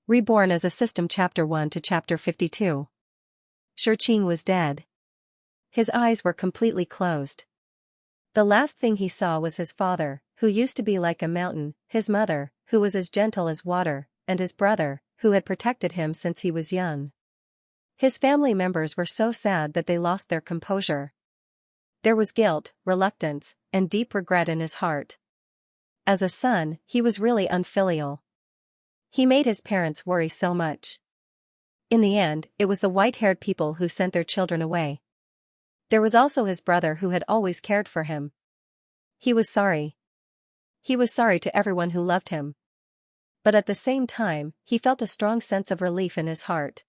Reborn as a System Chapter 1 to Chapter 52. Xianxia was dead. His eyes were completely closed. The last thing he saw was his father, who used to be like a mountain, his mother, who was as gentle as water, and his brother, who had protected him since he was young. His family members were so sad that they lost their composure. There was guilt, reluctance, and deep regret in his heart. As a son, he was really unfilial. He made his parents worry so much. In the end, it was the white-haired people who sent their children away. There was also his brother who had always cared for him. He was sorry. He was sorry to everyone who loved him. But at the same time, he felt a strong sense of relief in his heart.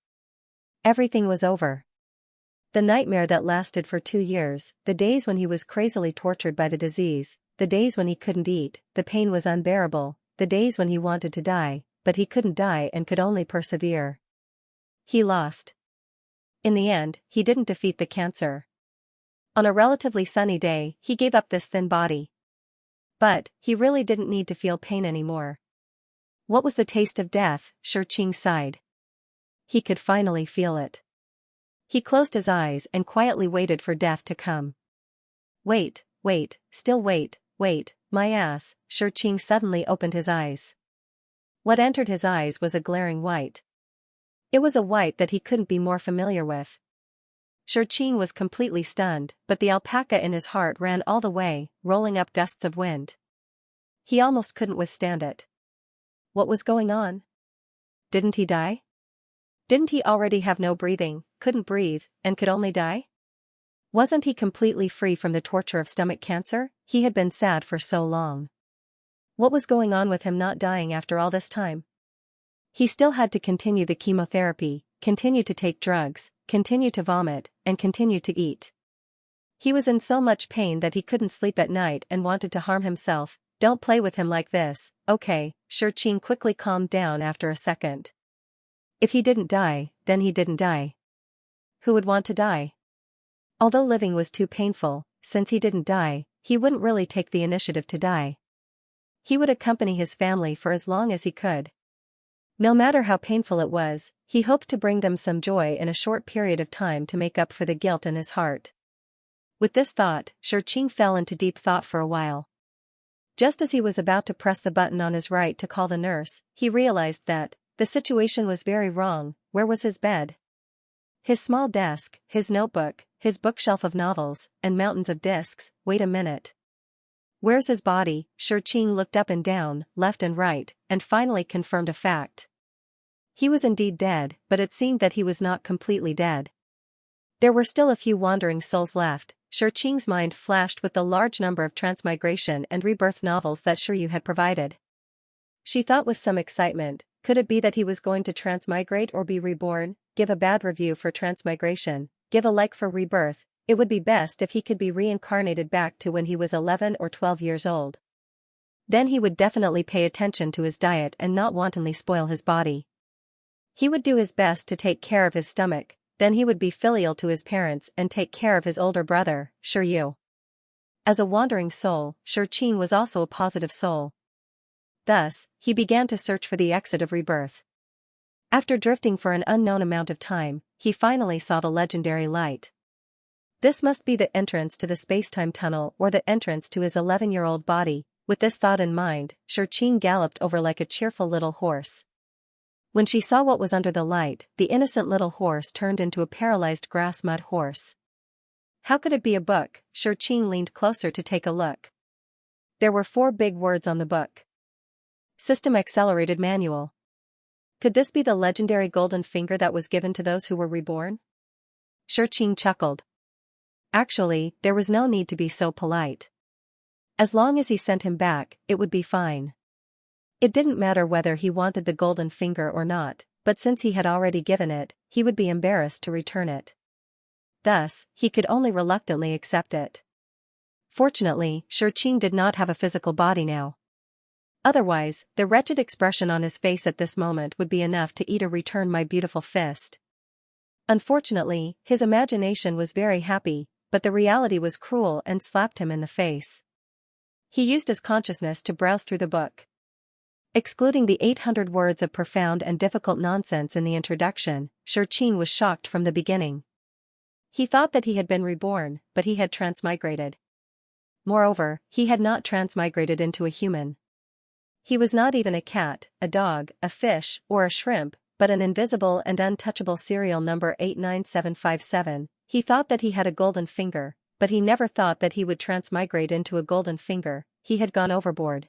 Everything was over. The nightmare that lasted for 2 years, the days when he was crazily tortured by the disease, the days when he couldn't eat, the pain was unbearable, the days when he wanted to die, but he couldn't die and could only persevere. He lost. In the end, he didn't defeat the cancer. On a relatively sunny day, he gave up this thin body. But, he really didn't need to feel pain anymore. What was the taste of death? Xianxia sighed. He could finally feel it. He closed his eyes and quietly waited for death to come. Wait, still wait, my ass. Xianxia suddenly opened his eyes. What entered his eyes was a glaring white. It was a white that he couldn't be more familiar with. Xianxia was completely stunned, but the alpaca in his heart ran all the way, rolling up gusts of wind. He almost couldn't withstand it. What was going on? Didn't he die? Didn't he already have no breathing, couldn't breathe, and could only die? Wasn't he completely free from the torture of stomach cancer? He had been sad for so long. What was going on with him not dying after all this time? He still had to continue the chemotherapy, continue to take drugs, continue to vomit, and continue to eat. He was in so much pain that he couldn't sleep at night and wanted to harm himself. Don't play with him like this, okay? Xianxia quickly calmed down after a second. If he didn't die, then he didn't die. Who would want to die? Although living was too painful, since he didn't die, he wouldn't really take the initiative to die. He would accompany his family for as long as he could. No matter how painful it was, he hoped to bring them some joy in a short period of time to make up for the guilt in his heart. With this thought, Xianxia fell into deep thought for a while. Just as he was about to press the button on his right to call the nurse, he realized that the situation was very wrong. Where was his bed? His small desk, his notebook, his bookshelf of novels, and mountains of discs. Wait a minute. Where's his body? Xianxia looked up and down, left and right, and finally confirmed a fact. He was indeed dead, but it seemed that he was not completely dead. There were still a few wandering souls left. Xianxia's mind flashed with the large number of transmigration and rebirth novels that Xianxia had provided. She thought with some excitement, could it be that he was going to transmigrate or be reborn? Give a bad review for transmigration, give a like for rebirth. It would be best if he could be reincarnated back to when he was 11 or 12 years old. Then he would definitely pay attention to his diet and not wantonly spoil his body. He would do his best to take care of his stomach, then he would be filial to his parents and take care of his older brother, Xianxia. As a wandering soul, Xianxia was also a positive soul. Thus, he began to search for the exit of rebirth. After drifting for an unknown amount of time, he finally saw the legendary light. This must be the entrance to the space-time tunnel or the entrance to his 11-year-old body. With this thought in mind, Xianxia galloped over like a cheerful little horse. When she saw what was under the light, the innocent little horse turned into a paralyzed grass mud horse. How could it be a book? Xianxia leaned closer to take a look. There were 4 big words on the book. System Accelerated Manual. Could this be the legendary golden finger that was given to those who were reborn? Xianxia chuckled. Actually, there was no need to be so polite. As long as he sent him back, it would be fine. It didn't matter whether he wanted the golden finger or not, but since he had already given it, he would be embarrassed to return it. Thus, he could only reluctantly accept it. Fortunately, Xianxia did not have a physical body now. Otherwise, the wretched expression on his face at this moment would be enough to eat a return my beautiful fist. Unfortunately, his imagination was very happy, but the reality was cruel and slapped him in the face. He used his consciousness to browse through the book. Excluding the 800 words of profound and difficult nonsense in the introduction, Xianxia was shocked from the beginning. He thought that he had been reborn, but he had transmigrated. Moreover, he had not transmigrated into a human. He was not even a cat, a dog, a fish, or a shrimp, but an invisible and untouchable serial number 89757. He thought that he had a golden finger, but he never thought that he would transmigrate into a golden finger. He had gone overboard.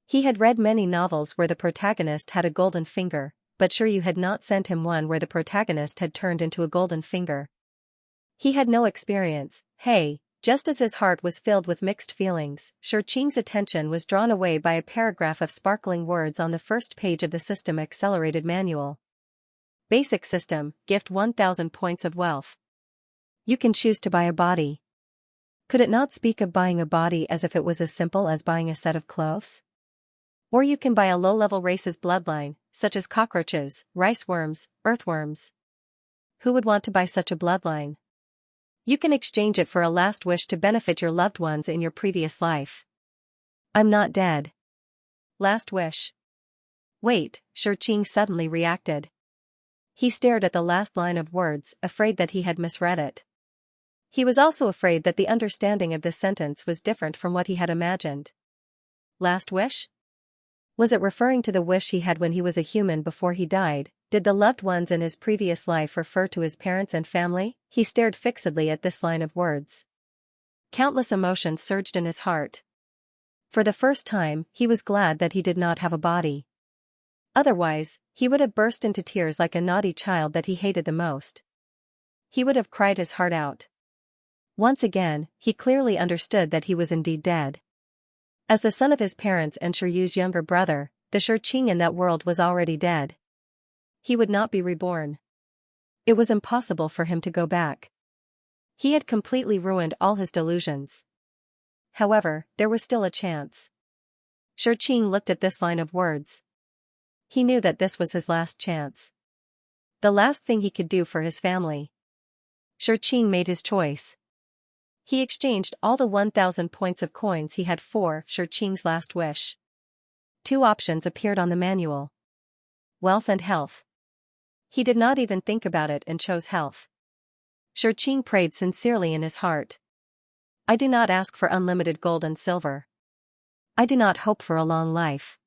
He had read many novels where the protagonist had a golden finger, but sure you had not sent him one where the protagonist had turned into a golden finger. He had no experience. Hey, just as his heart was filled with mixed feelings, Xianxia's attention was drawn away by a paragraph of sparkling words on the first page of the System Accelerated Manual. Basic System, gift 1,000 points of wealth. You can choose to buy a body. Could it not speak of buying a body as if it was as simple as buying a set of clothes? Or you can buy a low-level race's bloodline, such as cockroaches, rice worms, earthworms. Who would want to buy such a bloodline? You can exchange it for a last wish to benefit your loved ones in your previous life. I'm not dead. Last wish. Wait, Xianxia suddenly reacted. He stared at the last line of words, afraid that he had misread it. He was also afraid that the understanding of this sentence was different from what he had imagined. Last wish? Was it referring to the wish he had when he was a human before he died? Did the loved ones in his previous life refer to his parents and family? He stared fixedly at this line of words. Countless emotions surged in his heart. For the first time, he was glad that he did not have a body. Otherwise, he would have burst into tears like a naughty child that he hated the most. He would have cried his heart out. Once again, he clearly understood that he was indeed dead. As the son of his parents and Xiaoyu's younger brother, the Xianxia in that world was already dead. He would not be reborn. It was impossible for him to go back. He had completely ruined all his delusions. However, there was still a chance. Xianxia looked at this line of words. He knew that this was his last chance. The last thing he could do for his family. Xianxia made his choice. He exchanged all the 1,000 points of coins he had for Xianxia's last wish. Two options appeared on the manual. Wealth and health. He did not even think about it and chose health. Xianxia prayed sincerely in his heart. I do not ask for unlimited gold and silver. I do not hope for a long life.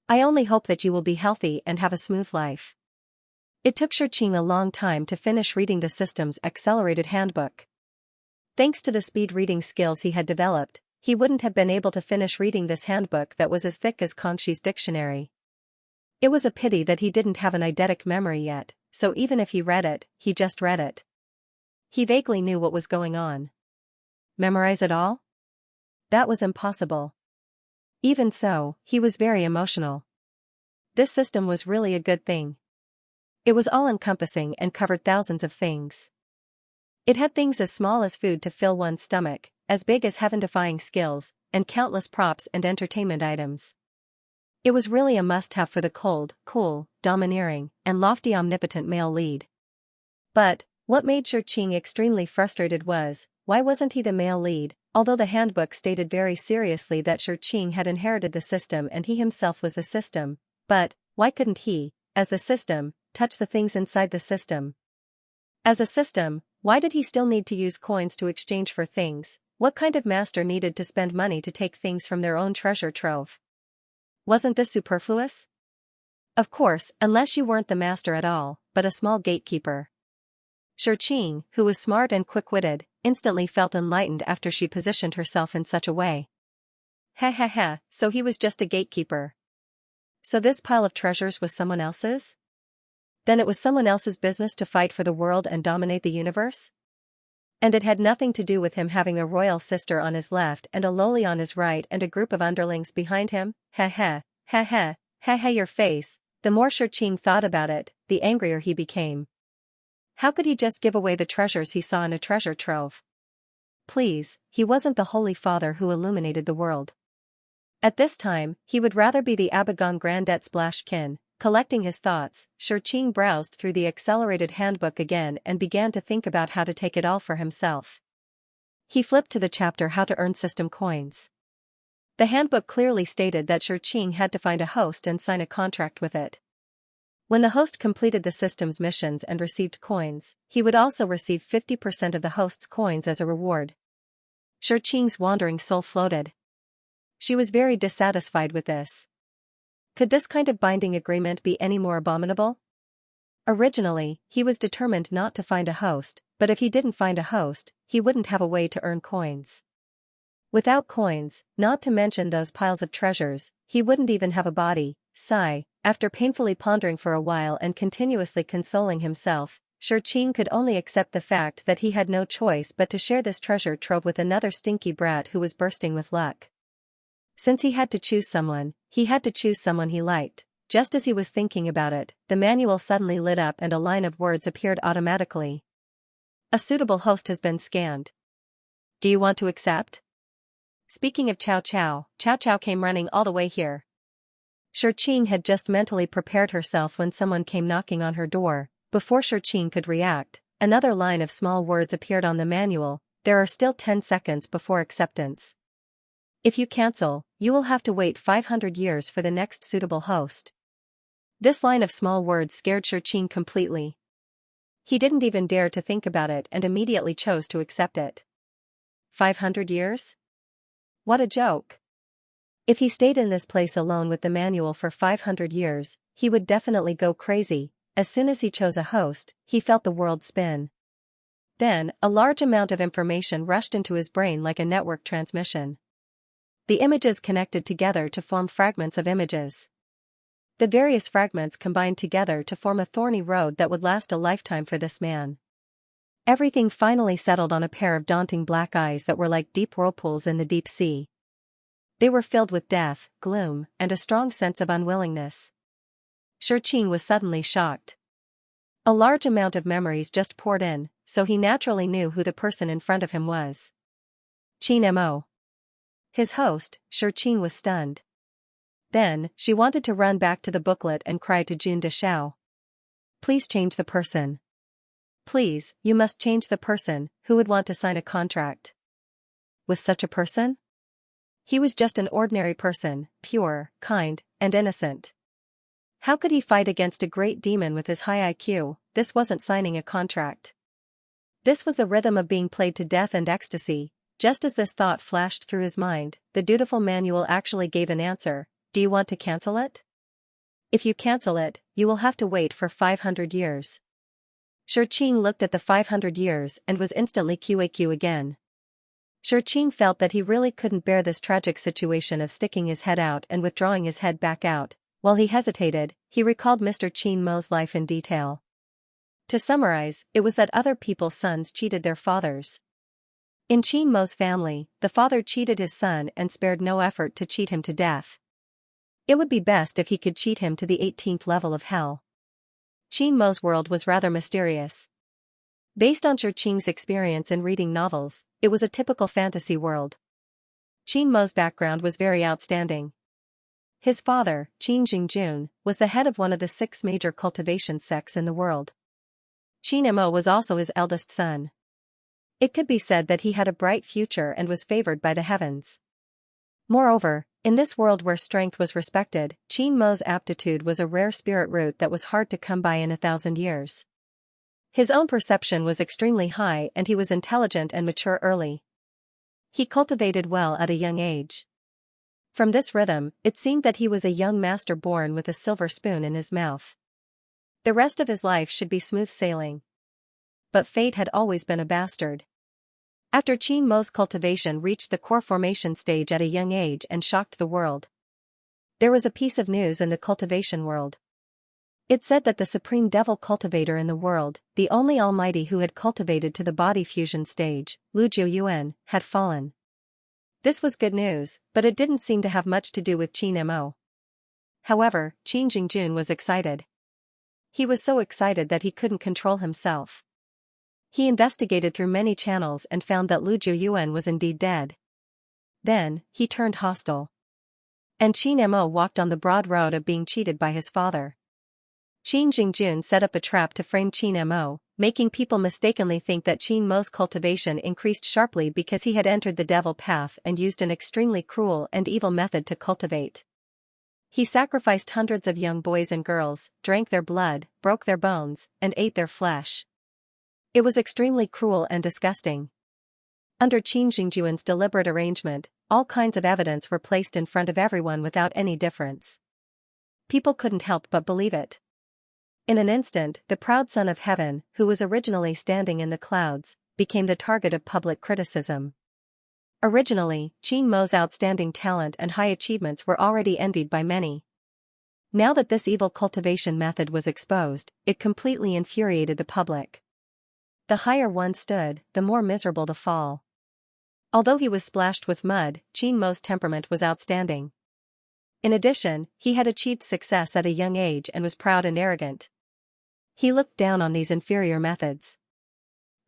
I only hope that you will be healthy and have a smooth life. It took Xianxia a long time to finish reading the System's Accelerated Handbook. Thanks to the speed reading skills he had developed, he wouldn't have been able to finish reading this handbook that was as thick as Xianxia's dictionary. It was a pity that he didn't have an eidetic memory yet, so even if he read it, he just read it. He vaguely knew what was going on. Memorize it all? That was impossible. Even so, he was very emotional. This system was really a good thing. It was all-encompassing and covered thousands of things. It had things as small as food to fill one's stomach, as big as heaven-defying skills, and countless props and entertainment items. It was really a must-have for the cold, cool, domineering, and lofty omnipotent male lead. But, what made Xianxia extremely frustrated was, why wasn't he the male lead? Although the handbook stated very seriously that Xianxia had inherited the system and he himself was the system, but, why couldn't he, as the system, touch the things inside the system? As a system, why did he still need to use coins to exchange for things? What kind of master needed to spend money to take things from their own treasure trove? Wasn't this superfluous? Of course, unless you weren't the master at all, but a small gatekeeper. Xianxia, who was smart and quick-witted, instantly felt enlightened after she positioned herself in such a way. So he was just a gatekeeper. So this pile of treasures was someone else's? Then it was someone else's business to fight for the world and dominate the universe? And it had nothing to do with him having a royal sister on his left and a lowly on his right and a group of underlings behind him? Your face. The more Xianxia thought about it, the angrier he became. How could he just give away the treasures he saw in a treasure trove? Please, he wasn't the Holy Father who illuminated the world. At this time, he would rather be the Abagon Grandet Splashkin. Collecting his thoughts, Xianxia browsed through the accelerated handbook again and began to think about how to take it all for himself. He flipped to the chapter How to Earn System Coins. The handbook clearly stated that Shurqing had to find a host and sign a contract with it. When the host completed the system's missions and received coins, he would also receive 50% of the host's coins as a reward. Shurqing's wandering soul floated. She was very dissatisfied with this. Could this kind of binding agreement be any more abominable? Originally, he was determined not to find a host, but if he didn't find a host, he wouldn't have a way to earn coins. Without coins, not to mention those piles of treasures, he wouldn't even have a body. Sigh. After painfully pondering for a while and continuously consoling himself, Shurqing could only accept the fact that he had no choice but to share this treasure trove with another stinky brat who was bursting with luck. Since he had to choose someone, he had to choose someone he liked. Just as he was thinking about it, the manual suddenly lit up and a line of words appeared automatically. A suitable host has been scanned. Do you want to accept? Speaking of Chow Chow, Chow Chow came running all the way here. Shurqing had just mentally prepared herself when someone came knocking on her door. Before Shurqing could react, another line of small words appeared on the manual. There are still 10 seconds before acceptance. If you cancel, you will have to wait 500 years for the next suitable host. This line of small words scared Shurqing completely. He didn't even dare to think about it and immediately chose to accept it. 500 years? What a joke. If he stayed in this place alone with the manual for 500 years, he would definitely go crazy. As soon as he chose a host, he felt the world spin. Then, a large amount of information rushed into his brain like a network transmission. The images connected together to form fragments of images. The various fragments combined together to form a thorny road that would last a lifetime for this man. Everything finally settled on a pair of daunting black eyes that were like deep whirlpools in the deep sea. They were filled with death, gloom, and a strong sense of unwillingness. Shurqing was suddenly shocked. A large amount of memories just poured in, so he naturally knew who the person in front of him was. Qin Mo. His host. Shurqing was stunned. Then, she wanted to run back to the booklet and cry to Jun Deshao. Please change the person. Please, you must change the person. Who would want to sign a contract with such a person? He was just an ordinary person, pure, kind, and innocent. How could he fight against a great demon with his high IQ? This wasn't signing a contract. This was the rhythm of being played to death and ecstasy. Just as this thought flashed through his mind, the dutiful manual actually gave an answer. Do you want to cancel it? If you cancel it, you will have to wait for 500 years. Shurqing looked at the 500 years and was instantly QAQ again. Shurqing felt that he really couldn't bear this tragic situation of sticking his head out and withdrawing his head back out. While he hesitated, he recalled Mr. Qin Mo's life in detail. To summarize, it was that other people's sons cheated their fathers. In Qin Mo's family, the father cheated his son and spared no effort to cheat him to death. It would be best if he could cheat him to the 18th level of hell. Qin Mo's world was rather mysterious. Based on Shurqing's experience in reading novels, it was a typical fantasy world. Qin Mo's background was very outstanding. His father, Qin Jingjun, was the head of one of the 6 major cultivation sects in the world. Qin Mo was also his eldest son. It could be said that he had a bright future and was favored by the heavens. Moreover, in this world where strength was respected, Qin Mo's aptitude was a rare spirit root that was hard to come by in 1,000 years. His own perception was extremely high and he was intelligent and mature early. He cultivated well at a young age. From this rhythm, it seemed that he was a young master born with a silver spoon in his mouth. The rest of his life should be smooth sailing. But fate had always been a bastard. After Qin Mo's cultivation reached the core formation stage at a young age and shocked the world. There was a piece of news in the cultivation world. It said that the supreme devil cultivator in the world, the only almighty who had cultivated to the body fusion stage, Lu Jiuyuan, had fallen. This was good news, but it didn't seem to have much to do with Qin Mo. However, Qin Jingjun was excited. He was so excited that he couldn't control himself. He investigated through many channels and found that Lu Jiuyuan was indeed dead. Then, he turned hostile. And Qin Mo walked on the broad road of being cheated by his father. Qin Jingjun set up a trap to frame Qin Mo, making people mistakenly think that Qin Mo's cultivation increased sharply because he had entered the devil path and used an extremely cruel and evil method to cultivate. He sacrificed hundreds of young boys and girls, drank their blood, broke their bones, and ate their flesh. It was extremely cruel and disgusting. Under Qin Jingjuan's deliberate arrangement, all kinds of evidence were placed in front of everyone without any difference. People couldn't help but believe it. In an instant, the proud son of heaven, who was originally standing in the clouds, became the target of public criticism. Originally, Qin Mo's outstanding talent and high achievements were already envied by many. Now that this evil cultivation method was exposed, it completely infuriated the public. The higher one stood, the more miserable the fall. Although he was splashed with mud, Qin Mo's temperament was outstanding. In addition, he had achieved success at a young age and was proud and arrogant. He looked down on these inferior methods.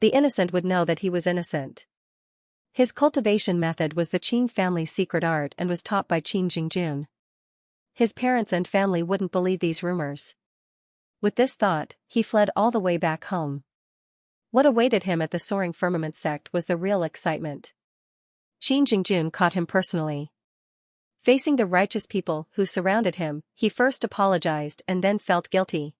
The innocent would know that he was innocent. His cultivation method was the Qin family's secret art and was taught by Qin Jingjun. His parents and family wouldn't believe these rumors. With this thought, he fled all the way back home. What awaited him at the soaring firmament sect was the real excitement. Qin Jingjun caught him personally. Facing the righteous people who surrounded him, he first apologized and then felt guilty.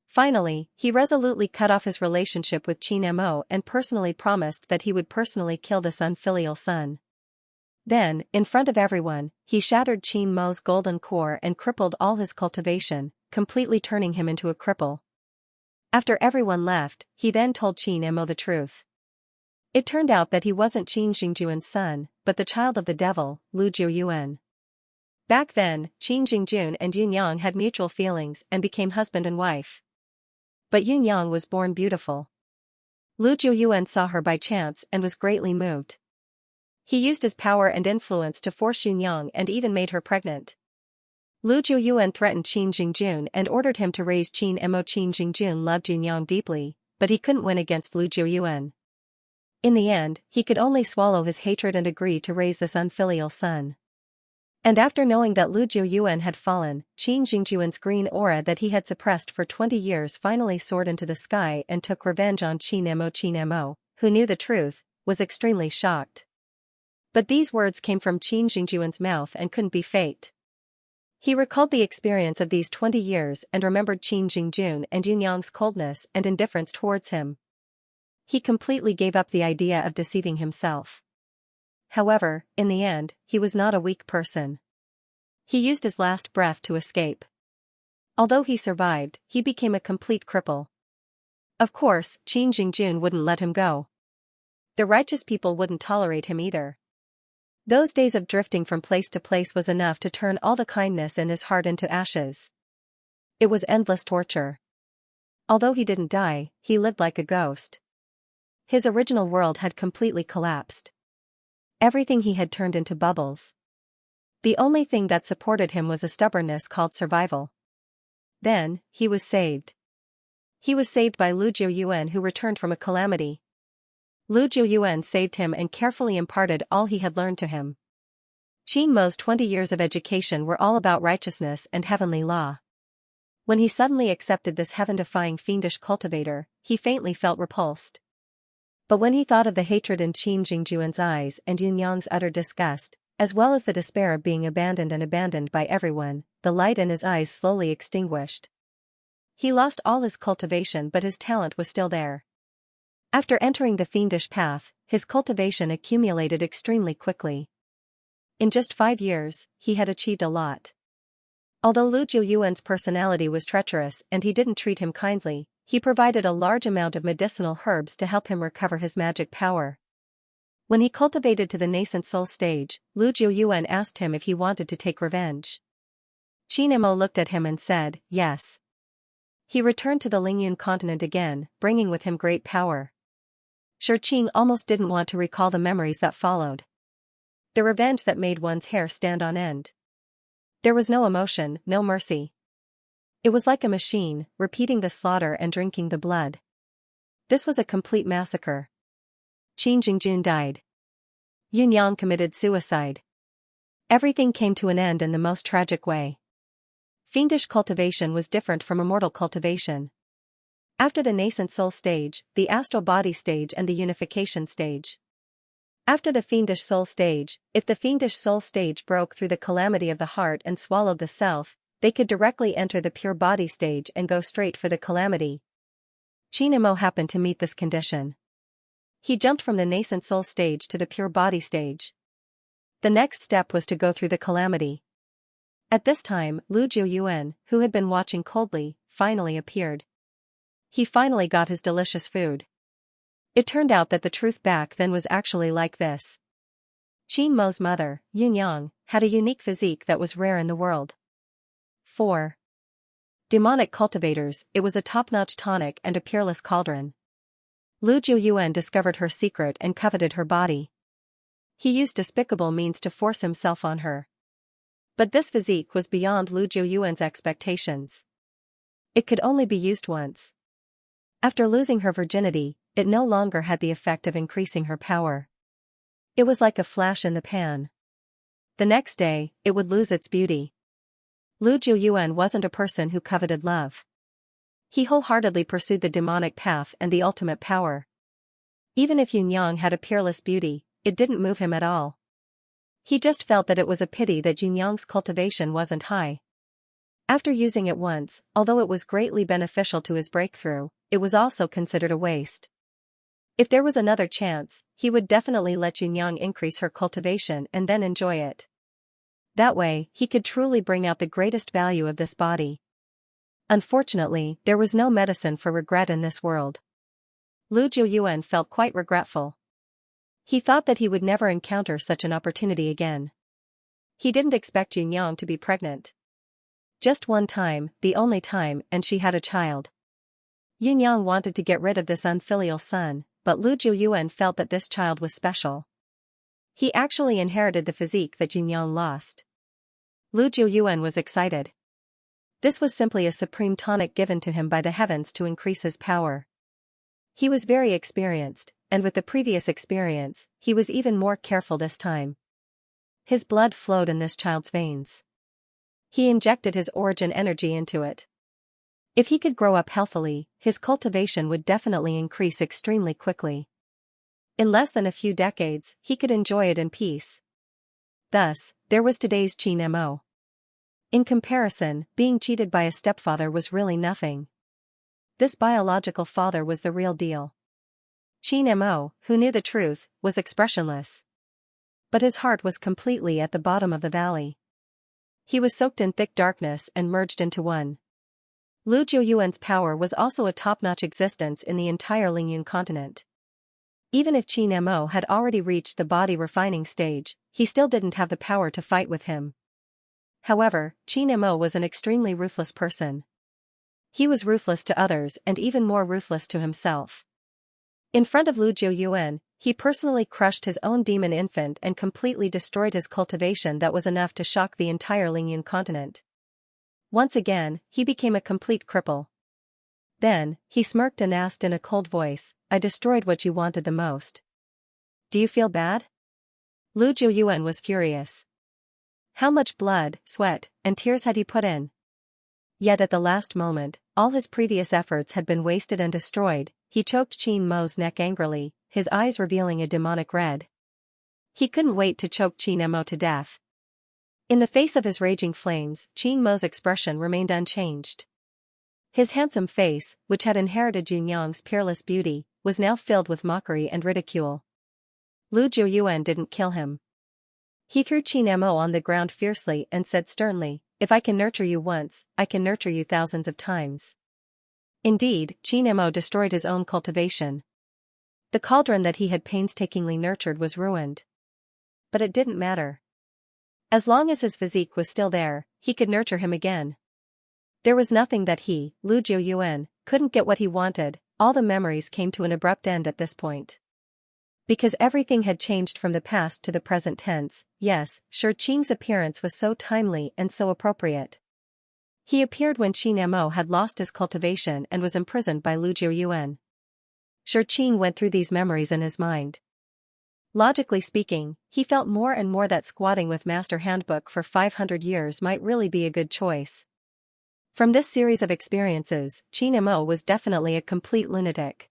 Finally, he resolutely cut off his relationship with Qin Mo and personally promised that he would personally kill this unfilial son. Then, in front of everyone, he shattered Qin Mo's golden core and crippled all his cultivation, completely turning him into a cripple. After everyone left, he then told Qin Mo the truth. It turned out that he wasn't Qin Jingjuan's son, but the child of the devil, Lu Jiuyuan. Back then, Qin Jingjun and Yunyang had mutual feelings and became husband and wife. But Yunyang was born beautiful. Lu Jiuyuan saw her by chance and was greatly moved. He used his power and influence to force Yunyang and even made her pregnant. Lu Jiuyuan threatened Qin Jingjun and ordered him to raise Qin Mo. Qin Jingjun loved Yunyang deeply, but he couldn't win against Lu Jiuyuan. In the end, he could only swallow his hatred and agree to raise this unfilial son. And after knowing that Lu Jiuyuan had fallen, Qin Jingjuan's green aura that he had suppressed for 20 years finally soared into the sky and took revenge on Qin Mo. Qin Mo, who knew the truth, was extremely shocked. But these words came from Qin Jingjuan's mouth and couldn't be faked. He recalled the experience of these 20 years and remembered Qin Jingjun and Yunyang's coldness and indifference towards him. He completely gave up the idea of deceiving himself. However, in the end, he was not a weak person. He used his last breath to escape. Although he survived, he became a complete cripple. Of course, Qin Jingjun wouldn't let him go. The righteous people wouldn't tolerate him either. Those days of drifting from place to place was enough to turn all the kindness in his heart into ashes. It was endless torture. Although he didn't die, he lived like a ghost. His original world had completely collapsed. Everything he had turned into bubbles. The only thing that supported him was a stubbornness called survival. Then, he was saved. He was saved by Lu Jiuyuan, who returned from a calamity. Lu Jiuyuan saved him and carefully imparted all he had learned to him. Qin Mo's 20 years of education were all about righteousness and heavenly law. When he suddenly accepted this heaven-defying fiendish cultivator, he faintly felt repulsed. But when he thought of the hatred in Qin Jingjuan's eyes and Yunyang's utter disgust, as well as the despair of being abandoned by everyone, the light in his eyes slowly extinguished. He lost all his cultivation, but his talent was still there. After entering the fiendish path, his cultivation accumulated extremely quickly. In just 5 years, he had achieved a lot. Although Lu Jiuyuan's personality was treacherous and he didn't treat him kindly, he provided a large amount of medicinal herbs to help him recover his magic power. When he cultivated to the nascent soul stage, Lu Jiuyuan asked him if he wanted to take revenge. Qin Mo looked at him and said, yes. He returned to the Lingyun continent again, bringing with him great power. Qin almost didn't want to recall the memories that followed. The revenge that made one's hair stand on end. There was no emotion, no mercy. It was like a machine, repeating the slaughter and drinking the blood. This was a complete massacre. Qin Jingjun died. Yunyang committed suicide. Everything came to an end in the most tragic way. Fiendish cultivation was different from immortal cultivation. After the nascent soul stage, the astral body stage and the unification stage. After the fiendish soul stage, if the fiendish soul stage broke through the calamity of the heart and swallowed the self, they could directly enter the pure body stage and go straight for the calamity. Xianxia happened to meet this condition. He jumped from the nascent soul stage to the pure body stage. The next step was to go through the calamity. At this time, Lu Jiuyuan, who had been watching coldly, finally appeared. He finally got his delicious food. It turned out that the truth back then was actually like this. Qin Mo's mother, Yunyang, had a unique physique that was rare in the world. 4. Demonic cultivators. It was a top-notch tonic and a peerless cauldron. Lu Jiuyuan discovered her secret and coveted her body. He used despicable means to force himself on her. But this physique was beyond Lu Jiuyuan's expectations. It could only be used once. After losing her virginity, it no longer had the effect of increasing her power. It was like a flash in the pan. The next day, it would lose its beauty. Lu Jiuyuan wasn't a person who coveted love. He wholeheartedly pursued the demonic path and the ultimate power. Even if Yunyang had a peerless beauty, it didn't move him at all. He just felt that it was a pity that Yunyang's cultivation wasn't high. After using it once, although it was greatly beneficial to his breakthrough, it was also considered a waste. If there was another chance, he would definitely let Yunyang increase her cultivation and then enjoy it. That way, he could truly bring out the greatest value of this body. Unfortunately, there was no medicine for regret in this world. Lu Jiuyuan felt quite regretful. He thought that he would never encounter such an opportunity again. He didn't expect Yunyang to be pregnant. Just one time, the only time, and she had a child. Yunyang wanted to get rid of this unfilial son, but Lu Jiuyuan felt that this child was special. He actually inherited the physique that Yunyang lost. Lu Jiuyuan was excited. This was simply a supreme tonic given to him by the heavens to increase his power. He was very experienced, and with the previous experience, he was even more careful this time. His blood flowed in this child's veins. He injected his origin energy into it. If he could grow up healthily, his cultivation would definitely increase extremely quickly. In less than a few decades, he could enjoy it in peace. Thus, there was today's Qin Mo. In comparison, being cheated by a stepfather was really nothing. This biological father was the real deal. Qin Mo, who knew the truth, was expressionless. But his heart was completely at the bottom of the valley. He was soaked in thick darkness and merged into one. Lu Jiuyuan's power was also a top-notch existence in the entire Lingyun continent. Even if Qin Mo had already reached the body refining stage, he still didn't have the power to fight with him. However, Qin Mo was an extremely ruthless person. He was ruthless to others and even more ruthless to himself. In front of Lu Jiuyuan, he personally crushed his own demon infant and completely destroyed his cultivation that was enough to shock the entire Lingyun continent. Once again, he became a complete cripple. Then, he smirked and asked in a cold voice, "I destroyed what you wanted the most. Do you feel bad?" Lu Jiuyuan was furious. How much blood, sweat, and tears had he put in? Yet at the last moment, all his previous efforts had been wasted and destroyed. He choked Qin Mo's neck angrily, his eyes revealing a demonic red. He couldn't wait to choke Qin Mo to death. In the face of his raging flames, Qin Mo's expression remained unchanged. His handsome face, which had inherited Yunyang's peerless beauty, was now filled with mockery and ridicule. Lu Jiuyuan didn't kill him. He threw Qin Mo on the ground fiercely and said sternly, "If I can nurture you once, I can nurture you thousands of times." Indeed, Qin Mo destroyed his own cultivation. The cauldron that he had painstakingly nurtured was ruined. But it didn't matter. As long as his physique was still there, he could nurture him again. There was nothing that he, Lu Jiuyuan, couldn't get what he wanted. All the memories came to an abrupt end at this point. Because everything had changed from the past to the present tense. Yes, sure, Qing's appearance was so timely and so appropriate. He appeared when Qin Mo had lost his cultivation and was imprisoned by Lu Jiuyuan. Sure, Qing went through these memories in his mind. Logically speaking, he felt more and more that squatting with Master Handbook for 500 years might really be a good choice. From this series of experiences, Qin Mo was definitely a complete lunatic.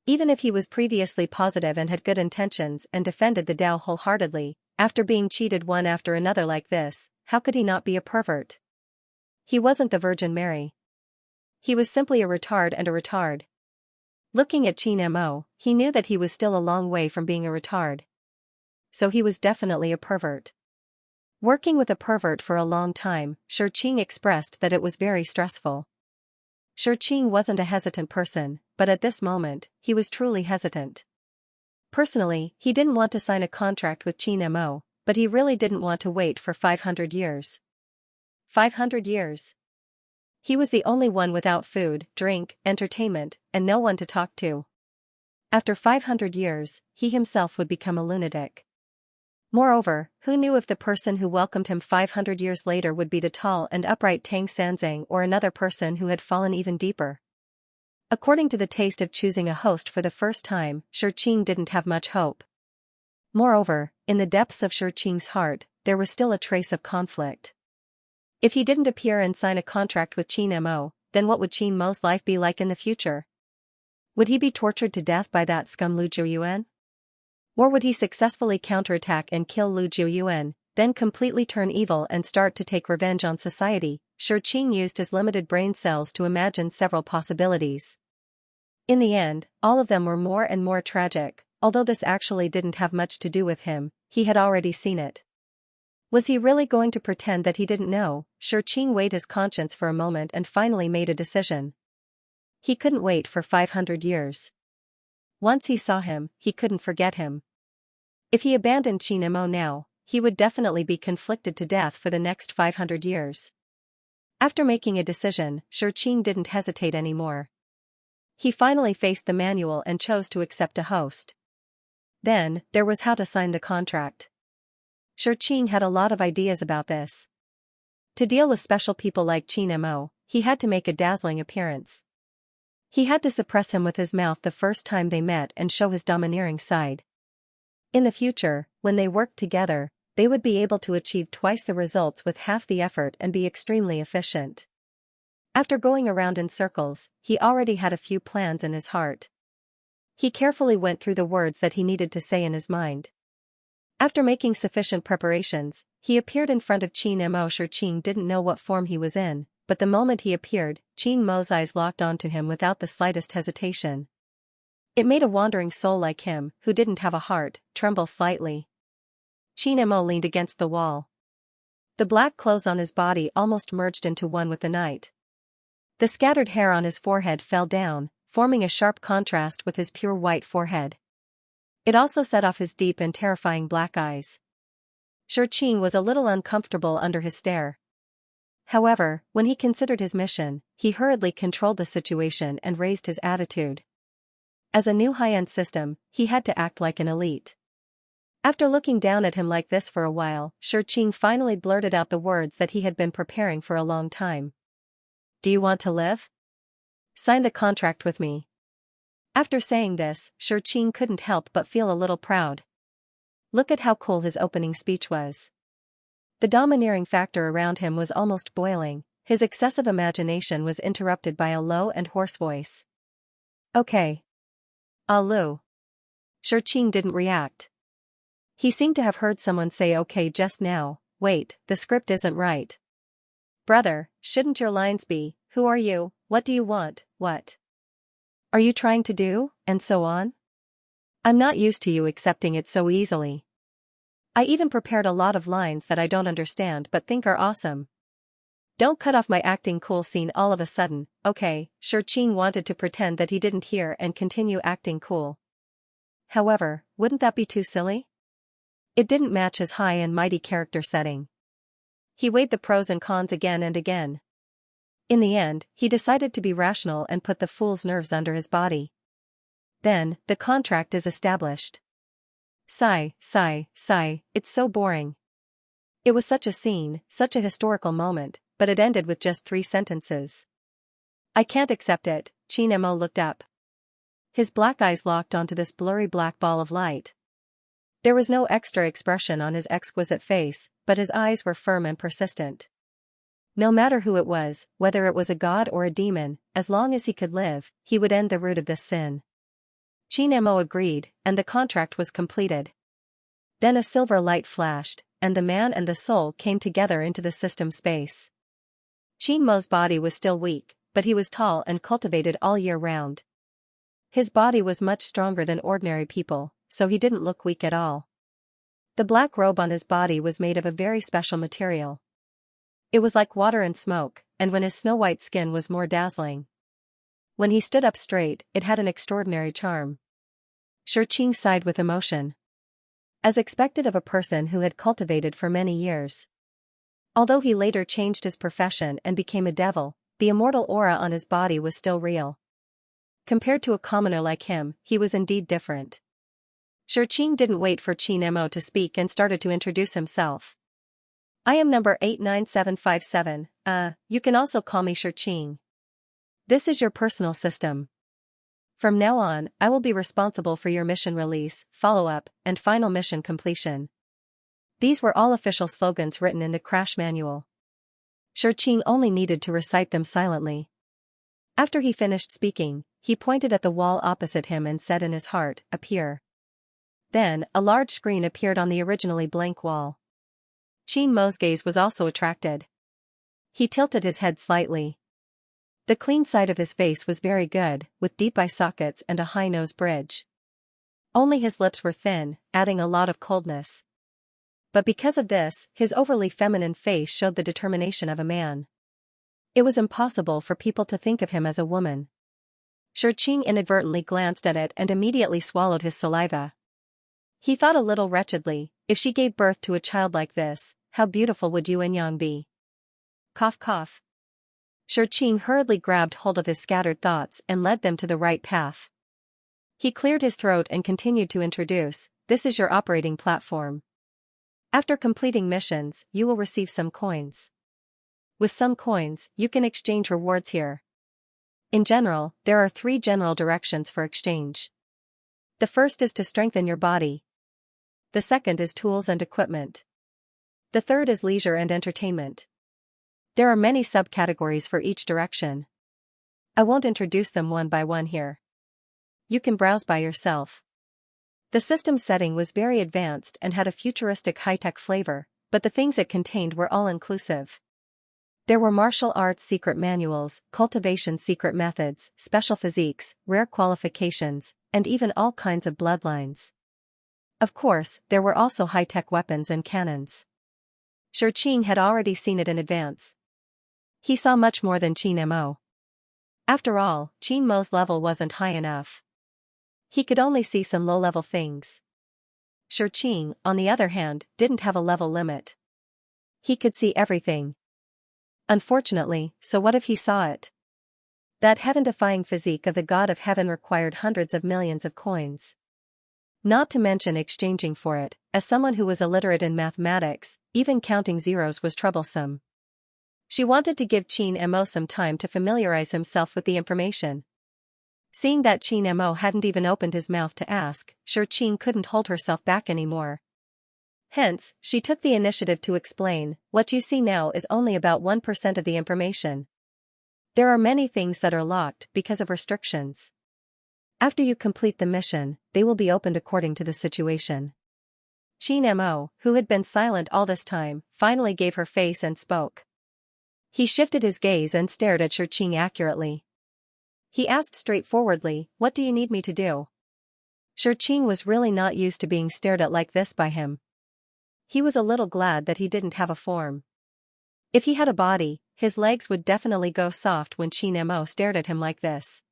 Even if he was previously positive and had good intentions and defended the Tao wholeheartedly, after being cheated one after another like this, how could he not be a pervert? He wasn't the Virgin Mary. He was simply a retard and a retard. Looking at Qin Mo, he knew that he was still a long way from being a retard. So he was definitely a pervert. Working with a pervert for a long time, Xianxia expressed that it was very stressful. Xianxia wasn't a hesitant person, but at this moment, he was truly hesitant. Personally, he didn't want to sign a contract with Qin Mo, but he really didn't want to wait for 500 years. 500 years. He was the only one without food, drink, entertainment, and no one to talk to. After 500 years, he himself would become a lunatic. Moreover, who knew if the person who welcomed him 500 years later would be the tall and upright Tang Sanzang or another person who had fallen even deeper. According to the taste of choosing a host for the first time, Xianxia didn't have much hope. Moreover, in the depths of Xianxia's heart, there was still a trace of conflict. If he didn't appear and sign a contract with Qin Mo, then what would Qin Mo's life be like in the future? Would he be tortured to death by that scum Lu Jiuyuan? Or would he successfully counterattack and kill Lu Jiuyuan, then completely turn evil and start to take revenge on society? Xianxia used his limited brain cells to imagine several possibilities. In the end, all of them were more and more tragic, although this actually didn't have much to do with him, he had already seen it. Was he really going to pretend that he didn't know? Xianxia weighed his conscience for a moment and finally made a decision. He couldn't wait for 500 years. Once he saw him, he couldn't forget him. If he abandoned Qin Mo now, he would definitely be conflicted to death for the next 500 years. After making a decision, Xianxia didn't hesitate anymore. He finally faced the manual and chose to accept a host. Then, there was how to sign the contract. Xianxia had a lot of ideas about this. To deal with special people like Qin Mo, he had to make a dazzling appearance. He had to suppress him with his mouth the first time they met and show his domineering side. In the future, when they worked together, they would be able to achieve twice the results with half the effort and be extremely efficient. After going around in circles, he already had a few plans in his heart. He carefully went through the words that he needed to say in his mind. After making sufficient preparations, he appeared in front of Qin Mo. Xianxia didn't know what form he was in, but the moment he appeared, Qin Mo's eyes locked onto him without the slightest hesitation. It made a wandering soul like him, who didn't have a heart, tremble slightly. Qin Mo leaned against the wall. The black clothes on his body almost merged into one with the night. The scattered hair on his forehead fell down, forming a sharp contrast with his pure white forehead. It also set off his deep and terrifying black eyes. Xianxia was a little uncomfortable under his stare. However, when he considered his mission, he hurriedly controlled the situation and raised his attitude. As a new high-end system, he had to act like an elite. After looking down at him like this for a while, Xianxia finally blurted out the words that he had been preparing for a long time. "Do you want to live? Sign the contract with me." After saying this, Xianxia couldn't help but feel a little proud. Look at how cool his opening speech was. The domineering factor around him was almost boiling, his excessive imagination was interrupted by a low and hoarse voice. "Okay. Lu." Xianxia didn't react. He seemed to have heard someone say okay just now. Wait, the script isn't right. Brother, shouldn't your lines be, who are you, what do you want, what are you trying to do, and so on? I'm not used to you accepting it so easily. I even prepared a lot of lines that I don't understand but think are awesome. Don't cut off my acting cool scene all of a sudden, okay? Xianxia wanted to pretend that he didn't hear and continue acting cool. However, wouldn't that be too silly? It didn't match his high and mighty character setting. He weighed the pros and cons again and again. In the end, he decided to be rational and put the fool's nerves under his body. Then, the contract is established. Sigh, sigh, sigh, it's so boring. It was such a scene, such a historical moment, but it ended with just 3 sentences. I can't accept it. Qin Mo looked up. His black eyes locked onto this blurry black ball of light. There was no extra expression on his exquisite face, but his eyes were firm and persistent. No matter who it was, whether it was a god or a demon, as long as he could live, he would end the root of this sin. Xianxia agreed, and the contract was completed. Then a silver light flashed, and the man and the soul came together into the system space. Xianmo's body was still weak, but he was tall and cultivated all year round. His body was much stronger than ordinary people, so he didn't look weak at all. The black robe on his body was made of a very special material. It was like water and smoke, and when his snow-white skin was more dazzling. When he stood up straight, it had an extraordinary charm. Xianxia sighed with emotion. As expected of a person who had cultivated for many years. Although he later changed his profession and became a devil, the immortal aura on his body was still real. Compared to a commoner like him, he was indeed different. Xianxia didn't wait for Xianxia to speak and started to introduce himself. I am number 89757, you can also call me Xianxia. This is your personal system. From now on, I will be responsible for your mission release, follow-up, and final mission completion. These were all official slogans written in the crash manual. Xianxia only needed to recite them silently. After he finished speaking, he pointed at the wall opposite him and said in his heart, "Appear." Then, a large screen appeared on the originally blank wall. Xianmo's gaze was also attracted. He tilted his head slightly. The clean side of his face was very good, with deep eye sockets and a high nose bridge. Only his lips were thin, adding a lot of coldness. But because of this, his overly feminine face showed the determination of a man. It was impossible for people to think of him as a woman. Xianxia inadvertently glanced at it and immediately swallowed his saliva. He thought a little wretchedly, if she gave birth to a child like this, how beautiful would Yuanyang be? Cough cough. Xianxia hurriedly grabbed hold of his scattered thoughts and led them to the right path. He cleared his throat and continued to introduce, "This is your operating platform. After completing missions, you will receive some coins. With some coins, you can exchange rewards here. In general, there are 3 general directions for exchange. The first is to strengthen your body. The second is tools and equipment. The third is leisure and entertainment. There are many subcategories for each direction. I won't introduce them one by one here. You can browse by yourself." The system setting was very advanced and had a futuristic high-tech flavor, but the things it contained were all-inclusive. There were martial arts secret manuals, cultivation secret methods, special physiques, rare qualifications, and even all kinds of bloodlines. Of course, there were also high-tech weapons and cannons. Xianxia had already seen it in advance. He saw much more than Xianmo. After all, Xianmo's level wasn't high enough. He could only see some low-level things. Xianxia, on the other hand, didn't have a level limit. He could see everything. Unfortunately, so what if he saw it? That heaven-defying physique of the god of heaven required hundreds of millions of coins. Not to mention exchanging for it, as someone who was illiterate in mathematics, even counting zeros was troublesome. She wanted to give Xianmo some time to familiarize himself with the information. Seeing that Xianmo hadn't even opened his mouth to ask, Xianxia couldn't hold herself back anymore. Hence, she took the initiative to explain, "What you see now is only about 1% of the information. There are many things that are locked because of restrictions. After you complete the mission, they will be opened according to the situation." Xianmo, who had been silent all this time, finally gave her face and spoke. He shifted his gaze and stared at Xianxia accurately. He asked straightforwardly, "What do you need me to do?" Xianxia was really not used to being stared at like this by him. He was a little glad that he didn't have a form. If he had a body, his legs would definitely go soft when Xianmo stared at him like this.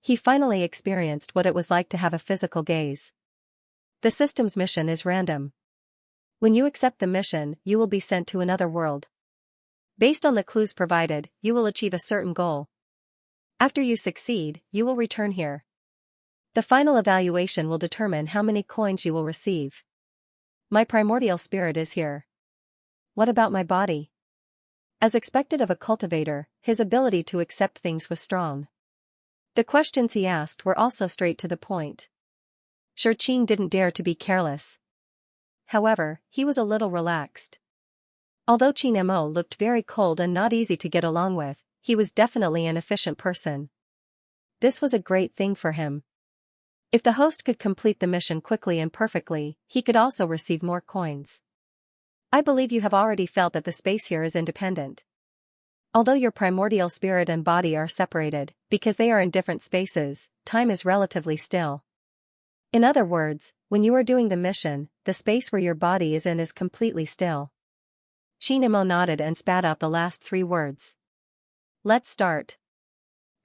He finally experienced what it was like to have a physical gaze. The system's mission is random. When you accept the mission, you will be sent to another world. Based on the clues provided, you will achieve a certain goal. After you succeed, you will return here. The final evaluation will determine how many coins you will receive. My primordial spirit is here. What about my body? As expected of a cultivator, his ability to accept things was strong. The questions he asked were also straight to the point. Xianxia didn't dare to be careless. However, he was a little relaxed. Although Qin Mo looked very cold and not easy to get along with, he was definitely an efficient person. This was a great thing for him. If the host could complete the mission quickly and perfectly, he could also receive more coins. I believe you have already felt that the space here is independent. Although your primordial spirit and body are separated, because they are in different spaces, time is relatively still. In other words, when you are doing the mission, the space where your body is in is completely still. Qin Mo nodded and spat out the last 3 words. Let's start.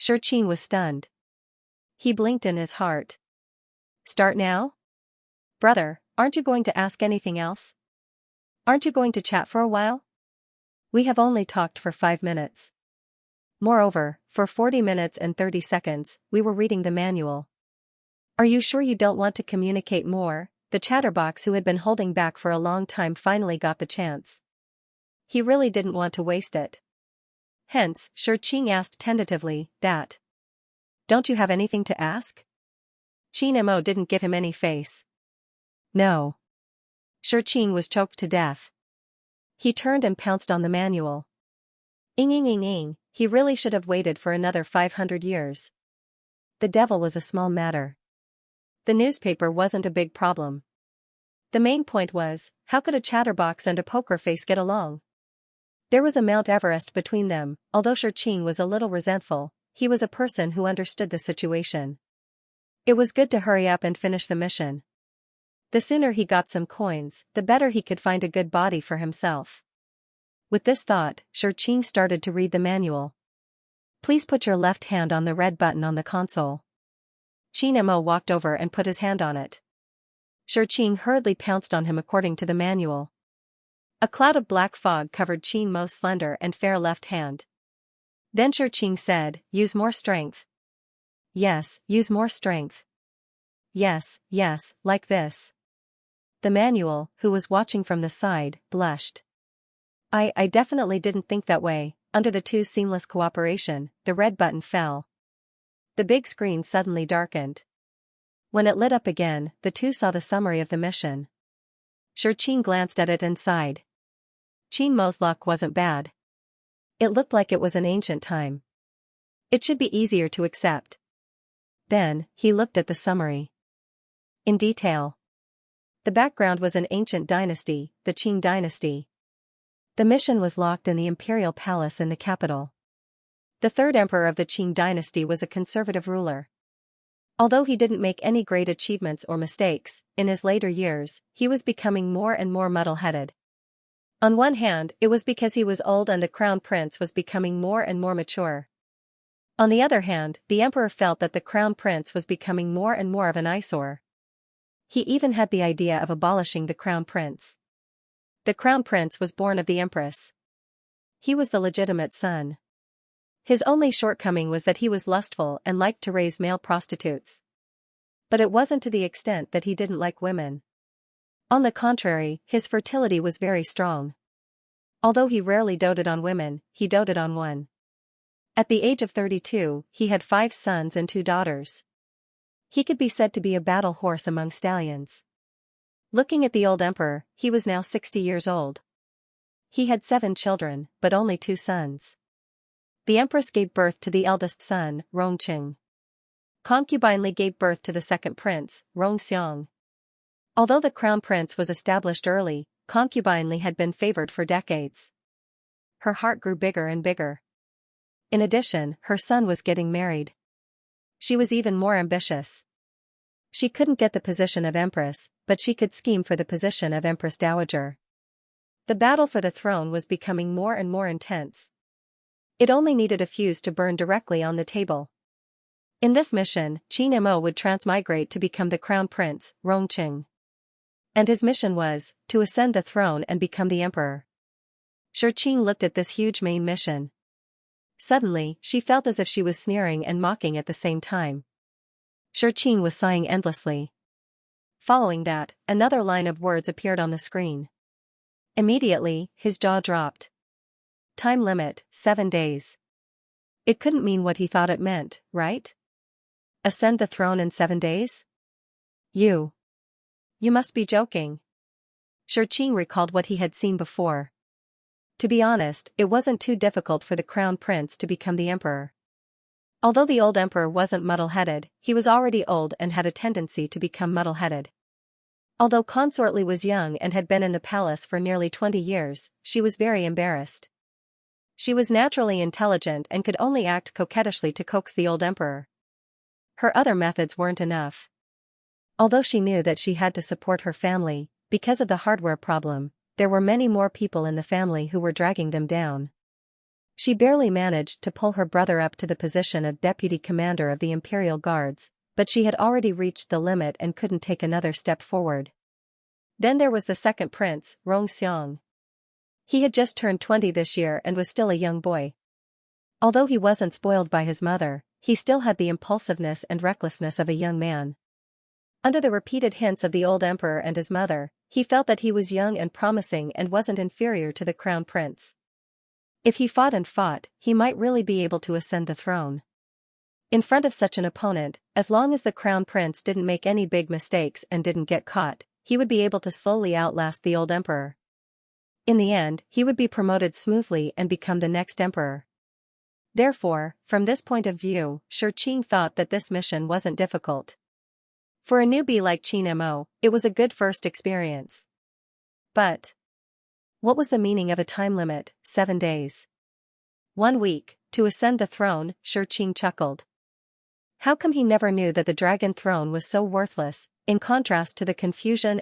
Qin was stunned. He blinked in his heart. Start now? Brother, aren't you going to ask anything else? Aren't you going to chat for a while? We have only talked for 5 minutes. Moreover, for 40 minutes and 30 seconds, we were reading the manual. Are you sure you don't want to communicate more? The chatterbox who had been holding back for a long time finally got the chance. He really didn't want to waste it. Hence, Qin asked tentatively, that. Don't you have anything to ask? Qin Mo didn't give him any face. No. Qin was choked to death. He turned and pounced on the manual. Ing, he really should have waited for another 500 years. The devil was a small matter. The newspaper wasn't a big problem. The main point was, how could a chatterbox and a poker face get along? There was a Mount Everest between them. Although Qin was a little resentful, he was a person who understood the situation. It was good to hurry up and finish the mission. The sooner he got some coins, the better he could find a good body for himself. With this thought, Qin started to read the manual. Please put your left hand on the red button on the console. Qin Mo walked over and put his hand on it. Qin hurriedly pounced on him according to the manual. A cloud of black fog covered Qin Mo's slender and fair left hand. Then Qin said, use more strength. Yes, use more strength. Yes, like this. The manual, who was watching from the side, blushed. I definitely didn't think that way. Under the two's seamless cooperation, the red button fell. The big screen suddenly darkened. When it lit up again, the two saw the summary of the mission. Qin glanced at it and sighed. Qin Mo's luck wasn't bad. It looked like it was an ancient time. It should be easier to accept. Then, he looked at the summary. In detail. The background was an ancient dynasty, the Qing dynasty. The mission was locked in the imperial palace in the capital. The third emperor of the Qing dynasty was a conservative ruler. Although he didn't make any great achievements or mistakes, in his later years, he was becoming more and more muddle-headed. On one hand, it was because he was old and the crown prince was becoming more and more mature. On the other hand, the emperor felt that the crown prince was becoming more and more of an eyesore. He even had the idea of abolishing the crown prince. The crown prince was born of the empress. He was the legitimate son. His only shortcoming was that he was lustful and liked to raise male prostitutes. But it wasn't to the extent that he didn't like women. On the contrary, his fertility was very strong. Although he rarely doted on women, he doted on one. At the age of 32, he had 5 sons and 2 daughters. He could be said to be a battle horse among stallions. Looking at the old emperor, he was now 60 years old. He had 7 children, but only 2 sons. The empress gave birth to the eldest son, Rongqing. Concubine Li gave birth to the second prince, Rongxiang. Although the crown prince was established early, Concubine Li had been favored for decades. Her heart grew bigger and bigger. In addition, her son was getting married. She was even more ambitious. She couldn't get the position of empress, but she could scheme for the position of empress dowager. The battle for the throne was becoming more and more intense. It only needed a fuse to burn directly on the table. In this mission, Qin Mo would transmigrate to become the crown prince, Rongqing. And his mission was, to ascend the throne and become the emperor. Qin looked at this huge main mission. Suddenly, she felt as if she was sneering and mocking at the same time. Qin was sighing endlessly. Following that, another line of words appeared on the screen. Immediately, his jaw dropped. Time limit, 7 days. It couldn't mean what he thought it meant, right? Ascend the throne in 7 days? You must be joking. Qin recalled what he had seen before. To be honest, it wasn't too difficult for the crown prince to become the emperor. Although the old emperor wasn't muddle-headed, he was already old and had a tendency to become muddle-headed. Although Consort Li was young and had been in the palace for nearly 20 years, she was very embarrassed. She was naturally intelligent and could only act coquettishly to coax the old emperor. Her other methods weren't enough. Although she knew that she had to support her family, because of the hardware problem, there were many more people in the family who were dragging them down. She barely managed to pull her brother up to the position of deputy commander of the Imperial Guards, but she had already reached the limit and couldn't take another step forward. Then there was the second prince, Xiang. He had just turned 20 this year and was still a young boy. Although he wasn't spoiled by his mother, he still had the impulsiveness and recklessness of a young man. Under the repeated hints of the old emperor and his mother, he felt that he was young and promising and wasn't inferior to the crown prince. If he fought and fought, he might really be able to ascend the throne. In front of such an opponent, as long as the crown prince didn't make any big mistakes and didn't get caught, he would be able to slowly outlast the old emperor. In the end, he would be promoted smoothly and become the next emperor. Therefore, from this point of view, Xianxia thought that this mission wasn't difficult. For a newbie like Qianmo, it was a good first experience. But what was the meaning of a time limit, 7 days? 1 week, to ascend the throne, Xianxia chuckled. How come he never knew that the dragon throne was so worthless? In contrast to the confusion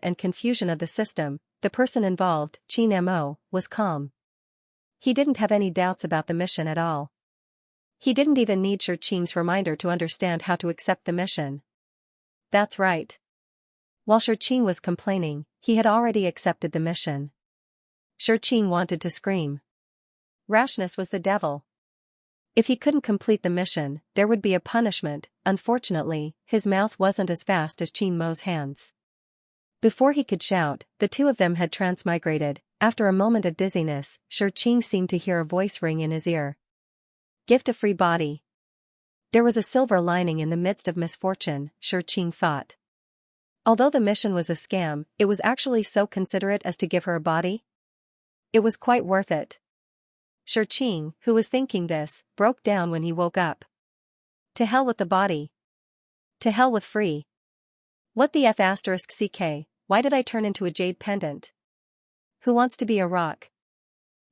of the system, the person involved, Qianmo, was calm. He didn't have any doubts about the mission at all. He didn't even need Xianxia's reminder to understand how to accept the mission. That's right. While Xianxia was complaining, he had already accepted the mission. Xianxia wanted to scream. Rashness was the devil. If he couldn't complete the mission, there would be a punishment. Unfortunately, his mouth wasn't as fast as Qianmo's hands. Before he could shout, the two of them had transmigrated. After a moment of dizziness, Xianxia seemed to hear a voice ring in his ear. Gift a free body. There was a silver lining in the midst of misfortune, Xianxia thought. Although the mission was a scam, it was actually so considerate as to give her a body. It was quite worth it. Xianxia, who was thinking this, broke down when he woke up. To hell with the body. To hell with free. What the F***ck, why did I turn into a jade pendant? Who wants to be a rock?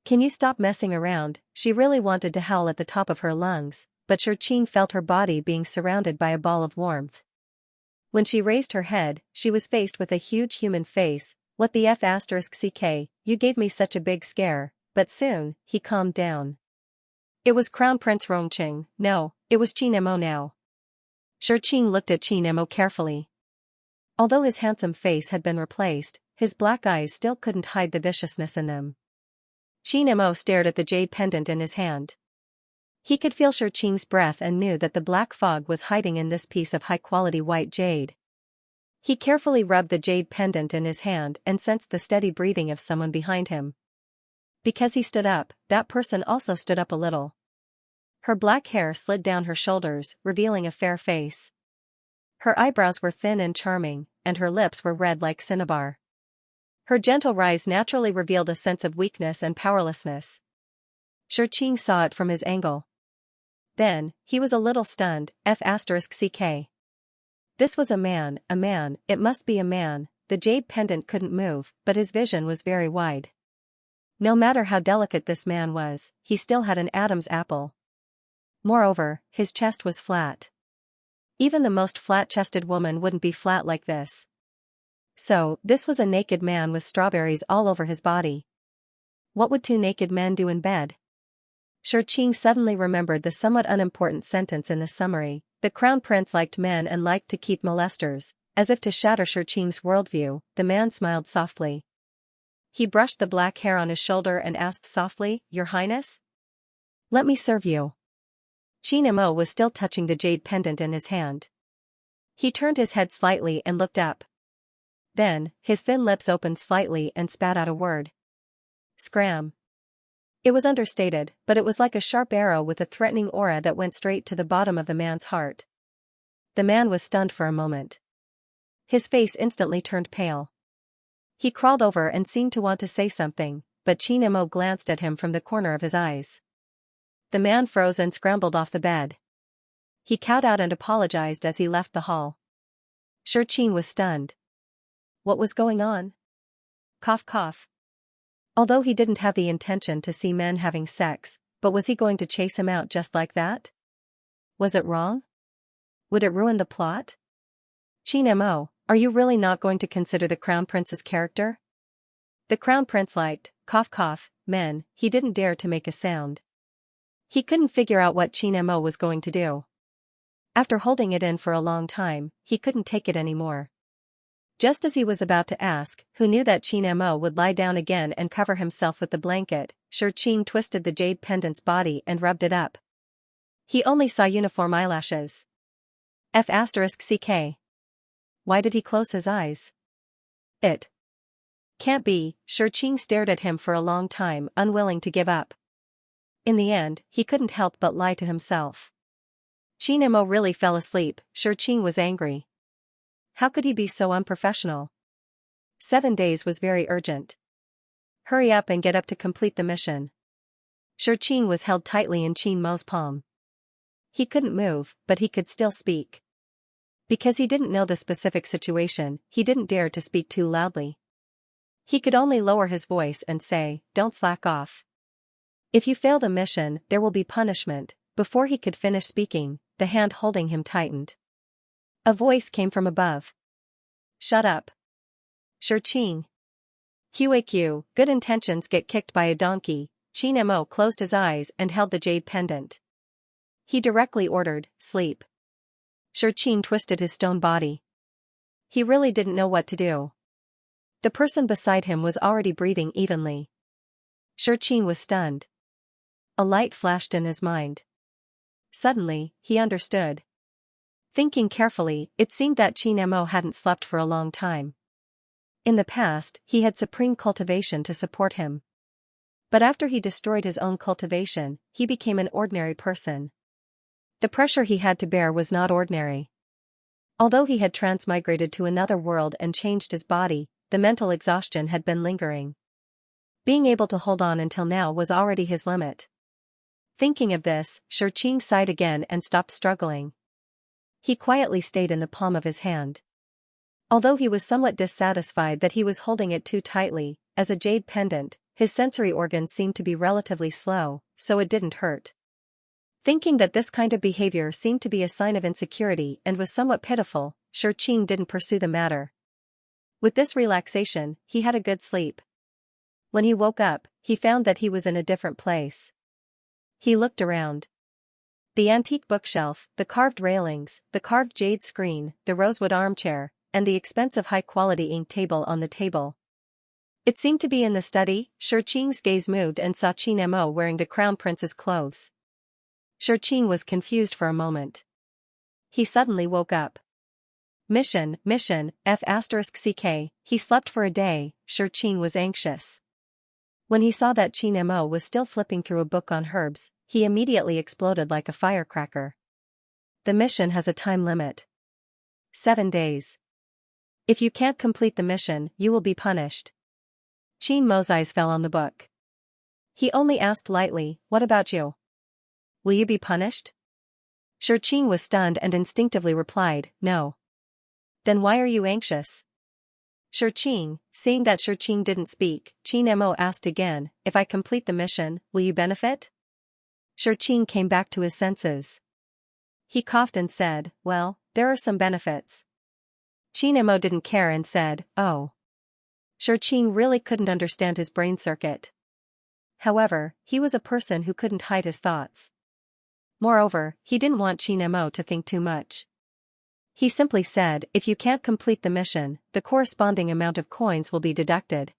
Can you stop messing around? She really wanted to howl at the top of her lungs, but Xianxia felt her body being surrounded by a ball of warmth. When she raised her head, she was faced with a huge human face. What the F***ck, you gave me such a big scare. But soon, he calmed down. It was Crown Prince Rongqing. No, it was Qianmo now. Xianxia looked at Qianmo carefully. Although his handsome face had been replaced, his black eyes still couldn't hide the viciousness in them. Qianmo stared at the jade pendant in his hand. He could feel Xianxia's breath and knew that the black fog was hiding in this piece of high-quality white jade. He carefully rubbed the jade pendant in his hand and sensed the steady breathing of someone behind him. Because he stood up, that person also stood up a little. Her black hair slid down her shoulders, revealing a fair face. Her eyebrows were thin and charming, and her lips were red like cinnabar. Her gentle rise naturally revealed a sense of weakness and powerlessness. Xianxia saw it from his angle. Then, he was a little stunned. F***ck. This was a man, it must be a man. The jade pendant couldn't move, but his vision was very wide. No matter how delicate this man was, he still had an Adam's apple. Moreover, his chest was flat. Even the most flat-chested woman wouldn't be flat like this. So, this was a naked man with strawberries all over his body. What would two naked men do in bed? Xianxia suddenly remembered the somewhat unimportant sentence in the summary. The crown prince liked men and liked to keep molesters. As if to shatter Xianxia's worldview, the man smiled softly. He brushed the black hair on his shoulder and asked softly, "Your Highness? Let me serve you." Qianmo was still touching the jade pendant in his hand. He turned his head slightly and looked up. Then, his thin lips opened slightly and spat out a word. Scram. It was understated, but it was like a sharp arrow with a threatening aura that went straight to the bottom of the man's heart. The man was stunned for a moment. His face instantly turned pale. He crawled over and seemed to want to say something, but Qin Mo glanced at him from the corner of his eyes. The man froze and scrambled off the bed. He cowed out and apologized as he left the hall. Qin was stunned. What was going on? Cough cough. Although he didn't have the intention to see men having sex, but was he going to chase him out just like that? Was it wrong? Would it ruin the plot? Qin-mo, are you really not going to consider the Crown Prince's character? The Crown Prince liked, cough cough, men. He didn't dare to make a sound. He couldn't figure out what Qin-mo was going to do. After holding it in for a long time, he couldn't take it anymore. Just as he was about to ask, who knew that Qin-mo would lie down again and cover himself with the blanket, Qin twisted the jade pendant's body and rubbed it up. He only saw uniform eyelashes. F***ck. Why did he close his eyes? It can't be. Qin stared at him for a long time, unwilling to give up. In the end, he couldn't help but lie to himself. Qin-mo really fell asleep. Qin was angry. How could he be so unprofessional? 7 days was very urgent. Hurry up and get up to complete the mission. Qin was held tightly in Qin-mo's palm. He couldn't move, but he could still speak. Because he didn't know the specific situation, he didn't dare to speak too loudly. He could only lower his voice and say, "Don't slack off. If you fail the mission, there will be punishment." Before he could finish speaking, the hand holding him tightened. A voice came from above. "Shut up. Qin. QAQ, good intentions get kicked by a donkey." Qin-mo closed his eyes and held the jade pendant. He directly ordered, "Sleep." Qin twisted his stone body. He really didn't know what to do. The person beside him was already breathing evenly. Qin was stunned. A light flashed in his mind. Suddenly, he understood. Thinking carefully, it seemed that Qin-mo hadn't slept for a long time. In the past, he had supreme cultivation to support him. But after he destroyed his own cultivation, he became an ordinary person. The pressure he had to bear was not ordinary. Although he had transmigrated to another world and changed his body, the mental exhaustion had been lingering. Being able to hold on until now was already his limit. Thinking of this, Qin sighed again and stopped struggling. He quietly stayed in the palm of his hand. Although he was somewhat dissatisfied that he was holding it too tightly, as a jade pendant, his sensory organs seemed to be relatively slow, so it didn't hurt. Thinking that this kind of behavior seemed to be a sign of insecurity and was somewhat pitiful, Qin didn't pursue the matter. With this relaxation, he had a good sleep. When he woke up, he found that he was in a different place. He looked around. The antique bookshelf, the carved railings, the carved jade screen, the rosewood armchair, and the expensive high-quality ink table on the table. It seemed to be in the study. Qin's gaze moved and saw Qin-mo wearing the Crown Prince's clothes. Qin was confused for a moment. He suddenly woke up. Mission, F***ck. He slept for a day. Qin was anxious. When he saw that Qin-mo was still flipping through a book on herbs, he immediately exploded like a firecracker. The mission has a time limit. 7 days. If you can't complete the mission, you will be punished. Qin-mo's eyes fell on the book. He only asked lightly, "What about you? Will you be punished?" Qin was stunned and instinctively replied, "No." "Then why are you anxious?" Qin, seeing that Qin didn't speak, Qin-mo asked again, "If I complete the mission, will you benefit?" Qin came back to his senses. He coughed and said, "Well, there are some benefits." Qin-mo didn't care and said, "Oh." Qin really couldn't understand his brain circuit. However, he was a person who couldn't hide his thoughts. Moreover, he didn't want Qin-mo to think too much. He simply said, "If you can't complete the mission, the corresponding amount of coins will be deducted.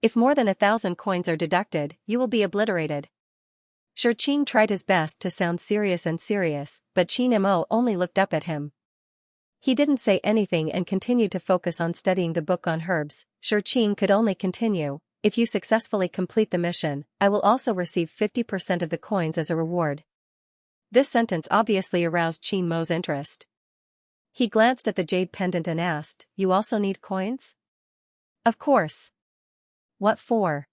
If more than 1,000 coins are deducted, you will be obliterated." Qin tried his best to sound serious, but Qin-mo only looked up at him. He didn't say anything and continued to focus on studying the book on herbs. Qin could only continue, "If you successfully complete the mission, I will also receive 50% of the coins as a reward." This sentence obviously aroused Qin-mo's interest. He glanced at the jade pendant and asked, "You also need coins?" "Of course." "What for?"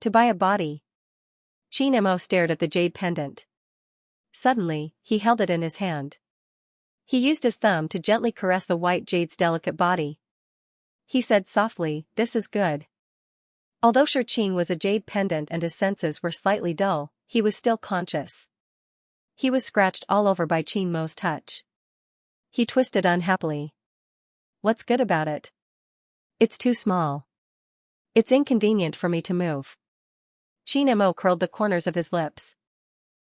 To buy a body. Qin Mo stared at the jade pendant. Suddenly, he held it in his hand. He used his thumb to gently caress the white jade's delicate body. He said softly, "This is good." Although Shurqing was a jade pendant and his senses were slightly dull, he was still conscious. He was scratched all over by Qin Mo's touch. He twisted unhappily. "What's good about it?" "It's too small. It's inconvenient for me to move." Qin Mo curled the corners of his lips.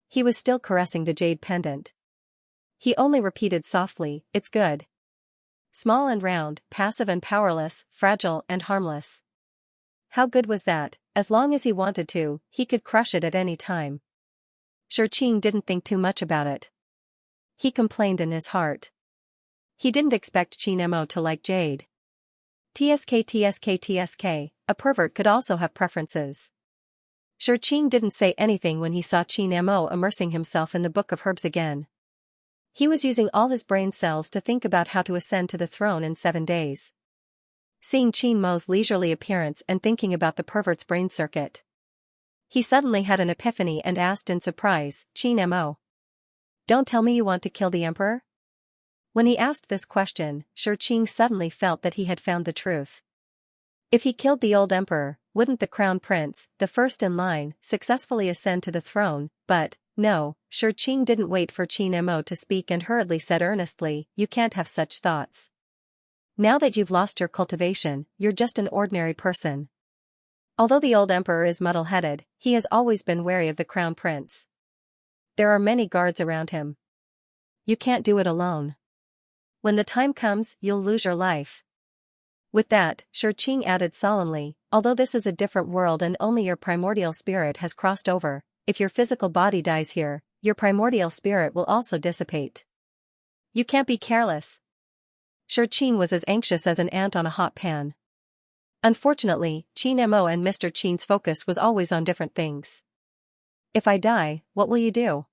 He was still caressing the jade pendant. He only repeated softly, "It's good. Small and round, passive and powerless, fragile and harmless." How good was that? As long as he wanted to, he could crush it at any time. Shurqing didn't think too much about it. He complained in his heart. He didn't expect Qin Mo to like jade. Tsk, a pervert could also have preferences. Shurqing didn't say anything when he saw Qin Mo immersing himself in the Book of Herbs again. He was using all his brain cells to think about how to ascend to the throne in 7 days. Seeing Qin Mo's leisurely appearance and thinking about the pervert's brain circuit, he suddenly had an epiphany and asked in surprise, "Qin Mo, don't tell me you want to kill the emperor?" When he asked this question, Shurqing suddenly felt that he had found the truth. If he killed the old emperor, wouldn't the crown prince, the first in line, successfully ascend to the throne? But, no, Shurqing didn't wait for Qin Mo to speak and hurriedly said earnestly, "You can't have such thoughts. Now that you've lost your cultivation, you're just an ordinary person. Although the old emperor is muddle-headed, he has always been wary of the crown prince. There are many guards around him. You can't do it alone. When the time comes, you'll lose your life." With that, Shurqing added solemnly, "Although this is a different world and only your primordial spirit has crossed over, if your physical body dies here, your primordial spirit will also dissipate. You can't be careless." Shurqing was as anxious as an ant on a hot pan. Unfortunately, Qin Mo and Mr. Qin's focus was always on different things. "If I die, what will you do?"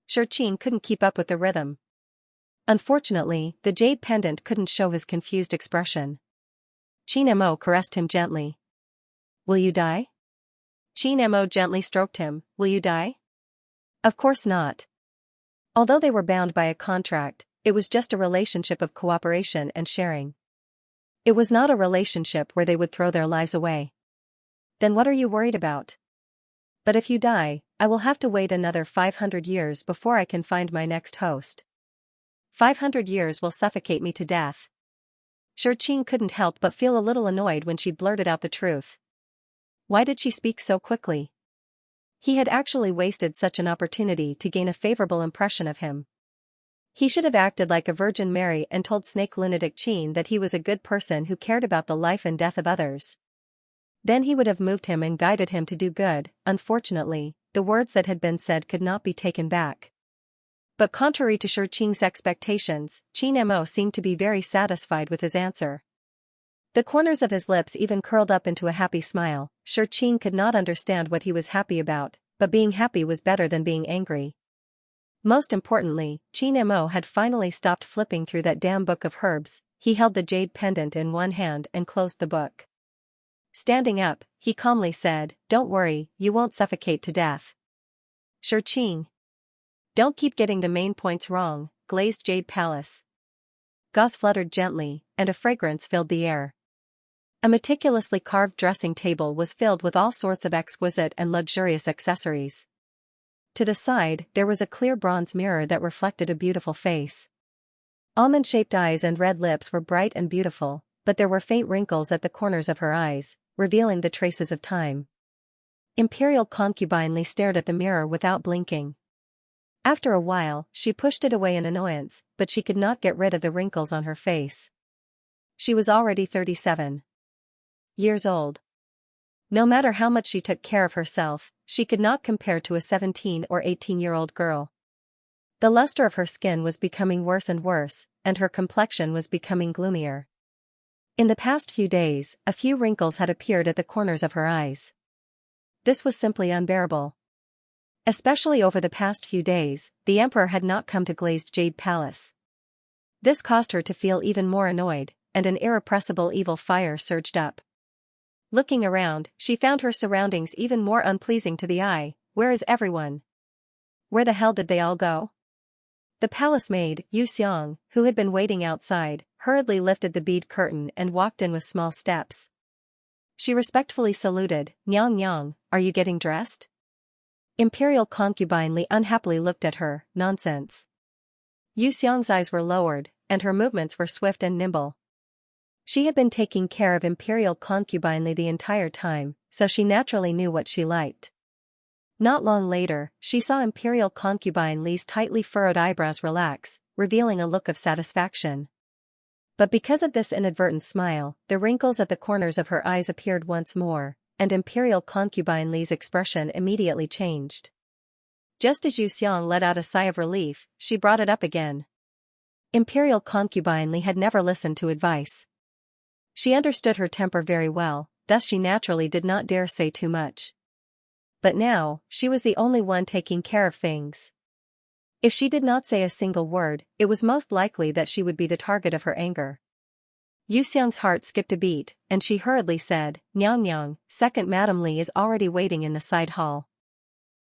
Shurqing couldn't keep up with the rhythm. Unfortunately, the jade pendant couldn't show his confused expression. Qin Mo caressed him gently. "Will you die?" Qin Mo gently stroked him. "Will you die?" Of course not. Although they were bound by a contract, it was just a relationship of cooperation and sharing. It was not a relationship where they would throw their lives away. "Then what are you worried about?" "But if you die, I will have to wait another 500 years before I can find my next host. 500 years will suffocate me to death." Shurqing couldn't help but feel a little annoyed when she blurted out the truth. Why did she speak so quickly? He had actually wasted such an opportunity to gain a favorable impression of him. He should have acted like a Virgin Mary and told Snake Lunatic Qin that he was a good person who cared about the life and death of others. Then he would have moved him and guided him to do good. Unfortunately, the words that had been said could not be taken back. But contrary to Shurqing's expectations, Qin Mo seemed to be very satisfied with his answer. The corners of his lips even curled up into a happy smile. Shurqing could not understand what he was happy about, but being happy was better than being angry. Most importantly, Qin Mo had finally stopped flipping through that damn Book of Herbs. He held the jade pendant in one hand and closed the book. Standing up, he calmly said, "Don't worry, you won't suffocate to death." Shurqing, don't keep getting the main points wrong. Glazed jade palace. Gauze fluttered gently, and a fragrance filled the air. A meticulously carved dressing table was filled with all sorts of exquisite and luxurious accessories. To the side, there was a clear bronze mirror that reflected a beautiful face. Almond-shaped eyes and red lips were bright and beautiful, but there were faint wrinkles at the corners of her eyes, revealing the traces of time. Imperial concubinely stared at the mirror without blinking. After a while, she pushed it away in annoyance, but she could not get rid of the wrinkles on her face. She was already 37 years old. No matter how much she took care of herself, she could not compare to a 17 or 18-year-old girl. The luster of her skin was becoming worse and worse, and her complexion was becoming gloomier. In the past few days, a few wrinkles had appeared at the corners of her eyes. This was simply unbearable. Especially over the past few days, the emperor had not come to Glazed Jade Palace. This caused her to feel even more annoyed, and an irrepressible evil fire surged up. Looking around, she found her surroundings even more unpleasing to the eye. Where is everyone? Where the hell did they all go? The palace maid, Xianxia, who had been waiting outside, hurriedly lifted the bead curtain and walked in with small steps. She respectfully saluted. "Nyang Nyang, are you getting dressed?" Imperial concubine Li unhappily looked at her. "Nonsense." Xiang's eyes were lowered, and her movements were swift and nimble. She had been taking care of Imperial concubine Li the entire time, so she naturally knew what she liked. Not long later, she saw Imperial concubine Li's tightly furrowed eyebrows relax, revealing a look of satisfaction. But because of this inadvertent smile, the wrinkles at the corners of her eyes appeared once more, and Imperial concubine Li's expression immediately changed. Just as Xiang let out a sigh of relief, she brought it up again. Imperial concubine Li had never listened to advice. She understood her temper very well, thus she naturally did not dare say too much. But now, she was the only one taking care of things. If she did not say a single word, it was most likely that she would be the target of her anger. Xiang's heart skipped a beat, and she hurriedly said, "Nyang Nyang, second Madame Li is already waiting in the side hall."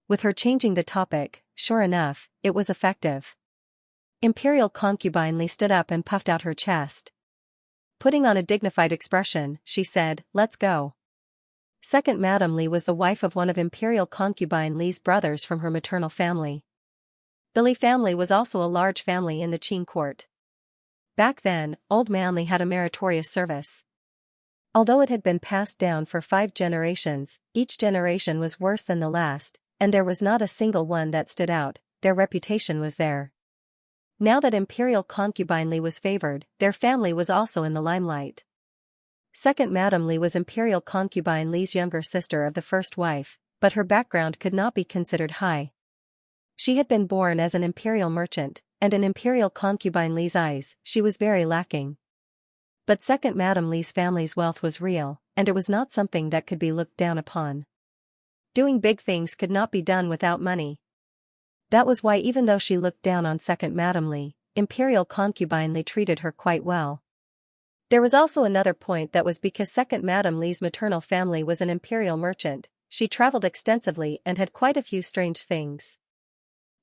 With her changing the topic, sure enough, it was effective. Imperial concubine Li stood up and puffed out her chest. Putting on a dignified expression, she said, "Let's go." Second Madame Li was the wife of one of Imperial concubine Li's brothers from her maternal family. The Li family was also a large family in the Qing court. Back then, Old Man Li had a meritorious service. Although it had been passed down for 5 generations, each generation was worse than the last, and there was not a single one that stood out. Their reputation was there. Now that Imperial concubine Li was favored, their family was also in the limelight. Second Madame Li was Imperial concubine Li's younger sister of the first wife, but her background could not be considered high. She had been born as an imperial merchant, and in Imperial concubine Li's eyes, she was very lacking. But Second Madame Li's family's wealth was real, and it was not something that could be looked down upon. Doing big things could not be done without money. That was why even though she looked down on Second Madame Li, Imperial concubine Li treated her quite well. There was also another point, that was because Second Madame Li's maternal family was an imperial merchant. She traveled extensively and had quite a few strange things.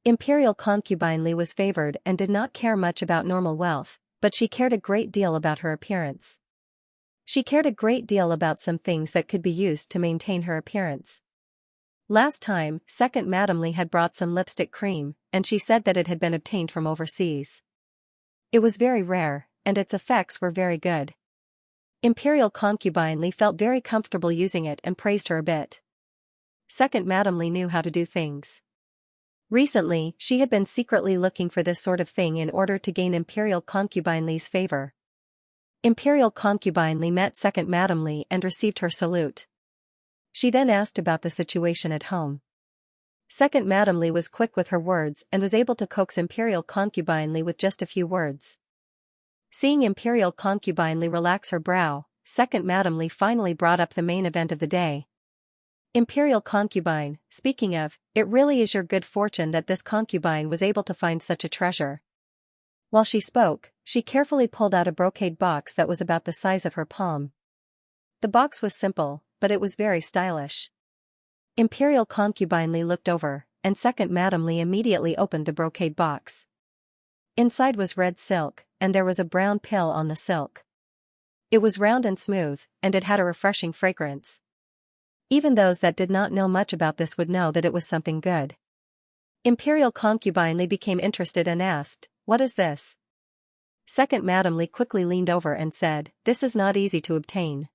Imperial concubine Li was favored and did not care much about normal wealth, but she cared a great deal about her appearance. She cared a great deal about some things that could be used to maintain her appearance. Last time, Second Madame Li had brought some lipstick cream, and she said that it had been obtained from overseas. It was very rare, and its effects were very good. Imperial concubine Li felt very comfortable using it and praised her a bit. Second Madame Li knew how to do things. Recently, she had been secretly looking for this sort of thing in order to gain Imperial concubine Li's favor. Imperial concubine Li met Second Madame Li and received her salute. She then asked about the situation at home. Second Madame Li was quick with her words and was able to coax Imperial concubine Li with just a few words. Seeing Imperial concubine Li relax her brow, Second Madame Li finally brought up the main event of the day. Imperial concubine, speaking of, it really is your good fortune that this concubine was able to find such a treasure. While she spoke, she carefully pulled out a brocade box that was about the size of her palm. The box was simple, but it was very stylish. Imperial concubine Li looked over, and Second Madame Li immediately opened the brocade box. Inside was red silk, and there was a brown pill on the silk. It was round and smooth, and it had a refreshing fragrance. Even those that did not know much about this would know that it was something good. Imperial concubine Li became interested and asked, "What is this?" Second Madame Li quickly leaned over and said, "This is not easy to obtain.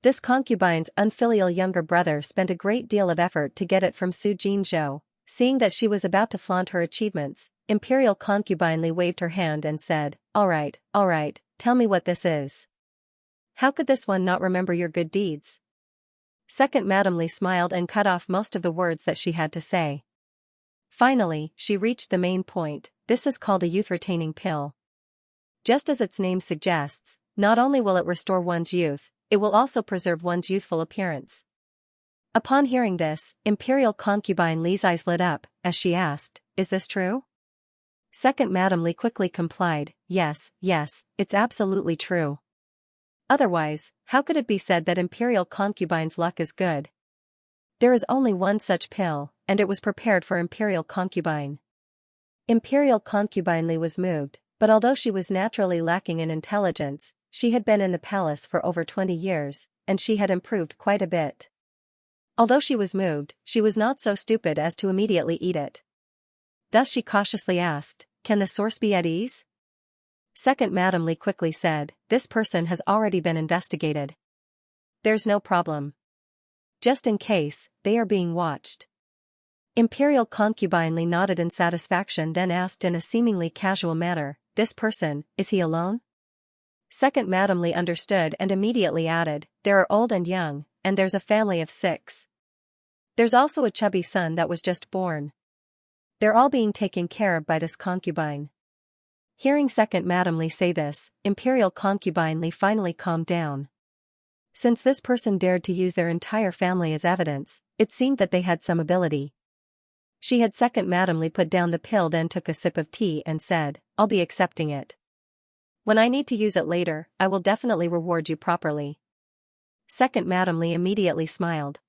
This concubine's unfilial younger brother spent a great deal of effort to get it from Su Jinzhou." Seeing that she was about to flaunt her achievements, Imperial concubine Li waved her hand and said, all right, tell me what this is. How could this one not remember your good deeds?" Second Madame Li smiled and cut off most of the words that she had to say. Finally, she reached the main point. This is called a youth-retaining pill. Just as its name suggests, not only will it restore one's youth, it will also preserve one's youthful appearance. Upon hearing this, Imperial concubine Li's eyes lit up, as she asked, "Is this true?" Second Madame Li quickly complied, yes, it's absolutely true. Otherwise, how could it be said that Imperial Concubine's luck is good? There is only one such pill, and it was prepared for Imperial Concubine. Imperial Concubine Li was moved, but although she was naturally lacking in intelligence, she had been in the palace for over 20 years, and she had improved quite a bit. Although she was moved, she was not so stupid as to immediately eat it. Thus she cautiously asked, "Can the source be at ease?" Second Madame Li quickly said, "This person has already been investigated. There's no problem. Just in case, they are being watched." Imperial Concubine Li nodded in satisfaction, then asked in a seemingly casual manner, "This person, is he alone?" Second Madame Li understood and immediately added, "There are old and young, and there's a family of 6. There's also a chubby son that was just born. They're all being taken care of by this concubine." Hearing Second Madame Li say this, Imperial Concubine Li finally calmed down. Since this person dared to use their entire family as evidence, it seemed that they had some ability. She had Second Madame Li put down the pill, then took a sip of tea and said, "I'll be accepting it. When I need to use it later, I will definitely reward you properly." Second Madame Li immediately smiled.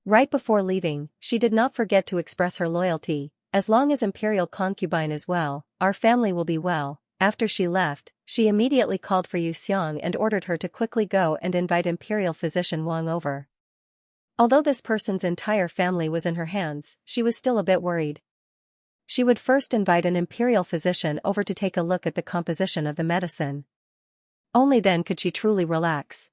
Right before leaving, she did not forget to express her loyalty. "As long as Imperial Concubine is well, our family will be well." After she left, she immediately called for Xianxia and ordered her to quickly go and invite Imperial Physician Wang over. Although this person's entire family was in her hands, she was still a bit worried. She would first invite an Imperial Physician over to take a look at the composition of the medicine. Only then could she truly relax.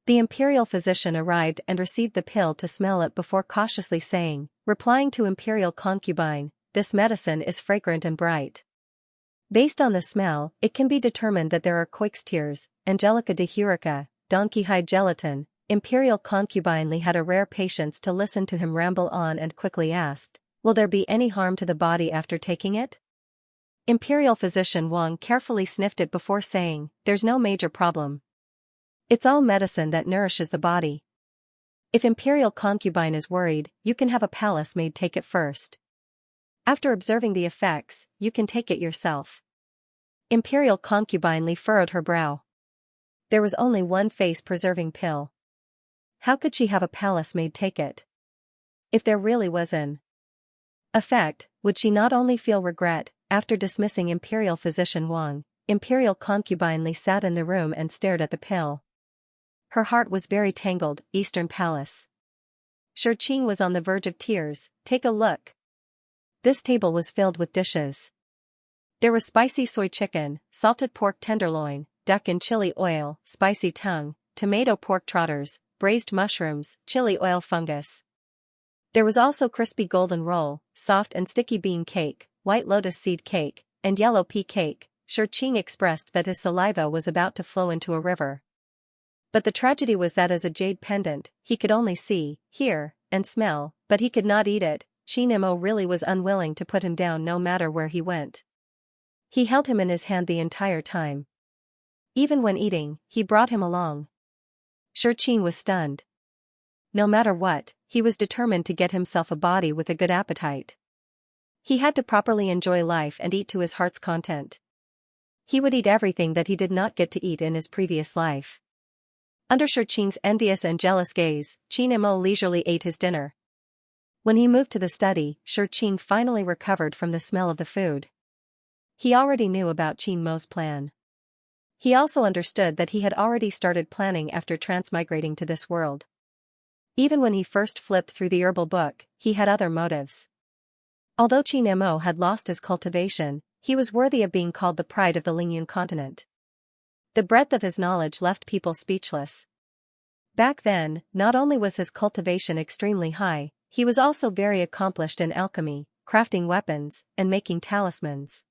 The Imperial Physician arrived and received the pill to smell it before cautiously saying, replying to Imperial Concubine, "This medicine is fragrant and bright. Based on the smell, it can be determined that there are Coixtiers, Angelica de Hurica, Donkey Hide Gelatin." Imperial Concubine Li had a rare patience to listen to him ramble on and quickly asked, "Will there be any harm to the body after taking it?" Imperial Physician Wang carefully sniffed it before saying, "There's no major problem. It's all medicine that nourishes the body. If Imperial Concubine is worried, you can have a palace maid take it first. After observing the effects, you can take it yourself." Imperial Concubine Li furrowed her brow. There was only one face-preserving pill. How could she have a palace maid take it? If there really was an effect, would she not only feel regret? After dismissing Imperial Physician Wang, Imperial Concubine Li sat in the room and stared at the pill. Her heart was very tangled. Eastern Palace. Xianxia was on the verge of tears. "Take a look." This table was filled with dishes. There was spicy soy chicken, salted pork tenderloin, duck in chili oil, spicy tongue, tomato pork trotters, braised mushrooms, chili oil fungus. There was also crispy golden roll, soft and sticky bean cake, white lotus seed cake, and yellow pea cake. Xianxia expressed that his saliva was about to flow into a river. But the tragedy was that as a jade pendant, he could only see, hear, and smell, but he could not eat it. Qianmo really was unwilling to put him down no matter where he went. He held him in his hand the entire time. Even when eating, he brought him along. Xianxia was stunned. No matter what, he was determined to get himself a body with a good appetite. He had to properly enjoy life and eat to his heart's content. He would eat everything that he did not get to eat in his previous life. Under Xianxia's envious and jealous gaze, Qianmo leisurely ate his dinner. When he moved to the study, Xianxia finally recovered from the smell of the food. He already knew about Qianmo's plan. He also understood that he had already started planning after transmigrating to this world. Even when he first flipped through the herbal book, he had other motives. Although Qianmo had lost his cultivation, he was worthy of being called the pride of the Lingyun continent. The breadth of his knowledge left people speechless. Back then, not only was his cultivation extremely high, he was also very accomplished in alchemy, crafting weapons, and making talismans.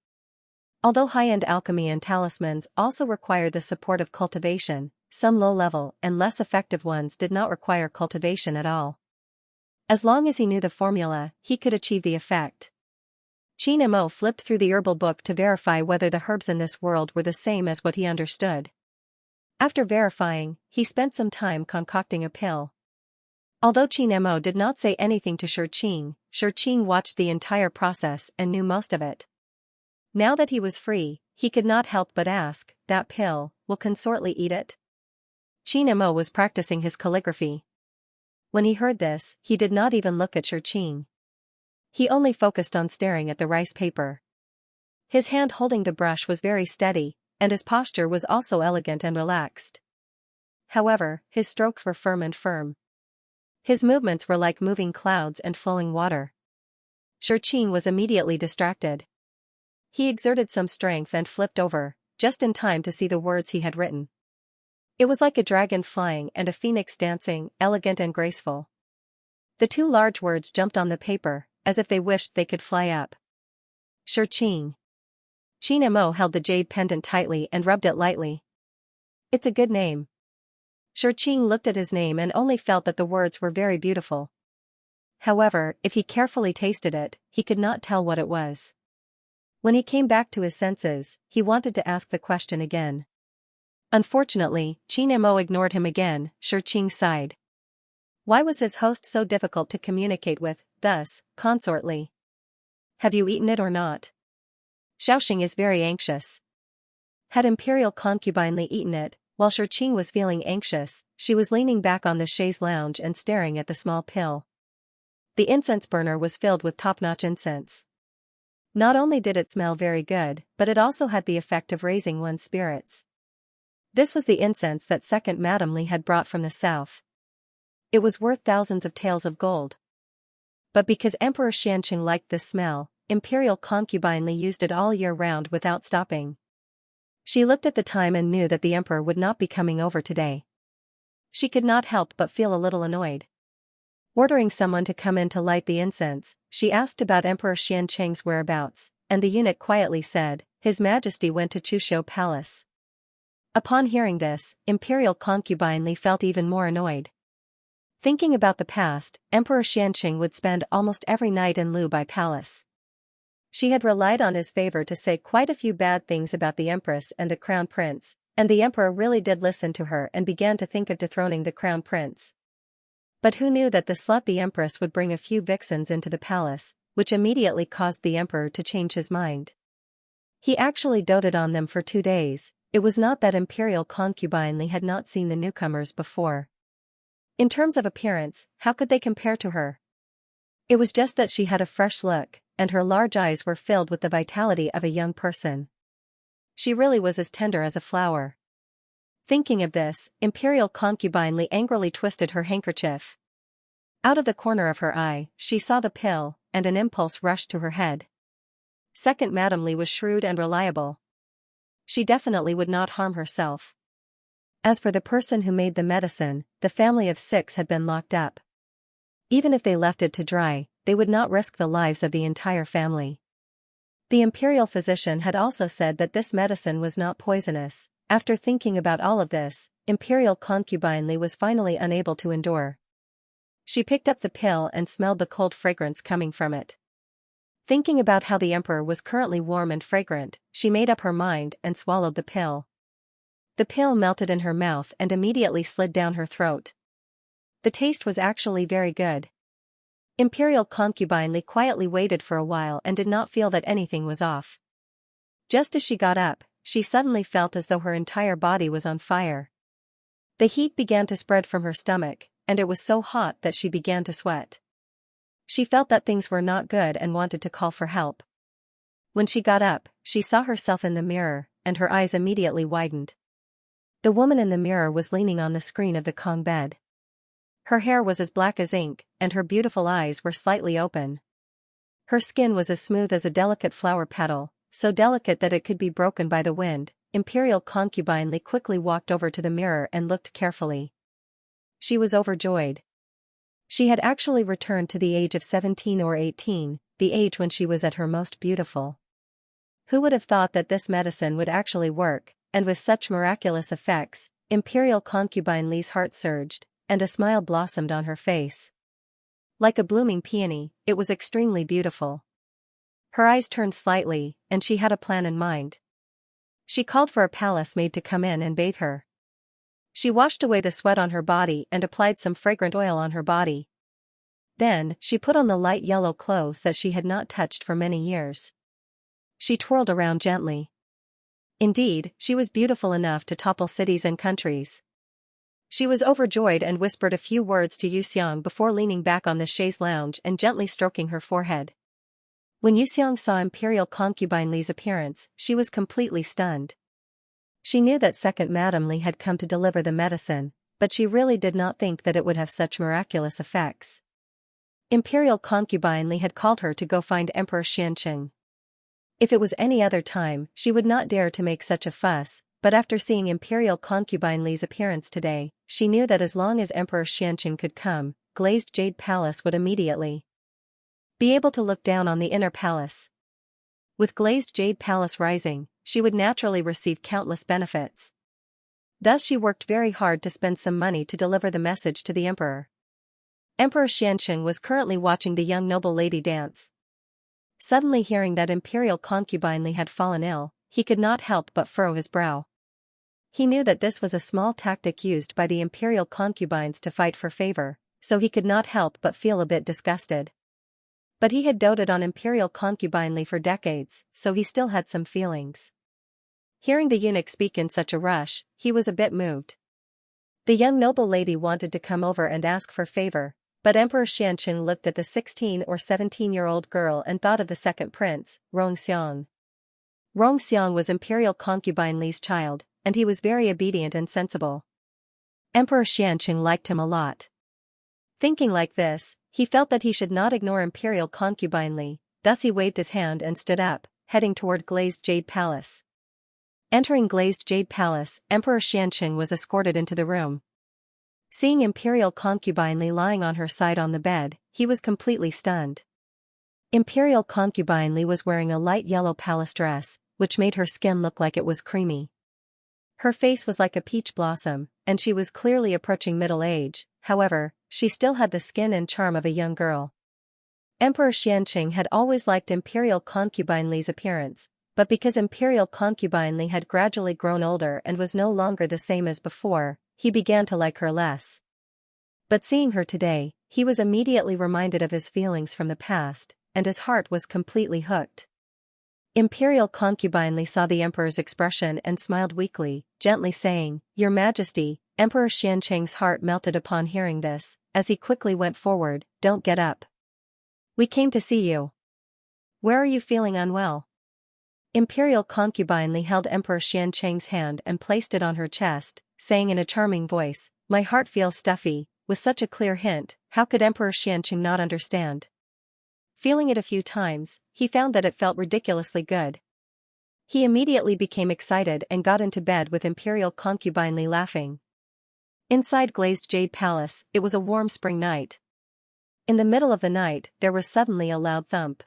Although high-end alchemy and talismans also require the support of cultivation, some low-level and less effective ones did not require cultivation at all. As long as he knew the formula, he could achieve the effect. Qianmo flipped through the herbal book to verify whether the herbs in this world were the same as what he understood. After verifying, he spent some time concocting a pill. Although Qianmo did not say anything to Xianxia watched the entire process and knew most of it. Now that he was free, he could not help but ask, "That pill, will consortly eat it?" Qin Mo was practicing his calligraphy. When he heard this, he did not even look at Qing. He only focused on staring at the rice paper. His hand holding the brush was very steady, and his posture was also elegant and relaxed. However, his strokes were firm. His movements were like moving clouds and flowing water. Qing was immediately distracted. He exerted some strength and flipped over, just in time to see the words he had written. It was like a dragon flying and a phoenix dancing, elegant and graceful. The two large words jumped on the paper, as if they wished they could fly up. Qing. Qin Mo held the jade pendant tightly and rubbed it lightly. It's a good name. Qing looked at his name and only felt that the words were very beautiful. However, if he carefully tasted it, he could not tell what it was. When he came back to his senses, he wanted to ask the question again. Unfortunately, Qin Mo ignored him again. Qing sighed. Why was his host so difficult to communicate with, thus, consortly? Have you eaten it or not? Xiaoxing is very anxious. Had Imperial concubinely eaten it, while Qing was feeling anxious, she was leaning back on the chaise lounge and staring at the small pill. The incense burner was filled with top-notch incense. Not only did it smell very good, but it also had the effect of raising one's spirits. This was the incense that Second Madame Li had brought from the south. It was worth thousands of taels of gold. But because Emperor Xianxia liked this smell, Imperial concubine Li used it all year round without stopping. She looked at the time and knew that the emperor would not be coming over today. She could not help but feel a little annoyed. Ordering someone to come in to light the incense, she asked about Emperor Xianxia's whereabouts, and the eunuch quietly said, His Majesty went to Chushou Palace. Upon hearing this, Imperial concubine Li felt even more annoyed. Thinking about the past, Emperor Xianxia would spend almost every night in Lubai Palace. She had relied on his favor to say quite a few bad things about the empress and the crown prince, and the emperor really did listen to her and began to think of dethroning the crown prince. But who knew that the slut the empress would bring a few vixens into the palace, which immediately caused the emperor to change his mind. He actually doted on them for 2 days. It was not that Imperial concubine Li had not seen the newcomers before. In terms of appearance, how could they compare to her? It was just that she had a fresh look, and her large eyes were filled with the vitality of a young person. She really was as tender as a flower. Thinking of this, Imperial concubine Li angrily twisted her handkerchief. Out of the corner of her eye, she saw the pill, and an impulse rushed to her head. Second Madame Li was shrewd and reliable. She definitely would not harm herself. As for the person who made the medicine, the family of 6 had been locked up. Even if they left it to dry, they would not risk the lives of the entire family. The imperial physician had also said that this medicine was not poisonous. After thinking about all of this, Imperial concubine Li was finally unable to endure. She picked up the pill and smelled the cold fragrance coming from it. Thinking about how the emperor was currently warm and fragrant, she made up her mind and swallowed the pill. The pill melted in her mouth and immediately slid down her throat. The taste was actually very good. Imperial concubine Li quietly waited for a while and did not feel that anything was off. Just as she got up, she suddenly felt as though her entire body was on fire. The heat began to spread from her stomach, and it was so hot that she began to sweat. She felt that things were not good and wanted to call for help. When she got up, she saw herself in the mirror, and her eyes immediately widened. The woman in the mirror was leaning on the screen of the Kong bed. Her hair was as black as ink, and her beautiful eyes were slightly open. Her skin was as smooth as a delicate flower petal, so delicate that it could be broken by the wind. Imperial concubine Li quickly walked over to the mirror and looked carefully. She was overjoyed. She had actually returned to the age of 17 or 18, the age when she was at her most beautiful. Who would have thought that this medicine would actually work, and with such miraculous effects? Imperial concubine Li's heart surged, and a smile blossomed on her face. Like a blooming peony, it was extremely beautiful. Her eyes turned slightly, and she had a plan in mind. She called for a palace maid to come in and bathe her. She washed away the sweat on her body and applied some fragrant oil on her body. Then, she put on the light yellow clothes that she had not touched for many years. She twirled around gently. Indeed, she was beautiful enough to topple cities and countries. She was overjoyed and whispered a few words to Xiang before leaning back on the chaise lounge and gently stroking her forehead. When Xiang saw Imperial concubine Li's appearance, she was completely stunned. She knew that second Madame Li had come to deliver the medicine, but she really did not think that it would have such miraculous effects. Imperial concubine Li had called her to go find Emperor Xianxia. If it was any other time, she would not dare to make such a fuss, but after seeing Imperial concubine Li's appearance today, she knew that as long as Emperor Xianxia could come, glazed jade palace would immediately be able to look down on the inner palace. With glazed jade palace rising, she would naturally receive countless benefits. Thus she worked very hard to spend some money to deliver the message to the emperor. Emperor Xianxia was currently watching the young noble lady dance. Suddenly hearing that Imperial concubine Li had fallen ill, he could not help but furrow his brow. He knew that this was a small tactic used by the Imperial concubines to fight for favor, so he could not help but feel a bit disgusted. But he had doted on Imperial concubine Li for decades, so he still had some feelings. Hearing the eunuch speak in such a rush, he was a bit moved. The young noble lady wanted to come over and ask for favor, but Emperor Xianxia looked at the 16 or 17-year-old girl and thought of the second prince, Rongxiang. Rongxiang was Imperial concubine Li's child, and he was very obedient and sensible. Emperor Xianxia liked him a lot. Thinking like this, he felt that he should not ignore Imperial concubine Li, thus he waved his hand and stood up, heading toward Glazed Jade Palace. Entering Glazed Jade Palace, Emperor Xianxia was escorted into the room. Seeing Imperial concubine Li lying on her side on the bed, he was completely stunned. Imperial concubine Li was wearing a light yellow palace dress, which made her skin look like it was creamy. Her face was like a peach blossom, and she was clearly approaching middle age, however, she still had the skin and charm of a young girl. Emperor Xianxia had always liked Imperial concubine Li's appearance, but because Imperial concubine Li had gradually grown older and was no longer the same as before, he began to like her less. But seeing her today, he was immediately reminded of his feelings from the past, and his heart was completely hooked. Imperial concubine Li saw the emperor's expression and smiled weakly, gently saying, "Your Majesty." Emperor Xianxia's heart melted upon hearing this, as he quickly went forward, "Don't get up. We came to see you. Where are you feeling unwell?" Imperial concubine Li held Emperor Xianxia's hand and placed it on her chest, saying in a charming voice, "My heart feels stuffy." With such a clear hint, how could Emperor Xianxia not understand? Feeling it a few times, he found that it felt ridiculously good. He immediately became excited and got into bed with Imperial concubine Li laughing. Inside Glazed Jade Palace, it was a warm spring night. In the middle of the night, there was suddenly a loud thump.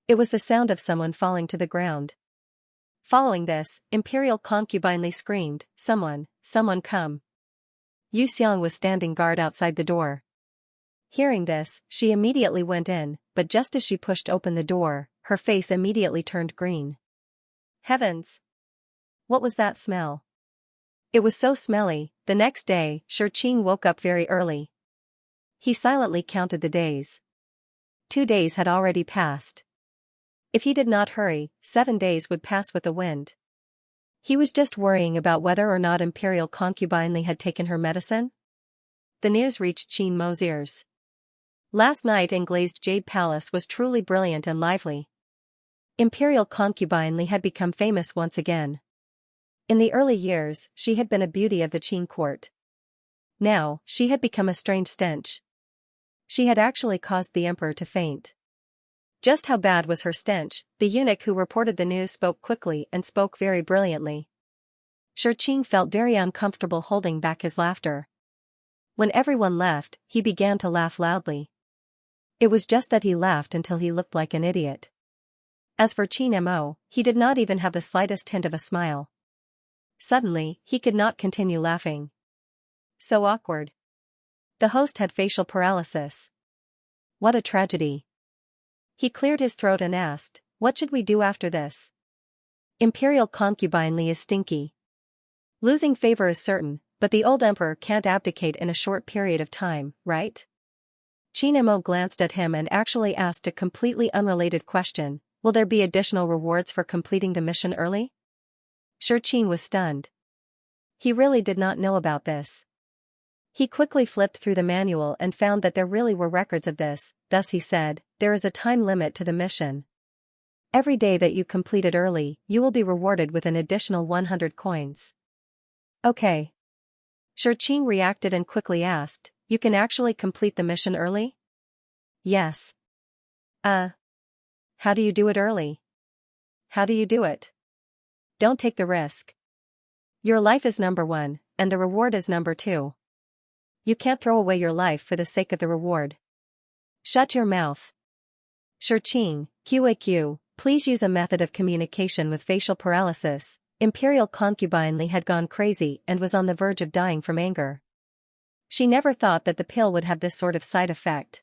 It was the sound of someone falling to the ground. Following this, Imperial concubine Li screamed, someone come." Xiang was standing guard outside the door. Hearing this, she immediately went in, but just as she pushed open the door, her face immediately turned green. Heavens! What was that smell? It was so smelly. The next day, Xianxia woke up very early. He silently counted the days. 2 days had already passed. If he did not hurry, 7 days would pass with the wind. He was just worrying about whether or not Imperial concubine Li had taken her medicine. The news reached Qin Mo's ears. Last night in Glazed Jade Palace was truly brilliant and lively. Imperial concubine Li had become famous once again. In the early years, she had been a beauty of the Qin court. Now, she had become a strange stench. She had actually caused the emperor to faint. Just how bad was her stench? The eunuch who reported the news spoke quickly and spoke very brilliantly. Xianxia felt very uncomfortable holding back his laughter. When everyone left, he began to laugh loudly. It was just that he laughed until he looked like an idiot. As for Qin Mo, he did not even have the slightest hint of a smile. Suddenly, he could not continue laughing. So awkward. The host had facial paralysis. What a tragedy. He cleared his throat and asked, "What should we do after this?" Imperial concubine Li is stinky. Losing favor is certain, but the old emperor can't abdicate in a short period of time, right? Qin Mo glanced at him and actually asked a completely unrelated question, "Will there be additional rewards for completing the mission early?" Xianxia was stunned. He really did not know about this. He quickly flipped through the manual and found that there really were records of this, thus he said, there is a time limit to the mission. Every day that you complete it early, you will be rewarded with an additional 100 coins. Okay. Xianxia reacted and quickly asked, you can actually complete the mission early? Yes. How do you do it early? How do you do it? Don't take the risk. Your life is number one, and the reward is number two. You can't throw away your life for the sake of the reward. Shut your mouth. Xianxia, QAQ, please use a method of communication with facial paralysis. Imperial concubine Li had gone crazy and was on the verge of dying from anger. She never thought that the pill would have this sort of side effect.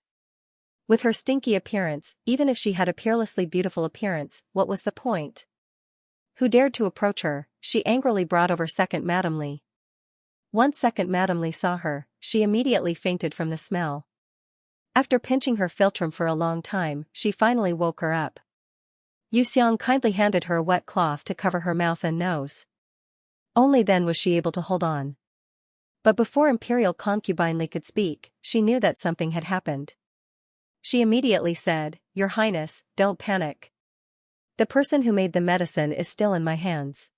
With her stinky appearance, even if she had a peerlessly beautiful appearance, what was the point? Who dared to approach her? She angrily brought over Second Madame Li. Once Second Madame Li saw her, she immediately fainted from the smell. After pinching her philtrum for a long time, she finally woke her up. Xiang kindly handed her a wet cloth to cover her mouth and nose. Only then was she able to hold on. But before Imperial concubine Li could speak, she knew that something had happened. She immediately said, Your Highness, don't panic. The person who made the medicine is still in my hands.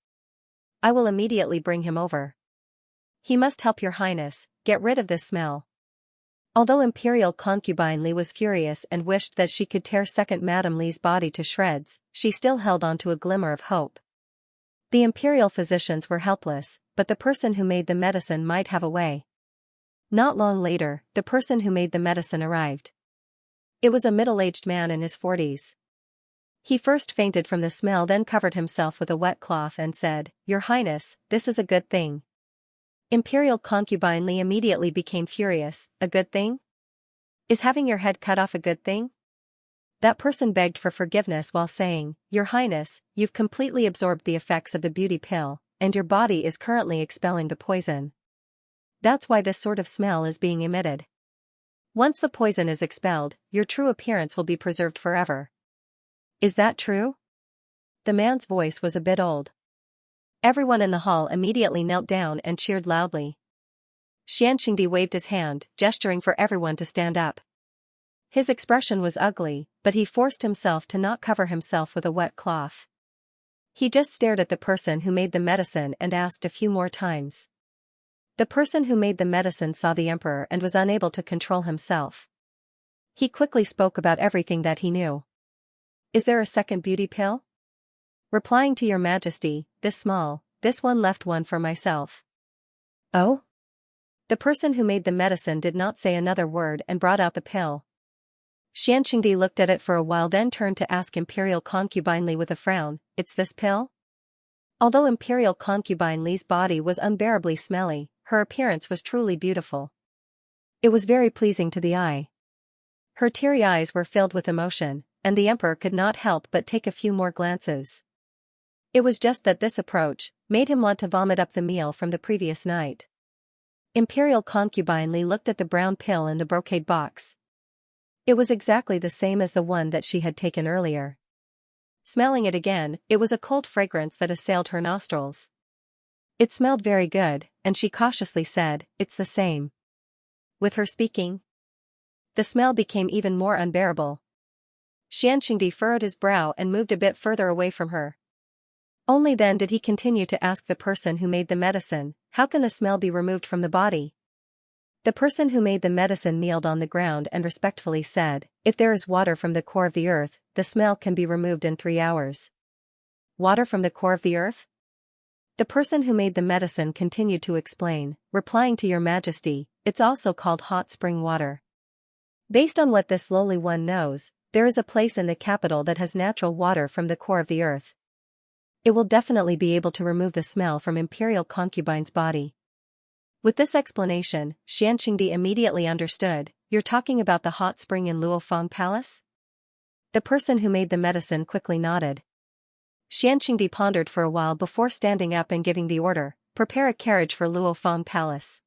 I will immediately bring him over. He must help Your Highness get rid of this smell. Although Imperial concubine Li was furious and wished that she could tear Second Madame Li's body to shreds, she still held on to a glimmer of hope. The imperial physicians were helpless, but the person who made the medicine might have a way. Not long later, the person who made the medicine arrived. It was a middle-aged man in his 40s. He first fainted from the smell, then covered himself with a wet cloth and said, Your Highness, this is a good thing. Imperial concubine Li immediately became furious. A good thing? Is having your head cut off a good thing? That person begged for forgiveness while saying, Your Highness, you've completely absorbed the effects of the beauty pill, and your body is currently expelling the poison. That's why this sort of smell is being emitted. Once the poison is expelled, your true appearance will be preserved forever. Is that true? The man's voice was a bit old. Everyone in the hall immediately knelt down and cheered loudly. Xianxia waved his hand, gesturing for everyone to stand up. His expression was ugly, but he forced himself to not cover himself with a wet cloth. He just stared at the person who made the medicine and asked a few more times. The person who made the medicine saw the emperor and was unable to control himself. He quickly spoke about everything that he knew. Is there a second beauty pill? Replying to Your Majesty, this small, this one left one for myself. Oh? The person who made the medicine did not say another word and brought out the pill. Xianxia looked at it for a while, then turned to ask Imperial concubine Li with a frown, It's this pill? Although Imperial concubine Li's body was unbearably smelly, her appearance was truly beautiful. It was very pleasing to the eye. Her teary eyes were filled with emotion, and the emperor could not help but take a few more glances. It was just that this approach made him want to vomit up the meal from the previous night. Imperial concubine Li looked at the brown pill in the brocade box. It was exactly the same as the one that she had taken earlier. Smelling it again, it was a cold fragrance that assailed her nostrils. It smelled very good, and she cautiously said, It's the same. With her speaking, the smell became even more unbearable. Xianxia furrowed his brow and moved a bit further away from her. Only then did he continue to ask the person who made the medicine, How can the smell be removed from the body? The person who made the medicine kneeled on the ground and respectfully said, If there is water from the core of the earth, the smell can be removed in 3 hours. Water from the core of the earth? The person who made the medicine continued to explain, replying to Your Majesty, it's also called hot spring water. Based on what this lowly one knows, there is a place in the capital that has natural water from the core of the earth. It will definitely be able to remove the smell from Imperial concubine's body. With this explanation, Xianxia immediately understood, You're talking about the hot spring in Luofeng Palace? The person who made the medicine quickly nodded. Xianxia pondered for a while before standing up and giving the order, Prepare a carriage for Luofeng Palace.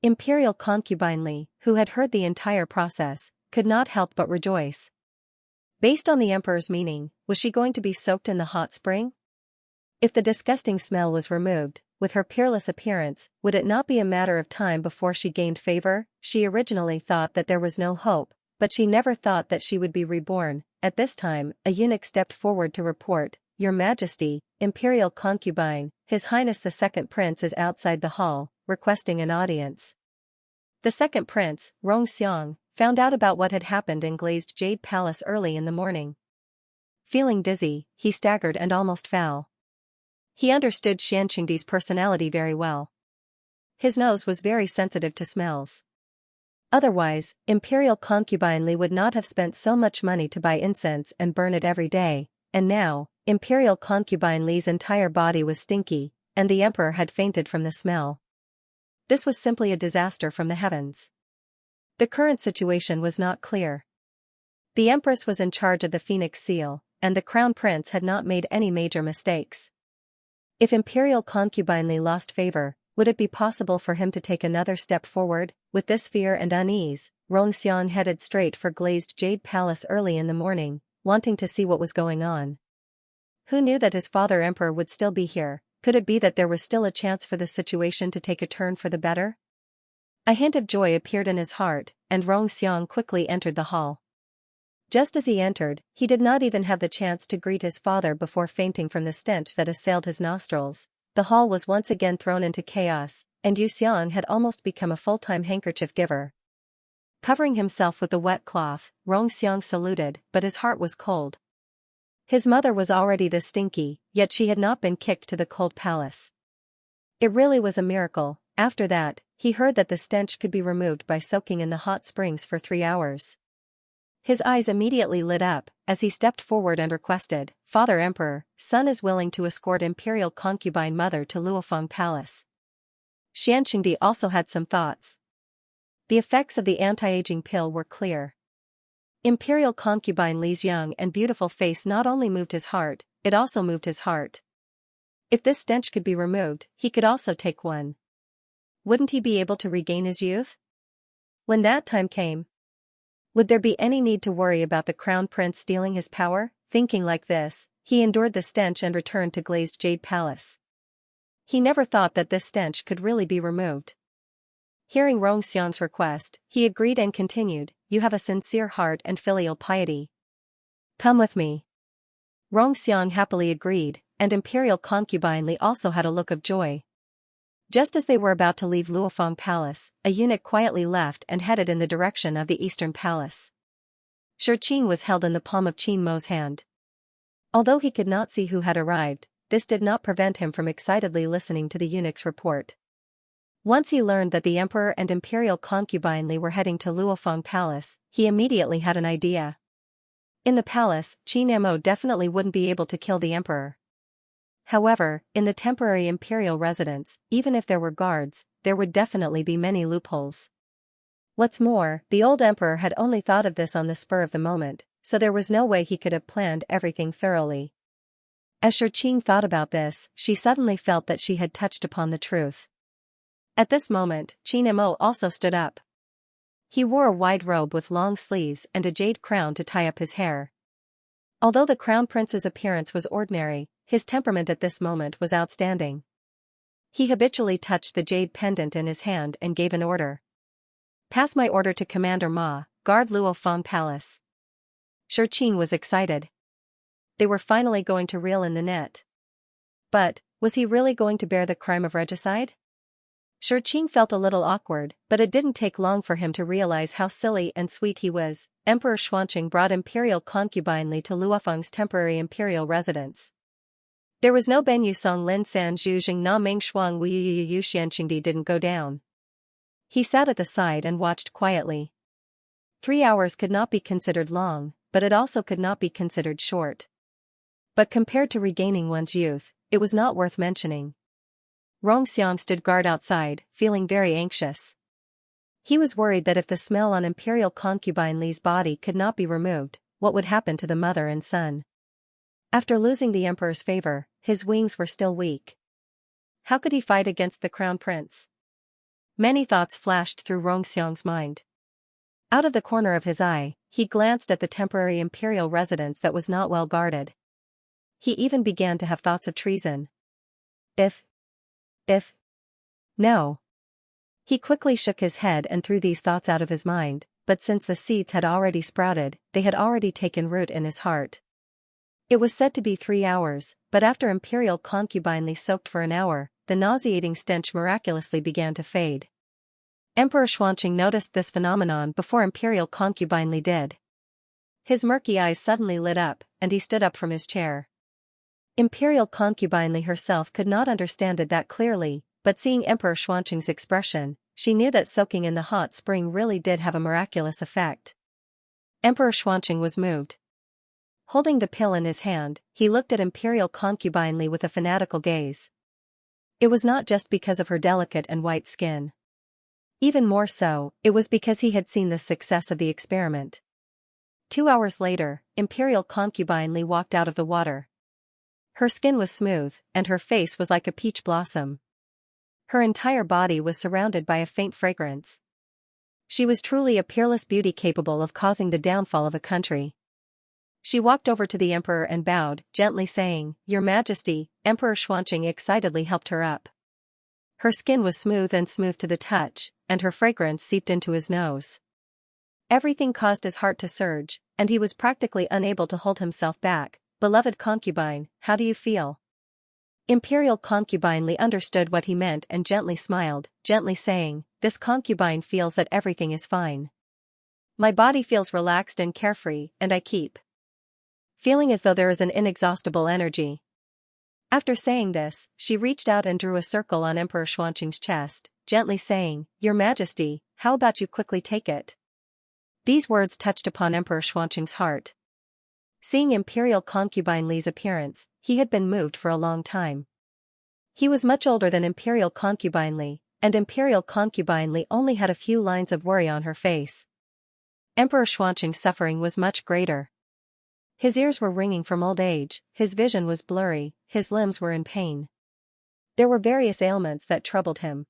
Imperial concubine Li, who had heard the entire process, could not help but rejoice. Based on the emperor's meaning, was she going to be soaked in the hot spring? If the disgusting smell was removed, with her peerless appearance, would it not be a matter of time before she gained favor? She originally thought that there was no hope, but she never thought that she would be reborn. At this time, a eunuch stepped forward to report, "Your Majesty, Imperial concubine, His Highness the Second Prince is outside the hall, requesting an audience." The second prince, Xiang, found out about what had happened in Glazed Jade Palace early in the morning. Feeling dizzy, he staggered and almost fell. He understood Xianxia's personality very well. His nose was very sensitive to smells. Otherwise, Imperial concubine Li would not have spent so much money to buy incense and burn it every day, and now, Imperial concubine Li's entire body was stinky, and the emperor had fainted from the smell. This was simply a disaster from the heavens. The current situation was not clear. The empress was in charge of the Phoenix Seal, and the crown prince had not made any major mistakes. If Imperial concubine Li lost favor, would it be possible for him to take another step forward? With this fear and unease, Xiang headed straight for Glazed Jade Palace early in the morning, wanting to see what was going on. Who knew that his father emperor would still be here? Could it be that there was still a chance for the situation to take a turn for the better? A hint of joy appeared in his heart, and Xiang quickly entered the hall. Just as he entered, he did not even have the chance to greet his father before fainting from the stench that assailed his nostrils. The hall was once again thrown into chaos, and Xiang had almost become a full-time handkerchief giver. Covering himself with the wet cloth, Xiang saluted, but his heart was cold. His mother was already this stinky, yet she had not been kicked to the cold palace. It really was a miracle. After that, he heard that the stench could be removed by soaking in the hot springs for 3 hours. His eyes immediately lit up, as he stepped forward and requested, "Father Emperor, son is willing to escort Imperial concubine mother to Luofeng Palace." Xianxia also had some thoughts. The effects of the anti-aging pill were clear. Imperial concubine Li's young and beautiful face not only moved his heart, it also moved his heart. If this stench could be removed, he could also take one. Wouldn't he be able to regain his youth? When that time came, would there be any need to worry about the crown prince stealing his power? Thinking like this, he endured the stench and returned to Glazed Jade Palace. He never thought that this stench could really be removed. Hearing Xiang's request, he agreed and continued, "You have a sincere heart and filial piety. Come with me." Xiang happily agreed, and Imperial concubine Li also had a look of joy. Just as they were about to leave Luofeng Palace, a eunuch quietly left and headed in the direction of the Eastern Palace. Qing was held in the palm of Qin Mo's hand. Although he could not see who had arrived, this did not prevent him from excitedly listening to the eunuch's report. Once he learned that the emperor and Imperial concubine Li were heading to Luofeng Palace, he immediately had an idea. In the palace, Qin Mo definitely wouldn't be able to kill the emperor. However, in the temporary imperial residence, even if there were guards, there would definitely be many loopholes. What's more, the old emperor had only thought of this on the spur of the moment, so there was no way he could have planned everything thoroughly. As Qing thought about this, she suddenly felt that she had touched upon the truth. At this moment, Qin Mo also stood up. He wore a wide robe with long sleeves and a jade crown to tie up his hair. Although the crown prince's appearance was ordinary, his temperament at this moment was outstanding. He habitually touched the jade pendant in his hand and gave an order. "Pass my order to Commander Ma, guard Luofeng Palace." Qin was excited. They were finally going to reel in the net. But, was he really going to bear the crime of regicide? Qin felt a little awkward, but it didn't take long for him to realize how silly and sweet he was. Emperor Xuanqing brought Imperial concubine Li to Luofeng's temporary imperial residence. There was no Ben Yusong Lin San Zhu Jing Na Meng Shuang Wu Yu Xianxingdi didn't go down. He sat at the side and watched quietly. 3 hours could not be considered long, but it also could not be considered short. But compared to regaining one's youth, it was not worth mentioning. Xiang stood guard outside, feeling very anxious. He was worried that if the smell on Imperial concubine Li's body could not be removed, what would happen to the mother and son? After losing the emperor's favor, his wings were still weak. How could he fight against the crown prince? Many thoughts flashed through Xiang's mind. Out of the corner of his eye, he glanced at the temporary imperial residence that was not well guarded. He even began to have thoughts of treason. If If. No. He quickly shook his head and threw these thoughts out of his mind, but since the seeds had already sprouted, they had already taken root in his heart. It was said to be 3 hours, but after Imperial Concubine Li soaked for an hour, the nauseating stench miraculously began to fade. Emperor Xianxia noticed this phenomenon before Imperial Concubine Li did. His murky eyes suddenly lit up, and he stood up from his chair. Imperial Concubine Li herself could not understand it that clearly, but seeing Emperor Xianxia's expression, she knew that soaking in the hot spring really did have a miraculous effect. Emperor Xianxia was moved. Holding the pill in his hand, he looked at Imperial Concubine Li with a fanatical gaze. It was not just because of her delicate and white skin. Even more so, it was because he had seen the success of the experiment. 2 hours later, Imperial Concubine Li walked out of the water. Her skin was smooth, and her face was like a peach blossom. Her entire body was surrounded by a faint fragrance. She was truly a peerless beauty capable of causing the downfall of a country. She walked over to the emperor and bowed, gently saying, "Your Majesty." Emperor Xianxia excitedly helped her up. Her skin was smooth to the touch, and her fragrance seeped into his nose. Everything caused his heart to surge, and he was practically unable to hold himself back. "Beloved concubine, how do you feel?" Imperial Concubine Li understood what he meant and gently smiled, gently saying, "This concubine feels that everything is fine. My body feels relaxed and carefree, and I keep feeling as though there is an inexhaustible energy." After saying this, she reached out and drew a circle on Emperor Xianxia's chest, gently saying, "Your Majesty, how about you quickly take it?" These words touched upon Emperor Xianxia's heart. Seeing Imperial Concubine Li's appearance, he had been moved for a long time. He was much older than Imperial Concubine Li, and Imperial Concubine Li only had a few lines of worry on her face. Emperor Xianxia's suffering was much greater. His ears were ringing from old age, his vision was blurry, his limbs were in pain. There were various ailments that troubled him.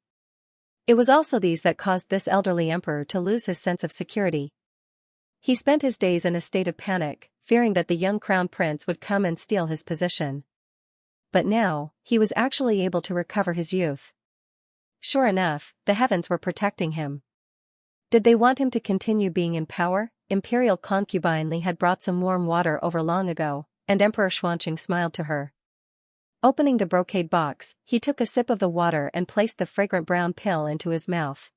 It was also these that caused this elderly emperor to lose his sense of security. He spent his days in a state of panic, fearing that the young crown prince would come and steal his position. But now, he was actually able to recover his youth. Sure enough, the heavens were protecting him. Did they want him to continue being in power? Imperial Concubine Li had brought some warm water over long ago, and Emperor Xianxia smiled to her. Opening the brocade box, he took a sip of the water and placed the fragrant brown pill into his mouth.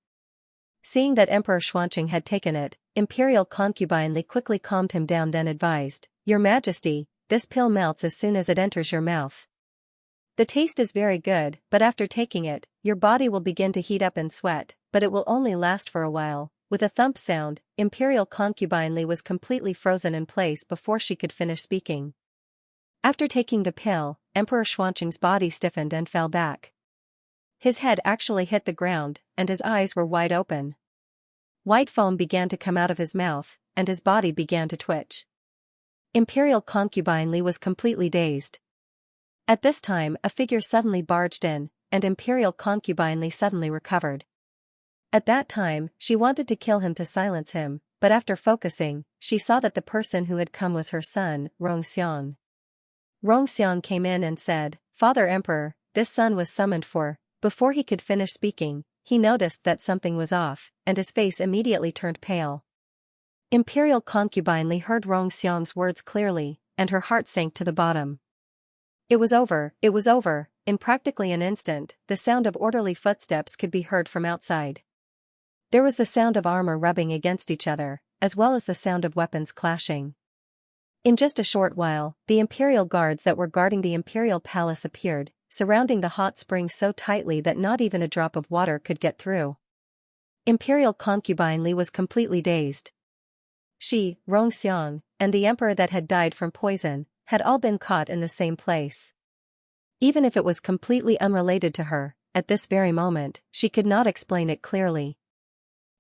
Seeing that Emperor Xianxia had taken it, Imperial Concubine Li quickly calmed him down, then advised, "Your Majesty, this pill melts as soon as it enters your mouth. The taste is very good, but after taking it, your body will begin to heat up and sweat, but it will only last for a while." With a thump sound, Imperial Concubine Li was completely frozen in place before she could finish speaking. After taking the pill, Emperor Xianxia's body stiffened and fell back. His head actually hit the ground, and his eyes were wide open. White foam began to come out of his mouth, and his body began to twitch. Imperial Concubine Li was completely dazed. At this time, a figure suddenly barged in, and Imperial Concubine Li suddenly recovered. At that time, she wanted to kill him to silence him, but after focusing, she saw that the person who had come was her son, Xiang. Xiang came in and said, "Father Emperor, this son was summoned for." Before he could finish speaking, he noticed that something was off, and his face immediately turned pale. Imperial Concubine Li heard Xiang's words clearly, and her heart sank to the bottom. It was over. In practically an instant, the sound of orderly footsteps could be heard from outside. There was the sound of armor rubbing against each other, as well as the sound of weapons clashing. In just a short while, the imperial guards that were guarding the imperial palace appeared, surrounding the hot spring so tightly that not even a drop of water could get through. Imperial Concubine Li was completely dazed. She, Xiang, and the emperor that had died from poison, had all been caught in the same place. Even if it was completely unrelated to her, at this very moment, she could not explain it clearly.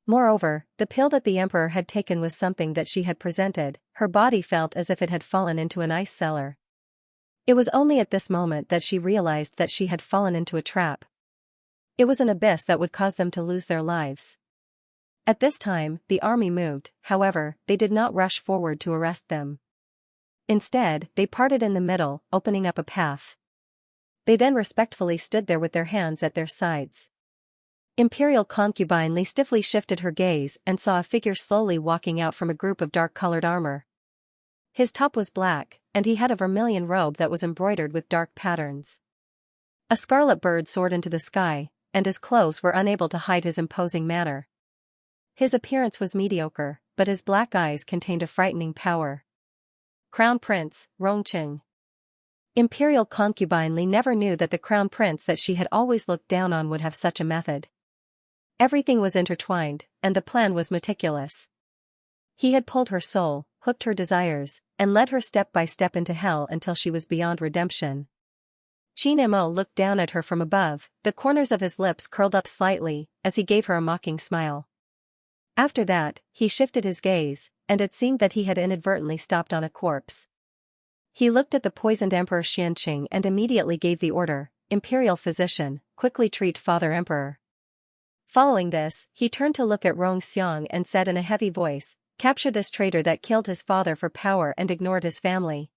Moreover, the pill that the emperor had taken was something that she had presented. Her body felt as if it had fallen into an ice cellar. It was only at this moment that she realized that she had fallen into a trap. It was an abyss that would cause them to lose their lives. At this time, the army moved, however, they did not rush forward to arrest them. Instead, they parted in the middle, opening up a path. They then respectfully stood there with their hands at their sides. Imperial concubine Li stiffly shifted her gaze and saw a figure slowly walking out from a group of dark-colored armor. His top was black, and he had a vermilion robe that was embroidered with dark patterns. A scarlet bird soared into the sky, and his clothes were unable to hide his imposing manner. His appearance was mediocre, but his black eyes contained a frightening power. Crown Prince, Rongqing. Imperial concubine Li never knew that the crown prince that she had always looked down on would have such a method. Everything was intertwined, and the plan was meticulous. He had pulled her soul, hooked her desires, and led her step by step into hell until she was beyond redemption. Qin Mo looked down at her from above, the corners of his lips curled up slightly, as he gave her a mocking smile. After that, he shifted his gaze, and it seemed that he had inadvertently stopped on a corpse. He looked at the poisoned Emperor Xianxia and immediately gave the order, "Imperial physician, quickly treat Father Emperor." Following this, he turned to look at Rongxiang and said in a heavy voice, "Capture this traitor that killed his father for power and ignored his family."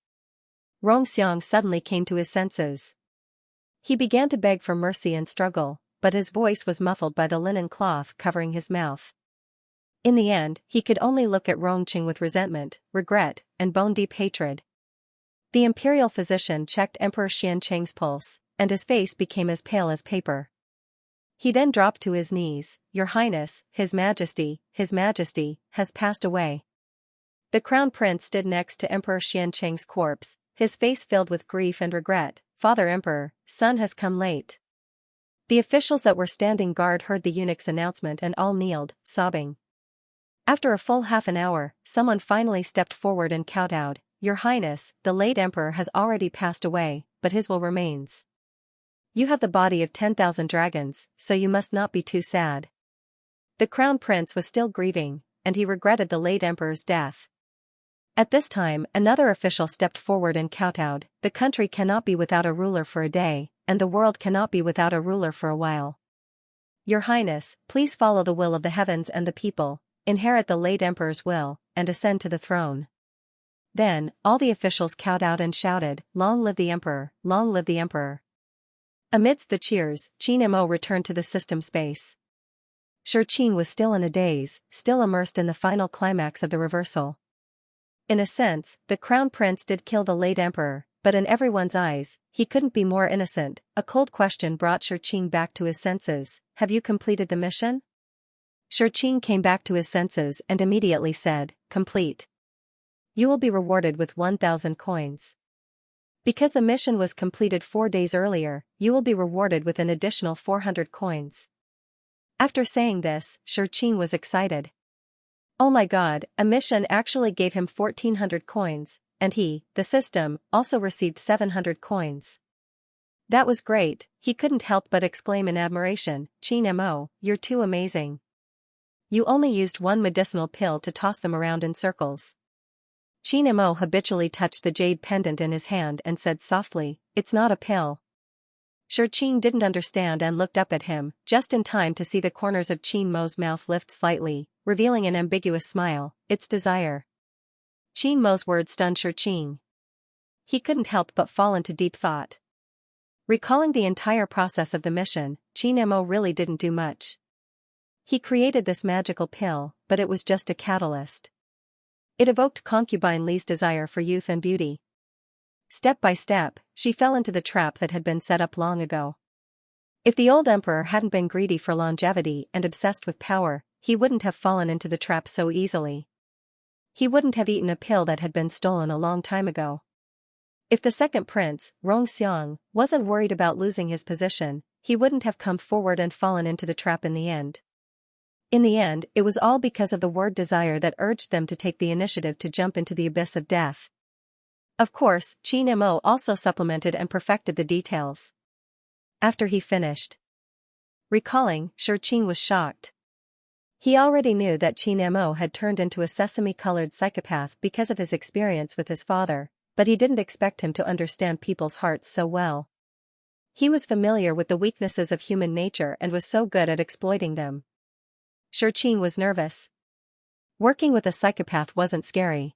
Rongxiang suddenly came to his senses. He began to beg for mercy and struggle, but his voice was muffled by the linen cloth covering his mouth. In the end, he could only look at Rongqing with resentment, regret, and bone-deep hatred. The imperial physician checked Emperor Xianqing's pulse, and his face became as pale as paper. He then dropped to his knees. "Your Highness, His Majesty, has passed away." The crown prince stood next to Emperor Xianqing's corpse, his face filled with grief and regret. "Father Emperor, son has come late." The officials that were standing guard heard the eunuch's announcement and all kneeled, sobbing. After a full half an hour, someone finally stepped forward and kowtowed, "Your Highness, the late emperor has already passed away, but his will remains. You have the body of 10,000 dragons, so you must not be too sad." The crown prince was still grieving, and he regretted the late emperor's death. At this time, another official stepped forward and kowtowed, "The country cannot be without a ruler for a day, and the world cannot be without a ruler for a while. Your Highness, please follow the will of the heavens and the people, inherit the late emperor's will, and ascend to the throne." Then, all the officials kowtowed and shouted, "Long live the emperor, long live the emperor." Amidst the cheers, Qin Mo returned to the system space. Qin was still in a daze, still immersed in the final climax of the reversal. In a sense, the crown prince did kill the late emperor, but in everyone's eyes, he couldn't be more innocent. A cold question brought Qin back to his senses. "Have you completed the mission?" Qin came back to his senses and immediately said, "Complete. You will be rewarded with 1,000 coins. Because the mission was completed 4 days earlier, you will be rewarded with an additional 400 coins." After saying this, Qin was excited. Oh my god, a mission actually gave him 1,400 coins, and he, the system, also received 700 coins. That was great, he couldn't help but exclaim in admiration, "Qin Mo, you're too amazing. You only used one medicinal pill to toss them around in circles." Qin Mo habitually touched the jade pendant in his hand and said softly, "It's not a pill." Qin didn't understand and looked up at him, just in time to see the corners of Qin Mo's mouth lift slightly, revealing an ambiguous smile. "It's desire." Qin Mo's words stunned Qin. He couldn't help but fall into deep thought. Recalling the entire process of the mission, Qin Mo really didn't do much. He created this magical pill, but it was just a catalyst. It evoked concubine Li's desire for youth and beauty. Step by step, she fell into the trap that had been set up long ago. If the old emperor hadn't been greedy for longevity and obsessed with power, he wouldn't have fallen into the trap so easily. He wouldn't have eaten a pill that had been stolen a long time ago. If the second prince, Rongxiang, wasn't worried about losing his position, he wouldn't have come forward and fallen into the trap in the end. In the end, it was all because of the word desire that urged them to take the initiative to jump into the abyss of death. Of course, Qin Mo also supplemented and perfected the details. After he finished recalling, Qin was shocked. He already knew that Qin Mo had turned into a sesame-colored psychopath because of his experience with his father, but he didn't expect him to understand people's hearts so well. He was familiar with the weaknesses of human nature and was so good at exploiting them. Qin was nervous. Working with a psychopath wasn't scary.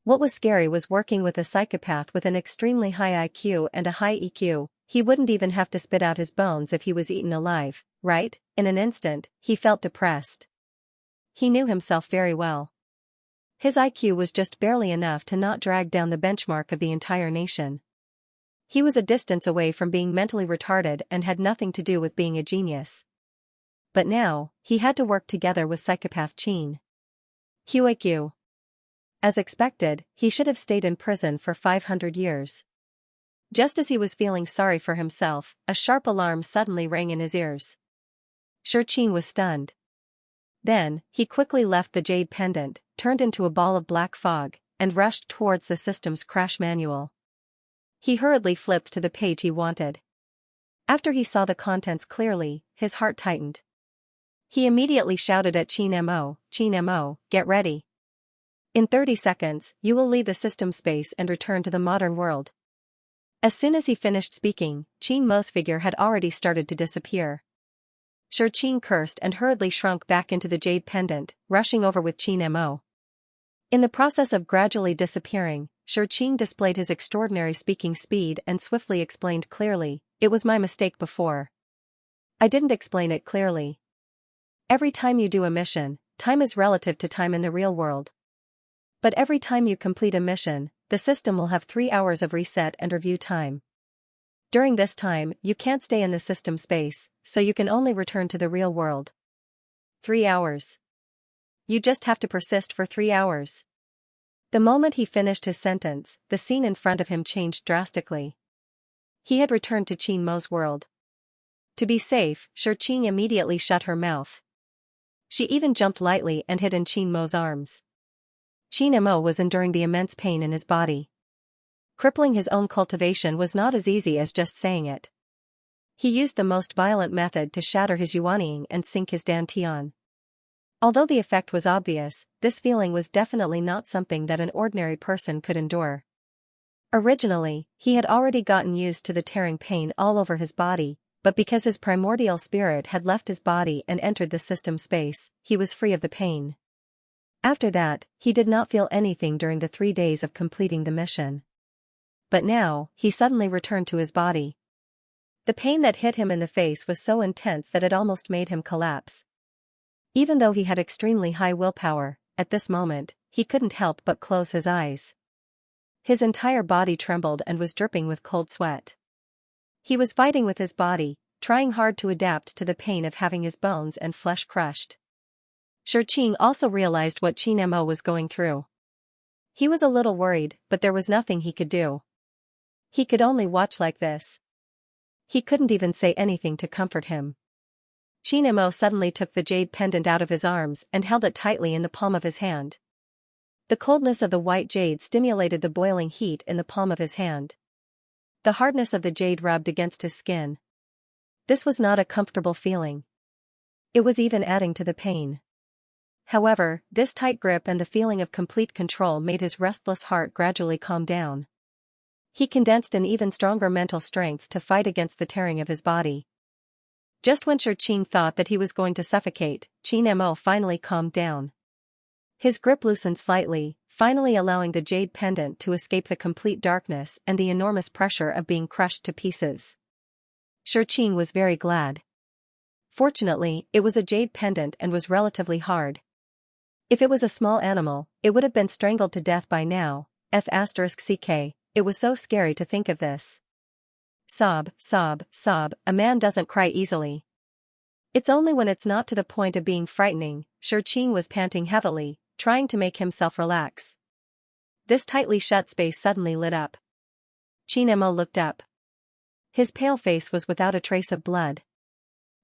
What was scary was working with a psychopath with an extremely high IQ and a high EQ, he wouldn't even have to spit out his bones if he was eaten alive, right? In an instant, he felt depressed. He knew himself very well. His IQ was just barely enough to not drag down the benchmark of the entire nation. He was a distance away from being mentally retarded and had nothing to do with being a genius. But now, he had to work together with psychopath Qin. Huiqiu. As expected, he should have stayed in prison for 500 years. Just as he was feeling sorry for himself, a sharp alarm suddenly rang in his ears. Qin was stunned. Then, he quickly left the jade pendant, turned into a ball of black fog, and rushed towards the system's crash manual. He hurriedly flipped to the page he wanted. After he saw the contents clearly, his heart tightened. He immediately shouted at Qin Mo, get ready. In 30 seconds, you will leave the system space and return to the modern world. As soon as he finished speaking, Qin Mo's figure had already started to disappear. Qin cursed and hurriedly shrunk back into the jade pendant, rushing over with Qin Mo. In the process of gradually disappearing, Qin displayed his extraordinary speaking speed and swiftly explained clearly, "It was my mistake before. I didn't explain it clearly. Every time you do a mission, time is relative to time in the real world. But every time you complete a mission, the system will have 3 hours of reset and review time. During this time, you can't stay in the system space, so you can only return to the real world. 3 hours. You just have to persist for 3 hours." The moment he finished his sentence, the scene in front of him changed drastically. He had returned to Qin Mo's world. To be safe, Qin immediately shut her mouth. She even jumped lightly and hid in Qin Mo's arms. Qin Mo was enduring the immense pain in his body. Crippling his own cultivation was not as easy as just saying it. He used the most violent method to shatter his yuanying and sink his dantian. Although the effect was obvious, this feeling was definitely not something that an ordinary person could endure. Originally, he had already gotten used to the tearing pain all over his body, but because his primordial spirit had left his body and entered the system space, he was free of the pain. After that, he did not feel anything during the 3 days of completing the mission. But now, he suddenly returned to his body. The pain that hit him in the face was so intense that it almost made him collapse. Even though he had extremely high willpower, at this moment, he couldn't help but close his eyes. His entire body trembled and was dripping with cold sweat. He was fighting with his body, trying hard to adapt to the pain of having his bones and flesh crushed. Qin also realized what Qin Mo was going through. He was a little worried, but there was nothing he could do. He could only watch like this. He couldn't even say anything to comfort him. Qin Mo suddenly took the jade pendant out of his arms and held it tightly in the palm of his hand. The coldness of the white jade stimulated the boiling heat in the palm of his hand. The hardness of the jade rubbed against his skin. This was not a comfortable feeling. It was even adding to the pain. However, this tight grip and the feeling of complete control made his restless heart gradually calm down. He condensed an even stronger mental strength to fight against the tearing of his body. Just when Qin thought that he was going to suffocate, Qin Mo finally calmed down. His grip loosened slightly, finally allowing the jade pendant to escape the complete darkness and the enormous pressure of being crushed to pieces. Qin was very glad. Fortunately, it was a jade pendant and was relatively hard. If it was a small animal, it would have been strangled to death by now. F***ck, it was so scary to think of this. Sob, sob, sob, a man doesn't cry easily. It's only when it's not to the point of being frightening. Qin was panting heavily, trying to make himself relax. This tightly shut space suddenly lit up. Qin Mo looked up. His pale face was without a trace of blood.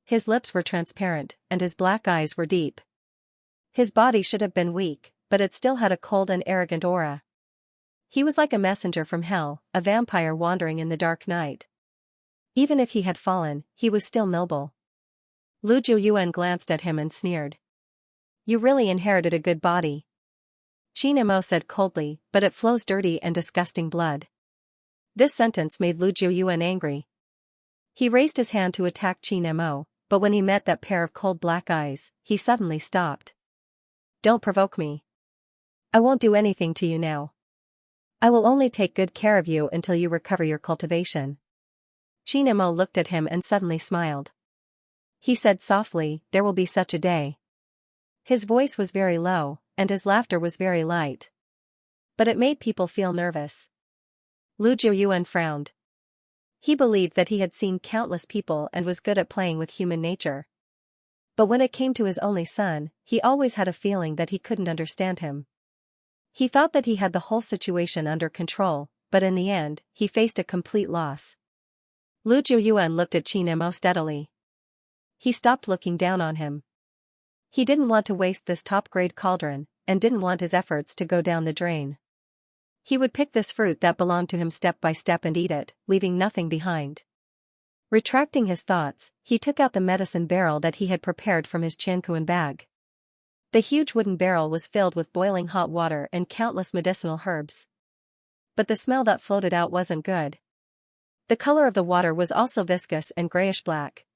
His lips were transparent, and his black eyes were deep. His body should have been weak, but it still had a cold and arrogant aura. He was like a messenger from hell, a vampire wandering in the dark night. Even if he had fallen, he was still noble. Lu Jiuyuan glanced at him and sneered. "You really inherited a good body." Qin Mo said coldly, "But it flows dirty and disgusting blood." This sentence made Lu Jiuyuan angry. He raised his hand to attack Qin Mo, but when he met that pair of cold black eyes, he suddenly stopped. "Don't provoke me. I won't do anything to you now. I will only take good care of you until you recover your cultivation." Qin Mo looked at him and suddenly smiled. He said softly, "There will be such a day." His voice was very low, and his laughter was very light. But it made people feel nervous. Lu Jiuyuan frowned. He believed that he had seen countless people and was good at playing with human nature. But when it came to his only son, he always had a feeling that he couldn't understand him. He thought that he had the whole situation under control, but in the end, he faced a complete loss. Lu Jiuyuan looked at Qin Mo steadily. He stopped looking down on him. He didn't want to waste this top-grade cauldron, and didn't want his efforts to go down the drain. He would pick this fruit that belonged to him step by step and eat it, leaving nothing behind. Retracting his thoughts, he took out the medicine barrel that he had prepared from his Qianquan bag. The huge wooden barrel was filled with boiling hot water and countless medicinal herbs. But the smell that floated out wasn't good. The color of the water was also viscous and grayish-black.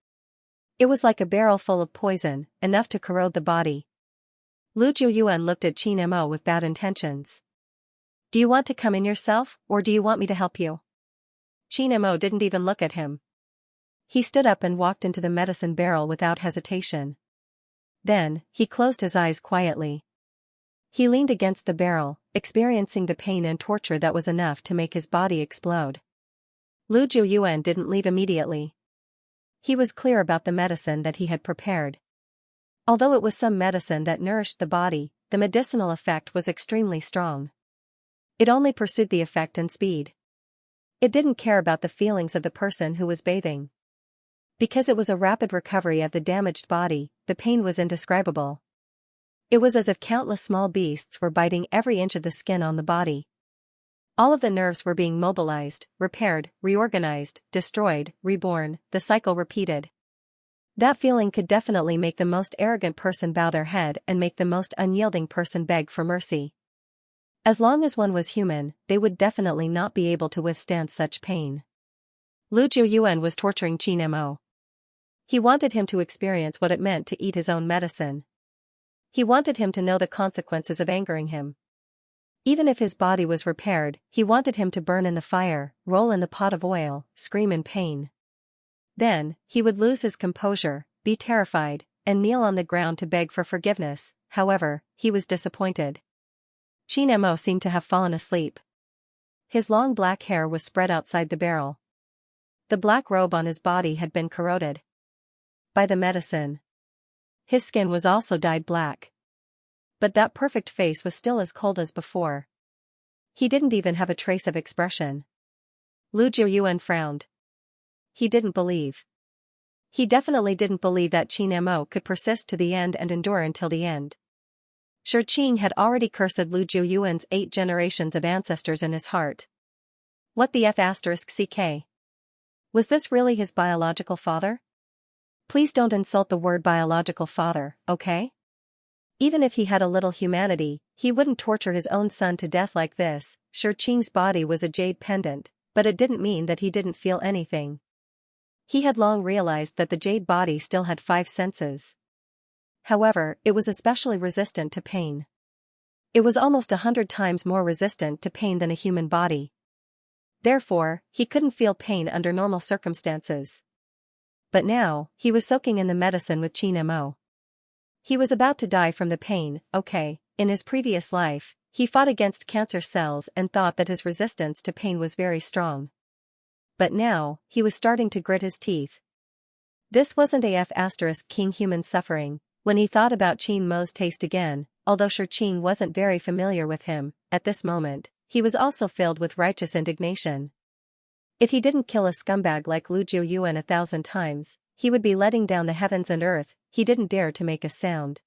It was like a barrel full of poison, enough to corrode the body. Lu Jiuyuan looked at Qin Mo with bad intentions. "Do you want to come in yourself, or do you want me to help you?" Qin Mo didn't even look at him. He stood up and walked into the medicine barrel without hesitation. Then, he closed his eyes quietly. He leaned against the barrel, experiencing the pain and torture that was enough to make his body explode. Lu Jiuyuan didn't leave immediately. He was clear about the medicine that he had prepared. Although it was some medicine that nourished the body, the medicinal effect was extremely strong. It only pursued the effect and speed. It didn't care about the feelings of the person who was bathing. Because it was a rapid recovery of the damaged body, the pain was indescribable. It was as if countless small beasts were biting every inch of the skin on the body. All of the nerves were being mobilized, repaired, reorganized, destroyed, reborn, the cycle repeated. That feeling could definitely make the most arrogant person bow their head and make the most unyielding person beg for mercy. As long as one was human, they would definitely not be able to withstand such pain. Lu Jiuyuan was torturing Qin Mo. He wanted him to experience what it meant to eat his own medicine. He wanted him to know the consequences of angering him. Even if his body was repaired, he wanted him to burn in the fire, roll in the pot of oil, scream in pain. Then, he would lose his composure, be terrified, and kneel on the ground to beg for forgiveness. However, he was disappointed. Qin Mo seemed to have fallen asleep. His long black hair was spread outside the barrel. The black robe on his body had been corroded by the medicine. His skin was also dyed black. But that perfect face was still as cold as before. He didn't even have a trace of expression. Lu Jiuyuan frowned. He didn't believe. He definitely didn't believe that Qin Mo could persist to the end and endure until the end. Shi Qing had already cursed Lu Jiuyuan's 8 generations of ancestors in his heart. What the f***ck? Was this really his biological father? Please don't insult the word biological father, okay? Even if he had a little humanity, he wouldn't torture his own son to death like this. Shi Qing's body was a jade pendant, but it didn't mean that he didn't feel anything. He had long realized that the jade body still had 5 senses. However, it was especially resistant to pain. It was almost 100 times more resistant to pain than a human body. Therefore, he couldn't feel pain under normal circumstances. But now, he was soaking in the medicine with Qin Mo. He was about to die from the pain. Okay, in his previous life, he fought against cancer cells and thought that his resistance to pain was very strong. But now, he was starting to grit his teeth. This wasn't king human suffering. When he thought about Qin Mo's taste again, although Shi Qing wasn't very familiar with him, at this moment, he was also filled with righteous indignation. If he didn't kill a scumbag like Lu Jiuyuan 1,000 times, he would be letting down the heavens and earth. He didn't dare to make a sound.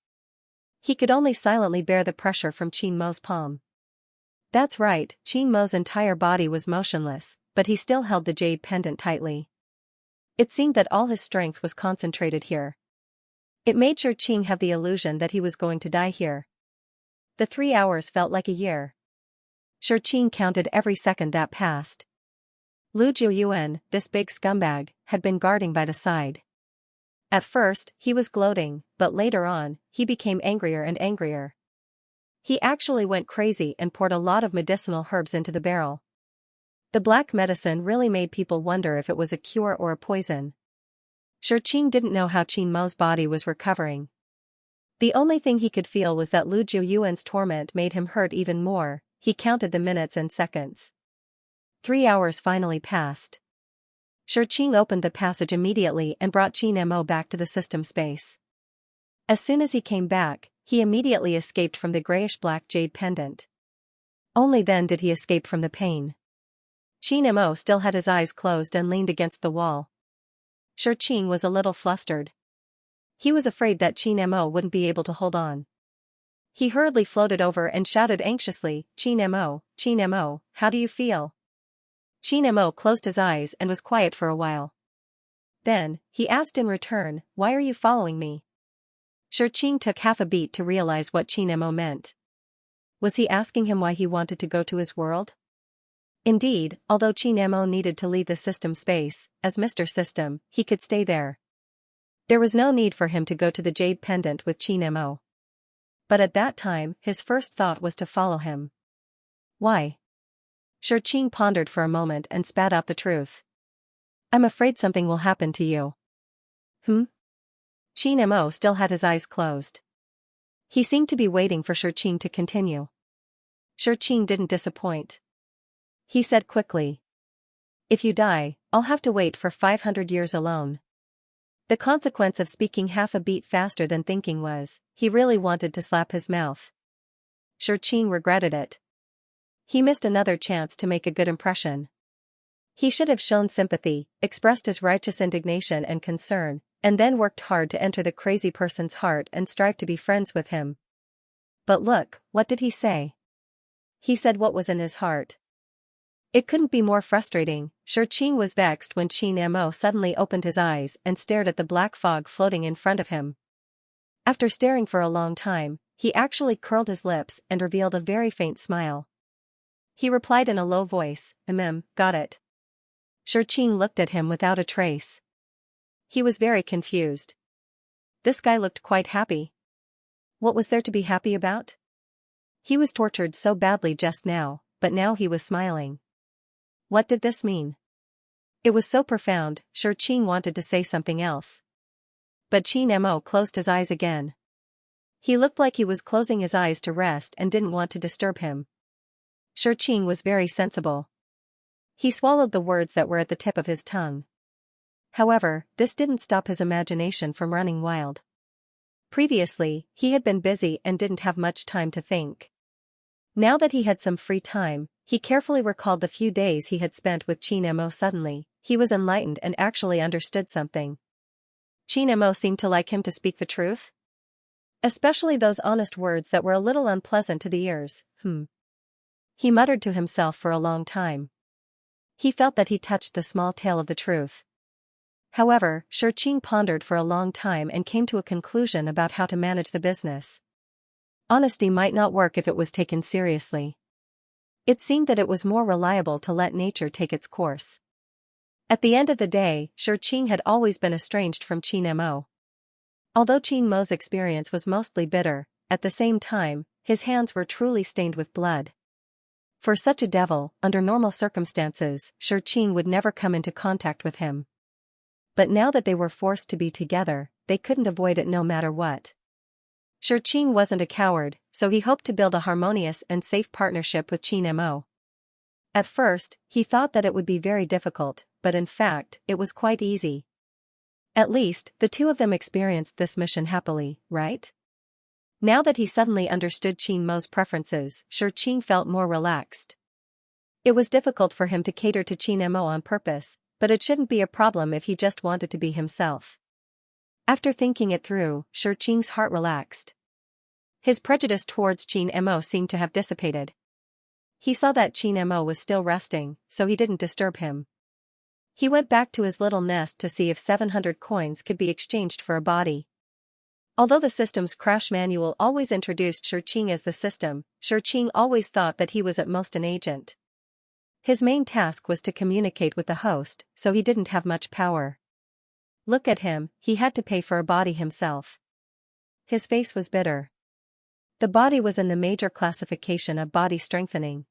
He could only silently bear the pressure from Qin Mo's palm. That's right, Qin Mo's entire body was motionless, but he still held the jade pendant tightly. It seemed that all his strength was concentrated here. It made Shi Qing have the illusion that he was going to die here. The 3 hours felt like a year. Shi Qing counted every second that passed. Lu Jiuyuan, this big scumbag, had been guarding by the side. At first, he was gloating, but later on, he became angrier and angrier. He actually went crazy and poured a lot of medicinal herbs into the barrel. The black medicine really made people wonder if it was a cure or a poison. Xianxia didn't know how Qin Mo's body was recovering. The only thing he could feel was that Lu Jiuyuan's torment made him hurt even more. He counted the minutes and seconds. 3 hours finally passed. Xianxia opened the passage immediately and brought Qin Mo back to the system space. As soon as he came back, he immediately escaped from the grayish-black jade pendant. Only then did he escape from the pain. Qin Mo still had his eyes closed and leaned against the wall. Xianxia was a little flustered. He was afraid that Qin Mo wouldn't be able to hold on. He hurriedly floated over and shouted anxiously, Qin Mo, how do you feel? Qin Mo closed his eyes and was quiet for a while. Then, he asked in return, why are you following me? Xianxia took half a beat to realize what Qin Mo meant. Was he asking him why he wanted to go to his world? Indeed, although Qin Mo needed to leave the system space, as Mr. System, he could stay there. There was no need for him to go to the jade pendant with Qin Mo. But at that time, his first thought was to follow him. Why? Xianxia pondered for a moment and spat out the truth. I'm afraid something will happen to you. Qin Mo still had his eyes closed. He seemed to be waiting for Xianxia to continue. Xianxia didn't disappoint. He said quickly. If you die, I'll have to wait for 500 years alone. The consequence of speaking half a beat faster than thinking was, he really wanted to slap his mouth. Xianxia regretted it. He missed another chance to make a good impression. He should have shown sympathy, expressed his righteous indignation and concern, and then worked hard to enter the crazy person's heart and strive to be friends with him. But look, what did he say? He said what was in his heart. It couldn't be more frustrating. Xianxia was vexed when Qin Mo suddenly opened his eyes and stared at the black fog floating in front of him. After staring for a long time, he actually curled his lips and revealed a very faint smile. He replied in a low voice, got it. Xianxia looked at him without a trace. He was very confused. This guy looked quite happy. What was there to be happy about? He was tortured so badly just now, but now he was smiling. What did this mean? It was so profound, Xianxia wanted to say something else. But Qin Mo closed his eyes again. He looked like he was closing his eyes to rest and didn't want to disturb him. Xianxia was very sensible. He swallowed the words that were at the tip of his tongue. However, this didn't stop his imagination from running wild. Previously, he had been busy and didn't have much time to think. Now that he had some free time, he carefully recalled the few days he had spent with Qin Mo. Suddenly, he was enlightened and actually understood something. Qin Mo seemed to like him to speak the truth. Especially those honest words that were a little unpleasant to the ears. He muttered to himself for a long time. He felt that he touched the small tail of the truth. However, Xianxia pondered for a long time and came to a conclusion about how to manage the business. Honesty might not work if it was taken seriously. It seemed that it was more reliable to let nature take its course. At the end of the day, Xianxia had always been estranged from Qin Mo. Although Qin Mo's experience was mostly bitter, at the same time, his hands were truly stained with blood. For such a devil, under normal circumstances, Xianxia would never come into contact with him. But now that they were forced to be together, they couldn't avoid it no matter what. Xianxia wasn't a coward, so he hoped to build a harmonious and safe partnership with Qin Mo. At first, he thought that it would be very difficult, but in fact, it was quite easy. At least, the two of them experienced this mission happily, right? Now that he suddenly understood Qin Mo's preferences, Xianxia felt more relaxed. It was difficult for him to cater to Qin Mo on purpose, but it shouldn't be a problem if he just wanted to be himself. After thinking it through, Xianxia's heart relaxed. His prejudice towards Qin Mo seemed to have dissipated. He saw that Qin Mo was still resting, so he didn't disturb him. He went back to his little nest to see if 700 coins could be exchanged for a body. Although the system's crash manual always introduced Xianxia as the system, Xianxia always thought that he was at most an agent. His main task was to communicate with the host, so he didn't have much power. Look at him, he had to pay for a body himself. His face was bitter. The body was in the major classification of body strengthening.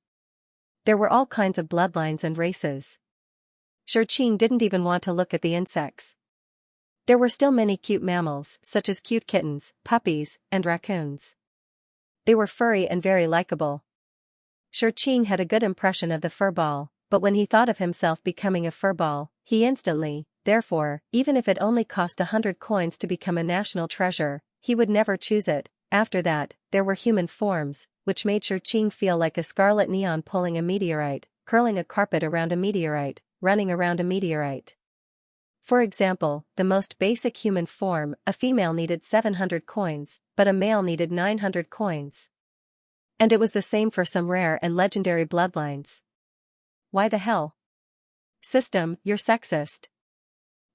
There were all kinds of bloodlines and races. Xianxia didn't even want to look at the insects. There were still many cute mammals, such as cute kittens, puppies, and raccoons. They were furry and very likable. Xianxia had a good impression of the furball, but when he thought of himself becoming a furball, he instantly, therefore, even if it only cost 100 coins to become a national treasure, he would never choose it. After that, there were human forms, which made Xianxia feel like a scarlet neon pulling a meteorite, curling a carpet around a meteorite, running around a meteorite. For example, the most basic human form, a female needed 700 coins, but a male needed 900 coins. And it was the same for some rare and legendary bloodlines. Why the hell? System, you're sexist.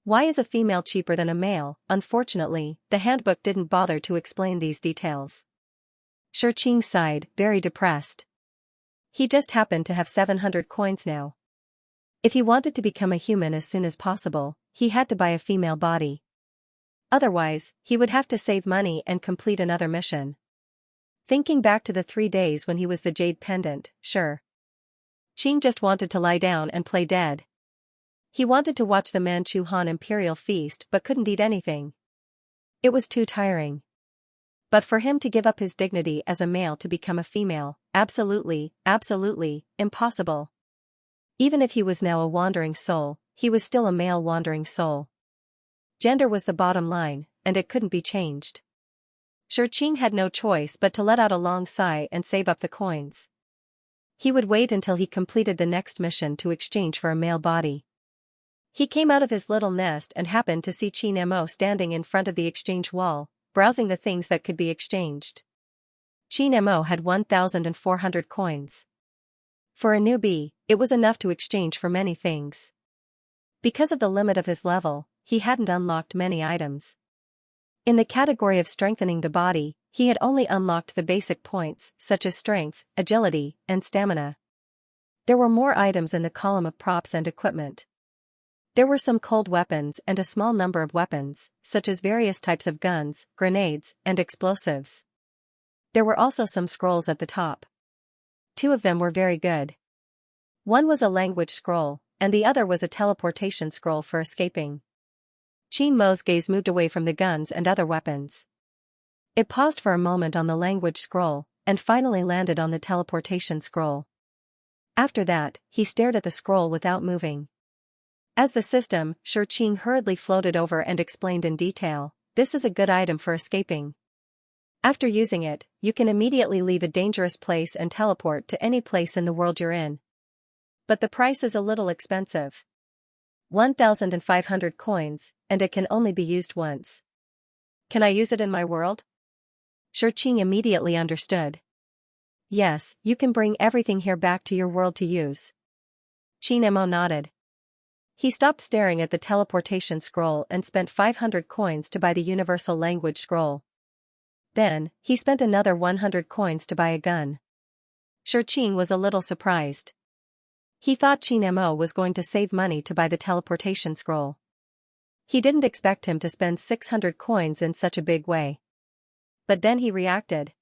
Why is a female cheaper than a male? Unfortunately, the handbook didn't bother to explain these details. Xianxia sighed, very depressed. He just happened to have 700 coins now. If he wanted to become a human as soon as possible, he had to buy a female body. Otherwise, he would have to save money and complete another mission. Thinking back to the 3 days when he was the jade pendant, sure. Xianxia just wanted to lie down and play dead. He wanted to watch the Manchu Han imperial feast but couldn't eat anything. It was too tiring. But for him to give up his dignity as a male to become a female, absolutely, impossible. Even if he was now a wandering soul, he was still a male wandering soul. Gender was the bottom line, and it couldn't be changed. Xianxia had no choice but to let out a long sigh and save up the coins. He would wait until he completed the next mission to exchange for a male body. He came out of his little nest and happened to see Xianxia standing in front of the exchange wall, browsing the things that could be exchanged. Xianxia had 1,400 coins. For a newbie, it was enough to exchange for many things. Because of the limit of his level, he hadn't unlocked many items. In the category of strengthening the body, he had only unlocked the basic points, such as strength, agility, and stamina. There were more items in the column of props and equipment. There were some cold weapons and a small number of weapons, such as various types of guns, grenades, and explosives. There were also some scrolls at the top. 2 of them were very good. One was a language scroll, and the other was a teleportation scroll for escaping. Xianxia's gaze moved away from the guns and other weapons. It paused for a moment on the language scroll, and finally landed on the teleportation scroll. After that, he stared at the scroll without moving. As the system, Xianxia hurriedly floated over and explained in detail, this is a good item for escaping. After using it, you can immediately leave a dangerous place and teleport to any place in the world you're in. But the price is a little expensive. 1,500 coins, and it can only be used once. Can I use it in my world? Xianxia immediately understood. Yes, you can bring everything here back to your world to use. Xianxia nodded. He stopped staring at the teleportation scroll and spent 500 coins to buy the universal language scroll. Then, he spent another 100 coins to buy a gun. Xianxia was a little surprised. He thought Xianxia was going to save money to buy the teleportation scroll. He didn't expect him to spend 600 coins in such a big way. But then he reacted.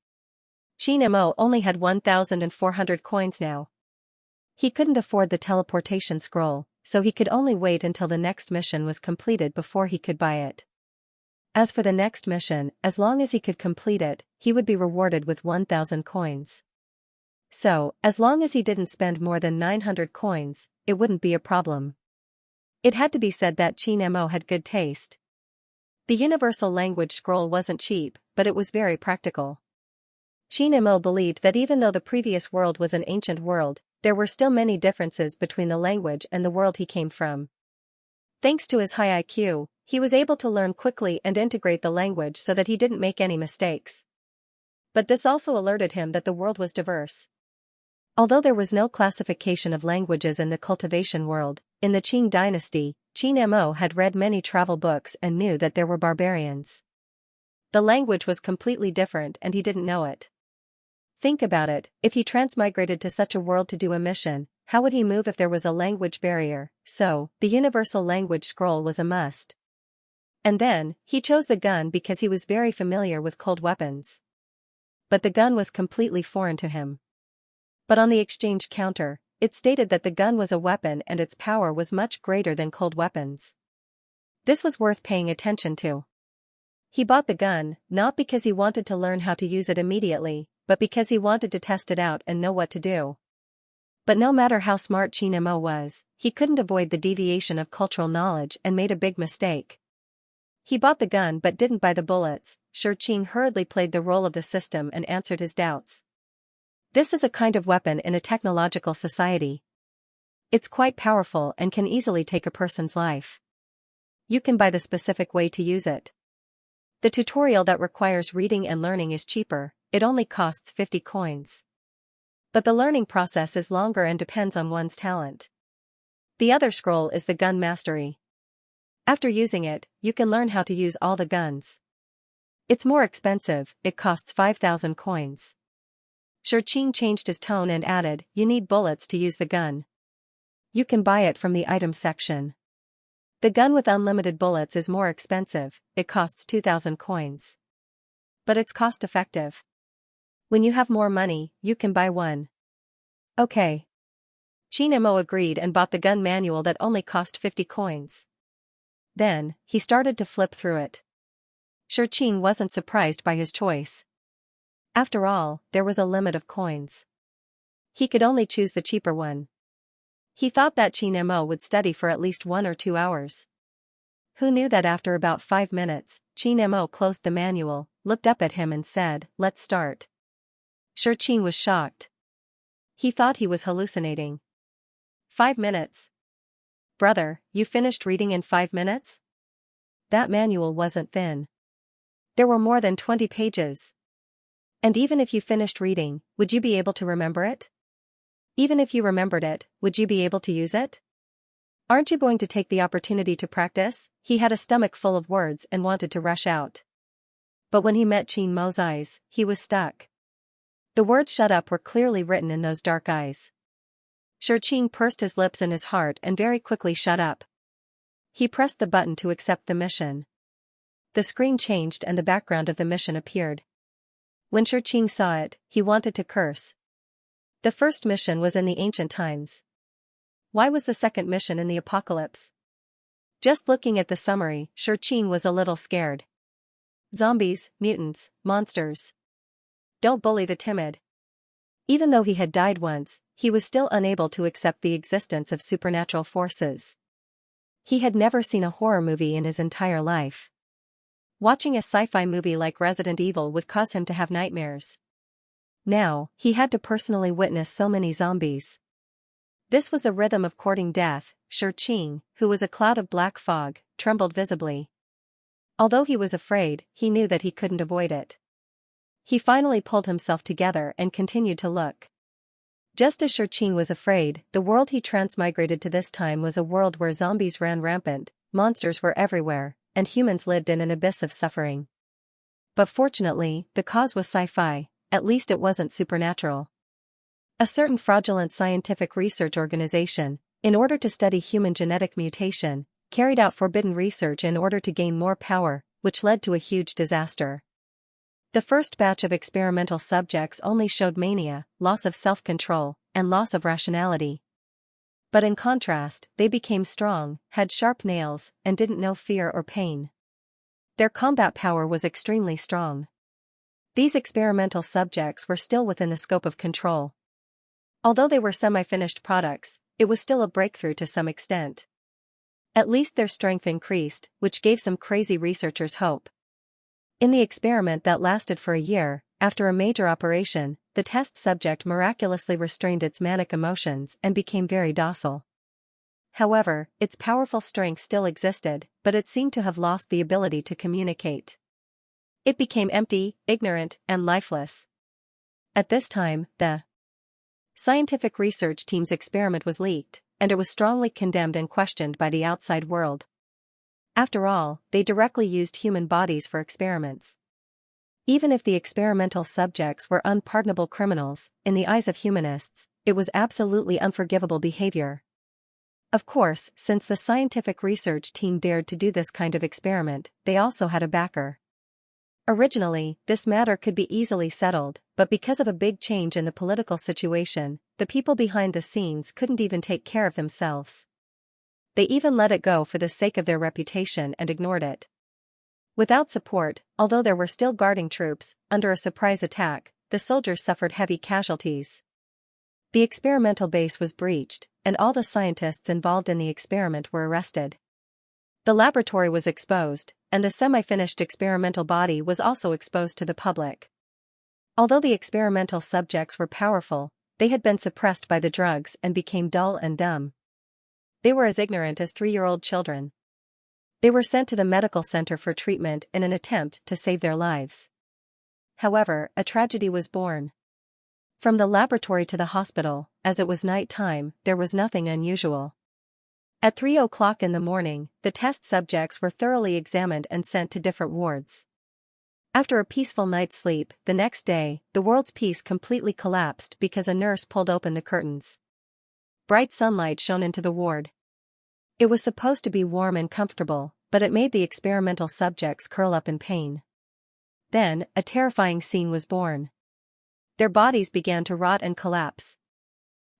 Xianxia only had 1,400 coins now. He couldn't afford the teleportation scroll, so he could only wait until the next mission was completed before he could buy it. As for the next mission, as long as he could complete it, he would be rewarded with 1,000 coins. So, as long as he didn't spend more than 900 coins, it wouldn't be a problem. It had to be said that Xianxia had good taste. The universal language scroll wasn't cheap, but it was very practical. Xianxia believed that even though the previous world was an ancient world, there were still many differences between the language and the world he came from. Thanks to his high IQ, he was able to learn quickly and integrate the language so that he didn't make any mistakes. But this also alerted him that the world was diverse. Although there was no classification of languages in the cultivation world, in the Qing dynasty, Xianxia had read many travel books and knew that there were barbarians. The language was completely different and he didn't know it. Think about it, if he transmigrated to such a world to do a mission, how would he move if there was a language barrier? So, the universal language scroll was a must. And then, he chose the gun because he was very familiar with cold weapons. But the gun was completely foreign to him. But on the exchange counter, it stated that the gun was a weapon and its power was much greater than cold weapons. This was worth paying attention to. He bought the gun, not because he wanted to learn how to use it immediately, but because he wanted to test it out and know what to do. But no matter how smart Xianxia was, he couldn't avoid the deviation of cultural knowledge and made a big mistake. He bought the gun but didn't buy the bullets. Xianxia hurriedly played the role of the system and answered his doubts. This is a kind of weapon in a technological society. It's quite powerful and can easily take a person's life. You can buy the specific way to use it. The tutorial that requires reading and learning is cheaper, it only costs 50 coins. But the learning process is longer and depends on one's talent. The other scroll is the gun mastery. After using it, you can learn how to use all the guns. It's more expensive, it costs 5,000 coins. Xianxia changed his tone and added, "You need bullets to use the gun. You can buy it from the item section. The gun with unlimited bullets is more expensive, it costs 2,000 coins. But it's cost-effective. When you have more money, you can buy one." Okay. Xianxia agreed and bought the gun manual that only cost 50 coins. Then, he started to flip through it. Xianxia wasn't surprised by his choice. After all, there was a limit of coins. He could only choose the cheaper one. He thought that Xianxia would study for at least 1 or 2 hours. Who knew that after about 5 minutes, Xianxia closed the manual, looked up at him and said, "Let's start." Xianxia was shocked. He thought he was hallucinating. 5 minutes? Brother, you finished reading in 5 minutes? That manual wasn't thin. There were more than 20 pages. And even if you finished reading, would you be able to remember it? Even if you remembered it, would you be able to use it? Aren't you going to take the opportunity to practice? He had a stomach full of words and wanted to rush out. But when he met Xianxia's eyes, he was stuck. The words "shut up" were clearly written in those dark eyes. Xianxia pursed his lips in his heart and very quickly shut up. He pressed the button to accept the mission. The screen changed and the background of the mission appeared. When Xianxia saw it, he wanted to curse. The first mission was in the ancient times. Why was the second mission in the apocalypse? Just looking at the summary, Xianxia was a little scared. Zombies, mutants, monsters. Don't bully the timid. Even though he had died once, he was still unable to accept the existence of supernatural forces. He had never seen a horror movie in his entire life. Watching a sci-fi movie like Resident Evil would cause him to have nightmares. Now, he had to personally witness so many zombies. This was the rhythm of courting death. Xianxia, who was a cloud of black fog, trembled visibly. Although he was afraid, he knew that he couldn't avoid it. He finally pulled himself together and continued to look. Just as Xianxia was afraid, the world he transmigrated to this time was a world where zombies ran rampant, monsters were everywhere, and humans lived in an abyss of suffering. But fortunately, the cause was sci-fi, at least it wasn't supernatural. A certain fraudulent scientific research organization, in order to study human genetic mutation, carried out forbidden research in order to gain more power, which led to a huge disaster. The first batch of experimental subjects only showed mania, loss of self-control, and loss of rationality. But in contrast, they became strong, had sharp nails, and didn't know fear or pain. Their combat power was extremely strong. These experimental subjects were still within the scope of control. Although they were semi-finished products, it was still a breakthrough to some extent. At least their strength increased, which gave some crazy researchers hope. In the experiment that lasted for a year, after a major operation, the test subject miraculously restrained its manic emotions and became very docile. However, its powerful strength still existed, but it seemed to have lost the ability to communicate. It became empty, ignorant, and lifeless. At this time, the scientific research team's experiment was leaked, and it was strongly condemned and questioned by the outside world. After all, they directly used human bodies for experiments. Even if the experimental subjects were unpardonable criminals, in the eyes of humanists, it was absolutely unforgivable behavior. Of course, since the scientific research team dared to do this kind of experiment, they also had a backer. Originally, this matter could be easily settled, but because of a big change in the political situation, the people behind the scenes couldn't even take care of themselves. They even let it go for the sake of their reputation and ignored it. Without support, although there were still guarding troops, under a surprise attack, the soldiers suffered heavy casualties. The experimental base was breached, and all the scientists involved in the experiment were arrested. The laboratory was exposed, and the semi-finished experimental body was also exposed to the public. Although the experimental subjects were powerful, they had been suppressed by the drugs and became dull and dumb. They were as ignorant as 3-year-old children. They were sent to the medical center for treatment in an attempt to save their lives. However, a tragedy was born. From the laboratory to the hospital, as it was night time, there was nothing unusual. At 3 o'clock in the morning, the test subjects were thoroughly examined and sent to different wards. After a peaceful night's sleep, the next day, the world's peace completely collapsed because a nurse pulled open the curtains. Bright sunlight shone into the ward. It was supposed to be warm and comfortable, but it made the experimental subjects curl up in pain. Then, a terrifying scene was born. Their bodies began to rot and collapse.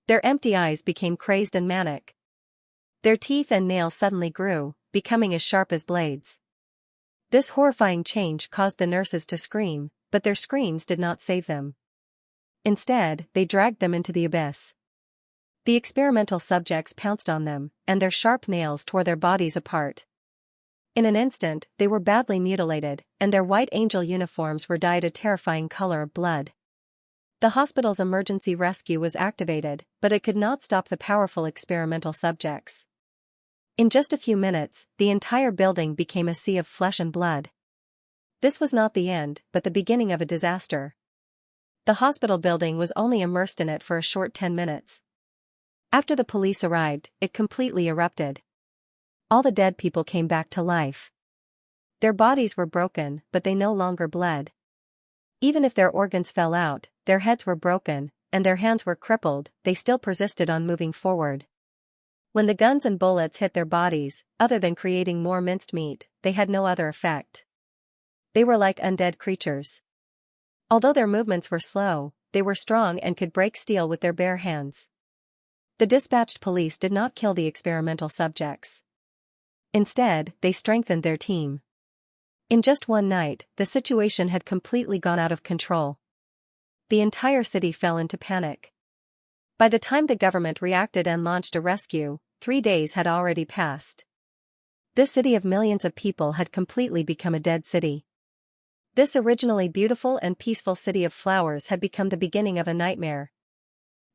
Their empty eyes became crazed and manic. Their teeth and nails suddenly grew, becoming as sharp as blades. This horrifying change caused the nurses to scream, but their screams did not save them. Instead, they dragged them into the abyss. The experimental subjects pounced on them, and their sharp nails tore their bodies apart. In an instant, they were badly mutilated, and their white angel uniforms were dyed a terrifying color of blood. The hospital's emergency rescue was activated, but it could not stop the powerful experimental subjects. In just a few minutes, the entire building became a sea of flesh and blood. This was not the end, but the beginning of a disaster. The hospital building was only immersed in it for a short 10 minutes. After the police arrived, it completely erupted. All the dead people came back to life. Their bodies were broken, but they no longer bled. Even if their organs fell out, their heads were broken, and their hands were crippled, they still persisted on moving forward. When the guns and bullets hit their bodies, other than creating more minced meat, they had no other effect. They were like undead creatures. Although their movements were slow, they were strong and could break steel with their bare hands. The dispatched police did not kill the experimental subjects. Instead, they strengthened their team. In just one night, the situation had completely gone out of control. The entire city fell into panic. By the time the government reacted and launched a rescue, 3 days had already passed. This city of millions of people had completely become a dead city. This originally beautiful and peaceful city of flowers had become the beginning of a nightmare.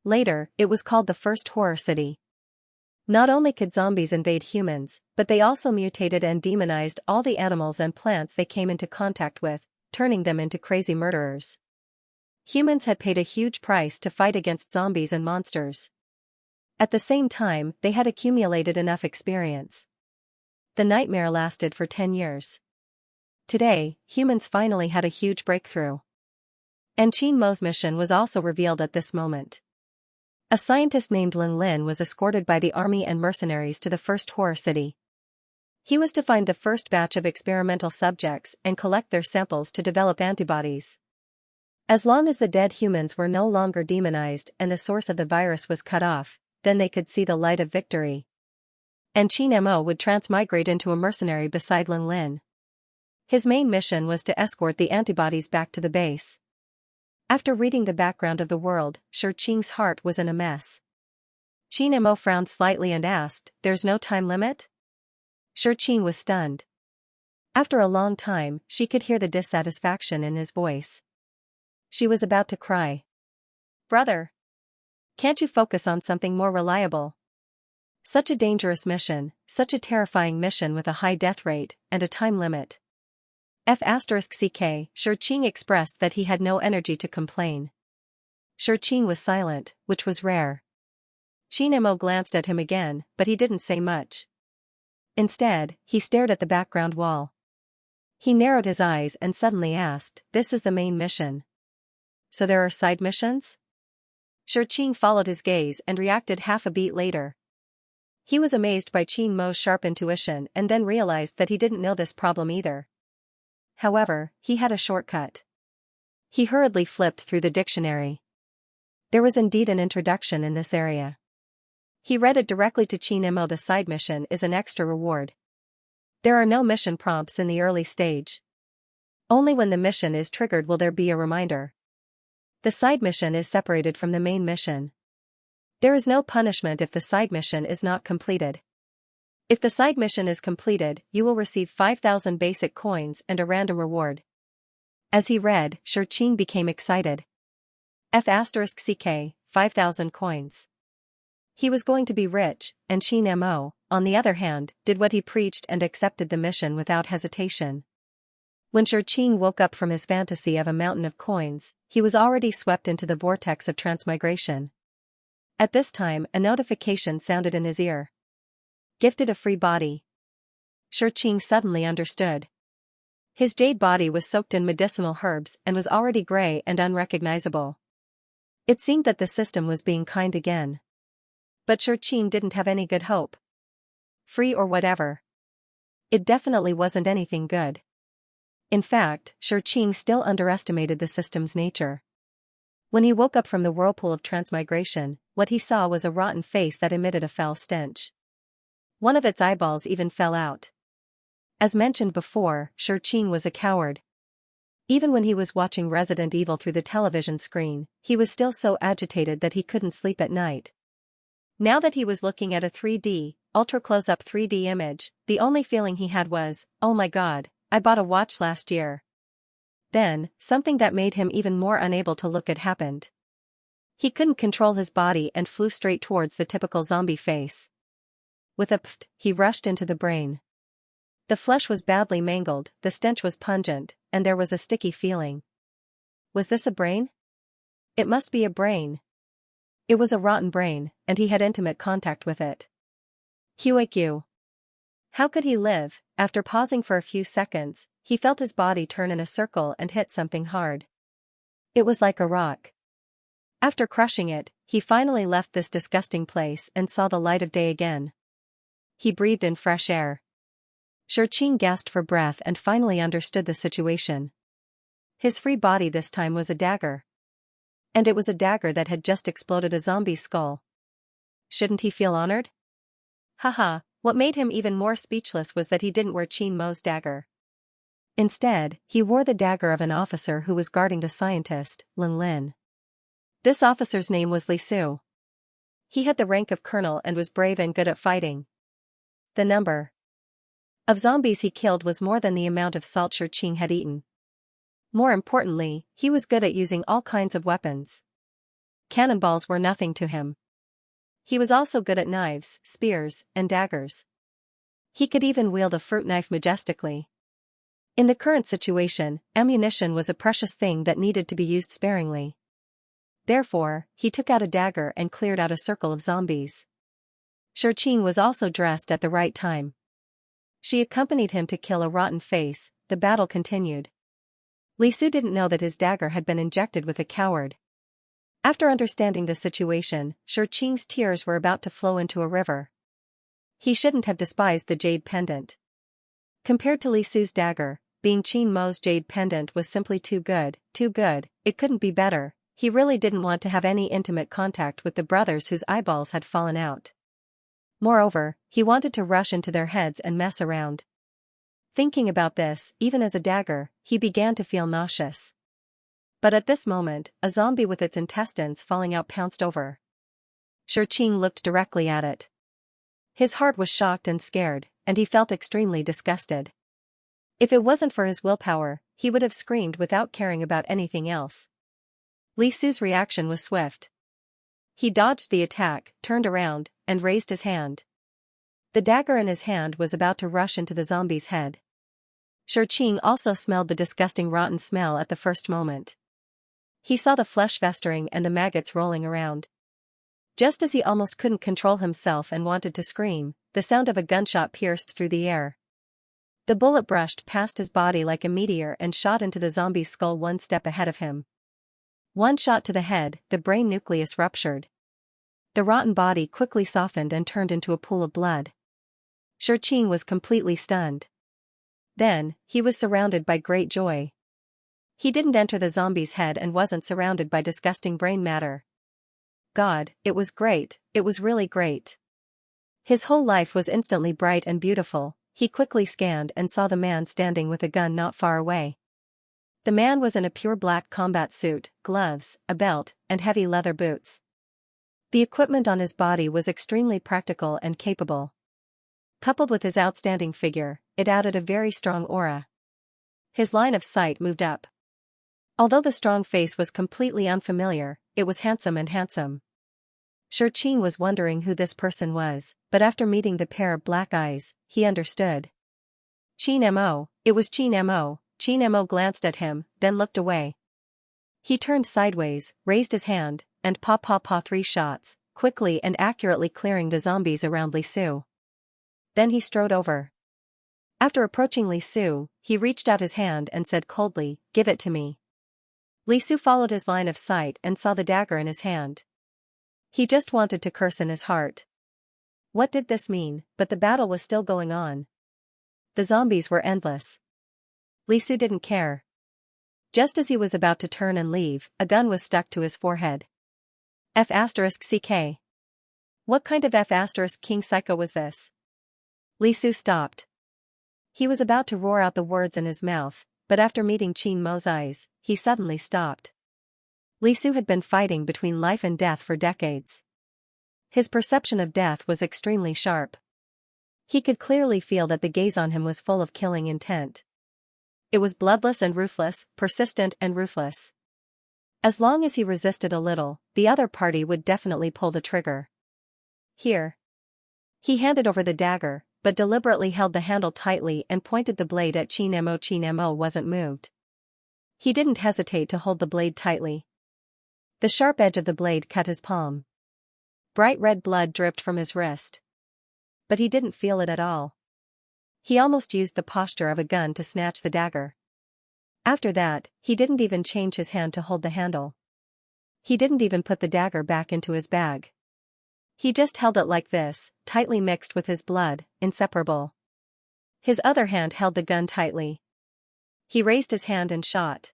Later, it was called the first horror city. Not only could zombies invade humans, but they also mutated and demonized all the animals and plants they came into contact with, turning them into crazy murderers. Humans had paid a huge price to fight against zombies and monsters. At the same time, they had accumulated enough experience. The nightmare lasted for 10 years. Today, humans finally had a huge breakthrough. And Qin Mo's mission was also revealed at this moment. A scientist named Lin Lin was escorted by the army and mercenaries to the first horror city. He was to find the first batch of experimental subjects and collect their samples to develop antibodies. As long as the dead humans were no longer demonized and the source of the virus was cut off, then they could see the light of victory. And Qin Mo would transmigrate into a mercenary beside Lin Lin. His main mission was to escort the antibodies back to the base. After reading the background of the world, Xianxia's heart was in a mess. Qin Mo frowned slightly and asked, "There's no time limit?" Xianxia was stunned. After a long time, she could hear the dissatisfaction in his voice. She was about to cry. "Brother! Can't you focus on something more reliable? Such a dangerous mission, such a terrifying mission with a high death rate, and a time limit." Xianxia expressed that he had no energy to complain. Xianxia was silent, which was rare. Qin Mo glanced at him again, but he didn't say much. Instead, he stared at the background wall. He narrowed his eyes and suddenly asked, "This is the main mission. So there are side missions?" Xianxia followed his gaze and reacted half a beat later. He was amazed by Qin Mo's sharp intuition and then realized that he didn't know this problem either. However, he had a shortcut. He hurriedly flipped through the dictionary. There was indeed an introduction in this area. He read it directly to Qin Mo. The side mission is an extra reward. There are no mission prompts in the early stage. Only when the mission is triggered will there be a reminder. The side mission is separated from the main mission. There is no punishment if the side mission is not completed. If the side mission is completed, you will receive 5,000 basic coins and a random reward. As he read, Xianxia became excited. F*CK, 5,000 coins. He was going to be rich, and Qin Mo, on the other hand, did what he preached and accepted the mission without hesitation. When Xianxia woke up from his fantasy of a mountain of coins, he was already swept into the vortex of transmigration. At this time, a notification sounded in his ear. Gifted a free body. Xianxia suddenly understood. His jade body was soaked in medicinal herbs and was already gray and unrecognizable. It seemed that the system was being kind again. But Xianxia didn't have any good hope. Free or whatever. It definitely wasn't anything good. In fact, Xianxia still underestimated the system's nature. When he woke up from the whirlpool of transmigration, what he saw was a rotten face that emitted a foul stench. One of its eyeballs even fell out. As mentioned before, Xianxia was a coward. Even when he was watching Resident Evil through the television screen, he was still so agitated that he couldn't sleep at night. Now that he was looking at a 3D, ultra-close-up 3D image, the only feeling he had was, oh my god, I bought a watch last year. Then, something that made him even more unable to look at happened. He couldn't control his body and flew straight towards the typical zombie face. With a pft, he rushed into the brain. The flesh was badly mangled, the stench was pungent, and there was a sticky feeling. Was this a brain? It must be a brain. It was a rotten brain, and he had intimate contact with it. Huiq. How could he live? After pausing for a few seconds, he felt his body turn in a circle and hit something hard. It was like a rock. After crushing it, he finally left this disgusting place and saw the light of day again. He breathed in fresh air. Xianxia gasped for breath and finally understood the situation. His free body this time was a dagger. And it was a dagger that had just exploded a zombie's skull. Shouldn't he feel honored? Haha, what made him even more speechless was that he didn't wear Qin Mo's dagger. Instead, he wore the dagger of an officer who was guarding the scientist, Lin Lin. This officer's name was Li Su. He had the rank of colonel and was brave and good at fighting. The number of zombies he killed was more than the amount of salt Xianxia had eaten. More importantly, he was good at using all kinds of weapons. Cannonballs were nothing to him. He was also good at knives, spears, and daggers. He could even wield a fruit knife majestically. In the current situation, ammunition was a precious thing that needed to be used sparingly. Therefore, he took out a dagger and cleared out a circle of zombies. Xianxia was also dressed at the right time. She accompanied him to kill a rotten face. The battle continued. Li Su didn't know that his dagger had been injected with a coward. After understanding the situation, Xianxia's tears were about to flow into a river. He shouldn't have despised the jade pendant. Compared to Li Su's dagger, being Qin Mo's jade pendant was simply too good, it couldn't be better. He really didn't want to have any intimate contact with the brothers whose eyeballs had fallen out. Moreover, he wanted to rush into their heads and mess around. Thinking about this, even as a dagger, he began to feel nauseous. But at this moment, a zombie with its intestines falling out pounced over. Xianxia looked directly at it. His heart was shocked and scared, and he felt extremely disgusted. If it wasn't for his willpower, he would have screamed without caring about anything else. Li Su's reaction was swift. He dodged the attack, turned around, and raised his hand. The dagger in his hand was about to rush into the zombie's head. Xianxia also smelled the disgusting rotten smell at the first moment. He saw the flesh festering and the maggots rolling around. Just as he almost couldn't control himself and wanted to scream, the sound of a gunshot pierced through the air. The bullet brushed past his body like a meteor and shot into the zombie's skull one step ahead of him. One shot to the head, the brain nucleus ruptured. The rotten body quickly softened and turned into a pool of blood. Xianxia was completely stunned. Then, he was surrounded by great joy. He didn't enter the zombie's head and wasn't surrounded by disgusting brain matter. God, it was great, it was really great. His whole life was instantly bright and beautiful. He quickly scanned and saw the man standing with a gun not far away. The man was in a pure black combat suit, gloves, a belt, and heavy leather boots. The equipment on his body was extremely practical and capable. Coupled with his outstanding figure, it added a very strong aura. His line of sight moved up. Although the strong face was completely unfamiliar, it was handsome and handsome. Xianxia was wondering who this person was, but after meeting the pair of black eyes, he understood. Xianxia, it was Xianxia. Xianxia glanced at him, then looked away. He turned sideways, raised his hand, and pa 3 shots, quickly and accurately clearing the zombies around Li Su. Then he strode over. After approaching Li Su, he reached out his hand and said coldly, "Give it to me." Li Su followed his line of sight and saw the dagger in his hand. He just wanted to curse in his heart. What did this mean? But the battle was still going on. The zombies were endless. Li Su didn't care. Just as he was about to turn and leave, a gun was stuck to his forehead. F***ck. What kind of F***king psycho was this? Li Su stopped. He was about to roar out the words in his mouth, but after meeting Qianmo's eyes, he suddenly stopped. Li Su had been fighting between life and death for decades. His perception of death was extremely sharp. He could clearly feel that the gaze on him was full of killing intent. It was bloodless and ruthless, persistent and ruthless. As long as he resisted a little, the other party would definitely pull the trigger. Here. He handed over the dagger, but deliberately held the handle tightly and pointed the blade at Qianmo. Qianmo wasn't moved. He didn't hesitate to hold the blade tightly. The sharp edge of the blade cut his palm. Bright red blood dripped from his wrist. But he didn't feel it at all. He almost used the posture of a gun to snatch the dagger. After that, he didn't even change his hand to hold the handle. He didn't even put the dagger back into his bag. He just held it like this, tightly mixed with his blood, inseparable. His other hand held the gun tightly. He raised his hand and shot.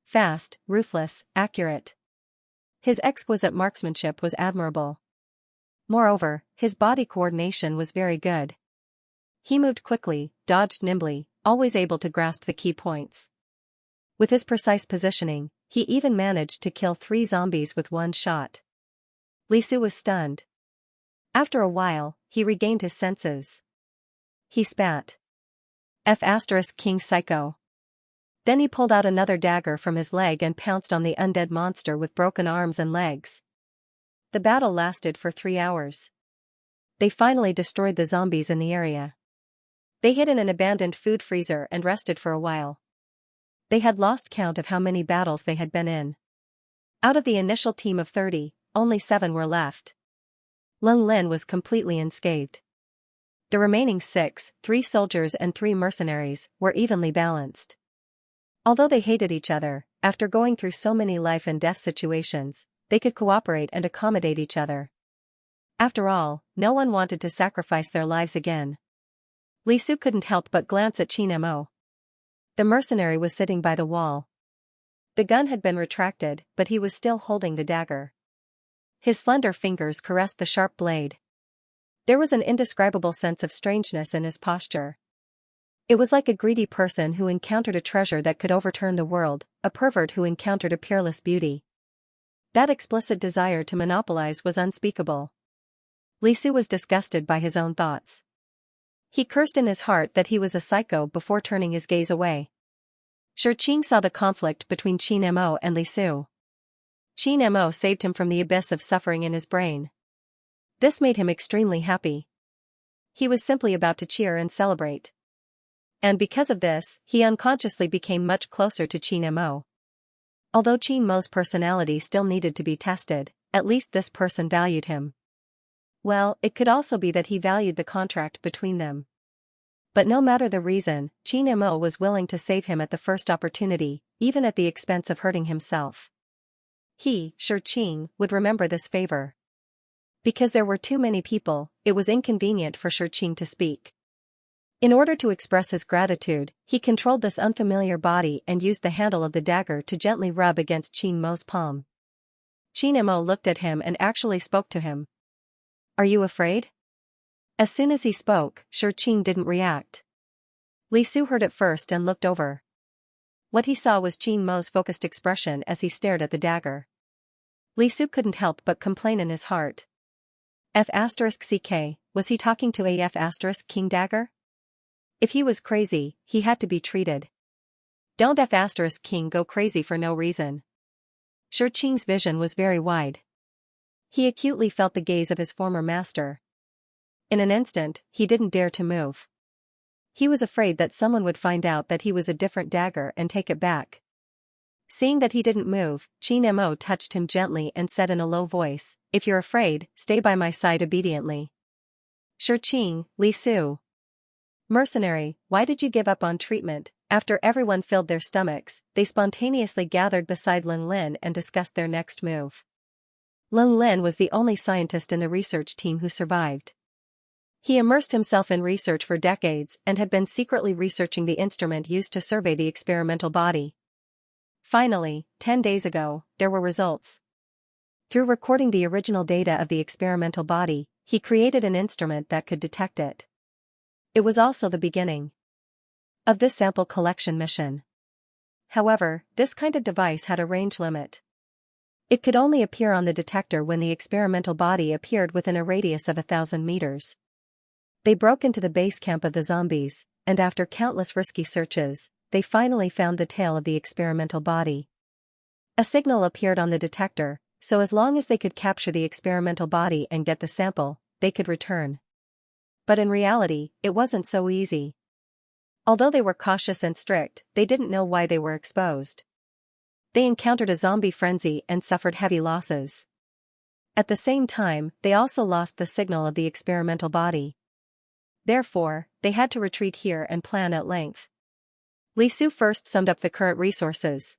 Fast, ruthless, accurate. His exquisite marksmanship was admirable. Moreover, his body coordination was very good. He moved quickly, dodged nimbly, always able to grasp the key points. With his precise positioning, he even managed to kill 3 zombies with one shot. Li Su was stunned. After a while, he regained his senses. He spat. F***king psycho. Then he pulled out another dagger from his leg and pounced on the undead monster with broken arms and legs. The battle lasted for 3 hours. They finally destroyed the zombies in the area. They hid in an abandoned food freezer and rested for a while. They had lost count of how many battles they had been in. Out of the initial team of 30, only 7 were left. Lung Lin was completely unscathed. The remaining 6, 3 soldiers and 3 mercenaries, were evenly balanced. Although they hated each other, after going through so many life and death situations, they could cooperate and accommodate each other. After all, no one wanted to sacrifice their lives again. Li Su couldn't help but glance at Qianmo. The mercenary was sitting by the wall. The gun had been retracted, but he was still holding the dagger. His slender fingers caressed the sharp blade. There was an indescribable sense of strangeness in his posture. It was like a greedy person who encountered a treasure that could overturn the world, a pervert who encountered a peerless beauty. That explicit desire to monopolize was unspeakable. Li Su was disgusted by his own thoughts. He cursed in his heart that he was a psycho before turning his gaze away. Xianxia saw the conflict between Qianmo and Li Su. Qianmo saved him from the abyss of suffering in his brain. This made him extremely happy. He was simply about to cheer and celebrate. And because of this, he unconsciously became much closer to Qianmo. Although Qianmo's personality still needed to be tested, at least this person valued him. Well, it could also be that he valued the contract between them. But no matter the reason, Qianmo was willing to save him at the first opportunity, even at the expense of hurting himself. He, Xianxia, would remember this favor. Because there were too many people, it was inconvenient for Xianxia to speak. In order to express his gratitude, he controlled this unfamiliar body and used the handle of the dagger to gently rub against Qin Mo's palm. Qin Mo looked at him and actually spoke to him. "Are you afraid?" As soon as he spoke, Qin didn't react. Li Su heard it first and looked over. What he saw was Qin Mo's focused expression as he stared at the dagger. Li Su couldn't help but complain in his heart. F*ck, was he talking to a F*king dagger? If he was crazy, he had to be treated. Don't F*king go crazy for no reason. Qin's vision was very wide. He acutely felt the gaze of his former master. In an instant, he didn't dare to move. He was afraid that someone would find out that he was a different dagger and take it back. Seeing that he didn't move, Qin Mo touched him gently and said in a low voice, "If you're afraid, stay by my side obediently." Qin, Li Su. Mercenary, why did you give up on treatment? After everyone filled their stomachs, they spontaneously gathered beside Lin Lin and discussed their next move. Lin Lin was the only scientist in the research team who survived. He immersed himself in research for decades and had been secretly researching the instrument used to survey the experimental body. Finally, 10 days ago, there were results. Through recording the original data of the experimental body, he created an instrument that could detect it. It was also the beginning of this sample collection mission. However, this kind of device had a range limit. It could only appear on the detector when the experimental body appeared within a radius of 1,000 meters. They broke into the base camp of the zombies, and after countless risky searches, they finally found the tail of the experimental body. A signal appeared on the detector, so as long as they could capture the experimental body and get the sample, they could return. But in reality, it wasn't so easy. Although they were cautious and strict, they didn't know why they were exposed. They encountered a zombie frenzy and suffered heavy losses. At the same time, they also lost the signal of the experimental body. Therefore, they had to retreat here and plan at length. Li Su first summed up the current resources.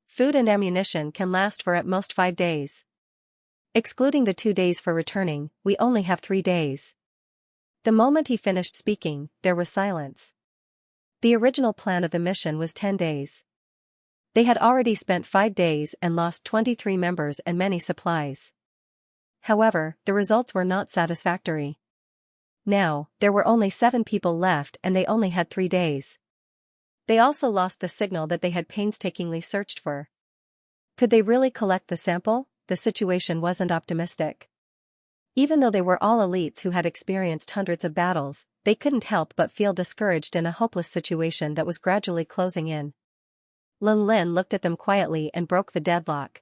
Food and ammunition can last for at most 5 days. Excluding the 2 days for returning, we only have 3 days. The moment he finished speaking, there was silence. The original plan of the mission was 10 days. They had already spent 5 days and lost 23 members and many supplies. However, the results were not satisfactory. Now, there were only 7 people left and they only had 3 days. They also lost the signal that they had painstakingly searched for. Could they really collect the sample? The situation wasn't optimistic. Even though they were all elites who had experienced hundreds of battles, they couldn't help but feel discouraged in a hopeless situation that was gradually closing in. Lin Lin looked at them quietly and broke the deadlock.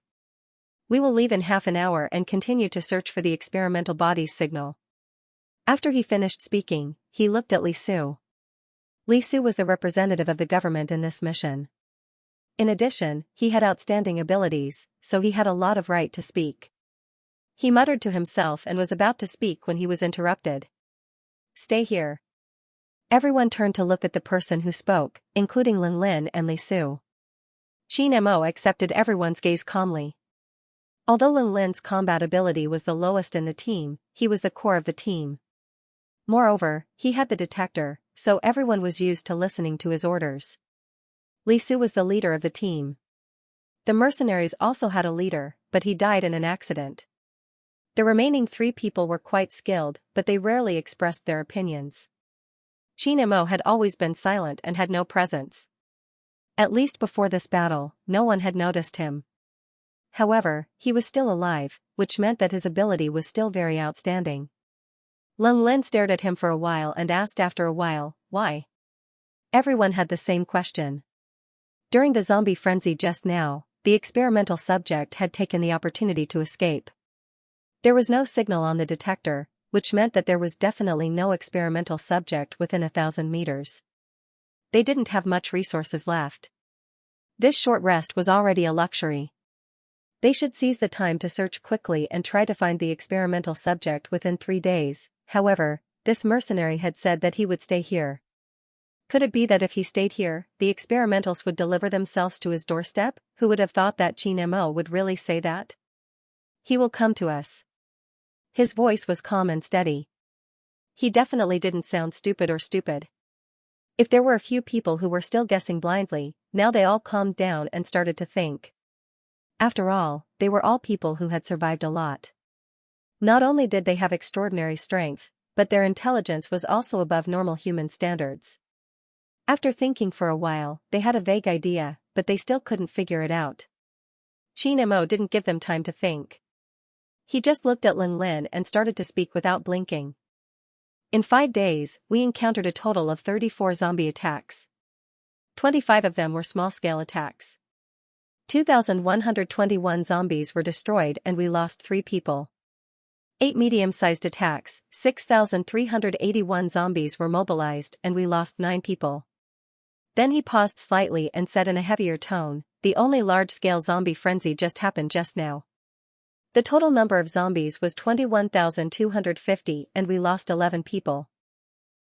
"We will leave in half an hour and continue to search for the experimental body's signal." After he finished speaking, he looked at Li Su. Li Su was the representative of the government in this mission. In addition, he had outstanding abilities, so he had a lot of right to speak. He muttered to himself and was about to speak when he was interrupted. "Stay here." Everyone turned to look at the person who spoke, including Lin Lin and Li Su. Qin Mo accepted everyone's gaze calmly. Although Lin Lin's combat ability was the lowest in the team, he was the core of the team. Moreover, he had the detector, so everyone was used to listening to his orders. Li Su was the leader of the team. The mercenaries also had a leader, but he died in an accident. The remaining 3 people were quite skilled, but they rarely expressed their opinions. Qin Mo had always been silent and had no presence. At least before this battle, no one had noticed him. However, he was still alive, which meant that his ability was still very outstanding. Lin Lin stared at him for a while and asked after a while, "Why?" Everyone had the same question. During the zombie frenzy just now, the experimental subject had taken the opportunity to escape. There was no signal on the detector, which meant that there was definitely no experimental subject within 1,000 meters. They didn't have much resources left. This short rest was already a luxury. They should seize the time to search quickly and try to find the experimental subject within 3 days. However, this mercenary had said that he would stay here. Could it be that if he stayed here, the experimentals would deliver themselves to his doorstep? Who would have thought that Qin Mo would really say that? "He will come to us." His voice was calm and steady. He definitely didn't sound stupid. If there were a few people who were still guessing blindly, now they all calmed down and started to think. After all, they were all people who had survived a lot. Not only did they have extraordinary strength, but their intelligence was also above normal human standards. After thinking for a while, they had a vague idea, but they still couldn't figure it out. Qianmo didn't give them time to think. He just looked at Ling Lin and started to speak without blinking. In 5 days, we encountered a total of 34 zombie attacks. 25 of them were small-scale attacks. 2,121 zombies were destroyed and we lost 3 people. 8 medium-sized attacks, 6,381 zombies were mobilized and we lost 9 people. Then he paused slightly and said in a heavier tone, "The only large-scale zombie frenzy just happened just now. The total number of zombies was 21,250 and we lost 11 people."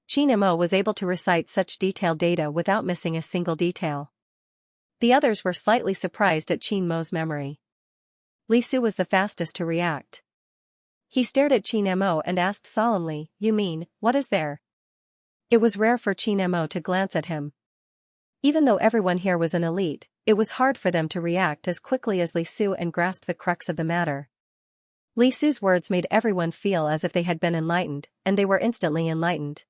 Qianmo was able to recite such detailed data without missing a single detail. The others were slightly surprised at Qianmo's memory. Li Su was the fastest to react. He stared at Qianmo and asked solemnly, "You mean, what is there?" It was rare for Qianmo to glance at him. Even though everyone here was an elite, it was hard for them to react as quickly as Li Su and grasp the crux of the matter. Li Su's words made everyone feel as if they had been enlightened, and they were instantly enlightened.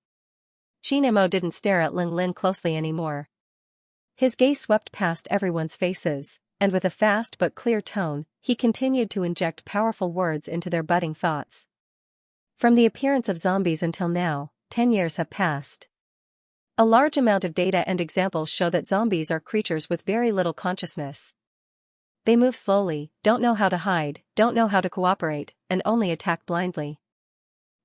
Qianmo didn't stare at Ling Lin closely anymore. His gaze swept past everyone's faces, and with a fast but clear tone, he continued to inject powerful words into their budding thoughts. From the appearance of zombies until now, 10 years have passed. A large amount of data and examples show that zombies are creatures with very little consciousness. They move slowly, don't know how to hide, don't know how to cooperate, and only attack blindly.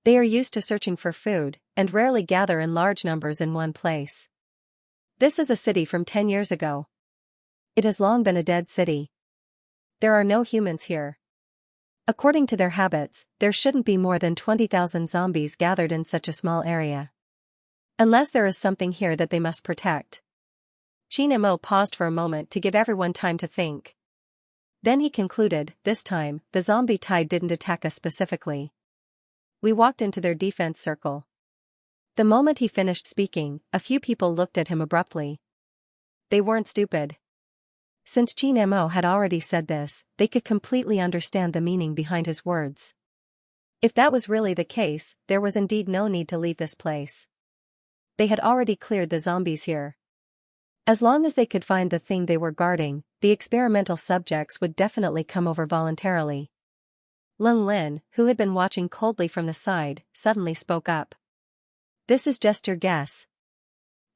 They are used to searching for food, and rarely gather in large numbers in one place. This is a city from 10 years ago. It has long been a dead city. There are no humans here. According to their habits, there shouldn't be more than 20,000 zombies gathered in such a small area. Unless there is something here that they must protect. Qianmo paused for a moment to give everyone time to think. Then he concluded, "This time, the zombie tide didn't attack us specifically. We walked into their defense circle." The moment he finished speaking, a few people looked at him abruptly. They weren't stupid. Since Qianmo had already said this, they could completely understand the meaning behind his words. If that was really the case, there was indeed no need to leave this place. They had already cleared the zombies here. As long as they could find the thing they were guarding, the experimental subjects would definitely come over voluntarily. Ling Lin, who had been watching coldly from the side, suddenly spoke up. "This is just your guess.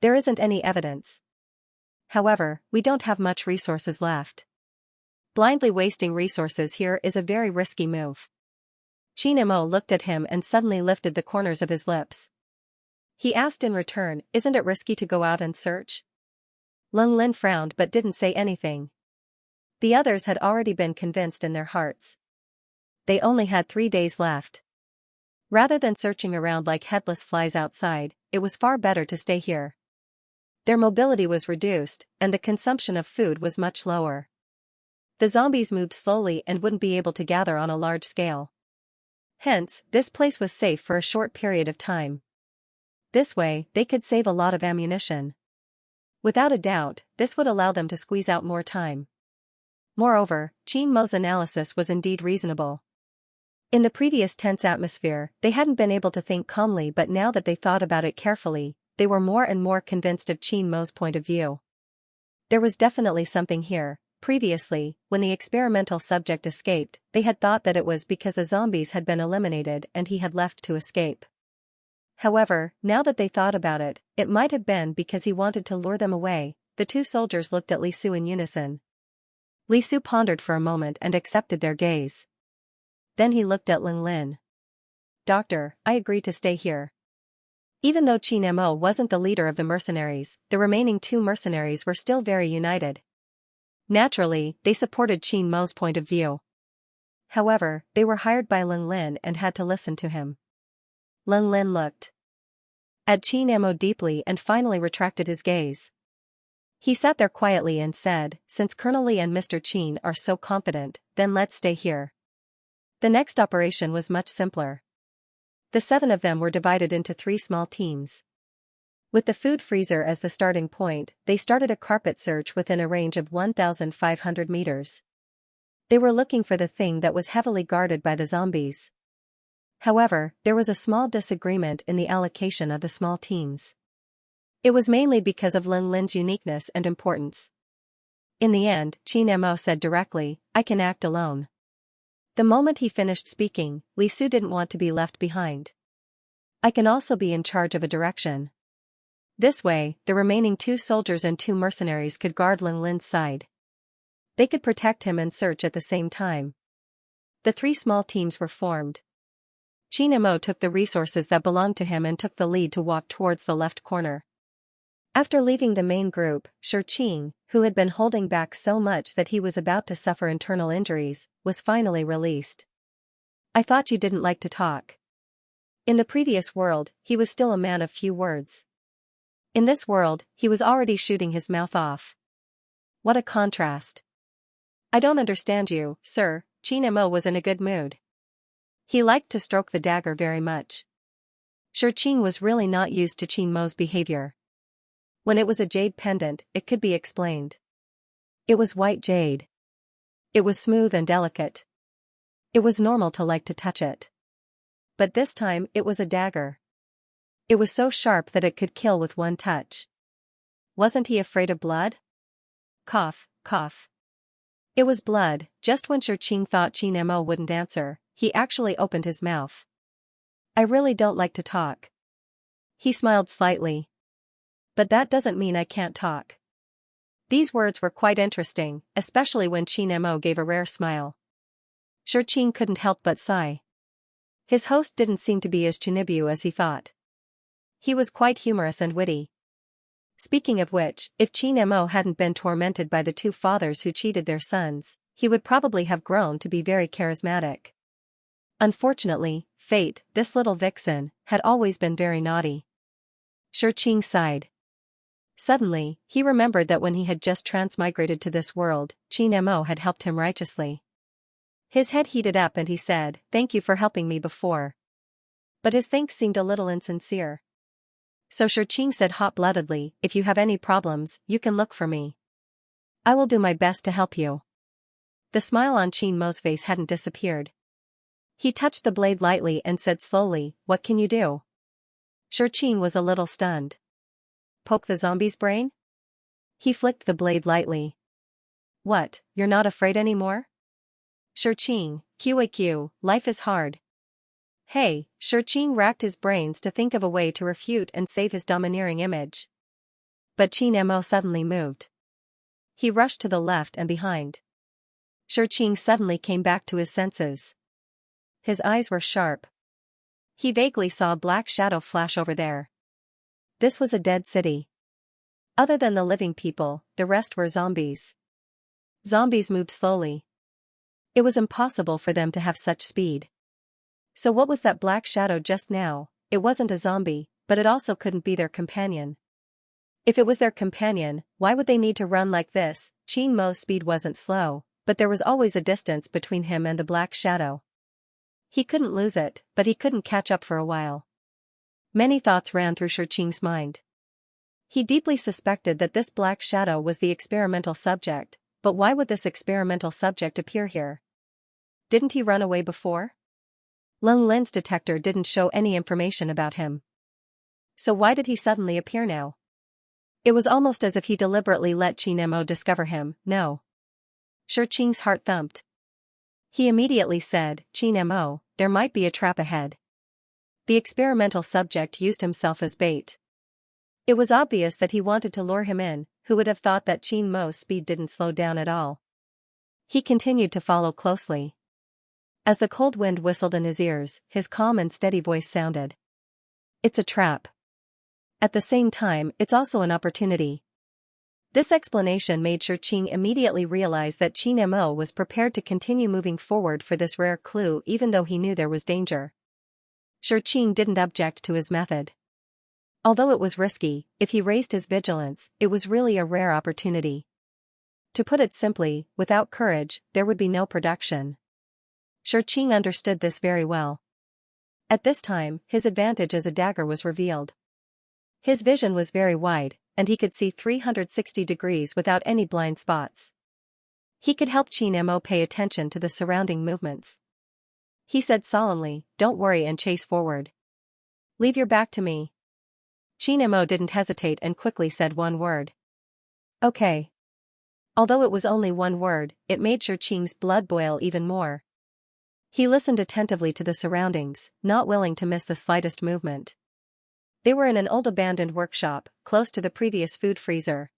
There isn't any evidence. However, we don't have much resources left. Blindly wasting resources here is a very risky move." Qianmo looked at him and suddenly lifted the corners of his lips. He asked in return, "Isn't it risky to go out and search?" Ling Lin frowned but didn't say anything. The others had already been convinced in their hearts. They only had 3 days left. Rather than searching around like headless flies outside, it was far better to stay here. Their mobility was reduced, and the consumption of food was much lower. The zombies moved slowly and wouldn't be able to gather on a large scale. Hence, this place was safe for a short period of time. This way, they could save a lot of ammunition. Without a doubt, this would allow them to squeeze out more time. Moreover, Qianmo's analysis was indeed reasonable. In the previous tense atmosphere, they hadn't been able to think calmly, but now that they thought about it carefully, they were more and more convinced of Qianmo's point of view. There was definitely something here. Previously, when the experimental subject escaped, they had thought that it was because the zombies had been eliminated and he had left to escape. However, now that they thought about it, it might have been because he wanted to lure them away. The 2 soldiers looked at Li Su in unison. Li Su pondered for a moment and accepted their gaze. Then he looked at Ling Lin. "Doctor, I agree to stay here." Even though Qianmo wasn't the leader of the mercenaries, the remaining 2 mercenaries were still very united. Naturally, they supported Qianmo's point of view. However, they were hired by Ling Lin and had to listen to him. Ling Lin looked at Qianmo deeply and finally retracted his gaze. He sat there quietly and said, "Since Colonel Li and Mr. Qin are so confident, then let's stay here." The next operation was much simpler. The 7 of them were divided into 3 small teams. With the food freezer as the starting point, they started a carpet search within a range of 1,500 meters. They were looking for the thing that was heavily guarded by the zombies. However, there was a small disagreement in the allocation of the small teams. It was mainly because of Lin Lin's uniqueness and importance. In the end, Qin Mo said directly, "I can act alone." The moment he finished speaking, Li Su didn't want to be left behind. "I can also be in charge of a direction." This way, the remaining 2 soldiers and 2 mercenaries could guard Lin Lin's side. They could protect him and search at the same time. The 3 small teams were formed. Qin Mo took the resources that belonged to him and took the lead to walk towards the left corner. After leaving the main group, Xianxia, who had been holding back so much that he was about to suffer internal injuries, was finally released. "I thought you didn't like to talk." In the previous world, he was still a man of few words. In this world, he was already shooting his mouth off. What a contrast. "I don't understand you, sir." Qin Mo was in a good mood. He liked to stroke the dagger very much. Xianxia was really not used to Qin Mo's behavior. When it was a jade pendant, it could be explained. It was white jade. It was smooth and delicate. It was normal to like to touch it. But this time, it was a dagger. It was so sharp that it could kill with one touch. Wasn't he afraid of blood? Cough, cough. It was blood. Just when Xianxia thought Qin Mo wouldn't answer, he actually opened his mouth. "I really don't like to talk." He smiled slightly. "But that doesn't mean I can't talk." These words were quite interesting, especially when Qin Mo gave a rare smile. Xianxia couldn't help but sigh. His host didn't seem to be as chinibu as he thought. He was quite humorous and witty. Speaking of which, if Qin Mo hadn't been tormented by the 2 fathers who cheated their sons, he would probably have grown to be very charismatic. Unfortunately, fate, this little vixen, had always been very naughty. Xianxia sighed. Suddenly, he remembered that when he had just transmigrated to this world, Qin Mo had helped him righteously. His head heated up and he said, "Thank you for helping me before." But his thanks seemed a little insincere. So Xianxia said hot-bloodedly, "If you have any problems, you can look for me. I will do my best to help you." The smile on Qin Mo's face hadn't disappeared. He touched the blade lightly and said slowly, "What can you do?" Xianxia was a little stunned. "Poke the zombie's brain?" He flicked the blade lightly. "What, you're not afraid anymore?" Xianxia, QAQ, life is hard. Hey, Xianxia racked his brains to think of a way to refute and save his domineering image. But Qin Mo suddenly moved. He rushed to the left and behind. Xianxia suddenly came back to his senses. His eyes were sharp. He vaguely saw a black shadow flash over there. This was a dead city. Other than the living people, the rest were zombies. Zombies moved slowly. It was impossible for them to have such speed. So what was that black shadow just now? It wasn't a zombie, but it also couldn't be their companion. If it was their companion, why would they need to run like this? Qin Mo's speed wasn't slow, but there was always a distance between him and the black shadow. He couldn't lose it, but he couldn't catch up for a while. Many thoughts ran through Xianxia's mind. He deeply suspected that this black shadow was the experimental subject, but why would this experimental subject appear here? Didn't he run away before? Lin Lin's detector didn't show any information about him. So why did he suddenly appear now? It was almost as if he deliberately let Qin Mo discover him. No. Xianxia's heart thumped. He immediately said, "Qin Mo, there might be a trap ahead." The experimental subject used himself as bait. It was obvious that he wanted to lure him in. Who would have thought that Qin Mo's speed didn't slow down at all? He continued to follow closely. As the cold wind whistled in his ears, his calm and steady voice sounded. "It's a trap. At the same time, it's also an opportunity." This explanation made Xianxia immediately realize that Qin Mo was prepared to continue moving forward for this rare clue even though he knew there was danger. Xianxia didn't object to his method. Although it was risky, if he raised his vigilance, it was really a rare opportunity. To put it simply, without courage, there would be no production. Xianxia understood this very well. At this time, his advantage as a dagger was revealed. His vision was very wide, and he could see 360 degrees without any blind spots. He could help Xianxia pay attention to the surrounding movements. He said solemnly, "Don't worry and chase forward. Leave your back to me." Xianxia didn't hesitate and quickly said one word. "Okay." Although it was only one word, it made Xianxia's blood boil even more. He listened attentively to the surroundings, not willing to miss the slightest movement. They were in an old abandoned workshop, close to the previous food freezer.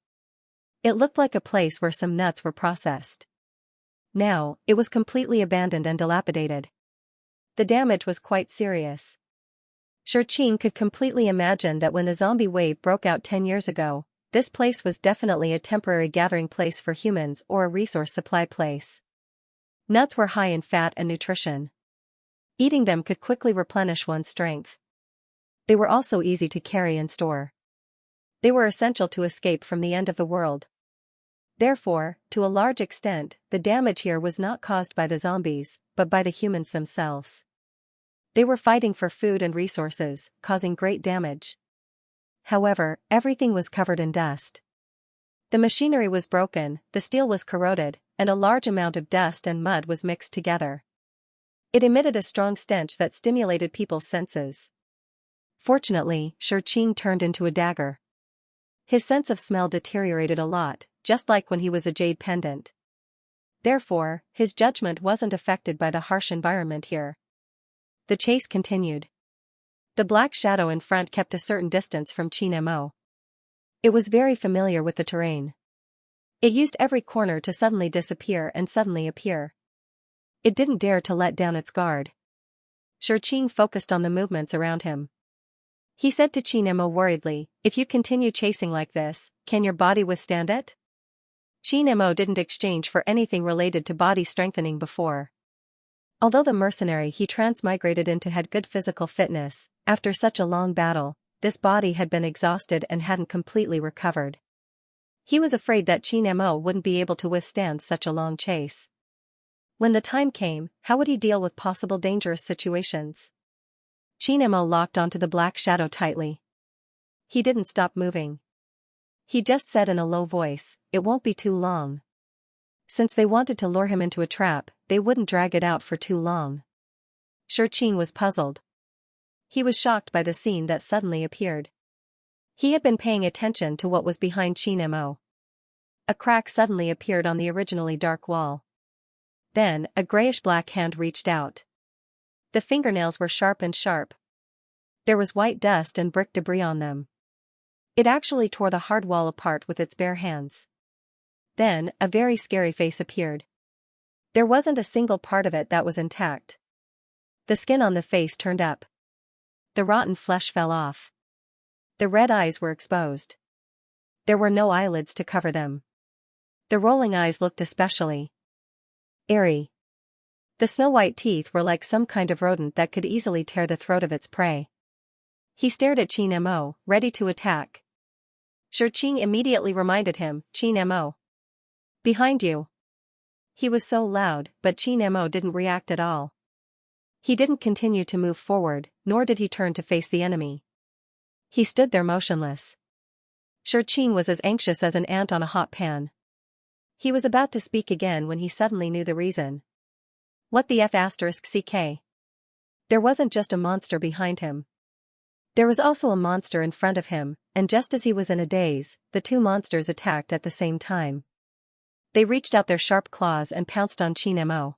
It looked like a place where some nuts were processed. Now, it was completely abandoned and dilapidated. The damage was quite serious. Xianxia could completely imagine that when the zombie wave broke out 10 years ago, this place was definitely a temporary gathering place for humans or a resource supply place. Nuts were high in fat and nutrition. Eating them could quickly replenish one's strength. They were also easy to carry and store. They were essential to escape from the end of the world. Therefore, to a large extent, the damage here was not caused by the zombies, but by the humans themselves. They were fighting for food and resources, causing great damage. However, everything was covered in dust. The machinery was broken, the steel was corroded, and a large amount of dust and mud was mixed together. It emitted a strong stench that stimulated people's senses. Fortunately, Xianxia turned into a dagger. His sense of smell deteriorated a lot, just like when he was a jade pendant. Therefore, his judgment wasn't affected by the harsh environment here. The chase continued. The black shadow in front kept a certain distance from Xianxia. It was very familiar with the terrain. It used every corner to suddenly disappear and suddenly appear. It didn't dare to let down its guard. Xianxia focused on the movements around him. He said to Xianxia worriedly, "If you continue chasing like this, can your body withstand it?" Xianxia didn't exchange for anything related to body strengthening before. Although the mercenary he transmigrated into had good physical fitness, after such a long battle, this body had been exhausted and hadn't completely recovered. He was afraid that Xianxia wouldn't be able to withstand such a long chase. When the time came, how would he deal with possible dangerous situations? Xianxia locked onto the black shadow tightly. He didn't stop moving. He just said in a low voice, "It won't be too long." Since they wanted to lure him into a trap, they wouldn't drag it out for too long. Xianxia was puzzled. He was shocked by the scene that suddenly appeared. He had been paying attention to what was behind Xianxia. A crack suddenly appeared on the originally dark wall. Then, a grayish-black hand reached out. The fingernails were sharp and sharp. There was white dust and brick debris on them. It actually tore the hard wall apart with its bare hands. Then, a very scary face appeared. There wasn't a single part of it that was intact. The skin on the face turned up. The rotten flesh fell off. The red eyes were exposed. There were no eyelids to cover them. The rolling eyes looked especially airy. The snow-white teeth were like some kind of rodent that could easily tear the throat of its prey. He stared at Xianxia, ready to attack. Xianxia immediately reminded him, "Xianxia. Behind you." He was so loud, but Xianxia didn't react at all. He didn't continue to move forward, nor did he turn to face the enemy. He stood there motionless. Xianxia was as anxious as an ant on a hot pan. He was about to speak again when he suddenly knew the reason. What the f***ck? There wasn't just a monster behind him. There was also a monster in front of him, and just as he was in a daze, the two monsters attacked at the same time. They reached out their sharp claws and pounced on Xianxia.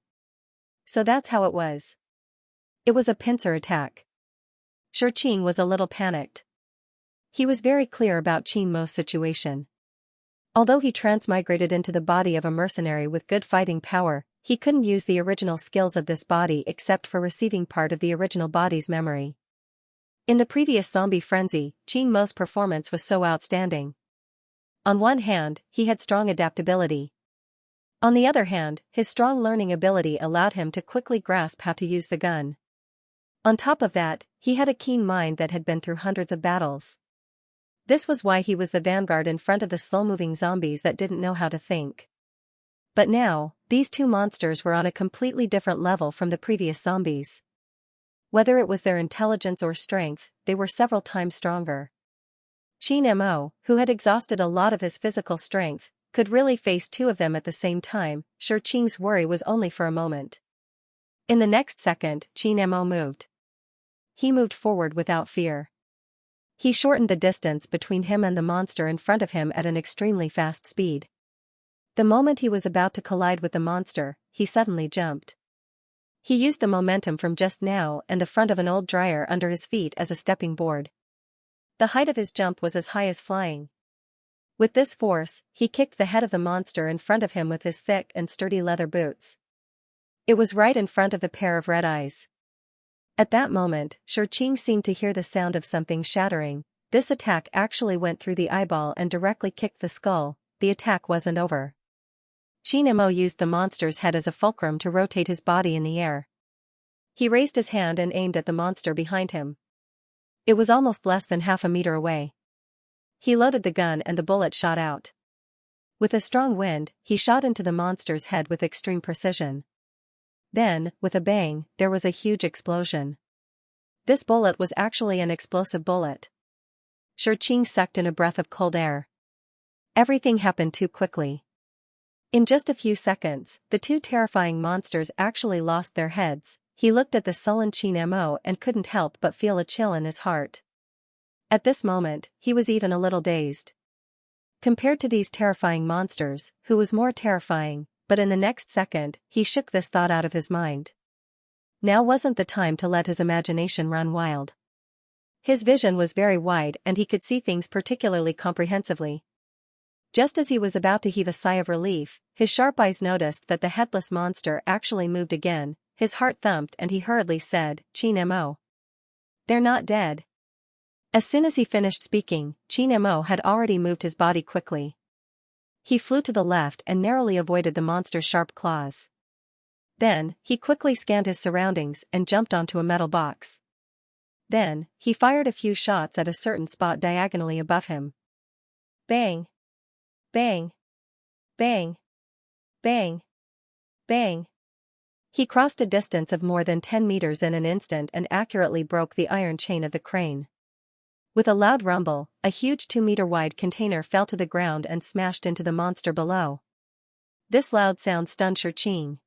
So that's how it was. It was a pincer attack. Xianxia was a little panicked. He was very clear about Xianxia's situation. Although he transmigrated into the body of a mercenary with good fighting power, he couldn't use the original skills of this body except for receiving part of the original body's memory. In the previous zombie frenzy, Xianxia's performance was so outstanding. On one hand, he had strong adaptability. On the other hand, his strong learning ability allowed him to quickly grasp how to use the gun. On top of that, he had a keen mind that had been through hundreds of battles. This was why he was the vanguard in front of the slow-moving zombies that didn't know how to think. But now, these two monsters were on a completely different level from the previous zombies. Whether it was their intelligence or strength, they were several times stronger. Qin Mo, who had exhausted a lot of his physical strength, could really face two of them at the same time. Qing's worry was only for a moment. In the next second, Qin Mo moved. He moved forward without fear. He shortened the distance between him and the monster in front of him at an extremely fast speed. The moment he was about to collide with the monster, he suddenly jumped. He used the momentum from just now and the front of an old dryer under his feet as a stepping board. The height of his jump was as high as flying. With this force, he kicked the head of the monster in front of him with his thick and sturdy leather boots. It was right in front of the pair of red eyes. At that moment, Qing seemed to hear the sound of something shattering. This attack actually went through the eyeball and directly kicked the skull. The attack wasn't over. Qin Mo used the monster's head as a fulcrum to rotate his body in the air. He raised his hand and aimed at the monster behind him. It was almost less than half a meter away. He loaded the gun and the bullet shot out. With a strong wind, he shot into the monster's head with extreme precision. Then, with a bang, there was a huge explosion. This bullet was actually an explosive bullet. Qing sucked in a breath of cold air. Everything happened too quickly. In just a few seconds, the two terrifying monsters actually lost their heads. He looked at the sullen Qin Mo and couldn't help but feel a chill in his heart. At this moment, he was even a little dazed. Compared to these terrifying monsters, who was more terrifying? But in the next second, he shook this thought out of his mind. Now wasn't the time to let his imagination run wild. His vision was very wide and he could see things particularly comprehensively. Just as he was about to heave a sigh of relief, his sharp eyes noticed that the headless monster actually moved again. His heart thumped and he hurriedly said, "Qin Mo. They're not dead." As soon as he finished speaking, Qin Mo had already moved his body quickly. He flew to the left and narrowly avoided the monster's sharp claws. Then, he quickly scanned his surroundings and jumped onto a metal box. Then, he fired a few shots at a certain spot diagonally above him. Bang! Bang! Bang! Bang! Bang! He crossed a distance of more than 10 meters in an instant and accurately broke the iron chain of the crane. With a loud rumble, a huge 2-meter-wide container fell to the ground and smashed into the monster below. This loud sound stunned Qing.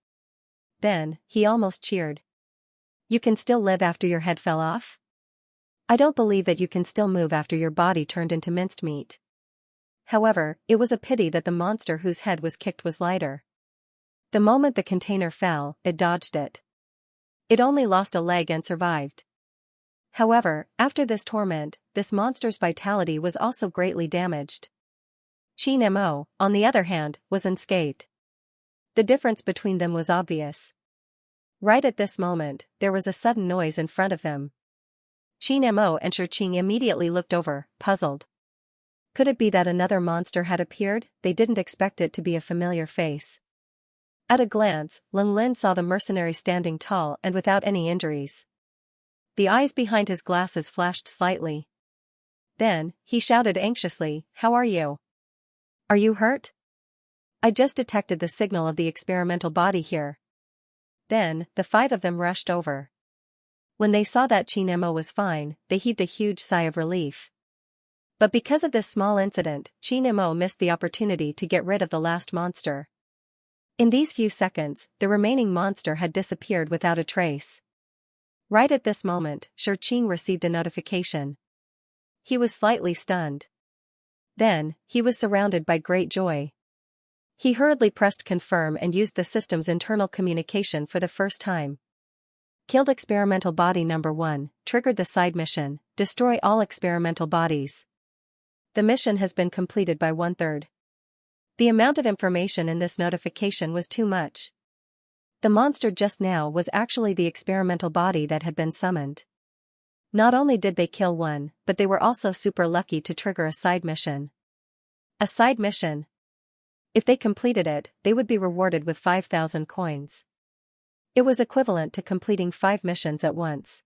Then, he almost cheered. "You can still live after your head fell off? I don't believe that you can still move after your body turned into minced meat." However, it was a pity that the monster whose head was kicked was lighter. The moment the container fell, it dodged it. It only lost a leg and survived. However, after this torment, this monster's vitality was also greatly damaged. Qin Mo, on the other hand, was unscathed. The difference between them was obvious. Right at this moment, there was a sudden noise in front of them. Qin Mo and Qing immediately looked over, puzzled. Could it be that another monster had appeared? They didn't expect it to be a familiar face. At a glance, Leng Lin saw the mercenary standing tall and without any injuries. The eyes behind his glasses flashed slightly. Then, he shouted anxiously, "How are you? Are you hurt? I just detected the signal of the experimental body here." Then, the 5 of them rushed over. When they saw that Qin Mo was fine, they heaved a huge sigh of relief. But because of this small incident, Qin Mo missed the opportunity to get rid of the last monster. In these few seconds, the remaining monster had disappeared without a trace. Right at this moment, Qing received a notification. He was slightly stunned. Then, he was surrounded by great joy. He hurriedly pressed confirm and used the system's internal communication for the first time. Killed experimental body number 1, triggered the side mission, destroy all experimental bodies. The mission has been completed by 1/3. The amount of information in this notification was too much. The monster just now was actually the experimental body that had been summoned. Not only did they kill one, but they were also super lucky to trigger a side mission. A side mission. If they completed it, they would be rewarded with 5,000 coins. It was equivalent to completing 5 missions at once.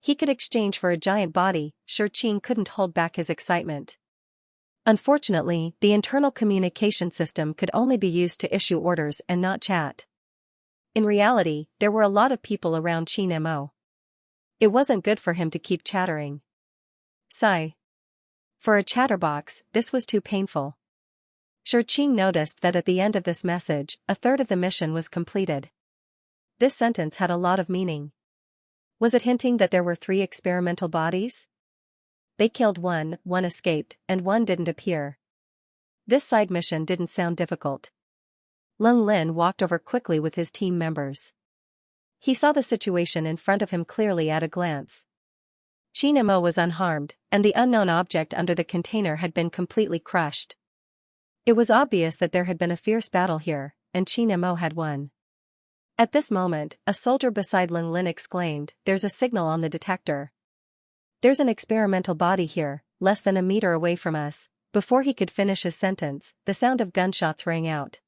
He could exchange for a giant body. Qing couldn't hold back his excitement. Unfortunately, the internal communication system could only be used to issue orders and not chat. In reality, there were a lot of people around Qin Mo. It wasn't good for him to keep chattering. Sigh. For a chatterbox, this was too painful. Xianxia noticed that at the end of this message, a third of the mission was completed. This sentence had a lot of meaning. Was it hinting that there were 3 experimental bodies? They killed one escaped, and one didn't appear. This side mission didn't sound difficult. Leng Lin walked over quickly with his team members. He saw the situation in front of him clearly at a glance. Xianxia was unharmed, and the unknown object under the container had been completely crushed. It was obvious that there had been a fierce battle here, and Xianxia had won. At this moment, a soldier beside Leng Lin exclaimed, "There's a signal on the detector. There's an experimental body here, less than a meter away from us." Before he could finish his sentence, the sound of gunshots rang out.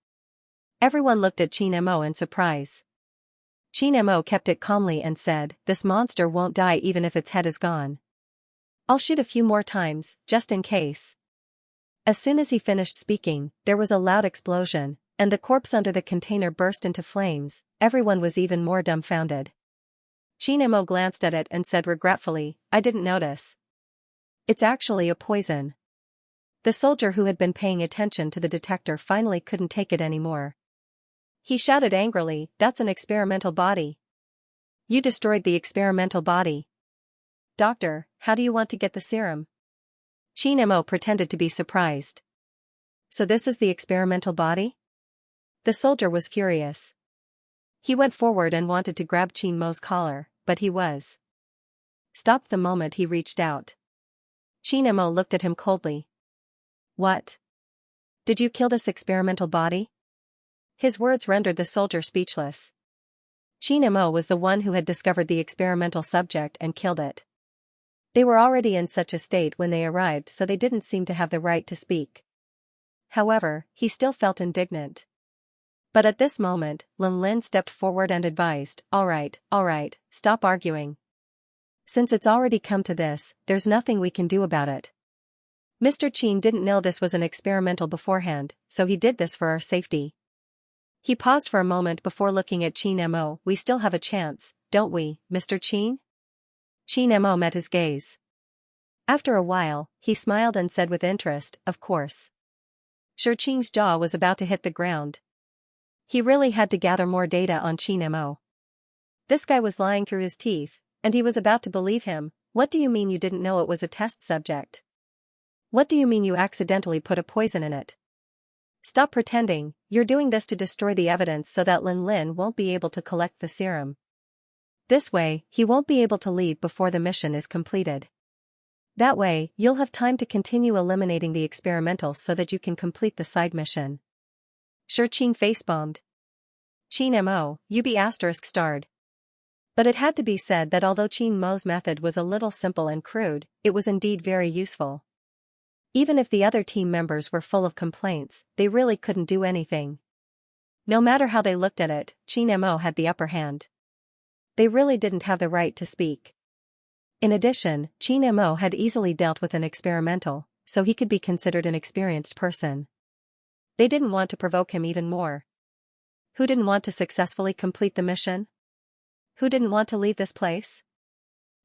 Everyone looked at Xianxia in surprise. Xianxia kept it calmly and said, "This monster won't die even if its head is gone. I'll shoot a few more times, just in case." As soon as he finished speaking, there was a loud explosion, and the corpse under the container burst into flames. Everyone was even more dumbfounded. Xianxia glanced at it and said regretfully, "I didn't notice. It's actually a poison." The soldier who had been paying attention to the detector finally couldn't take it anymore. He shouted angrily, "That's an experimental body. You destroyed the experimental body. Doctor, how do you want to get the serum?" Xianxia pretended to be surprised. "So this is the experimental body?" The soldier was furious. He went forward and wanted to grab Xianxia's collar, but he was stopped the moment he reached out. Xianxia looked at him coldly. "What? Did you kill this experimental body?" His words rendered the soldier speechless. Xianxia was the one who had discovered the experimental subject and killed it. They were already in such a state when they arrived, so they didn't seem to have the right to speak. However, he still felt indignant. But at this moment, Leng Lin stepped forward and advised, all right, stop arguing. Since it's already come to this, there's nothing we can do about it. Mr. Qin didn't know this was an experimental beforehand, so he did this for our safety." He paused for a moment before looking at Xianxia. "We still have a chance, don't we, Mr. Qin?" Xianxia met his gaze. After a while, he smiled and said with interest, "Of course." Xianxia's jaw was about to hit the ground. He really had to gather more data on Xianxia. This guy was lying through his teeth, and he was about to believe him. "What do you mean you didn't know it was a test subject? What do you mean you accidentally put a poison in it? Stop pretending, you're doing this to destroy the evidence so that Leng Lin won't be able to collect the serum. This way, he won't be able to leave before the mission is completed. That way, you'll have time to continue eliminating the experimentals so that you can complete the side mission." Xianxia facepalmed. "Xianxia, you be ****. But it had to be said that although Xianxia's method was a little simple and crude, it was indeed very useful. Even if the other team members were full of complaints, they really couldn't do anything. No matter how they looked at it, Xianxia had the upper hand. They really didn't have the right to speak. In addition, Xianxia had easily dealt with an experimental, so he could be considered an experienced person. They didn't want to provoke him even more. Who didn't want to successfully complete the mission? Who didn't want to leave this place?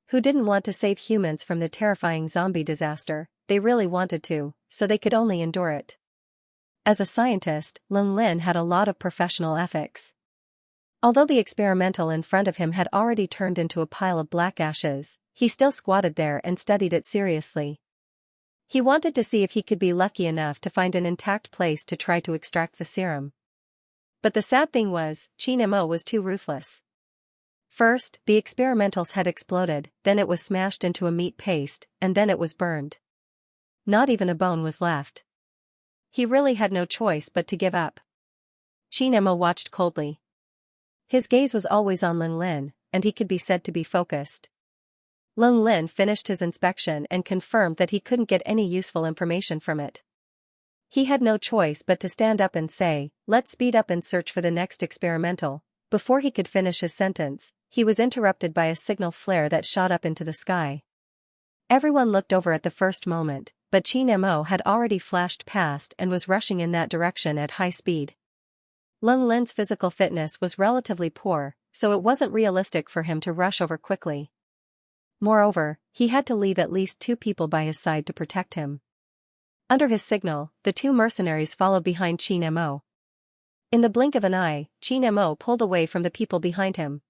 Who didn't want to save humans from the terrifying zombie disaster? They really wanted to, so they could only endure it. As a scientist, Leng Lin had a lot of professional ethics. Although the experimental in front of him had already turned into a pile of black ashes, he still squatted there and studied it seriously. He wanted to see if he could be lucky enough to find an intact place to try to extract the serum. But the sad thing was, Xianxia was too ruthless. First, the experimentals had exploded, then it was smashed into a meat paste, and then it was burned. Not even a bone was left. He really had no choice but to give up. Xianxia watched coldly. His gaze was always on Leng Lin, and he could be said to be focused. Leng Lin finished his inspection and confirmed that he couldn't get any useful information from it. He had no choice but to stand up and say, "Let's speed up and search for the next experimental." Before he could finish his sentence, he was interrupted by a signal flare that shot up into the sky. Everyone looked over at the first moment, but Xianxia had already flashed past and was rushing in that direction at high speed. Leng Lin's physical fitness was relatively poor, so it wasn't realistic for him to rush over quickly. Moreover, he had to leave at least 2 people by his side to protect him. Under his signal, the 2 mercenaries followed behind Qin Mo. In the blink of an eye, Qin Mo pulled away from the people behind him.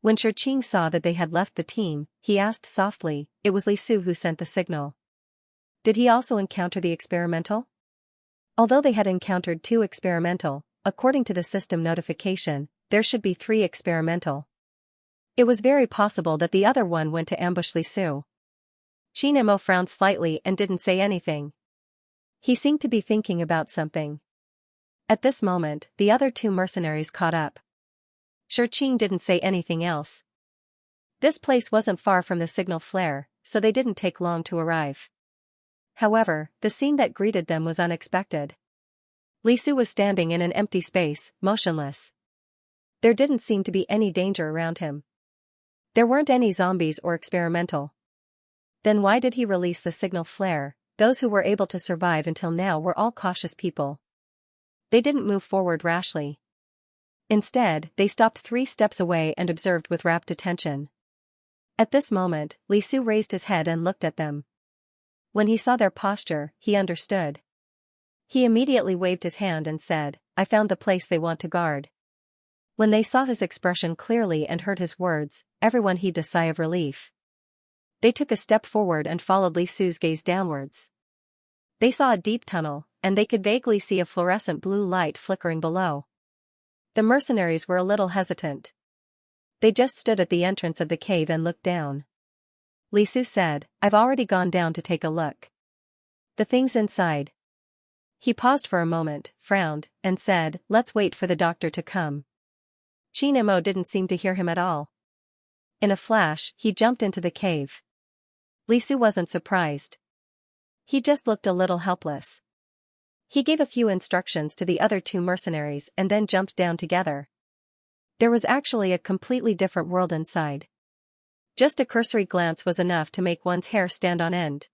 When Shurqing saw that they had left the team, he asked softly, "It was Li Su who sent the signal. Did he also encounter the experimental?" Although they had encountered 2 experimental, according to the system notification, there should be 3 experimental. It was very possible that the other one went to ambush Li Su. Qin Mo frowned slightly and didn't say anything. He seemed to be thinking about something. At this moment, the other 2 mercenaries caught up. Shurqing didn't say anything else. This place wasn't far from the signal flare, so they didn't take long to arrive. However, the scene that greeted them was unexpected. Li Su was standing in an empty space, motionless. There didn't seem to be any danger around him. There weren't any zombies or experimental. Then why did he release the signal flare? Those who were able to survive until now were all cautious people. They didn't move forward rashly. Instead, they stopped 3 steps away and observed with rapt attention. At this moment, Li Su raised his head and looked at them. When he saw their posture, he understood. He immediately waved his hand and said, "I found the place they want to guard." When they saw his expression clearly and heard his words, everyone heaved a sigh of relief. They took a step forward and followed Li Su's gaze downwards. They saw a deep tunnel, and they could vaguely see a fluorescent blue light flickering below. The mercenaries were a little hesitant. They just stood at the entrance of the cave and looked down. Li Su said, "I've already gone down to take a look. The things inside." He paused for a moment, frowned, and said, "Let's wait for the doctor to come." Qin Mo didn't seem to hear him at all. In a flash, he jumped into the cave. Li Su wasn't surprised. He just looked a little helpless. He gave a few instructions to the other 2 mercenaries and then jumped down together. There was actually a completely different world inside. Just a cursory glance was enough to make one's hair stand on end.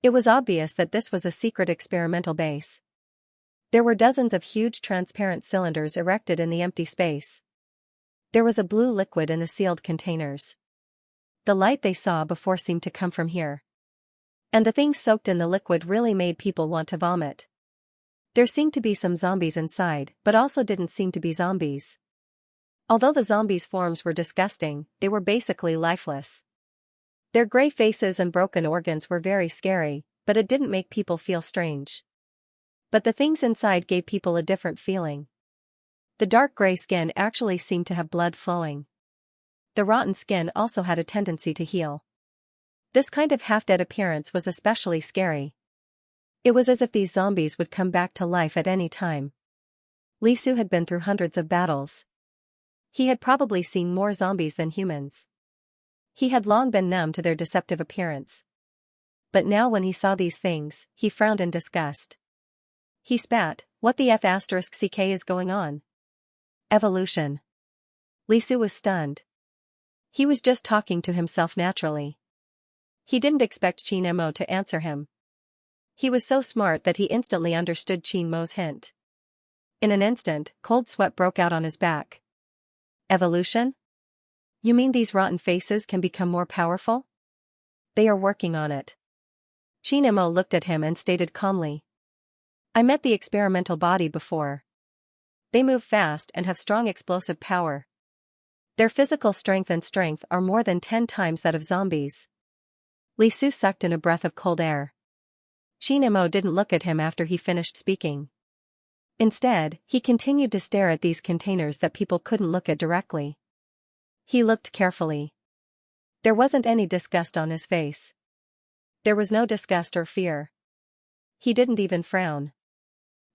It was obvious that this was a secret experimental base. There were dozens of huge transparent cylinders erected in the empty space. There was a blue liquid in the sealed containers. The light they saw before seemed to come from here. And the things soaked in the liquid really made people want to vomit. There seemed to be some zombies inside, but also didn't seem to be zombies. Although the zombies' forms were disgusting, they were basically lifeless. Their gray faces and broken organs were very scary, but it didn't make people feel strange. But the things inside gave people a different feeling. The dark gray skin actually seemed to have blood flowing. The rotten skin also had a tendency to heal. This kind of half-dead appearance was especially scary. It was as if these zombies would come back to life at any time. Li Su had been through hundreds of battles. He had probably seen more zombies than humans. He had long been numb to their deceptive appearance. But now when he saw these things, he frowned in disgust. He spat, "What the F***ck is going on? Evolution." Li Su was stunned. He was just talking to himself naturally. He didn't expect Qin Mo to answer him. He was so smart that he instantly understood Qin Mo's hint. In an instant, cold sweat broke out on his back. Evolution? You mean these rotten faces can become more powerful? They are working on it. Qin Mo looked at him and stated calmly. I met the experimental body before. They move fast and have strong explosive power. Their physical strength are more than 10 times that of zombies. Li Su sucked in a breath of cold air. Qin Mo didn't look at him after he finished speaking. Instead, he continued to stare at these containers that people couldn't look at directly. He looked carefully. There wasn't any disgust on his face. There was no disgust or fear. He didn't even frown.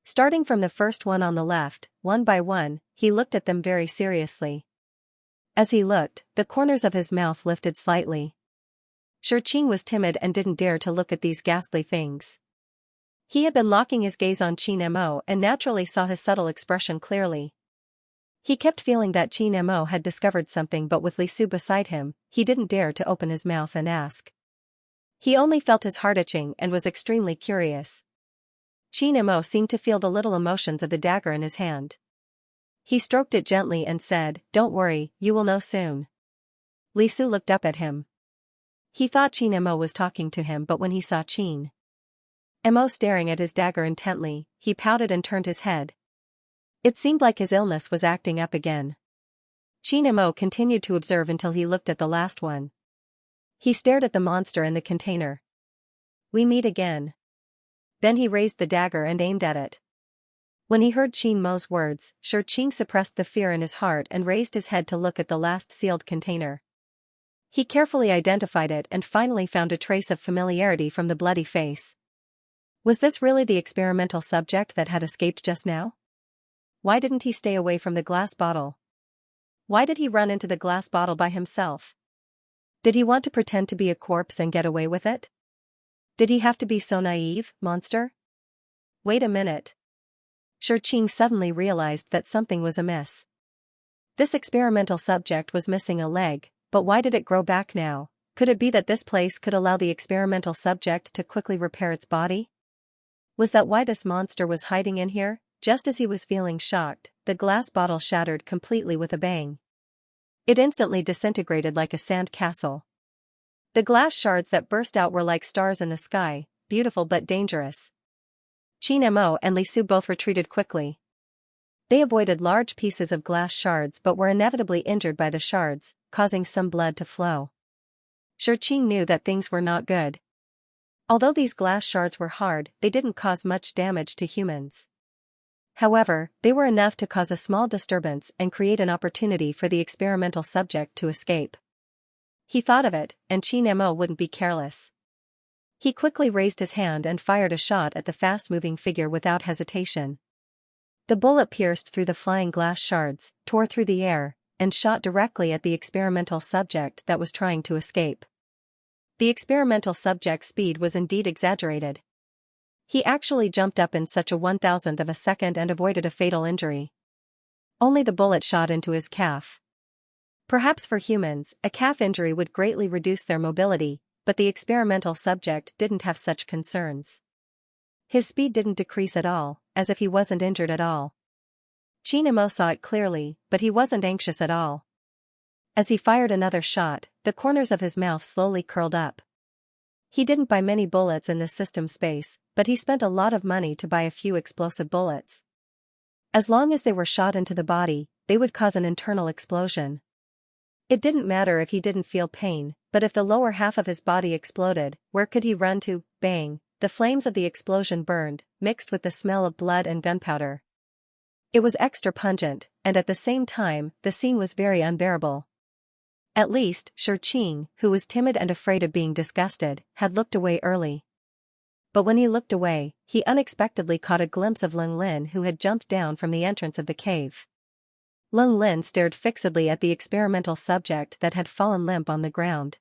Starting from the first one on the left, one by one, he looked at them very seriously. As he looked, the corners of his mouth lifted slightly. Shurqing was timid and didn't dare to look at these ghastly things. He had been locking his gaze on Qin Mo and naturally saw his subtle expression clearly. He kept feeling that Qin Mo had discovered something, but with Li Su beside him, he didn't dare to open his mouth and ask. He only felt his heart itching and was extremely curious. Qin Mo seemed to feel the little emotions of the dagger in his hand. He stroked it gently and said, "Don't worry, you will know soon." Li Su looked up at him. He thought Qin Mo was talking to him, but when he saw Qin Mo staring at his dagger intently, he pouted and turned his head. It seemed like his illness was acting up again. Qin Mo continued to observe until he looked at the last one. He stared at the monster in the container. "We meet again." Then he raised the dagger and aimed at it. When he heard Qin Mo's words, Qing suppressed the fear in his heart and raised his head to look at the last sealed container. He carefully identified it and finally found a trace of familiarity from the bloody face. Was this really the experimental subject that had escaped just now? Why didn't he stay away from the glass bottle? Why did he run into the glass bottle by himself? Did he want to pretend to be a corpse and get away with it? Did he have to be so naive, monster? Wait a minute. Qing suddenly realized that something was amiss. This experimental subject was missing a leg, but why did it grow back now? Could it be that this place could allow the experimental subject to quickly repair its body? Was that why this monster was hiding in here? Just as he was feeling shocked, the glass bottle shattered completely with a bang. It instantly disintegrated like a sand castle. The glass shards that burst out were like stars in the sky, beautiful but dangerous. Qin Mo and Li Su both retreated quickly. They avoided large pieces of glass shards but were inevitably injured by the shards, causing some blood to flow. Qing knew that things were not good. Although these glass shards were hard, they didn't cause much damage to humans. However, they were enough to cause a small disturbance and create an opportunity for the experimental subject to escape. He thought of it, and Qin Mo wouldn't be careless. He quickly raised his hand and fired a shot at the fast-moving figure without hesitation. The bullet pierced through the flying glass shards, tore through the air, and shot directly at the experimental subject that was trying to escape. The experimental subject's speed was indeed exaggerated. He actually jumped up in such a 1,000th of a second and avoided a fatal injury. Only the bullet shot into his calf. Perhaps for humans, a calf injury would greatly reduce their mobility, but the experimental subject didn't have such concerns. His speed didn't decrease at all, as if he wasn't injured at all. Qin Mo saw it clearly, but he wasn't anxious at all. As he fired another shot, the corners of his mouth slowly curled up. He didn't buy many bullets in this system space, but he spent a lot of money to buy a few explosive bullets. As long as they were shot into the body, they would cause an internal explosion. It didn't matter if he didn't feel pain, but if the lower half of his body exploded, where could he run to? Bang! The flames of the explosion burned, mixed with the smell of blood and gunpowder. It was extra pungent, and at the same time, the scene was very unbearable. At least, Qing, who was timid and afraid of being disgusted, had looked away early. But when he looked away, he unexpectedly caught a glimpse of Leng Lin, who had jumped down from the entrance of the cave. Leng Lin stared fixedly at the experimental subject that had fallen limp on the ground.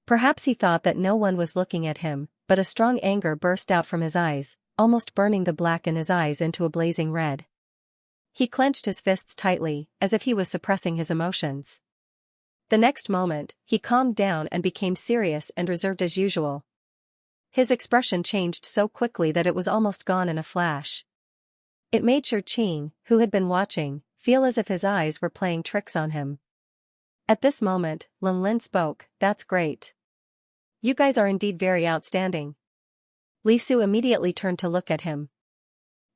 Perhaps he thought that no one was looking at him, but a strong anger burst out from his eyes, almost burning the black in his eyes into a blazing red. He clenched his fists tightly, as if he was suppressing his emotions. The next moment, he calmed down and became serious and reserved as usual. His expression changed so quickly that it was almost gone in a flash. It made Qing, who had been watching, feel as if his eyes were playing tricks on him. At this moment, Leng Lin spoke, "That's great. You guys are indeed very outstanding." Li Su immediately turned to look at him.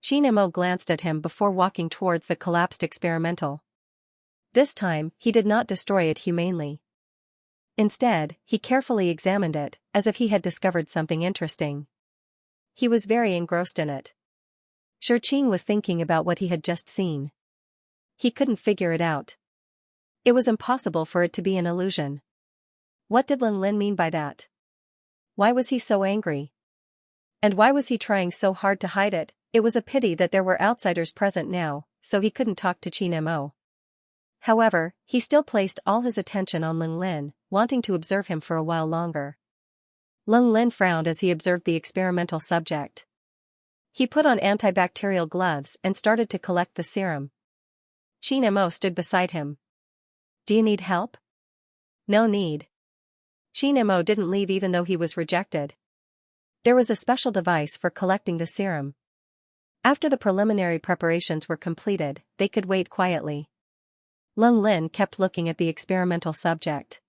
Qin Mo glanced at him before walking towards the collapsed experimental. This time, he did not destroy it humanely. Instead, he carefully examined it, as if he had discovered something interesting. He was very engrossed in it. Qing was thinking about what he had just seen. He couldn't figure it out. It was impossible for it to be an illusion. What did Leng Lin mean by that? Why was he so angry? And why was he trying so hard to hide it? It was a pity that there were outsiders present now, so he couldn't talk to Qin Mo. However, he still placed all his attention on Leng Lin, wanting to observe him for a while longer. Leng Lin frowned as he observed the experimental subject. He put on antibacterial gloves and started to collect the serum. Qin Mo stood beside him. "Do you need help?" "No need." Qin Mo didn't leave even though he was rejected. There was a special device for collecting the serum. After the preliminary preparations were completed, they could wait quietly. Leng Lin kept looking at the experimental subject.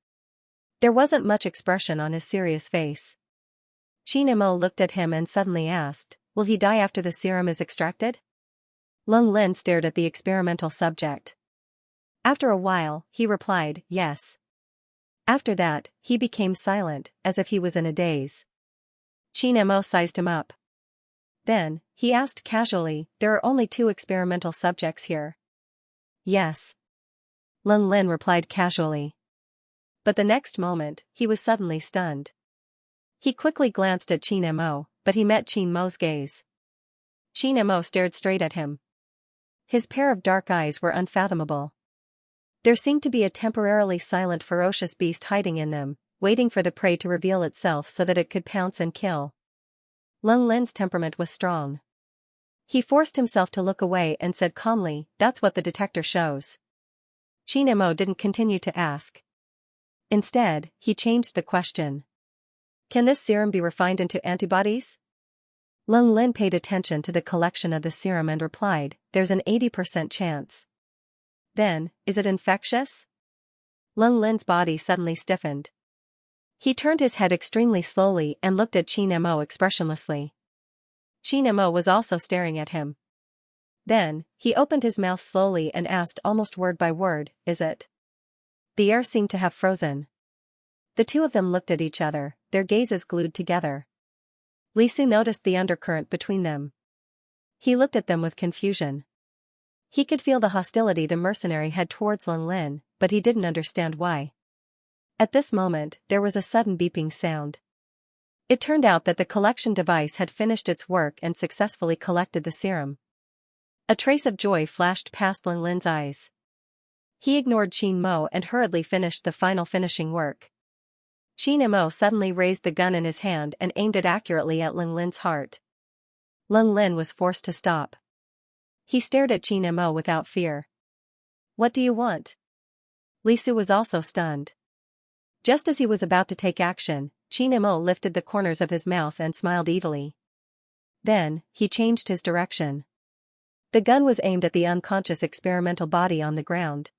There wasn't much expression on his serious face. Qin Mo looked at him and suddenly asked, "Will he die after the serum is extracted?" Leng Lin stared at the experimental subject. After a while, he replied, "Yes." After that, he became silent, as if he was in a daze. Qin Mo sized him up. Then, he asked casually, "There are only 2 experimental subjects here." "Yes." Leng Lin replied casually. But the next moment, he was suddenly stunned. He quickly glanced at Qin Mo, but he met Qin Mo's gaze. Qin Mo stared straight at him. His pair of dark eyes were unfathomable. There seemed to be a temporarily silent ferocious beast hiding in them, waiting for the prey to reveal itself so that it could pounce and kill. Leng Lin's temperament was strong. He forced himself to look away and said calmly, "That's what the detector shows." Qin Mo didn't continue to ask. Instead, he changed the question. "Can this serum be refined into antibodies?" Leng Lin paid attention to the collection of the serum and replied, "There's an 80% chance." "Then, is it infectious?" Leng Lin's body suddenly stiffened. He turned his head extremely slowly and looked at Qin Mo expressionlessly. Qin Mo was also staring at him. Then, he opened his mouth slowly and asked almost word by word, "Is it?" The air seemed to have frozen. The 2 of them looked at each other, their gazes glued together. Li Su noticed the undercurrent between them. He looked at them with confusion. He could feel the hostility the mercenary had towards Leng Lin, but he didn't understand why. At this moment, there was a sudden beeping sound. It turned out that the collection device had finished its work and successfully collected the serum. A trace of joy flashed past Leng Lin's eyes. He ignored Qin Mo and hurriedly finished the final finishing work. Qin Mo suddenly raised the gun in his hand and aimed it accurately at Leng Lin's heart. Leng Lin was forced to stop. He stared at Qin Mo without fear. "What do you want?" Li Su was also stunned. Just as he was about to take action, Qin Mo lifted the corners of his mouth and smiled evilly. Then, he changed his direction. The gun was aimed at the unconscious experimental body on the ground.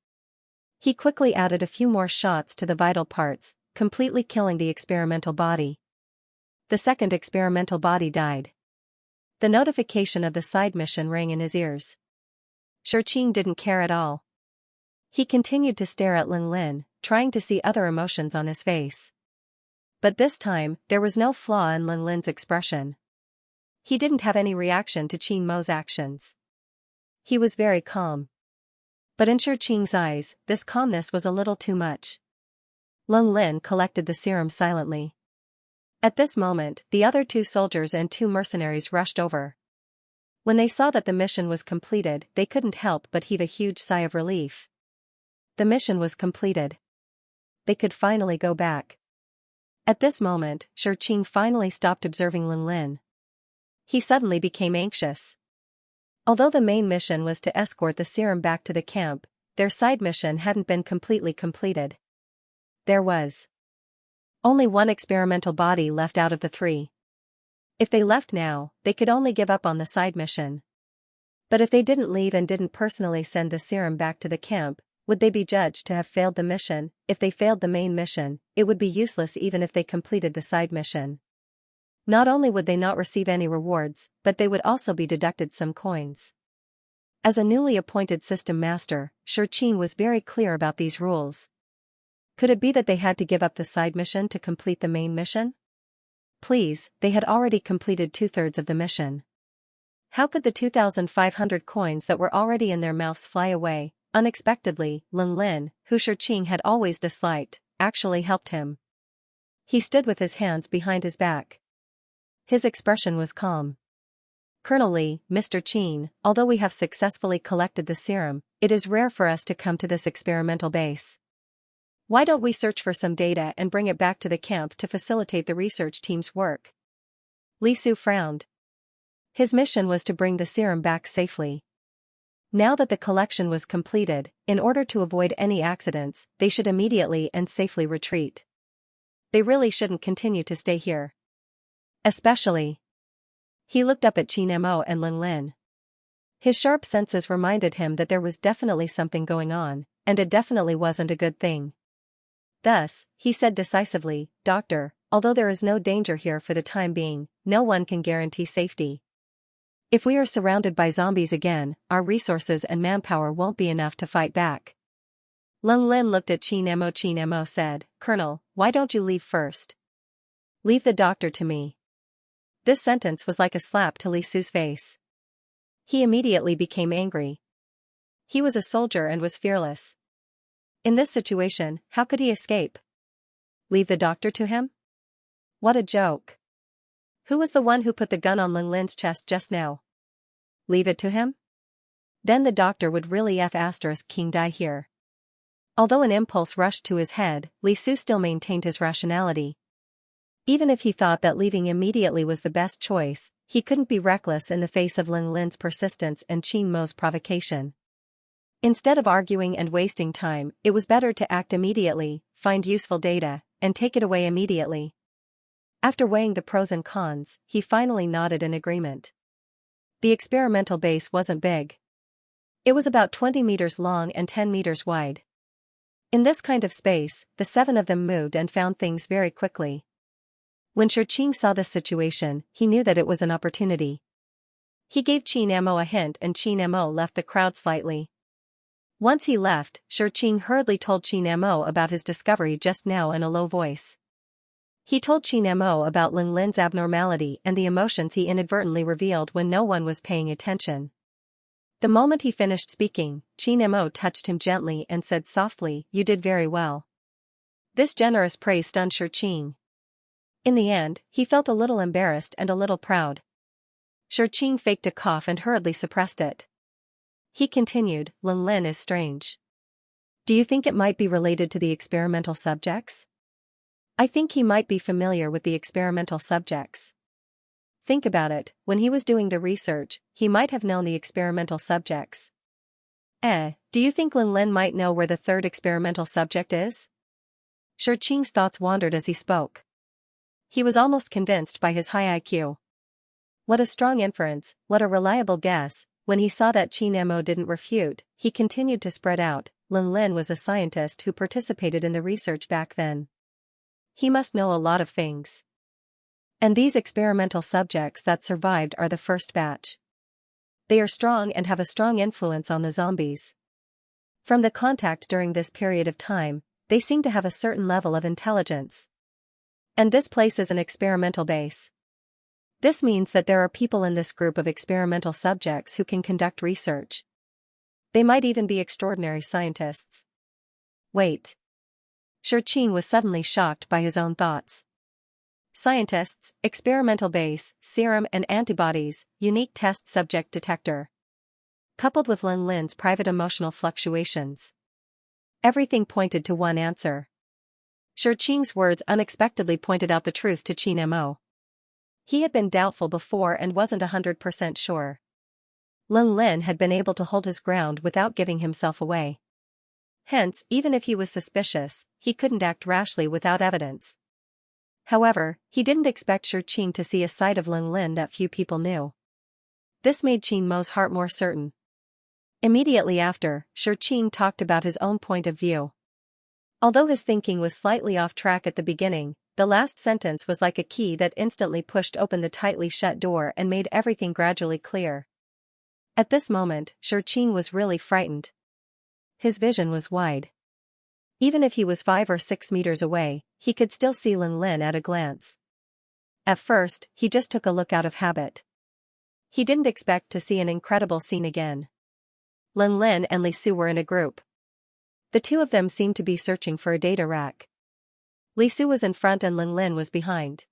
He quickly added a few more shots to the vital parts, completely killing the experimental body. The second experimental body died. The notification of the side mission rang in his ears. Xianxia didn't care at all. He continued to stare at Leng Lin, trying to see other emotions on his face. But this time, there was no flaw in Leng Lin's expression. He didn't have any reaction to Qin Mo's actions. He was very calm. But in Xianxia's eyes, this calmness was a little too much. Leng Lin collected the serum silently. At this moment, the other 2 soldiers and 2 mercenaries rushed over. When they saw that the mission was completed, they couldn't help but heave a huge sigh of relief. The mission was completed. They could finally go back. At this moment, Xianxia finally stopped observing Leng Lin. He suddenly became anxious. Although the main mission was to escort the serum back to the camp, their side mission hadn't been completely completed. There was only 1 experimental body left out of the 3. If they left now, they could only give up on the side mission. But if they didn't leave and didn't personally send the serum back to the camp, would they be judged to have failed the mission? If they failed the main mission, it would be useless even if they completed the side mission. Not only would they not receive any rewards, but they would also be deducted some coins. As a newly appointed system master, Xianxia was very clear about these rules. Could it be that they had to give up the side mission to complete the main mission? Please, they had already completed 2/3 of the mission. How could the 2,500 coins that were already in their mouths fly away? Unexpectedly, Leng Lin, who Xianxia had always disliked, actually helped him. He stood with his hands behind his back. His expression was calm. "Colonel Li, Mr. Qin, although we have successfully collected the serum, it is rare for us to come to this experimental base. Why don't we search for some data and bring it back to the camp to facilitate the research team's work?" Li Su frowned. His mission was to bring the serum back safely. Now that the collection was completed, in order to avoid any accidents, they should immediately and safely retreat. They really shouldn't continue to stay here. Especially. He looked up at Qin Mo and Leng Lin. His sharp senses reminded him that there was definitely something going on, and it definitely wasn't a good thing. Thus, he said decisively, "Doctor, although there is no danger here for the time being, no one can guarantee safety. If we are surrounded by zombies again, our resources and manpower won't be enough to fight back." Leng Lin looked at Qin Emo. Qin Emo said, "Colonel, why don't you leave first? Leave the doctor to me." This sentence was like a slap to Li Su's face. He immediately became angry. He was a soldier and was fearless. In this situation, how could he escape? Leave the doctor to him? What a joke. Who was the one who put the gun on Leng Lin's chest just now? Leave it to him? Then the doctor would really King die here. Although an impulse rushed to his head, Li Su still maintained his rationality. Even if he thought that leaving immediately was the best choice, he couldn't be reckless in the face of Leng Lin's persistence and Qin Mo's provocation. Instead of arguing and wasting time, it was better to act immediately, find useful data, and take it away immediately. After weighing the pros and cons, he finally nodded in agreement. The experimental base wasn't big. It was about 20 meters long and 10 meters wide. In this kind of space, the 7 of them moved and found things very quickly. When Qing saw this situation, he knew that it was an opportunity. He gave Qin Emo a hint and Qin Emo left the crowd slightly. Once he left, Qing hurriedly told Qin Emo about his discovery just now in a low voice. He told Qin Emo about Leng Lin's abnormality and the emotions he inadvertently revealed when no one was paying attention. The moment he finished speaking, Qin Emo touched him gently and said softly, "You did very well." This generous praise stunned Qing. In the end, he felt a little embarrassed and a little proud. Qing faked a cough and hurriedly suppressed it. He continued, "Leng Lin is strange. Do you think it might be related to the experimental subjects? I think he might be familiar with the experimental subjects. Think about it, when he was doing the research, he might have known the experimental subjects. Do you think Leng Lin might know where the 3rd experimental subject is?" Qing's thoughts wandered as he spoke. He was almost convinced by his high IQ. What a strong inference, what a reliable guess. When he saw that Qin Emo didn't refute, he continued to spread out. Leng Lin was a scientist who participated in the research back then. He must know a lot of things. And these experimental subjects that survived are the first batch. They are strong and have a strong influence on the zombies. From the contact during this period of time, they seem to have a certain level of intelligence. And this place is an experimental base. This means that there are people in this group of experimental subjects who can conduct research. They might even be extraordinary scientists. Wait. Qing was suddenly shocked by his own thoughts. Scientists, experimental base, serum and antibodies, unique test subject detector. Coupled with Leng Lin's private emotional fluctuations. Everything pointed to one answer. Qing's words unexpectedly pointed out the truth to Qin Emo. He had been doubtful before and wasn't 100% sure. Leng Lin had been able to hold his ground without giving himself away. Hence, even if he was suspicious, he couldn't act rashly without evidence. However, he didn't expect Qing to see a side of Leng Lin that few people knew. This made Qin Mo's heart more certain. Immediately after, Qing talked about his own point of view. Although his thinking was slightly off track at the beginning, the last sentence was like a key that instantly pushed open the tightly shut door and made everything gradually clear. At this moment, Qing was really frightened. His vision was wide. Even if he was 5 or 6 meters away, he could still see Leng Lin at a glance. At first, he just took a look out of habit. He didn't expect to see an incredible scene again. Leng Lin and Li Su were in a group. The 2 of them seemed to be searching for a data rack. Li Su was in front and Leng Lin was behind.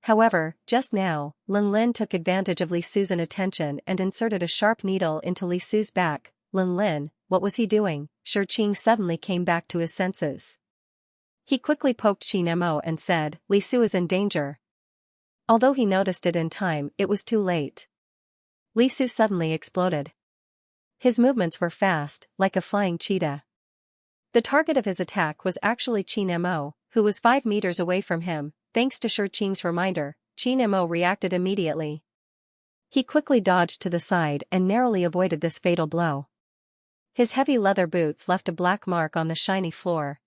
However, just now, Leng Lin took advantage of Li Su's inattention and inserted a sharp needle into Li Su's back. Leng Lin, what was he doing? Qing suddenly came back to his senses. He quickly poked Qin Emo and said, "Li Su is in danger." Although he noticed it in time, it was too late. Li Su suddenly exploded. His movements were fast, like a flying cheetah. The target of his attack was actually Qin Emo, who was 5 meters away from him. Thanks to Qing's reminder, Qin Emo reacted immediately. He quickly dodged to the side and narrowly avoided this fatal blow. His heavy leather boots left a black mark on the shiny floor.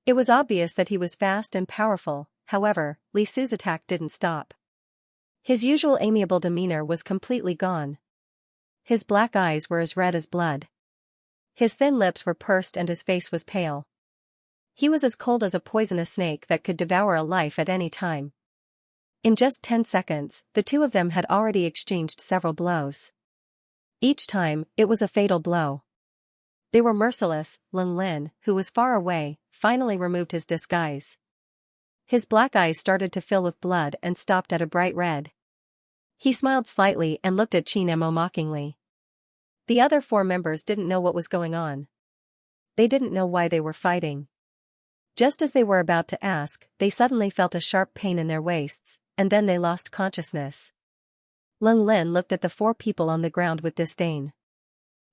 It was obvious that he was fast and powerful, however, Li Su's attack didn't stop. His usual amiable demeanor was completely gone. His black eyes were as red as blood. His thin lips were pursed and his face was pale. He was as cold as a poisonous snake that could devour a life at any time. In just 10 seconds, the two of them had already exchanged several blows. Each time, it was a fatal blow. They were merciless. Lin Lin, who was far away, finally removed his disguise. His black eyes started to fill with blood and stopped at a bright red. He smiled slightly and looked at Xianxia mockingly. The other 4 members didn't know what was going on. They didn't know why they were fighting. Just as they were about to ask, they suddenly felt a sharp pain in their waists, and then they lost consciousness. Lin Lin looked at the 4 people on the ground with disdain.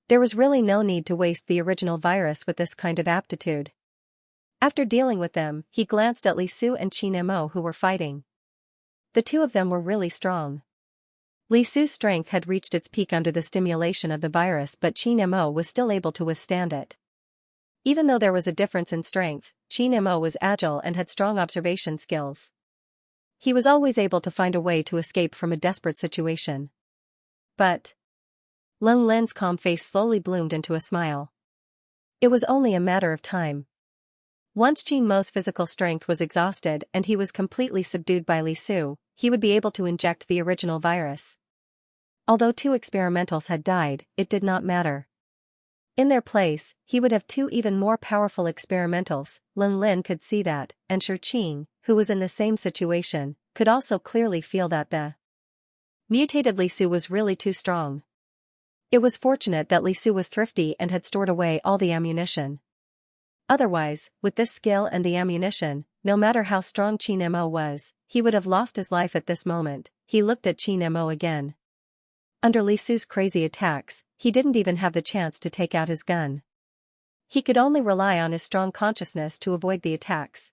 There was really no need to waste the original virus with this kind of aptitude. After dealing with them, he glanced at Li Su and Xianxia who were fighting. The two of them were really strong. Li Su's strength had reached its peak under the stimulation of the virus, but Xianxia was still able to withstand it. Even though there was a difference in strength, Xianxia was agile and had strong observation skills. He was always able to find a way to escape from a desperate situation. But Lin Lin's calm face slowly bloomed into a smile. It was only a matter of time. Once Xianxia's physical strength was exhausted and he was completely subdued by Li Su, he would be able to inject the original virus. Although 2 experimentals had died, it did not matter. In their place, he would have 2 even more powerful experimentals. Lin Lin could see that, and Xianxia, who was in the same situation, could also clearly feel that the mutated Li Su was really too strong. It was fortunate that Li Su was thrifty and had stored away all the ammunition. Otherwise, with this skill and the ammunition, no matter how strong Xianxia was, he would have lost his life at this moment. He looked at Xianxia again. Under Li Su's crazy attacks, he didn't even have the chance to take out his gun. He could only rely on his strong consciousness to avoid the attacks.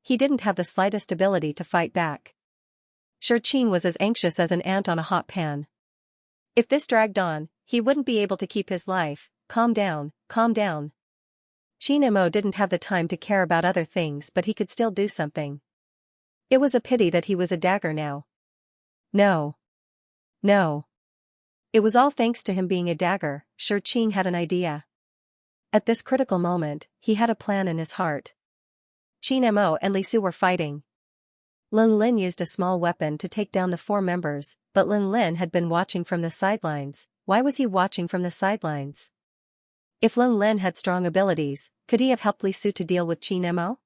He didn't have the slightest ability to fight back. Xianxia was as anxious as an ant on a hot pan. If this dragged on, he wouldn't be able to keep his life. Calm down, calm down. Xianxia didn't have the time to care about other things, but he could still do something. It was a pity that he was a dagger now. No. No. It was all thanks to him being a dagger. Xianxia had an idea. At this critical moment, he had a plan in his heart. Xianxia and Li Su were fighting. Lin Lin used a small weapon to take down the 4 members, but Lin Lin had been watching from the sidelines. Why was he watching from the sidelines? If Lin Lin had strong abilities, could he have helped Li Su to deal with Xianxia?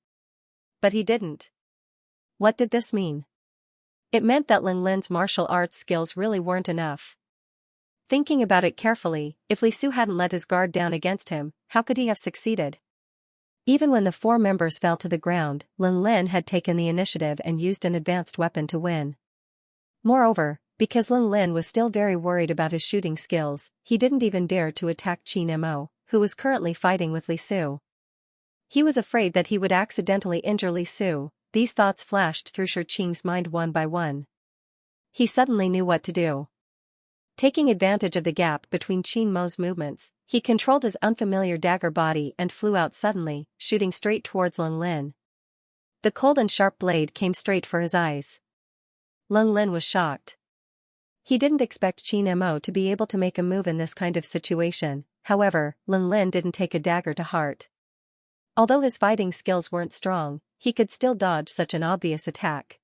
But he didn't. What did this mean? It meant that Lin Lin's martial arts skills really weren't enough. Thinking about it carefully, if Li Su hadn't let his guard down against him, how could he have succeeded? Even when the 4 members fell to the ground, Lin Lin had taken the initiative and used an advanced weapon to win. Moreover, because Lin Lin was still very worried about his shooting skills, he didn't even dare to attack Xianxia, who was currently fighting with Li Su. He was afraid that he would accidentally injure Li Su. These thoughts flashed through Xianxia's mind one by one. He suddenly knew what to do. Taking advantage of the gap between Xianxia's movements, he controlled his unfamiliar dagger body and flew out suddenly, shooting straight towards Lin Lin. The cold and sharp blade came straight for his eyes. Lin Lin was shocked. He didn't expect Xianxia to be able to make a move in this kind of situation. However, Lin Lin didn't take a dagger to heart. Although his fighting skills weren't strong, he could still dodge such an obvious attack.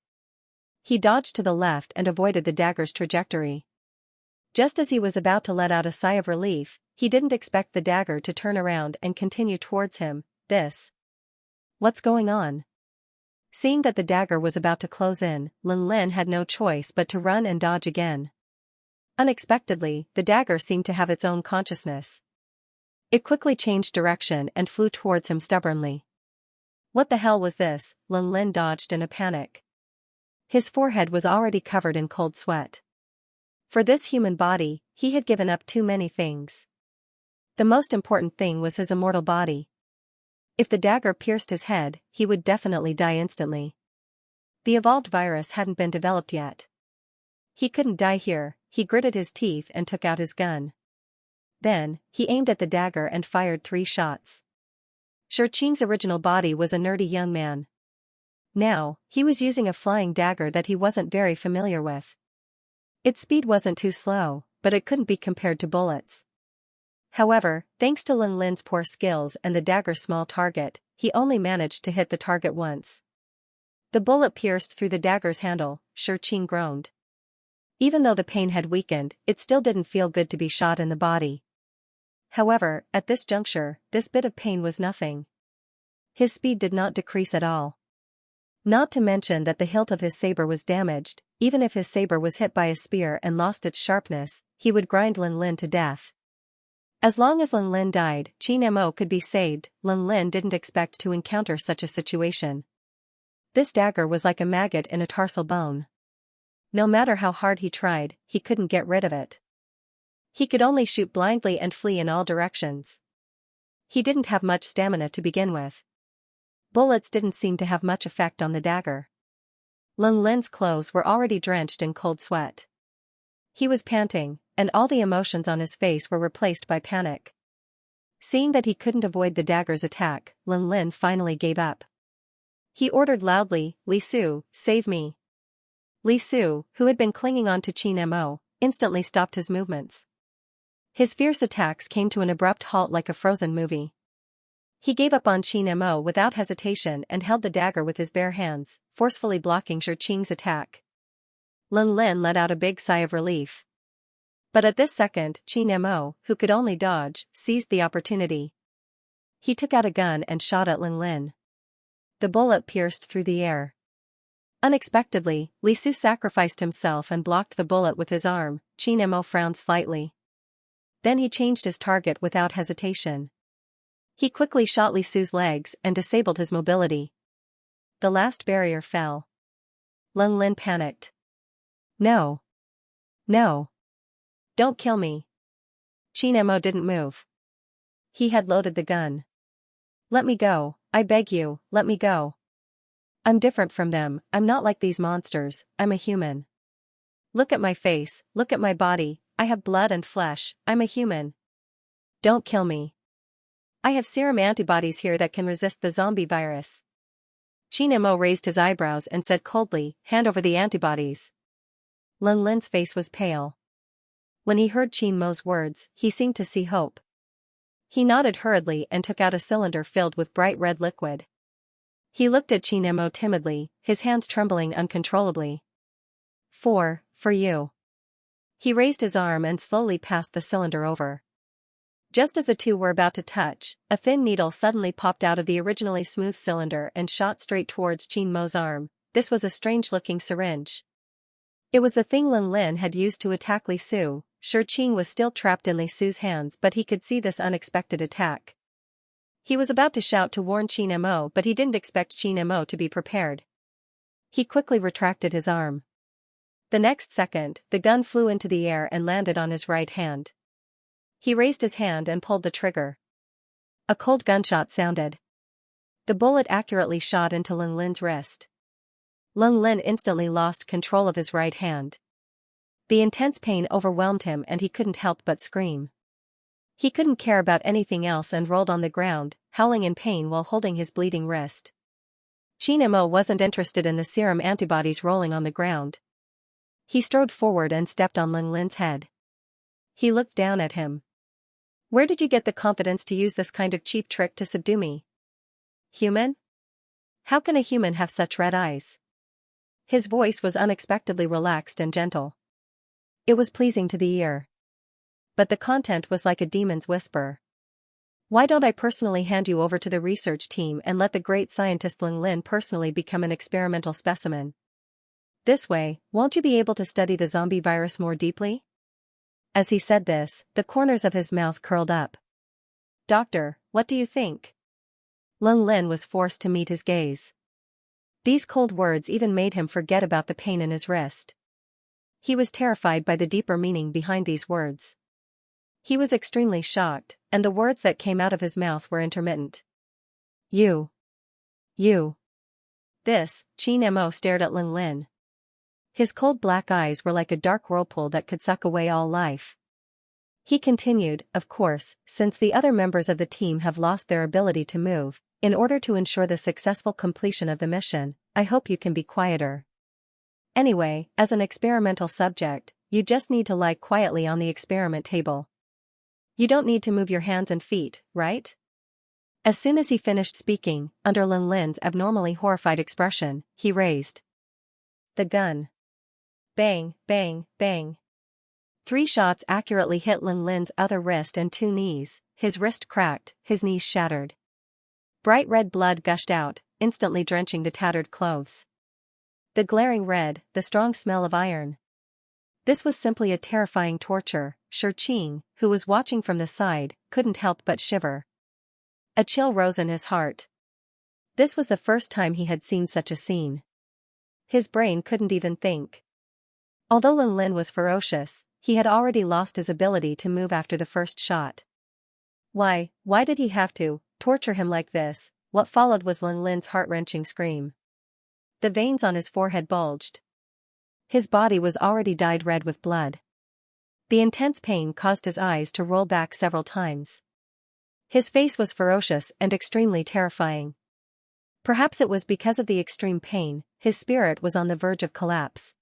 He dodged to the left and avoided the dagger's trajectory. Just as he was about to let out a sigh of relief, he didn't expect the dagger to turn around and continue towards him. What's going on? Seeing that the dagger was about to close in, Lin Lin had no choice but to run and dodge again. Unexpectedly, the dagger seemed to have its own consciousness. It quickly changed direction and flew towards him stubbornly. What the hell was this? Lin Lin dodged in a panic. His forehead was already covered in cold sweat. For this human body, he had given up too many things. The most important thing was his immortal body. If the dagger pierced his head, he would definitely die instantly. The evolved virus hadn't been developed yet. He couldn't die here. He gritted his teeth and took out his gun. Then, he aimed at the dagger and fired 3 shots. Qing's original body was a nerdy young man. Now, he was using a flying dagger that he wasn't very familiar with. Its speed wasn't too slow, but it couldn't be compared to bullets. However, thanks to Lin Lin's poor skills and the dagger's small target, he only managed to hit the target once. The bullet pierced through the dagger's handle, Qing groaned. Even though the pain had weakened, it still didn't feel good to be shot in the body. However, at this juncture, this bit of pain was nothing. His speed did not decrease at all. Not to mention that the hilt of his saber was damaged. Even if his saber was hit by a spear and lost its sharpness, he would grind Lin Lin to death. As long as Lin Lin died, Qin Mo could be saved. Lin Lin didn't expect to encounter such a situation. This dagger was like a maggot in a tarsal bone. No matter how hard he tried, he couldn't get rid of it. He could only shoot blindly and flee in all directions. He didn't have much stamina to begin with. Bullets didn't seem to have much effect on the dagger. Lin Lin's clothes were already drenched in cold sweat. He was panting, and all the emotions on his face were replaced by panic. Seeing that he couldn't avoid the dagger's attack, Lin Lin finally gave up. He ordered loudly, "Li Su, save me." Li Su, who had been clinging on to Qin Mo, instantly stopped his movements. His fierce attacks came to an abrupt halt like a Frozen movie. He gave up on Qin Mo without hesitation and held the dagger with his bare hands, forcefully blocking Qing's attack. Lin Lin let out a big sigh of relief. But at this second, Qin Mo, who could only dodge, seized the opportunity. He took out a gun and shot at Lin Lin. The bullet pierced through the air. Unexpectedly, Li Su sacrificed himself and blocked the bullet with his arm. Qin Mo frowned slightly. Then he changed his target without hesitation. He quickly shot Li Su's legs and disabled his mobility. The last barrier fell. Lin Lin panicked. "No. No. Don't kill me." Qin Mo didn't move. He had loaded the gun. "Let me go, I beg you, let me go. I'm different from them, I'm not like these monsters, I'm a human. Look at my face, look at my body, I have blood and flesh, I'm a human. Don't kill me. I have serum antibodies here that can resist the zombie virus." Qin Mo raised his eyebrows and said coldly, "Hand over the antibodies." Lin Lin's face was pale. When he heard Qin Mo's words, he seemed to see hope. He nodded hurriedly and took out a cylinder filled with bright red liquid. He looked at Qin Mo timidly, his hands trembling uncontrollably. For you." He raised his arm and slowly passed the cylinder over. Just as the two were about to touch, a thin needle suddenly popped out of the originally smooth cylinder and shot straight towards Qin Mo's arm. This was a strange-looking syringe. It was the thing Lin Lin had used to attack Li Su. Qing was still trapped in Li Su's hands, but he could see this unexpected attack. He was about to shout to warn Qin Mo, but he didn't expect Qin Mo to be prepared. He quickly retracted his arm. The next second, the gun flew into the air and landed on his right hand. He raised his hand and pulled the trigger. A cold gunshot sounded. The bullet accurately shot into Lin Lin's wrist. Lin Lin instantly lost control of his right hand. The intense pain overwhelmed him and he couldn't help but scream. He couldn't care about anything else and rolled on the ground, howling in pain while holding his bleeding wrist. Qin Mo wasn't interested in the serum antibodies rolling on the ground. He strode forward and stepped on Lin Lin's head. He looked down at him. "Where did you get the confidence to use this kind of cheap trick to subdue me? Human? How can a human have such red eyes?" His voice was unexpectedly relaxed and gentle. It was pleasing to the ear. But the content was like a demon's whisper. "Why don't I personally hand you over to the research team and let the great scientist Lin Lin personally become an experimental specimen? This way, won't you be able to study the zombie virus more deeply?" As he said this, the corners of his mouth curled up. "Doctor, what do you think?" Lin Lin was forced to meet his gaze. These cold words even made him forget about the pain in his wrist. He was terrified by the deeper meaning behind these words. He was extremely shocked, and the words that came out of his mouth were intermittent. You. This, Qin Mo stared at Lin Lin. His cold black eyes were like a dark whirlpool that could suck away all life. He continued, of course, since the other members of the team have lost their ability to move, in order to ensure the successful completion of the mission, I hope you can be quieter. Anyway, as an experimental subject, you just need to lie quietly on the experiment table. You don't need to move your hands and feet, right? As soon as he finished speaking, under Lin Lin's abnormally horrified expression, he raised the gun. Bang, bang, bang. 3 shots accurately hit Lin Lin's other wrist and 2 knees, his wrist cracked, his knees shattered. Bright red blood gushed out, instantly drenching the tattered clothes. The glaring red, the strong smell of iron. This was simply a terrifying torture. Xianxia, who was watching from the side, couldn't help but shiver. A chill rose in his heart. This was the first time he had seen such a scene. His brain couldn't even think. Although Lin Lin was ferocious, he had already lost his ability to move after the first shot. Why did he have to torture him like this? What followed was Lin Lin's heart-wrenching scream. The veins on his forehead bulged. His body was already dyed red with blood. The intense pain caused his eyes to roll back several times. His face was ferocious and extremely terrifying. Perhaps it was because of the extreme pain, his spirit was on the verge of collapse.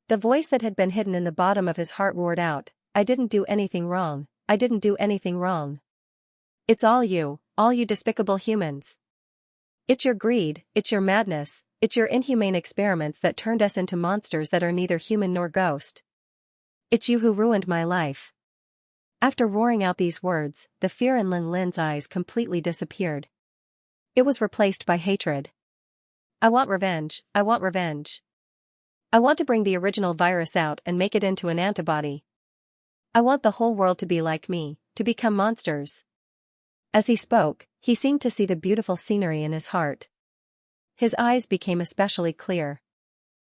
The voice that had been hidden in the bottom of his heart roared out, I didn't do anything wrong, I didn't do anything wrong. It's all you despicable humans. It's your greed, it's your madness, it's your inhumane experiments that turned us into monsters that are neither human nor ghost. It's you who ruined my life. After roaring out these words, the fear in Lin Lin's eyes completely disappeared. It was replaced by hatred. I want revenge, I want revenge. I want to bring the original virus out and make it into an antibody. I want the whole world to be like me, to become monsters. As he spoke, he seemed to see the beautiful scenery in his heart. His eyes became especially clear.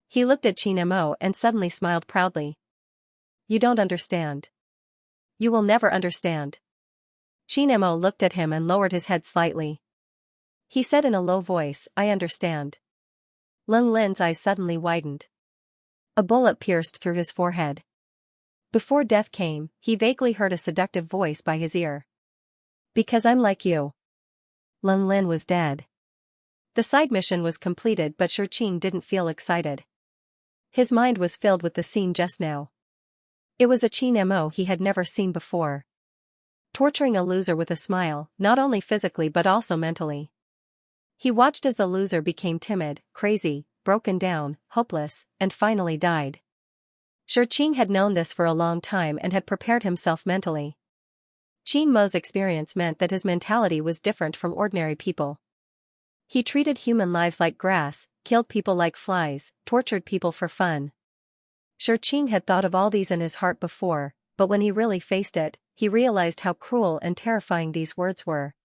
He looked at Xianxia and suddenly smiled proudly. You don't understand. You will never understand. Xianxia looked at him and lowered his head slightly. He said in a low voice, I understand. Lin Lin's eyes suddenly widened. A bullet pierced through his forehead. Before death came, he vaguely heard a seductive voice by his ear. Because I'm like you. Lin Lin was dead. The side mission was completed, but Xianxia didn't feel excited. His mind was filled with the scene just now. It was a Xianxia he had never seen before. Torturing a loser with a smile, not only physically but also mentally. He watched as the loser became timid, crazy, broken down, hopeless, and finally died. Xianxia had known this for a long time and had prepared himself mentally. Xianxia's experience meant that his mentality was different from ordinary people. He treated human lives like grass, killed people like flies, tortured people for fun. Xianxia had thought of all these in his heart before, but when he really faced it, he realized how cruel and terrifying these words were.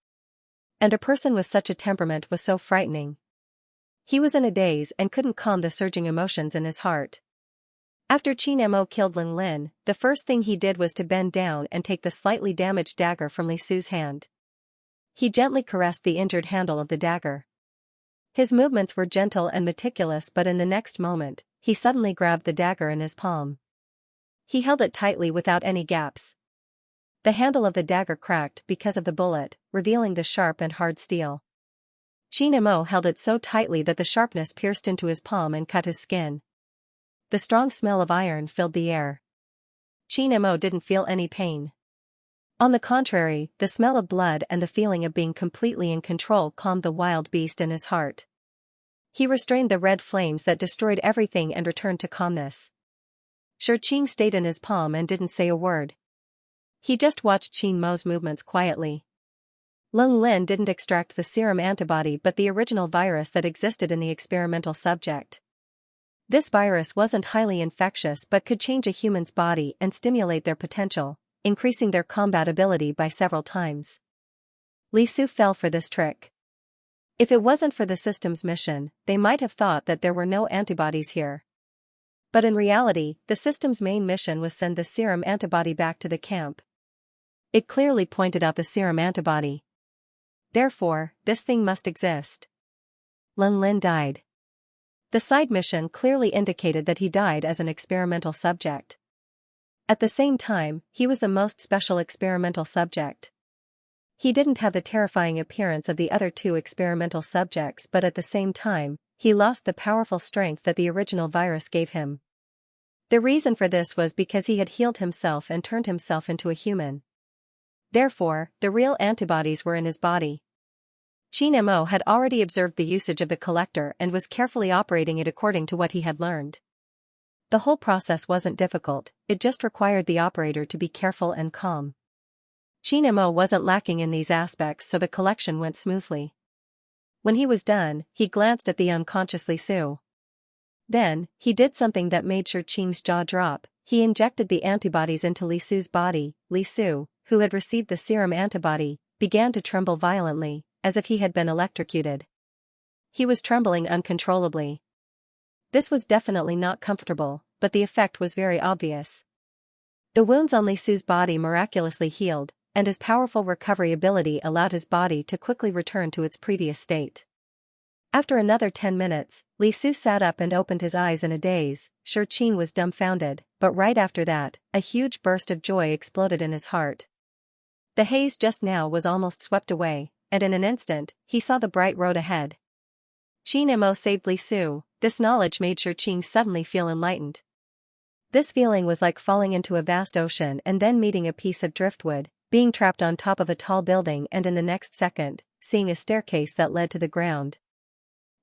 And a person with such a temperament was so frightening. He was in a daze and couldn't calm the surging emotions in his heart. After Xianxia killed Lin Lin, the first thing he did was to bend down and take the slightly damaged dagger from Li Su's hand. He gently caressed the injured handle of the dagger. His movements were gentle and meticulous, but in the next moment, he suddenly grabbed the dagger in his palm. He held it tightly without any gaps. The handle of the dagger cracked because of the bullet, revealing the sharp and hard steel. Xianxia held it so tightly that the sharpness pierced into his palm and cut his skin. The strong smell of iron filled the air. Xianxia didn't feel any pain. On the contrary, the smell of blood and the feeling of being completely in control calmed the wild beast in his heart. He restrained the red flames that destroyed everything and returned to calmness. Xianxia stayed in his palm and didn't say a word. He just watched Xianxia's movements quietly. Lin Lin didn't extract the serum antibody but the original virus that existed in the experimental subject. This virus wasn't highly infectious but could change a human's body and stimulate their potential, increasing their combat ability by several times. Li Su fell for this trick. If it wasn't for the system's mission, they might have thought that there were no antibodies here. But in reality, the system's main mission was send the serum antibody back to the camp. It clearly pointed out the serum antibody. Therefore, this thing must exist. Lin Lin died. The side mission clearly indicated that he died as an experimental subject. At the same time, he was the most special experimental subject. He didn't have the terrifying appearance of the other two experimental subjects, but at the same time, he lost the powerful strength that the original virus gave him. The reason for this was because he had healed himself and turned himself into a human. Therefore, the real antibodies were in his body. Xianxia had already observed the usage of the collector and was carefully operating it according to what he had learned. The whole process wasn't difficult, it just required the operator to be careful and calm. Xianxia wasn't lacking in these aspects, so the collection went smoothly. When he was done, he glanced at the unconscious Li Su. Then, he did something that made Xianxia's jaw drop. He injected the antibodies into Li Su's body. Li Su, who had received the serum antibody, began to tremble violently, as if he had been electrocuted. He was trembling uncontrollably. This was definitely not comfortable, but the effect was very obvious. The wounds on Li Su's body miraculously healed, and his powerful recovery ability allowed his body to quickly return to its previous state. After another 10 minutes, Li Su sat up and opened his eyes in a daze. Xianxia was dumbfounded, but right after that, a huge burst of joy exploded in his heart. The haze just now was almost swept away, and in an instant, he saw the bright road ahead. Xianxia saved Li Su. This knowledge made Xianxia suddenly feel enlightened. This feeling was like falling into a vast ocean and then meeting a piece of driftwood, being trapped on top of a tall building and in the next second, seeing a staircase that led to the ground.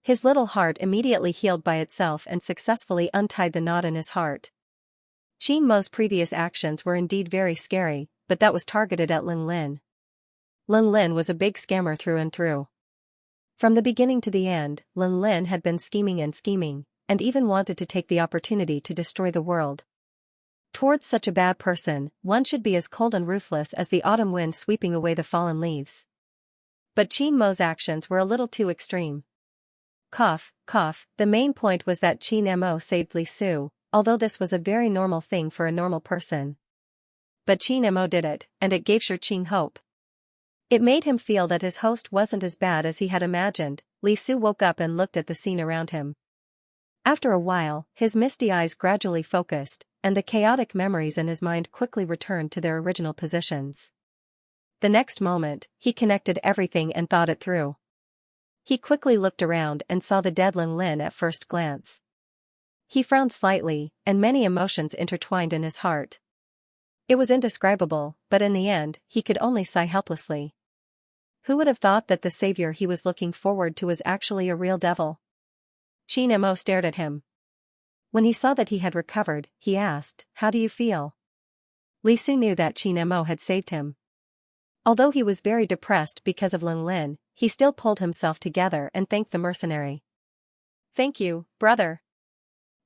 His little heart immediately healed by itself and successfully untied the knot in his heart. Xianxia's previous actions were indeed very scary, but that was targeted at Ling Lin. Ling Lin was a big scammer through and through. From the beginning to the end, Ling Lin had been scheming, and even wanted to take the opportunity to destroy the world. Towards such a bad person, one should be as cold and ruthless as the autumn wind sweeping away the fallen leaves. But Xianxia's actions were a little too extreme. Cough, cough, the main point was that Xianxia saved Li Su, although this was a very normal thing for a normal person. But Xianxia did it, and it gave Xianxia hope. It made him feel that his host wasn't as bad as he had imagined. Li Su woke up and looked at the scene around him. After a while, his misty eyes gradually focused, and the chaotic memories in his mind quickly returned to their original positions. The next moment, he connected everything and thought it through. He quickly looked around and saw the dead Ling Lin at first glance. He frowned slightly, and many emotions intertwined in his heart. It was indescribable, but in the end, he could only sigh helplessly. Who would have thought that the savior he was looking forward to was actually a real devil? Xianxia stared at him. When he saw that he had recovered, he asked, "How do you feel?" Li Su knew that Xianxia had saved him. Although he was very depressed because of Ling Lin, he still pulled himself together and thanked the mercenary. "Thank you, brother."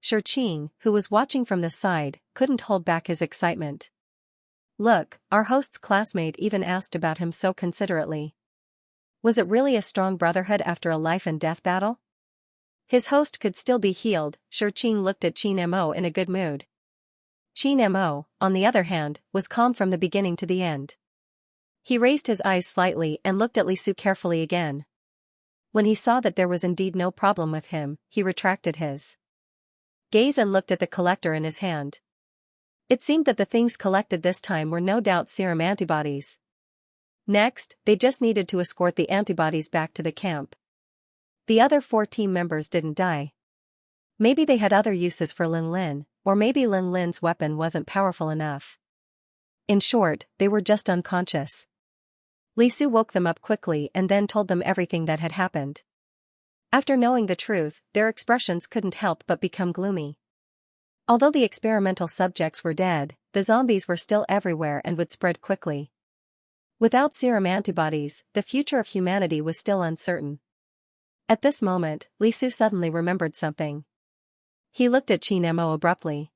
Xianxia, who was watching from the side, couldn't hold back his excitement. Look, our host's classmate even asked about him so considerately. Was it really a strong brotherhood after a life-and-death battle? His host could still be healed. Xianxia looked at Xianxia in a good mood. Xianxia, on the other hand, was calm from the beginning to the end. He raised his eyes slightly and looked at Li Su carefully again. When he saw that there was indeed no problem with him, he retracted his gaze and looked at the collector in his hand. It seemed that the things collected this time were no doubt serum antibodies. Next, they just needed to escort the antibodies back to the camp. The other 4 team members didn't die. Maybe they had other uses for Ling Lin, or maybe Ling Lin's weapon wasn't powerful enough. In short, they were just unconscious. Li Su woke them up quickly and then told them everything that had happened. After knowing the truth, their expressions couldn't help but become gloomy. Although the experimental subjects were dead, the zombies were still everywhere and would spread quickly. Without serum antibodies, the future of humanity was still uncertain. At this moment, Li Su suddenly remembered something. He looked at Xianxia abruptly.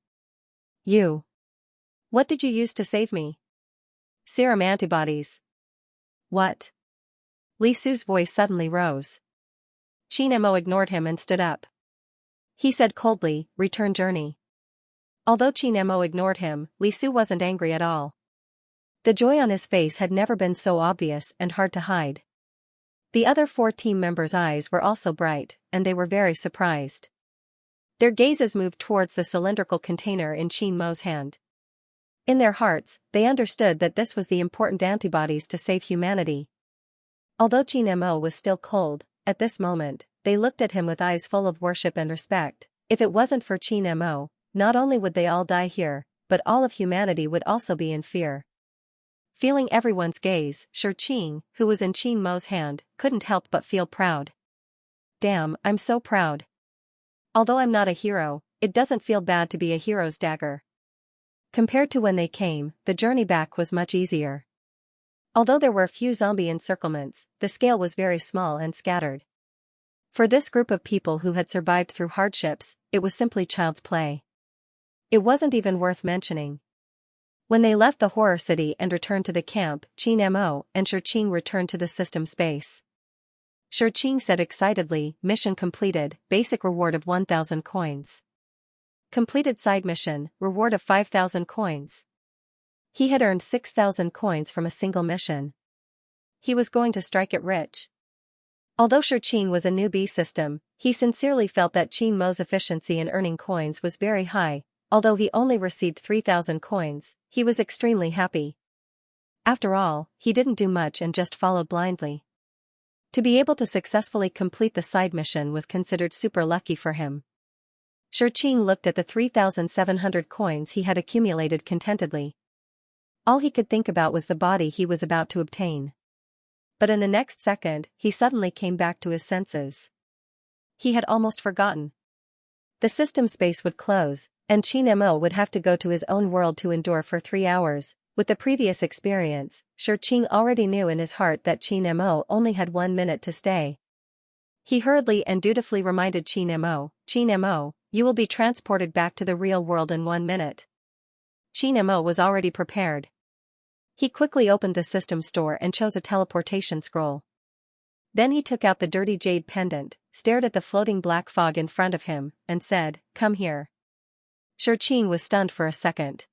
"You. What did you use to save me?" "Serum antibodies." "What?" Li Su's voice suddenly rose. Xianxia ignored him and stood up. He said coldly, "Return journey." Although Xianxia ignored him, Li Su wasn't angry at all. The joy on his face had never been so obvious and hard to hide. The other 4 team members' eyes were also bright, and they were very surprised. Their gazes moved towards the cylindrical container in Xianxia's hand. In their hearts, they understood that this was the important antibodies to save humanity. Although Qin Mo was still cold, at this moment, they looked at him with eyes full of worship and respect. If it wasn't for Qin Mo, not only would they all die here, but all of humanity would also be in fear. Feeling everyone's gaze, Xianxia, who was in Qin Mo's hand, couldn't help but feel proud. Damn, I'm so proud. Although I'm not a hero, it doesn't feel bad to be a hero's dagger. Compared to when they came, the journey back was much easier. Although there were a few zombie encirclements, the scale was very small and scattered. For this group of people who had survived through hardships, it was simply child's play. It wasn't even worth mentioning. When they left the horror city and returned to the camp, Qin Mo and Xianxia returned to the system space. Xianxia said excitedly, mission completed, basic reward of 1,000 coins. Completed side mission, reward of 5,000 coins. He had earned 6,000 coins from a single mission. He was going to strike it rich. Although Xianxia was a newbie system, he sincerely felt that Qin Mo's efficiency in earning coins was very high. Although he only received 3,000 coins, he was extremely happy. After all, he didn't do much and just followed blindly. To be able to successfully complete the side mission was considered super lucky for him. Xianxia looked at the 3,700 coins he had accumulated contentedly. All he could think about was the body he was about to obtain. But in the next second, he suddenly came back to his senses. He had almost forgotten. The system space would close, and Qin Mo would have to go to his own world to endure for 3 hours. With the previous experience, Xianxia already knew in his heart that Qin Mo only had 1 minute to stay. He hurriedly and dutifully reminded Qin Mo, you will be transported back to the real world in 1 minute. Qin Mo was already prepared. He quickly opened the system store and chose a teleportation scroll. Then he took out the dirty jade pendant, stared at the floating black fog in front of him, and said, come here. Xianxia was stunned for a second.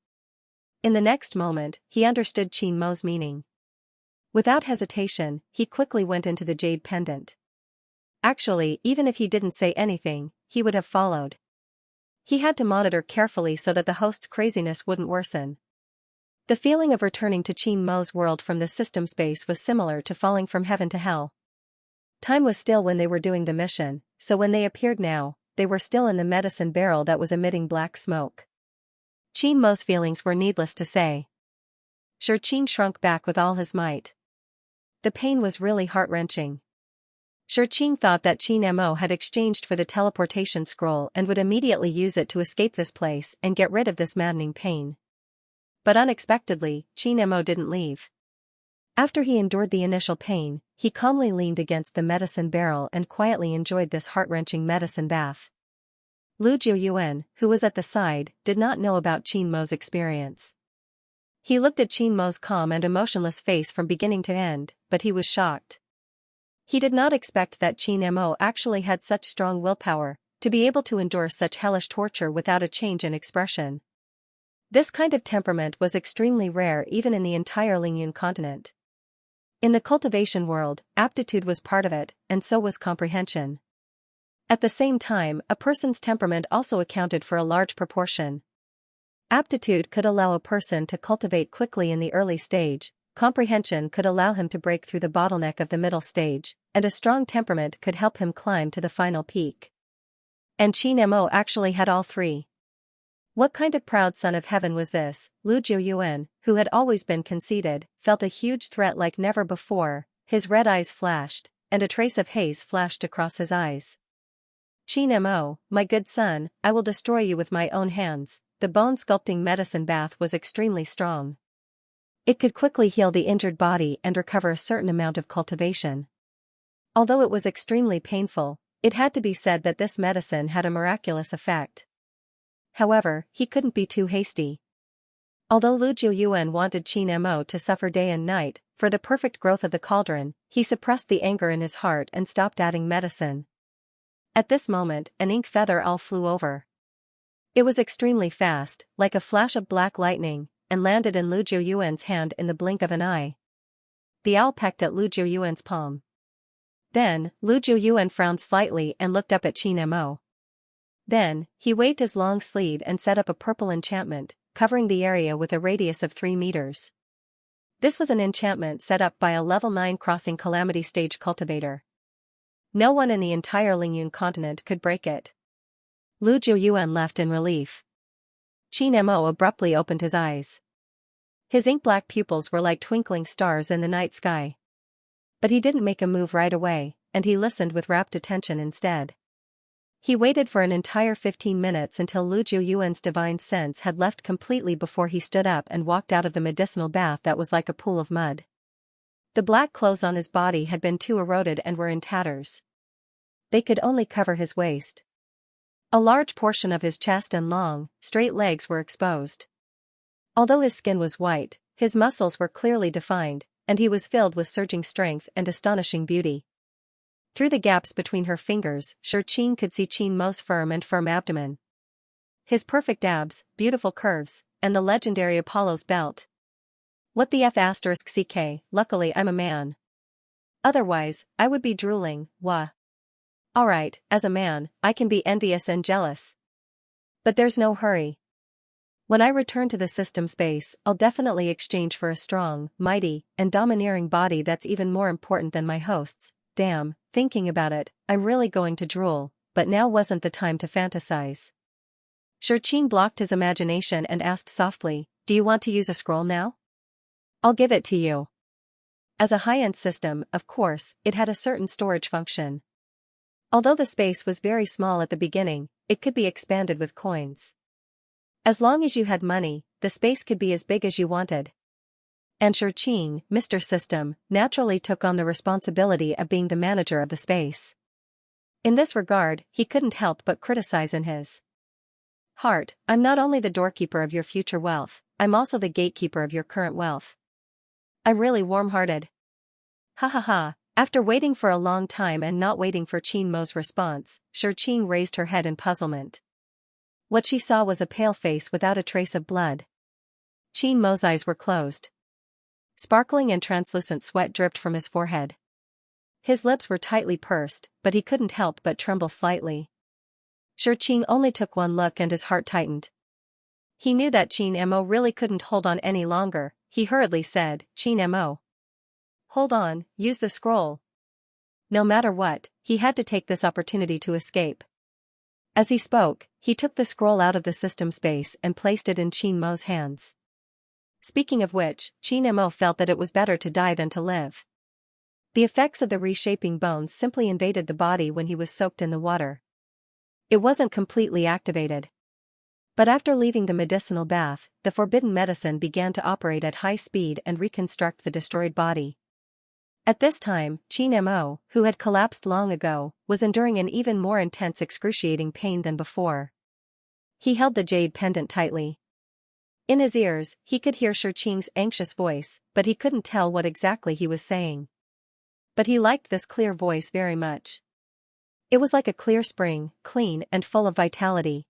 In the next moment, he understood Qin Mo's meaning. Without hesitation, he quickly went into the jade pendant. Actually, even if he didn't say anything, he would have followed. He had to monitor carefully so that the host's craziness wouldn't worsen. The feeling of returning to Qin Mo's world from the system space was similar to falling from heaven to hell. Time was still when they were doing the mission, so when they appeared now, they were still in the medicine barrel that was emitting black smoke. Qin Mo's feelings were needless to say. Xianxia shrunk back with all his might. The pain was really heart-wrenching. Xianxia thought that Qin Mo had exchanged for the teleportation scroll and would immediately use it to escape this place and get rid of this maddening pain. But unexpectedly, Qin Mo didn't leave. After he endured the initial pain, he calmly leaned against the medicine barrel and quietly enjoyed this heart-wrenching medicine bath. Lu Jiuyuan, who was at the side, did not know about Qin Mo's experience. He looked at Qin Mo's calm and emotionless face from beginning to end, but he was shocked. He did not expect that Qin Mo actually had such strong willpower, to be able to endure such hellish torture without a change in expression. This kind of temperament was extremely rare even in the entire Lingyun continent. In the cultivation world, aptitude was part of it, and so was comprehension. At the same time, a person's temperament also accounted for a large proportion. Aptitude could allow a person to cultivate quickly in the early stage, comprehension could allow him to break through the bottleneck of the middle stage, and a strong temperament could help him climb to the final peak. And Qin Mo actually had all three. What kind of proud son of heaven was this? Lu Jiuyuan, who had always been conceited, felt a huge threat like never before. His red eyes flashed, and a trace of haze flashed across his eyes. Qin Mo, my good son, I will destroy you with my own hands. The bone-sculpting medicine bath was extremely strong. It could quickly heal the injured body and recover a certain amount of cultivation. Although it was extremely painful, it had to be said that this medicine had a miraculous effect. However, he couldn't be too hasty. Although Lu Jiuyuan wanted Qin Mo to suffer day and night, for the perfect growth of the cauldron, he suppressed the anger in his heart and stopped adding medicine. At this moment, an ink feather owl flew over. It was extremely fast, like a flash of black lightning, and landed in Lu Jiuyuan's hand in the blink of an eye. The owl pecked at Lu Jiuyuan's palm. Then, Lu Jiuyuan frowned slightly and looked up at Qin Mo. Then, he waved his long sleeve and set up a purple enchantment, covering the area with a radius of 3 meters. This was an enchantment set up by a level 9 crossing calamity stage cultivator. No one in the entire Lingyun continent could break it. Lu Jiuyuan left in relief. Qin Mo abruptly opened his eyes. His ink-black pupils were like twinkling stars in the night sky. But he didn't make a move right away, and he listened with rapt attention instead. He waited for an entire 15 minutes until Lu Jiuyuan's divine sense had left completely before he stood up and walked out of the medicinal bath that was like a pool of mud. The black clothes on his body had been too eroded and were in tatters. They could only cover his waist. A large portion of his chest and long, straight legs were exposed. Although his skin was white, his muscles were clearly defined, and he was filled with surging strength and astonishing beauty. Through the gaps between her fingers, Xianxia could see Qin Mo's firm abdomen. His perfect abs, beautiful curves, and the legendary Apollo's belt. What the F***ck, luckily I'm a man. Otherwise, I would be drooling, wah. Alright, as a man, I can be envious and jealous. But there's no hurry. When I return to the system space, I'll definitely exchange for a strong, mighty, and domineering body that's even more important than my host's. Damn, thinking about it, I'm really going to drool, but now wasn't the time to fantasize. Xianxia blocked his imagination and asked softly, do you want to use a scroll now? I'll give it to you. As a high-end system, of course, it had a certain storage function. Although the space was very small at the beginning, it could be expanded with coins. As long as you had money, the space could be as big as you wanted. And Xianxia, Mr. System, naturally took on the responsibility of being the manager of the space. In this regard, he couldn't help but criticize in his heart, I'm not only the doorkeeper of your future wealth, I'm also the gatekeeper of your current wealth. I'm really warm-hearted. Ha ha ha. After waiting for a long time and not waiting for Qin Mo's response, Xianxia raised her head in puzzlement. What she saw was a pale face without a trace of blood. Qin Mo's eyes were closed. Sparkling and translucent sweat dripped from his forehead. His lips were tightly pursed, but he couldn't help but tremble slightly. Xianxia only took one look and his heart tightened. He knew that Qin Mo really couldn't hold on any longer. He hurriedly said, Qin Mo. Hold on, use the scroll. No matter what, he had to take this opportunity to escape. As he spoke, he took the scroll out of the system space and placed it in Qin Mo's hands. Speaking of which, Qin Mo felt that it was better to die than to live. The effects of the reshaping bones simply invaded the body when he was soaked in the water. It wasn't completely activated. But after leaving the medicinal bath, the forbidden medicine began to operate at high speed and reconstruct the destroyed body. At this time, Qin Mo, who had collapsed long ago, was enduring an even more intense excruciating pain than before. He held the jade pendant tightly. In his ears, he could hear Xianxia's anxious voice, but he couldn't tell what exactly he was saying. But he liked this clear voice very much. It was like a clear spring, clean and full of vitality.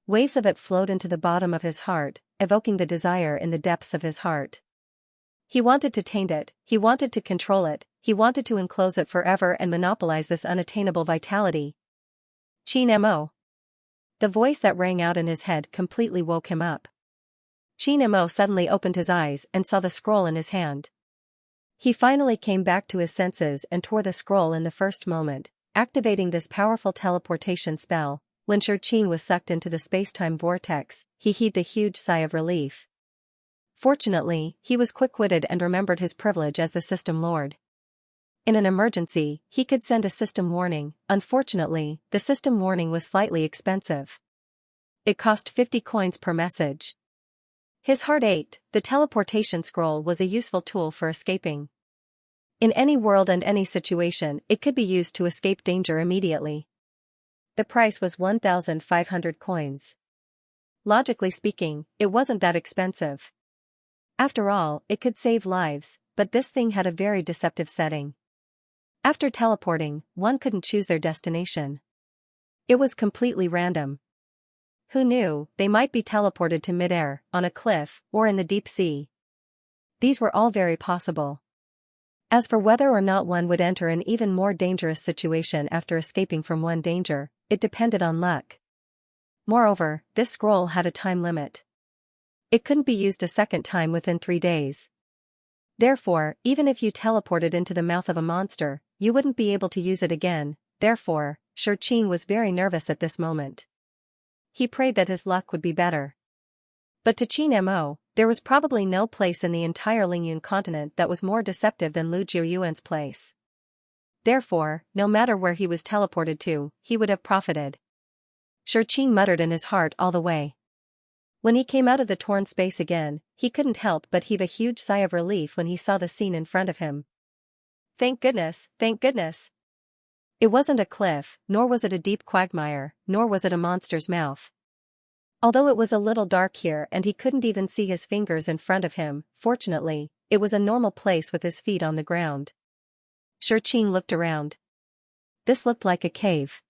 Waves of it flowed into the bottom of his heart, evoking the desire in the depths of his heart. He wanted to taint it, he wanted to control it, he wanted to enclose it forever and monopolize this unattainable vitality. Qin Mo. The voice that rang out in his head completely woke him up. Qin Mo suddenly opened his eyes and saw the scroll in his hand. He finally came back to his senses and tore the scroll in the first moment, activating this powerful teleportation spell. When Xianxia was sucked into the space-time vortex, he heaved a huge sigh of relief. Fortunately, he was quick-witted and remembered his privilege as the system lord. In an emergency, he could send a system warning. Unfortunately, the system warning was slightly expensive. It cost 50 coins per message. His heart ached. The teleportation scroll was a useful tool for escaping. In any world and any situation, it could be used to escape danger immediately. The price was 1,500 coins. Logically speaking, it wasn't that expensive. After all, it could save lives, but this thing had a very deceptive setting. After teleporting, one couldn't choose their destination. It was completely random. Who knew, they might be teleported to midair, on a cliff, or in the deep sea. These were all very possible. As for whether or not one would enter an even more dangerous situation after escaping from one danger, it depended on luck. Moreover, this scroll had a time limit. It couldn't be used a second time within 3 days. Therefore, even if you teleported into the mouth of a monster, you wouldn't be able to use it again. Therefore, Xianxia was very nervous at this moment. He prayed that his luck would be better. But to Qin Mo, there was probably no place in the entire Lingyun continent that was more deceptive than Lu Jiuyuan's place. Therefore, no matter where he was teleported to, he would have profited. Xianxia muttered in his heart all the way. When he came out of the torn space again, he couldn't help but heave a huge sigh of relief when he saw the scene in front of him. Thank goodness, thank goodness. It wasn't a cliff, nor was it a deep quagmire, nor was it a monster's mouth. Although it was a little dark here and he couldn't even see his fingers in front of him, fortunately, it was a normal place with his feet on the ground. Xianxia looked around. This looked like a cave.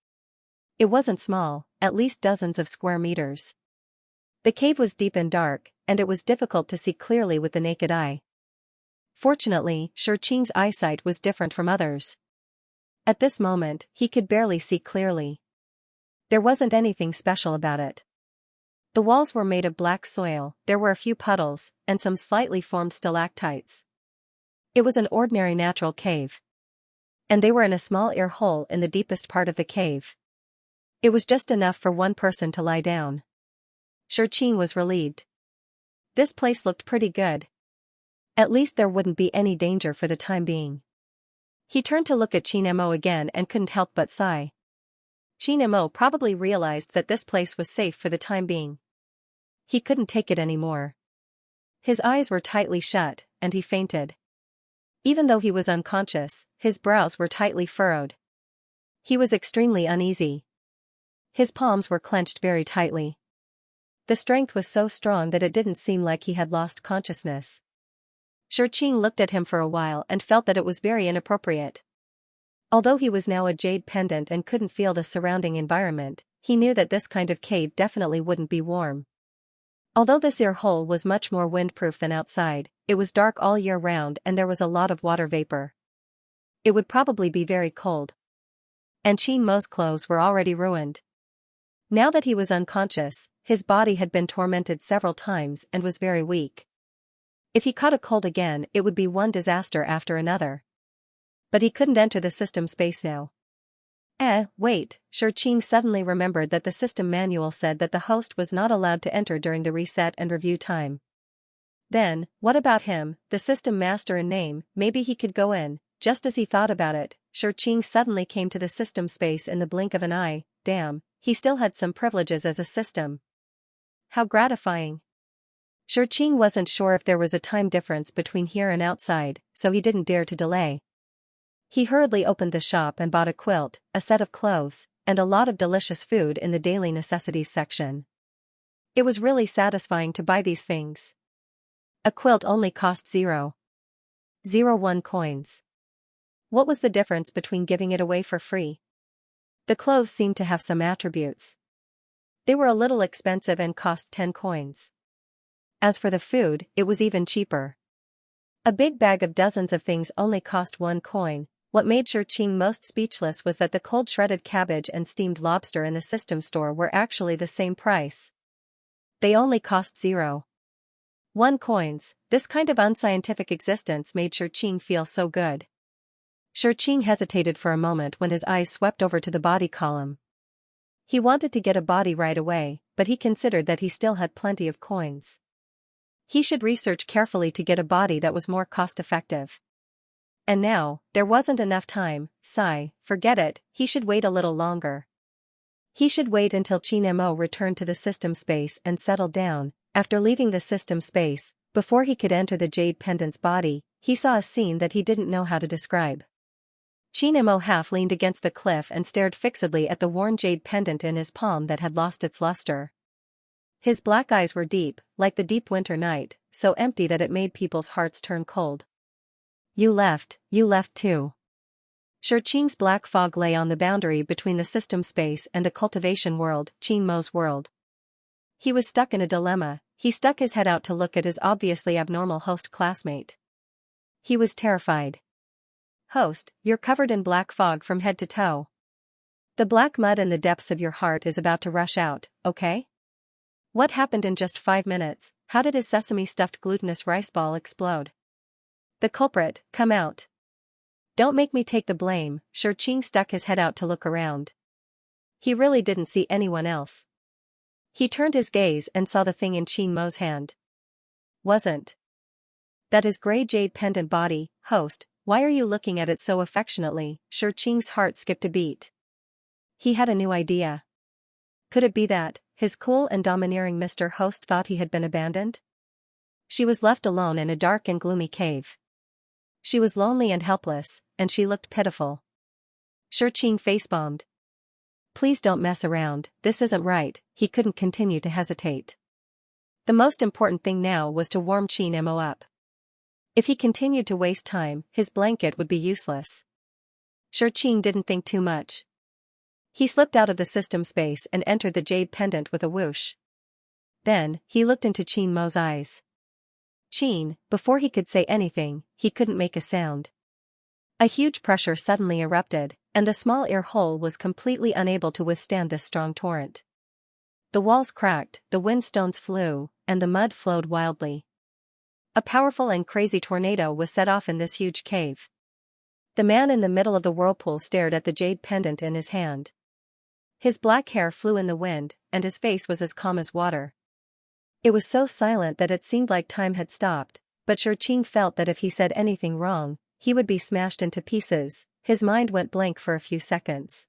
It wasn't small, at least dozens of square meters. The cave was deep and dark, and it was difficult to see clearly with the naked eye. Fortunately, Xianxia's eyesight was different from others. At this moment, he could barely see clearly. There wasn't anything special about it. The walls were made of black soil, there were a few puddles, and some slightly formed stalactites. It was an ordinary natural cave. And they were in a small ear hole in the deepest part of the cave. It was just enough for one person to lie down. Xianxia was relieved. This place looked pretty good. At least there wouldn't be any danger for the time being. He turned to look at Qin Mo again and couldn't help but sigh. Qin Mo probably realized that this place was safe for the time being. He couldn't take it anymore. His eyes were tightly shut, and he fainted. Even though he was unconscious, his brows were tightly furrowed. He was extremely uneasy. His palms were clenched very tightly. The strength was so strong that it didn't seem like he had lost consciousness. Xianxia looked at him for a while and felt that it was very inappropriate. Although he was now a jade pendant and couldn't feel the surrounding environment, he knew that this kind of cave definitely wouldn't be warm. Although this ear hole was much more windproof than outside, it was dark all year round and there was a lot of water vapor. It would probably be very cold. And Qin Mo's clothes were already ruined. Now that he was unconscious, his body had been tormented several times and was very weak. If he caught a cold again, it would be one disaster after another. But he couldn't enter the system space now. Wait, Xianxia suddenly remembered that the system manual said that the host was not allowed to enter during the reset and review time. Then, what about him, the system master in name? Maybe he could go in. Just as he thought about it, Xianxia suddenly came to the system space in the blink of an eye. Damn, he still had some privileges as a system. How gratifying. Xianxia wasn't sure if there was a time difference between here and outside, so he didn't dare to delay. He hurriedly opened the shop and bought a quilt, a set of clothes, and a lot of delicious food in the daily necessities section. It was really satisfying to buy these things. A quilt only cost 0.01 coins. What was the difference between giving it away for free? The clothes seemed to have some attributes. They were a little expensive and cost 10 coins. As for the food, it was even cheaper. A big bag of dozens of things only cost 1 coin. What made Xianxia most speechless was that the cold shredded cabbage and steamed lobster in the system store were actually the same price. They only cost 0.1 coins. This kind of unscientific existence made Xianxia feel so good. Xianxia hesitated for a moment when his eyes swept over to the body column. He wanted to get a body right away, but he considered that he still had plenty of coins. He should research carefully to get a body that was more cost-effective. And now, there wasn't enough time. Forget it, he should wait a little longer. He should wait until Qin Mo returned to the system space and settled down. After leaving the system space, before he could enter the jade pendant's body, he saw a scene that he didn't know how to describe. Qin Mo half leaned against the cliff and stared fixedly at the worn jade pendant in his palm that had lost its luster. His black eyes were deep, like the deep winter night, so empty that it made people's hearts turn cold. You left too. Xianxia's black fog lay on the boundary between the system space and a cultivation world, Qin Mo's world. He was stuck in a dilemma. He stuck his head out to look at his obviously abnormal host classmate. He was terrified. Host, you're covered in black fog from head to toe. The black mud in the depths of your heart is about to rush out, okay? What happened in just 5 minutes? How did his sesame-stuffed glutinous rice ball explode? The culprit, come out. Don't make me take the blame. Xianxia stuck his head out to look around. He really didn't see anyone else. He turned his gaze and saw the thing in Qin Mo's hand. Wasn't that his gray jade pendant body? Host, why are you looking at it so affectionately? Xianxia's heart skipped a beat. He had a new idea. Could it be that his cool and domineering Mr. Host thought he had been abandoned? She was left alone in a dark and gloomy cave. She was lonely and helpless, and she looked pitiful. Xianxia face-bombed. Please don't mess around, this isn't right. He couldn't continue to hesitate. The most important thing now was to warm Qin Mo up. If he continued to waste time, his blanket would be useless. Xianxia didn't think too much. He slipped out of the system space and entered the jade pendant with a whoosh. Then, he looked into Qin Mo's eyes. Qin, before he could say anything, he couldn't make a sound. A huge pressure suddenly erupted, and the small ear hole was completely unable to withstand this strong torrent. The walls cracked, the windstones flew, and the mud flowed wildly. A powerful and crazy tornado was set off in this huge cave. The man in the middle of the whirlpool stared at the jade pendant in his hand. His black hair flew in the wind, and his face was as calm as water. It was so silent that it seemed like time had stopped, but Xianxia felt that if he said anything wrong, he would be smashed into pieces. His mind went blank for a few seconds.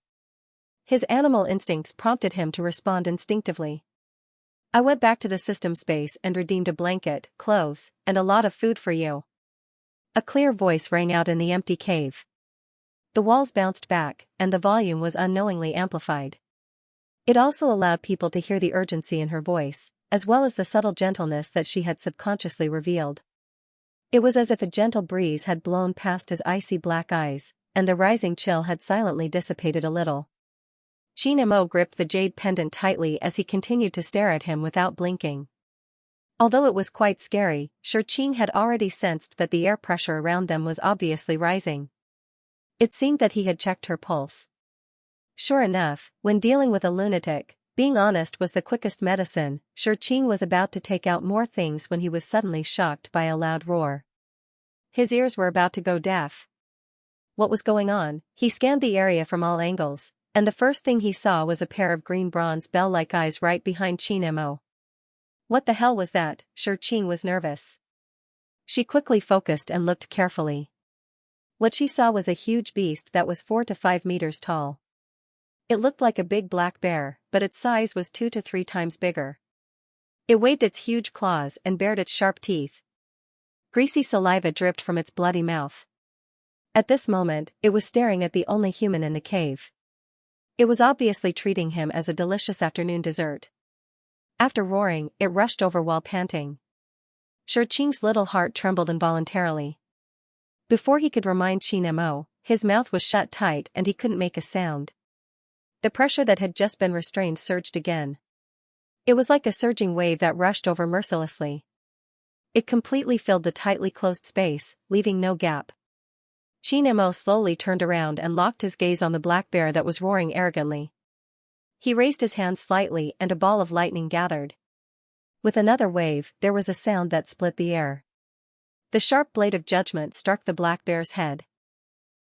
His animal instincts prompted him to respond instinctively. I went back to the system space and redeemed a blanket, clothes, and a lot of food for you. A clear voice rang out in the empty cave. The walls bounced back, and the volume was unknowingly amplified. It also allowed people to hear the urgency in her voice, as well as the subtle gentleness that she had subconsciously revealed. It was as if a gentle breeze had blown past his icy black eyes, and the rising chill had silently dissipated a little. Qin Mo gripped the jade pendant tightly as he continued to stare at him without blinking. Although it was quite scary, Xianxia had already sensed that the air pressure around them was obviously rising. It seemed that he had checked her pulse. Sure enough, when dealing with a lunatic, being honest was the quickest medicine. Xianxia was about to take out more things when he was suddenly shocked by a loud roar. His ears were about to go deaf. What was going on? He scanned the area from all angles, and the first thing he saw was a pair of green bronze bell-like eyes right behind Qin Mo. What the hell was that? Xianxia was nervous. She quickly focused and looked carefully. What she saw was a huge beast that was 4 to 5 meters tall. It looked like a big black bear, but its size was 2 to 3 times bigger. It waved its huge claws and bared its sharp teeth. Greasy saliva dripped from its bloody mouth. At this moment, it was staring at the only human in the cave. It was obviously treating him as a delicious afternoon dessert. After roaring, it rushed over while panting. Xianxia's little heart trembled involuntarily. Before he could remind Qin Mo, his mouth was shut tight and he couldn't make a sound. The pressure that had just been restrained surged again. It was like a surging wave that rushed over mercilessly. It completely filled the tightly closed space, leaving no gap. Qin Mo slowly turned around and locked his gaze on the black bear that was roaring arrogantly. He raised his hand slightly and a ball of lightning gathered. With another wave, there was a sound that split the air. The sharp blade of judgment struck the black bear's head.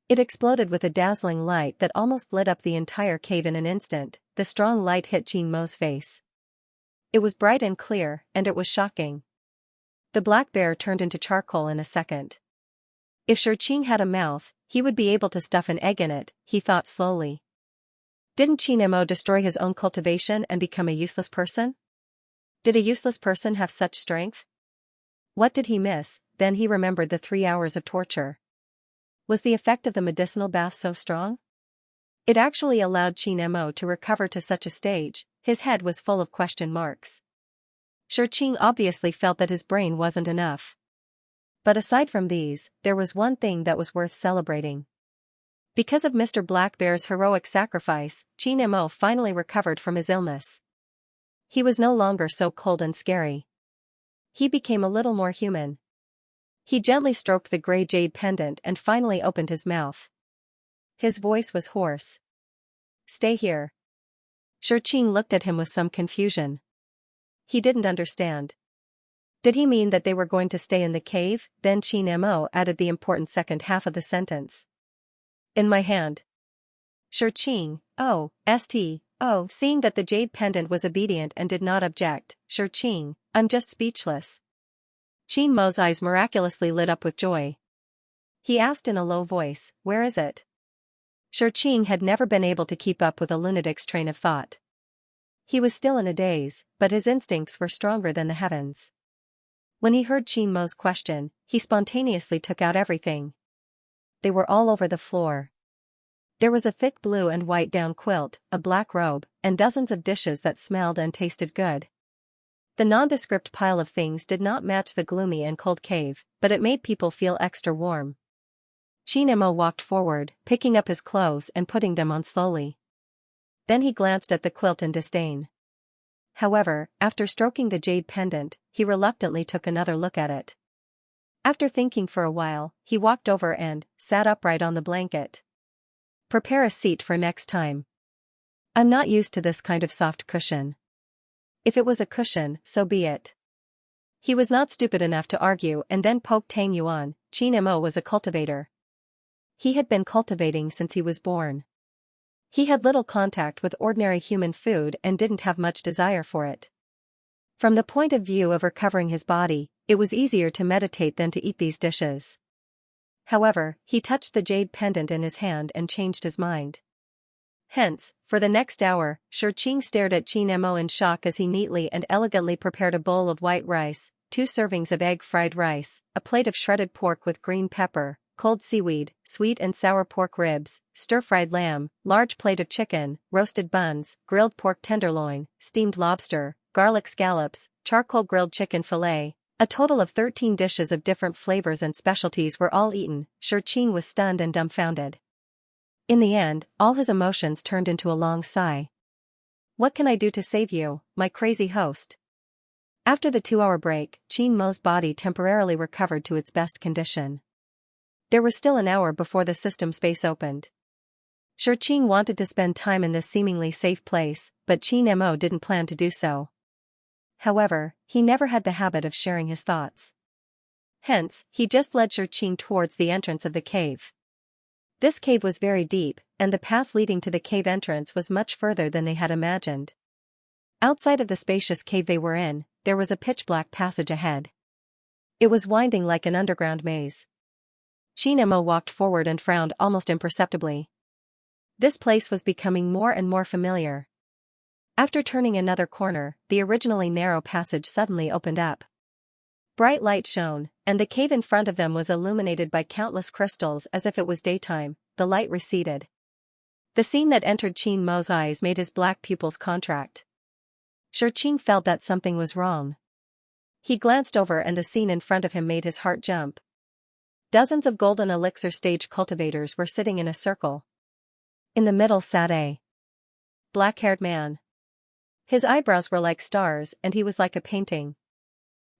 It exploded with a dazzling light that almost lit up the entire cave in an instant. The strong light hit Qin Mo's face. It was bright and clear, and it was shocking. The black bear turned into charcoal in a second. If Xianxia had a mouth, he would be able to stuff an egg in it, he thought slowly. Didn't Qin Mo destroy his own cultivation and become a useless person? Did a useless person have such strength? What did he miss? Then he remembered the 3 hours of torture. Was the effect of the medicinal bath so strong? It actually allowed Qin Mo to recover to such a stage. His head was full of question marks. Xianxia obviously felt that his brain wasn't enough. But aside from these, there was one thing that was worth celebrating. Because of Mr. Black Bear's heroic sacrifice, Qin Mo finally recovered from his illness. He was no longer so cold and scary. He became a little more human. He gently stroked the gray jade pendant and finally opened his mouth. His voice was hoarse. Stay here. Xianxia looked at him with some confusion. He didn't understand. Did he mean that they were going to stay in the cave? Then Qin Mo added the important second half of the sentence. In my hand. Shurqing, seeing that the jade pendant was obedient and did not object, Shurqing, I'm just speechless. Qin Mo's eyes miraculously lit up with joy. He asked in a low voice, where is it? Shurqing had never been able to keep up with a lunatic's train of thought. He was still in a daze, but his instincts were stronger than the heavens. When he heard Qin Mo's question, he spontaneously took out everything. They were all over the floor. There was a thick blue and white down quilt, a black robe, and dozens of dishes that smelled and tasted good. The nondescript pile of things did not match the gloomy and cold cave, but it made people feel extra warm. Qin Mo walked forward, picking up his clothes and putting them on slowly. Then he glanced at the quilt in disdain. However, after stroking the jade pendant, he reluctantly took another look at it. After thinking for a while, he walked over and sat upright on the blanket. Prepare a seat for next time. I'm not used to this kind of soft cushion. If it was a cushion, so be it. He was not stupid enough to argue and then poke Tang Yuan. Qin Mo was a cultivator. He had been cultivating since he was born. He had little contact with ordinary human food and didn't have much desire for it. From the point of view of recovering his body, it was easier to meditate than to eat these dishes. However, he touched the jade pendant in his hand and changed his mind. Hence, for the next hour, Shurqing stared at Qin Mo in shock as he neatly and elegantly prepared a bowl of white rice, 2 servings of egg-fried rice, a plate of shredded pork with green pepper, cold seaweed, sweet and sour pork ribs, stir-fried lamb, large plate of chicken, roasted buns, grilled pork tenderloin, steamed lobster, garlic scallops, charcoal grilled chicken fillet. A total of 13 dishes of different flavors and specialties were all eaten. Shurqing was stunned and dumbfounded. In the end, all his emotions turned into a long sigh. What can I do to save you, my crazy host? After the 2-hour break, Qin Mo's body temporarily recovered to its best condition. There was still an hour before the system space opened. Shurqing wanted to spend time in this seemingly safe place, but Qin Mo didn't plan to do so. However, he never had the habit of sharing his thoughts. Hence, he just led Shurqing towards the entrance of the cave. This cave was very deep, and the path leading to the cave entrance was much further than they had imagined. Outside of the spacious cave they were in, there was a pitch-black passage ahead. It was winding like an underground maze. Qin Mo walked forward and frowned almost imperceptibly. This place was becoming more and more familiar. After turning another corner, the originally narrow passage suddenly opened up. Bright light shone, and the cave in front of them was illuminated by countless crystals as if it was daytime. The light receded. The scene that entered Qin Mo's eyes made his black pupils contract. Shurqing felt that something was wrong. He glanced over and the scene in front of him made his heart jump. Dozens of golden elixir stage cultivators were sitting in a circle. In the middle sat a black-haired man. His eyebrows were like stars and he was like a painting.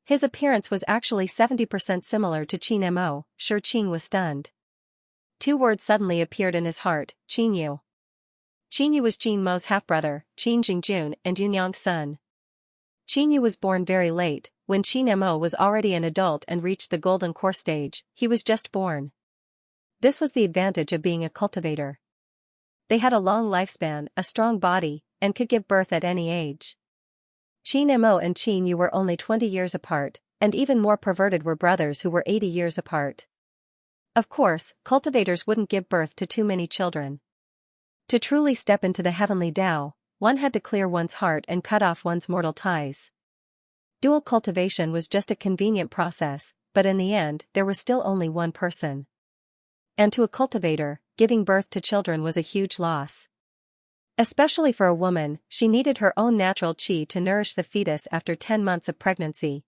His appearance was actually 70% similar to Qin Mo. Shurqing was stunned. 2 words suddenly appeared in his heart, Qin Yu. Qin Yu was Qin Mo's half-brother, Qin Jingjun and Yunyang's son. Qin Yu was born very late, when Qin Mo was already an adult and reached the golden core stage. He was just born. This was the advantage of being a cultivator. They had a long lifespan, a strong body, and could give birth at any age. Qin Mo and Qin Yu were only 20 years apart, and even more perverted were brothers who were 80 years apart. Of course, cultivators wouldn't give birth to too many children. To truly step into the heavenly Tao, one had to clear one's heart and cut off one's mortal ties. Dual cultivation was just a convenient process, but in the end there was still only one person. And to a cultivator, giving birth to children was a huge loss. Especially for a woman, she needed her own natural qi to nourish the fetus after 10 months of pregnancy.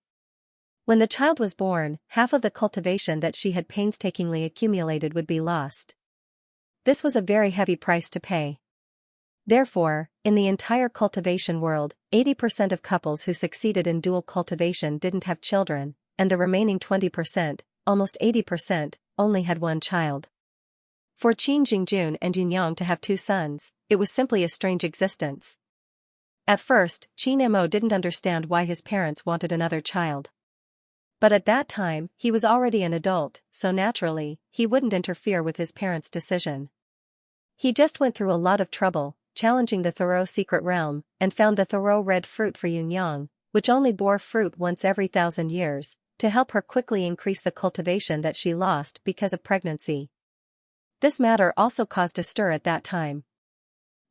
When the child was born, half of the cultivation that she had painstakingly accumulated would be lost. This was a very heavy price to pay. Therefore, in the entire cultivation world, 80% of couples who succeeded in dual cultivation didn't have children, and the remaining 20%, almost 80%, only had one child. For Qin Jingjun and Yunyang to have 2 sons, it was simply a strange existence. At first, Qin Mo didn't understand why his parents wanted another child. But at that time, he was already an adult, so naturally, he wouldn't interfere with his parents' decision. He just went through a lot of trouble, challenging the Thoreau secret realm, and found the Thoreau red fruit for Yunyang, which only bore fruit once every 1,000 years, to help her quickly increase the cultivation that she lost because of pregnancy. This matter also caused a stir at that time.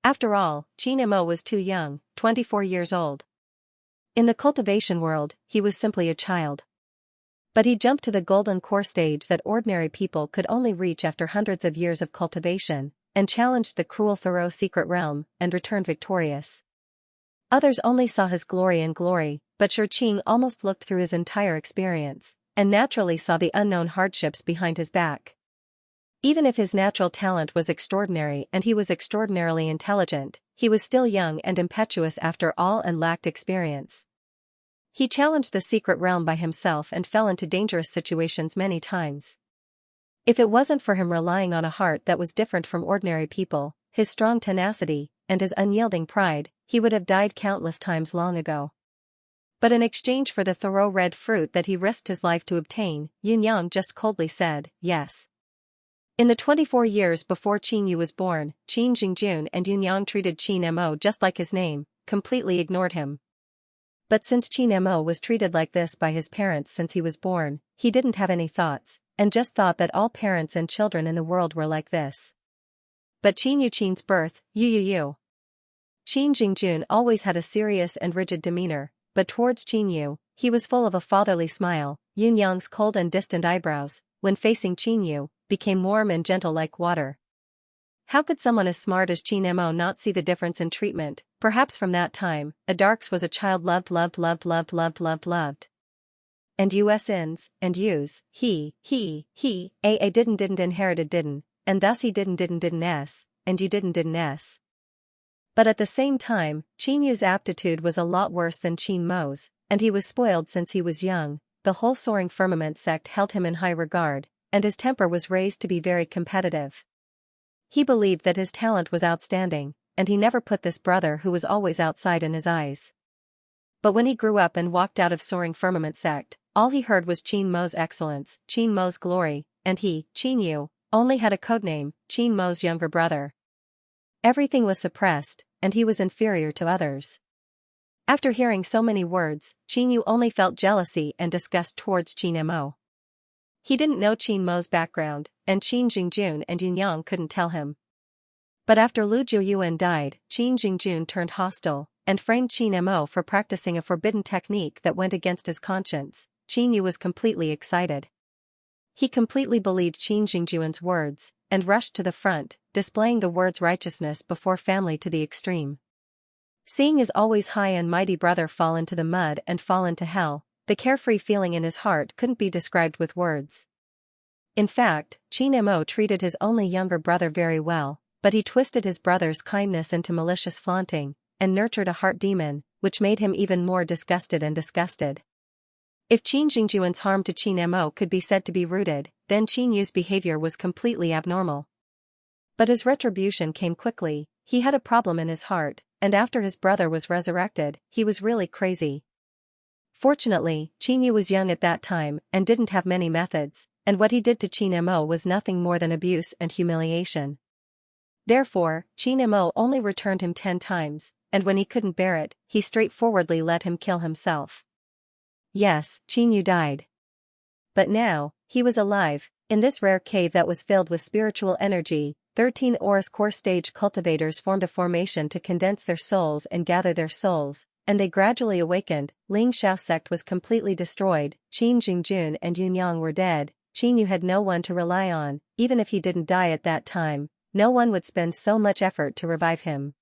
After all, Qin Mo was too young, 24 years old. In the cultivation world, he was simply a child. But he jumped to the golden core stage that ordinary people could only reach after hundreds of years of cultivation, and challenged the cruel Thoreau secret realm, and returned victorious. Others only saw his glory, but Xianxia almost looked through his entire experience, and naturally saw the unknown hardships behind his back. Even if his natural talent was extraordinary and he was extraordinarily intelligent, he was still young and impetuous after all and lacked experience. He challenged the secret realm by himself and fell into dangerous situations many times. If it wasn't for him relying on a heart that was different from ordinary people, his strong tenacity, and his unyielding pride, he would have died countless times long ago. But in exchange for the Thoreau red fruit that he risked his life to obtain, Yunyang just coldly said, yes. In the 24 years before Qin Yu was born, Qin Jingjun and Yunyang treated Qin Mo just like his name, completely ignored him. But since Qin Mo was treated like this by his parents since he was born, he didn't have any thoughts, and just thought that all parents and children in the world were like this. But Qin's birth, Yu. Qin Jingjun always had a serious and rigid demeanor, but towards Qin Yu, he was full of a fatherly smile. Yunyang's cold and distant eyebrows, when facing Qin Yu, became warm and gentle like water. How could someone as smart as Qin Mo not see the difference in treatment? Perhaps from that time, Adarks was a child loved. And usins, and yous, he, a didn't inherited didn't, and thus he didn't s, and you didn't s. But at the same time, Qin Yu's aptitude was a lot worse than Qin Mo's, and he was spoiled since he was young. The whole Soaring Firmament sect held him in high regard, and his temper was raised to be very competitive. He believed that his talent was outstanding, and he never put this brother who was always outside in his eyes. But when he grew up and walked out of Soaring Firmament sect, all he heard was Qin Mo's excellence, Qin Mo's glory, and he, Qin Yu, only had a codename, Qin Mo's younger brother. Everything was suppressed, and he was inferior to others. After hearing so many words, Qin Yu only felt jealousy and disgust towards Qin Mo. He didn't know Qin Mo's background, and Qin Jingjun and Yunyang couldn't tell him. But after Lu Jiuyuan died, Qin Jingjun turned hostile, and framed Qin Mo for practicing a forbidden technique that went against his conscience. Qin Yu was completely excited. He completely believed Qin Jingjuan's words, and rushed to the front, displaying the words righteousness before family to the extreme. Seeing his always high and mighty brother fall into the mud and fall into hell, the carefree feeling in his heart couldn't be described with words. In fact, Qin Mo treated his only younger brother very well, but he twisted his brother's kindness into malicious flaunting, and nurtured a heart demon, which made him even more disgusted and disgusted. If Qin Jingjuan's harm to Qin Mo could be said to be rooted, then Qin Yu's behavior was completely abnormal. But his retribution came quickly. He had a problem in his heart, and after his brother was resurrected, he was really crazy. Fortunately, Qin Yu was young at that time and didn't have many methods, and what he did to Qin Mo was nothing more than abuse and humiliation. Therefore, Qin Mo only returned him 10 times, and when he couldn't bear it, he straightforwardly let him kill himself. Yes, Qin Yu died. But now, he was alive, in this rare cave that was filled with spiritual energy. 13 Aurus core stage cultivators formed a formation to condense their souls and gather their souls, and they gradually awakened. Ling Xiao sect was completely destroyed, Qin Jingjun and Yunyang were dead, Qin Yu had no one to rely on. Even if he didn't die at that time, no one would spend so much effort to revive him.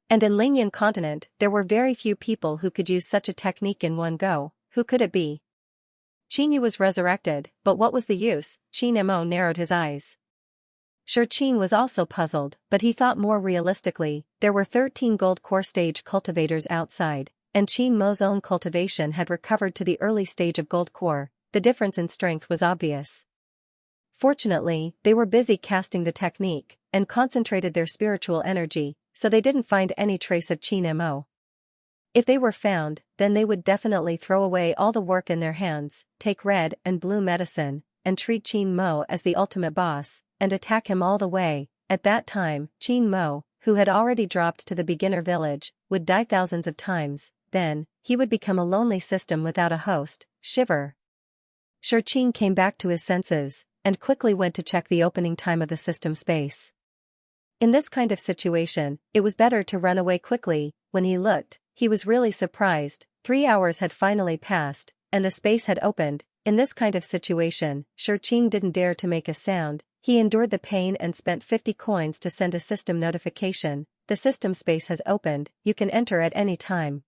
And in Lingyan continent, there were very few people who could use such a technique in one go. Who could it be? Qin Yu was resurrected, but what was the use? Qin Mo narrowed his eyes. Xianxia was also puzzled, but he thought more realistically. There were 13 gold core stage cultivators outside, and Qin Mo's own cultivation had recovered to the early stage of gold core. The difference in strength was obvious. Fortunately, they were busy casting the technique, and concentrated their spiritual energy, so they didn't find any trace of Qin Mo. If they were found, then they would definitely throw away all the work in their hands, take red and blue medicine, and treat Qin Mo as the ultimate boss, and attack him all the way. At that time, Qin Mo, who had already dropped to the beginner village, would die thousands of times. Then, he would become a lonely system without a host. Shiver. Qin came back to his senses, and quickly went to check the opening time of the system space. In this kind of situation, it was better to run away quickly. When he looked, he was really surprised. 3 hours had finally passed, and the space had opened. In this kind of situation, Qin didn't dare to make a sound. He endured the pain and spent 50 coins to send a system notification. The system space has opened, you can enter at any time.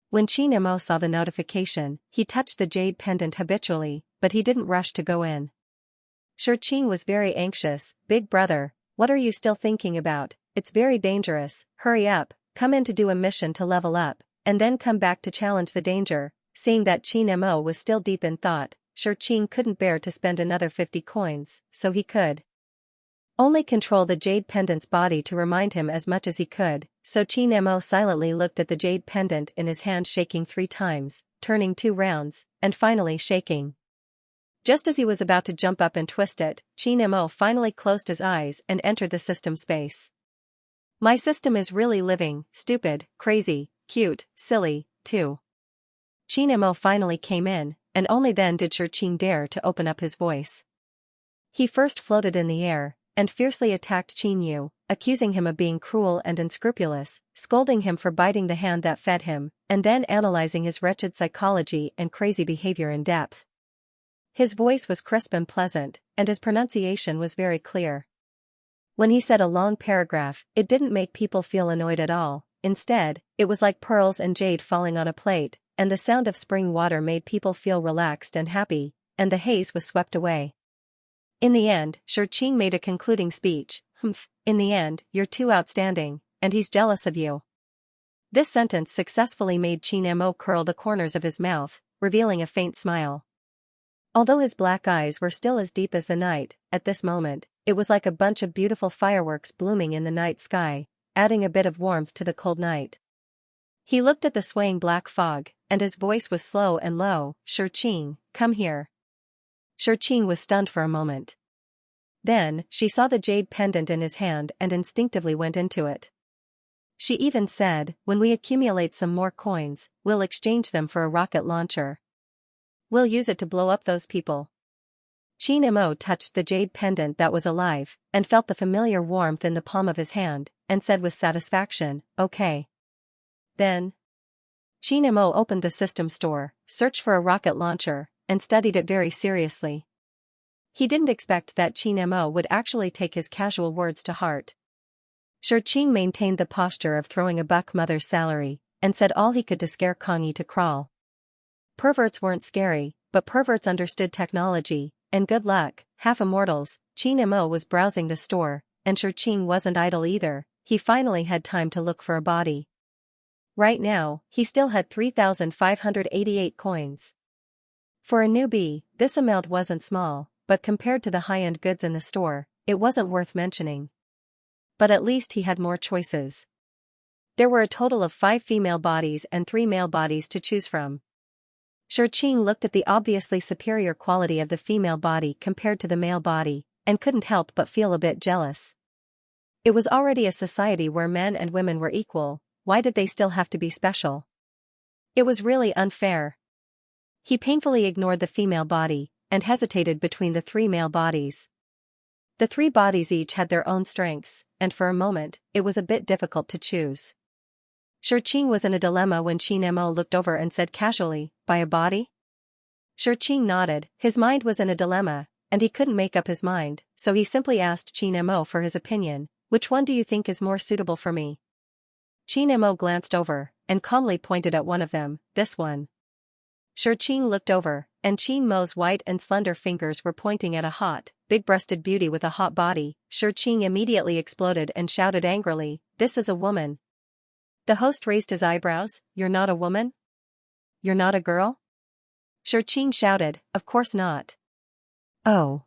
When Qin Mo saw the notification, he touched the jade pendant habitually, but he didn't rush to go in. Qin was very anxious. Big brother, what are you still thinking about? It's very dangerous. Hurry up, come in to do a mission to level up, and then come back to challenge the danger. Seeing that Qin Mo was still deep in thought, Qin couldn't bear to spend another 50 coins, so he could only control the jade pendant's body to remind him as much as he could. So Qin Mo silently looked at the jade pendant in his hand, shaking 3 times, turning 2 rounds, and finally shaking. Just as he was about to jump up and twist it, Qin Mo finally closed his eyes and entered the system space. My system is really living, stupid, crazy, cute, silly, too. Qin Mo finally came in, and only then did Qin dare to open up his voice. He first floated in the air, and fiercely attacked Qin Yu, accusing him of being cruel and unscrupulous, scolding him for biting the hand that fed him, and then analyzing his wretched psychology and crazy behavior in depth. His voice was crisp and pleasant, and his pronunciation was very clear. When he said a long paragraph, it didn't make people feel annoyed at all. Instead, it was like pearls and jade falling on a plate, and the sound of spring water made people feel relaxed and happy, and the haze was swept away. In the end, Qin made a concluding speech. In the end, you're too outstanding, and he's jealous of you. This sentence successfully made Qin Mo curl the corners of his mouth, revealing a faint smile. Although his black eyes were still as deep as the night, at this moment, it was like a bunch of beautiful fireworks blooming in the night sky, adding a bit of warmth to the cold night. He looked at the swaying black fog, and his voice was slow and low. Qin, come here. Qin was stunned for a moment. Then, she saw the jade pendant in his hand and instinctively went into it. She even said, when we accumulate some more coins, we'll exchange them for a rocket launcher. We'll use it to blow up those people. Qin Mo touched the jade pendant that was alive, and felt the familiar warmth in the palm of his hand, and said with satisfaction, okay. Then, Qin Mo opened the system store, searched for a rocket launcher, and studied it very seriously. He didn't expect that Qin Mo would actually take his casual words to heart. Qin maintained the posture of throwing a buck mother's salary, and said all he could to scare Kongyi to crawl. Perverts weren't scary, but perverts understood technology, and good luck, half immortals. Qin Mo was browsing the store, and Qin wasn't idle either. He finally had time to look for a body. Right now, he still had 3,588 coins. For a newbie, this amount wasn't small, but compared to the high-end goods in the store, it wasn't worth mentioning. But at least he had more choices. There were a total of 5 female bodies and 3 male bodies to choose from. Qin looked at the obviously superior quality of the female body compared to the male body, and couldn't help but feel a bit jealous. It was already a society where men and women were equal. Why did they still have to be special? It was really unfair. He painfully ignored the female body, and hesitated between the 3 male bodies. The 3 bodies each had their own strengths, and for a moment, it was a bit difficult to choose. Qin was in a dilemma when Qin Mo looked over and said casually, buy a body? Qin nodded. His mind was in a dilemma, and he couldn't make up his mind, so he simply asked Qin Mo for his opinion. Which one do you think is more suitable for me? Qin Mo glanced over, and calmly pointed at one of them, this one. Qin looked over, and Qin Mo's white and slender fingers were pointing at a hot, big-breasted beauty with a hot body. Qin immediately exploded and shouted angrily, this is a woman. The host raised his eyebrows, you're not a woman? You're not a girl? Qin shouted, of course not. Oh.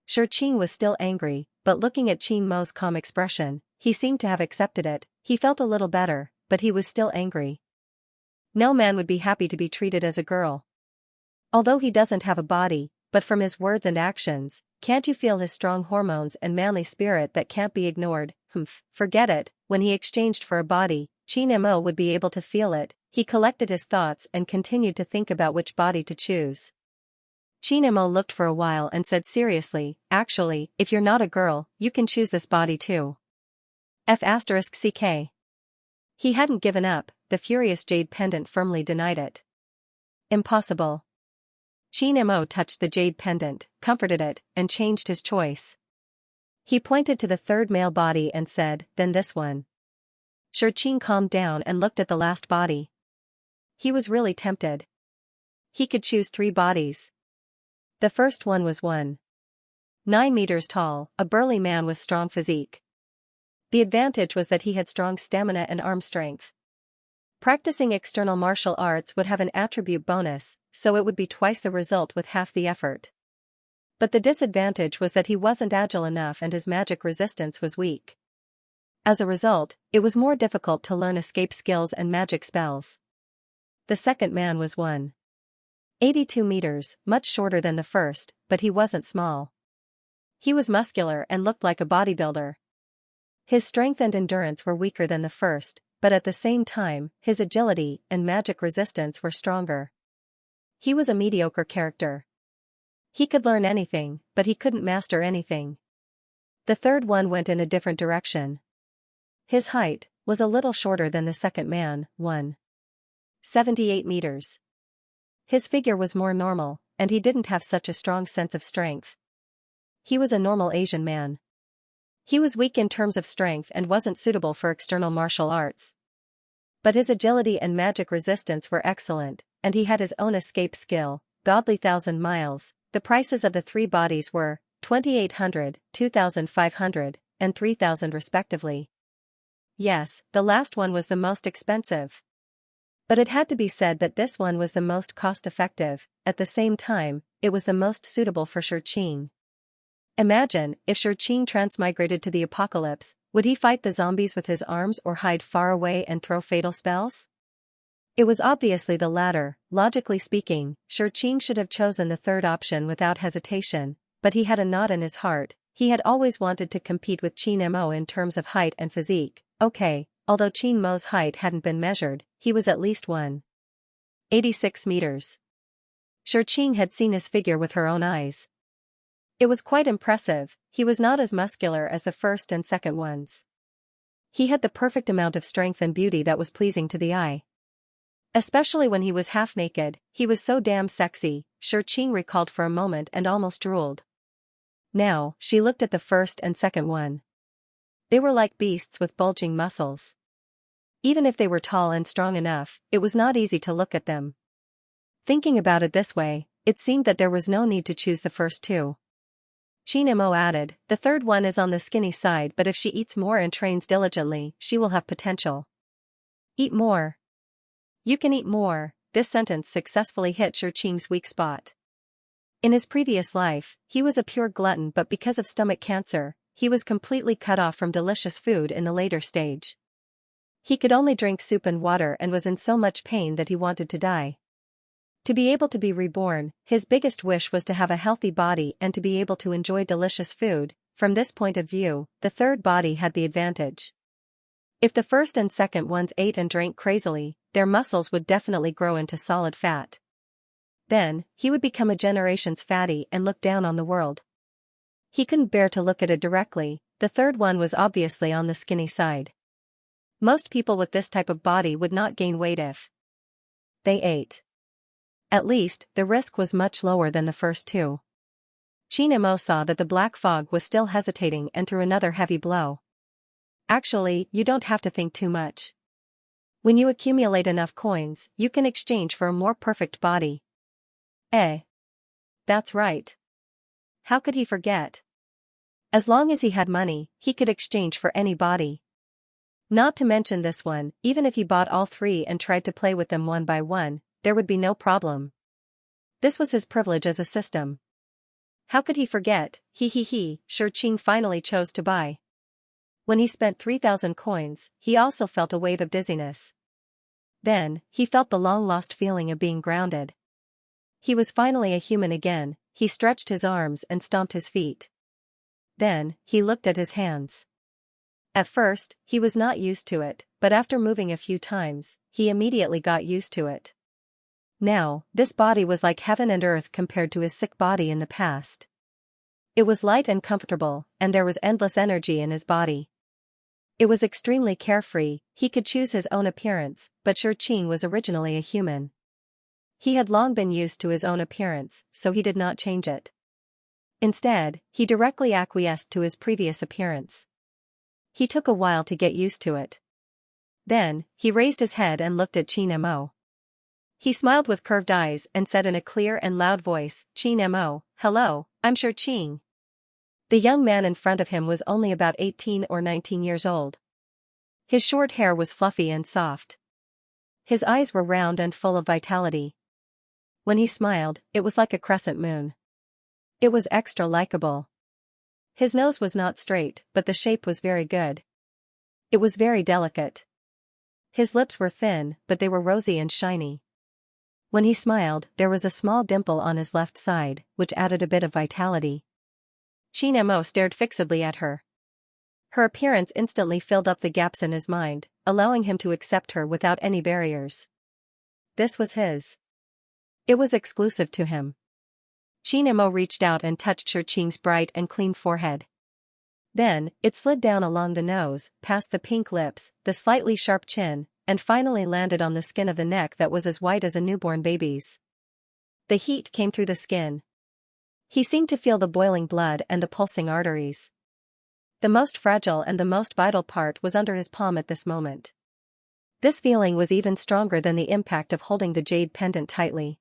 Qin was still angry, but looking at Qin Mo's calm expression, he seemed to have accepted it. He felt a little better, but he was still angry. No man would be happy to be treated as a girl. Although he doesn't have a body, but from his words and actions, can't you feel his strong hormones and manly spirit that can't be ignored? Forget it, when he exchanged for a body, Qin Mo would be able to feel it. He collected his thoughts and continued to think about which body to choose. Qin Mo looked for a while and said seriously, actually, if you're not a girl, you can choose this body too. F***ck. He hadn't given up, the furious jade pendant firmly denied it. Impossible. Qin Mo touched the jade pendant, comforted it, and changed his choice. He pointed to the third male body and said, then this one. Qin calmed down and looked at the last body. He was really tempted. He could choose 3 bodies. The first one was 1.9 meters tall, a burly man with strong physique. The advantage was that he had strong stamina and arm strength. Practicing external martial arts would have an attribute bonus, so it would be twice the result with half the effort. But the disadvantage was that he wasn't agile enough and his magic resistance was weak. As a result, it was more difficult to learn escape skills and magic spells. The second man was 1.82 meters, much shorter than the first, but he wasn't small. He was muscular and looked like a bodybuilder. His strength and endurance were weaker than the first, but at the same time, his agility and magic resistance were stronger. He was a mediocre character. He could learn anything, but he couldn't master anything. The third one went in a different direction. His height was a little shorter than the second man, 1.78 meters. His figure was more normal, and he didn't have such a strong sense of strength. He was a normal Asian man. He was weak in terms of strength and wasn't suitable for external martial arts. But his agility and magic resistance were excellent, and he had his own escape skill, godly 1,000 miles. The prices of the 3 bodies were 2,800, 2,500, and 3,000 respectively. Yes, the last one was the most expensive. But it had to be said that this one was the most cost-effective. At the same time, it was the most suitable for Qin. Imagine, if Qin transmigrated to the apocalypse, would he fight the zombies with his arms or hide far away and throw fatal spells? It was obviously the latter. Logically speaking, Qin should have chosen the third option without hesitation, but he had a knot in his heart. He had always wanted to compete with Qin Mo in terms of height and physique. Okay, although Qin Mo's height hadn't been measured, he was at least 1.86 meters. Qin had seen his figure with her own eyes. It was quite impressive. He was not as muscular as the first and second ones. He had the perfect amount of strength and beauty that was pleasing to the eye. Especially when he was half naked, he was so damn sexy. Qin recalled for a moment and almost drooled. Now, she looked at the first and second one. They were like beasts with bulging muscles. Even if they were tall and strong enough, it was not easy to look at them. Thinking about it this way, it seemed that there was no need to choose the first 2. Qin Mo added, the third one is on the skinny side, but if she eats more and trains diligently, she will have potential. Eat more. You can eat more. This sentence successfully hit Qin's weak spot. In his previous life, he was a pure glutton, but because of stomach cancer, he was completely cut off from delicious food in the later stage. He could only drink soup and water and was in so much pain that he wanted to die. To be able to be reborn, his biggest wish was to have a healthy body and to be able to enjoy delicious food. From this point of view, the third body had the advantage. If the first and second ones ate and drank crazily, their muscles would definitely grow into solid fat. Then, he would become a generation's fatty and look down on the world. He couldn't bear to look at it directly. The third one was obviously on the skinny side. Most people with this type of body would not gain weight if they ate. At least, the risk was much lower than the first 2. Qin Mo saw that the black fog was still hesitating and threw another heavy blow. Actually, you don't have to think too much. When you accumulate enough coins, you can exchange for a more perfect body. That's right. How could he forget? As long as he had money, he could exchange for any body. Not to mention this one, even if he bought all 3 and tried to play with them one by one, there would be no problem. This was his privilege as a system. How could he forget? Qin finally chose to buy. When he spent 3,000 coins, he also felt a wave of dizziness. Then, he felt the long-lost feeling of being grounded. He was finally a human again. He stretched his arms and stomped his feet. Then, he looked at his hands. At first, he was not used to it, but after moving a few times, he immediately got used to it. Now, this body was like heaven and earth compared to his sick body in the past. It was light and comfortable, and there was endless energy in his body. It was extremely carefree. He could choose his own appearance, but Xianxia was originally a human. He had long been used to his own appearance, so he did not change it. Instead, he directly acquiesced to his previous appearance. He took a while to get used to it. Then, he raised his head and looked at Xianxia. He smiled with curved eyes and said in a clear and loud voice, "Xianxia, hello, I'm Xianxia." The young man in front of him was only about 18 or 19 years old. His short hair was fluffy and soft. His eyes were round and full of vitality. When he smiled, it was like a crescent moon. It was extra likable. His nose was not straight, but the shape was very good. It was very delicate. His lips were thin, but they were rosy and shiny. When he smiled, there was a small dimple on his left side, which added a bit of vitality. Xianxia stared fixedly at her. Her appearance instantly filled up the gaps in his mind, allowing him to accept her without any barriers. This was his. It was exclusive to him. Xianxia reached out and touched Xianxia's bright and clean forehead. Then, it slid down along the nose, past the pink lips, the slightly sharp chin, and finally landed on the skin of the neck that was as white as a newborn baby's. The heat came through the skin. He seemed to feel the boiling blood and the pulsing arteries. The most fragile and the most vital part was under his palm at this moment. This feeling was even stronger than the impact of holding the jade pendant tightly.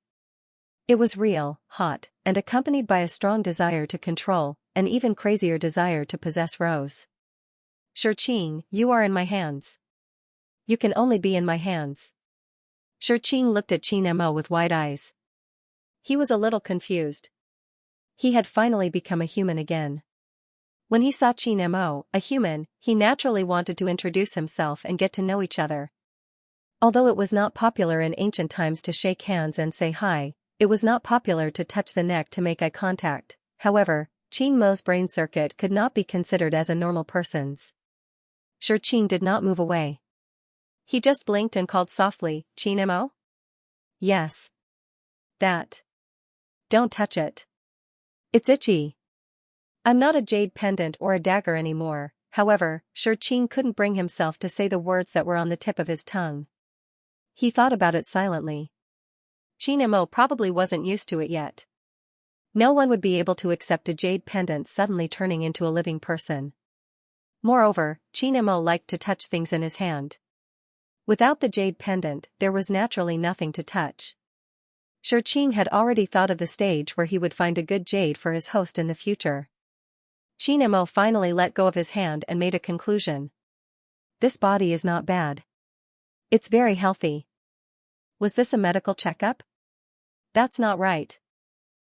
It was real, hot, and accompanied by a strong desire to control, an even crazier desire to possess Rose. "Xianxia, you are in my hands. You can only be in my hands." Xianxia looked at Xianxia with wide eyes. He was a little confused. He had finally become a human again. When he saw Xianxia, a human, he naturally wanted to introduce himself and get to know each other. Although it was not popular in ancient times to shake hands and say hi, it was not popular to touch the neck to make eye contact. However, Xianxia's brain circuit could not be considered as a normal person's. Xianxia did not move away. He just blinked and called softly, "Xianxia?" "Yes." "That. Don't touch it. It's itchy." "I'm not a jade pendant or a dagger anymore." However, Xianxia couldn't bring himself to say the words that were on the tip of his tongue. He thought about it silently. Xianxia probably wasn't used to it yet. No one would be able to accept a jade pendant suddenly turning into a living person. Moreover, Xianxia liked to touch things in his hand. Without the jade pendant, there was naturally nothing to touch. Xianxia had already thought of the stage where he would find a good jade for his host in the future. Xianxia finally let go of his hand and made a conclusion. "This body is not bad. It's very healthy." Was this a medical checkup? That's not right.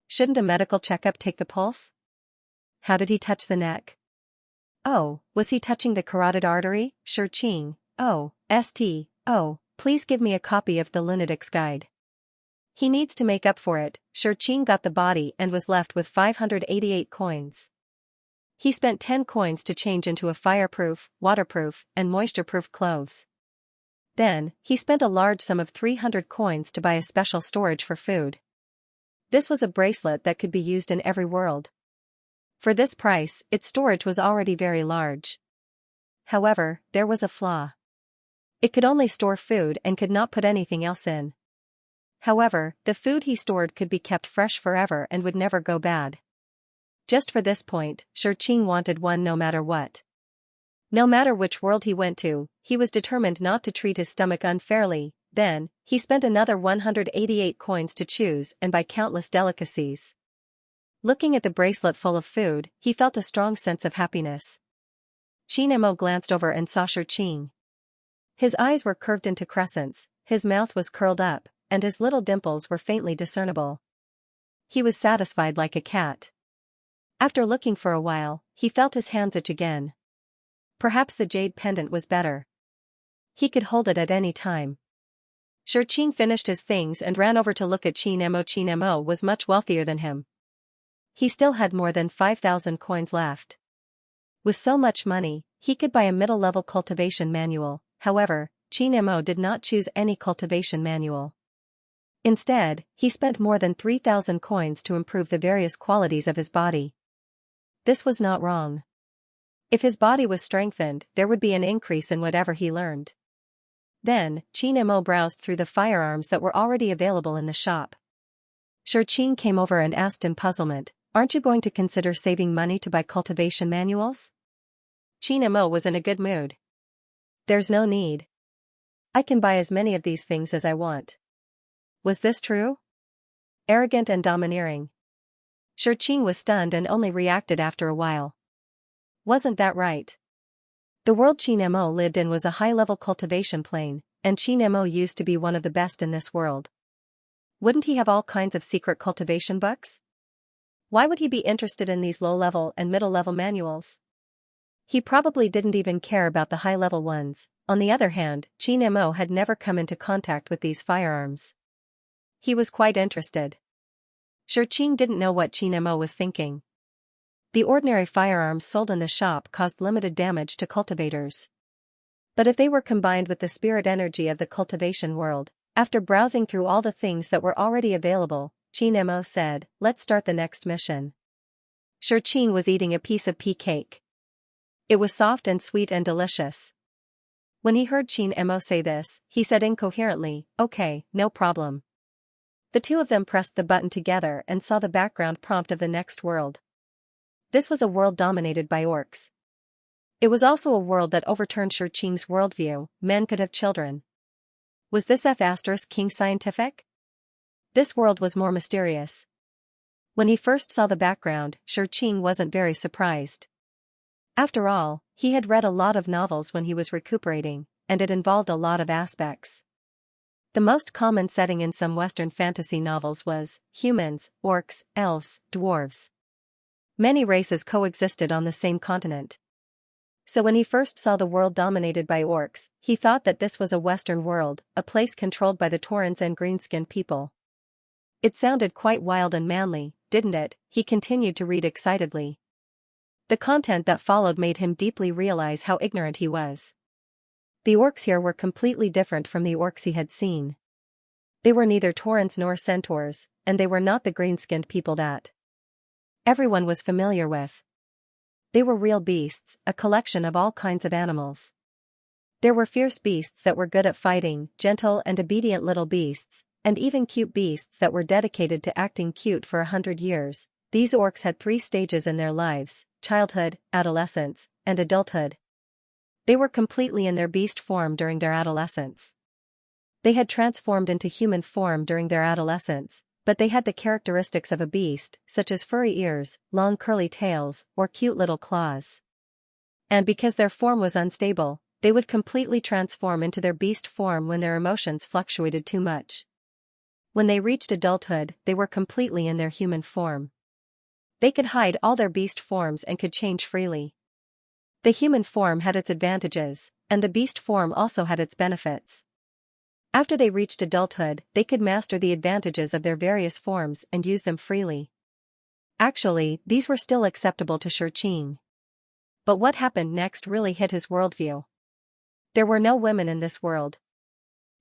Shouldn't a medical checkup take the pulse? How did he touch the neck? Oh, was he touching the carotid artery? Xianxia, please give me a copy of the Lunatic's Guide. He needs to make up for it. Xianxia got the body and was left with 588 coins. He spent 10 coins to change into a fireproof, waterproof, and moisture-proof clothes. Then, he spent a large sum of 300 coins to buy a special storage for food. This was a bracelet that could be used in every world. For this price, its storage was already very large. However, there was a flaw. It could only store food and could not put anything else in. However, the food he stored could be kept fresh forever and would never go bad. Just for this point, Xianxia wanted one no matter what. No matter which world he went to, he was determined not to treat his stomach unfairly. Then, he spent another 188 coins to choose and buy countless delicacies. Looking at the bracelet full of food, he felt a strong sense of happiness. Xianxia glanced over and saw Xianxia. His eyes were curved into crescents, his mouth was curled up, and his little dimples were faintly discernible. He was satisfied like a cat. After looking for a while, he felt his hands itch again. Perhaps the jade pendant was better. He could hold it at any time. Qing finished his things and ran over to look at Qin Mo. Qin Mo was much wealthier than him. He still had more than 5,000 coins left. With so much money, he could buy a middle-level cultivation manual. However, Qin Mo did not choose any cultivation manual. Instead, he spent more than 3,000 coins to improve the various qualities of his body. This was not wrong. If his body was strengthened, there would be an increase in whatever he learned. Then, Qin Mo browsed through the firearms that were already available in the shop. Qing came over and asked in puzzlement, "Aren't you going to consider saving money to buy cultivation manuals?" Qin Mo was in a good mood. "There's no need. I can buy as many of these things as I want." Was this true? Arrogant and domineering. Qing was stunned and only reacted after a while. Wasn't that right? The world Qin Mo lived in was a high-level cultivation plane, and Qin Mo used to be one of the best in this world. Wouldn't he have all kinds of secret cultivation books? Why would he be interested in these low-level and middle-level manuals? He probably didn't even care about the high-level ones. On the other hand, Qin Mo had never come into contact with these firearms. He was quite interested. Qing didn't know what Qin Mo was thinking. The ordinary firearms sold in the shop caused limited damage to cultivators. But if they were combined with the spirit energy of the cultivation world, after browsing through all the things that were already available, Qin Mo said, "Let's start the next mission." Qing was eating a piece of pea cake. It was soft and sweet and delicious. When he heard Qin Mo say this, he said incoherently, "Okay, no problem." The two of them pressed the button together and saw the background prompt of the next world. This was a world dominated by orcs. It was also a world that overturned Qing's worldview. Men could have children. Was this King scientific? This world was more mysterious. When he first saw the background, Qing wasn't very surprised. After all, he had read a lot of novels when he was recuperating, and it involved a lot of aspects. The most common setting in some Western fantasy novels was humans, orcs, elves, dwarves. Many races coexisted on the same continent. So when he first saw the world dominated by orcs, he thought that this was a Western world, a place controlled by the Taurans and green-skinned people. It sounded quite wild and manly, didn't it? He continued to read excitedly. The content that followed made him deeply realize how ignorant he was. The orcs here were completely different from the orcs he had seen. They were neither Taurans nor centaurs, and they were not the green-skinned people that everyone was familiar with. They were real beasts, a collection of all kinds of animals. There were fierce beasts that were good at fighting, gentle and obedient little beasts, and even cute beasts that were dedicated to acting cute for 100 years. These orcs had 3 stages in their lives: childhood, adolescence, and adulthood. They were completely in their beast form during their adolescence. They had transformed into human form during their adolescence, but they had the characteristics of a beast, such as furry ears, long curly tails, or cute little claws. And because their form was unstable, they would completely transform into their beast form when their emotions fluctuated too much. When they reached adulthood, they were completely in their human form. They could hide all their beast forms and could change freely. The human form had its advantages, and the beast form also had its benefits. After they reached adulthood, they could master the advantages of their various forms and use them freely. Actually, these were still acceptable to Qing. But what happened next really hit his worldview. There were no women in this world.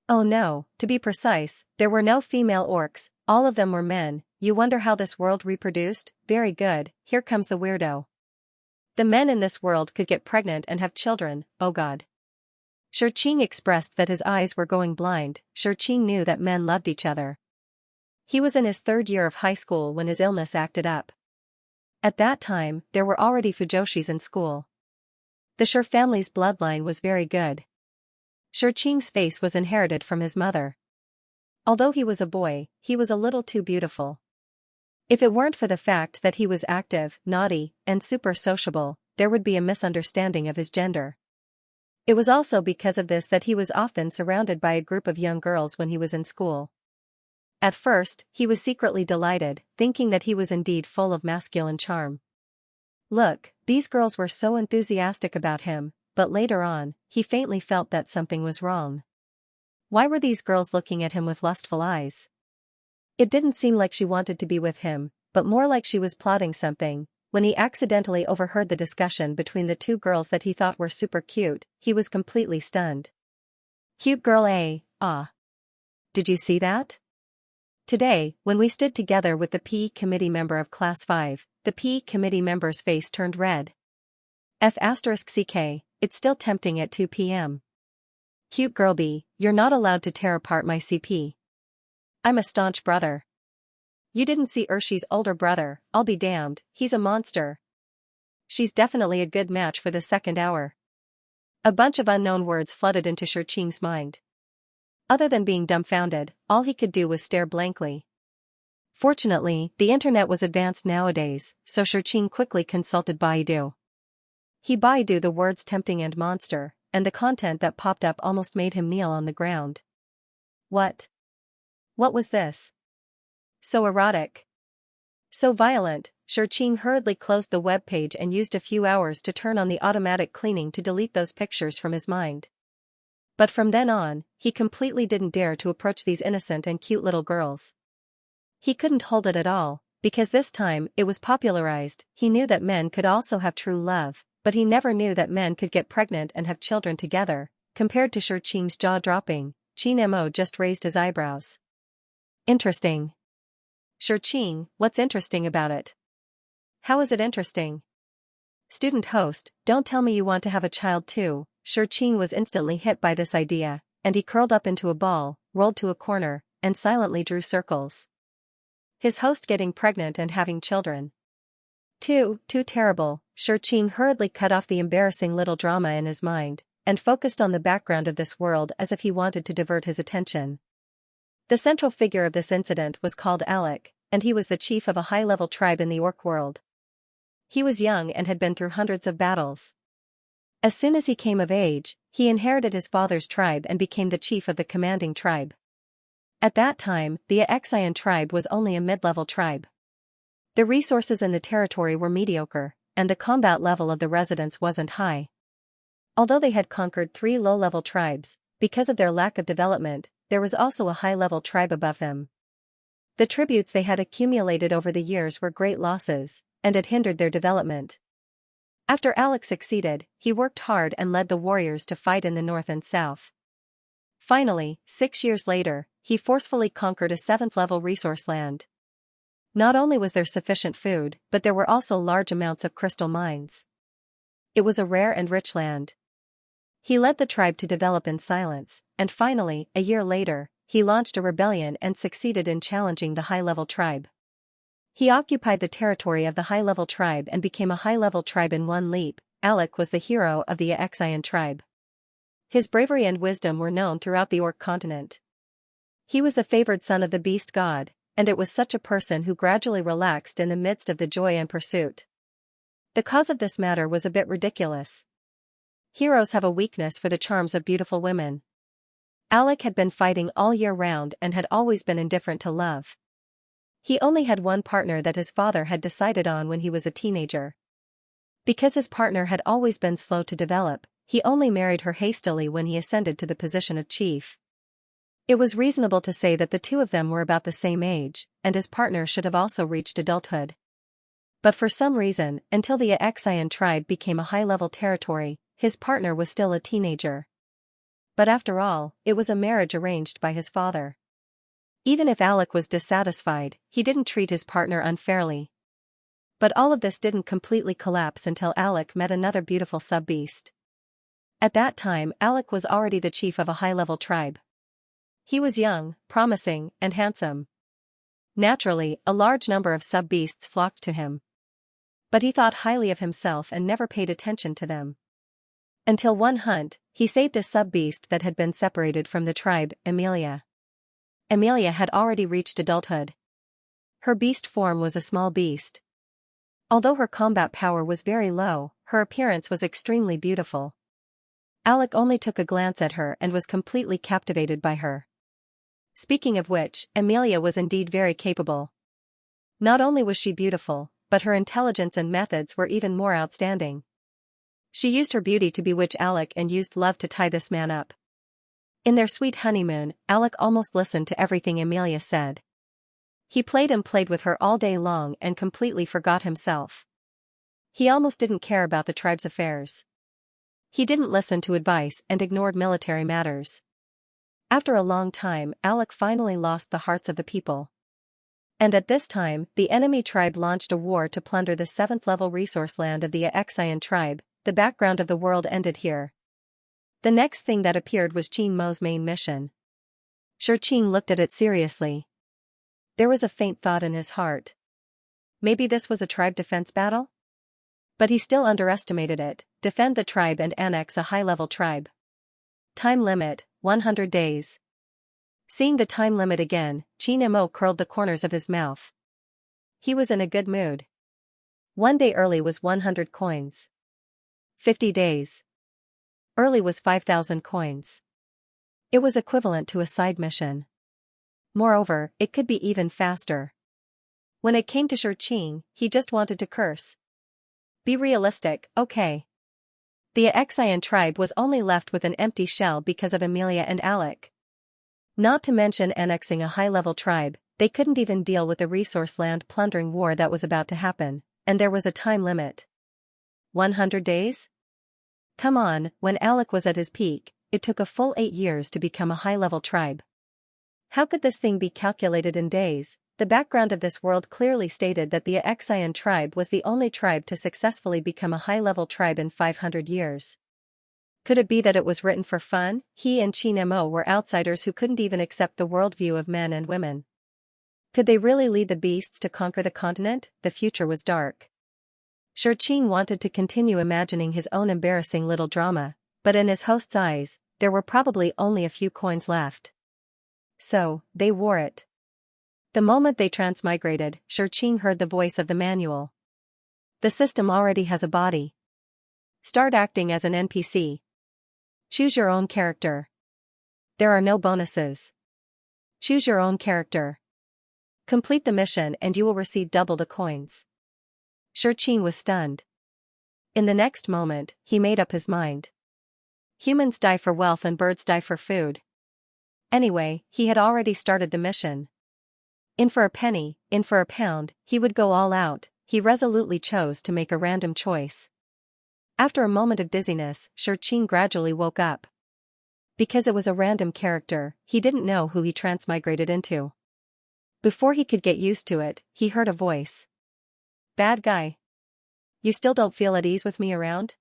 Oh no, to be precise, there were no female orcs, all of them were men. You wonder how this world reproduced? Very good, here comes the weirdo. The men in this world could get pregnant and have children, oh god. Qing expressed that his eyes were going blind. Qing knew that men loved each other. He was in his 3rd year of high school when his illness acted up. At that time, there were already Fujoshis in school. The Shi family's bloodline was very good. Qing's face was inherited from his mother. Although he was a boy, he was a little too beautiful. If it weren't for the fact that he was active, naughty, and super sociable, there would be a misunderstanding of his gender. It was also because of this that he was often surrounded by a group of young girls when he was in school. At first, he was secretly delighted, thinking that he was indeed full of masculine charm. Look, these girls were so enthusiastic about him, but later on, he faintly felt that something was wrong. Why were these girls looking at him with lustful eyes? It didn't seem like she wanted to be with him, but more like she was plotting something. When he accidentally overheard the discussion between the two girls that he thought were super cute, he was completely stunned. Cute girl A, ah. Did you see that? Today, when we stood together with the PE committee member of Class 5, the PE committee member's face turned red. F***CK, it's still tempting at 2 p.m. Cute girl B, you're not allowed to tear apart my CP. I'm a staunch brother. You didn't see Urshi's older brother, I'll be damned, he's a monster. She's definitely a good match for the second hour. A bunch of unknown words flooded into Xianxia's mind. Other than being dumbfounded, all he could do was stare blankly. Fortunately, the internet was advanced nowadays, so Xianxia quickly consulted Baidu. He Baidu the words tempting and monster, and the content that popped up almost made him kneel on the ground. What? What was this? So erotic. So violent. Xianxia hurriedly closed the web page and used a few hours to turn on the automatic cleaning to delete those pictures from his mind. But from then on, he completely didn't dare to approach these innocent and cute little girls. He couldn't hold it at all, because this time it was popularized. He knew that men could also have true love, but he never knew that men could get pregnant and have children together. Compared to Xianxia's jaw-dropping, Qin Mo just raised his eyebrows. Interesting. Xianxia, what's interesting about it? How is it interesting? Student host, don't tell me you want to have a child too. Xianxia was instantly hit by this idea, and he curled up into a ball, rolled to a corner, and silently drew circles. His host getting pregnant and having children. Too terrible. Xianxia hurriedly cut off the embarrassing little drama in his mind, and focused on the background of this world as if he wanted to divert his attention. The central figure of this incident was called Alec, and he was the chief of a high-level tribe in the orc world. He was young and had been through hundreds of battles. As soon as he came of age, he inherited his father's tribe and became the chief of the commanding tribe. At that time, the Xianxia tribe was only a mid-level tribe. The resources in the territory were mediocre, and the combat level of the residents wasn't high. Although they had conquered 3 low-level tribes, because of their lack of development, there was also a high-level tribe above them. The tributes they had accumulated over the years were great losses, and had hindered their development. After Alec succeeded, he worked hard and led the warriors to fight in the north and south. Finally, 6 years later, he forcefully conquered a 7th-level resource land. Not only was there sufficient food, but there were also large amounts of crystal mines. It was a rare and rich land. He led the tribe to develop in silence, and finally, a year later, he launched a rebellion and succeeded in challenging the high-level tribe. He occupied the territory of the high-level tribe and became a high-level tribe in one leap. Alec was the hero of the Xianxia tribe. His bravery and wisdom were known throughout the orc continent. He was the favored son of the beast god, and it was such a person who gradually relaxed in the midst of the joy and pursuit. The cause of this matter was a bit ridiculous. Heroes have a weakness for the charms of beautiful women. Alec had been fighting all year round and had always been indifferent to love. He only had one partner that his father had decided on when he was a teenager. Because his partner had always been slow to develop, he only married her hastily when he ascended to the position of chief. It was reasonable to say that the two of them were about the same age, and his partner should have also reached adulthood. But for some reason, until the Xianxia tribe became a high-level territory, his partner was still a teenager. But after all, it was a marriage arranged by his father. Even if Alec was dissatisfied, he didn't treat his partner unfairly. But all of this didn't completely collapse until Alec met another beautiful sub-beast. At that time, Alec was already the chief of a high-level tribe. He was young, promising, and handsome. Naturally, a large number of sub-beasts flocked to him. But he thought highly of himself and never paid attention to them. Until one hunt, he saved a sub-beast that had been separated from the tribe, Xianxia. Xianxia had already reached adulthood. Her beast form was a small beast. Although her combat power was very low, her appearance was extremely beautiful. Alec only took a glance at her and was completely captivated by her. Speaking of which, Xianxia was indeed very capable. Not only was she beautiful, but her intelligence and methods were even more outstanding. She used her beauty to bewitch Alec and used love to tie this man up. In their sweet honeymoon, Alec almost listened to everything Amelia said. He played and played with her all day long and completely forgot himself. He almost didn't care about the tribe's affairs. He didn't listen to advice and ignored military matters. After a long time, Alec finally lost the hearts of the people. And at this time, the enemy tribe launched a war to plunder the 7th-level resource land of the Xian tribe. The background of the world ended here. The next thing that appeared was Qin Mo's main mission. Qin looked at it seriously. There was a faint thought in his heart. Maybe this was a tribe defense battle? But he still underestimated it. Defend the tribe and annex a high-level tribe. Time limit, 100 days. Seeing the time limit again, Qin Mo curled the corners of his mouth. He was in a good mood. 1 day early was 100 coins. 50 days early was 5,000 coins. It was equivalent to a side mission. Moreover, it could be even faster. When it came to Qin, he just wanted to curse. Be realistic, okay. The Xian tribe was only left with an empty shell because of Amelia and Alec. Not to mention annexing a high-level tribe, they couldn't even deal with the resource land plundering war that was about to happen, and there was a time limit. 100 days? Come on, when Alec was at his peak, it took a full 8 years to become a high-level tribe. How could this thing be calculated in days? The background of this world clearly stated that the Xian tribe was the only tribe to successfully become a high-level tribe in 500 years. Could it be that it was written for fun? He and Qin Mo were outsiders who couldn't even accept the worldview of men and women. Could they really lead the beasts to conquer the continent? The future was dark. Qin wanted to continue imagining his own embarrassing little drama, but in his host's eyes, there were probably only a few coins left. So, they wore it. The moment they transmigrated, Qin heard the voice of the manual. The system already has a body. Start acting as an NPC. Choose your own character. There are no bonuses. Choose your own character. Complete the mission and you will receive double the coins. Qin was stunned. In the next moment, he made up his mind. Humans die for wealth and birds die for food. Anyway, he had already started the mission. In for a penny, in for a pound, he would go all out. He resolutely chose to make a random choice. After a moment of dizziness, Qin gradually woke up. Because it was a random character, he didn't know who he transmigrated into. Before he could get used to it, he heard a voice. Bad guy. You still don't feel at ease with me around?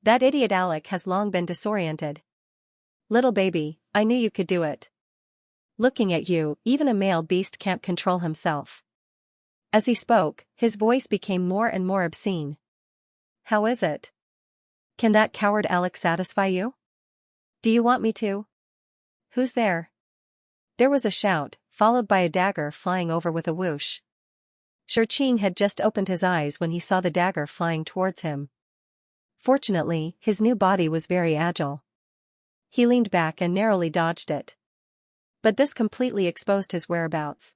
That idiot Alec has long been disoriented. Little baby, I knew you could do it. Looking at you, even a male beast can't control himself. As he spoke, his voice became more and more obscene. How is it? Can that coward Alec satisfy you? Do you want me to? Who's there? There was a shout, followed by a dagger flying over with a whoosh. Qin had just opened his eyes when he saw the dagger flying towards him. Fortunately, his new body was very agile. He leaned back and narrowly dodged it. But this completely exposed his whereabouts.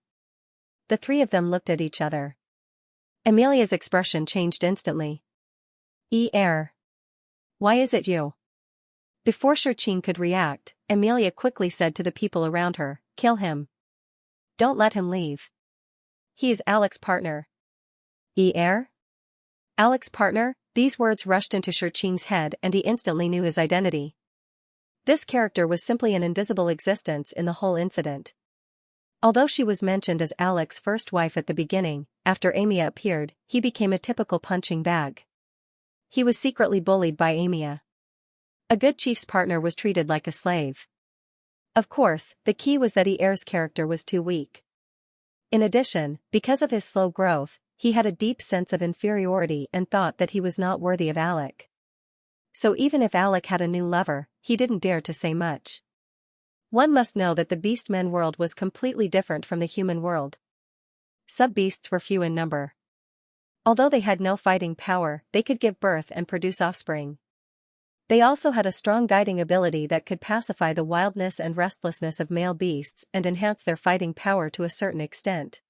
The three of them looked at each other. Amelia's expression changed instantly. Why is it you? Before Qin could react, Amelia quickly said to the people around her, kill him. Don't let him leave. He is Alec's partner. Alec's partner? These words rushed into Qin's head and he instantly knew his identity. This character was simply an invisible existence in the whole incident. Although she was mentioned as Alec's first wife at the beginning, after Amia appeared, he became a typical punching bag. He was secretly bullied by Amia. A good chief's partner was treated like a slave. Of course, the key was that Heir's character was too weak. In addition, because of his slow growth, he had a deep sense of inferiority and thought that he was not worthy of Alec. So even if Alec had a new lover, he didn't dare to say much. One must know that the beast-men world was completely different from the human world. Sub-beasts were few in number. Although they had no fighting power, they could give birth and produce offspring. They also had a strong guiding ability that could pacify the wildness and restlessness of male beasts and enhance their fighting power to a certain extent.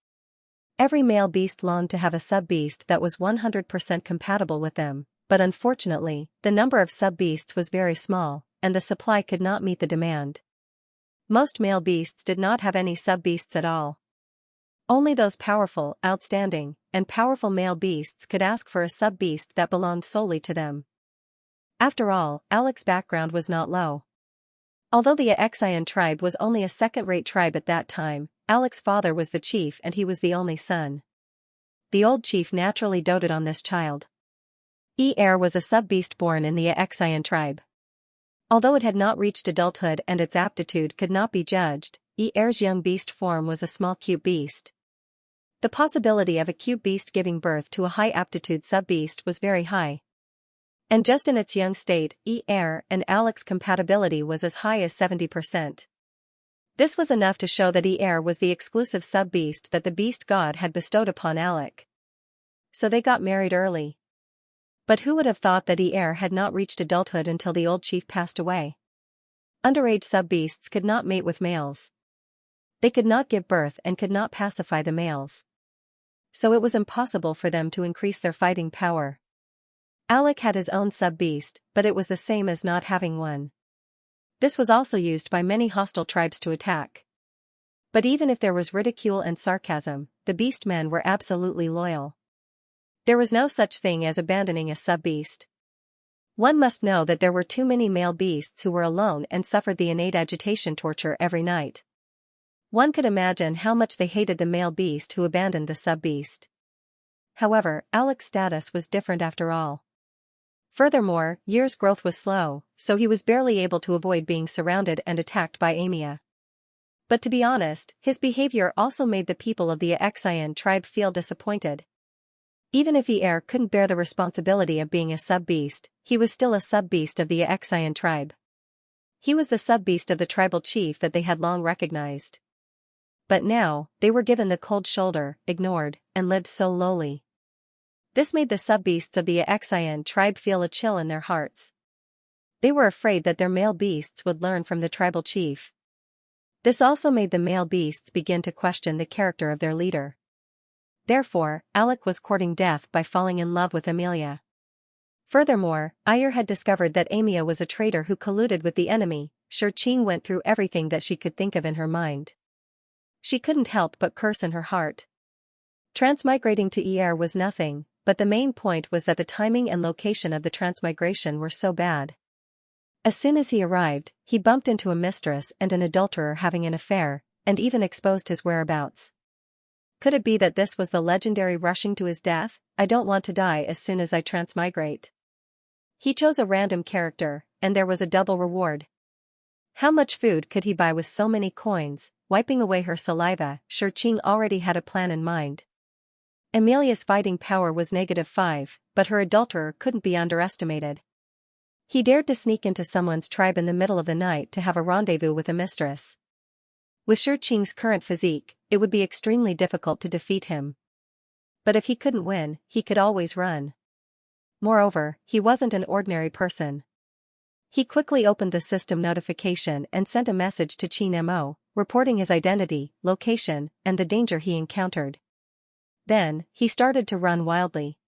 Every male beast longed to have a sub-beast that was 100% compatible with them, but unfortunately, the number of sub-beasts was very small, and the supply could not meet the demand. Most male beasts did not have any sub-beasts at all. Only those powerful, outstanding, and powerful male beasts could ask for a sub-beast that belonged solely to them. After all, Alec's background was not low. Although the Xianxia tribe was only a second-rate tribe at that time, Alec's father was the chief and he was the only son. The old chief naturally doted on this child. Er was a sub-beast born in the Xianxia tribe. Although it had not reached adulthood and its aptitude could not be judged, Er's young beast form was a small cute beast. The possibility of a cute beast giving birth to a high-aptitude sub-beast was very high. And just in its young state, Er and Alec's compatibility was as high as 70%. This was enough to show that Er was the exclusive sub-beast that the beast god had bestowed upon Alec. So they got married early. But who would have thought that Er had not reached adulthood until the old chief passed away? Underage sub-beasts could not mate with males. They could not give birth and could not pacify the males. So it was impossible for them to increase their fighting power. Alec had his own sub-beast, but it was the same as not having one. This was also used by many hostile tribes to attack. But even if there was ridicule and sarcasm, the beastmen were absolutely loyal. There was no such thing as abandoning a sub-beast. One must know that there were too many male beasts who were alone and suffered the innate agitation torture every night. One could imagine how much they hated the male beast who abandoned the sub-beast. However, Alec's status was different after all. Furthermore, Yer's growth was slow, so he was barely able to avoid being surrounded and attacked by Xianxia. But to be honest, his behavior also made the people of the Xianxia tribe feel disappointed. Even if Er couldn't bear the responsibility of being a sub-beast, he was still a sub-beast of the Xianxia tribe. He was the sub-beast of the tribal chief that they had long recognized. But now, they were given the cold shoulder, ignored, and lived so lowly. This made the sub-beasts of the Xianxia tribe feel a chill in their hearts. They were afraid that their male beasts would learn from the tribal chief. This also made the male beasts begin to question the character of their leader. Therefore, Alec was courting death by falling in love with Amelia. Furthermore, Er had discovered that Xianxia was a traitor who colluded with the enemy. Xianxia went through everything that she could think of in her mind. She couldn't help but curse in her heart. Transmigrating to Er was nothing, but the main point was that the timing and location of the transmigration were so bad. As soon as he arrived, he bumped into a mistress and an adulterer having an affair, and even exposed his whereabouts. Could it be that this was the legendary rushing to his death? I don't want to die as soon as I transmigrate. He chose a random character, and there was a double reward. How much food could he buy with so many coins? Wiping away her saliva, Xianxia already had a plan in mind. Amelia's fighting power was -5, but her adulterer couldn't be underestimated. He dared to sneak into someone's tribe in the middle of the night to have a rendezvous with a mistress. With Xianxia's current physique, it would be extremely difficult to defeat him. But if he couldn't win, he could always run. Moreover, he wasn't an ordinary person. He quickly opened the system notification and sent a message to Qin Mo, reporting his identity, location, and the danger he encountered. Then, he started to run wildly.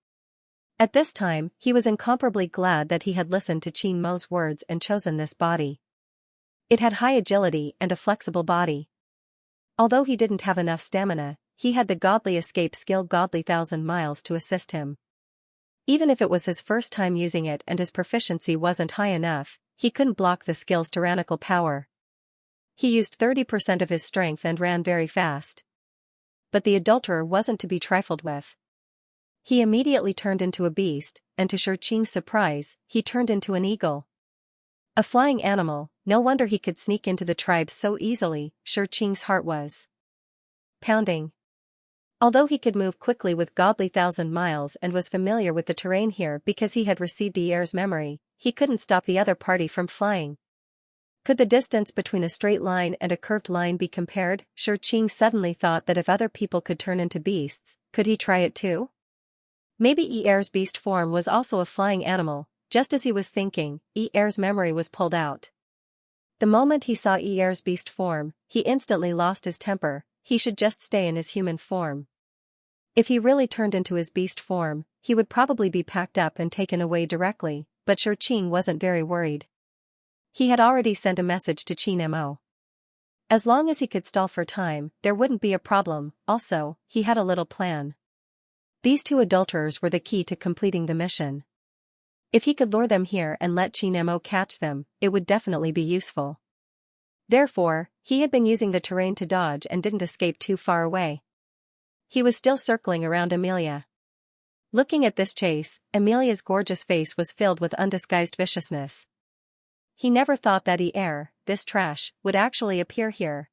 At this time, he was incomparably glad that he had listened to Qin Mo's words and chosen this body. It had high agility and a flexible body. Although he didn't have enough stamina, he had the godly escape skill godly 1,000 miles to assist him. Even if it was his first time using it and his proficiency wasn't high enough, he couldn't block the skill's tyrannical power. He used 30% of his strength and ran very fast. But the adulterer wasn't to be trifled with. He immediately turned into a beast, and to Xianxia's surprise, he turned into an eagle. A flying animal, no wonder he could sneak into the tribe so easily. Xianxia's heart was pounding. Although he could move quickly with godly 1,000 miles and was familiar with the terrain here because he had received Er's memory, he couldn't stop the other party from flying. Could the distance between a straight line and a curved line be compared? Xianxia suddenly thought that if other people could turn into beasts, could he try it too? Maybe Er's beast form was also a flying animal. Just as he was thinking, Er's memory was pulled out. The moment he saw Er's beast form, he instantly lost his temper. He should just stay in his human form. If he really turned into his beast form, he would probably be packed up and taken away directly, but Shurqing wasn't very worried. He had already sent a message to Qin Mo. As long as he could stall for time, there wouldn't be a problem. Also, he had a little plan. These two adulterers were the key to completing the mission. If he could lure them here and let Qin Mo catch them, it would definitely be useful. Therefore, he had been using the terrain to dodge and didn't escape too far away. He was still circling around Amelia. Looking at this chase, Amelia's gorgeous face was filled with undisguised viciousness. He never thought that this trash, would actually appear here.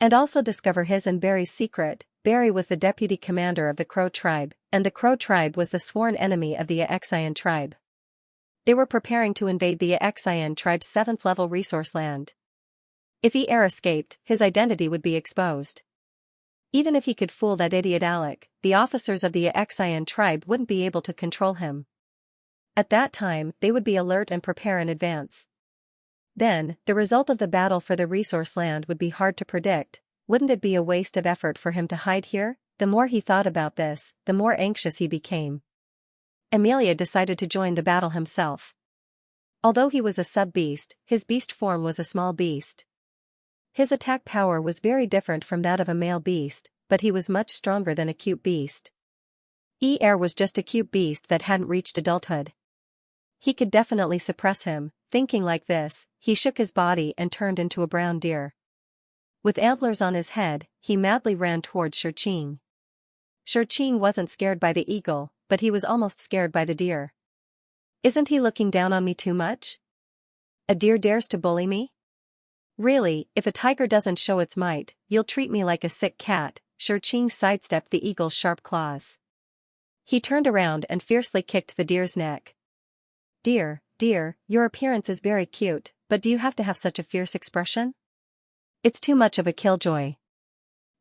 And also discover his and Barry's secret. Barry was the deputy commander of the Crow tribe, and the Crow tribe was the sworn enemy of the Xianxia tribe. They were preparing to invade the Xianxia tribe's 7th-level resource land. If escaped, his identity would be exposed. Even if he could fool that idiot Alec, the officers of the Xianxia tribe wouldn't be able to control him. At that time, they would be alert and prepare in advance. Then, the result of the battle for the resource land would be hard to predict. Wouldn't it be a waste of effort for him to hide here? The more he thought about this, the more anxious he became. Amelia decided to join the battle himself. Although he was a sub-beast, his beast form was a small beast. His attack power was very different from that of a male beast, but he was much stronger than a cute beast. Was just a cute beast that hadn't reached adulthood. He could definitely suppress him. Thinking like this, he shook his body and turned into a brown deer. With antlers on his head, he madly ran towards Shurqing. Shurqing wasn't scared by the eagle, but he was almost scared by the deer. Isn't he looking down on me too much? A deer dares to bully me? Really, if a tiger doesn't show its might, you'll treat me like a sick cat. Shurqing sidestepped the eagle's sharp claws. He turned around and fiercely kicked the deer's neck. Dear, your appearance is very cute, but do you have to have such a fierce expression? It's too much of a killjoy.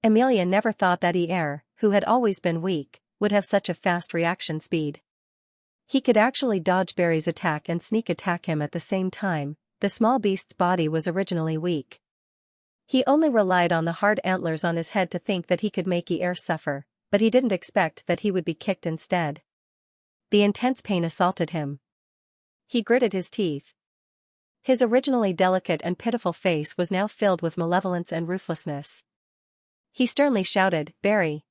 Amelia never thought that who had always been weak, would have such a fast reaction speed. He could actually dodge Barry's attack and sneak attack him at the same time. The small beast's body was originally weak. He only relied on the hard antlers on his head to think that he could make suffer, but he didn't expect that he would be kicked instead. The intense pain assaulted him. He gritted his teeth. His originally delicate and pitiful face was now filled with malevolence and ruthlessness. He sternly shouted, "Barry!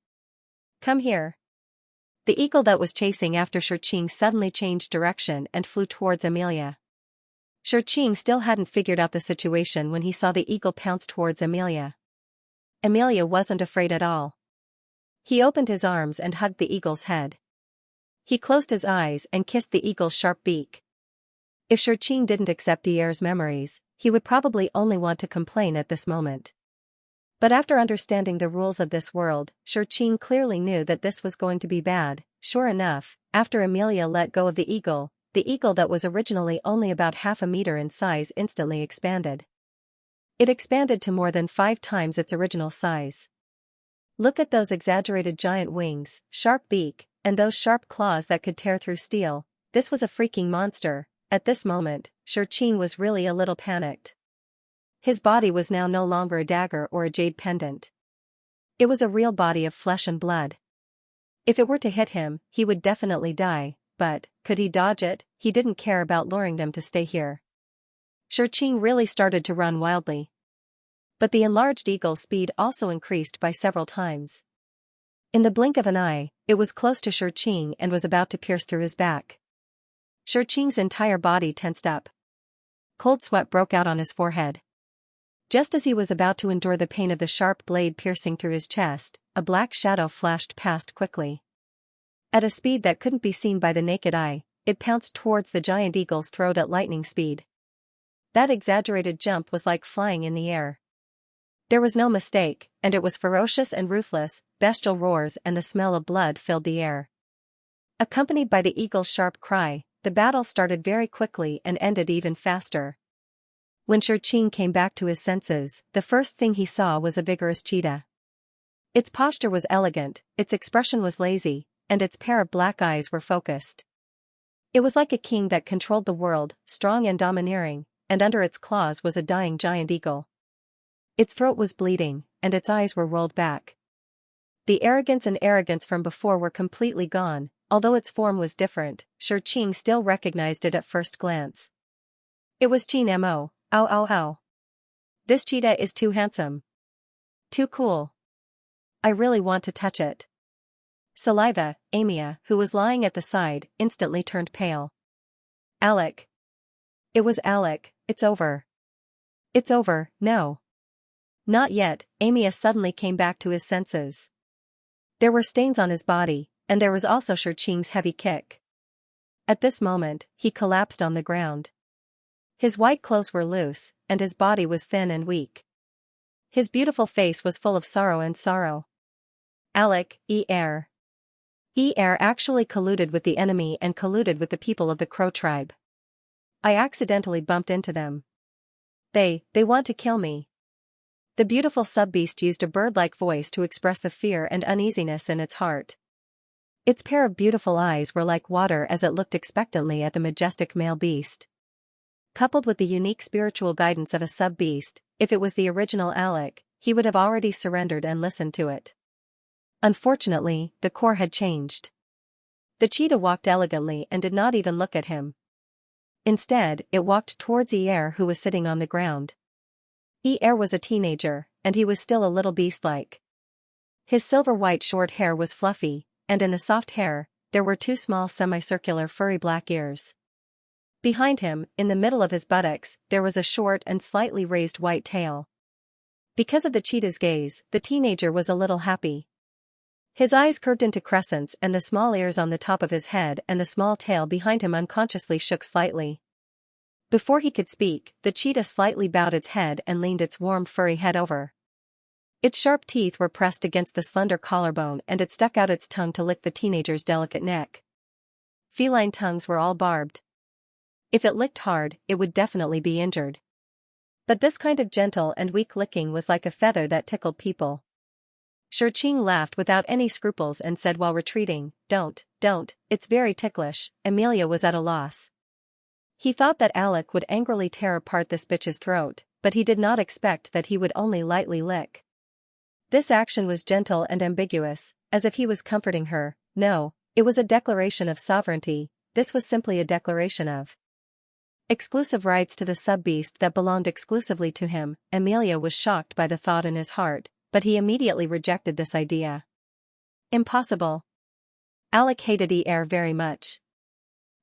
Come here!" The eagle that was chasing after Shurqing suddenly changed direction and flew towards Amelia. Shurqing still hadn't figured out the situation when he saw the eagle pounce towards Amelia. Amelia wasn't afraid at all. He opened his arms and hugged the eagle's head. He closed his eyes and kissed the eagle's sharp beak. If Shurqing didn't accept memories, he would probably only want to complain at this moment. But after understanding the rules of this world, Shurqing clearly knew that this was going to be bad. Sure enough, after Amelia let go of the eagle that was originally only about half a meter in size instantly expanded. It expanded to more than 5 times its original size. Look at those exaggerated giant wings, sharp beak, and those sharp claws that could tear through steel. This was a freaking monster. At this moment, Shurqing was really a little panicked. His body was now no longer a dagger or a jade pendant. It was a real body of flesh and blood. If it were to hit him, he would definitely die, but, could he dodge it? He didn't care about luring them to stay here. Shurqing really started to run wildly. But the enlarged eagle's speed also increased by several times. In the blink of an eye, it was close to Shurqing and was about to pierce through his back. Shurqing's entire body tensed up. Cold sweat broke out on his forehead. Just as he was about to endure the pain of the sharp blade piercing through his chest, a black shadow flashed past quickly. At a speed that couldn't be seen by the naked eye, it pounced towards the giant eagle's throat at lightning speed. That exaggerated jump was like flying in the air. There was no mistake, and it was ferocious and ruthless. Bestial roars and the smell of blood filled the air. Accompanied by the eagle's sharp cry, the battle started very quickly and ended even faster. When Shurqing came back to his senses, the first thing he saw was a vigorous cheetah. Its posture was elegant, its expression was lazy, and its pair of black eyes were focused. It was like a king that controlled the world, strong and domineering, and under its claws was a dying giant eagle. Its throat was bleeding, and its eyes were rolled back. The arrogance from before were completely gone. although its form was different, Xianxia still recognized it at first glance. It was Qin Mo. Ow ow ow. This cheetah is too handsome. Too cool. I really want to touch it. Saliva, Xianxia, who was lying at the side, instantly turned pale. Alec. It was Alec, it's over. It's over, no. Not yet, Xianxia suddenly came back to his senses. There were stains on his body, and there was also Xianxia's heavy kick. At this moment, he collapsed on the ground. His white clothes were loose, and his body was thin and weak. His beautiful face was full of sorrow. Alec, Er actually colluded with the enemy and colluded with the people of the Crow tribe. I accidentally bumped into them. They want to kill me. The beautiful sub-beast used a bird-like voice to express the fear and uneasiness in its heart. Its pair of beautiful eyes were like water as it looked expectantly at the majestic male beast. Coupled with the unique spiritual guidance of a sub-beast, if it was the original Alec, he would have already surrendered and listened to it. Unfortunately, the core had changed. The cheetah walked elegantly and did not even look at him. Instead, it walked towards Er, who was sitting on the ground. Er was a teenager, and he was still a little beast-like. His silver-white short hair was fluffy, and in the soft hair, there were two small semicircular furry black ears. Behind him, in the middle of his buttocks, there was a short and slightly raised white tail. Because of the cheetah's gaze, the teenager was a little happy. His eyes curved into crescents and the small ears on the top of his head and the small tail behind him unconsciously shook slightly. Before he could speak, the cheetah slightly bowed its head and leaned its warm furry head over. Its sharp teeth were pressed against the slender collarbone and it stuck out its tongue to lick the teenager's delicate neck. Feline tongues were all barbed. If it licked hard, it would definitely be injured. But this kind of gentle and weak licking was like a feather that tickled people. Xianxia laughed without any scruples and said while retreating, Don't, it's very ticklish." Amelia was at a loss. He thought that Alec would angrily tear apart this bitch's throat, but he did not expect that he would only lightly lick. This action was gentle and ambiguous, as if he was comforting her. No, it was a declaration of sovereignty. This was simply a declaration of exclusive rights to the sub-beast that belonged exclusively to him. Amelia was shocked by the thought in his heart, but he immediately rejected this idea. Impossible. Alec hated Er very much.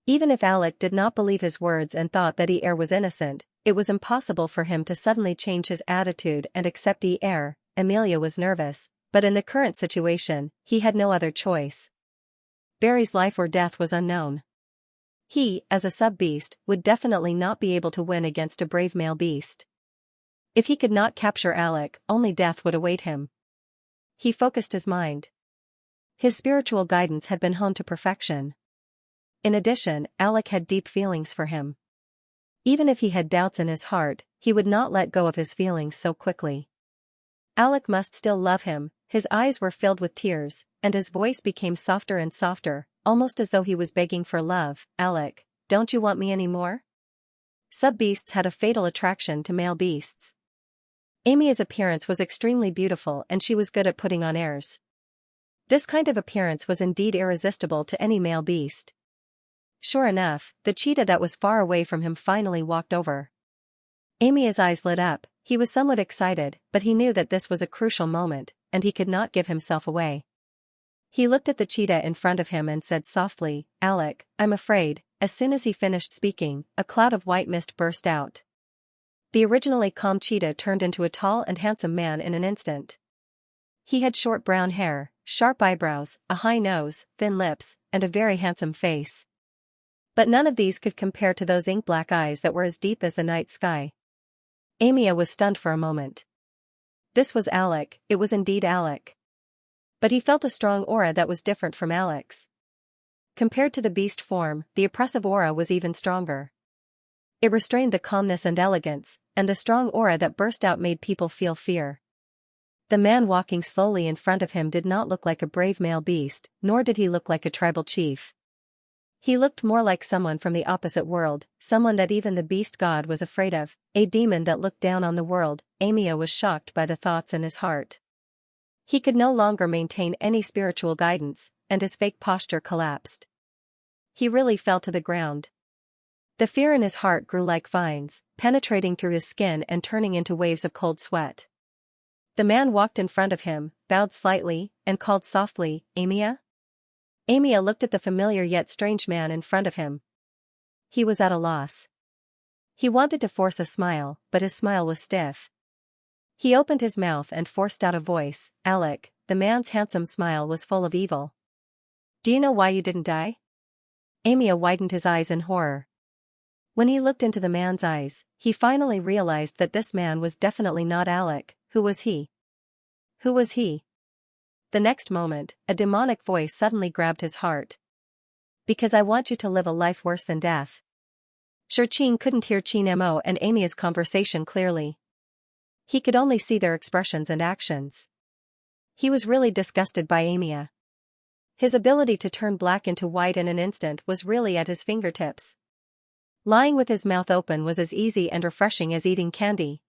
Even if Alec did not believe his words and thought that Er was innocent, it was impossible for him to suddenly change his attitude and accept Er. Amelia was nervous, but in the current situation, he had no other choice. Barry's life or death was unknown. He, as a sub-beast, would definitely not be able to win against a brave male beast. If he could not capture Alec, only death would await him. He focused his mind. His spiritual guidance had been honed to perfection. In addition, Alec had deep feelings for him. Even if he had doubts in his heart, he would not let go of his feelings so quickly. Alec must still love him. His eyes were filled with tears, and his voice became softer and softer, almost as though he was begging for love. Alec, don't you want me anymore? Sub-beasts had a fatal attraction to male beasts. Amy's appearance was extremely beautiful and she was good at putting on airs. This kind of appearance was indeed irresistible to any male beast. Sure enough, the cheetah that was far away from him finally walked over. Amy's eyes lit up. He was somewhat excited, but he knew that this was a crucial moment, and he could not give himself away. He looked at the cheetah in front of him and said softly, Alec, I'm afraid. As soon as he finished speaking, a cloud of white mist burst out. The originally calm cheetah turned into a tall and handsome man in an instant. He had short brown hair, sharp eyebrows, a high nose, thin lips, and a very handsome face. But none of these could compare to those ink-black eyes that were as deep as the night sky. Amia was stunned for a moment. This was Alec, it was indeed Alec. But he felt a strong aura that was different from Alec's. Compared to the beast form, the oppressive aura was even stronger. It restrained the calmness and elegance, and the strong aura that burst out made people feel fear. The man walking slowly in front of him did not look like a brave male beast, nor did he look like a tribal chief. He looked more like someone from the opposite world, someone that even the beast god was afraid of, a demon that looked down on the world. Amia was shocked by the thoughts in his heart. He could no longer maintain any spiritual guidance, and his fake posture collapsed. He really fell to the ground. The fear in his heart grew like vines, penetrating through his skin and turning into waves of cold sweat. The man walked in front of him, bowed slightly, and called softly, "Xianxia?" Xianxia looked at the familiar yet strange man in front of him. He was at a loss. He wanted to force a smile, but his smile was stiff. He opened his mouth and forced out a voice, "Alec." The man's handsome smile was full of evil. "Do you know why you didn't die?" Xianxia widened his eyes in horror. When he looked into the man's eyes, he finally realized that this man was definitely not Alec. Who was he? Who was he? The next moment, a demonic voice suddenly grabbed his heart. "Because I want you to live a life worse than death." Xianxia couldn't hear Qianmo and Amia's conversation clearly. He could only see their expressions and actions. He was really disgusted by Xianxia. His ability to turn black into white in an instant was really at his fingertips. Lying with his mouth open was as easy and refreshing as eating candy.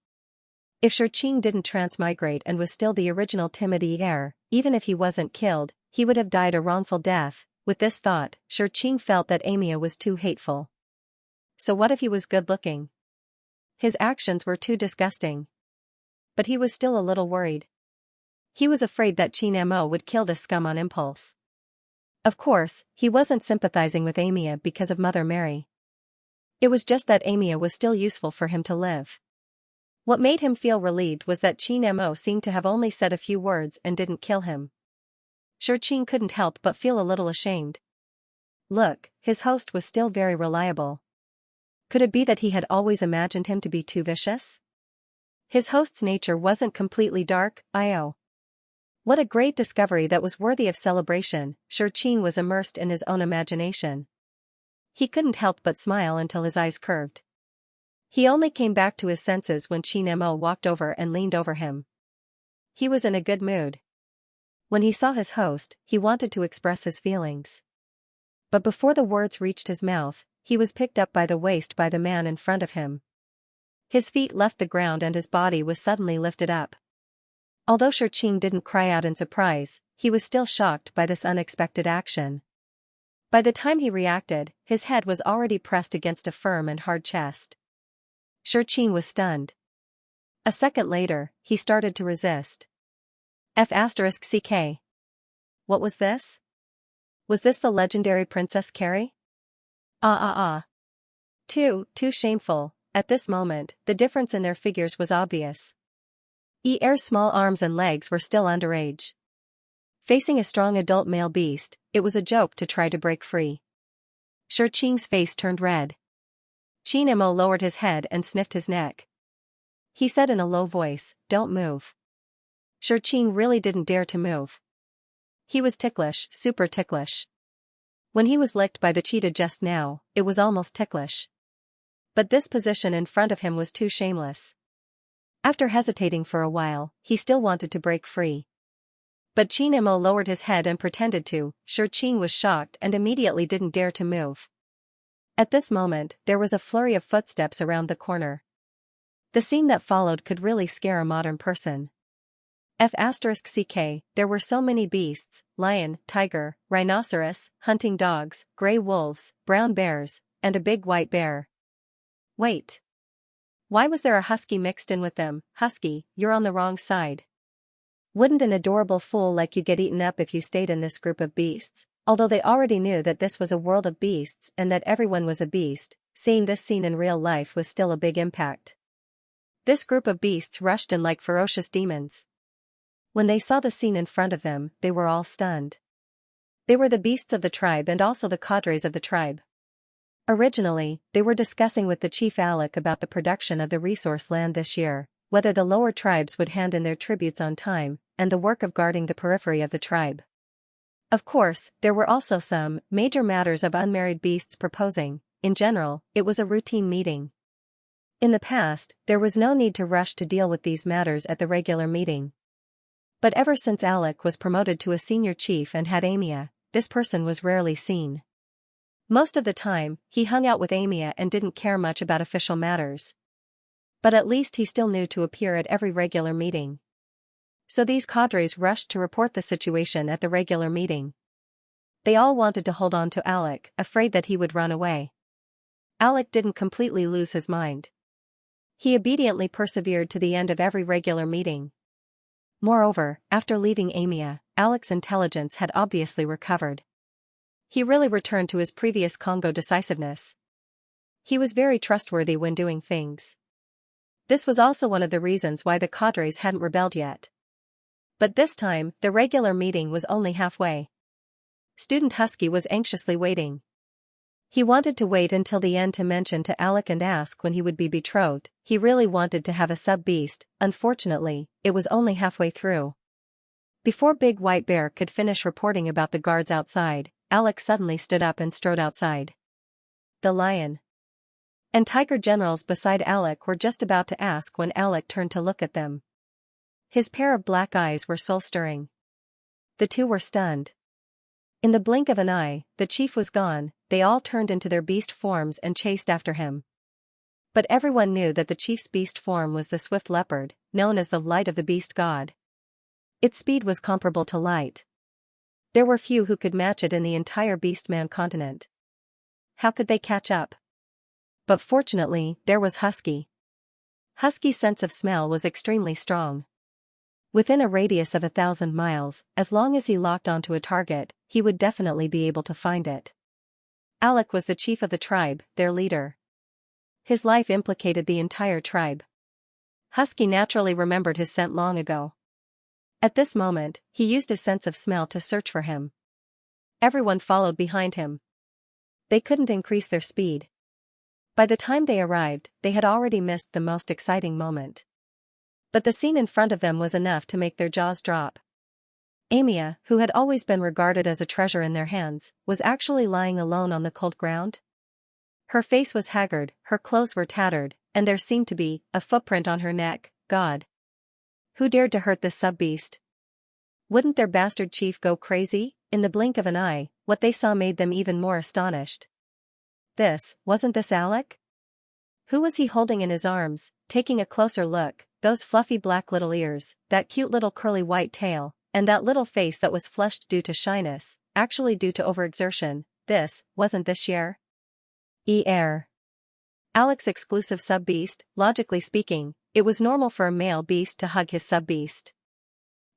If Xianxia didn't transmigrate and was still the original Timothy heir, even if he wasn't killed, he would have died a wrongful death. With this thought, Xianxia felt that Xianxia was too hateful. So what if he was good-looking? His actions were too disgusting. But he was still a little worried. He was afraid that Qianmo would kill this scum on impulse. Of course, he wasn't sympathizing with Xianxia because of Mother Mary. It was just that Xianxia was still useful for him to live. What made him feel relieved was that Qianmo seemed to have only said a few words and didn't kill him. Xianxia couldn't help but feel a little ashamed. Look, his host was still very reliable. Could it be that he had always imagined him to be too vicious? His host's nature wasn't completely dark, I.o. What a great discovery that was worthy of celebration. Xianxia was immersed in his own imagination. He couldn't help but smile until his eyes curved. He only came back to his senses when Qianmo walked over and leaned over him. He was in a good mood. When he saw his host, he wanted to express his feelings. But before the words reached his mouth, he was picked up by the waist by the man in front of him. His feet left the ground and his body was suddenly lifted up. Although Xianxia didn't cry out in surprise, he was still shocked by this unexpected action. By the time he reacted, his head was already pressed against a firm and hard chest. Xianxia was stunned. A second later, he started to resist. F***ck. What was this? Was this the legendary Princess Carrie? Too shameful. At this moment, the difference in their figures was obvious. Er's small arms and legs were still underage. Facing a strong adult male beast, it was a joke to try to break free. Xianxia's face turned red. Qianmo lowered his head and sniffed his neck. He said in a low voice, "Don't move." Xianxia really didn't dare to move. He was ticklish, super ticklish. When he was licked by the cheetah just now, it was almost ticklish. But this position in front of him was too shameless. After hesitating for a while, he still wanted to break free. But Qianmo lowered his head and pretended to. Xianxia was shocked and immediately didn't dare to move. At this moment, there was a flurry of footsteps around the corner. The scene that followed could really scare a modern person. F***ck, there were so many beasts: lion, tiger, rhinoceros, hunting dogs, gray wolves, brown bears, and a big white bear. Wait. Why was there a husky mixed in with them? Husky, you're on the wrong side. Wouldn't an adorable fool like you get eaten up if you stayed in this group of beasts? Although they already knew that this was a world of beasts and that everyone was a beast, seeing this scene in real life was still a big impact. This group of beasts rushed in like ferocious demons. When they saw the scene in front of them, they were all stunned. They were the beasts of the tribe and also the cadres of the tribe. Originally, they were discussing with the chief Alec about the production of the resource land this year, whether the lower tribes would hand in their tributes on time, and the work of guarding the periphery of the tribe. Of course, there were also some major matters of unmarried beasts proposing. In general, it was a routine meeting. In the past, there was no need to rush to deal with these matters at the regular meeting. But ever since Alec was promoted to a senior chief and had Xianxia, this person was rarely seen. Most of the time, he hung out with Xianxia and didn't care much about official matters. But at least he still knew to appear at every regular meeting. So these cadres rushed to report the situation at the regular meeting. They all wanted to hold on to Alec, afraid that he would run away. Alec didn't completely lose his mind. He obediently persevered to the end of every regular meeting. Moreover, after leaving Xianxia, Alec's intelligence had obviously recovered. He really returned to his previous Congo decisiveness. He was very trustworthy when doing things. This was also one of the reasons why the cadres hadn't rebelled yet. But this time, the regular meeting was only halfway. Student Husky was anxiously waiting. He wanted to wait until the end to mention to Alec and ask when he would be betrothed. He really wanted to have a sub-beast. Unfortunately, it was only halfway through. Before Big White Bear could finish reporting about the guards outside, Alec suddenly stood up and strode outside. The lion and tiger generals beside Alec were just about to ask when Alec turned to look at them. His pair of black eyes were soul-stirring. The two were stunned. In the blink of an eye, the chief was gone. They all turned into their beast forms and chased after him. But everyone knew that the chief's beast form was the swift leopard, known as the light of the beast god. Its speed was comparable to light. There were few who could match it in the entire beastman continent. How could they catch up? But fortunately, there was Husky. Husky's sense of smell was extremely strong. Within a radius of 1,000 miles, as long as he locked onto a target, he would definitely be able to find it. Alec was the chief of the tribe, their leader. His life implicated the entire tribe. Husky naturally remembered his scent long ago. At this moment, he used his sense of smell to search for him. Everyone followed behind him. They couldn't increase their speed. By the time they arrived, they had already missed the most exciting moment. But the scene in front of them was enough to make their jaws drop. Xianxia, who had always been regarded as a treasure in their hands, was actually lying alone on the cold ground. Her face was haggard, her clothes were tattered, and there seemed to be a footprint on her neck. God! Who dared to hurt this sub-beast? Wouldn't their bastard chief go crazy? In the blink of an eye, what they saw made them even more astonished. Wasn't this Alec? Who was he holding in his arms? Taking a closer look, those fluffy black little ears, that cute little curly white tail, and that little face that was flushed due to shyness, actually due to overexertion. Wasn't this Xianxia? Alec's exclusive sub-beast. Logically speaking, it was normal for a male beast to hug his sub-beast.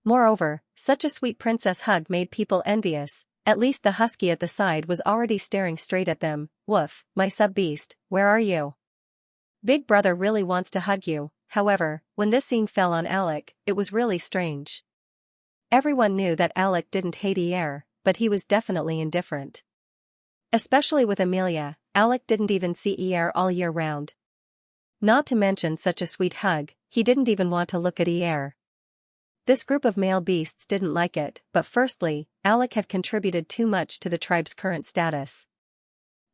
Moreover, such a sweet princess hug made people envious. At least the husky at the side was already staring straight at them. Woof, my sub-beast, where are you? Big brother really wants to hug you. However, when this scene fell on Alec, it was really strange. Everyone knew that Alec didn't hate Xianxia, but he was definitely indifferent. Especially with Xianxia, Alec didn't even see Xianxia all year round. Not to mention such a sweet hug, he didn't even want to look at Xianxia. This group of male beasts didn't like it, but firstly, Alec had contributed too much to the tribe's current status.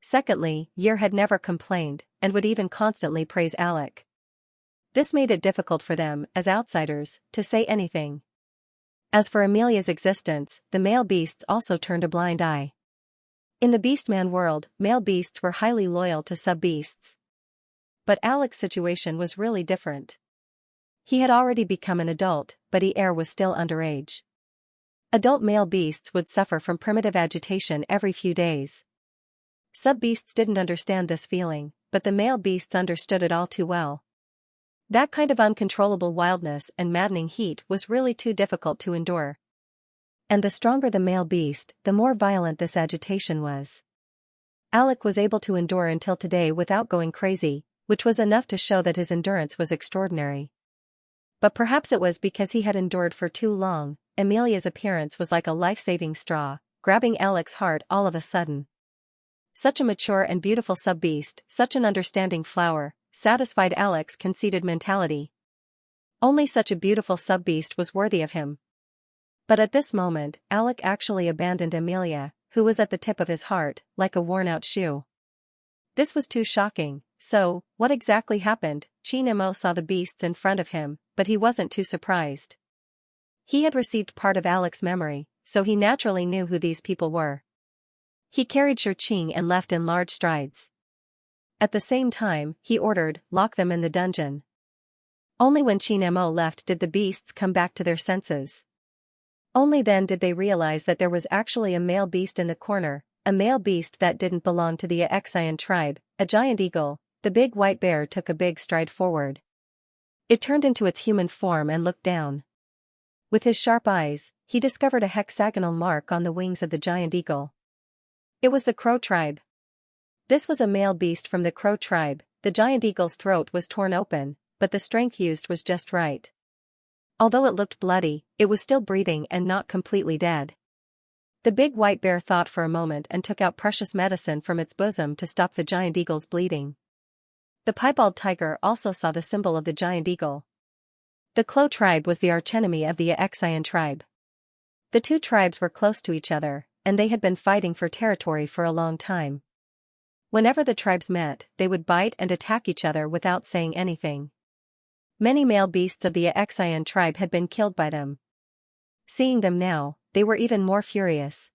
Secondly, Xianxia had never complained, and would even constantly praise Alec. This made it difficult for them, as outsiders, to say anything. As for Xianxia's existence, the male beasts also turned a blind eye. In the beastman world, male beasts were highly loyal to sub-beasts. But Alec's situation was really different. He had already become an adult, but Xianxia was still underage. Adult male beasts would suffer from primitive agitation every few days. Sub-beasts didn't understand this feeling, but the male beasts understood it all too well. That kind of uncontrollable wildness and maddening heat was really too difficult to endure. And the stronger the male beast, the more violent this agitation was. Alec was able to endure until today without going crazy, which was enough to show that his endurance was extraordinary. But perhaps it was because he had endured for too long. Xianxia's appearance was like a life-saving straw, grabbing Alec's heart all of a sudden. Such a mature and beautiful sub-beast, such an understanding flower, satisfied Alec's conceited mentality. Only such a beautiful sub-beast was worthy of him. But at this moment, Alec actually abandoned Xianxia, who was at the tip of his heart, like a worn-out shoe. This was too shocking. So, what exactly happened? Xianxia saw the beasts in front of him, but he wasn't too surprised. He had received part of Alec's memory, so he naturally knew who these people were. He carried Xianxia and left in large strides. At the same time, he ordered, lock them in the dungeon. Only when Xianxia left did the beasts come back to their senses. Only then did they realize that there was actually a male beast in the corner, a male beast that didn't belong to the Xianxia tribe, a giant eagle. The big white bear took a big stride forward. It turned into its human form and looked down. With his sharp eyes, he discovered a hexagonal mark on the wings of the giant eagle. It was the crow tribe. This was a male beast from the crow tribe. The giant eagle's throat was torn open, but the strength used was just right. Although it looked bloody, it was still breathing and not completely dead. The big white bear thought for a moment and took out precious medicine from its bosom to stop the giant eagle's bleeding. The piebald tiger also saw the symbol of the giant eagle. The crow tribe was the archenemy of the Xianxia tribe. The two tribes were close to each other, and they had been fighting for territory for a long time. Whenever the tribes met, they would bite and attack each other without saying anything. Many male beasts of the Xianxia tribe had been killed by them. Seeing them now, they were even more furious.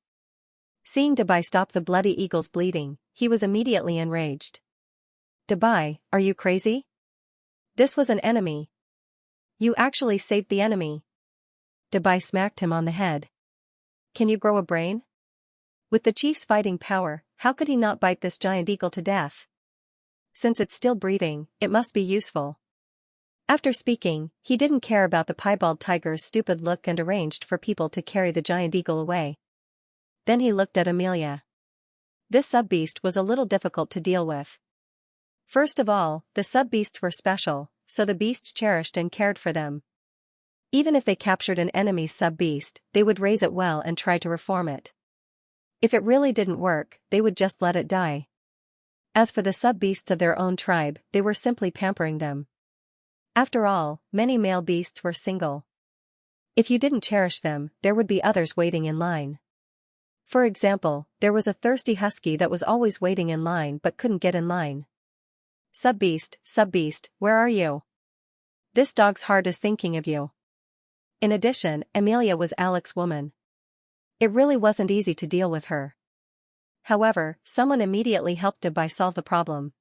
Seeing Dabai stop the bloody eagle's bleeding, he was immediately enraged. Dabai, are you crazy? This was an enemy. You actually saved the enemy. Dabai smacked him on the head. Can you grow a brain? With the chief's fighting power, how could he not bite this giant eagle to death? Since it's still breathing, it must be useful. After speaking, he didn't care about the piebald tiger's stupid look and arranged for people to carry the giant eagle away. Then he looked at Amelia. This sub-beast was a little difficult to deal with. First of all, the sub-beasts were special, so the beasts cherished and cared for them. Even if they captured an enemy's sub-beast, they would raise it well and try to reform it. If it really didn't work, they would just let it die. As for the sub-beasts of their own tribe, they were simply pampering them. After all, many male beasts were single. If you didn't cherish them, there would be others waiting in line. For example, there was a thirsty husky that was always waiting in line but couldn't get in line. Sub-beast, where are you? This dog's heart is thinking of you. In addition, Amelia was Alex's woman. It really wasn't easy to deal with her. However, someone immediately helped Dabai solve the problem.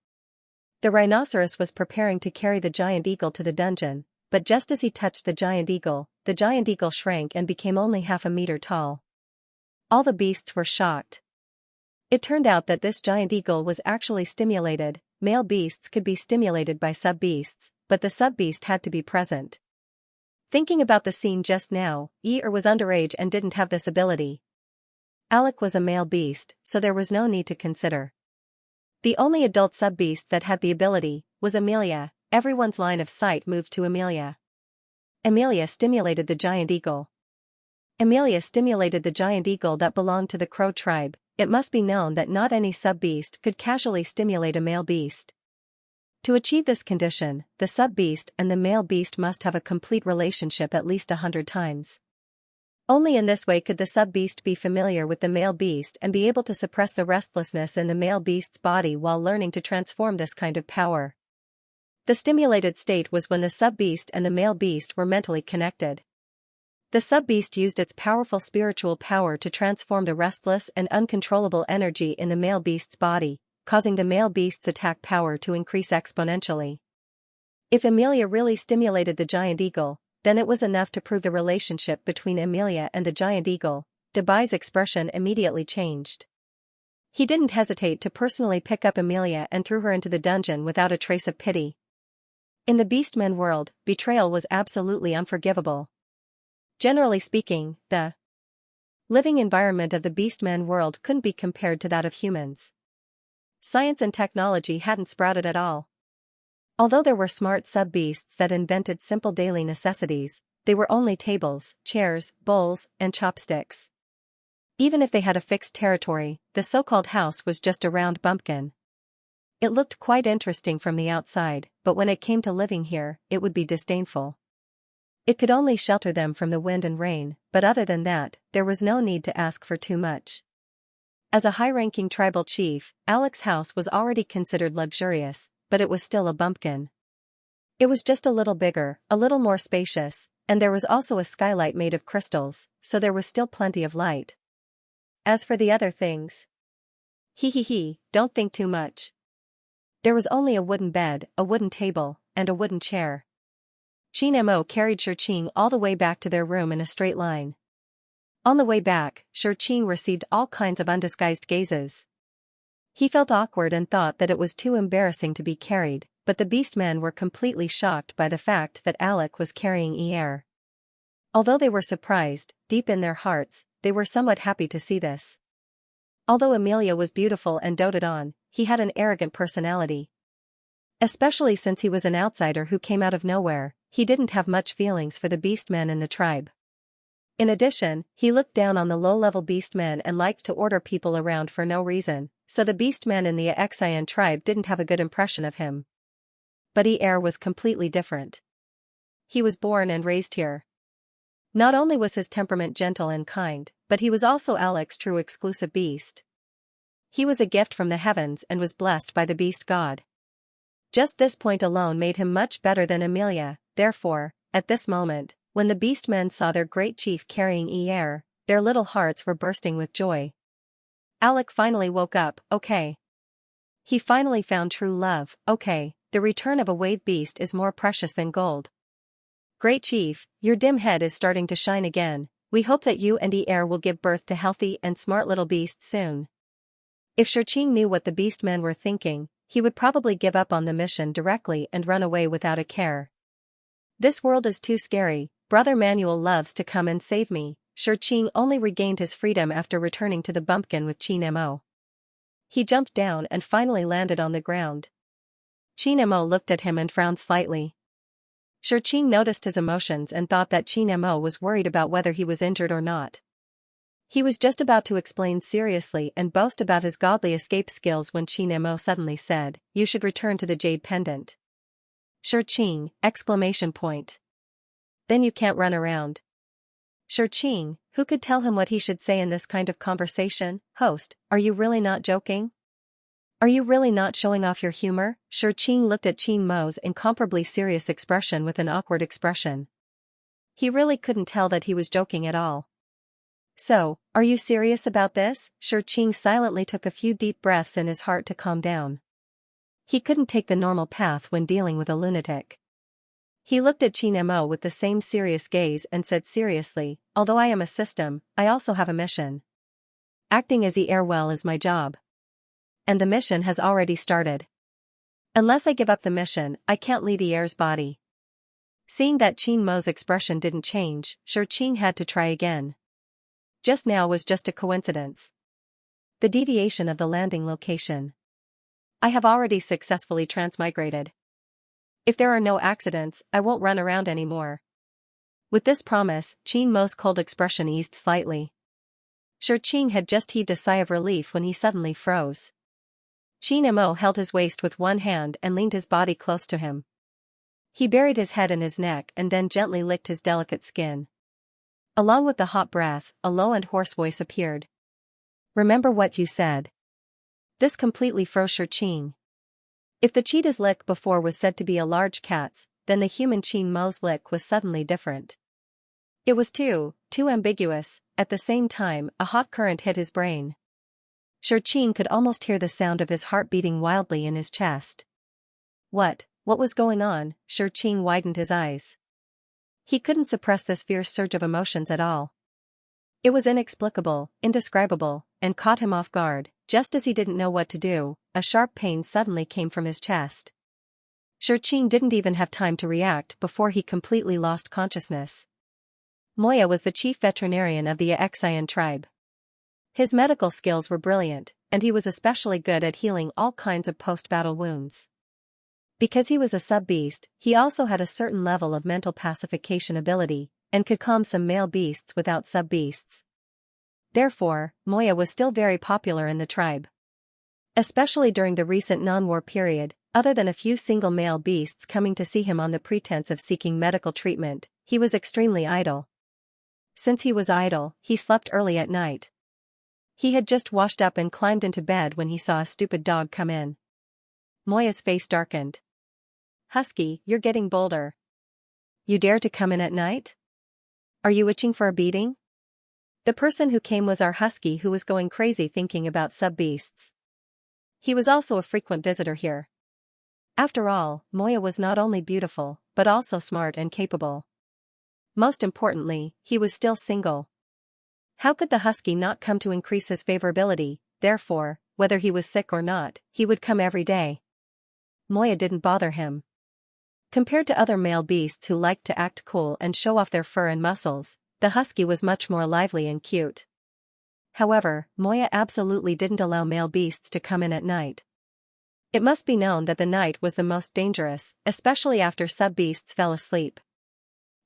The rhinoceros was preparing to carry the giant eagle to the dungeon, but just as he touched the giant eagle shrank and became only half a meter tall. All the beasts were shocked. It turned out that this giant eagle was actually stimulated. Male beasts could be stimulated by sub-beasts, but the sub-beast had to be present. Thinking about the scene just now, was underage and didn't have this ability. Alec was a male beast, so there was no need to consider. The only adult sub-beast that had the ability was Amelia. Everyone's line of sight moved to Amelia. Amelia stimulated the giant eagle. Amelia stimulated the giant eagle that belonged to the crow tribe. It must be known that not any sub-beast could casually stimulate a male beast. To achieve this condition, the sub-beast and the male beast must have a complete relationship at least 100 times. Only in this way could the sub-beast be familiar with the male beast and be able to suppress the restlessness in the male beast's body while learning to transform this kind of power. The stimulated state was when the sub-beast and the male beast were mentally connected. The sub-beast used its powerful spiritual power to transform the restless and uncontrollable energy in the male beast's body, causing the male beast's attack power to increase exponentially. If Amelia really stimulated the giant eagle, then it was enough to prove the relationship between Amelia and the giant eagle. Dabai's expression immediately changed. He didn't hesitate to personally pick up Amelia and threw her into the dungeon without a trace of pity. In the beastmen world, betrayal was absolutely unforgivable. Generally speaking, the living environment of the beastmen world couldn't be compared to that of humans. Science and technology hadn't sprouted at all. Although there were smart sub-beasts that invented simple daily necessities, they were only tables, chairs, bowls, and chopsticks. Even if they had a fixed territory, the so-called house was just a round bumpkin. It looked quite interesting from the outside, but when it came to living here, it would be disdainful. It could only shelter them from the wind and rain, but other than that, there was no need to ask for too much. As a high-ranking tribal chief, Alec's house was already considered luxurious, but it was still a bumpkin. It was just a little bigger, a little more spacious, and there was also a skylight made of crystals, so there was still plenty of light. As for the other things, don't think too much. There was only a wooden bed, a wooden table, and a wooden chair. Qin Mo carried Xianxia all the way back to their room in a straight line. On the way back, Xianxia received all kinds of undisguised gazes. He felt awkward and thought that it was too embarrassing to be carried, but the beastmen were completely shocked by the fact that Alec was carrying Air. Although they were surprised, deep in their hearts, they were somewhat happy to see this. Although Amelia was beautiful and doted on, he had an arrogant personality. Especially since he was an outsider who came out of nowhere, he didn't have much feelings for the beastmen in the tribe. In addition, he looked down on the low-level beastmen and liked to order people around for no reason, so the beastmen in the Xian tribe didn't have a good impression of him. But Air was completely different. He was born and raised here. Not only was his temperament gentle and kind, but he was also Alec's true exclusive beast. He was a gift from the heavens and was blessed by the beast god. Just this point alone made him much better than Amelia, therefore, at this moment, when the beastmen saw their great chief carrying Air, their little hearts were bursting with joy. Alec finally woke up, okay. He finally found true love, okay, the return of a wave beast is more precious than gold. Great chief, your dim head is starting to shine again, we hope that you and Air will give birth to healthy and smart little beasts soon. If Xianxia knew what the beastmen were thinking, he would probably give up on the mission directly and run away without a care. This world is too scary, Brother Manuel loves to come and save me. Xianxia only regained his freedom after returning to the bumpkin with Qin Mo. He jumped down and finally landed on the ground. Qin Mo looked at him and frowned slightly. Xianxia noticed his emotions and thought that Qin Mo was worried about whether he was injured or not. He was just about to explain seriously and boast about his godly escape skills when Qin Mo suddenly said, "You should return to the jade pendant." Xianxia! Then you can't run around. Xianxia, who could tell him what he should say in this kind of conversation? Host, are you really not joking? Are you really not showing off your humor? Xianxia looked at Qin Mo's incomparably serious expression with an awkward expression. He really couldn't tell that he was joking at all. So, are you serious about this? Xianxia silently took a few deep breaths in his heart to calm down. He couldn't take the normal path when dealing with a lunatic. He looked at Qin Mo with the same serious gaze and said seriously, although I am a system, I also have a mission. Acting as Air well is my job. And the mission has already started. Unless I give up the mission, I can't lead Air's body. Seeing that Qin Mo's expression didn't change, Xianxia had to try again. Just now was just a coincidence. The deviation of the landing location. I have already successfully transmigrated. If there are no accidents, I won't run around anymore. With this promise, Qin Mo's cold expression eased slightly. Xianxia had just heaved a sigh of relief when he suddenly froze. Qin Mo held his waist with one hand and leaned his body close to him. He buried his head in his neck and then gently licked his delicate skin. Along with the hot breath, a low and hoarse voice appeared. Remember what you said. This completely froze Xianxia. If the cheetah's lick before was said to be a large cat's, then the human Qin Mo's lick was suddenly different. It was too ambiguous. At the same time, a hot current hit his brain. Xianxia could almost hear the sound of his heart beating wildly in his chest. What was going on? Xianxia widened his eyes. He couldn't suppress this fierce surge of emotions at all. It was inexplicable, indescribable, and caught him off guard. Just as he didn't know what to do, a sharp pain suddenly came from his chest. Xianxia didn't even have time to react before he completely lost consciousness. Moya was the chief veterinarian of the Xian tribe. His medical skills were brilliant, and he was especially good at healing all kinds of post-battle wounds. Because he was a sub-beast, he also had a certain level of mental pacification ability, and could calm some male beasts without sub-beasts. Therefore, Moya was still very popular in the tribe. Especially during the recent non-war period, other than a few single male beasts coming to see him on the pretense of seeking medical treatment, he was extremely idle. Since he was idle, he slept early at night. He had just washed up and climbed into bed when he saw a stupid dog come in. Moya's face darkened. Husky, you're getting bolder. You dare to come in at night? Are you itching for a beating? The person who came was our husky who was going crazy thinking about sub-beasts. He was also a frequent visitor here. After all, Moya was not only beautiful, but also smart and capable. Most importantly, he was still single. How could the husky not come to increase his favorability? Therefore, whether he was sick or not, he would come every day. Moya didn't bother him. Compared to other male beasts who liked to act cool and show off their fur and muscles, the husky was much more lively and cute. However, Moya absolutely didn't allow male beasts to come in at night. It must be known that the night was the most dangerous, especially after sub-beasts fell asleep.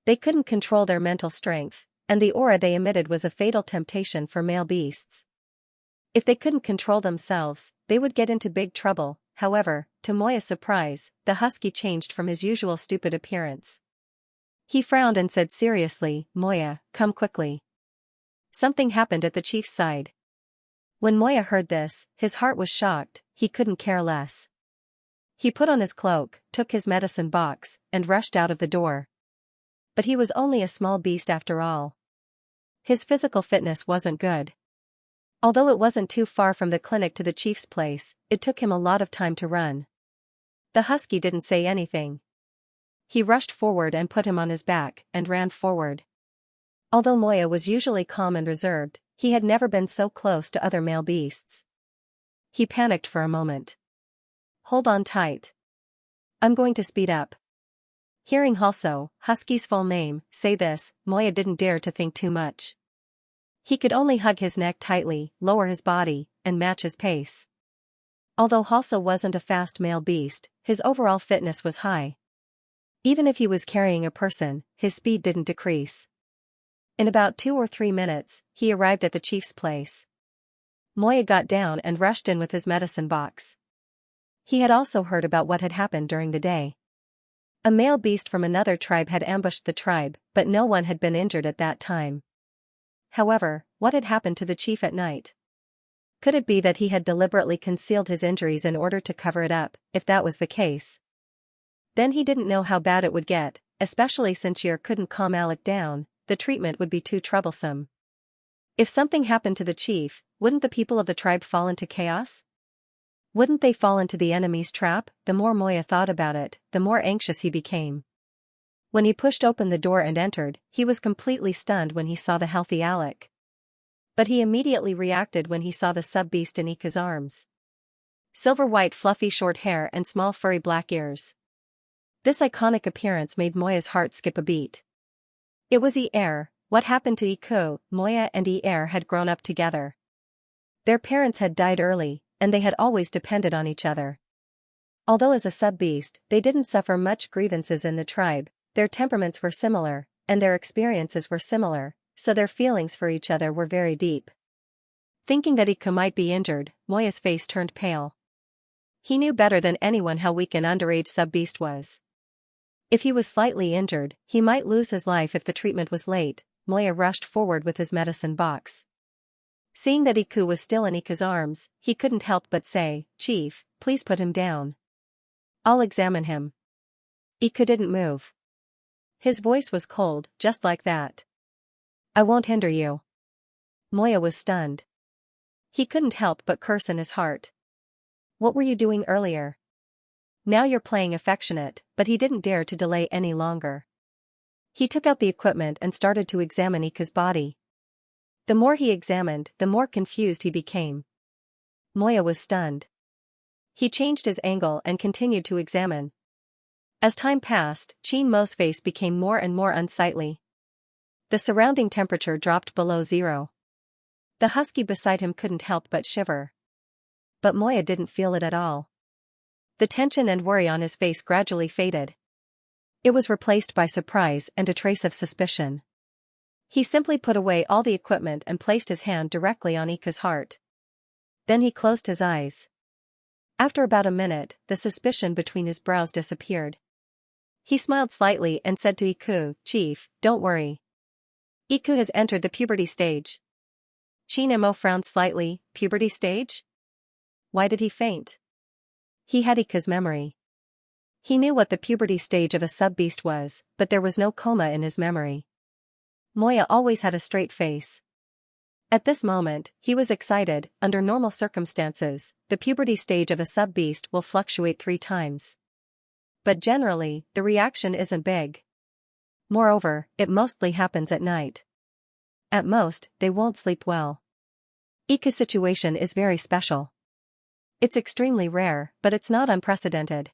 They couldn't control their mental strength, and the aura they emitted was a fatal temptation for male beasts. If they couldn't control themselves, they would get into big trouble. However, to Moya's surprise, the husky changed from his usual stupid appearance. He frowned and said seriously, "Moya, come quickly." Something happened at the chief's side. When Moya heard this, his heart was shocked. He couldn't care less. He put on his cloak, took his medicine box, and rushed out of the door. But he was only a small beast after all. His physical fitness wasn't good. Although it wasn't too far from the clinic to the chief's place, it took him a lot of time to run. The husky didn't say anything. He rushed forward and put him on his back and ran forward. Although Moya was usually calm and reserved, he had never been so close to other male beasts. He panicked for a moment. "Hold on tight. I'm going to speed up." Hearing Halso, Husky's full name, say this, Moya didn't dare to think too much. He could only hug his neck tightly, lower his body, and match his pace. Although Halso wasn't a fast male beast, his overall fitness was high. Even if he was carrying a person, his speed didn't decrease. In about 2 or 3 minutes, he arrived at the chief's place. Moya got down and rushed in with his medicine box. He had also heard about what had happened during the day. A male beast from another tribe had ambushed the tribe, but no one had been injured at that time. However, what had happened to the chief at night? Could it be that he had deliberately concealed his injuries in order to cover it up? If that was the case, then he didn't know how bad it would get, especially since Xianxia couldn't calm Alec down. The treatment would be too troublesome. If something happened to the chief, wouldn't the people of the tribe fall into chaos? Wouldn't they fall into the enemy's trap? The more Moya thought about it, the more anxious he became. When he pushed open the door and entered, he was completely stunned when he saw the healthy Alec. But he immediately reacted when he saw the sub-beast in Ika's arms. Silver-white fluffy short hair and small furry black ears. This iconic appearance made Moya's heart skip a beat. It was Yer. What happened to Iku? Moya and Yer had grown up together. Their parents had died early, and they had always depended on each other. Although as a sub-beast, they didn't suffer much grievances in the tribe, their temperaments were similar, and their experiences were similar, so their feelings for each other were very deep. Thinking that Iku might be injured, Moya's face turned pale. He knew better than anyone how weak an underage sub-beast was. If he was slightly injured, he might lose his life if the treatment was late. Moya rushed forward with his medicine box. Seeing that Iku was still in Ika's arms, he couldn't help but say, "Chief, please put him down. I'll examine him." Iku didn't move. His voice was cold, just like that. "I won't hinder you." Moya was stunned. He couldn't help but curse in his heart. "What were you doing earlier? Now you're playing affectionate," but he didn't dare to delay any longer. He took out the equipment and started to examine Ika's body. The more he examined, the more confused he became. Moya was stunned. He changed his angle and continued to examine. As time passed, Chin Mo's face became more and more unsightly. The surrounding temperature dropped below 0. The husky beside him couldn't help but shiver. But Moya didn't feel it at all. The tension and worry on his face gradually faded. It was replaced by surprise and a trace of suspicion. He simply put away all the equipment and placed his hand directly on Ika's heart. Then he closed his eyes. After about a minute, the suspicion between his brows disappeared. He smiled slightly and said to Iku, "Chief, don't worry. Iku has entered the puberty stage." Chin Mo frowned slightly. Puberty stage? Why did he faint? He had Ika's memory. He knew what the puberty stage of a sub-beast was, but there was no coma in his memory. Moya always had a straight face. At this moment, he was excited. Under normal circumstances, the puberty stage of a sub-beast will fluctuate 3 times. But generally, the reaction isn't big. Moreover, it mostly happens at night. At most, they won't sleep well. Ika's situation is very special. It's extremely rare, but it's not unprecedented.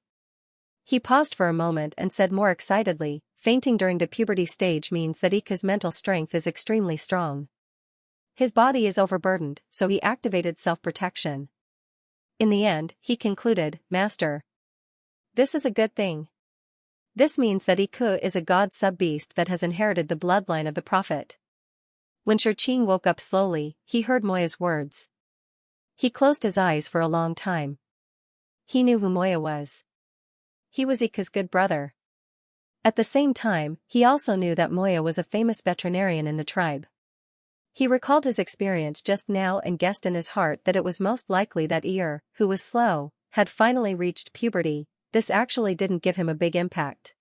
He paused for a moment and said more excitedly, fainting during the puberty stage means that Ika's mental strength is extremely strong. His body is overburdened, so he activated self-protection. In the end, he concluded, Master. This is a good thing. This means that Iku is a god sub-beast that has inherited the bloodline of the prophet. When Xianxia woke up slowly, he heard Moya's words. He closed his eyes for a long time. He knew who Moya was. He was Ika's good brother. At the same time, he also knew that Moya was a famous veterinarian in the tribe. He recalled his experience just now and guessed in his heart that it was most likely that Ear, who was slow, had finally reached puberty. This actually didn't give him a big impact.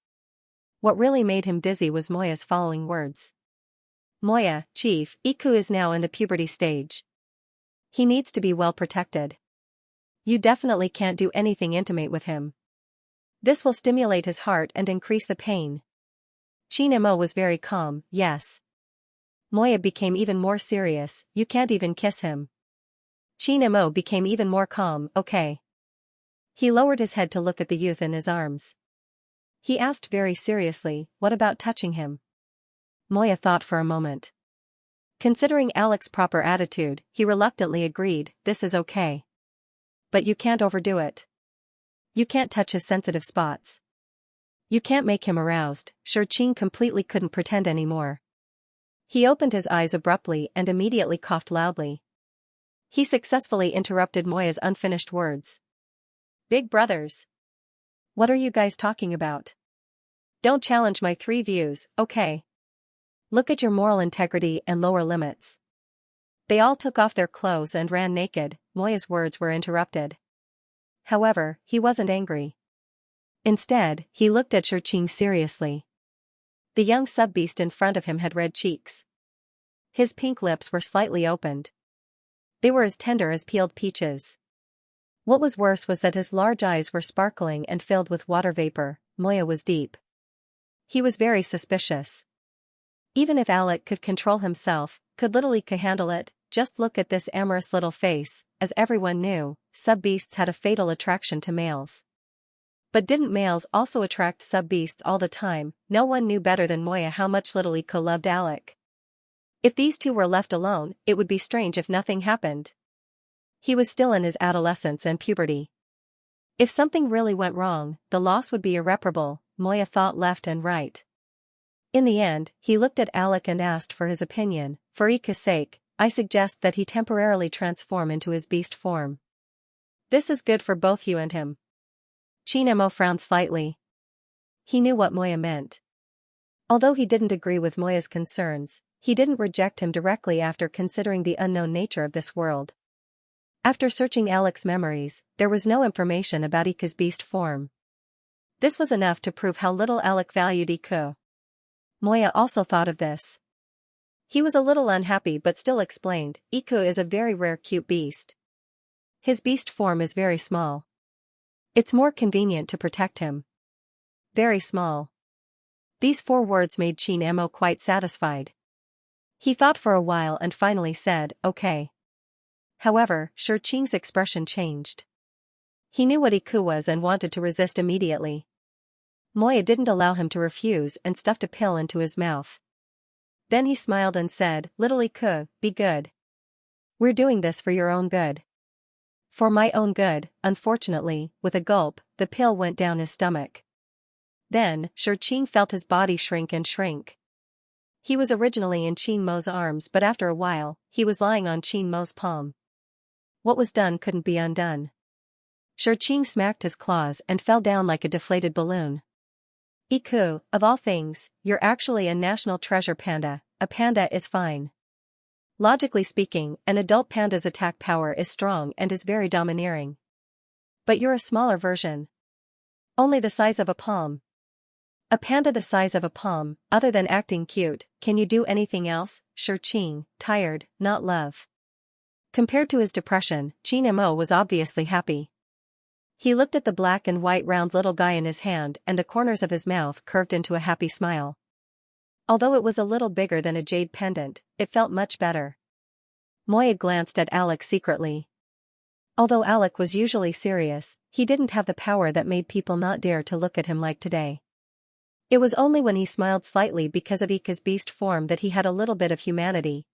What really made him dizzy was Moya's following words. Moya, Chief, Iku is now in the puberty stage. He needs to be well protected. You definitely can't do anything intimate with him. This will stimulate his heart and increase the pain. Xianxia was very calm, yes. Moya became even more serious, you can't even kiss him. Xianxia became even more calm, okay. He lowered his head to look at the youth in his arms. He asked very seriously, what about touching him? Moya thought for a moment. Considering Alec's proper attitude, he reluctantly agreed, this is okay. But you can't overdo it. You can't touch his sensitive spots. You can't make him aroused. Xianxia completely couldn't pretend anymore. He opened his eyes abruptly and immediately coughed loudly. He successfully interrupted Moya's unfinished words. Big brothers. What are you guys talking about? Don't challenge my 3 views, okay? Look at your moral integrity and lower limits. They all took off their clothes and ran naked. Moya's words were interrupted. However, he wasn't angry. Instead, he looked at Xianxia seriously. The young sub-beast in front of him had red cheeks. His pink lips were slightly opened. They were as tender as peeled peaches. What was worse was that his large eyes were sparkling and filled with water vapor. Moya was deep. He was very suspicious. Even if Alec could control himself, could little Ika handle it? Just look at this amorous little face. As everyone knew, sub-beasts had a fatal attraction to males. But didn't males also attract sub-beasts all the time? No one knew better than Moya how much little Ika loved Alec. If these two were left alone, it would be strange if nothing happened. He was still in his adolescence and puberty. If something really went wrong, the loss would be irreparable, Moya thought left and right. In the end, he looked at Alec and asked for his opinion. For Ika's sake, I suggest that he temporarily transform into his beast form. This is good for both you and him. Xianxia frowned slightly. He knew what Moya meant. Although he didn't agree with Moya's concerns, he didn't reject him directly after considering the unknown nature of this world. After searching Alec's memories, there was no information about Ika's beast form. This was enough to prove how little Alec valued Iku. Moya also thought of this. He was a little unhappy but still explained, Iku is a very rare cute beast. His beast form is very small. It's more convenient to protect him. Very small. These 4 words made Xianxia quite satisfied. He thought for a while and finally said, okay. However, Xianxia's expression changed. He knew what Iku was and wanted to resist immediately. Moya didn't allow him to refuse and stuffed a pill into his mouth. Then he smiled and said, little Iku, be good. We're doing this for your own good. For my own good. Unfortunately, with a gulp, the pill went down his stomach. Then, Xianxia felt his body shrink and shrink. He was originally in Qianmo's arms but after a while, he was lying on Qianmo's palm. What was done couldn't be undone. Xianxia smacked his claws and fell down like a deflated balloon. Iku, of all things, you're actually a national treasure panda. A panda is fine. Logically speaking, an adult panda's attack power is strong and is very domineering. But you're a smaller version. Only the size of a palm. A panda the size of a palm, other than acting cute, can you do anything else? Xianxia, tired, not love. Compared to his depression, Xianxia was obviously happy. He looked at the black and white round little guy in his hand and the corners of his mouth curved into a happy smile. Although it was a little bigger than a jade pendant, it felt much better. Moya glanced at Alec secretly. Although Alec was usually serious, he didn't have the power that made people not dare to look at him like today. It was only when he smiled slightly because of Ika's beast form that he had a little bit of humanity.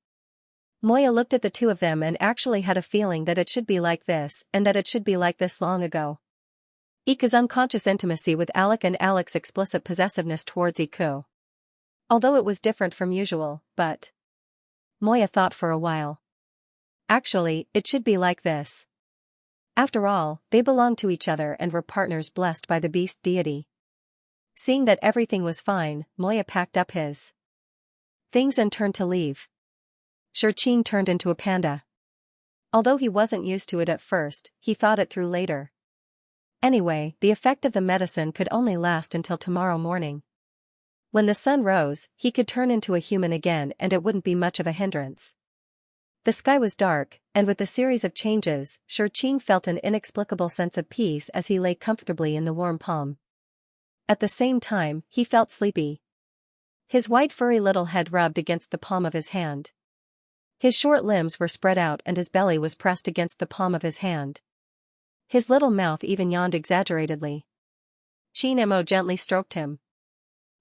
Moya looked at the two of them and actually had a feeling that it should be like this and that it should be like this long ago. Ika's unconscious intimacy with Alec and Alec's explicit possessiveness towards Iku. Although it was different from usual, but... Moya thought for a while. Actually, it should be like this. After all, they belonged to each other and were partners blessed by the beast deity. Seeing that everything was fine, Moya packed up his things and turned to leave. Xianxia turned into a panda. Although he wasn't used to it at first, he thought it through later. Anyway, the effect of the medicine could only last until tomorrow morning. When the sun rose, he could turn into a human again and it wouldn't be much of a hindrance. The sky was dark, and with the series of changes, Xianxia felt an inexplicable sense of peace as he lay comfortably in the warm palm. At the same time, he felt sleepy. His white furry little head rubbed against the palm of his hand. His short limbs were spread out and his belly was pressed against the palm of his hand. His little mouth even yawned exaggeratedly. Xianxia gently stroked him.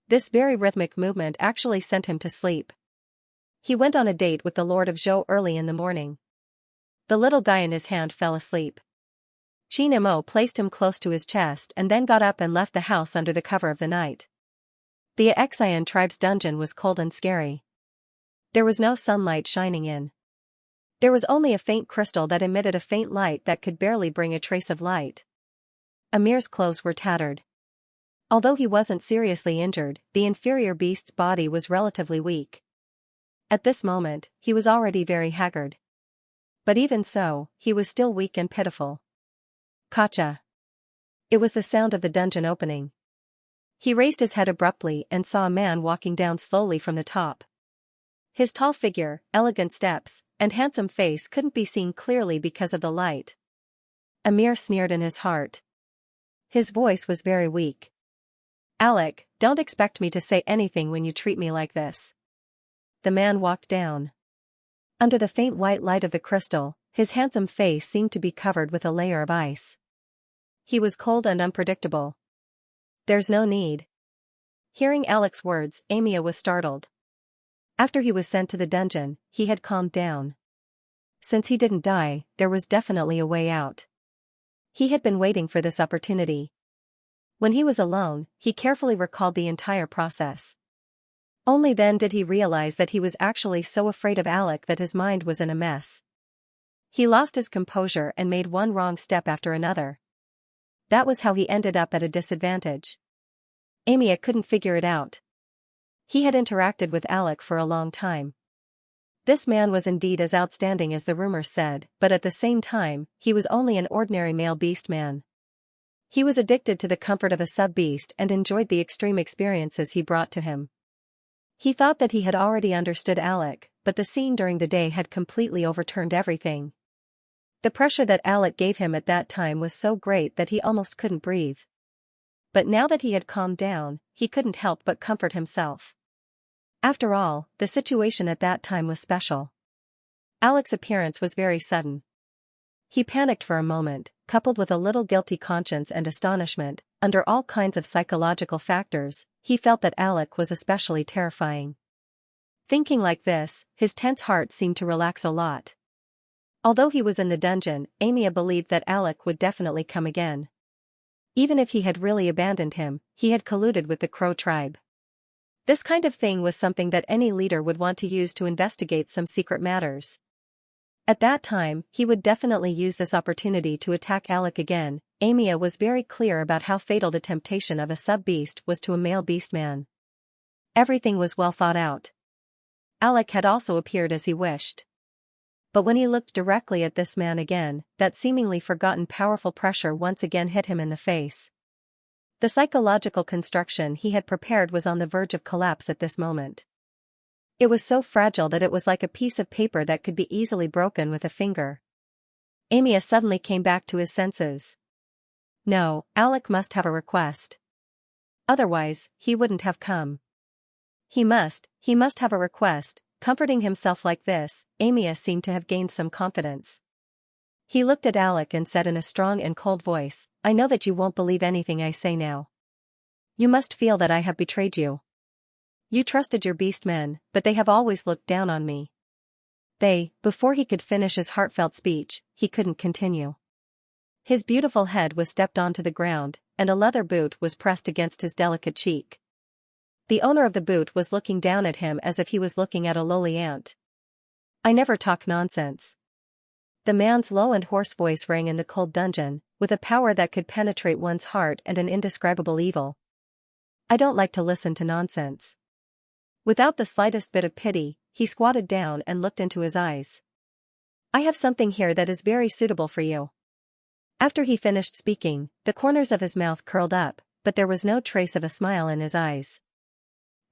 This very rhythmic movement actually sent him to sleep. He went on a date with the Lord of Zhou early in the morning. The little guy in his hand fell asleep. Xianxia placed him close to his chest and then got up and left the house under the cover of the night. The Xian tribe's dungeon was cold and scary. There was no sunlight shining in. There was only a faint crystal that emitted a faint light that could barely bring a trace of light. Amir's clothes were tattered. Although he wasn't seriously injured, the inferior beast's body was relatively weak. At this moment, he was already very haggard. But even so, he was still weak and pitiful. Kacha. It was the sound of the dungeon opening. He raised his head abruptly and saw a man walking down slowly from the top. His tall figure, elegant steps, and handsome face couldn't be seen clearly because of the light. Amir sneered in his heart. His voice was very weak. "Alec, don't expect me to say anything when you treat me like this." The man walked down. Under the faint white light of the crystal, his handsome face seemed to be covered with a layer of ice. He was cold and unpredictable. "There's no need." Hearing Alec's words, Xianxia was startled. After he was sent to the dungeon, he had calmed down. Since he didn't die, there was definitely a way out. He had been waiting for this opportunity. When he was alone, he carefully recalled the entire process. Only then did he realize that he was actually so afraid of Alec that his mind was in a mess. He lost his composure and made one wrong step after another. That was how he ended up at a disadvantage. Xianxia couldn't figure it out. He had interacted with Alec for a long time. This man was indeed as outstanding as the rumors said, but at the same time, he was only an ordinary male beast man. He was addicted to the comfort of a sub-beast and enjoyed the extreme experiences he brought to him. He thought that he had already understood Alec, but the scene during the day had completely overturned everything. The pressure that Alec gave him at that time was so great that he almost couldn't breathe. But now that he had calmed down, he couldn't help but comfort himself. After all, the situation at that time was special. Alec's appearance was very sudden. He panicked for a moment, coupled with a little guilty conscience and astonishment. Under all kinds of psychological factors, he felt that Alec was especially terrifying. Thinking like this, his tense heart seemed to relax a lot. Although he was in the dungeon, Xianxia believed that Alec would definitely come again. Even if he had really abandoned him, he had colluded with the Crow tribe. This kind of thing was something that any leader would want to use to investigate some secret matters. At that time, he would definitely use this opportunity to attack Alec again. Xianxia was very clear about how fatal the temptation of a sub-beast was to a male beastman. Everything was well thought out. Alec had also appeared as he wished. But when he looked directly at this man again, that seemingly forgotten powerful pressure once again hit him in the face. The psychological construction he had prepared was on the verge of collapse at this moment. It was so fragile that it was like a piece of paper that could be easily broken with a finger. Xianxia suddenly came back to his senses. No, Alec must have a request. Otherwise, he wouldn't have come. He must have a request. Comforting himself like this, Xianxia seemed to have gained some confidence. He looked at Alec and said in a strong and cold voice, I know that you won't believe anything I say now. You must feel that I have betrayed you. You trusted your beast men, but they have always looked down on me. Before he could finish his heartfelt speech, he couldn't continue. His beautiful head was stepped onto the ground, and a leather boot was pressed against his delicate cheek. The owner of the boot was looking down at him as if he was looking at a lowly ant. I never talk nonsense. The man's low and hoarse voice rang in the cold dungeon, with a power that could penetrate one's heart and an indescribable evil. I don't like to listen to nonsense. Without the slightest bit of pity, he squatted down and looked into his eyes. I have something here that is very suitable for you. After he finished speaking, the corners of his mouth curled up, but there was no trace of a smile in his eyes.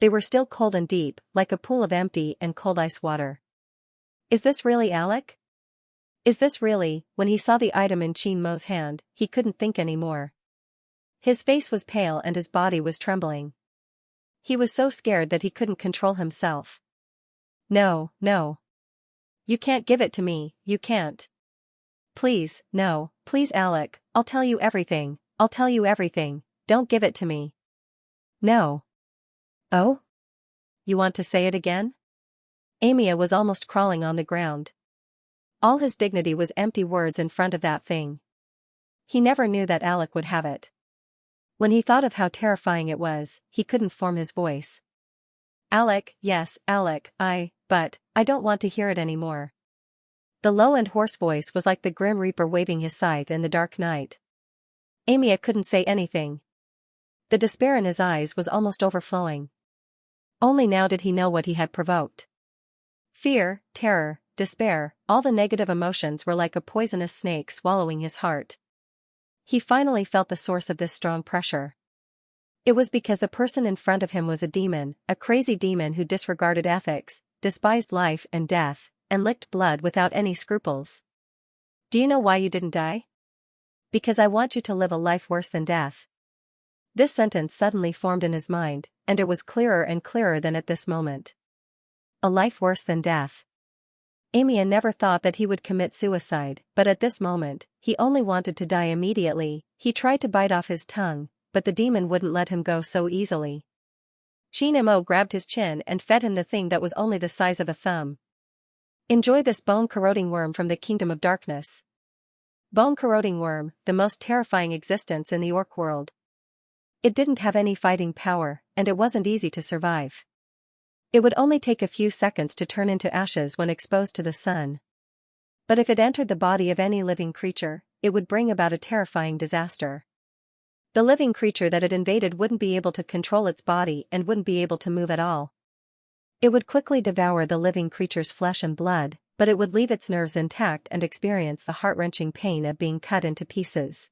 They were still cold and deep, like a pool of empty and cold ice water. Is this really Alec? Is this really? When he saw the item in Qin Mo's hand, he couldn't think anymore. His face was pale and his body was trembling. He was so scared that he couldn't control himself. No. You can't give it to me, you can't. Please, no, please Alec, I'll tell you everything, don't give it to me. No. Oh? You want to say it again? Xianxia was almost crawling on the ground. All his dignity was empty words in front of that thing. He never knew that Alec would have it. When he thought of how terrifying it was, he couldn't form his voice. Alec, yes, Alec, but I don't want to hear it anymore. The low and hoarse voice was like the grim reaper waving his scythe in the dark night. Xianxia couldn't say anything. The despair in his eyes was almost overflowing. Only now did he know what he had provoked. Fear, terror, despair, all the negative emotions were like a poisonous snake swallowing his heart. He finally felt the source of this strong pressure. It was because the person in front of him was a demon, a crazy demon who disregarded ethics, despised life and death, and licked blood without any scruples. Do you know why you didn't die? Because I want you to live a life worse than death. This sentence suddenly formed in his mind, and it was clearer and clearer than at this moment. A life worse than death. Xianxia never thought that he would commit suicide, but at this moment, he only wanted to die immediately. He tried to bite off his tongue, but the demon wouldn't let him go so easily. Qin Mo grabbed his chin and fed him the thing that was only the size of a thumb. Enjoy this bone-corroding worm from the kingdom of darkness. Bone-corroding worm, the most terrifying existence in the orc world. It didn't have any fighting power, and it wasn't easy to survive. It would only take a few seconds to turn into ashes when exposed to the sun. But if it entered the body of any living creature, it would bring about a terrifying disaster. The living creature that it invaded wouldn't be able to control its body and wouldn't be able to move at all. It would quickly devour the living creature's flesh and blood, but it would leave its nerves intact and experience the heart-wrenching pain of being cut into pieces.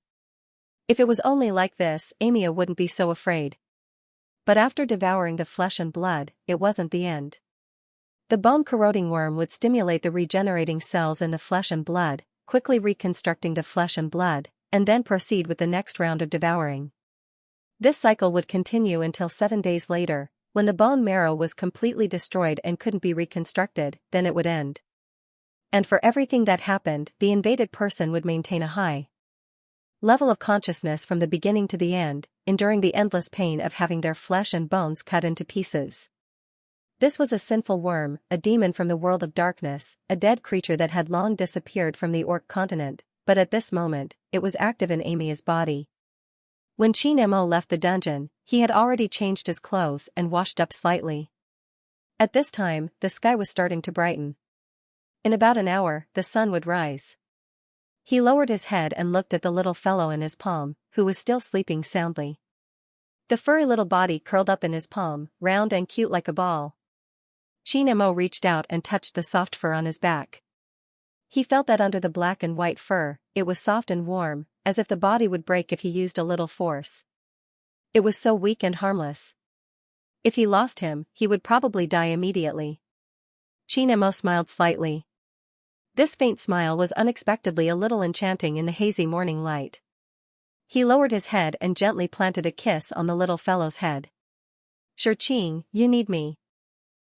If it was only like this, Xianxia wouldn't be so afraid. But after devouring the flesh and blood, it wasn't the end. The bone-corroding worm would stimulate the regenerating cells in the flesh and blood, quickly reconstructing the flesh and blood, and then proceed with the next round of devouring. This cycle would continue until 7 days later, when the bone marrow was completely destroyed and couldn't be reconstructed, then it would end. And for everything that happened, the invaded person would maintain a high level of consciousness from the beginning to the end, enduring the endless pain of having their flesh and bones cut into pieces. This was a sinful worm, a demon from the world of darkness, a dead creature that had long disappeared from the orc continent, but at this moment, it was active in Xianxia's body. When Qin Mo left the dungeon, he had already changed his clothes and washed up slightly. At this time, the sky was starting to brighten. In about an hour, the sun would rise. He lowered his head and looked at the little fellow in his palm, who was still sleeping soundly. The furry little body curled up in his palm, round and cute like a ball. Qin Mo reached out and touched the soft fur on his back. He felt that under the black and white fur, it was soft and warm, as if the body would break if he used a little force. It was so weak and harmless. If he lost him, he would probably die immediately. Qin Mo smiled slightly. This faint smile was unexpectedly a little enchanting in the hazy morning light. He lowered his head and gently planted a kiss on the little fellow's head. Xianxia, you need me.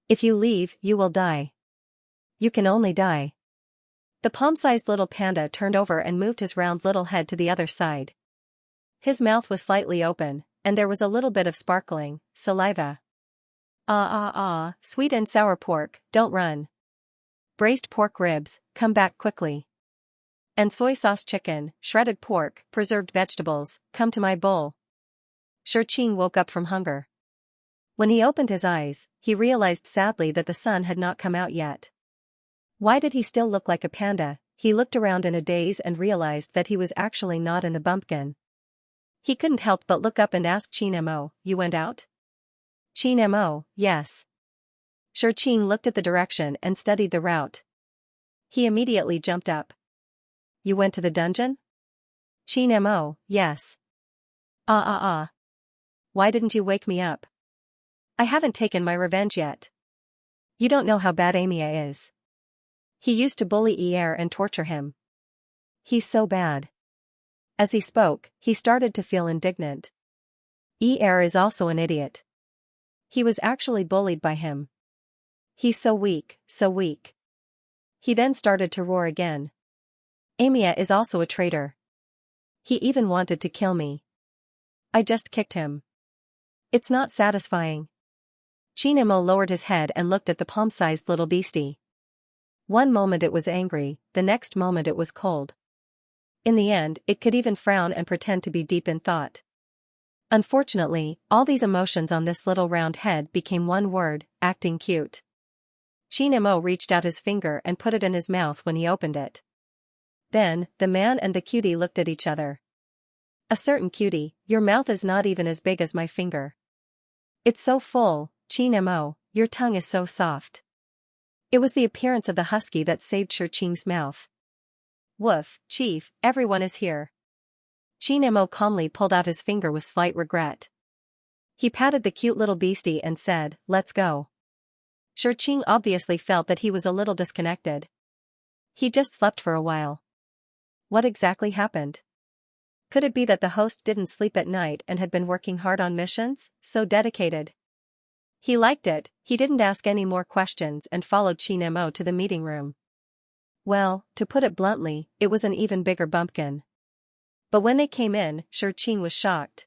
If you leave, you will die. You can only die. The palm-sized little panda turned over and moved his round little head to the other side. His mouth was slightly open, and there was a little bit of sparkling saliva. Sweet and sour pork, don't run. Braised pork ribs, come back quickly. And soy sauce chicken, shredded pork, preserved vegetables, come to my bowl. Xianxia woke up from hunger. When he opened his eyes, he realized sadly that the sun had not come out yet. Why did he still look like a panda? He looked around in a daze and realized that he was actually not in the bumpkin. He couldn't help but look up and ask Xianxia, you went out? Xianxia, yes. Xianxia looked at the direction and studied the route. He immediately jumped up. You went to the dungeon? Xianxia, yes. Why didn't you wake me up? I haven't taken my revenge yet. You don't know how bad Xianxia is. He used to bully Xianxia and torture him. He's so bad. As he spoke, he started to feel indignant. Xianxia is also an idiot. He was actually bullied by him. He's so weak, so weak. He then started to roar again. Xianxia is also a traitor. He even wanted to kill me. I just kicked him. It's not satisfying. Xianxia lowered his head and looked at the palm-sized little beastie. One moment it was angry, the next moment it was cold. In the end, it could even frown and pretend to be deep in thought. Unfortunately, all these emotions on this little round head became one word, acting cute. Xianxia reached out his finger and put it in his mouth when he opened it. Then, the man and the cutie looked at each other. A certain cutie, your mouth is not even as big as my finger. It's so full, Xianxia, your tongue is so soft. It was the appearance of the husky that saved Xianxia's mouth. Woof, chief, everyone is here. Xianxia calmly pulled out his finger with slight regret. He patted the cute little beastie and said, let's go. Xianxia obviously felt that he was a little disconnected. He just slept for a while. What exactly happened? Could it be that the host didn't sleep at night and had been working hard on missions, so dedicated? He liked it, he didn't ask any more questions and followed Xianxia to the meeting room. Well, to put it bluntly, it was an even bigger bumpkin. But when they came in, Xianxia was shocked.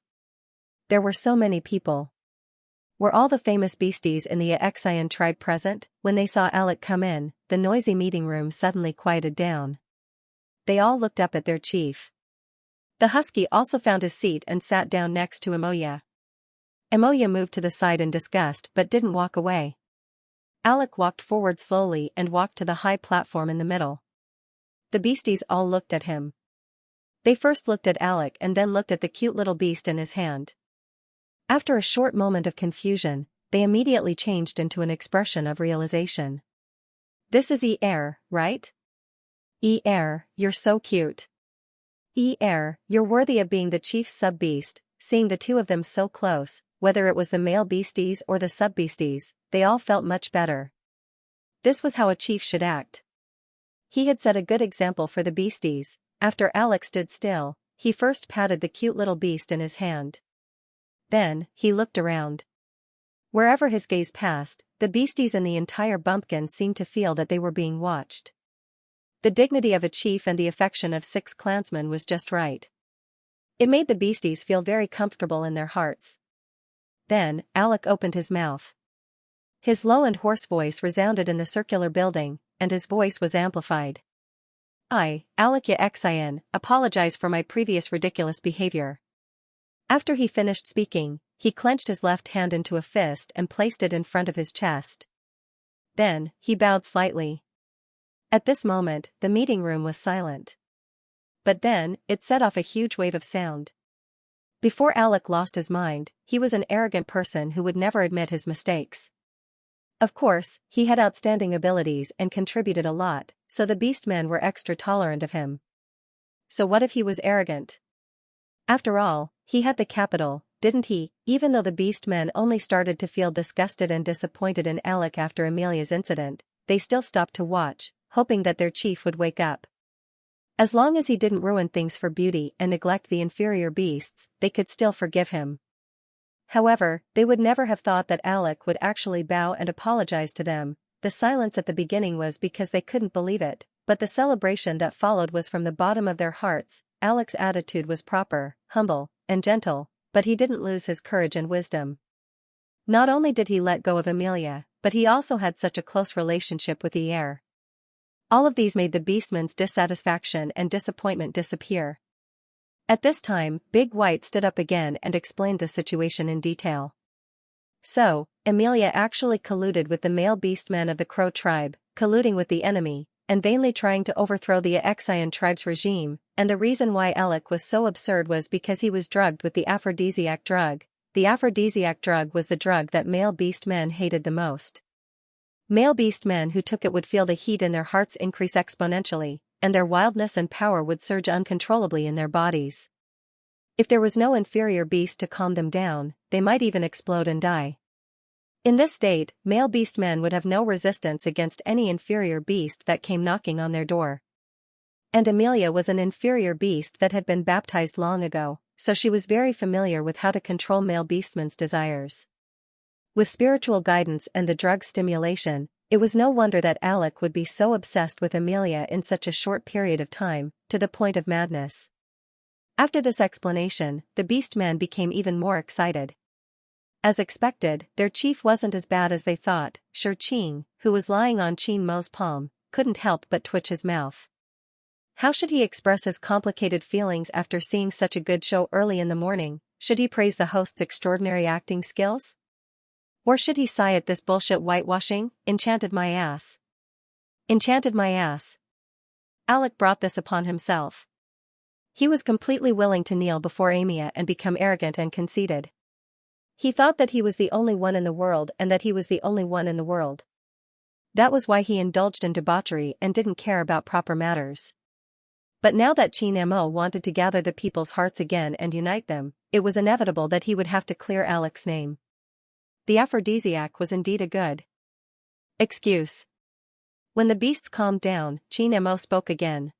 There were so many people. Were all the famous beasties in the Xianxian tribe present? When they saw Alec come in, the noisy meeting room suddenly quieted down. They all looked up at their chief. The husky also found his seat and sat down next to Xianxia. Xianxia moved to the side in disgust but didn't walk away. Alec walked forward slowly and walked to the high platform in the middle. The beasties all looked at him. They first looked at Alec and then looked at the cute little beast in his hand. After a short moment of confusion, they immediately changed into an expression of realization. This is Xianxia, right? Xianxia, you're so cute. Xianxia, you're worthy of being the chief's sub-beast. Seeing the two of them so close, whether it was the male beasties or the sub-beasties, they all felt much better. This was how a chief should act. He had set a good example for the beasties. After Alec stood still, he first patted the cute little beast in his hand. Then, he looked around. Wherever his gaze passed, the beasties in the entire bumpkin seemed to feel that they were being watched. The dignity of a chief and the affection of 6 clansmen was just right. It made the beasties feel very comfortable in their hearts. Then, Alec opened his mouth. His low and hoarse voice resounded in the circular building, and his voice was amplified. I, Alec Xianxia, apologize for my previous ridiculous behavior. After he finished speaking, he clenched his left hand into a fist and placed it in front of his chest. Then, he bowed slightly. At this moment, the meeting room was silent. But then, it set off a huge wave of sound. Before Alec lost his mind, he was an arrogant person who would never admit his mistakes. Of course, he had outstanding abilities and contributed a lot, so the beastmen were extra tolerant of him. So what if he was arrogant? After all, he had the capital, didn't he? Even though the beastmen only started to feel disgusted and disappointed in Alec after Amelia's incident, they still stopped to watch, hoping that their chief would wake up. As long as he didn't ruin things for beauty and neglect the inferior beasts, they could still forgive him. However, they would never have thought that Alec would actually bow and apologize to them. The silence at the beginning was because they couldn't believe it, but the celebration that followed was from the bottom of their hearts. Alec's attitude was proper, humble, and gentle, but he didn't lose his courage and wisdom. Not only did he let go of Amelia, but he also had such a close relationship with the heir. All of these made the beastman's dissatisfaction and disappointment disappear. At this time, Big White stood up again and explained the situation in detail. So, Amelia actually colluded with the male beastman of the Crow tribe, colluding with the enemy, and vainly trying to overthrow the Xian tribe's regime, and the reason why Alec was so absurd was because he was drugged with the aphrodisiac drug. The aphrodisiac drug was the drug that male beastmen hated the most. Male beastmen who took it would feel the heat in their hearts increase exponentially, and their wildness and power would surge uncontrollably in their bodies. If there was no inferior beast to calm them down, they might even explode and die. In this state, male beastmen would have no resistance against any inferior beast that came knocking on their door. And Amelia was an inferior beast that had been baptized long ago, so she was very familiar with how to control male beastmen's desires. With spiritual guidance and the drug stimulation, it was no wonder that Alec would be so obsessed with Amelia in such a short period of time, to the point of madness. After this explanation, the beastmen became even more excited. As expected, their chief wasn't as bad as they thought. Xianxia, who was lying on Qin Mo's palm, couldn't help but twitch his mouth. How should he express his complicated feelings after seeing such a good show early in the morning? Should he praise the host's extraordinary acting skills? Or should he sigh at this bullshit whitewashing? Enchanted my ass. Enchanted my ass. Alec brought this upon himself. He was completely willing to kneel before Amelia and become arrogant and conceited. He thought that he was the only one in the world and that he was the only one in the world. That was why he indulged in debauchery and didn't care about proper matters. But now that Qin Mo wanted to gather the people's hearts again and unite them, it was inevitable that he would have to clear Alec's name. The aphrodisiac was indeed a good excuse. When the beasts calmed down, Qin Mo spoke again.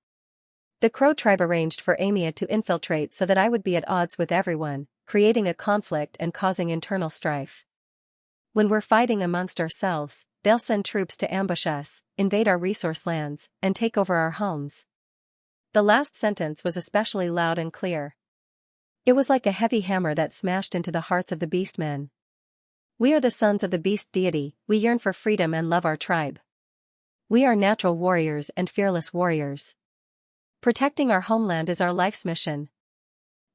The Crow tribe arranged for Amelia to infiltrate so that I would be at odds with everyone, creating a conflict and causing internal strife. When we're fighting amongst ourselves, they'll send troops to ambush us, invade our resource lands, and take over our homes. The last sentence was especially loud and clear. It was like a heavy hammer that smashed into the hearts of the beastmen. We are the sons of the beast deity, we yearn for freedom and love our tribe. We are natural warriors and fearless warriors. Protecting our homeland is our life's mission.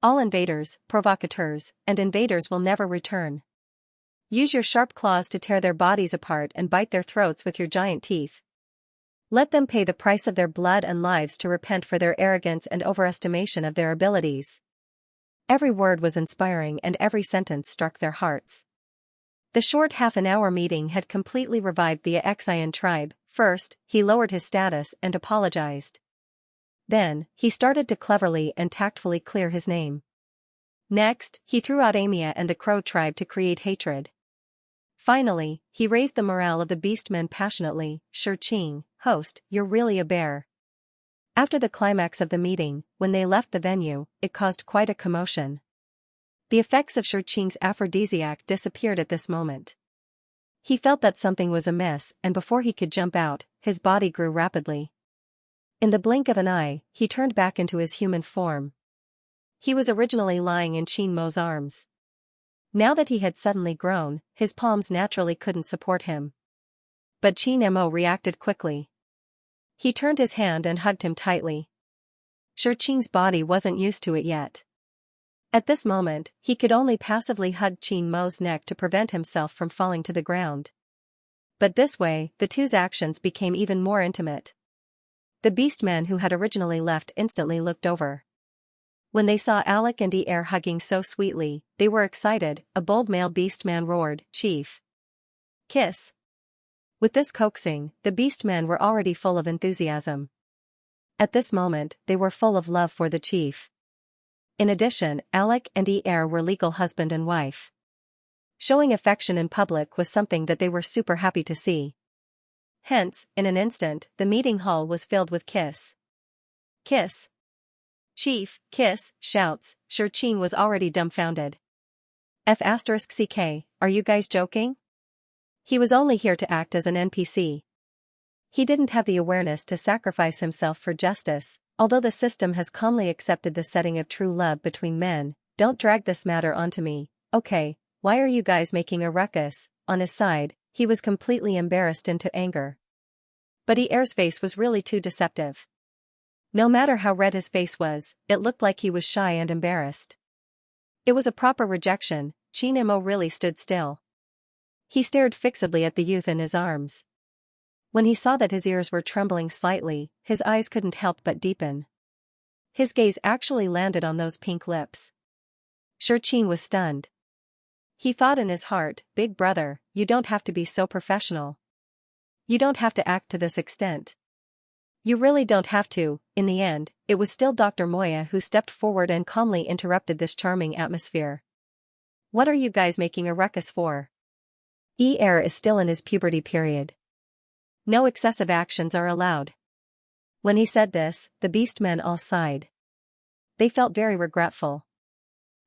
All invaders, provocateurs, and invaders will never return. Use your sharp claws to tear their bodies apart and bite their throats with your giant teeth. Let them pay the price of their blood and lives to repent for their arrogance and overestimation of their abilities. Every word was inspiring and every sentence struck their hearts. The short half-an-hour meeting had completely revived the Xian tribe. First, he lowered his status and apologized. Then, he started to cleverly and tactfully clear his name. Next, he threw out Amelia and the Crow tribe to create hatred. Finally, he raised the morale of the beastmen passionately. Xianxia, host, you're really a bear. After the climax of the meeting, when they left the venue, it caused quite a commotion. The effects of Xianxia's aphrodisiac disappeared at this moment. He felt that something was amiss, and before he could jump out, his body grew rapidly. In the blink of an eye, he turned back into his human form. He was originally lying in Qin Mo's arms. Now that he had suddenly grown, his palms naturally couldn't support him. But Qin Mo reacted quickly. He turned his hand and hugged him tightly. Xianxia's body wasn't used to it yet. At this moment, he could only passively hug Qin Mo's neck to prevent himself from falling to the ground. But this way, the two's actions became even more intimate. The beastmen who had originally left instantly looked over. When they saw Alec and Er hugging so sweetly, they were excited. A bold male beastman roared, "Chief! Kiss!" With this coaxing, the beastmen were already full of enthusiasm. At this moment, they were full of love for the chief. In addition, Alec and Er were legal husband and wife. Showing affection in public was something that they were super happy to see. Hence, in an instant, the meeting hall was filled with kiss. Kiss! Chief, kiss, shouts. Xianxia was already dumbfounded. F***ck, are you guys joking? He was only here to act as an NPC. He didn't have the awareness to sacrifice himself for justice, although the system has calmly accepted the setting of true love between men. Don't drag this matter onto me, okay? Why are you guys making a ruckus? On his side, he was completely embarrassed into anger. But Air's face was really too deceptive. No matter how red his face was, it looked like he was shy and embarrassed. It was a proper rejection. Xianxia really stood still. He stared fixedly at the youth in his arms. When he saw that his ears were trembling slightly, his eyes couldn't help but deepen. His gaze actually landed on those pink lips. Xianxia was stunned. He thought in his heart, big brother, you don't have to be so professional. You don't have to act to this extent. You really don't have to. In the end, it was still Dr. Moya who stepped forward and calmly interrupted this charming atmosphere. What are you guys making a ruckus for? Air is still in his puberty period. No excessive actions are allowed. When he said this, the beast men all sighed. They felt very regretful.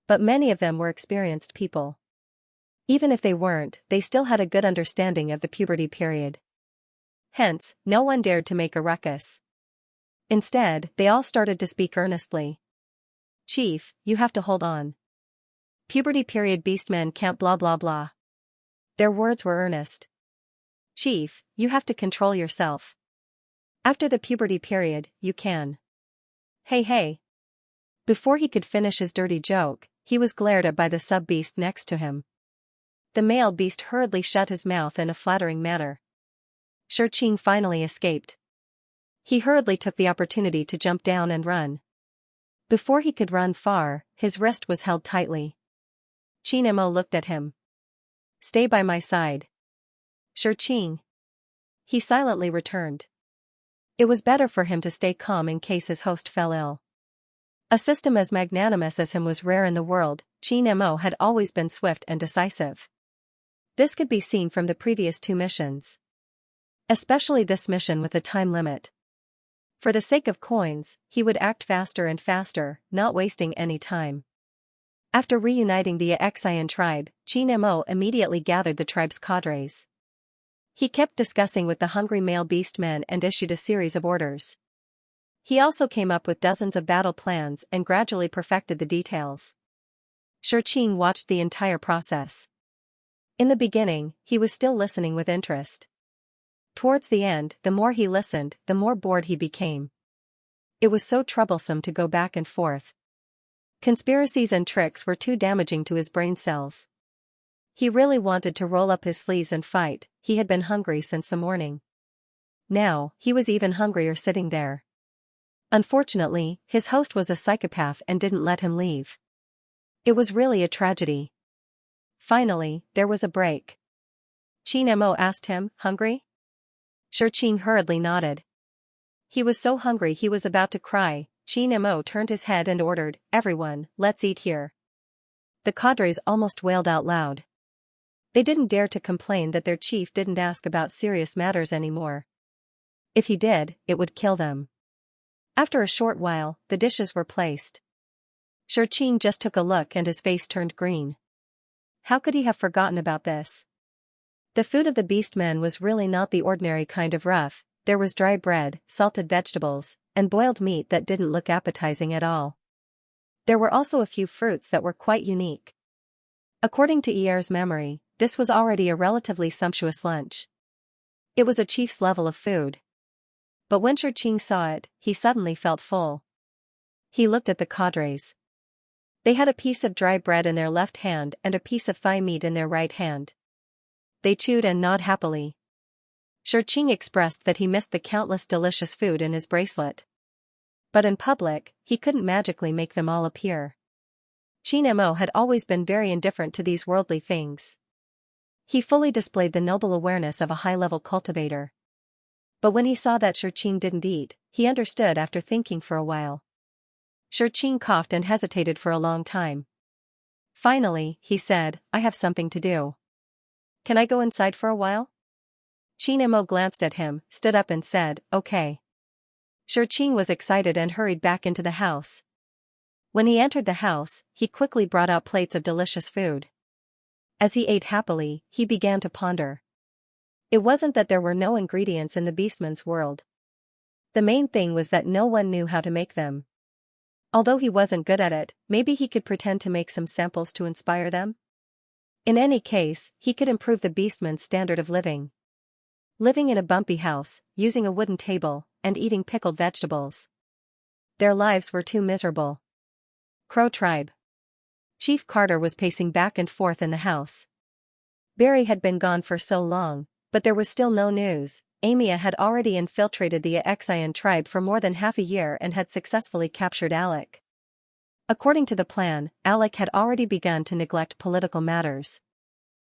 But many of them were experienced people. Even if they weren't, they still had a good understanding of the puberty period. Hence, no one dared to make a ruckus. Instead, they all started to speak earnestly. Chief, you have to hold on. Puberty period beastmen can't blah blah blah. Their words were earnest. Chief, you have to control yourself. After the puberty period, you can. Hey. Before he could finish his dirty joke, he was glared at by the sub-beast next to him. The male beast hurriedly shut his mouth in a flattering manner. Xianxia finally escaped. He hurriedly took the opportunity to jump down and run. Before he could run far, his wrist was held tightly. Xianxia looked at him. Stay by my side. Xianxia. He silently returned. It was better for him to stay calm in case his host fell ill. A system as magnanimous as him was rare in the world. Xianxia had always been swift and decisive. This could be seen from the previous two missions. Especially this mission with a time limit. For the sake of coins, he would act faster and faster, not wasting any time. After reuniting the Xian tribe, Xianxia immediately gathered the tribe's cadres. He kept discussing with the hungry male beastmen and issued a series of orders. He also came up with dozens of battle plans and gradually perfected the details. Xianxia watched the entire process. In the beginning, he was still listening with interest. Towards the end, the more he listened, the more bored he became. It was so troublesome to go back and forth. Conspiracies and tricks were too damaging to his brain cells. He really wanted to roll up his sleeves and fight. He had been hungry since the morning. Now, he was even hungrier sitting there. Unfortunately, his host was a psychopath and didn't let him leave. It was really a tragedy. Finally, there was a break. Xianxia asked him, hungry? Xianxia hurriedly nodded. He was so hungry he was about to cry. Xianxia turned his head and ordered, everyone, let's eat here. The cadres almost wailed out loud. They didn't dare to complain that their chief didn't ask about serious matters anymore. If he did, it would kill them. After a short while, the dishes were placed. Xianxia just took a look and his face turned green. How could he have forgotten about this? The food of the beastmen was really not the ordinary kind of rough. There was dry bread, salted vegetables, and boiled meat that didn't look appetizing at all. There were also a few fruits that were quite unique. According to Air's memory, this was already a relatively sumptuous lunch. It was a chief's level of food. But when Xianxia saw it, he suddenly felt full. He looked at the cadres. They had a piece of dry bread in their left hand and a piece of thigh meat in their right hand. They chewed and gnawed happily. Xianxia expressed that he missed the countless delicious food in his bracelet. But in public, he couldn't magically make them all appear. Xianxia had always been very indifferent to these worldly things. He fully displayed the noble awareness of a high-level cultivator. But when he saw that Xianxia didn't eat, he understood after thinking for a while. Xianxia coughed and hesitated for a long time. Finally, he said, I have something to do. Can I go inside for a while? Xianxia glanced at him, stood up and said, okay. Xianxia was excited and hurried back into the house. When he entered the house, he quickly brought out plates of delicious food. As he ate happily, he began to ponder. It wasn't that there were no ingredients in the beastman's world. The main thing was that no one knew how to make them. Although he wasn't good at it, maybe he could pretend to make some samples to inspire them? In any case, he could improve the beastman's standard of living. Living in a bumpy house, using a wooden table, and eating pickled vegetables. Their lives were too miserable. Crow Tribe. Chief Carter was pacing back and forth in the house. Barry had been gone for so long, but there was still no news. Xianxia had already infiltrated the Xian tribe for more than half a year and had successfully captured Alec. According to the plan, Alec had already begun to neglect political matters.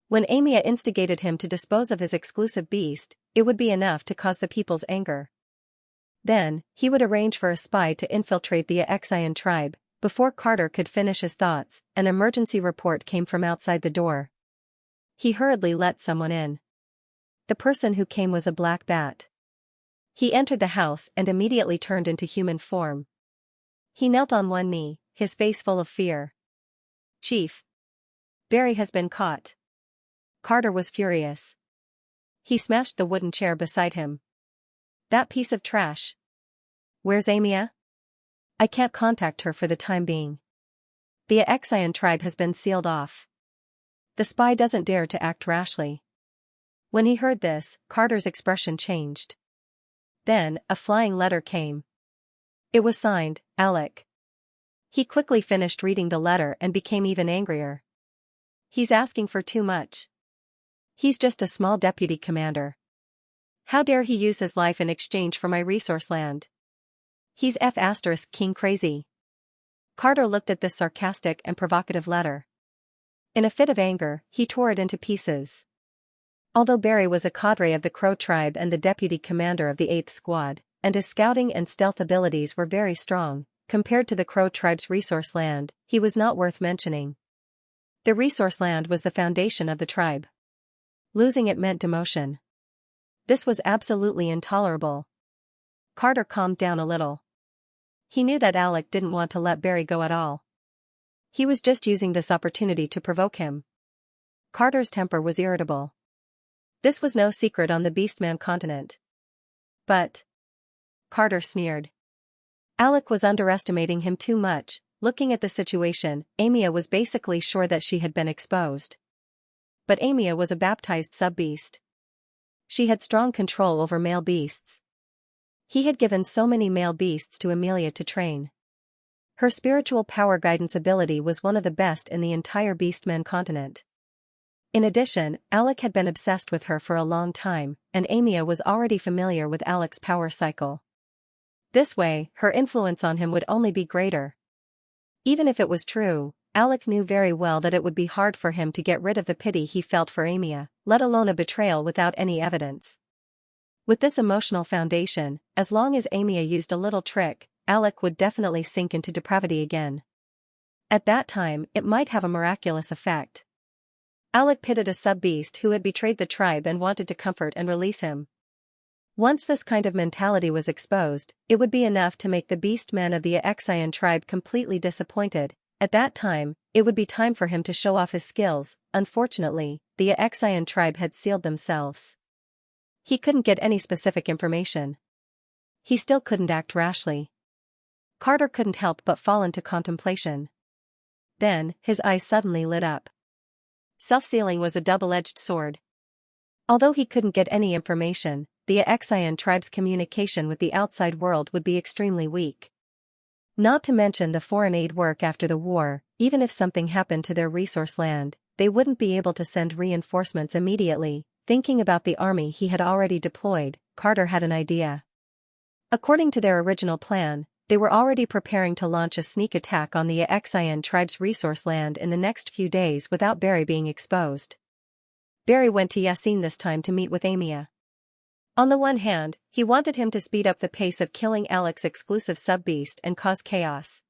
When Xianxia instigated him to dispose of his exclusive beast, it would be enough to cause the people's anger. Then, he would arrange for a spy to infiltrate the Xian tribe. Before Carter could finish his thoughts, an emergency report came from outside the door. He hurriedly let someone in. The person who came was a black bat. He entered the house and immediately turned into human form. He knelt on one knee, his face full of fear. "Chief. Barry has been caught." Carter was furious. He smashed the wooden chair beside him. "That piece of trash. Where's Xianxia? I can't contact her for the time being. The Xian tribe has been sealed off. The spy doesn't dare to act rashly." When he heard this, Carter's expression changed. Then, a flying letter came. It was signed, Alec. He quickly finished reading the letter and became even angrier. He's asking for too much. He's just a small deputy commander. How dare he use his life in exchange for my resource land? He's F***king crazy. Carter looked at this sarcastic and provocative letter. In a fit of anger, he tore it into pieces. Although Barry was a cadre of the Crow tribe and the deputy commander of the 8th Squad, and his scouting and stealth abilities were very strong, compared to the Crow tribe's resource land, he was not worth mentioning. The resource land was the foundation of the tribe. Losing it meant demotion. This was absolutely intolerable. Carter calmed down a little. He knew that Alec didn't want to let Barry go at all. He was just using this opportunity to provoke him. Carter's temper was irritable. This was no secret on the Beastman continent. But Carter sneered. Alec was underestimating him too much. Looking at the situation, Xianxia was basically sure that she had been exposed. But Xianxia was a baptized sub-beast. She had strong control over male beasts. He had given so many male beasts to Amelia to train. Her spiritual power guidance ability was one of the best in the entire Beastman continent. In addition, Alec had been obsessed with her for a long time, and Xianxia was already familiar with Alec's power cycle. This way, her influence on him would only be greater. Even if it was true, Alec knew very well that it would be hard for him to get rid of the pity he felt for Xianxia, let alone a betrayal without any evidence. With this emotional foundation, as long as Xianxia used a little trick, Alec would definitely sink into depravity again. At that time, it might have a miraculous effect. Alec pitied a sub-beast who had betrayed the tribe and wanted to comfort and release him. Once this kind of mentality was exposed, it would be enough to make the beastman of the Xian tribe completely disappointed. At that time, it would be time for him to show off his skills. Unfortunately, the Xian tribe had sealed themselves. He couldn't get any specific information. He still couldn't act rashly. Carter couldn't help but fall into contemplation. Then, his eyes suddenly lit up. Self-sealing was a double-edged sword. Although he couldn't get any information, the Xian tribe's communication with the outside world would be extremely weak. Not to mention the foreign aid work after the war. Even if something happened to their resource land, they wouldn't be able to send reinforcements immediately. Thinking about the army he had already deployed, Carter had an idea. According to their original plan, they were already preparing to launch a sneak attack on the Xian tribe's resource land in the next few days without Barry being exposed. Barry went to Yasin this time to meet with Xianxia. On the one hand, he wanted him to speed up the pace of killing Alec's exclusive sub-beast and cause chaos.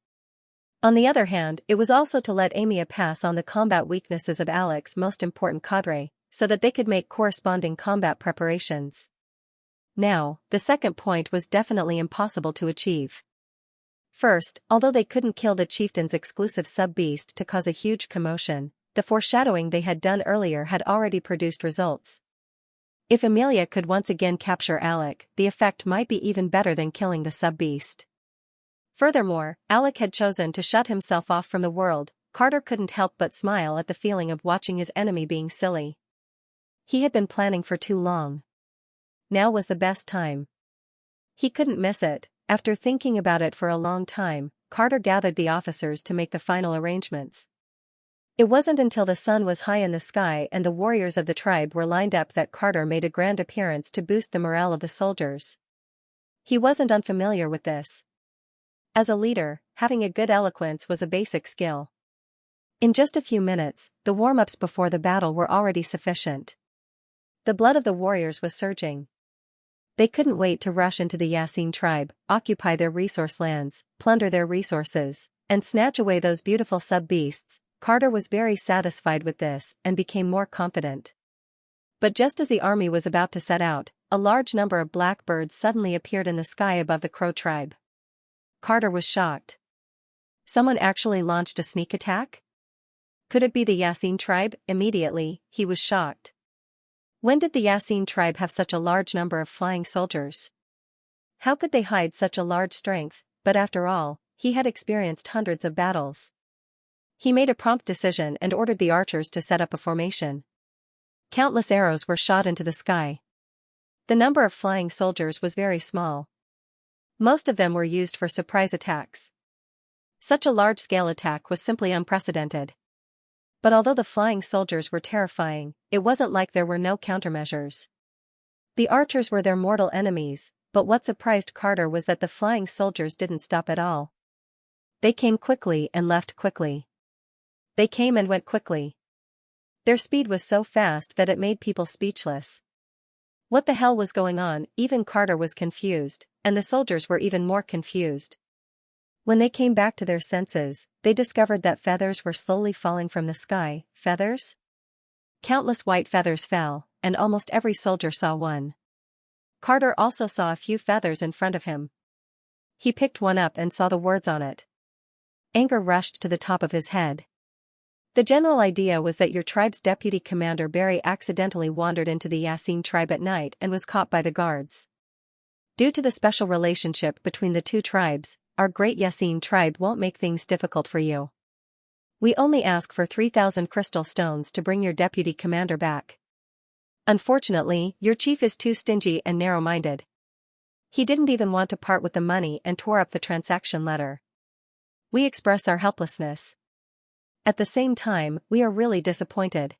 On the other hand, it was also to let Xianxia pass on the combat weaknesses of Alec's most important cadre, so that they could make corresponding combat preparations. Now, the second point was definitely impossible to achieve. First, although they couldn't kill the chieftain's exclusive sub-beast to cause a huge commotion, the foreshadowing they had done earlier had already produced results. If Amelia could once again capture Alec, the effect might be even better than killing the sub-beast. Furthermore, Alec had chosen to shut himself off from the world. Carter couldn't help but smile at the feeling of watching his enemy being silly. He had been planning for too long. Now was the best time. He couldn't miss it. After thinking about it for a long time, Carter gathered the officers to make the final arrangements. It wasn't until the sun was high in the sky and the warriors of the tribe were lined up that Carter made a grand appearance to boost the morale of the soldiers. He wasn't unfamiliar with this. As a leader, having a good eloquence was a basic skill. In just a few minutes, the warm-ups before the battle were already sufficient. The blood of the warriors was surging. They couldn't wait to rush into the Xianxia tribe, occupy their resource lands, plunder their resources, and snatch away those beautiful sub-beasts. Carter was very satisfied with this and became more confident. But just as the army was about to set out, a large number of blackbirds suddenly appeared in the sky above the Crow tribe. Carter was shocked. Someone actually launched a sneak attack? Could it be the Xianxia tribe? Immediately, he was shocked. When did the Xianxia tribe have such a large number of flying soldiers? How could they hide such a large strength? But after all, he had experienced hundreds of battles. He made a prompt decision and ordered the archers to set up a formation. Countless arrows were shot into the sky. The number of flying soldiers was very small. Most of them were used for surprise attacks. Such a large-scale attack was simply unprecedented. But although the flying soldiers were terrifying, it wasn't like there were no countermeasures. The archers were their mortal enemies, but what surprised Carter was that the flying soldiers didn't stop at all. They came quickly and left quickly. They came and went quickly. Their speed was so fast that it made people speechless. What the hell was going on? Even Carter was confused, and the soldiers were even more confused. When they came back to their senses, they discovered that feathers were slowly falling from the sky. Feathers? Countless white feathers fell, and almost every soldier saw one. Carter also saw a few feathers in front of him. He picked one up and saw the words on it. Anger rushed to the top of his head. The general idea was that your tribe's deputy commander Barry accidentally wandered into the Xianxia tribe at night and was caught by the guards. Due to the special relationship between the two tribes, our great Xianxia tribe won't make things difficult for you. We only ask for 3,000 crystal stones to bring your deputy commander back. Unfortunately, your chief is too stingy and narrow-minded. He didn't even want to part with the money and tore up the transaction letter. We express our helplessness. At the same time, we are really disappointed.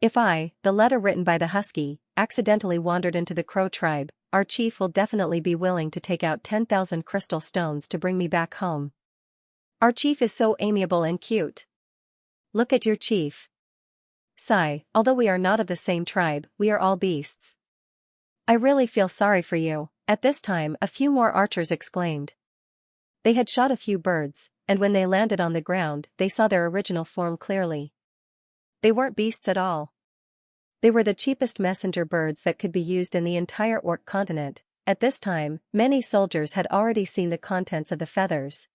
If I, the letter written by the Husky, accidentally wandered into the Crow tribe, our chief will definitely be willing to take out 10,000 crystal stones to bring me back home. Our chief is so amiable and cute. Look at your chief. Sigh, although we are not of the same tribe, we are all beasts. I really feel sorry for you. At this time, a few more archers exclaimed. They had shot a few birds, and when they landed on the ground, they saw their original form clearly. They weren't beasts at all. They were the cheapest messenger birds that could be used in the entire Orc continent. At this time, many soldiers had already seen the contents of the feathers.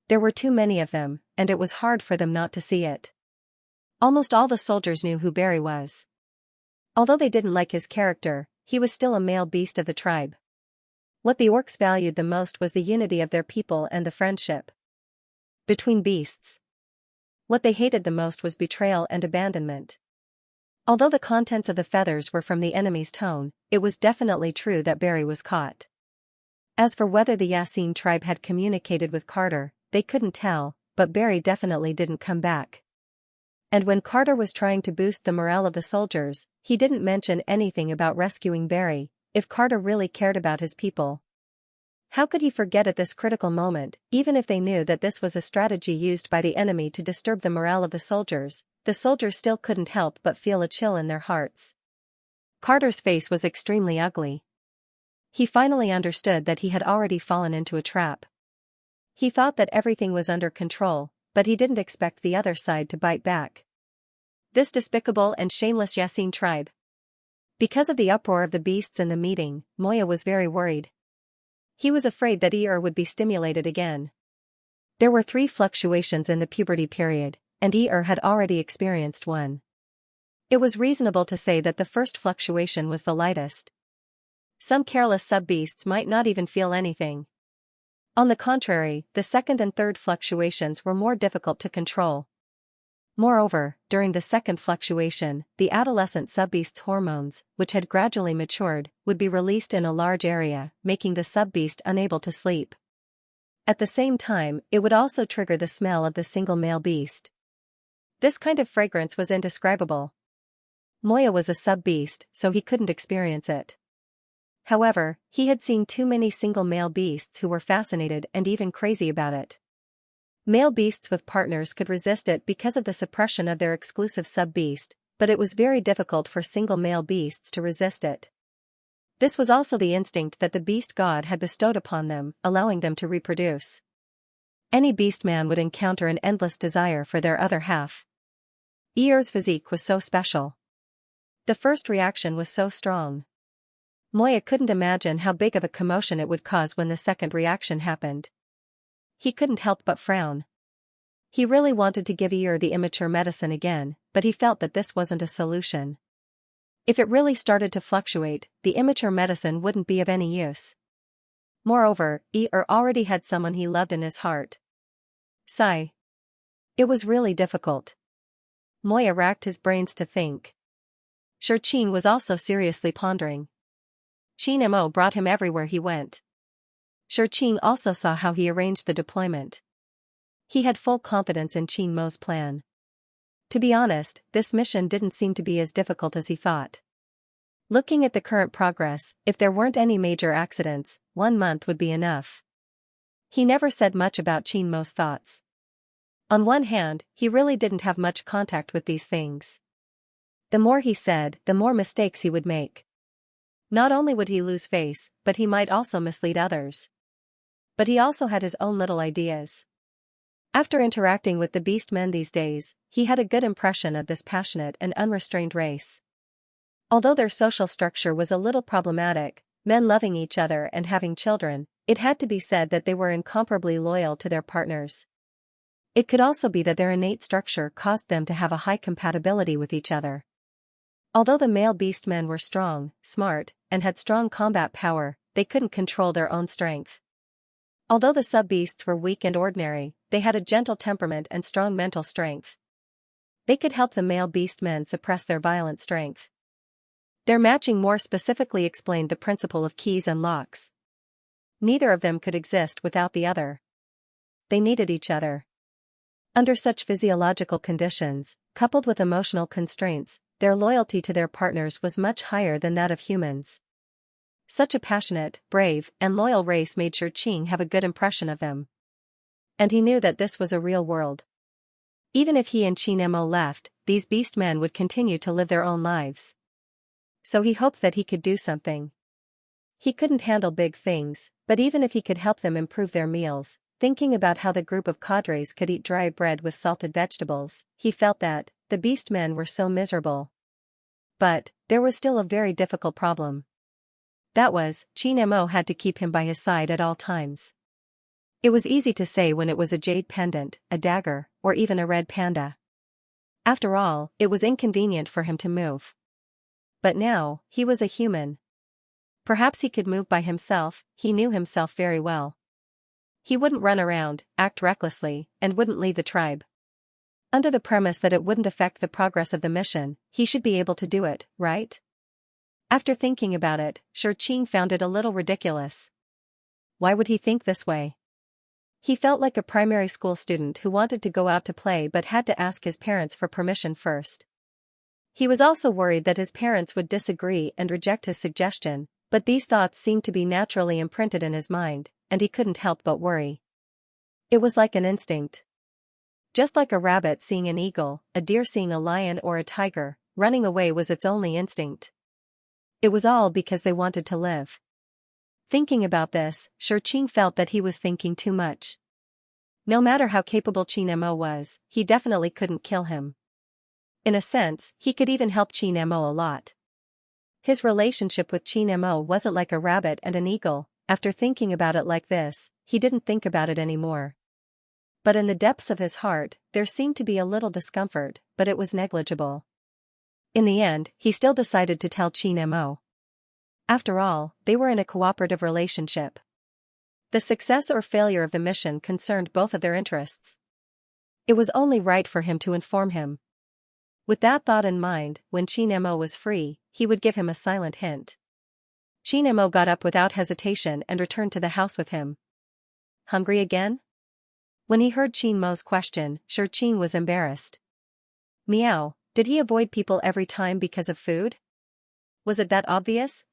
There were too many of them, and it was hard for them not to see it. Almost all the soldiers knew who Barry was. Although they didn't like his character, he was still a male beast of the tribe. What the Orcs valued the most was the unity of their people and the friendship between beasts. What they hated the most was betrayal and abandonment. Although the contents of the feathers were from the enemy's tone, it was definitely true that Barry was caught. As for whether the Xianxia tribe had communicated with Carter, they couldn't tell, but Barry definitely didn't come back. And when Carter was trying to boost the morale of the soldiers, he didn't mention anything about rescuing Barry. If Carter really cared about his people, how could he forget at this critical moment? Even if they knew that this was a strategy used by the enemy to disturb the morale of the soldiers still couldn't help but feel a chill in their hearts. Carter's face was extremely ugly. He finally understood that he had already fallen into a trap. He thought that everything was under control, but he didn't expect the other side to bite back. This despicable and shameless Xianxia tribe. Because of the uproar of the beasts in the meeting, Moya was very worried. He was afraid that would be stimulated again. There were 3 fluctuations in the puberty period, and had already experienced one. It was reasonable to say that the first fluctuation was the lightest. Some careless sub-beasts might not even feel anything. On the contrary, the second and third fluctuations were more difficult to control. Moreover, during the second fluctuation, the adolescent sub-beast's hormones, which had gradually matured, would be released in a large area, making the sub-beast unable to sleep. At the same time, it would also trigger the smell of the single male beast. This kind of fragrance was indescribable. Moya was a sub-beast, so he couldn't experience it. However, he had seen too many single male beasts who were fascinated and even crazy about it. Male beasts with partners could resist it because of the suppression of their exclusive sub-beast, but it was very difficult for single male beasts to resist it. This was also the instinct that the beast god had bestowed upon them, allowing them to reproduce. Any beast man would encounter an endless desire for their other half. Ear's physique was so special. The first reaction was so strong. Moya couldn't imagine how big of a commotion it would cause when the second reaction happened. He couldn't help but frown. He really wanted to give Ear the immature medicine again, but he felt that this wasn't a solution. If it really started to fluctuate, the immature medicine wouldn't be of any use. Moreover, Ear already had someone he loved in his heart. Sigh. It was really difficult. Moya racked his brains to think. Xianxia was also seriously pondering. Qianmo brought him everywhere he went. Xianxia also saw how he arranged the deployment. He had full confidence in Qianmo's plan. To be honest, this mission didn't seem to be as difficult as he thought. Looking at the current progress, if there weren't any major accidents, 1 month would be enough. He never said much about Qianmo's thoughts. On one hand, he really didn't have much contact with these things. The more he said, the more mistakes he would make. Not only would he lose face, but he might also mislead others. But he also had his own little ideas. After interacting with the beast men these days, he had a good impression of this passionate and unrestrained race. Although their social structure was a little problematic, men loving each other and having children, it had to be said that they were incomparably loyal to their partners. It could also be that their innate structure caused them to have a high compatibility with each other. Although the male beast men were strong, smart, and had strong combat power, they couldn't control their own strength. Although the sub-beasts were weak and ordinary, they had a gentle temperament and strong mental strength. They could help the male beast men suppress their violent strength. Their matching more specifically explained the principle of keys and locks. Neither of them could exist without the other. They needed each other. Under such physiological conditions, coupled with emotional constraints, their loyalty to their partners was much higher than that of humans. Such a passionate, brave, and loyal race made Xianxia have a good impression of them. And he knew that this was a real world. Even if he and Qianmo left, these beast men would continue to live their own lives. So he hoped that he could do something. He couldn't handle big things, but even if he could help them improve their meals, thinking about how the group of cadres could eat dry bread with salted vegetables, he felt that the beast men were so miserable. But there was still a very difficult problem. That was, Qianmo had to keep him by his side at all times. It was easy to say when it was a jade pendant, a dagger, or even a red panda. After all, it was inconvenient for him to move. But now, he was a human. Perhaps he could move by himself, he knew himself very well. He wouldn't run around, act recklessly, and wouldn't leave the tribe. Under the premise that it wouldn't affect the progress of the mission, he should be able to do it, right? After thinking about it, Xianxia found it a little ridiculous. Why would he think this way? He felt like a primary school student who wanted to go out to play but had to ask his parents for permission first. He was also worried that his parents would disagree and reject his suggestion, but these thoughts seemed to be naturally imprinted in his mind, and he couldn't help but worry. It was like an instinct. Just like a rabbit seeing an eagle, a deer seeing a lion or a tiger, running away was its only instinct. It was all because they wanted to live. Thinking about this, Xianxia felt that he was thinking too much. No matter how capable Qianmo was, he definitely couldn't kill him. In a sense, he could even help Qianmo a lot. His relationship with Qianmo wasn't like a rabbit and an eagle. After thinking about it like this, he didn't think about it anymore. But in the depths of his heart, there seemed to be a little discomfort, but it was negligible. In the end, he still decided to tell Xianxia. After all, they were in a cooperative relationship. The success or failure of the mission concerned both of their interests. It was only right for him to inform him. With that thought in mind, when Xianxia was free, he would give him a silent hint. Xianxia got up without hesitation and returned to the house with him. Hungry again? When he heard Xianxia's question, Qing was embarrassed. Meow, did he avoid people every time because of food? Was it that obvious?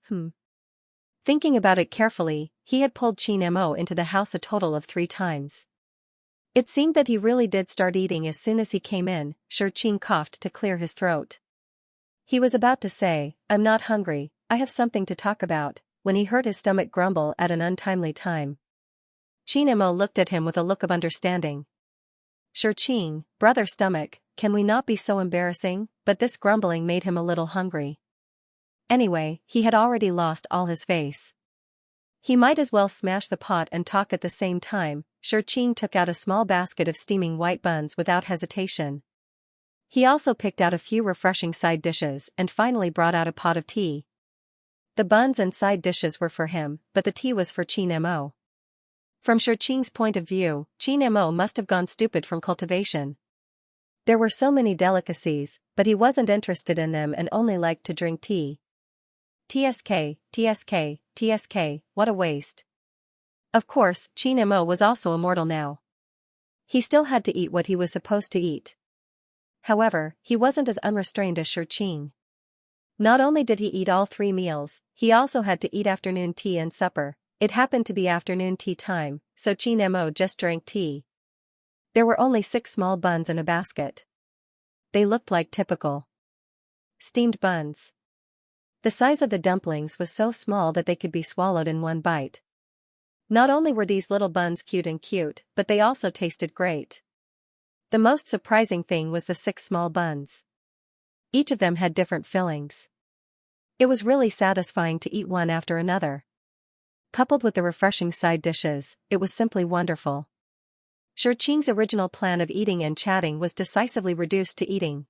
Thinking about it carefully, he had pulled Xianxia into the house a total of 3 times. It seemed that he really did start eating as soon as he came in. Qing coughed to clear his throat. He was about to say, "I'm not hungry, I have something to talk about," when he heard his stomach grumble at an untimely time. Xianxia looked at him with a look of understanding. Qing, brother stomach, can we not be so embarrassing?" But this grumbling made him a little hungry. Anyway, he had already lost all his face. He might as well smash the pot and talk at the same time. Qing took out a small basket of steaming white buns without hesitation. He also picked out a few refreshing side dishes and finally brought out a pot of tea. The buns and side dishes were for him, but the tea was for Xianxia. From Qing's point of view, Xianxia must have gone stupid from cultivation. There were so many delicacies, but he wasn't interested in them and only liked to drink tea. TSK, what a waste. Of course, Xianxia was also immortal now. He still had to eat what he was supposed to eat. However, he wasn't as unrestrained as Qing. Not only did he eat all 3 meals, he also had to eat afternoon tea and supper. It happened to be afternoon tea time, so Xianxia just drank tea. There were only 6 small buns in a basket. They looked like typical steamed buns. The size of the dumplings was so small that they could be swallowed in one bite. Not only were these little buns cute, but they also tasted great. The most surprising thing was the 6 small buns. Each of them had different fillings. It was really satisfying to eat one after another. Coupled with the refreshing side dishes, it was simply wonderful. Qing's original plan of eating and chatting was decisively reduced to eating.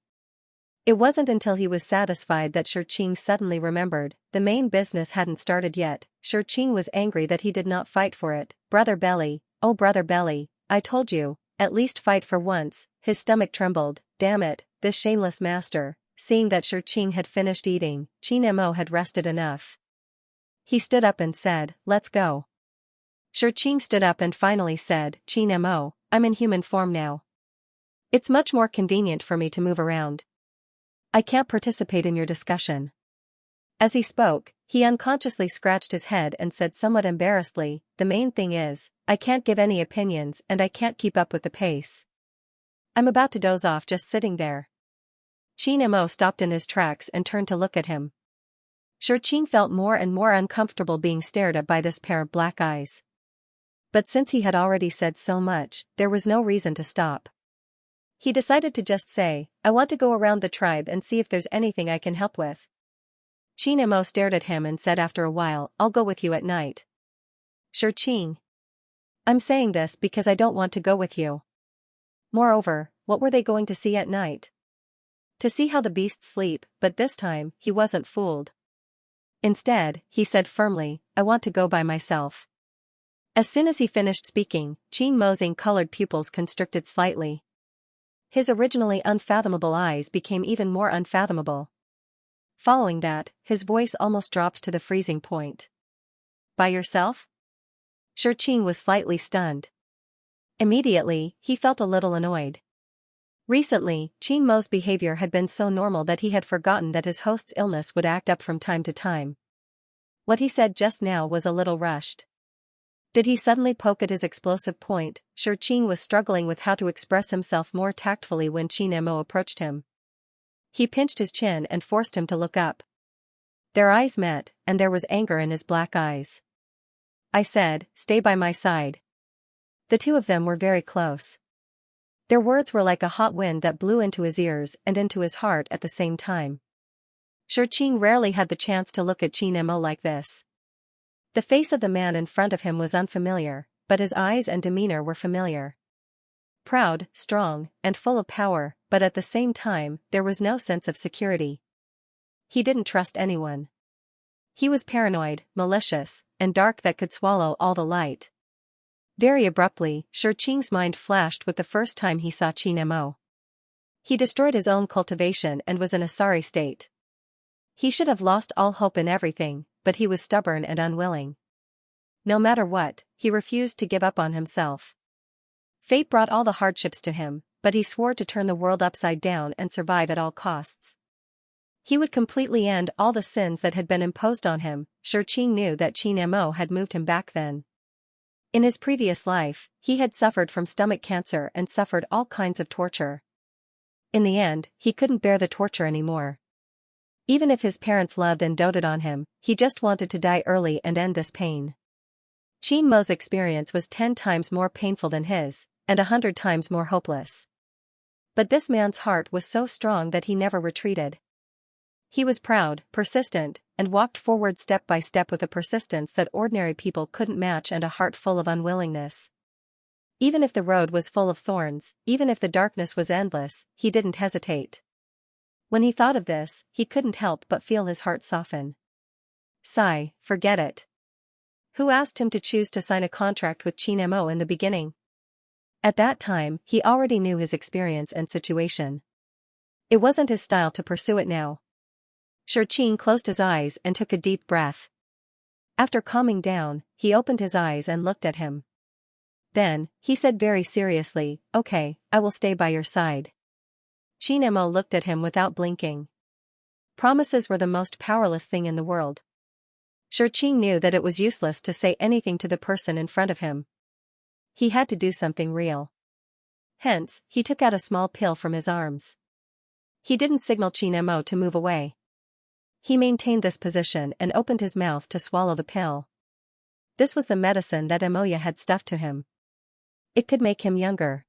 It wasn't until he was satisfied that Qing suddenly remembered, the main business hadn't started yet. Qing was angry that he did not fight for it. "Brother Belly, oh brother Belly, I told you, at least fight for once." His stomach trembled. Damn it, this shameless master. Seeing that Qing had finished eating, Xianxia had rested enough. He stood up and said, "Let's go." Qing stood up and finally said, "Xianxia, I'm in human form now. It's much more convenient for me to move around. I can't participate in your discussion." As he spoke, he unconsciously scratched his head and said somewhat embarrassedly, "The main thing is, I can't give any opinions and I can't keep up with the pace. I'm about to doze off just sitting there." Xianxia stopped in his tracks and turned to look at him. Qing felt more and more uncomfortable being stared at by this pair of black eyes. But since he had already said so much, there was no reason to stop. He decided to just say, "I want to go around the tribe and see if there's anything I can help with." Xianxia stared at him and said after a while, "I'll go with you at night." Qing. I'm saying this because I don't want to go with you. Moreover, what were they going to see at night? To see how the beasts sleep, but this time, he wasn't fooled. Instead, he said firmly, "I want to go by myself." As soon as he finished speaking, Xianxia's colored pupils constricted slightly. His originally unfathomable eyes became even more unfathomable. Following that, his voice almost dropped to the freezing point. "By yourself?" Qing was slightly stunned. Immediately, he felt a little annoyed. Recently, Xianxia's behavior had been so normal that he had forgotten that his host's illness would act up from time to time. What he said just now was a little rushed. Did he suddenly poke at his explosive point? Qing was struggling with how to express himself more tactfully when Xianxia approached him. He pinched his chin and forced him to look up. Their eyes met, and there was anger in his black eyes. "I said, stay by my side." The two of them were very close. Their words were like a hot wind that blew into his ears and into his heart at the same time. Qing rarely had the chance to look at Xianxia like this. The face of the man in front of him was unfamiliar, but his eyes and demeanor were familiar. Proud, strong, and full of power, but at the same time, there was no sense of security. He didn't trust anyone. He was paranoid, malicious, and dark that could swallow all the light. Very abruptly, Xianxia's mind flashed with the first time he saw Qin Mo. He destroyed his own cultivation and was in a sorry state. He should have lost all hope in everything, but he was stubborn and unwilling. No matter what, he refused to give up on himself. Fate brought all the hardships to him, but he swore to turn the world upside down and survive at all costs. He would completely end all the sins that had been imposed on him. Xianxia knew that Qin Mo had moved him back then. In his previous life, he had suffered from stomach cancer and suffered all kinds of torture. In the end, he couldn't bear the torture anymore. Even if his parents loved and doted on him, he just wanted to die early and end this pain. Qin Mo's experience was 10 times more painful than his, and 100 times more hopeless. But this man's heart was so strong that he never retreated. He was proud, persistent, and walked forward step by step with a persistence that ordinary people couldn't match and a heart full of unwillingness. Even if the road was full of thorns, even if the darkness was endless, he didn't hesitate. When he thought of this, he couldn't help but feel his heart soften. Sigh, forget it. Who asked him to choose to sign a contract with Qin Mo in the beginning? At that time, he already knew his experience and situation. It wasn't his style to pursue it now. Xianxia closed his eyes and took a deep breath. After calming down, he opened his eyes and looked at him. Then, he said very seriously, "Okay, I will stay by your side." Qin Mo looked at him without blinking. Promises were the most powerless thing in the world. Xianxia knew that it was useless to say anything to the person in front of him. He had to do something real. Hence, he took out a small pill from his arms. He didn't signal Qin Mo to move away. He maintained this position and opened his mouth to swallow the pill. This was the medicine that Amoya had stuffed to him. It could make him younger.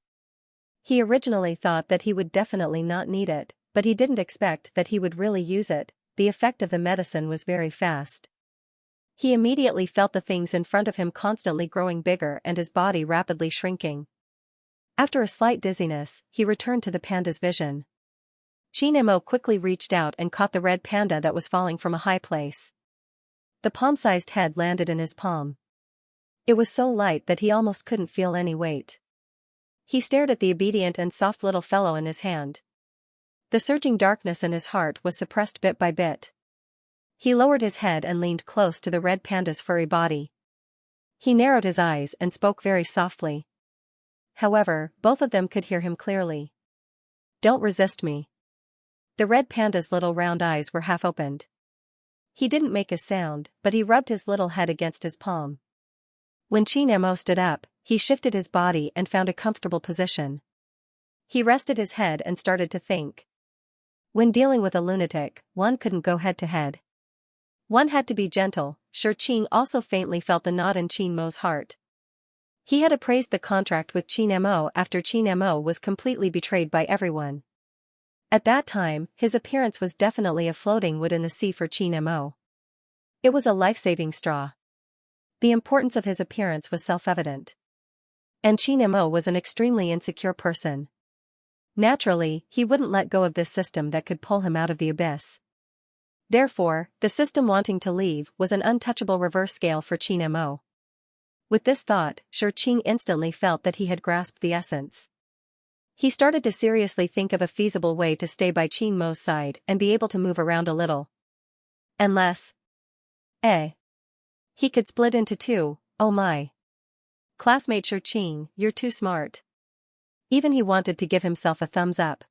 He originally thought that he would definitely not need it, but he didn't expect that he would really use it. The effect of the medicine was very fast. He immediately felt the things in front of him constantly growing bigger and his body rapidly shrinking. After a slight dizziness, he returned to the panda's vision. Qin Mo quickly reached out and caught the red panda that was falling from a high place. The palm-sized head landed in his palm. It was so light that he almost couldn't feel any weight. He stared at the obedient and soft little fellow in his hand. The surging darkness in his heart was suppressed bit by bit. He lowered his head and leaned close to the red panda's furry body. He narrowed his eyes and spoke very softly. However, both of them could hear him clearly. "Don't resist me." The red panda's little round eyes were half opened. He didn't make a sound, but he rubbed his little head against his palm. When Qin Mo stood up, he shifted his body and found a comfortable position. He rested his head and started to think. When dealing with a lunatic, one couldn't go head to head. One had to be gentle. Xianxia also faintly felt the knot in Qin Mo's heart. He had appraised the contract with Qin Mo after Qin Mo was completely betrayed by everyone. At that time, his appearance was definitely a floating wood in the sea for Qin Mo. It was a life-saving straw. The importance of his appearance was self-evident. And Qin Mo was an extremely insecure person. Naturally, he wouldn't let go of this system that could pull him out of the abyss. Therefore, the system wanting to leave was an untouchable reverse scale for Qin Mo. With this thought, Xianxia instantly felt that he had grasped the essence. He started to seriously think of a feasible way to stay by Qin Mo's side and be able to move around a little. Unless he could split into two. Oh my. Classmate Xianxia, you're too smart. Even he wanted to give himself a thumbs up.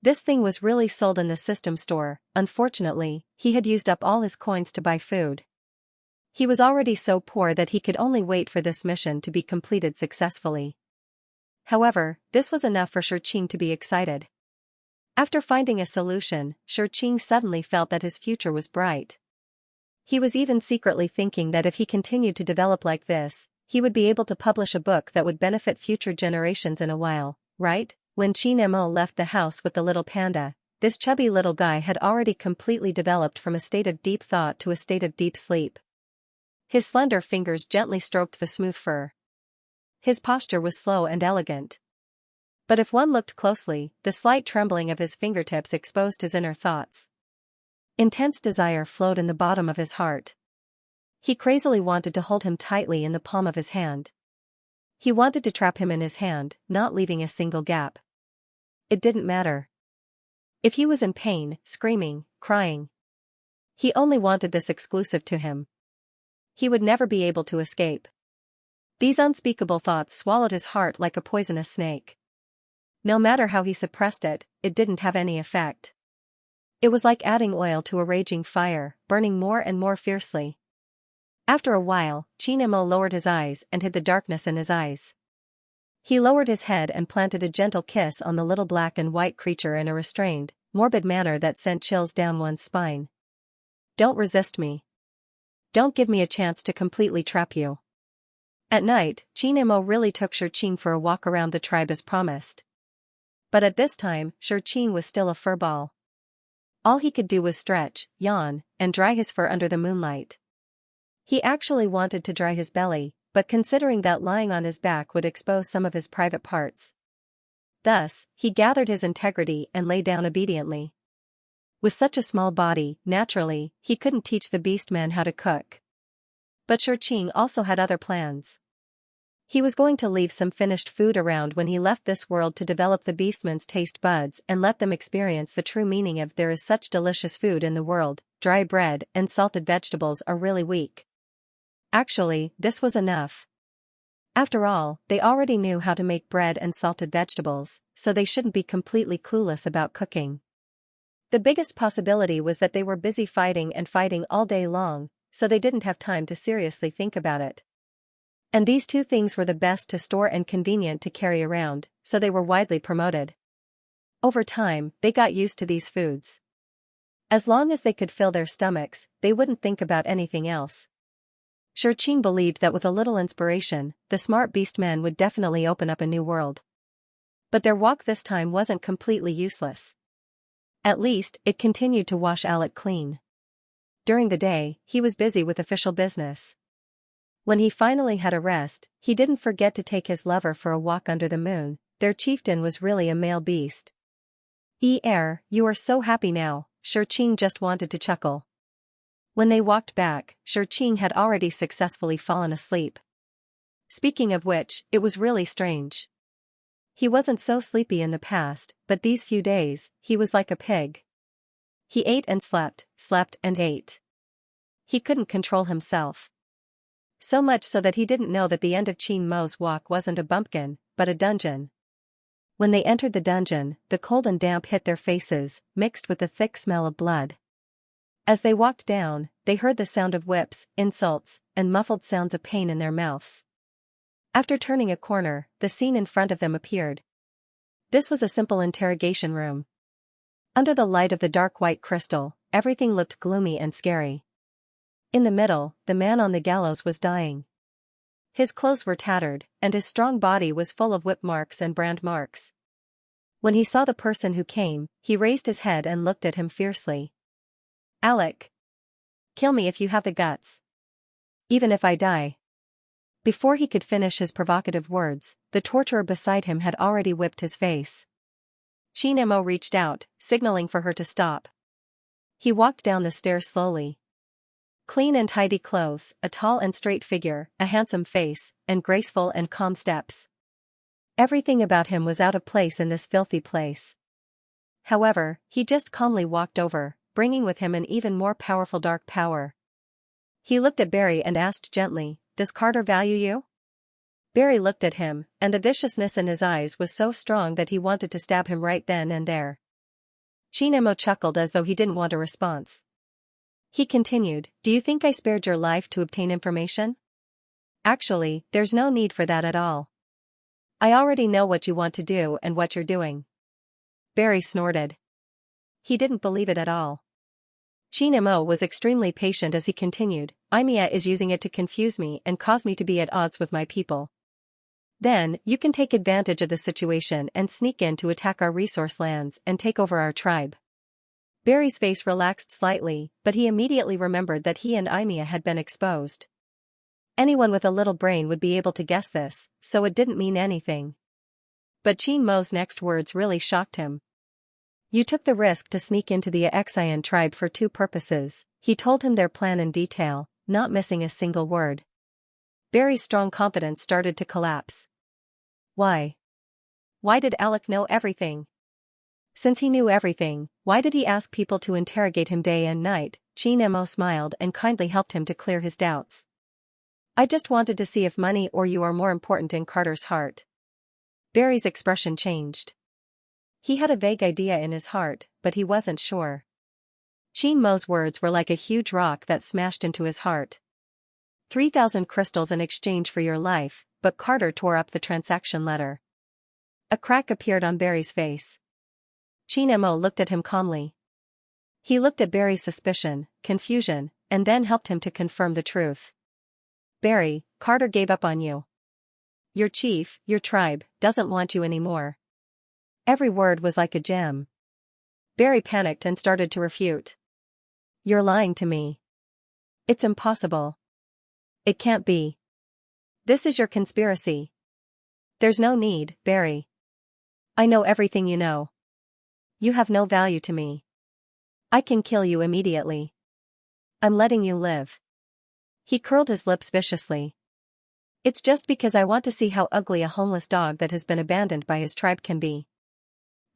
This thing was really sold in the system store. Unfortunately, he had used up all his coins to buy food. He was already so poor that he could only wait for this mission to be completed successfully. However, this was enough for Xianxia to be excited. After finding a solution, Xianxia suddenly felt that his future was bright. He was even secretly thinking that if he continued to develop like this, he would be able to publish a book that would benefit future generations in a while, right? When Qin Mo left the house with the little panda, this chubby little guy had already completely developed from a state of deep thought to a state of deep sleep. His slender fingers gently stroked the smooth fur. His posture was slow and elegant. But if one looked closely, the slight trembling of his fingertips exposed his inner thoughts. Intense desire flowed in the bottom of his heart. He crazily wanted to hold him tightly in the palm of his hand. He wanted to trap him in his hand, not leaving a single gap. It didn't matter if he was in pain, screaming, crying. He only wanted this exclusive to him. He would never be able to escape. These unspeakable thoughts swallowed his heart like a poisonous snake. No matter how he suppressed it, it didn't have any effect. It was like adding oil to a raging fire, burning more and more fiercely. After a while, Xianxia lowered his eyes and hid the darkness in his eyes. He lowered his head and planted a gentle kiss on the little black and white creature in a restrained, morbid manner that sent chills down one's spine. Don't resist me. Don't give me a chance to completely trap you. At night, Xianxia really took Shurqing for a walk around the tribe as promised. But at this time, Shurqing was still a furball. All he could do was stretch, yawn, and dry his fur under the moonlight. He actually wanted to dry his belly, but considering that lying on his back would expose some of his private parts. Thus, he gathered his integrity and lay down obediently. With such a small body, naturally, he couldn't teach the beastman how to cook. But Shurqing also had other plans. He was going to leave some finished food around when he left this world to develop the beastman's taste buds and let them experience the true meaning of there is such delicious food in the world. Dry bread and salted vegetables are really weak. Actually, this was enough. After all, they already knew how to make bread and salted vegetables, so they shouldn't be completely clueless about cooking. The biggest possibility was that they were busy fighting and fighting all day long, so they didn't have time to seriously think about it. And these two things were the best to store and convenient to carry around, so they were widely promoted. Over time, they got used to these foods. As long as they could fill their stomachs, they wouldn't think about anything else. Shurqing believed that with a little inspiration, the smart beastman would definitely open up a new world. But their walk this time wasn't completely useless. At least, it continued to wash Alec clean. During the day, he was busy with official business. When he finally had a rest, he didn't forget to take his lover for a walk under the moon. Their chieftain was really a male beast. You are so happy now, Shurqing just wanted to chuckle. When they walked back, Shurqing had already successfully fallen asleep. Speaking of which, it was really strange. He wasn't so sleepy in the past, but these few days, he was like a pig. He ate and slept and ate. He couldn't control himself. So much so that he didn't know that the end of Qian Mo's walk wasn't a bumpkin, but a dungeon. When they entered the dungeon, the cold and damp hit their faces, mixed with the thick smell of blood. As they walked down, they heard the sound of whips, insults, and muffled sounds of pain in their mouths. After turning a corner, the scene in front of them appeared. This was a simple interrogation room. Under the light of the dark white crystal, everything looked gloomy and scary. In the middle, the man on the gallows was dying. His clothes were tattered, and his strong body was full of whip marks and brand marks. When he saw the person who came, he raised his head and looked at him fiercely. "Alec. Kill me if you have the guts. Even if I die." Before he could finish his provocative words, the torturer beside him had already whipped his face. Xianxia reached out, signaling for her to stop. He walked down the stairs slowly. Clean and tidy clothes, a tall and straight figure, a handsome face, and graceful and calm steps. Everything about him was out of place in this filthy place. However, he just calmly walked over, bringing with him an even more powerful dark power. He looked at Barry and asked gently, "Does Carter value you?" Barry looked at him, and the viciousness in his eyes was so strong that he wanted to stab him right then and there. Xianxia chuckled as though he didn't want a response. He continued, "Do you think I spared your life to obtain information? Actually, there's no need for that at all. I already know what you want to do and what you're doing." Barry snorted. He didn't believe it at all. Xianxia was extremely patient as he continued, "Xianxia is using it to confuse me and cause me to be at odds with my people. Then, you can take advantage of the situation and sneak in to attack our resource lands and take over our tribe." Barry's face relaxed slightly, but he immediately remembered that he and Xianxia had been exposed. Anyone with a little brain would be able to guess this, so it didn't mean anything. But Qin Mo's next words really shocked him. You took the risk to sneak into the Xian tribe for two purposes. He told him their plan in detail, not missing a single word. Barry's strong confidence started to collapse. Why? Why did Alec know everything? Since he knew everything, why did he ask people to interrogate him day and night? Qin Mo smiled and kindly helped him to clear his doubts. I just wanted to see if money or you are more important in Carter's heart. Barry's expression changed. He had a vague idea in his heart, but he wasn't sure. Qin Mo's words were like a huge rock that smashed into his heart. 3,000 crystals in exchange for your life, but Carter tore up the transaction letter. A crack appeared on Barry's face. Qin Mo looked at him calmly. He looked at Barry's suspicion, confusion, and then helped him to confirm the truth. Barry, Carter gave up on you. Your chief, your tribe, doesn't want you anymore. Every word was like a gem. Barry panicked and started to refute. You're lying to me. It's impossible. It can't be. This is your conspiracy. There's no need, Barry. I know everything you know. You have no value to me. I can kill you immediately. I'm letting you live. He curled his lips viciously. It's just because I want to see how ugly a homeless dog that has been abandoned by his tribe can be.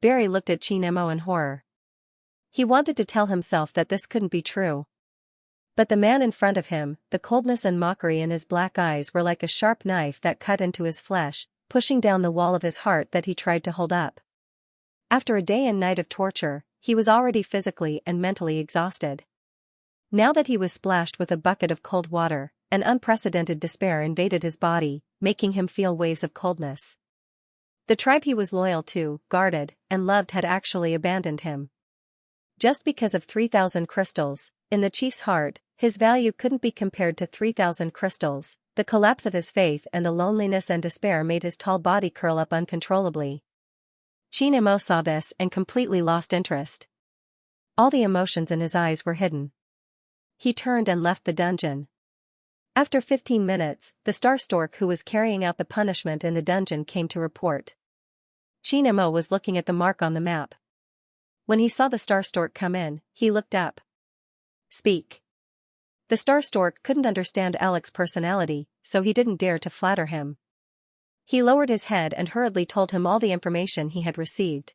Barry looked at Qin Mo in horror. He wanted to tell himself that this couldn't be true. But the man in front of him, the coldness and mockery in his black eyes were like a sharp knife that cut into his flesh, pushing down the wall of his heart that he tried to hold up. After a day and night of torture, he was already physically and mentally exhausted. Now that he was splashed with a bucket of cold water, an unprecedented despair invaded his body, making him feel waves of coldness. The tribe he was loyal to, guarded, and loved had actually abandoned him. Just because of 3,000 crystals, in the chief's heart, his value couldn't be compared to 3,000 crystals. The collapse of his faith and the loneliness and despair made his tall body curl up uncontrollably. Qin Mo saw this and completely lost interest. All the emotions in his eyes were hidden. He turned and left the dungeon. After 15 minutes, the star stork who was carrying out the punishment in the dungeon came to report. Qin Mo was looking at the mark on the map. When he saw the star stork come in, he looked up. Speak. The star stork couldn't understand Alec's personality, so he didn't dare to flatter him. He lowered his head and hurriedly told him all the information he had received.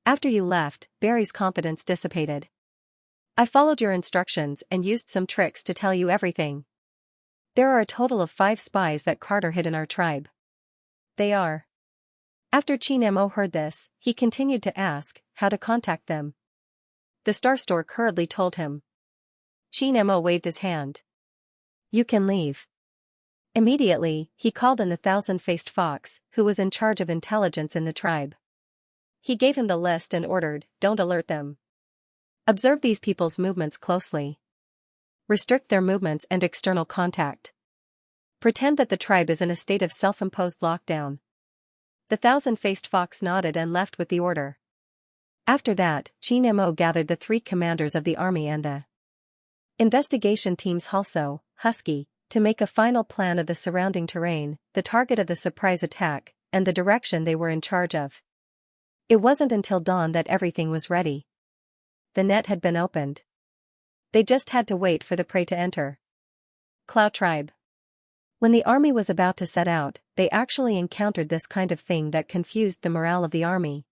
After you left, Barry's confidence dissipated. I followed your instructions and used some tricks to tell you everything. There are a total of 5 spies that Carter hid in our tribe. They are. After Qin Mo heard this, he continued to ask how to contact them. The star stork hurriedly told him. Qin Mo waved his hand. You can leave. Immediately, he called in the 1,000-faced fox, who was in charge of intelligence in the tribe. He gave him the list and ordered, don't alert them. Observe these people's movements closely. Restrict their movements and external contact. Pretend that the tribe is in a state of self-imposed lockdown. The 1,000-faced fox nodded and left with the order. After that, Qin Mo gathered the 3 commanders of the army and the investigation teams also, Husky, to make a final plan of the surrounding terrain, the target of the surprise attack, and the direction they were in charge of. It wasn't until dawn that everything was ready. The net had been opened. They just had to wait for the prey to enter. Clow Tribe. When the army was about to set out, they actually encountered this kind of thing that confused the morale of the army.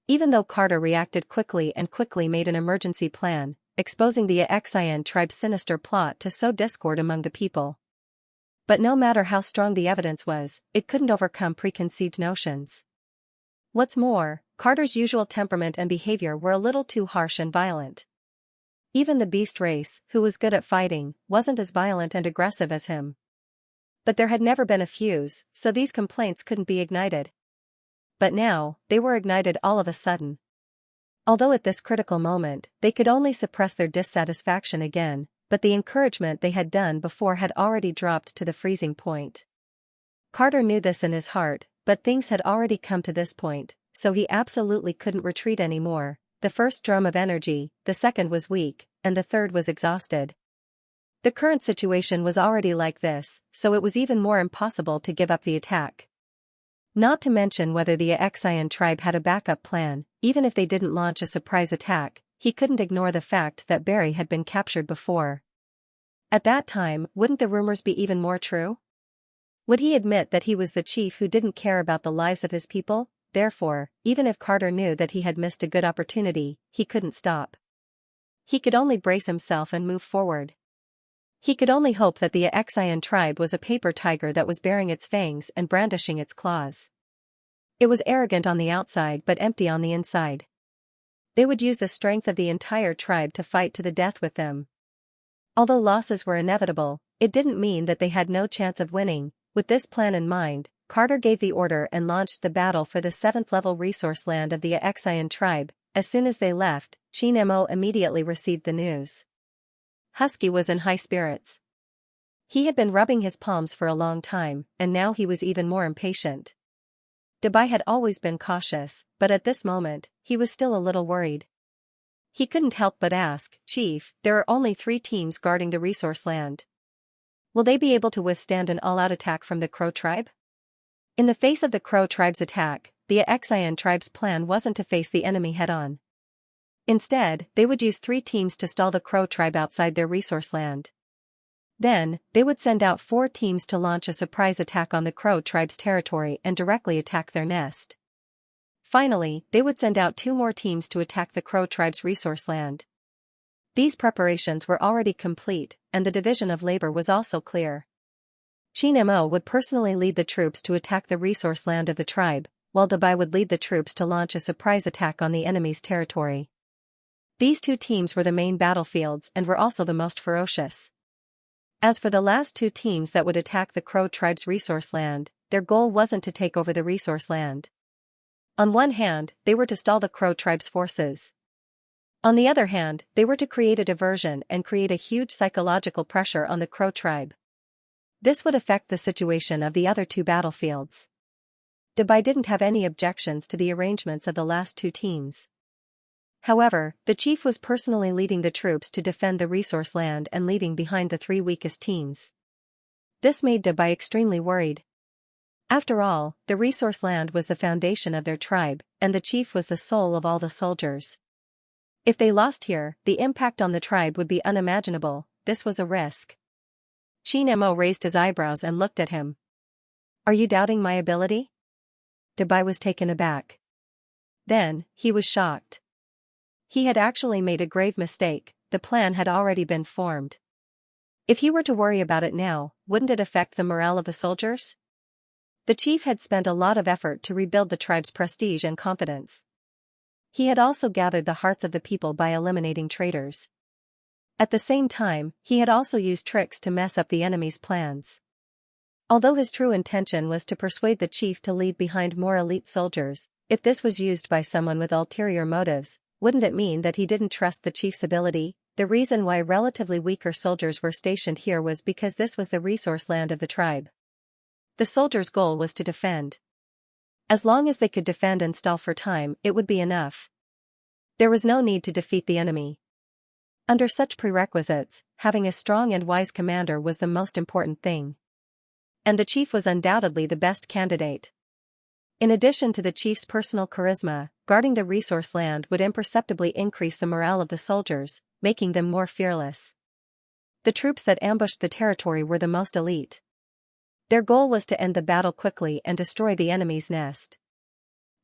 Even though Carter reacted quickly and quickly made an emergency plan, exposing the Xian tribe's sinister plot to sow discord among the people. But no matter how strong the evidence was, it couldn't overcome preconceived notions. What's more, Carter's usual temperament and behavior were a little too harsh and violent. Even the beast race, who was good at fighting, wasn't as violent and aggressive as him. But there had never been a fuse, so these complaints couldn't be ignited. But now, they were ignited all of a sudden. Although at this critical moment, they could only suppress their dissatisfaction again, but the encouragement they had done before had already dropped to the freezing point. Carter knew this in his heart, but things had already come to this point, so he absolutely couldn't retreat anymore. The first drum of energy, the second was weak, and the third was exhausted. The current situation was already like this, so it was even more impossible to give up the attack. Not to mention whether the Xian tribe had a backup plan. Even if they didn't launch a surprise attack, he couldn't ignore the fact that Barry had been captured before. At that time, wouldn't the rumors be even more true? Would he admit that he was the chief who didn't care about the lives of his people? Therefore, even if Carter knew that he had missed a good opportunity, he couldn't stop. He could only brace himself and move forward. He could only hope that the Xian tribe was a paper tiger that was baring its fangs and brandishing its claws. It was arrogant on the outside but empty on the inside. They would use the strength of the entire tribe to fight to the death with them. Although losses were inevitable, it didn't mean that they had no chance of winning. With this plan in mind, Carter gave the order and launched the battle for the 7th-level resource land of the Xian tribe. As soon as they left, Xianxia immediately received the news. Husky was in high spirits. He had been rubbing his palms for a long time, and now he was even more impatient. Dabai had always been cautious, but at this moment, he was still a little worried. He couldn't help but ask, "Chief, there are only 3 teams guarding the resource land. Will they be able to withstand an all-out attack from the Crow tribe?" In the face of the Crow tribe's attack, the Xian tribe's plan wasn't to face the enemy head-on. Instead, they would use 3 teams to stall the Crow tribe outside their resource land. Then, they would send out 4 teams to launch a surprise attack on the Crow tribe's territory and directly attack their nest. Finally, they would send out 2 more teams to attack the Crow tribe's resource land. These preparations were already complete, and the division of labor was also clear. Xianxia would personally lead the troops to attack the resource land of the tribe, while Dabai would lead the troops to launch a surprise attack on the enemy's territory. These 2 teams were the main battlefields and were also the most ferocious. As for the last 2 teams that would attack the Crow tribe's resource land, their goal wasn't to take over the resource land. On one hand, they were to stall the Crow tribe's forces. On the other hand, they were to create a diversion and create a huge psychological pressure on the Crow tribe. This would affect the situation of the other 2 battlefields. Dabai didn't have any objections to the arrangements of the last 2 teams. However, the chief was personally leading the troops to defend the resource land and leaving behind the 3 weakest teams. This made Dabai extremely worried. After all, the resource land was the foundation of their tribe, and the chief was the soul of all the soldiers. If they lost here, the impact on the tribe would be unimaginable. This was a risk. Xianxia raised his eyebrows and looked at him. "Are you doubting my ability?" Dabai was taken aback. Then, he was shocked. He had actually made a grave mistake. The plan had already been formed. If he were to worry about it now, wouldn't it affect the morale of the soldiers? The chief had spent a lot of effort to rebuild the tribe's prestige and confidence. He had also gathered the hearts of the people by eliminating traitors. At the same time, he had also used tricks to mess up the enemy's plans. Although his true intention was to persuade the chief to leave behind more elite soldiers, if this was used by someone with ulterior motives, wouldn't it mean that he didn't trust the chief's ability? The reason why relatively weaker soldiers were stationed here was because this was the resource land of the tribe. The soldiers' goal was to defend. As long as they could defend and stall for time, it would be enough. There was no need to defeat the enemy. Under such prerequisites, having a strong and wise commander was the most important thing. And the chief was undoubtedly the best candidate. In addition to the chief's personal charisma, guarding the resource land would imperceptibly increase the morale of the soldiers, making them more fearless. The troops that ambushed the territory were the most elite. Their goal was to end the battle quickly and destroy the enemy's nest.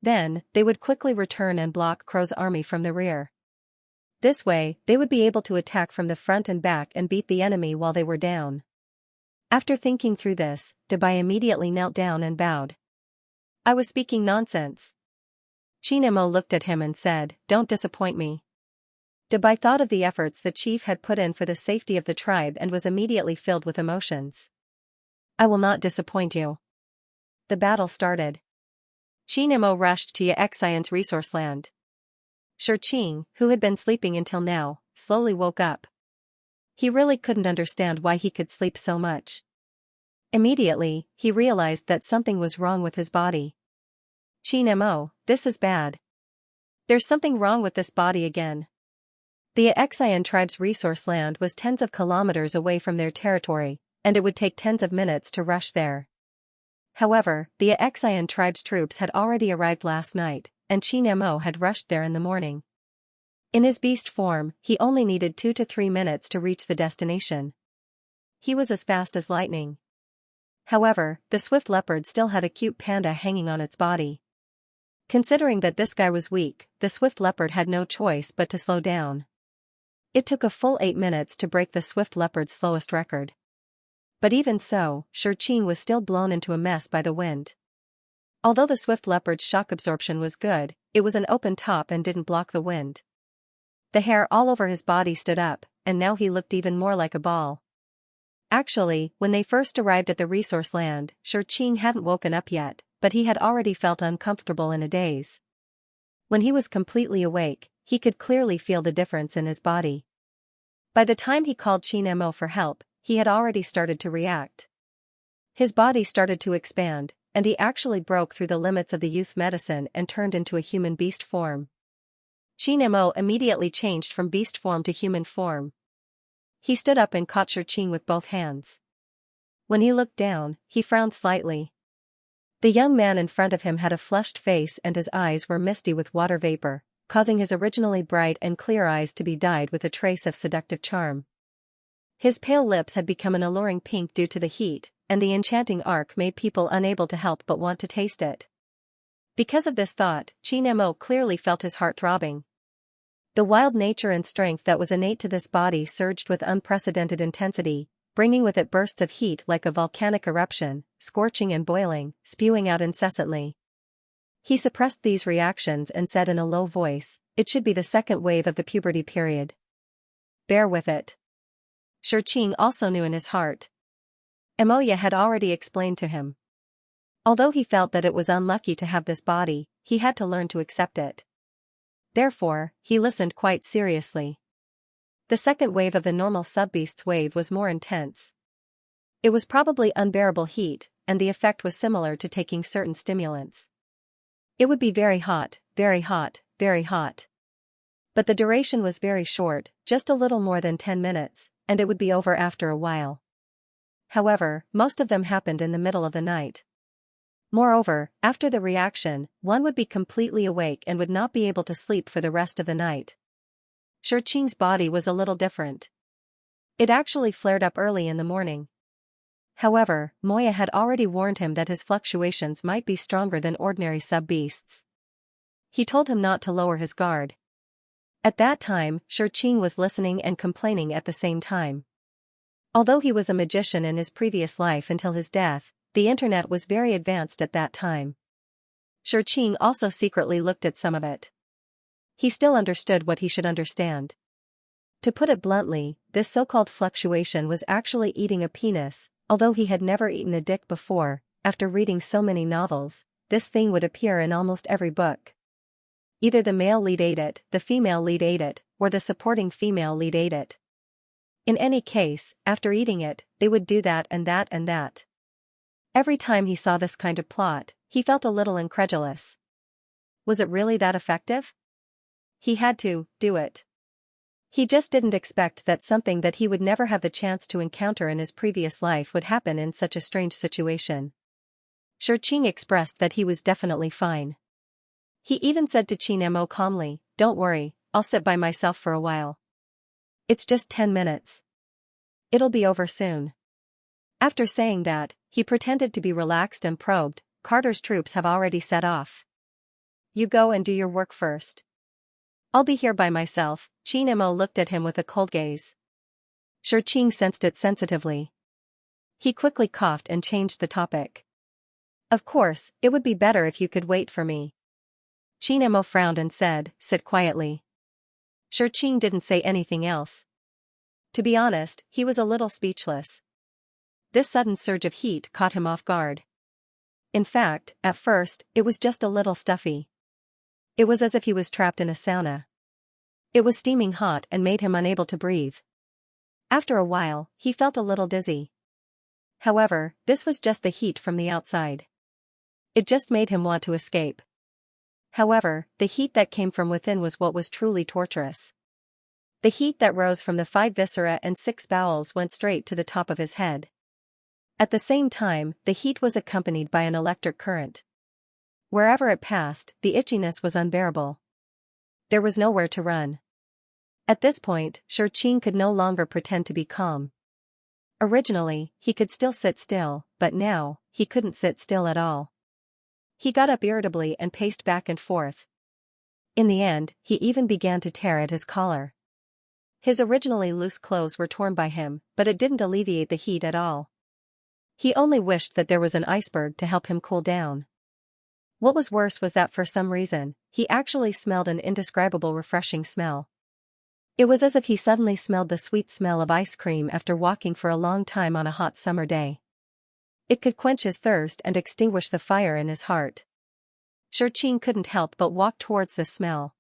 Then, they would quickly return and block Crow's army from the rear. This way, they would be able to attack from the front and back and beat the enemy while they were down. After thinking through this, Dabai immediately knelt down and bowed. "I was speaking nonsense." Xianxia looked at him and said, "Don't disappoint me." Dabai thought of the efforts the chief had put in for the safety of the tribe and was immediately filled with emotions. "I will not disappoint you." The battle started. Xianxia rushed to Xian's resource land. Xianxia, who had been sleeping until now, slowly woke up. He really couldn't understand why he could sleep so much. Immediately, he realized that something was wrong with his body. "Xianxia, this is bad. There's something wrong with this body again." The Xian tribe's resource land was tens of kilometers away from their territory, and it would take tens of minutes to rush there. However, the Xian tribe's troops had already arrived last night, and Qin Mo had rushed there in the morning. In his beast form, he only needed 2 to 3 minutes to reach the destination. He was as fast as lightning. However, the swift leopard still had a cute panda hanging on its body. Considering that this guy was weak, the swift leopard had no choice but to slow down. It took a full 8 minutes to break the swift leopard's slowest record. But even so, Xianxia was still blown into a mess by the wind. Although the swift leopard's shock absorption was good, it was an open top and didn't block the wind. The hair all over his body stood up, and now he looked even more like a ball. Actually, when they first arrived at the resource land, Xianxia hadn't woken up yet, but he had already felt uncomfortable in a daze. When he was completely awake, he could clearly feel the difference in his body. By the time he called Qin Mo for help, he had already started to react. His body started to expand, and he actually broke through the limits of the youth medicine and turned into a human beast form. Qin Mo immediately changed from beast form to human form. He stood up and caught Xianxia with both hands. When he looked down, he frowned slightly. The young man in front of him had a flushed face and his eyes were misty with water vapor, causing his originally bright and clear eyes to be dyed with a trace of seductive charm. His pale lips had become an alluring pink due to the heat, and the enchanting arc made people unable to help but want to taste it. Because of this thought, Qin Mo clearly felt his heart throbbing. The wild nature and strength that was innate to this body surged with unprecedented intensity, bringing with it bursts of heat like a volcanic eruption, scorching and boiling, spewing out incessantly. He suppressed these reactions and said in a low voice, "It should be the second wave of the puberty period. Bear with it." Xianxia also knew in his heart. Emoya had already explained to him. Although he felt that it was unlucky to have this body, he had to learn to accept it. Therefore, he listened quite seriously. The second wave of the normal subbeast's wave was more intense. It was probably unbearable heat, and the effect was similar to taking certain stimulants. It would be very hot, very hot, very hot. But the duration was very short, just a little more than 10 minutes, and it would be over after a while. However, most of them happened in the middle of the night. Moreover, after the reaction, one would be completely awake and would not be able to sleep for the rest of the night. Xianxia's body was a little different. It actually flared up early in the morning. However, Moya had already warned him that his fluctuations might be stronger than ordinary sub-beasts. He told him not to lower his guard. At that time, Xianxia was listening and complaining at the same time. Although he was a magician in his previous life until his death, the internet was very advanced at that time. Xianxia also secretly looked at some of it. He still understood what he should understand. To put it bluntly, this so-called fluctuation was actually eating a penis. Although he had never eaten a dick before, after reading so many novels, this thing would appear in almost every book. Either the male lead ate it, the female lead ate it, or the supporting female lead ate it. In any case, after eating it, they would do that and that and that. Every time he saw this kind of plot, he felt a little incredulous. Was it really that effective? He had to do it. He just didn't expect that something that he would never have the chance to encounter in his previous life would happen in such a strange situation. Xianxia expressed that he was definitely fine. He even said to Qin Mo calmly, "Don't worry, I'll sit by myself for a while. It's just 10 minutes. It'll be over soon." After saying that, he pretended to be relaxed and probed, "Carter's troops have already set off. You go and do your work first. I'll be here by myself." Qin Mo looked at him with a cold gaze. Xianxia sensed it sensitively. He quickly coughed and changed the topic. "Of course, it would be better if you could wait for me." Qin Mo frowned and said, "Sit quietly." Xianxia didn't say anything else. To be honest, he was a little speechless. This sudden surge of heat caught him off guard. In fact, at first, it was just a little stuffy. It was as if he was trapped in a sauna. It was steaming hot and made him unable to breathe. After a while, he felt a little dizzy. However, this was just the heat from the outside. It just made him want to escape. However, the heat that came from within was what was truly torturous. The heat that rose from the 5 viscera and 6 bowels went straight to the top of his head. At the same time, the heat was accompanied by an electric current. Wherever it passed, the itchiness was unbearable. There was nowhere to run. At this point, Xianxia could no longer pretend to be calm. Originally, he could still sit still, but now, he couldn't sit still at all. He got up irritably and paced back and forth. In the end, he even began to tear at his collar. His originally loose clothes were torn by him, but it didn't alleviate the heat at all. He only wished that there was an iceberg to help him cool down. What was worse was that for some reason, he actually smelled an indescribable refreshing smell. It was as if he suddenly smelled the sweet smell of ice cream after walking for a long time on a hot summer day. It could quench his thirst and extinguish the fire in his heart. Xianxia couldn't help but walk towards the smell.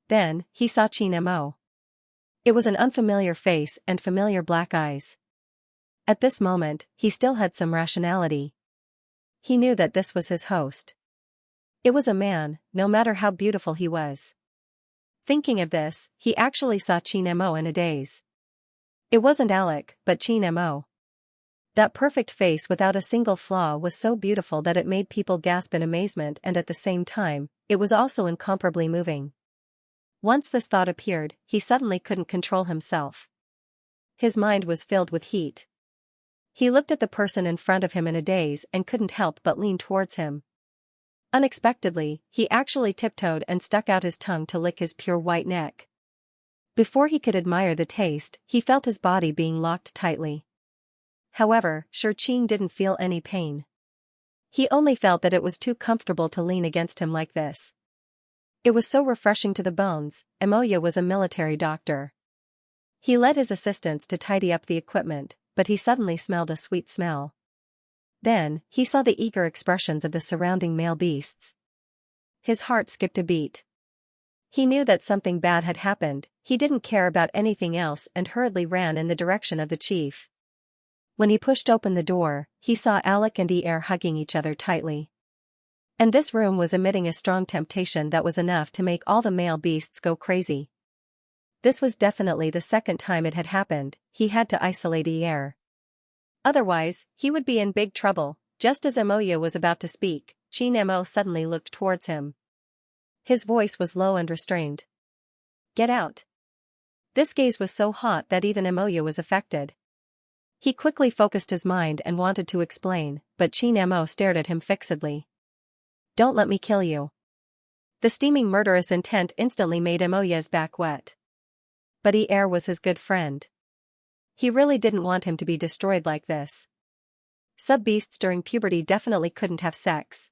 Then, he saw Xianxia. It was an unfamiliar face and familiar black eyes. At this moment, he still had some rationality. He knew that this was his host. It was a man, no matter how beautiful he was. Thinking of this, he actually saw Xianxia in a daze. It wasn't Alec, but Xianxia. That perfect face without a single flaw was so beautiful that it made people gasp in amazement, and at the same time, it was also incomparably moving. Once this thought appeared, he suddenly couldn't control himself. His mind was filled with heat. He looked at the person in front of him in a daze and couldn't help but lean towards him. Unexpectedly, he actually tiptoed and stuck out his tongue to lick his pure white neck. Before he could admire the taste, he felt his body being locked tightly. However, Xianxia didn't feel any pain. He only felt that it was too comfortable to lean against him like this. It was so refreshing to the bones. Xianxia was a military doctor. He led his assistants to tidy up the equipment, but he suddenly smelled a sweet smell. Then, he saw the eager expressions of the surrounding male beasts. His heart skipped a beat. He knew that something bad had happened. He didn't care about anything else and hurriedly ran in the direction of the chief. When he pushed open the door, he saw Alec and Er hugging each other tightly. And this room was emitting a strong temptation that was enough to make all the male beasts go crazy. This was definitely the second time it had happened. He had to isolate Er. Otherwise, he would be in big trouble. Just as Xianxia was about to speak, Xianxia suddenly looked towards him. His voice was low and restrained. "Get out." This gaze was so hot that even Xianxia was affected. He quickly focused his mind and wanted to explain, but Xianxia stared at him fixedly. "Don't let me kill you." The steaming murderous intent instantly made Xianxia's back wet. But Er was his good friend. He really didn't want him to be destroyed like this. Sub-beasts during puberty definitely couldn't have sex.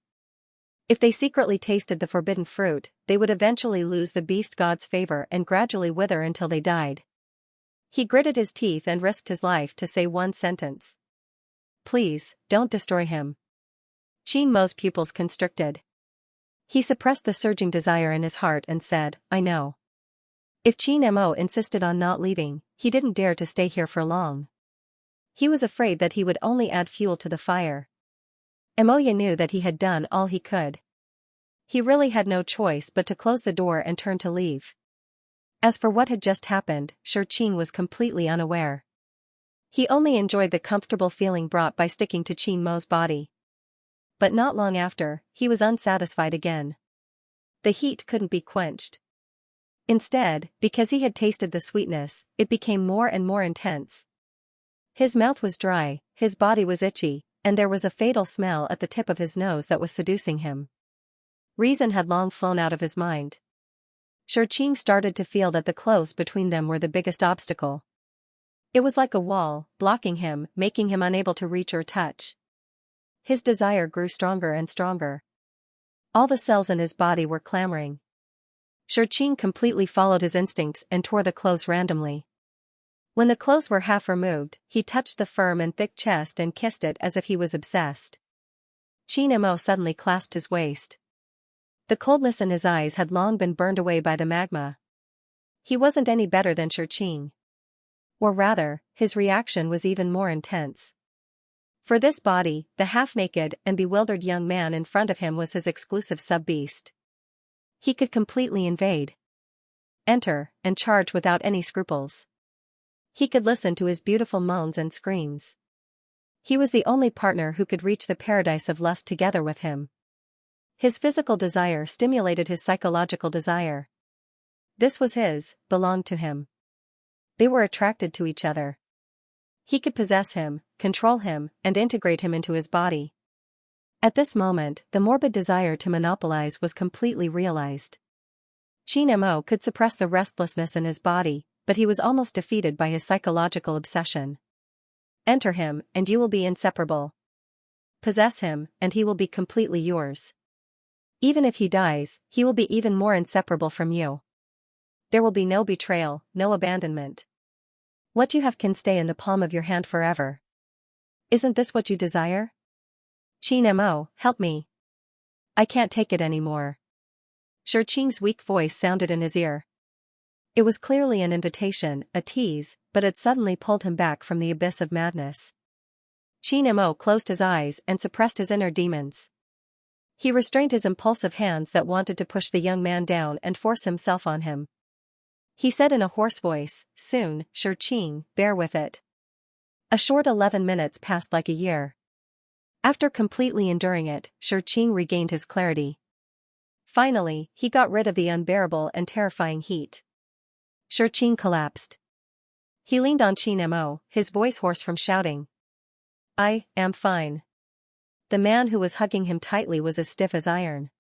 If they secretly tasted the forbidden fruit, they would eventually lose the beast god's favor and gradually wither until they died. He gritted his teeth and risked his life to say one sentence. "Please, don't destroy him." Xianxia's pupils constricted. He suppressed the surging desire in his heart and said, "I know." If Xianxia insisted on not leaving, he didn't dare to stay here for long. He was afraid that he would only add fuel to the fire. Xianxia knew that he had done all he could. He really had no choice but to close the door and turn to leave. As for what had just happened, Xianxia was completely unaware. He only enjoyed the comfortable feeling brought by sticking to Xianxia's body. But not long after, he was unsatisfied again. The heat couldn't be quenched. Instead, because he had tasted the sweetness, it became more and more intense. His mouth was dry, his body was itchy, and there was a fatal smell at the tip of his nose that was seducing him. Reason had long flown out of his mind. Xianxia started to feel that the clothes between them were the biggest obstacle. It was like a wall, blocking him, making him unable to reach or touch. His desire grew stronger and stronger. All the cells in his body were clamoring. Xianxia completely followed his instincts and tore the clothes randomly. When the clothes were half removed, he touched the firm and thick chest and kissed it as if he was obsessed. Xianxia suddenly clasped his waist. The coldness in his eyes had long been burned away by the magma. He wasn't any better than Xianxia. Or rather, his reaction was even more intense. For this body, the half-naked and bewildered young man in front of him was his exclusive sub-beast. He could completely invade, enter, and charge without any scruples. He could listen to his beautiful moans and screams. He was the only partner who could reach the paradise of lust together with him. His physical desire stimulated his psychological desire. This was his, belonged to him. They were attracted to each other. He could possess him, control him, and integrate him into his body. At this moment, the morbid desire to monopolize was completely realized. Xianxia could suppress the restlessness in his body, but he was almost defeated by his psychological obsession. Enter him, and you will be inseparable. Possess him, and he will be completely yours. Even if he dies, he will be even more inseparable from you. There will be no betrayal, no abandonment. What you have can stay in the palm of your hand forever. Isn't this what you desire? Xianxia, help me. I can't take it anymore. Xianxia's weak voice sounded in his ear. It was clearly an invitation, a tease, but it suddenly pulled him back from the abyss of madness. Xianxia closed his eyes and suppressed his inner demons. He restrained his impulsive hands that wanted to push the young man down and force himself on him. He said in a hoarse voice, "Soon, Xianxia, bear with it." A short 11 minutes passed like a year. After completely enduring it, Xianxia regained his clarity. Finally, he got rid of the unbearable and terrifying heat. Xianxia collapsed. He leaned on Xianxia, his voice hoarse from shouting. "I am fine." The man who was hugging him tightly was as stiff as iron.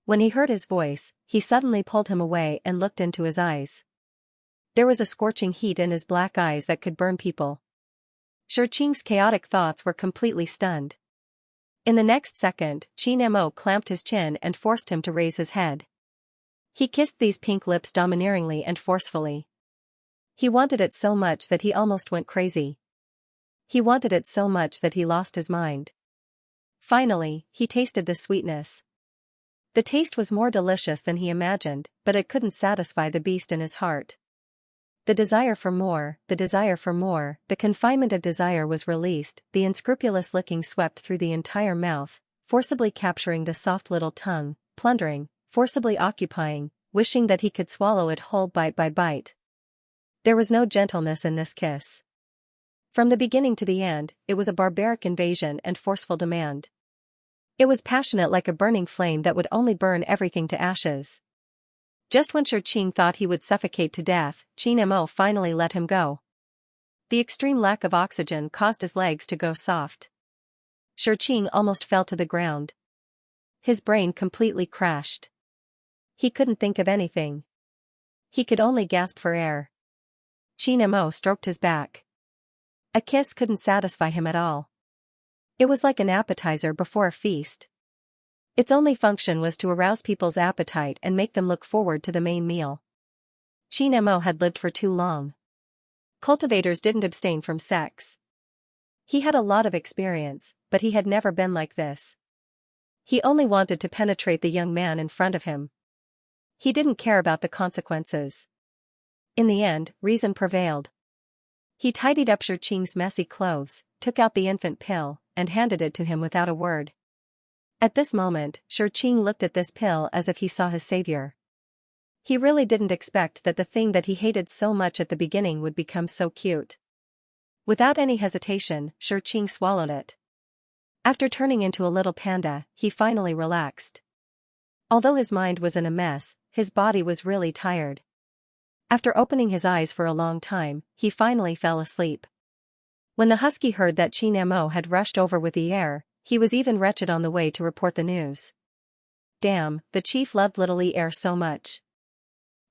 When he heard his voice, he suddenly pulled him away and looked into his eyes. There was a scorching heat in his black eyes that could burn people. Xianxia's chaotic thoughts were completely stunned. In the next second, Xianxia clamped his chin and forced him to raise his head. He kissed these pink lips domineeringly and forcefully. He wanted it so much that he almost went crazy. He wanted it so much that he lost his mind. Finally, he tasted the sweetness. The taste was more delicious than he imagined, but it couldn't satisfy the beast in his heart. The desire for more, the confinement of desire was released, the unscrupulous licking swept through the entire mouth, forcibly capturing the soft little tongue, plundering, forcibly occupying, wishing that he could swallow it whole bite by bite. There was no gentleness in this kiss. From the beginning to the end, it was a barbaric invasion and forceful demand. It was passionate like a burning flame that would only burn everything to ashes. Just when Xianxia thought he would suffocate to death, Xianxia finally let him go. The extreme lack of oxygen caused his legs to go soft. Xianxia almost fell to the ground. His brain completely crashed. He couldn't think of anything. He could only gasp for air. Xianxia stroked his back. A kiss couldn't satisfy him at all. It was like an appetizer before a feast. Its only function was to arouse people's appetite and make them look forward to the main meal. Xianxia had lived for too long. Cultivators didn't abstain from sex. He had a lot of experience, but he had never been like this. He only wanted to penetrate the young man in front of him. He didn't care about the consequences. In the end, reason prevailed. He tidied up Xianxia's messy clothes, took out the infant pill, and handed it to him without a word. At this moment, Xianxia looked at this pill as if he saw his savior. He really didn't expect that the thing that he hated so much at the beginning would become so cute. Without any hesitation, Xianxia swallowed it. After turning into a little panda, he finally relaxed. Although his mind was in a mess, his body was really tired. After opening his eyes for a long time, he finally fell asleep. When the husky heard that Xianxia had rushed over with the heir, he was even wretched on the way to report the news. Damn, the chief loved little heir so much.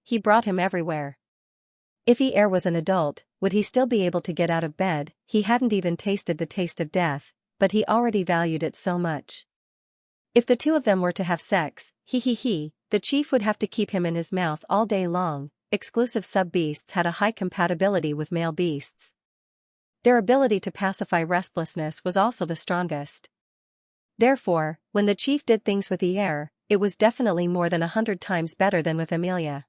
He brought him everywhere. If heir was an adult, would he still be able to get out of bed? He hadn't even tasted the taste of death, but he already valued it so much. If the two of them were to have sex, the chief would have to keep him in his mouth all day long. Exclusive sub-beasts had a high compatibility with male beasts. Their ability to pacify restlessness was also the strongest. Therefore, when the chief did things with the heir, it was definitely more than 100 times better than with Amelia.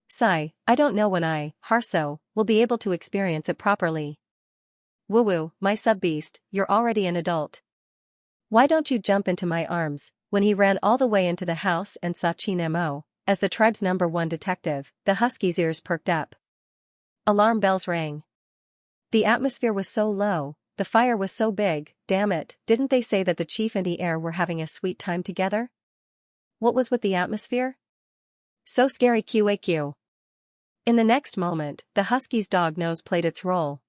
Sigh, I don't know when I, Harso, will be able to experience it properly. Woo-woo, my sub-beast, you're already an adult. Why don't you jump into my arms? When he ran all the way into the house and saw Xianxia, as the tribe's #1 detective, the husky's ears perked up. Alarm bells rang. The atmosphere was so low, the fire was so big, damn it, didn't they say that the chief and the heir were having a sweet time together? What was with the atmosphere? So scary QAQ. In the next moment, the husky's dog nose played its role.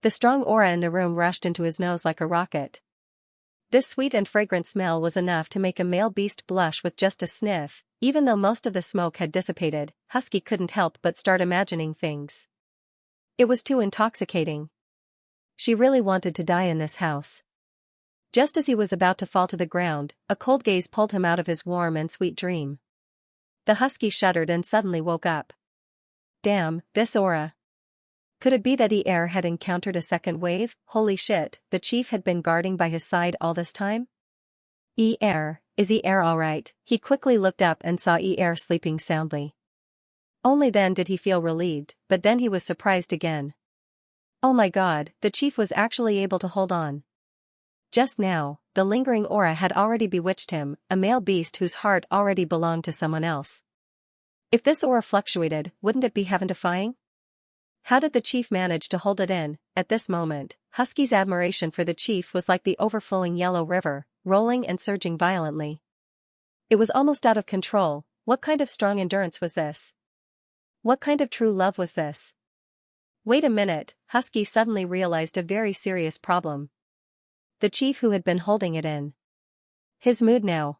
The strong aura in the room rushed into his nose like a rocket. This sweet and fragrant smell was enough to make a male beast blush with just a sniff. Even though most of the smoke had dissipated, Husky couldn't help but start imagining things. It was too intoxicating. She really wanted to die in this house. Just as he was about to fall to the ground, a cold gaze pulled him out of his warm and sweet dream. The husky shuddered and suddenly woke up. Damn, this aura. Could it be that the heir had encountered a second wave? Holy shit, the chief had been guarding by his side all this time? Heir, is heir alright? He quickly looked up and saw heir sleeping soundly. Only then did he feel relieved, but then he was surprised again. Oh my god, the chief was actually able to hold on. Just now, the lingering aura had already bewitched him, a male beast whose heart already belonged to someone else. If this aura fluctuated, wouldn't it be heaven-defying? How did the chief manage to hold it in? At this moment, Husky's admiration for the chief was like the overflowing yellow river, rolling and surging violently. It was almost out of control. What kind of strong endurance was this? What kind of true love was this? Wait a minute, Husky suddenly realized a very serious problem. The chief who had been holding it in. His mood now.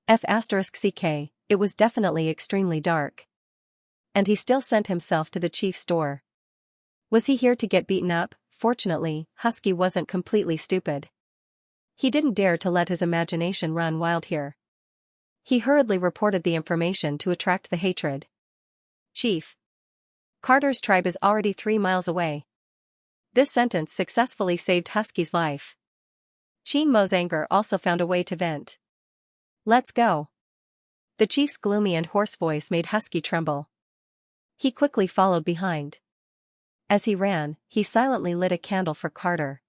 F***ck, it was definitely extremely dark. And he still sent himself to the chief's door. Was he here to get beaten up? Fortunately, Husky wasn't completely stupid. He didn't dare to let his imagination run wild here. He hurriedly reported the information to attract the hatred. Chief. Carter's tribe is already 3 miles away. This sentence successfully saved Husky's life. Cheen Mo's anger also found a way to vent. Let's go. The chief's gloomy and hoarse voice made Husky tremble. He quickly followed behind. As he ran, he silently lit a candle for Carter.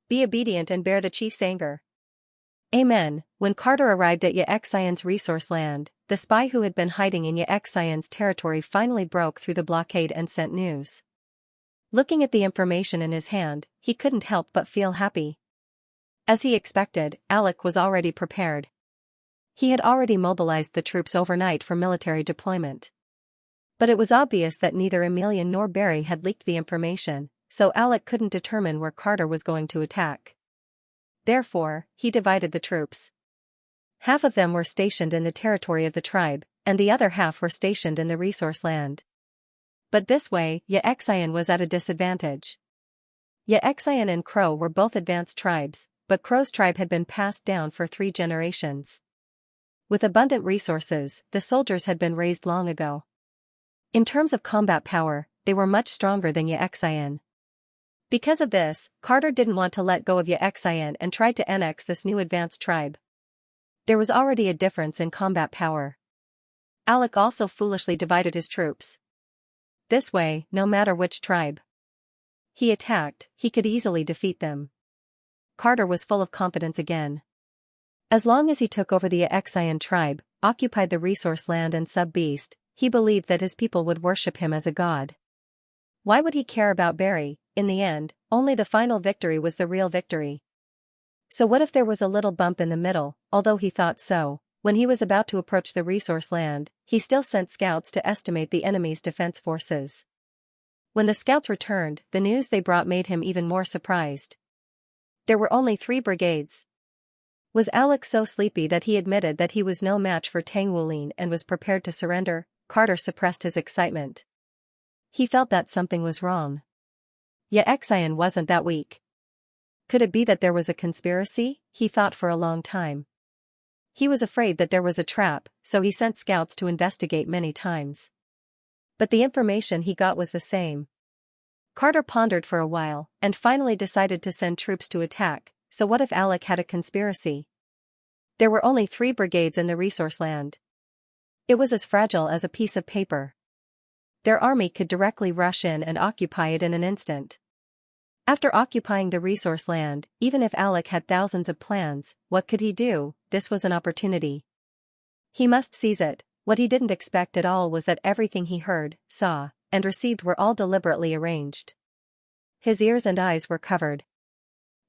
Be obedient and bear the chief's anger. Amen. When Carter arrived at Xianxia's resource land, the spy who had been hiding in Xianxia's territory finally broke through the blockade and sent news. Looking at the information in his hand, he couldn't help but feel happy. As he expected, Alec was already prepared. He had already mobilized the troops overnight for military deployment. But it was obvious that neither Emilian nor Barry had leaked the information, so Alec couldn't determine where Carter was going to attack. Therefore, he divided the troops. Half of them were stationed in the territory of the tribe, and the other half were stationed in the resource land. But this way, Xian was at a disadvantage. Xian and Crow were both advanced tribes, but Crow's tribe had been passed down for 3 generations. With abundant resources, the soldiers had been raised long ago. In terms of combat power, they were much stronger than Xian. Because of this, Carter didn't want to let go of Xian and tried to annex this new advanced tribe. There was already a difference in combat power. Alec also foolishly divided his troops. This way, no matter which tribe he attacked, he could easily defeat them. Carter was full of confidence again. As long as he took over the Xian tribe, occupied the resource land and sub-beast, he believed that his people would worship him as a god. Why would he care about Barry? In the end, only the final victory was the real victory. So what if there was a little bump in the middle? Although he thought so, when he was about to approach the resource land, he still sent scouts to estimate the enemy's defense forces. When the scouts returned, the news they brought made him even more surprised. There were only 3 brigades. Was Alec so sleepy that he admitted that he was no match for Tang Wulin and was prepared to surrender? Carter suppressed his excitement. He felt that something was wrong. Xian wasn't that weak. Could it be that there was a conspiracy? He thought for a long time. He was afraid that there was a trap, so he sent scouts to investigate many times. But the information he got was the same. Carter pondered for a while, and finally decided to send troops to attack. So what if Alec had a conspiracy? There were only 3 brigades in the resource land. It was as fragile as a piece of paper. Their army could directly rush in and occupy it in an instant. After occupying the resource land, even if Alec had thousands of plans, what could he do? This was an opportunity. He must seize it. What he didn't expect at all was that everything he heard, saw, and received were all deliberately arranged. His ears and eyes were covered.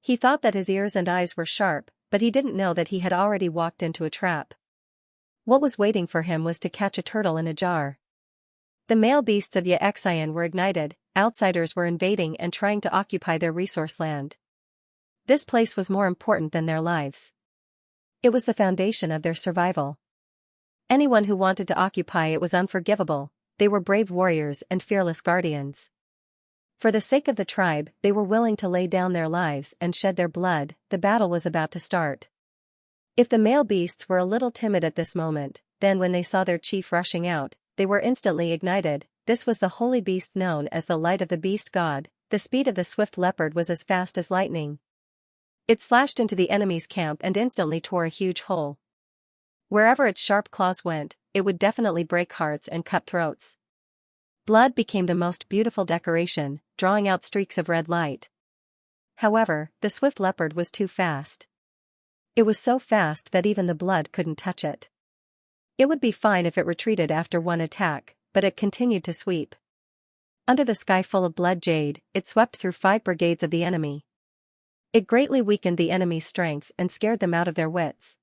He thought that his ears and eyes were sharp, but he didn't know that he had already walked into a trap. What was waiting for him was to catch a turtle in a jar. The male beasts of Xianxia were ignited, outsiders were invading and trying to occupy their resource land. This place was more important than their lives. It was the foundation of their survival. Anyone who wanted to occupy it was unforgivable. They were brave warriors and fearless guardians. For the sake of the tribe, they were willing to lay down their lives and shed their blood. The battle was about to start. If the male beasts were a little timid at this moment, then when they saw their chief rushing out, they were instantly ignited. This was the holy beast known as the light of the beast god. The speed of the swift leopard was as fast as lightning. It slashed into the enemy's camp and instantly tore a huge hole. Wherever its sharp claws went, it would definitely break hearts and cut throats. Blood became the most beautiful decoration, drawing out streaks of red light. However, the swift leopard was too fast. It was so fast that even the blood couldn't touch it. It would be fine if it retreated after one attack, but it continued to sweep. Under the sky full of blood jade, it swept through 5 brigades of the enemy. It greatly weakened the enemy's strength and scared them out of their wits.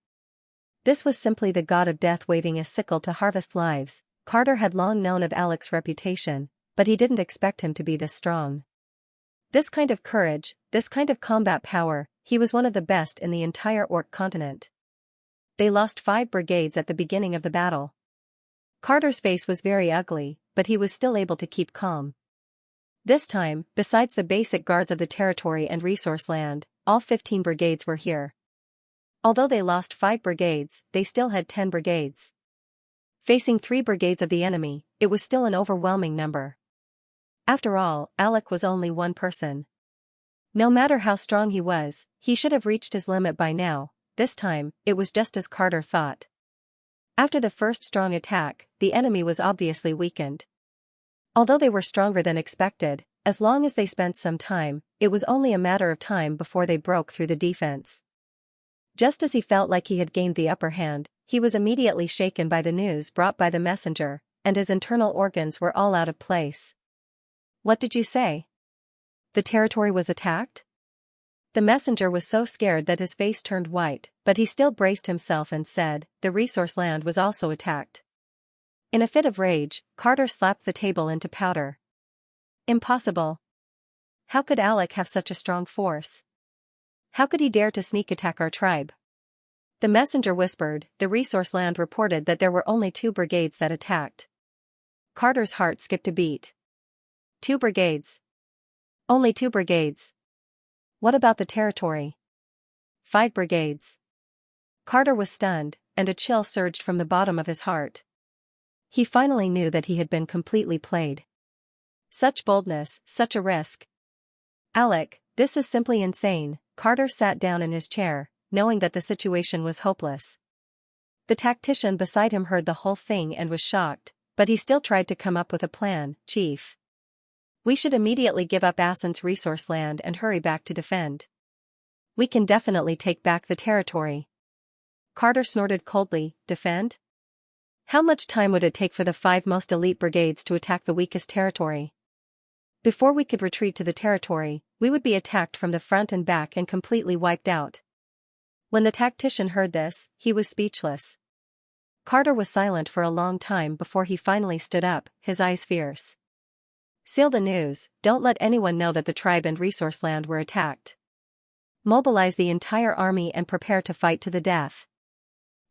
This was simply the god of death waving a sickle to harvest lives. Carter had long known of Alec's reputation, but he didn't expect him to be this strong. This kind of courage, this kind of combat power, he was one of the best in the entire Orc continent. They lost 5 brigades at the beginning of the battle. Carter's face was very ugly, but he was still able to keep calm. This time, besides the basic guards of the territory and resource land, all 15 brigades were here. Although they lost 5 brigades, they still had 10 brigades. Facing 3 brigades of the enemy, it was still an overwhelming number. After all, Alec was only one person. No matter how strong he was, he should have reached his limit by now. This time, it was just as Carter thought. After the first strong attack, the enemy was obviously weakened. Although they were stronger than expected, as long as they spent some time, it was only a matter of time before they broke through the defense. Just as he felt like he had gained the upper hand, he was immediately shaken by the news brought by the messenger, and his internal organs were all out of place. What did you say? The territory was attacked? The messenger was so scared that his face turned white, but he still braced himself and said, the resource land was also attacked. In a fit of rage, Carter slapped the table into powder. Impossible. How could Alec have such a strong force? How could he dare to sneak attack our tribe? The messenger whispered, the resource land reported that there were only 2 brigades that attacked. Carter's heart skipped a beat. 2 brigades. Only 2 brigades. What about the territory? 5 brigades. Carter was stunned, and a chill surged from the bottom of his heart. He finally knew that he had been completely played. Such boldness, such a risk. Alec, this is simply insane. Carter sat down in his chair, knowing that the situation was hopeless. The tactician beside him heard the whole thing and was shocked, but he still tried to come up with a plan. Chief, we should immediately give up Asen's resource land and hurry back to defend. We can definitely take back the territory. Carter snorted coldly, defend? How much time would it take for the 5 most elite brigades to attack the weakest territory? Before we could retreat to the territory, we would be attacked from the front and back and completely wiped out. When the tactician heard this, he was speechless. Carter was silent for a long time before he finally stood up, his eyes fierce. Seal the news, don't let anyone know that the tribe and resource land were attacked. Mobilize the entire army and prepare to fight to the death.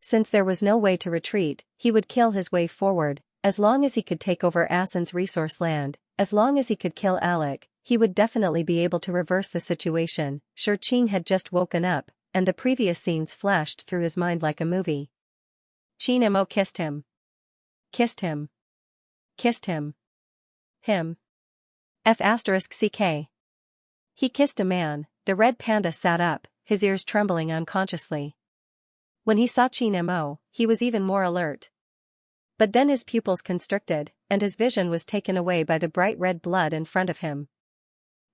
Since there was no way to retreat, he would kill his way forward. As long as he could take over Asen's resource land, as long as he could kill Alec, he would definitely be able to reverse the situation. Xianxia had just woken up, and the previous scenes flashed through his mind like a movie. Xianxia kissed him. Kissed him. Kissed him. Him. F***ck. He kissed a man. The red panda sat up, his ears trembling unconsciously. When he saw Xianxia, he was even more alert. But then his pupils constricted, and his vision was taken away by the bright red blood in front of him.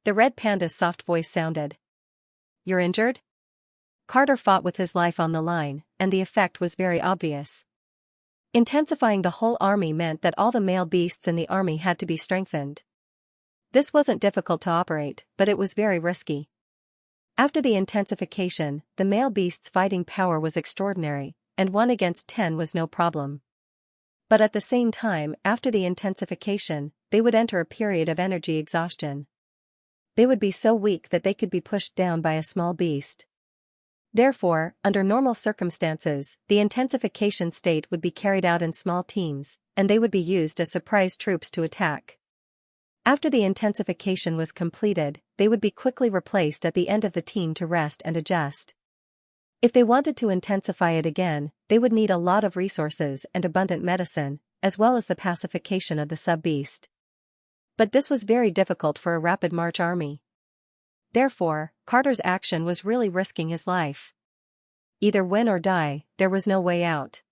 The red panda's soft voice sounded. You're injured? Carter fought with his life on the line, and the effect was very obvious. Intensifying the whole army meant that all the male beasts in the army had to be strengthened. This wasn't difficult to operate, but it was very risky. After the intensification, the male beast's fighting power was extraordinary, and 1 against 10 was no problem. But at the same time, after the intensification, they would enter a period of energy exhaustion. They would be so weak that they could be pushed down by a small beast. Therefore, under normal circumstances, the intensification state would be carried out in small teams, and they would be used as surprise troops to attack. After the intensification was completed, they would be quickly replaced at the end of the team to rest and adjust. If they wanted to intensify it again, they would need a lot of resources and abundant medicine, as well as the pacification of the sub-beast. But this was very difficult for a rapid march army. Therefore, Carter's action was really risking his life. Either win or die, there was no way out.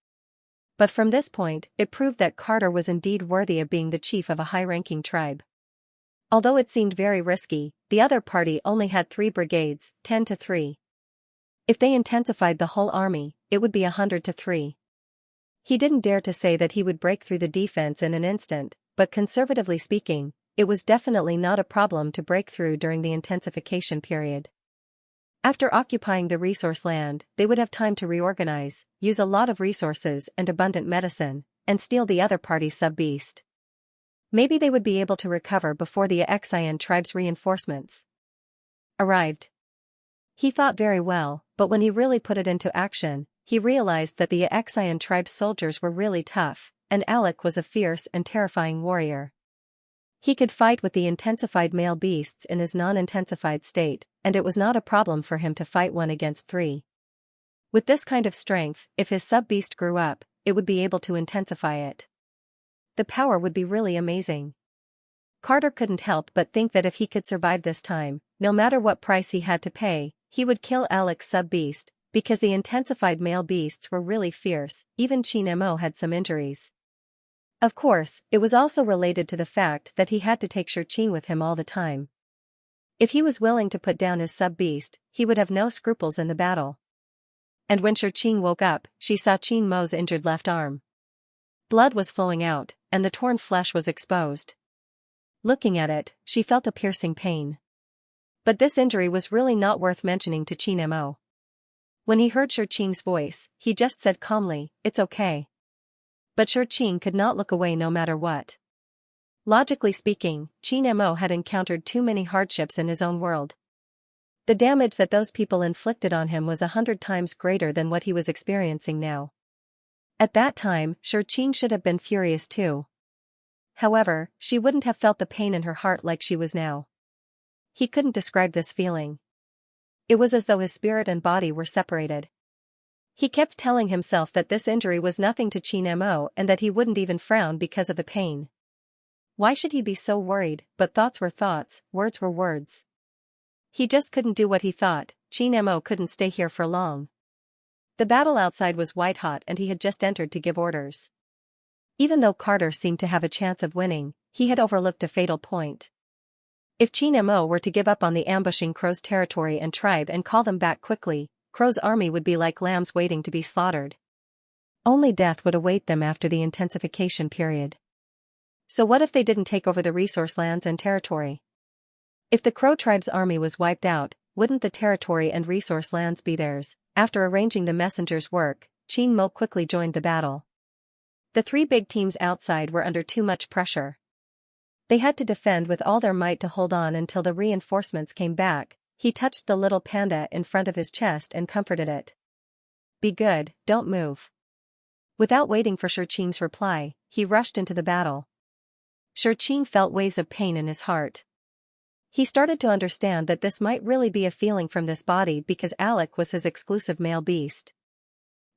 But from this point, it proved that Carter was indeed worthy of being the chief of a high-ranking tribe. Although it seemed very risky, the other party only had 3 brigades, 10 to 3. If they intensified the whole army, it would be 100 to 3. He didn't dare to say that he would break through the defense in an instant, but conservatively speaking, it was definitely not a problem to break through during the intensification period. After occupying the resource land, they would have time to reorganize, use a lot of resources and abundant medicine, and steal the other party's sub-beast. Maybe they would be able to recover before the Xian tribe's reinforcements arrived. He thought very well, but when he really put it into action, he realized that the Xian tribe's soldiers were really tough, and Alec was a fierce and terrifying warrior. He could fight with the intensified male beasts in his non-intensified state, and it was not a problem for him to fight 1 against 3. With this kind of strength, if his sub-beast grew up, it would be able to intensify it. The power would be really amazing. Carter couldn't help but think that if he could survive this time, no matter what price he had to pay, he would kill Alec's sub-beast, because the intensified male beasts were really fierce. Even Xianxia had some injuries. Of course, it was also related to the fact that he had to take Xianxia with him all the time. If he was willing to put down his sub-beast, he would have no scruples in the battle. And when Xianxia woke up, she saw Qianmo's injured left arm. Blood was flowing out, and the torn flesh was exposed. Looking at it, she felt a piercing pain. But this injury was really not worth mentioning to Qianmo. When he heard Xianxia's voice, he just said calmly, "It's okay." But Xianxia could not look away no matter what. Logically speaking, Qianmo had encountered too many hardships in his own world. The damage that those people inflicted on him was 100 times greater than what he was experiencing now. At that time, Xianxia should have been furious too. However, she wouldn't have felt the pain in her heart like she was now. He couldn't describe this feeling. It was as though his spirit and body were separated. He kept telling himself that this injury was nothing to Qianmo and that he wouldn't even frown because of the pain. Why should he be so worried? But thoughts were thoughts, words were words. He just couldn't do what he thought. Qianmo couldn't stay here for long. The battle outside was white-hot and he had just entered to give orders. Even though Carter seemed to have a chance of winning, he had overlooked a fatal point. If Qianmo were to give up on the ambushing Crow's territory and tribe and call them back quickly, Crow's army would be like lambs waiting to be slaughtered. Only death would await them after the intensification period. So what if they didn't take over the resource lands and territory? If the Crow tribe's army was wiped out, wouldn't the territory and resource lands be theirs? After arranging the messenger's work, Qianmo quickly joined the battle. The 3 big teams outside were under too much pressure. They had to defend with all their might to hold on until the reinforcements came back. He touched the little panda in front of his chest and comforted it. "Be good, don't move." Without waiting for Xianxia's reply, he rushed into the battle. Xianxia felt waves of pain in his heart. He started to understand that this might really be a feeling from this body because Alec was his exclusive male beast.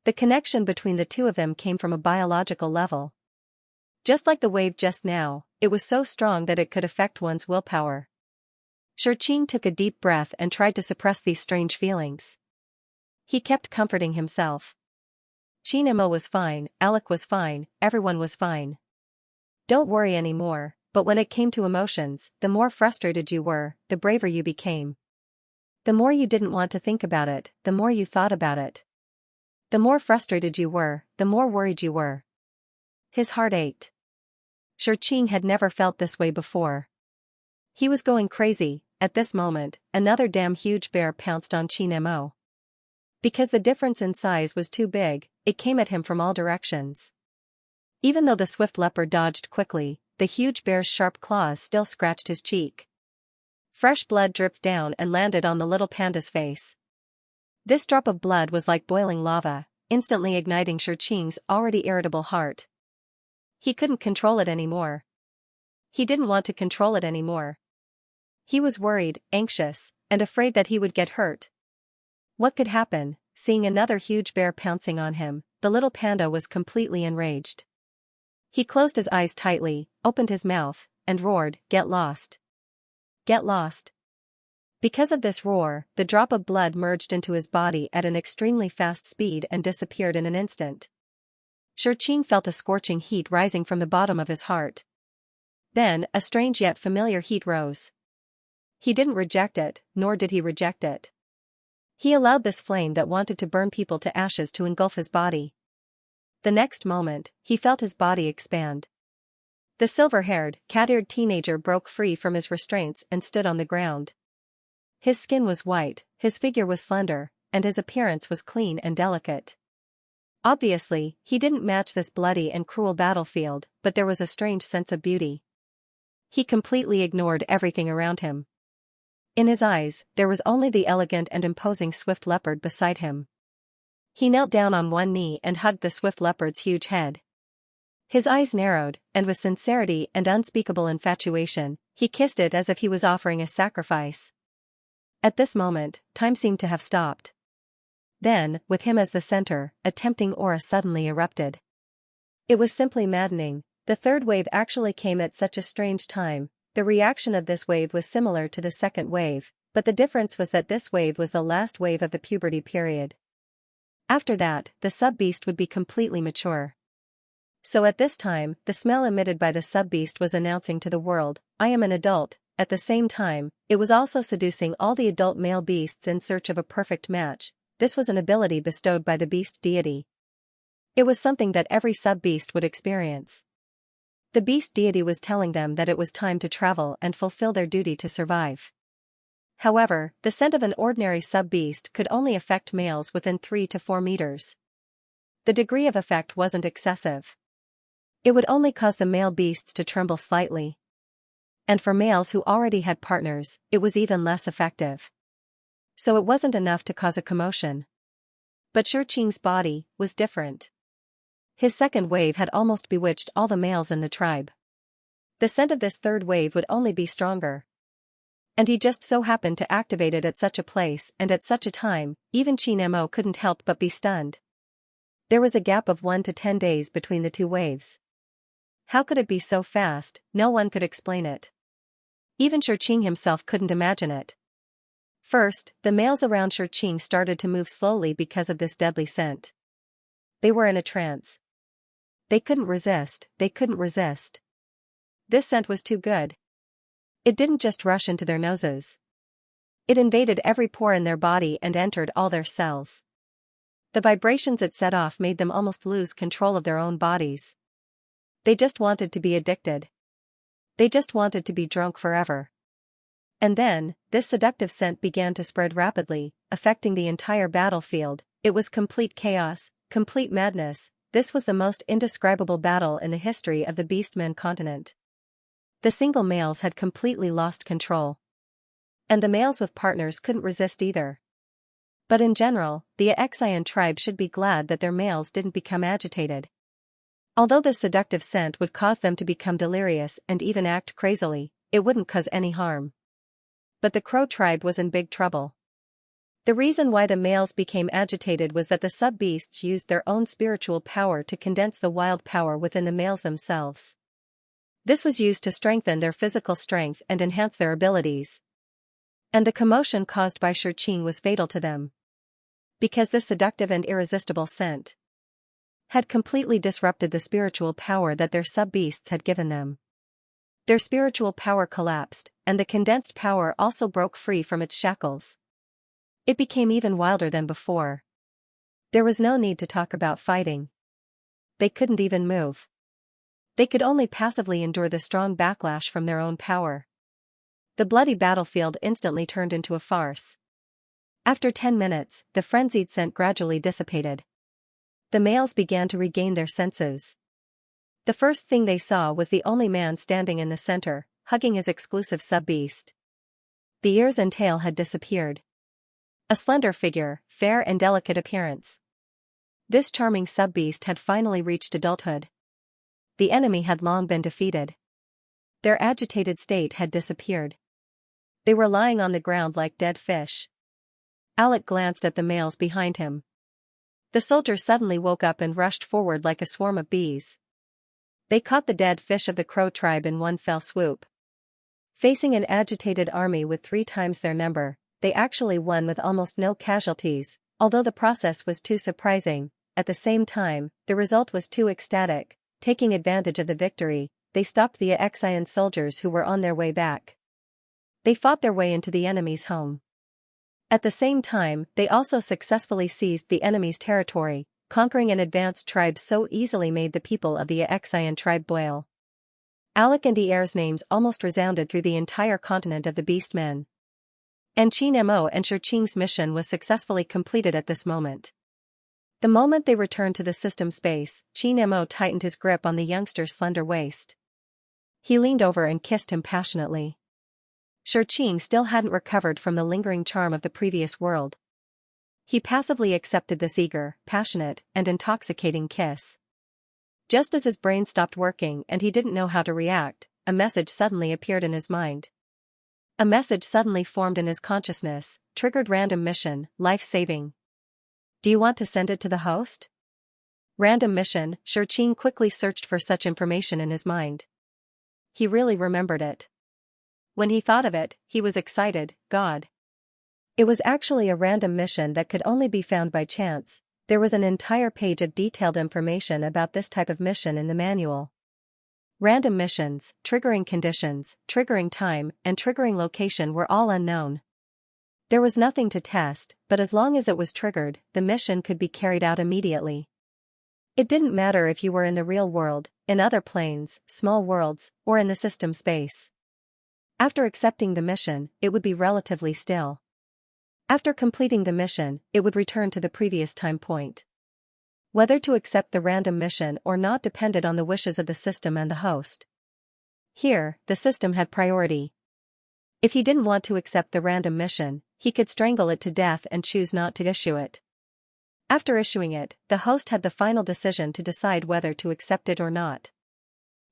The connection between the two of them came from a biological level. Just like the wave just now, it was so strong that it could affect one's willpower. Xianxia took a deep breath and tried to suppress these strange feelings. He kept comforting himself. Qianmo was fine, Alec was fine, everyone was fine. Don't worry anymore. But when it came to emotions, the more frustrated you were, the braver you became. The more you didn't want to think about it, the more you thought about it. The more frustrated you were, the more worried you were. His heart ached. Xianxia had never felt this way before. He was going crazy. At this moment, another damn huge bear pounced on Xianxia. Because the difference in size was too big, it came at him from all directions. Even though the swift leopard dodged quickly, the huge bear's sharp claws still scratched his cheek. Fresh blood dripped down and landed on the little panda's face. This drop of blood was like boiling lava, instantly igniting Xianxia's already irritable heart. He couldn't control it anymore. He didn't want to control it anymore. He was worried, anxious, and afraid that he would get hurt. What could happen? Seeing another huge bear pouncing on him, the little panda was completely enraged. He closed his eyes tightly, opened his mouth, and roared, "Get lost! Get lost!" Because of this roar, the drop of blood merged into his body at an extremely fast speed and disappeared in an instant. Xianxia felt a scorching heat rising from the bottom of his heart. Then, a strange yet familiar heat rose. He didn't reject it, nor did he reject it. He allowed this flame that wanted to burn people to ashes to engulf his body. The next moment, he felt his body expand. The silver-haired, cat-eared teenager broke free from his restraints and stood on the ground. His skin was white, his figure was slender, and his appearance was clean and delicate. Obviously, he didn't match this bloody and cruel battlefield, but there was a strange sense of beauty. He completely ignored everything around him. In his eyes, there was only the elegant and imposing swift leopard beside him. He knelt down on one knee and hugged the swift leopard's huge head. His eyes narrowed, and with sincerity and unspeakable infatuation, he kissed it as if he was offering a sacrifice. At this moment, time seemed to have stopped. Then, with him as the center, a tempting aura suddenly erupted. It was simply maddening. The third wave actually came at such a strange time. The reaction of this wave was similar to the second wave, but the difference was that this wave was the last wave of the puberty period. After that, the sub-beast would be completely mature. So at this time, the smell emitted by the sub-beast was announcing to the world, "I am an adult." At the same time, it was also seducing all the adult male beasts in search of a perfect match. This was an ability bestowed by the beast deity. It was something that every sub-beast would experience. The beast deity was telling them that it was time to travel and fulfill their duty to survive. However, the scent of an ordinary sub-beast could only affect males within 3 to 4 meters. The degree of effect wasn't excessive. It would only cause the male beasts to tremble slightly. And for males who already had partners, it was even less effective. So it wasn't enough to cause a commotion. But Xianxia's body was different. His second wave had almost bewitched all the males in the tribe. The scent of this third wave would only be stronger. And he just so happened to activate it at such a place and at such a time, even Xianxia couldn't help but be stunned. There was a gap of 1 to 10 days between the two waves. How could it be so fast? No one could explain it. Even Xianxia himself couldn't imagine it. First, the males around Xianxia started to move slowly because of this deadly scent. They were in a trance. They couldn't resist. This scent was too good. It didn't just rush into their noses. It invaded every pore in their body and entered all their cells. The vibrations it set off made them almost lose control of their own bodies. They just wanted to be addicted. They just wanted to be drunk forever. And then, this seductive scent began to spread rapidly, affecting the entire battlefield. It was complete chaos, complete madness. This was the most indescribable battle in the history of the Beastmen continent. The single males had completely lost control. And the males with partners couldn't resist either. But in general, the Xian tribe should be glad that their males didn't become agitated. Although this seductive scent would cause them to become delirious and even act crazily, it wouldn't cause any harm. But the Crow tribe was in big trouble. The reason why the males became agitated was that the sub-beasts used their own spiritual power to condense the wild power within the males themselves. This was used to strengthen their physical strength and enhance their abilities. And the commotion caused by Xianxia was fatal to them. Because this seductive and irresistible scent had completely disrupted the spiritual power that their sub-beasts had given them. Their spiritual power collapsed, and the condensed power also broke free from its shackles. It became even wilder than before. There was no need to talk about fighting. They couldn't even move. They could only passively endure the strong backlash from their own power. The bloody battlefield instantly turned into a farce. After 10 minutes, the frenzied scent gradually dissipated. The males began to regain their senses. The first thing they saw was the only man standing in the center, hugging his exclusive sub-beast. The ears and tail had disappeared. A slender figure, fair and delicate appearance. This charming sub-beast had finally reached adulthood. The enemy had long been defeated. Their agitated state had disappeared. They were lying on the ground like dead fish. Alec glanced at the males behind him. The soldiers suddenly woke up and rushed forward like a swarm of bees. They caught the dead fish of the Crow tribe in one fell swoop. Facing an agitated army with 3 times their number, they actually won with almost no casualties, although the process was too surprising. At the same time, the result was too ecstatic. Taking advantage of the victory, they stopped the Xian soldiers who were on their way back. They fought their way into the enemy's home. At the same time, they also successfully seized the enemy's territory. Conquering an advanced tribe so easily made the people of the Xian tribe boil. Alec and Ier's names almost resounded through the entire continent of the Beastmen. And Qin Mo and Xianxia's mission was successfully completed at this moment. The moment they returned to the system space, Qin Mo tightened his grip on the youngster's slender waist. He leaned over and kissed him passionately. Xianxia still hadn't recovered from the lingering charm of the previous world. He passively accepted this eager, passionate, and intoxicating kiss. Just as his brain stopped working and he didn't know how to react, a message suddenly appeared in his mind. A message suddenly formed in his consciousness, triggered random mission, life-saving. Do you want to send it to the host? Random mission, Xianxia quickly searched for such information in his mind. He really remembered it. When he thought of it, he was excited. God. It was actually a random mission that could only be found by chance. There was an entire page of detailed information about this type of mission in the manual. Random missions, triggering conditions, triggering time, and triggering location were all unknown. There was nothing to test, but as long as it was triggered, the mission could be carried out immediately. It didn't matter if you were in the real world, in other planes, small worlds, or in the system space. After accepting the mission, it would be relatively still. After completing the mission, it would return to the previous time point. Whether to accept the random mission or not depended on the wishes of the system and the host. Here, the system had priority. If he didn't want to accept the random mission, he could strangle it to death and choose not to issue it. After issuing it, the host had the final decision to decide whether to accept it or not.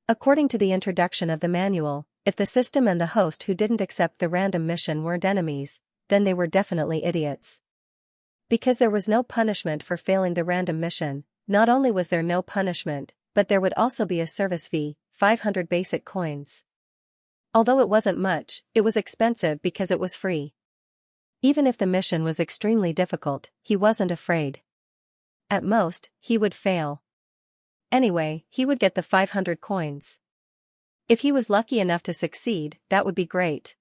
According to the introduction of the manual, if the system and the host who didn't accept the random mission weren't enemies, then they were definitely idiots. Because there was no punishment for failing the random mission, not only was there no punishment, but there would also be a service fee, 500 basic coins. Although it wasn't much, it was expensive because it was free. Even if the mission was extremely difficult, he wasn't afraid. At most, he would fail. Anyway, he would get the 500 coins. If he was lucky enough to succeed, that would be great.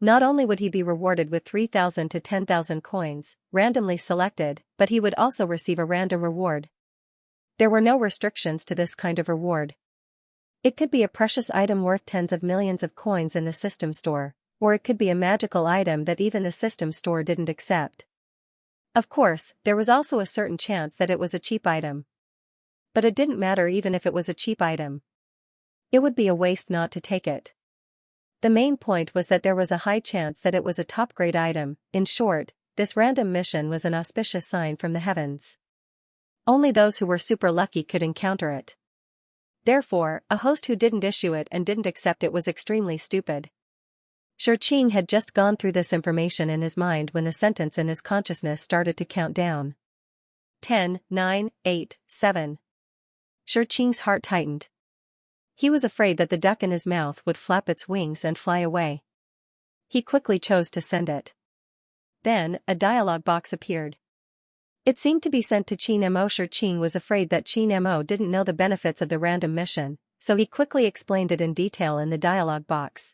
Not only would he be rewarded with 3,000 to 10,000 coins, randomly selected, but he would also receive a random reward. There were no restrictions to this kind of reward. It could be a precious item worth tens of millions of coins in the system store, or it could be a magical item that even the system store didn't accept. Of course, there was also a certain chance that it was a cheap item. But it didn't matter even if it was a cheap item. It would be a waste not to take it. The main point was that there was a high chance that it was a top-grade item. In short, this random mission was an auspicious sign from the heavens. Only those who were super lucky could encounter it. Therefore, a host who didn't issue it and didn't accept it was extremely stupid. Xianxia had just gone through this information in his mind when the sentence in his consciousness started to count down. 10, 9, 8, 7. Xianxia's heart tightened. He was afraid that the duck in his mouth would flap its wings and fly away. He quickly chose to send it. Then, a dialog box appeared. It seemed to be sent to Qin Mo. Xianxia was afraid that Qin Mo didn't know the benefits of the random mission, so he quickly explained it in detail in the dialog box.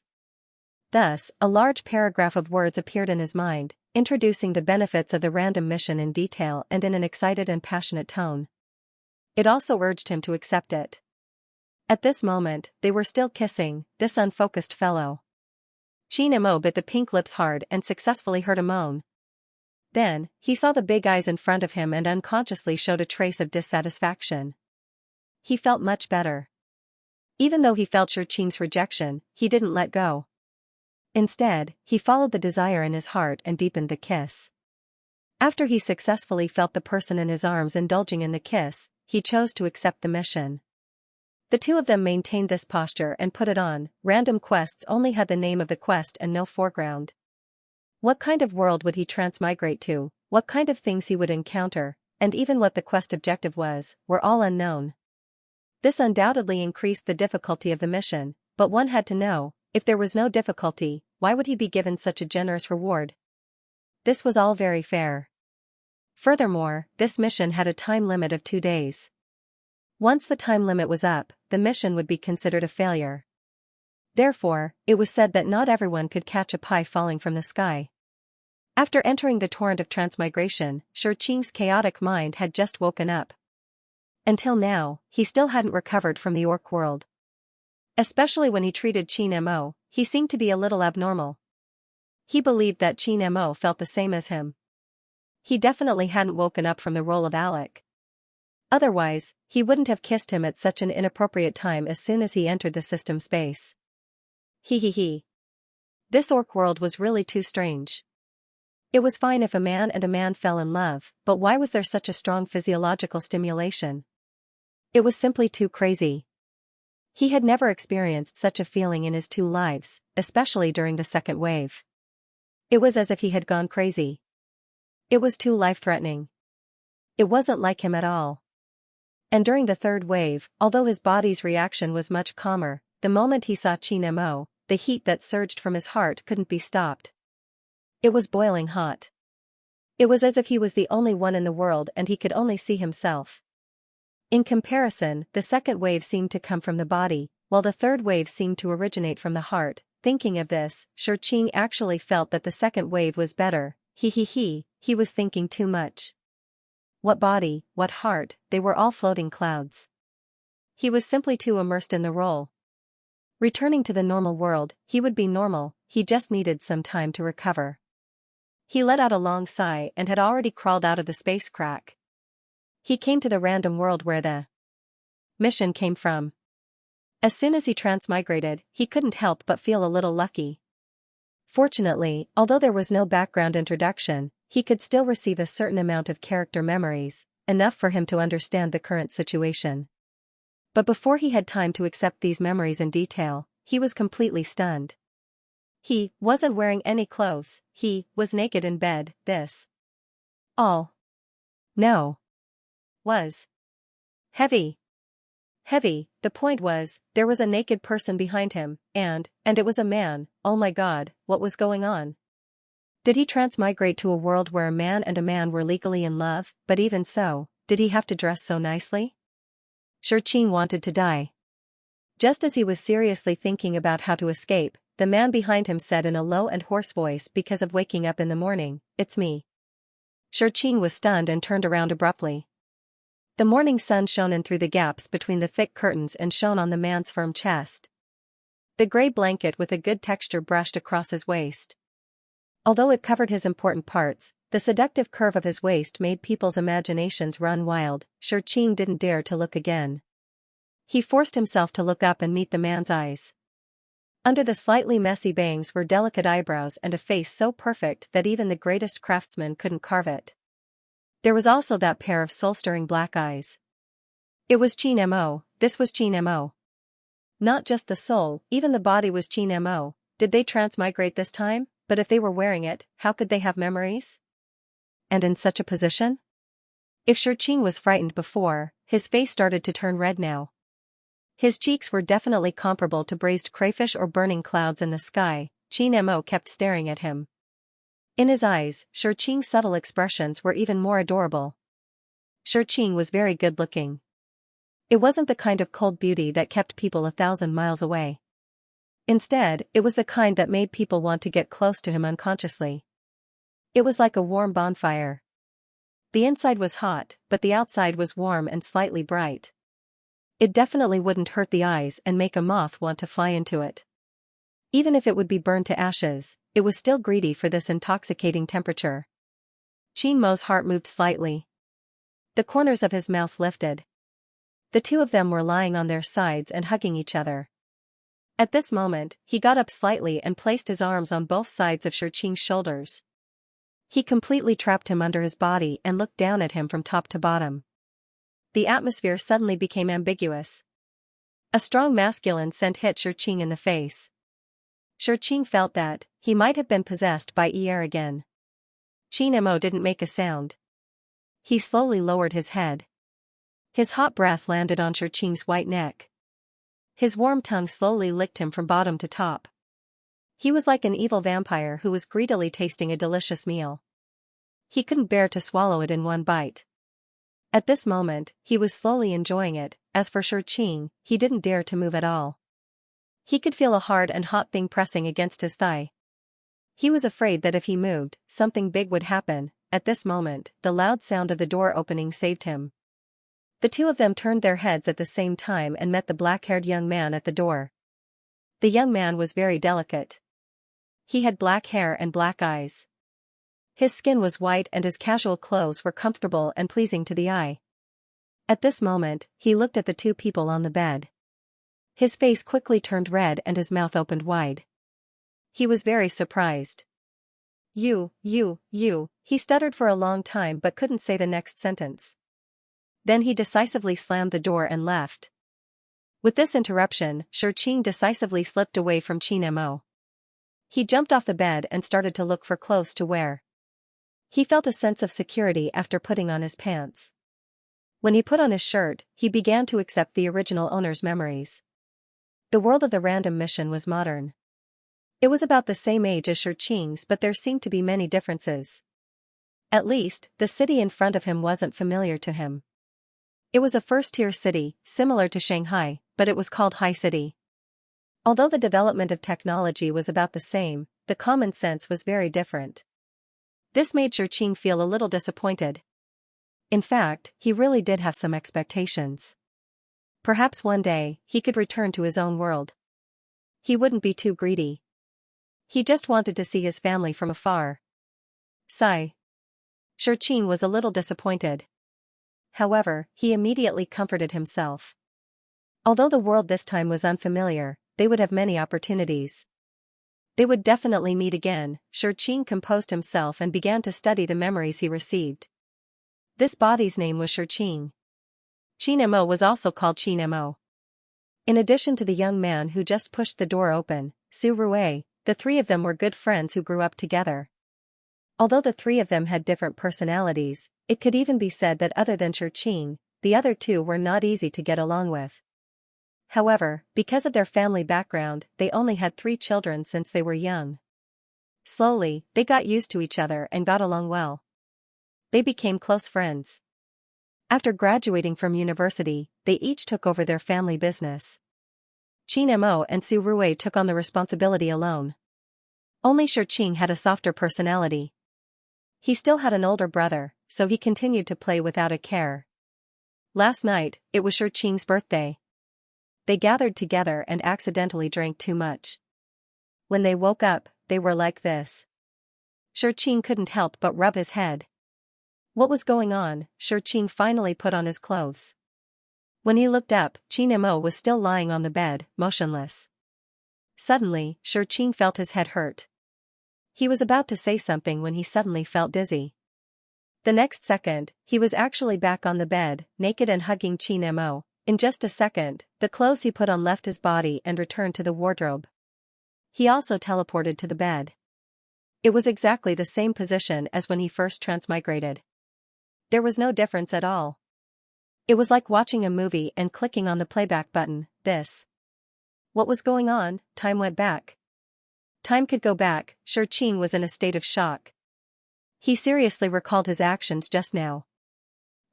Thus, a large paragraph of words appeared in his mind, introducing the benefits of the random mission in detail and in an excited and passionate tone. It also urged him to accept it. At this moment, they were still kissing, this unfocused fellow. Xianxia bit the pink lips hard and successfully heard a moan. Then, he saw the big eyes in front of him and unconsciously showed a trace of dissatisfaction. He felt much better. Even though he felt Shurqing's rejection, he didn't let go. Instead, he followed the desire in his heart and deepened the kiss. After he successfully felt the person in his arms indulging in the kiss, he chose to accept the mission. The two of them maintained this posture and put it on. Random quests only had the name of the quest and no foreground. What kind of world would he transmigrate to, what kind of things he would encounter, and even what the quest objective was, were all unknown. This undoubtedly increased the difficulty of the mission, but one had to know, if there was no difficulty, why would he be given such a generous reward? This was all very fair. Furthermore, this mission had a time limit of 2 days. Once the time limit was up, the mission would be considered a failure. Therefore, it was said that not everyone could catch a pie falling from the sky. After entering the torrent of transmigration, Shurqing's chaotic mind had just woken up. Until now, he still hadn't recovered from the orc world. Especially when he treated Xianxia, he seemed to be a little abnormal. He believed that Xianxia felt the same as him. He definitely hadn't woken up from the role of Alec. Otherwise, he wouldn't have kissed him at such an inappropriate time as soon as he entered the system space. He. This orc world was really too strange. It was fine if a man and a man fell in love, but why was there such a strong physiological stimulation? It was simply too crazy. He had never experienced such a feeling in his 2 lives, especially during the second wave. It was as if he had gone crazy. It was too life-threatening. It wasn't like him at all. And during the third wave, although his body's reaction was much calmer, the moment he saw Xianxia, the heat that surged from his heart couldn't be stopped. It was boiling hot. It was as if he was the only one in the world and he could only see himself. In comparison, the second wave seemed to come from the body, while the third wave seemed to originate from the heart. Thinking of this, Shurqing actually felt that the second wave was better. He was thinking too much. What body, what heart, they were all floating clouds. He was simply too immersed in the role. Returning to the normal world, he would be normal, he just needed some time to recover. He let out a long sigh and had already crawled out of the space crack. He came to the random world where the mission came from. As soon as he transmigrated, he couldn't help but feel a little lucky. Fortunately, although there was no background introduction, he could still receive a certain amount of character memories, enough for him to understand the current situation. But before he had time to accept these memories in detail, he was completely stunned. He wasn't wearing any clothes, he was naked in bed. This all no was heavy. The point was, there was a naked person behind him, and it was a man. Oh my god, what was going on? Did he transmigrate to a world where a man and a man were legally in love? But even so, did he have to dress so nicely? Shurqing wanted to die. Just as he was seriously thinking about how to escape, the man behind him said in a low and hoarse voice because of waking up in the morning, "It's me." Shurqing was stunned and turned around abruptly. The morning sun shone in through the gaps between the thick curtains and shone on the man's firm chest. The gray blanket with a good texture brushed across his waist. Although it covered his important parts, the seductive curve of his waist made people's imaginations run wild. Shurqing didn't dare to look again. He forced himself to look up and meet the man's eyes. Under the slightly messy bangs were delicate eyebrows and a face so perfect that even the greatest craftsman couldn't carve it. There was also that pair of soul-stirring black eyes. It was Xianxia, this was Xianxia. Not just the soul, even the body was Xianxia. Did they transmigrate this time? But if they were wearing it, how could they have memories? And in such a position? If Shurqing was frightened before, his face started to turn red now. His cheeks were definitely comparable to braised crayfish or burning clouds in the sky. Xianxia kept staring at him. In his eyes, Shurqing's subtle expressions were even more adorable. Shurqing was very good-looking. It wasn't the kind of cold beauty that kept people 1,000 miles away. Instead, it was the kind that made people want to get close to him unconsciously. It was like a warm bonfire. The inside was hot, but the outside was warm and slightly bright. It definitely wouldn't hurt the eyes and make a moth want to fly into it. Even if it would be burned to ashes, it was still greedy for this intoxicating temperature. Qin Mo's heart moved slightly. The corners of his mouth lifted. The two of them were lying on their sides and hugging each other. At this moment, he got up slightly and placed his arms on both sides of Shurqing's shoulders. He completely trapped him under his body and looked down at him from top to bottom. The atmosphere suddenly became ambiguous. A strong masculine scent hit Shurqing in the face. Shurqing felt that he might have been possessed by air again. Qin Mo didn't make a sound. He slowly lowered his head. His hot breath landed on Shurqing's white neck. His warm tongue slowly licked him from bottom to top. He was like an evil vampire who was greedily tasting a delicious meal. He couldn't bear to swallow it in one bite. At this moment, he was slowly enjoying it. As for Shurqing, he didn't dare to move at all. He could feel a hard and hot thing pressing against his thigh. He was afraid that if he moved, something big would happen. At this moment, the loud sound of the door opening saved him. The two of them turned their heads at the same time and met the black-haired young man at the door. The young man was very delicate. He had black hair and black eyes. His skin was white and his casual clothes were comfortable and pleasing to the eye. At this moment, he looked at the two people on the bed. His face quickly turned red and his mouth opened wide. He was very surprised. You, he stuttered for a long time but couldn't say the next sentence. Then he decisively slammed the door and left. With this interruption, Shurqing decisively slipped away from Qin Mo. He jumped off the bed and started to look for clothes to wear. He felt a sense of security after putting on his pants. When he put on his shirt, he began to accept the original owner's memories. The world of the random mission was modern. It was about the same age as Shurqing's, but there seemed to be many differences. At least, the city in front of him wasn't familiar to him. It was a first-tier city, similar to Shanghai, but it was called High City. Although the development of technology was about the same, the common sense was very different. This made Shurqing feel a little disappointed. In fact, he really did have some expectations. Perhaps one day, he could return to his own world. He wouldn't be too greedy. He just wanted to see his family from afar. Sigh. Shurqing was a little disappointed. However, he immediately comforted himself. Although the world this time was unfamiliar, they would have many opportunities. They would definitely meet again. Shurqing composed himself and began to study the memories he received. This body's name was Shurqing. Qin Mo was also called Qin Mo. In addition to the young man who just pushed the door open, Su Rui, the three of them were good friends who grew up together. Although the three of them had different personalities, it could even be said that other than Shurqing, the other two were not easy to get along with. However, because of their family background, they only had 3 children since they were young. Slowly, they got used to each other and got along well. They became close friends. After graduating from university, they each took over their family business. Qin Mo and Su Rui took on the responsibility alone. Only Shurqing had a softer personality. He still had an older brother, so he continued to play without a care. Last night, it was Shurqing's birthday. They gathered together and accidentally drank too much. When they woke up, they were like this. Shurqing couldn't help but rub his head. What was going on? Shurqing finally put on his clothes. When he looked up, Qin Mo was still lying on the bed, motionless. Suddenly, Shurqing felt his head hurt. He was about to say something when he suddenly felt dizzy. The next second, he was actually back on the bed, naked and hugging Qin Mo. In just a second, the clothes he put on left his body and returned to the wardrobe. He also teleported to the bed. It was exactly the same position as when he first transmigrated. There was no difference at all. It was like watching a movie and clicking on the playback button. What was going on? Time went back. Time could go back. Shurqing was in a state of shock. He seriously recalled his actions just now.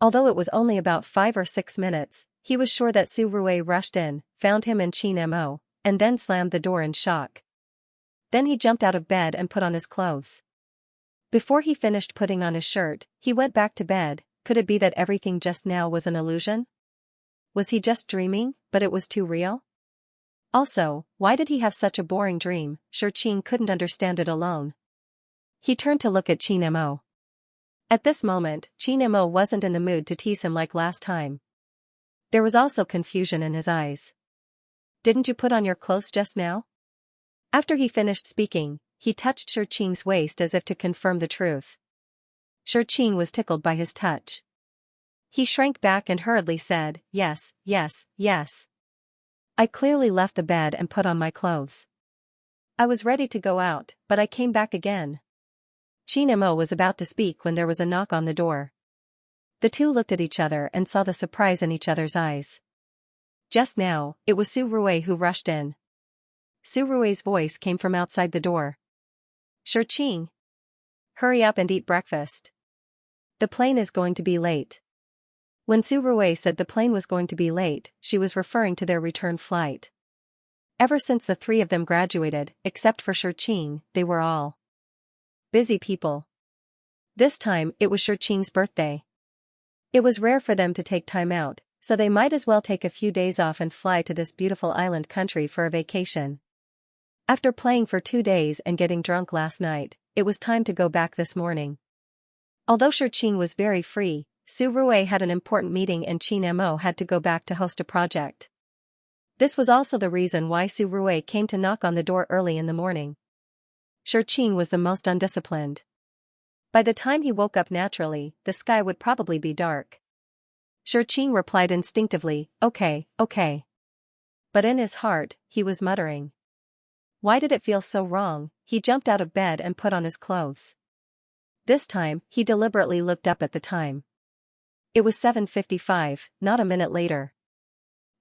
Although it was only about 5 or 6 minutes, he was sure that Su Rui rushed in, found him and Qin Mo, and then slammed the door in shock. Then he jumped out of bed and put on his clothes. Before he finished putting on his shirt, he went back to bed. Could it be that everything just now was an illusion? Was he just dreaming, but it was too real? Also, why did he have such a boring dream? Qing couldn't understand it alone. He turned to look at Qin Mo. At this moment, Qin Mo wasn't in the mood to tease him like last time. There was also confusion in his eyes. Didn't you put on your clothes just now? After he finished speaking, he touched Qing's waist as if to confirm the truth. Qing was tickled by his touch. He shrank back and hurriedly said, yes, yes, yes. I clearly left the bed and put on my clothes. I was ready to go out, but I came back again. Qin Mo was about to speak when there was a knock on the door. The two looked at each other and saw the surprise in each other's eyes. Just now, it was Su Rui who rushed in. Su Rui's voice came from outside the door. Qing. Hurry up and eat breakfast. The plane is going to be late. When Su Rui said the plane was going to be late, she was referring to their return flight. Ever since the three of them graduated, except for Qing, they were all busy people. This time, it was Qing's birthday. It was rare for them to take time out, so they might as well take a few days off and fly to this beautiful island country for a vacation. After playing for 2 days and getting drunk last night, it was time to go back this morning. Although Qing was very free, Su Rui had an important meeting and Qin Mo had to go back to host a project. This was also the reason why Su Rui came to knock on the door early in the morning. Qing was the most undisciplined. By the time he woke up naturally, the sky would probably be dark. Qing replied instinctively, okay, okay. But in his heart, he was muttering. Why did it feel so wrong? He jumped out of bed and put on his clothes. This time, he deliberately looked up at the time. It was 7:55, not a minute later.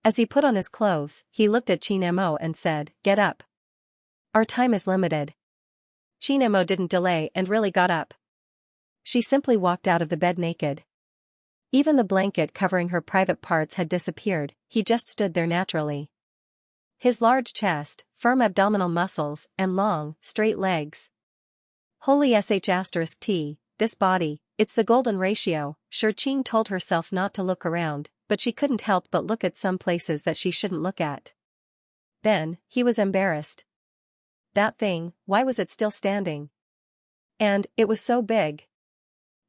As he put on his clothes, he looked at Qin Mo and said, get up. Our time is limited. Qin Mo didn't delay and really got up. She simply walked out of the bed naked. Even the blanket covering her private parts had disappeared, he just stood there naturally. His large chest, firm abdominal muscles, and long, straight legs. Holy sh*t, this body, it's the golden ratio. Qing told herself not to look around, but she couldn't help but look at some places that she shouldn't look at. Then, he was embarrassed. That thing, why was it still standing? And, it was so big.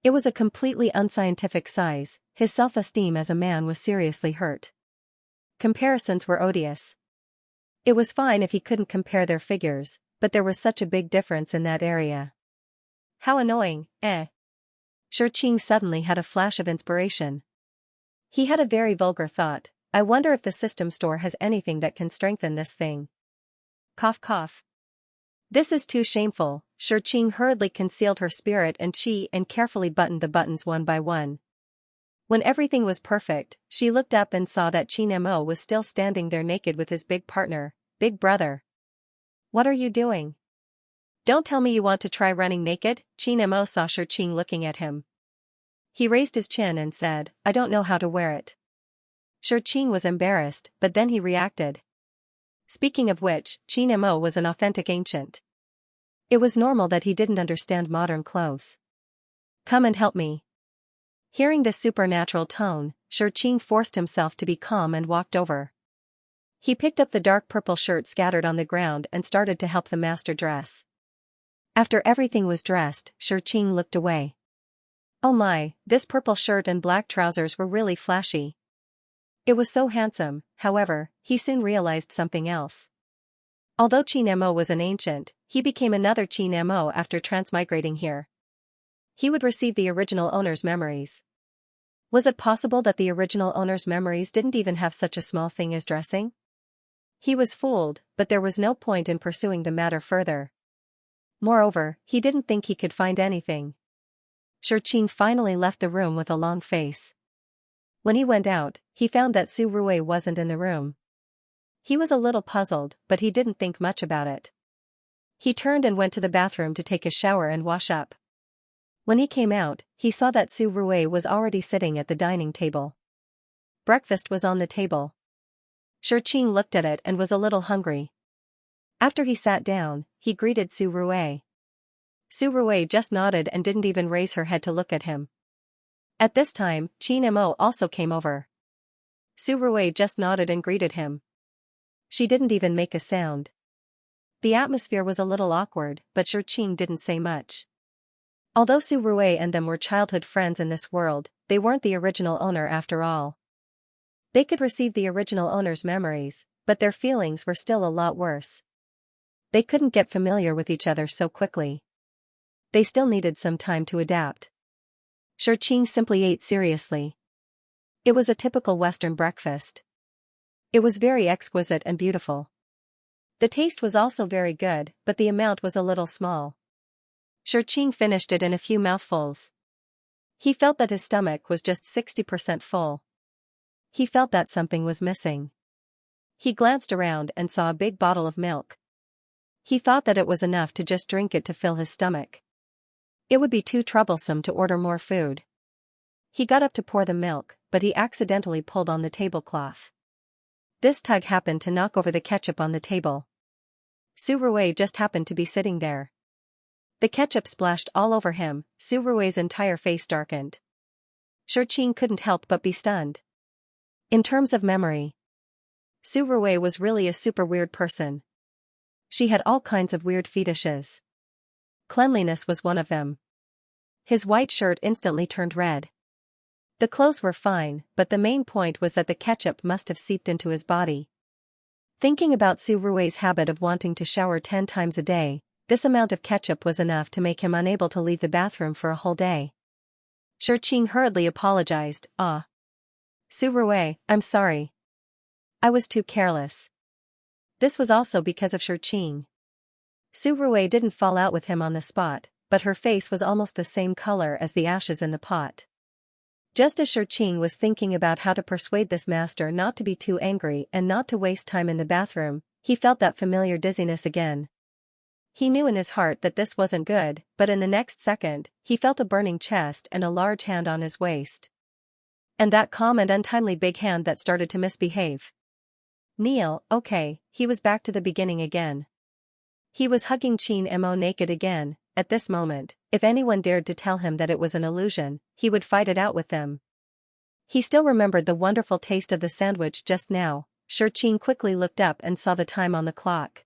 It was a completely unscientific size, his self-esteem as a man was seriously hurt. Comparisons were odious. It was fine if he couldn't compare their figures, but there was such a big difference in that area. How annoying, eh? Qing suddenly had a flash of inspiration. He had a very vulgar thought, I wonder if the system store has anything that can strengthen this thing. Cough cough. This is too shameful. Qing hurriedly concealed her spirit and chi and carefully buttoned the buttons one by one. When everything was perfect, she looked up and saw that Qin Mo was still standing there naked with his big partner, big brother. What are you doing? Don't tell me you want to try running naked? Qin Mo saw Qing looking at him. He raised his chin and said, I don't know how to wear it. Qing was embarrassed, but then he reacted. Speaking of which, Qin Mo was an authentic ancient. It was normal that he didn't understand modern clothes. Come and help me. Hearing this supernatural tone, Qing forced himself to be calm and walked over. He picked up the dark purple shirt scattered on the ground and started to help the master dress. After everything was dressed, Qing looked away. Oh my, this purple shirt and black trousers were really flashy. It was so handsome, however, he soon realized something else. Although Qin Mo was an ancient, he became another Qin Mo after transmigrating here. He would receive the original owner's memories. Was it possible that the original owner's memories didn't even have such a small thing as dressing? He was fooled, but there was no point in pursuing the matter further. Moreover, he didn't think he could find anything. Qing finally left the room with a long face. When he went out, he found that Su Rui wasn't in the room. He was a little puzzled, but he didn't think much about it. He turned and went to the bathroom to take a shower and wash up. When he came out, he saw that Su Rui was already sitting at the dining table. Breakfast was on the table. Qing looked at it and was a little hungry. After he sat down, he greeted Su Rui. Su Rui just nodded and didn't even raise her head to look at him. At this time, Qin Mo also came over. Su Rui just nodded and greeted him. She didn't even make a sound. The atmosphere was a little awkward, but Xianxia didn't say much. Although Su Rui and them were childhood friends in this world, they weren't the original owner after all. They could receive the original owner's memories, but their feelings were still a lot worse. They couldn't get familiar with each other so quickly. They still needed some time to adapt. Xianxia simply ate seriously. It was a typical Western breakfast. It was very exquisite and beautiful. The taste was also very good, but the amount was a little small. Xianxia finished it in a few mouthfuls. He felt that his stomach was just 60% full. He felt that something was missing. He glanced around and saw a big bottle of milk. He thought that it was enough to just drink it to fill his stomach. It would be too troublesome to order more food. He got up to pour the milk, but he accidentally pulled on the tablecloth. This tug happened to knock over the ketchup on the table. Su Rui just happened to be sitting there. The ketchup splashed all over him. Su Rui's entire face darkened. Xianxia couldn't help but be stunned. In terms of memory, Su Rui was really a super weird person. She had all kinds of weird fetishes. Cleanliness was one of them. His white shirt instantly turned red. The clothes were fine, but the main point was that the ketchup must have seeped into his body. Thinking about Su Rui's habit of wanting to shower 10 times a day, this amount of ketchup was enough to make him unable to leave the bathroom for a whole day. Xianxia hurriedly apologized. Su Rui, I'm sorry. I was too careless. This was also because of Xianxia. Su Rui didn't fall out with him on the spot, but her face was almost the same color as the ashes in the pot. Just as Xianxia was thinking about how to persuade this master not to be too angry and not to waste time in the bathroom, he felt that familiar dizziness again. He knew in his heart that this wasn't good, but in the next second, he felt a burning chest and a large hand on his waist. And that calm and untimely big hand that started to misbehave. Neil, okay, he was back to the beginning again. He was hugging Xianxia naked again. At this moment, if anyone dared to tell him that it was an illusion, he would fight it out with them. He still remembered the wonderful taste of the sandwich just now. Xianxia quickly looked up and saw the time on the clock.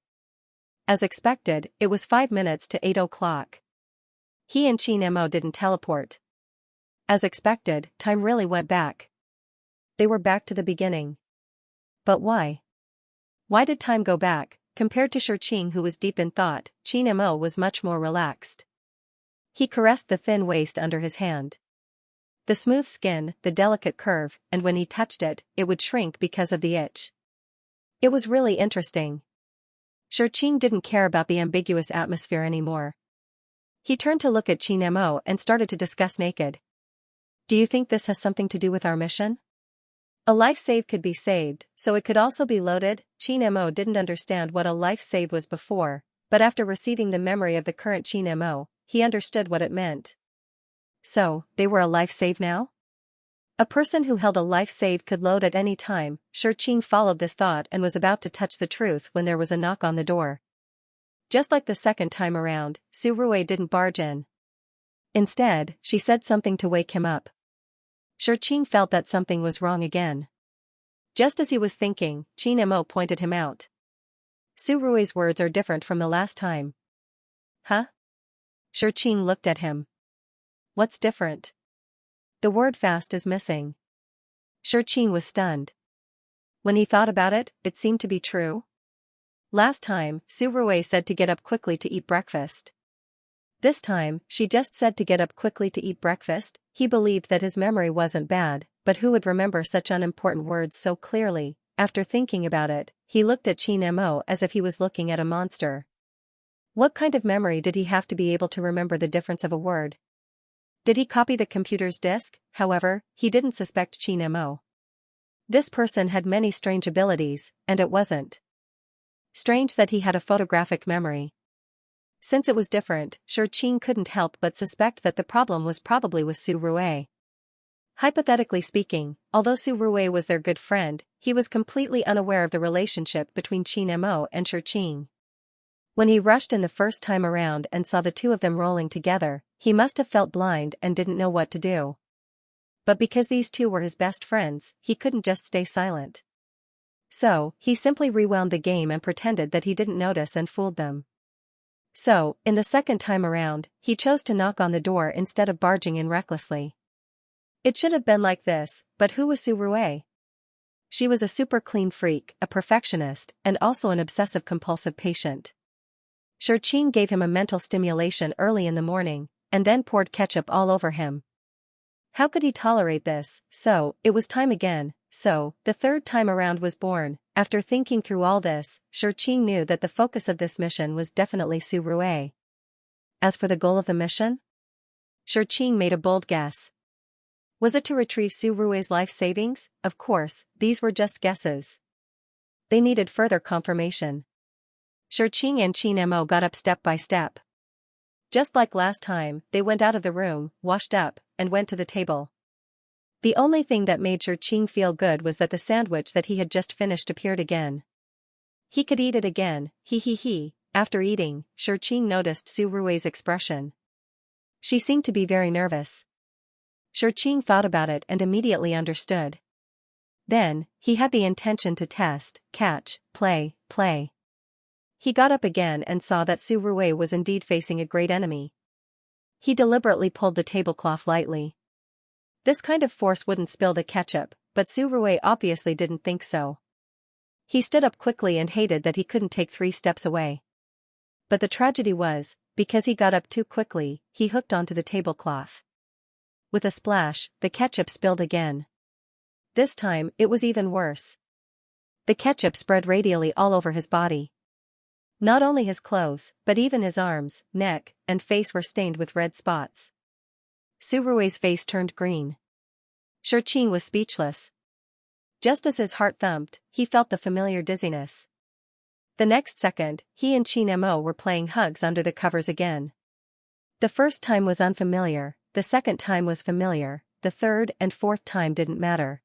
As expected, it was 5 minutes to 8 o'clock. He and Xianxia didn't teleport. As expected, time really went back. They were back to the beginning. But why? Why did time go back? Compared to Xianxia, who was deep in thought, Xianxia was much more relaxed. He caressed the thin waist under his hand. The smooth skin, the delicate curve, and when he touched it, it would shrink because of the itch. It was really interesting. Xianxia didn't care about the ambiguous atmosphere anymore. He turned to look at Xianxia and started to discuss naked. Do you think this has something to do with our mission? A life save could be saved, so it could also be loaded. Xianxia didn't understand what a life save was before, but after receiving the memory of the current Xianxia, he understood what it meant. So, they were a life save now? A person who held a life save could load at any time. Xianxia followed this thought and was about to touch the truth when there was a knock on the door. Just like the second time around, Su Rui didn't barge in. Instead, she said something to wake him up. Xianxia felt that something was wrong again. Just as he was thinking, Xianxia pointed him out. Su Rui's words are different from the last time. Huh? Xianxia looked at him. What's different? The word fast is missing. Xianxia was stunned. When he thought about it, it seemed to be true. Last time, Su Rui said to get up quickly to eat breakfast. This time, she just said to get up quickly to eat breakfast. He believed that his memory wasn't bad, but who would remember such unimportant words so clearly? After thinking about it, he looked at Xianxia as if he was looking at a monster. What kind of memory did he have to be able to remember the difference of a word? Did he copy the computer's disk? However, he didn't suspect Xianxia. This person had many strange abilities, and it wasn't strange that he had a photographic memory. Since it was different, Xianxia couldn't help but suspect that the problem was probably with Su Rui. Hypothetically speaking, although Su Rui was their good friend, he was completely unaware of the relationship between Xianxia and Xianxia. When he rushed in the first time around and saw the two of them rolling together, he must have felt blind and didn't know what to do. But because these two were his best friends, he couldn't just stay silent. So, he simply rewound the game and pretended that he didn't notice and fooled them. So, in the second time around, he chose to knock on the door instead of barging in recklessly. It should have been like this, but who was Su Rui? She was a super clean freak, a perfectionist, and also an obsessive-compulsive patient. Xianxia gave him a mental stimulation early in the morning, and then poured ketchup all over him. How could he tolerate this? So, it was time again. So, the third time around was born. After thinking through all this, Xianxia knew that the focus of this mission was definitely Su Rui. As for the goal of the mission? Xianxia made a bold guess. Was it to retrieve Su Rui's life savings? Of course, these were just guesses. They needed further confirmation. Xianxia and Qin Mo got up step by step. Just like last time, they went out of the room, washed up, and went to the table. The only thing that made Xianxia feel good was that the sandwich that he had just finished appeared again. He could eat it again, he. After eating, Xianxia noticed Su Rui's expression. She seemed to be very nervous. Xianxia thought about it and immediately understood. Then, he had the intention to test, catch, play. He got up again and saw that Su Rui was indeed facing a great enemy. He deliberately pulled the tablecloth lightly. This kind of force wouldn't spill the ketchup, but Su Rui obviously didn't think so. He stood up quickly and hated that he couldn't take 3 steps away. But the tragedy was, because he got up too quickly, he hooked onto the tablecloth. With a splash, the ketchup spilled again. This time, it was even worse. The ketchup spread radially all over his body. Not only his clothes, but even his arms, neck, and face were stained with red spots. Su Rui's face turned green. Xianxia was speechless. Just as his heart thumped, he felt the familiar dizziness. The next second, he and Qin Mo were playing hugs under the covers again. The first time was unfamiliar, the second time was familiar, the third and fourth time didn't matter.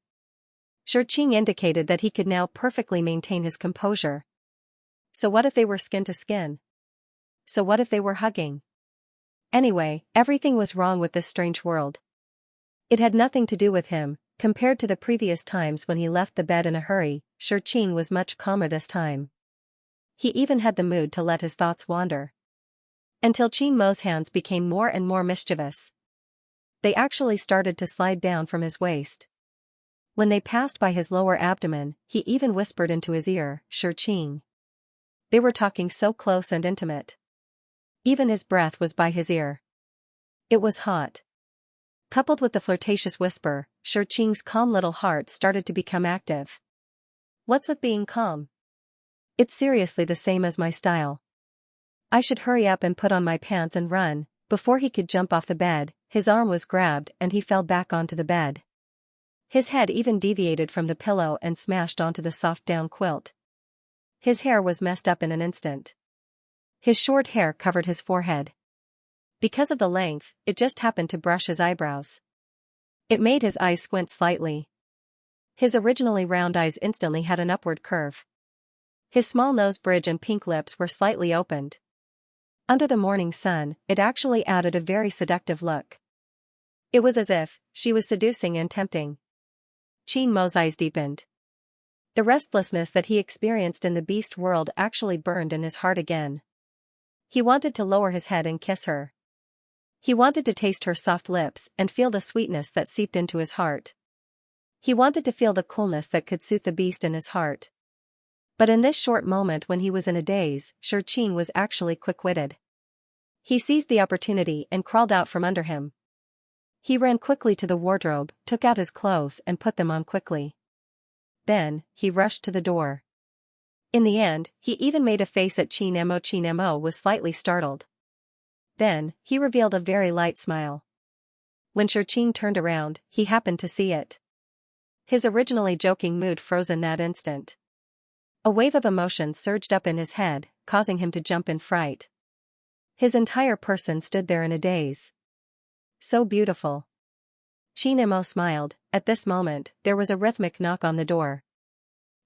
Xianxia indicated that he could now perfectly maintain his composure. So what if they were skin to skin? So what if they were hugging? Anyway, everything was wrong with this strange world. It had nothing to do with him. Compared to the previous times when he left the bed in a hurry, Xianxia was much calmer this time. He even had the mood to let his thoughts wander. Until Qin Mo's hands became more and more mischievous. They actually started to slide down from his waist. When they passed by his lower abdomen, he even whispered into his ear, Xianxia. They were talking so close and intimate. Even his breath was by his ear. It was hot. Coupled with the flirtatious whisper, Xianxia's calm little heart started to become active. What's with being calm? It's seriously the same as my style. I should hurry up and put on my pants and run. Before he could jump off the bed, his arm was grabbed and he fell back onto the bed. His head even deviated from the pillow and smashed onto the soft down quilt. His hair was messed up in an instant. His short hair covered his forehead. Because of the length, it just happened to brush his eyebrows. It made his eyes squint slightly. His originally round eyes instantly had an upward curve. His small nose bridge and pink lips were slightly opened. Under the morning sun, it actually added a very seductive look. It was as if she was seducing and tempting. Qin Mo's eyes deepened. The restlessness that he experienced in the beast world actually burned in his heart again. He wanted to lower his head and kiss her. He wanted to taste her soft lips and feel the sweetness that seeped into his heart. He wanted to feel the coolness that could soothe the beast in his heart. But in this short moment when he was in a daze, Xianxia was actually quick-witted. He seized the opportunity and crawled out from under him. He ran quickly to the wardrobe, took out his clothes and put them on quickly. Then, he rushed to the door. In the end, he even made a face at Qin Mo. Qin Mo was slightly startled. Then, he revealed a very light smile. When Xianxia turned around, he happened to see it. His originally joking mood froze in that instant. A wave of emotion surged up in his head, causing him to jump in fright. His entire person stood there in a daze. So beautiful. Qin Mo smiled. At this moment, there was a rhythmic knock on the door.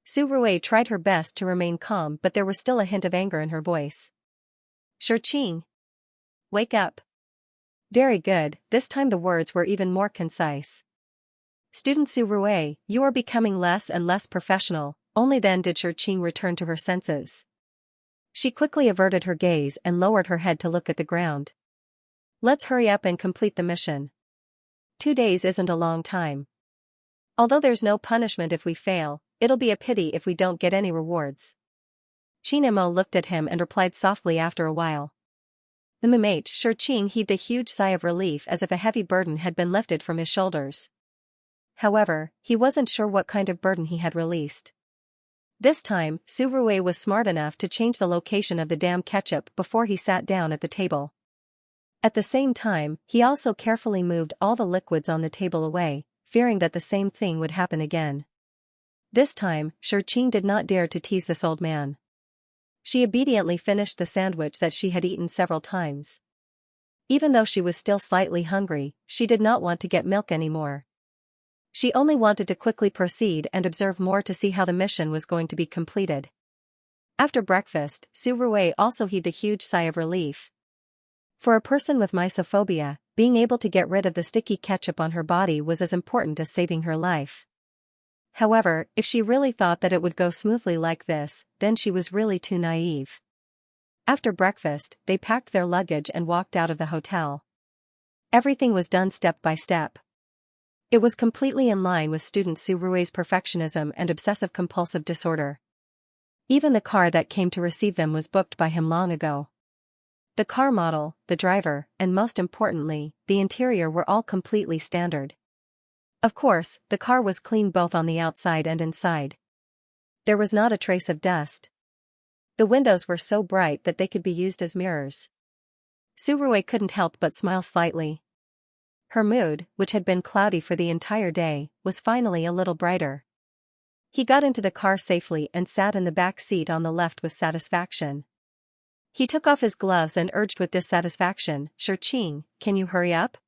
Su Rui tried her best to remain calm, but there was still a hint of anger in her voice. Xianxia, wake up. Very good, this time the words were even more concise. Student Su Rui, you are becoming less and less professional, only then did Qing return to her senses. She quickly averted her gaze and lowered her head to look at the ground. Let's hurry up and complete the mission. 2 days isn't a long time. Although there's no punishment if we fail, it'll be a pity if we don't get any rewards. Qin looked at him and replied softly after a while. The mate Qing heaved a huge sigh of relief as if a heavy burden had been lifted from his shoulders. However, he wasn't sure what kind of burden he had released. This time, Su Rui was smart enough to change the location of the damn ketchup before he sat down at the table. At the same time, he also carefully moved all the liquids on the table away, fearing that the same thing would happen again. This time, Qing did not dare to tease this old man. She obediently finished the sandwich that she had eaten several times. Even though she was still slightly hungry, she did not want to get milk anymore. She only wanted to quickly proceed and observe more to see how the mission was going to be completed. After breakfast, Su Rui also heaved a huge sigh of relief. For a person with mysophobia, being able to get rid of the sticky ketchup on her body was as important as saving her life. However, if she really thought that it would go smoothly like this, then she was really too naive. After breakfast, they packed their luggage and walked out of the hotel. Everything was done step by step. It was completely in line with student Su Rui's perfectionism and obsessive-compulsive disorder. Even the car that came to receive them was booked by him long ago. The car model, the driver, and most importantly, the interior were all completely standard. Of course, the car was clean both on the outside and inside. There was not a trace of dust. The windows were so bright that they could be used as mirrors. Su Rui couldn't help but smile slightly. Her mood, which had been cloudy for the entire day, was finally a little brighter. He got into the car safely and sat in the back seat on the left with satisfaction. He took off his gloves and urged with dissatisfaction, "Qing, can you hurry up?"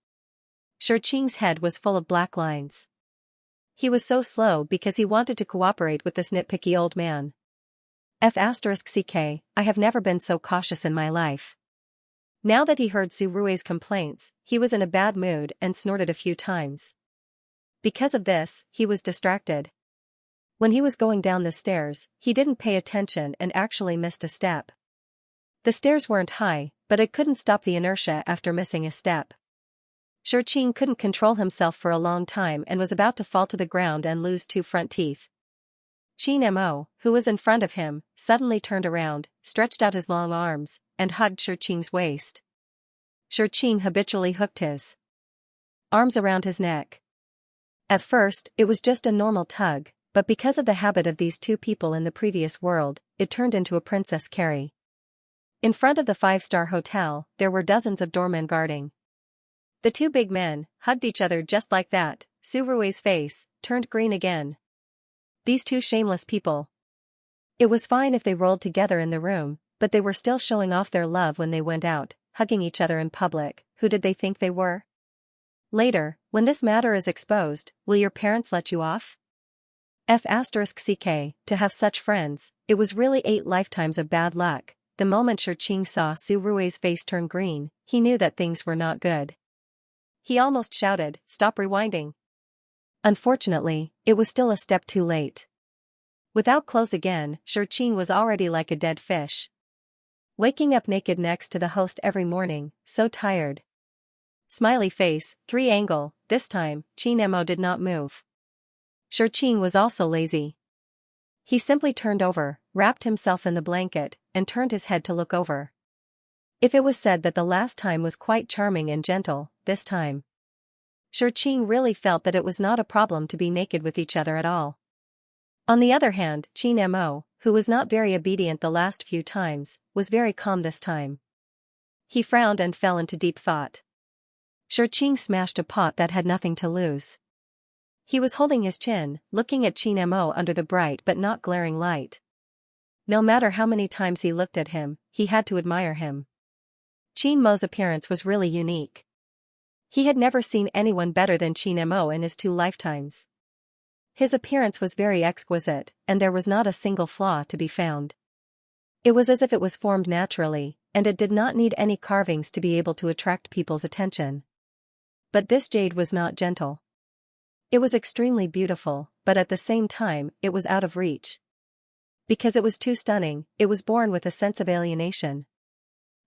Qing's head was full of black lines. He was so slow because he wanted to cooperate with this nitpicky old man. I have never been so cautious in my life. Now that he heard Su Rui's complaints, he was in a bad mood and snorted a few times. Because of this, he was distracted. When he was going down the stairs, he didn't pay attention and actually missed a step. The stairs weren't high, but it couldn't stop the inertia after missing a step. Qing couldn't control himself for a long time and was about to fall to the ground and lose 2 front teeth. Qin, who was in front of him, suddenly turned around, stretched out his long arms, and hugged Qing's waist. Qing habitually hooked his arms around his neck. At first, it was just a normal tug, but because of the habit of these two people in the previous world, it turned into a princess carry. In front of the 5-star hotel, there were dozens of doormen guarding. The 2 big men hugged each other just like that. Su Rui's face turned green again. These 2 shameless people. It was fine if they rolled together in the room, but they were still showing off their love when they went out, hugging each other in public. Who did they think they were? Later, when this matter is exposed, will your parents let you off? To have such friends, it was really 8 lifetimes of bad luck. The moment Qing saw Su Rui's face turn green, he knew that things were not good. He almost shouted, "Stop rewinding." Unfortunately, it was still a step too late. Without clothes again, Qing was already like a dead fish. Waking up naked next to the host every morning, so tired. Smiley face, 3 angle, this time, Qin did not move. Qing was also lazy. He simply turned over, wrapped himself in the blanket, and turned his head to look over. If it was said that the last time was quite charming and gentle, this time. Qing really felt that it was not a problem to be naked with each other at all. On the other hand, Qin, who was not very obedient the last few times, was very calm this time. He frowned and fell into deep thought. Qing smashed a pot that had nothing to lose. He was holding his chin, looking at Qin under the bright but not glaring light. No matter how many times he looked at him, he had to admire him. Qin appearance was really unique. He had never seen anyone better than Qin in his 2 lifetimes. His appearance was very exquisite, and there was not a single flaw to be found. It was as if it was formed naturally, and it did not need any carvings to be able to attract people's attention. But this jade was not gentle. It was extremely beautiful, but at the same time, it was out of reach. Because it was too stunning, it was born with a sense of alienation.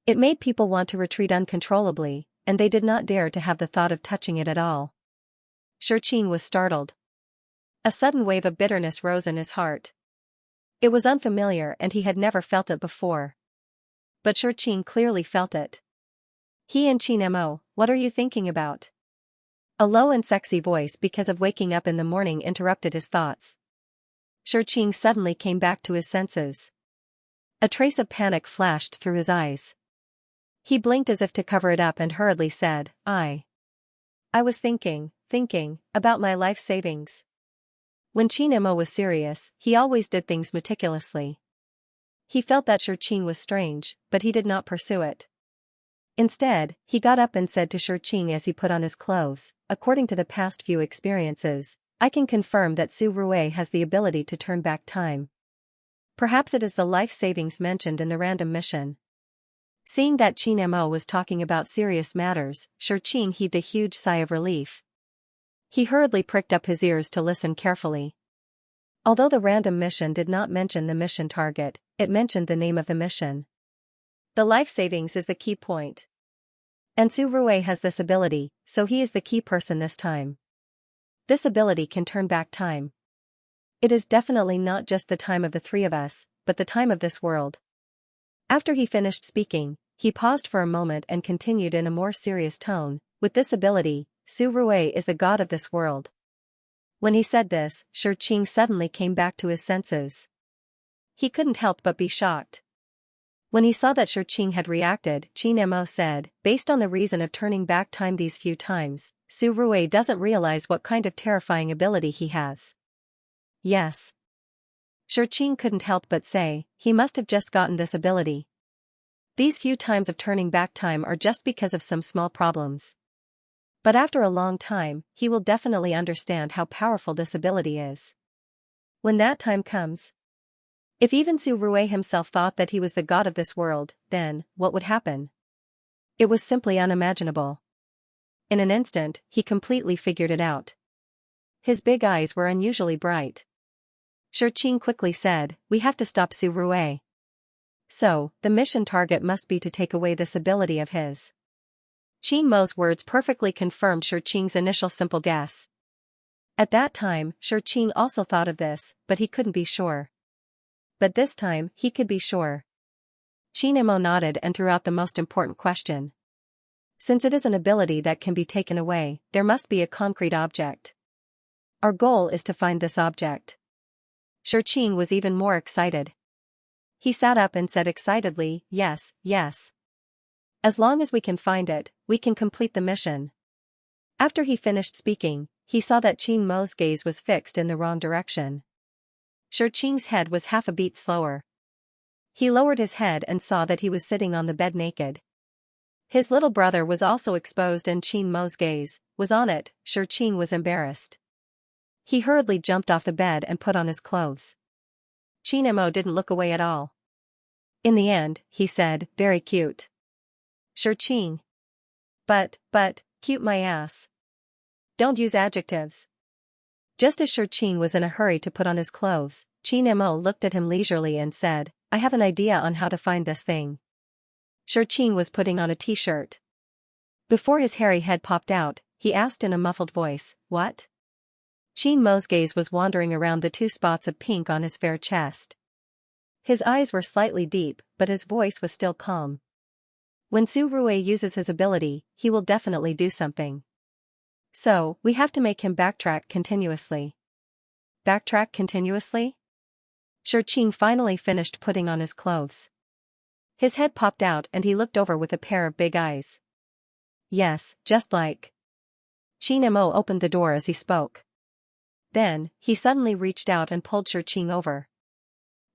It made people want to retreat uncontrollably, and they did not dare to have the thought of touching it at all. Xianxia was startled. A sudden wave of bitterness rose in his heart. It was unfamiliar and he had never felt it before. But Xianxia clearly felt it. He and Xianxia, what are you thinking about? A low and sexy voice because of waking up in the morning interrupted his thoughts. Xianxia suddenly came back to his senses. A trace of panic flashed through his eyes. He blinked as if to cover it up and hurriedly said, I was thinking about my life savings. When Xianxia was serious, he always did things meticulously. He felt that Xianxia was strange, but he did not pursue it. Instead, he got up and said to Xianxia as he put on his clothes, according to the past few experiences, I can confirm that Su Rui has the ability to turn back time. Perhaps it is the life savings mentioned in the random mission. Seeing that Xianxia was talking about serious matters, Xianxia heaved a huge sigh of relief. He hurriedly pricked up his ears to listen carefully. Although the random mission did not mention the mission target, it mentioned the name of the mission. The life savings is the key point. And Su Rui has this ability, so he is the key person this time. This ability can turn back time. It is definitely not just the time of the three of us, but the time of this world. After he finished speaking, he paused for a moment and continued in a more serious tone, with this ability, Su Rui is the god of this world. When he said this, Xianxia suddenly came back to his senses. He couldn't help but be shocked. When he saw that Xianxia had reacted, Xianxia said, based on the reason of turning back time these few times, Su Rui doesn't realize what kind of terrifying ability he has. Yes. Xianxia couldn't help but say, he must have just gotten this ability. These few times of turning back time are just because of some small problems. But after a long time, he will definitely understand how powerful this ability is. When that time comes. If even Su Rui himself thought that he was the god of this world, then, what would happen? It was simply unimaginable. In an instant, he completely figured it out. His big eyes were unusually bright. Xianxia quickly said, we have to stop Su Rui. So, the mission target must be to take away this ability of his. Qianmo's words perfectly confirmed Xianxia's initial simple guess. At that time, Xianxia also thought of this, but he couldn't be sure. But this time, he could be sure. Qianmo nodded and threw out the most important question. Since it is an ability that can be taken away, there must be a concrete object. Our goal is to find this object. Xianxia was even more excited. He sat up and said excitedly, yes. As long as we can find it, we can complete the mission. After he finished speaking, he saw that Qianmo's gaze was fixed in the wrong direction. Xianxia's head was half a beat slower. He lowered his head and saw that he was sitting on the bed naked. His little brother was also exposed and Qianmo's gaze was on it. Xianxia was embarrassed. He hurriedly jumped off the bed and put on his clothes. Qianmo didn't look away at all. In the end, he said, very cute. Xianxia. But, cute my ass. Don't use adjectives. Just as Xianxia was in a hurry to put on his clothes, Qianmo looked at him leisurely and said, I have an idea on how to find this thing. Xianxia was putting on a t-shirt. Before his hairy head popped out, he asked in a muffled voice, what? Qianmo's gaze was wandering around the 2 spots of pink on his fair chest. His eyes were slightly deep, but his voice was still calm. When Su Rui uses his ability, he will definitely do something. So, we have to make him backtrack continuously. Backtrack continuously? Xianxia finally finished putting on his clothes. His head popped out and he looked over with a pair of big eyes. Yes, just like. Qianmo opened the door as he spoke. Then, he suddenly reached out and pulled Xianxia over.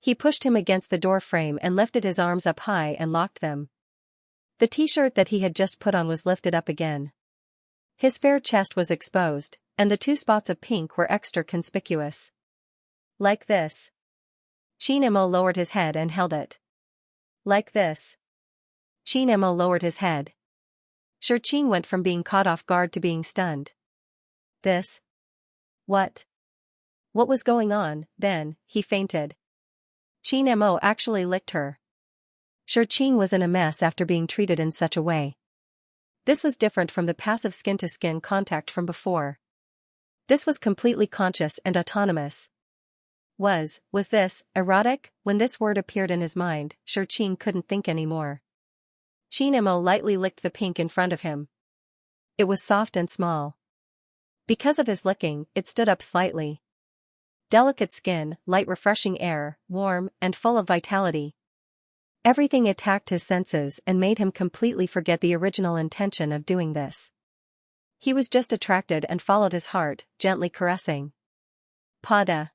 He pushed him against the door frame and lifted his arms up high and locked them. The t-shirt that he had just put on was lifted up again. His fair chest was exposed, and the 2 spots of pink were extra conspicuous. Like this. Qianmo lowered his head and held it. Like this. Qianmo lowered his head. Xianxia went from being caught off guard to being stunned. This? What? What was going on? Then, he fainted. Mo actually licked her. Qing was in a mess after being treated in such a way. This was different from the passive skin-to-skin contact from before. This was completely conscious and autonomous. Was this, erotic? When this word appeared in his mind, Qing couldn't think anymore. Mo lightly licked the pink in front of him. It was soft and small. Because of his licking, it stood up slightly. Delicate skin, light refreshing air, warm, and full of vitality. Everything attacked his senses and made him completely forget the original intention of doing this. He was just attracted and followed his heart, gently caressing. Pada.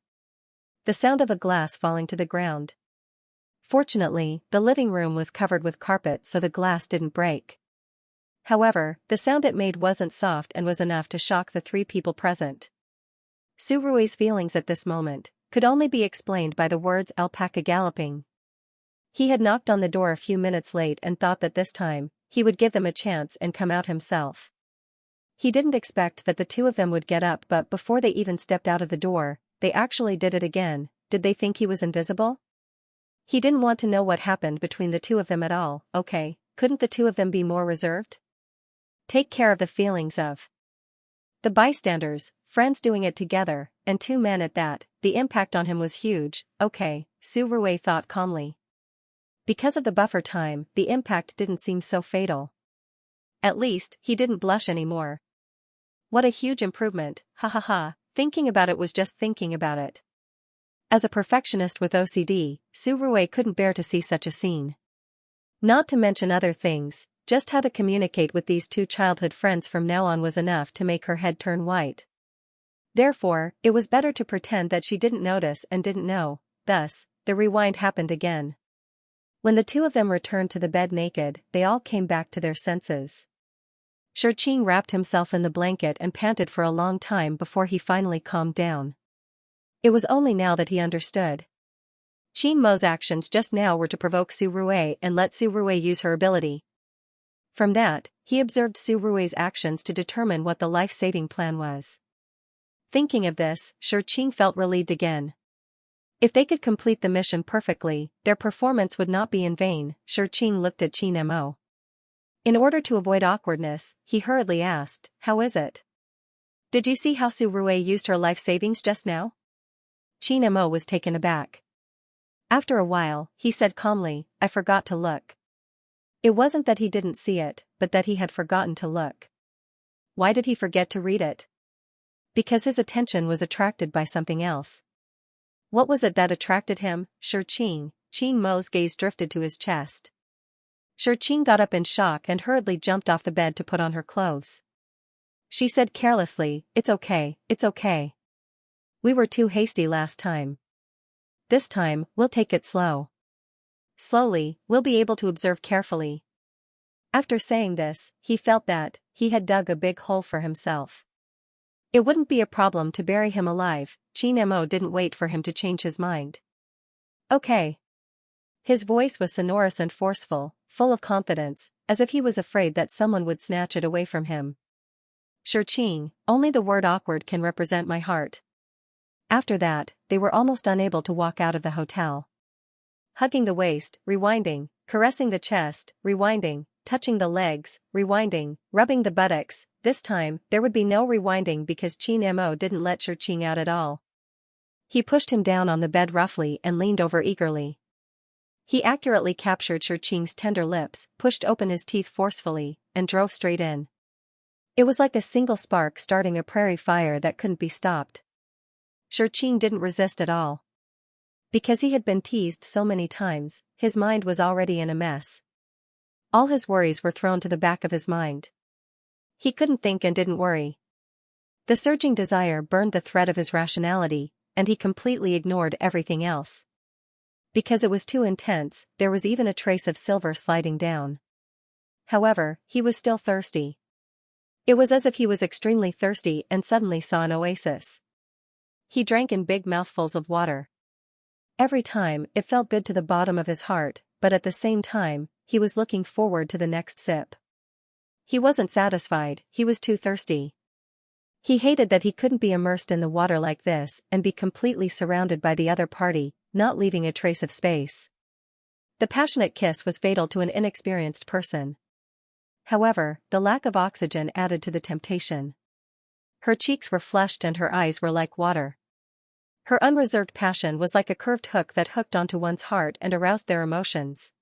The sound of a glass falling to the ground. Fortunately, the living room was covered with carpet so the glass didn't break. However, the sound it made wasn't soft and was enough to shock the three people present. Surue's feelings at this moment could only be explained by the words alpaca galloping. He had knocked on the door a few minutes late and thought that this time, he would give them a chance and come out himself. He didn't expect that the two of them would get up, but before they even stepped out of the door, they actually did it again. Did they think he was invisible? He didn't want to know what happened between the two of them at all. Okay, couldn't the two of them be more reserved? Take care of the feelings of the bystanders, friends doing it together, and two men at that. The impact on him was huge. Okay, Surue thought calmly. Because of the buffer time, the impact didn't seem so fatal. At least, he didn't blush anymore. What a huge improvement, ha ha ha, thinking about it was just thinking about it. As a perfectionist with OCD, Surue couldn't bear to see such a scene. Not to mention other things, just how to communicate with these two childhood friends from now on was enough to make her head turn white. Therefore, it was better to pretend that she didn't notice and didn't know. Thus, the rewind happened again. When the two of them returned to the bed naked, they all came back to their senses. Qing wrapped himself in the blanket and panted for a long time before he finally calmed down. It was only now that he understood. Mo's actions just now were to provoke Surue and let Surue use her ability. From that, he observed Surue's actions to determine what the life-saving plan was. Thinking of this, Qing felt relieved again. If they could complete the mission perfectly, their performance would not be in vain. Qing looked at Mo. In order to avoid awkwardness, he hurriedly asked, "How is it? Did you see how Surue used her life savings just now?" Mo was taken aback. After a while, he said calmly, "I forgot to look." It wasn't that he didn't see it, but that he had forgotten to look. Why did he forget to read it? Because his attention was attracted by something else. What was it that attracted him? Mo's gaze drifted to his chest. Qing got up in shock and hurriedly jumped off the bed to put on her clothes. She said carelessly, "It's okay, it's okay. We were too hasty last time. This time, we'll take it slow. Slowly, we'll be able to observe carefully." After saying this, he felt that he had dug a big hole for himself. It wouldn't be a problem to bury him alive. Mo didn't wait for him to change his mind. "Okay." His voice was sonorous and forceful, full of confidence, as if he was afraid that someone would snatch it away from him. "Qing, only the word awkward can represent my heart." After that, they were almost unable to walk out of the hotel. Hugging the waist, rewinding, caressing the chest, rewinding, touching the legs, rewinding, rubbing the buttocks. This time, there would be no rewinding because Mo didn't let Qing out at all. He pushed him down on the bed roughly and leaned over eagerly. He accurately captured Qing's tender lips, pushed open his teeth forcefully, and drove straight in. It was like a single spark starting a prairie fire that couldn't be stopped. Qing didn't resist at all. Because he had been teased so many times, his mind was already in a mess. All his worries were thrown to the back of his mind. He couldn't think and didn't worry. The surging desire burned the thread of his rationality, and he completely ignored everything else. Because it was too intense, there was even a trace of silver sliding down. However, he was still thirsty. It was as if he was extremely thirsty and suddenly saw an oasis. He drank in big mouthfuls of water. Every time, it felt good to the bottom of his heart, but at the same time, he was looking forward to the next sip. He wasn't satisfied, he was too thirsty. He hated that he couldn't be immersed in the water like this and be completely surrounded by the other party. not leaving a trace of space. The passionate kiss was fatal to an inexperienced person. However, the lack of oxygen added to the temptation. Her cheeks were flushed and her eyes were like water. Her unreserved passion was like a curved hook that hooked onto one's heart and aroused their emotions.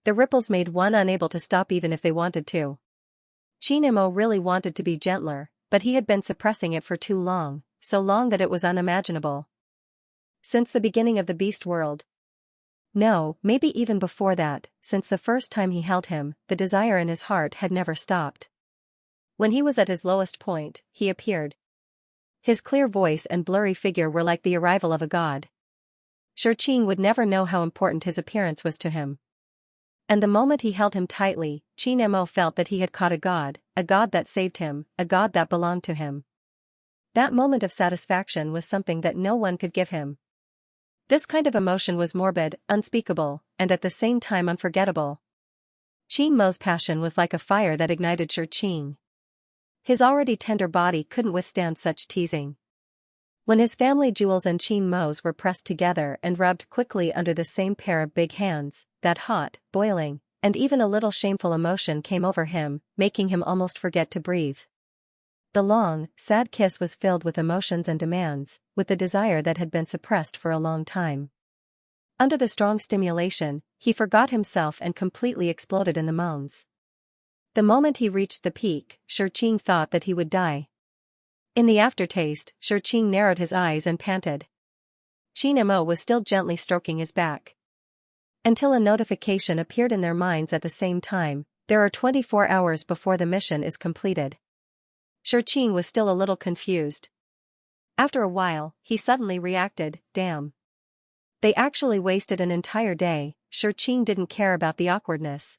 The ripples made one unable to stop even if they wanted to. Xianxia really wanted to be gentler, but he had been suppressing it for too long, so long that it was unimaginable. Since the beginning of the beast world. No, maybe even before that, since the first time he held him, the desire in his heart had never stopped. When he was at his lowest point, he appeared. His clear voice and blurry figure were like the arrival of a god. Xianxia would never know how important his appearance was to him. And the moment he held him tightly, Xianxia felt that he had caught a god that saved him, a god that belonged to him. That moment of satisfaction was something that no one could give him. This kind of emotion was morbid, unspeakable, and at the same time unforgettable. Xianxia's passion was like a fire that ignited Xianxia. His already tender body couldn't withstand such teasing. When his family jewels and Xianxia's were pressed together and rubbed quickly under the same pair of big hands, that hot, boiling, and even a little shameful emotion came over him, making him almost forget to breathe. The long, sad kiss was filled with emotions and demands, with the desire that had been suppressed for a long time. Under the strong stimulation, he forgot himself and completely exploded in the moans. The moment he reached the peak, Xianxia thought that he would die. In the aftertaste, Xianxia narrowed his eyes and panted. Xianxia was still gently stroking his back. Until a notification appeared in their minds at the same time, there are 24 hours before the mission is completed. Xianxia was still a little confused. After a while, he suddenly reacted, damn. They actually wasted an entire day. Xianxia didn't care about the awkwardness.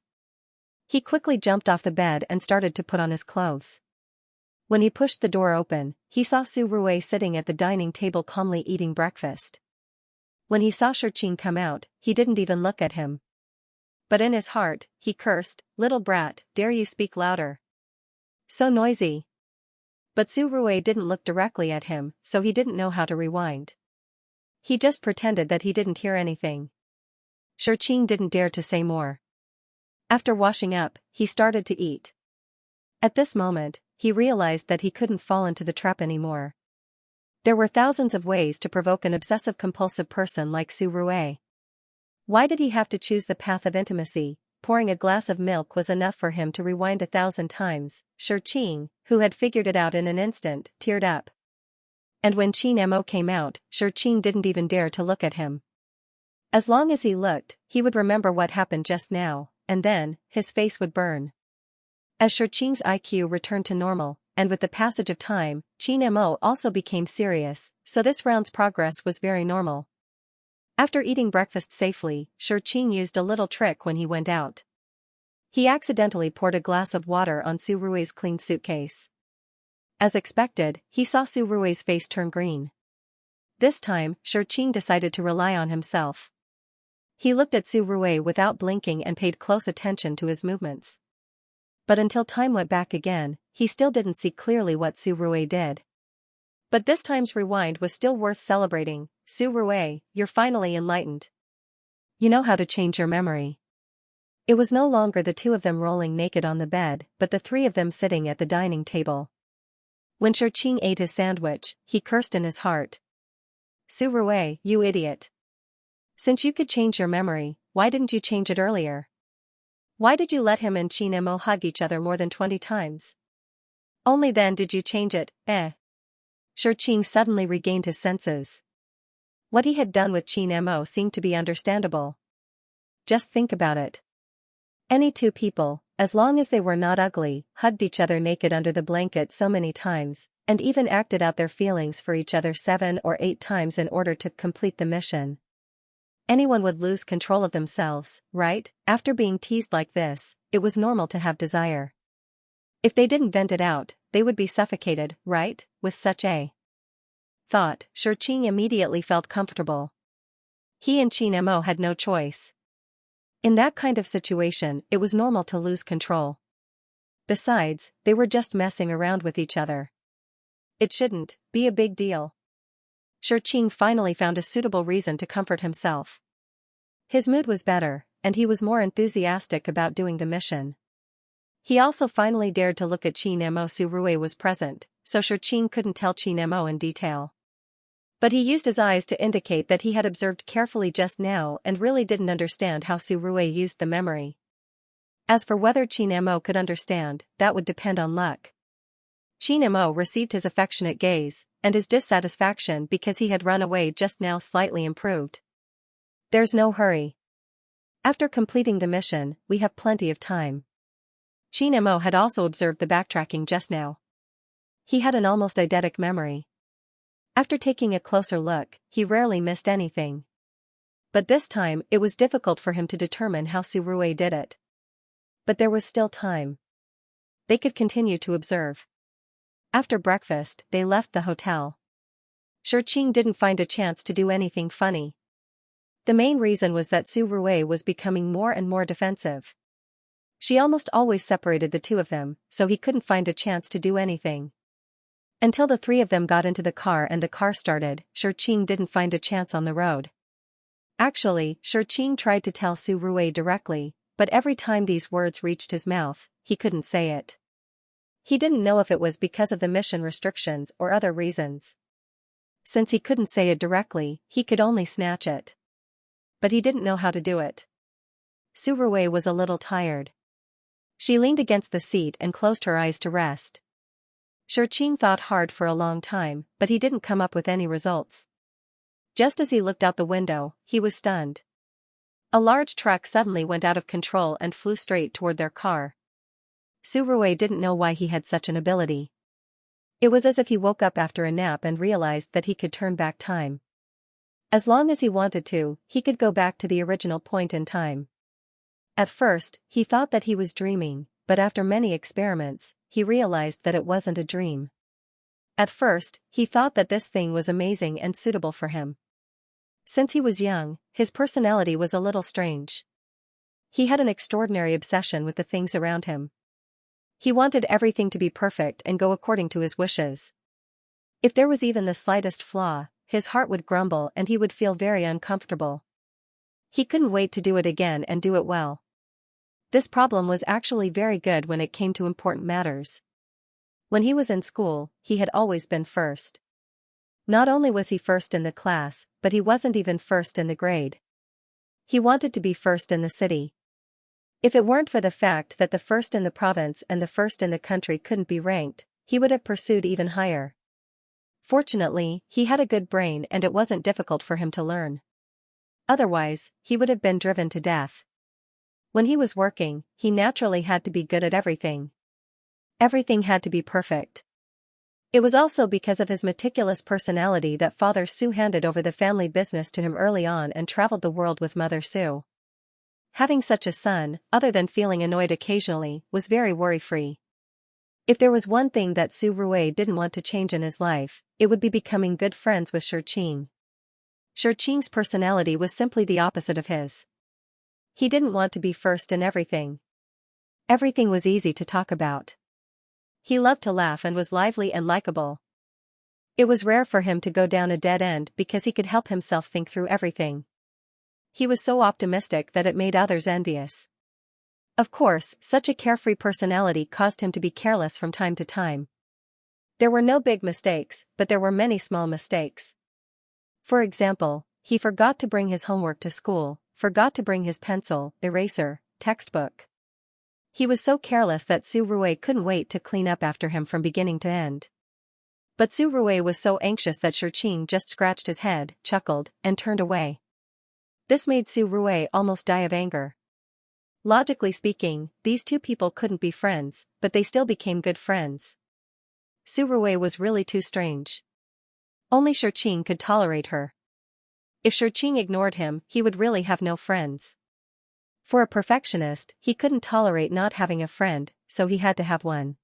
He quickly jumped off the bed and started to put on his clothes. When he pushed the door open, he saw Su Rui sitting at the dining table calmly eating breakfast. When he saw Xianxia come out, he didn't even look at him. But in his heart, he cursed, little brat, dare you speak louder. So noisy. But Su Rui didn't look directly at him, so he didn't know how to rewind. He just pretended that he didn't hear anything. Xianxia didn't dare to say more. After washing up, he started to eat. At this moment, he realized that he couldn't fall into the trap anymore. There were thousands of ways to provoke an obsessive-compulsive person like Su Rui. Why did he have to choose the path of intimacy? Pouring a glass of milk was enough for him to rewind 1,000 times. Xianxia, who had figured it out in an instant, teared up. And when Xianxia came out, Xianxia didn't even dare to look at him. As long as he looked, he would remember what happened just now, and then, his face would burn. As Xianxia's IQ returned to normal, and with the passage of time, Xianxia also became serious, so this round's progress was very normal. After eating breakfast safely, Xianxia used a little trick when he went out. He accidentally poured a glass of water on Su Rui's clean suitcase. As expected, he saw Su Rui's face turn green. This time, Xianxia decided to rely on himself. He looked at Su Rui without blinking and paid close attention to his movements. But until time went back again, he still didn't see clearly what Su Rui did. But this time's rewind was still worth celebrating. Su Rui, you're finally enlightened. You know how to change your memory. It was no longer the two of them rolling naked on the bed, but the three of them sitting at the dining table. When Xianxia ate his sandwich, he cursed in his heart. Su Rui, you idiot. Since you could change your memory, why didn't you change it earlier? Why did you let him and Xianxia hug each other more than 20 times? Only then did you change it, eh? Xianxia suddenly regained his senses. What he had done with Xianxia seemed to be understandable. Just think about it. Any two people, as long as they were not ugly, hugged each other naked under the blanket so many times, and even acted out their feelings for each other 7 or 8 times in order to complete the mission. Anyone would lose control of themselves, right? After being teased like this, it was normal to have desire. If they didn't vent it out, they would be suffocated, right? With such a thought, Xianxia immediately felt comfortable. He and Xianxia had no choice. In that kind of situation, it was normal to lose control. Besides, they were just messing around with each other. It shouldn't be a big deal. Qing finally found a suitable reason to comfort himself. His mood was better, and he was more enthusiastic about doing the mission. He also finally dared to look at Qin Mo. Su Rui was present, so Qing couldn't tell Qin Mo in detail. But he used his eyes to indicate that he had observed carefully just now and really didn't understand how Su Rui used the memory. As for whether Qin Mo could understand, that would depend on luck. Qin Mo received his affectionate gaze, and his dissatisfaction because he had run away just now slightly improved. There's no hurry. After completing the mission, we have plenty of time. Qin Mo had also observed the backtracking just now. He had an almost eidetic memory. After taking a closer look, he rarely missed anything. But this time, it was difficult for him to determine how Su Rui did it. But there was still time. They could continue to observe. After breakfast, they left the hotel. Qing didn't find a chance to do anything funny. The main reason was that Su Rui was becoming more and more defensive. She almost always separated the two of them, so he couldn't find a chance to do anything. Until the three of them got into the car and the car started, Qing didn't find a chance on the road. Actually, Qing tried to tell Su Rui directly, but every time these words reached his mouth, he couldn't say it. He didn't know if it was because of the mission restrictions or other reasons. Since he couldn't say it directly, he could only snatch it. But he didn't know how to do it. Su Rui was a little tired. She leaned against the seat and closed her eyes to rest. Qing thought hard for a long time, but he didn't come up with any results. Just as he looked out the window, he was stunned. A large truck suddenly went out of control and flew straight toward their car. Su Rui didn't know why he had such an ability. It was as if he woke up after a nap and realized that he could turn back time. As long as he wanted to, he could go back to the original point in time. At first, he thought that he was dreaming, but after many experiments, he realized that it wasn't a dream. At first, he thought that this thing was amazing and suitable for him. Since he was young, his personality was a little strange. He had an extraordinary obsession with the things around him. He wanted everything to be perfect and go according to his wishes. If there was even the slightest flaw, his heart would grumble and he would feel very uncomfortable. He couldn't wait to do it again and do it well. This problem was actually very good when it came to important matters. When he was in school, he had always been first. Not only was he first in the class, but he wasn't even first in the grade. He wanted to be first in the city. If it weren't for the fact that the first in the province and the first in the country couldn't be ranked, he would have pursued even higher. Fortunately, he had a good brain and it wasn't difficult for him to learn. Otherwise, he would have been driven to death. When he was working, he naturally had to be good at everything. Everything had to be perfect. It was also because of his meticulous personality that Father Su handed over the family business to him early on and traveled the world with Mother Su. Having such a son, other than feeling annoyed occasionally, was very worry-free. If there was one thing that Su Rui didn't want to change in his life, it would be becoming good friends with Qing. Qing's personality was simply the opposite of his. He didn't want to be first in everything. Everything was easy to talk about. He loved to laugh and was lively and likable. It was rare for him to go down a dead end because he could help himself think through everything. He was so optimistic that it made others envious. Of course, such a carefree personality caused him to be careless from time to time. There were no big mistakes, but there were many small mistakes. For example, he forgot to bring his homework to school, forgot to bring his pencil, eraser, textbook. He was so careless that Su Rui couldn't wait to clean up after him from beginning to end. But Su Rui was so anxious that Qing just scratched his head, chuckled, and turned away. This made Su Rui almost die of anger. Logically speaking, these two people couldn't be friends, but they still became good friends. Su Rui was really too strange. Only Qing could tolerate her. If Qing ignored him, he would really have no friends. For a perfectionist, he couldn't tolerate not having a friend, so he had to have one.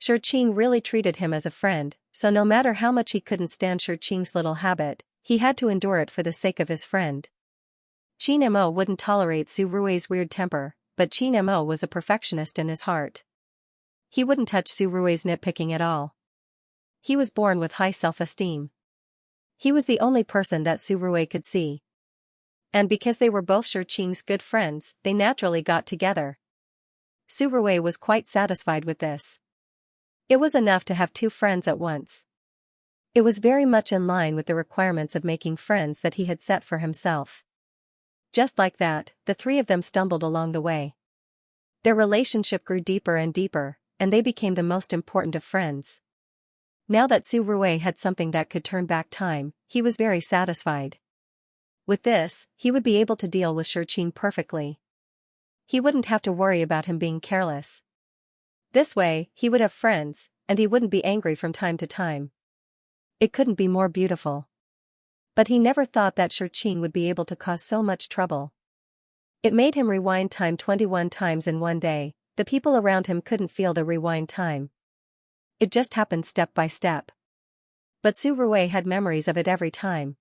Qing really treated him as a friend, so no matter how much he couldn't stand Qing's little habit, he had to endure it for the sake of his friend. Qin Mo wouldn't tolerate Su Rui's weird temper, but Qin Mo was a perfectionist in his heart. He wouldn't touch Su Rui's nitpicking at all. He was born with high self-esteem. He was the only person that Su Ruwei could see. And because they were both Shurqing's good friends, they naturally got together. Su Ruwei was quite satisfied with this. It was enough to have two friends at once. It was very much in line with the requirements of making friends that he had set for himself. Just like that, the three of them stumbled along the way. Their relationship grew deeper and deeper, and they became the most important of friends. Now that Su Ruwei had something that could turn back time, he was very satisfied. With this, he would be able to deal with Shurqing perfectly. He wouldn't have to worry about him being careless. This way, he would have friends, and he wouldn't be angry from time to time. It couldn't be more beautiful. But he never thought that Shurqing would be able to cause so much trouble. It made him rewind time 21 times in one day. The people around him couldn't feel the rewind time. It just happened step by step. But Su Ruwei had memories of it every time.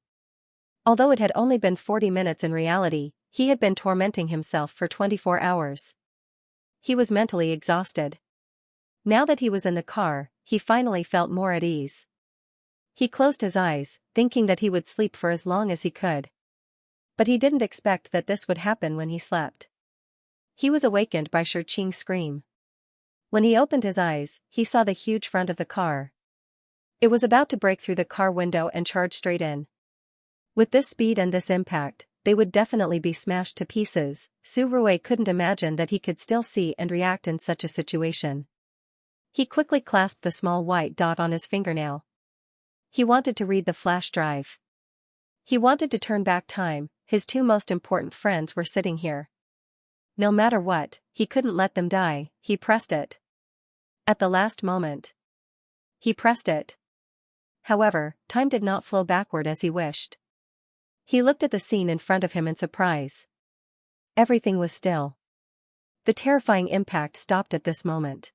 Although it had only been 40 minutes in reality, he had been tormenting himself for 24 hours. He was mentally exhausted. Now that he was in the car, he finally felt more at ease. He closed his eyes, thinking that he would sleep for as long as he could. But he didn't expect that this would happen when he slept. He was awakened by Shurqing's scream. When he opened his eyes, he saw the huge front of the car. It was about to break through the car window and charge straight in. With this speed and this impact, they would definitely be smashed to pieces. Su Ruwei couldn't imagine that he could still see and react in such a situation. He quickly clasped the small white dot on his fingernail. He wanted to read the flash drive. He wanted to turn back time. His two most important friends were sitting here. No matter what, he couldn't let them die. He pressed it. At the last moment, he pressed it. However, time did not flow backward as he wished. He looked at the scene in front of him in surprise. Everything was still. The terrifying impact stopped at this moment.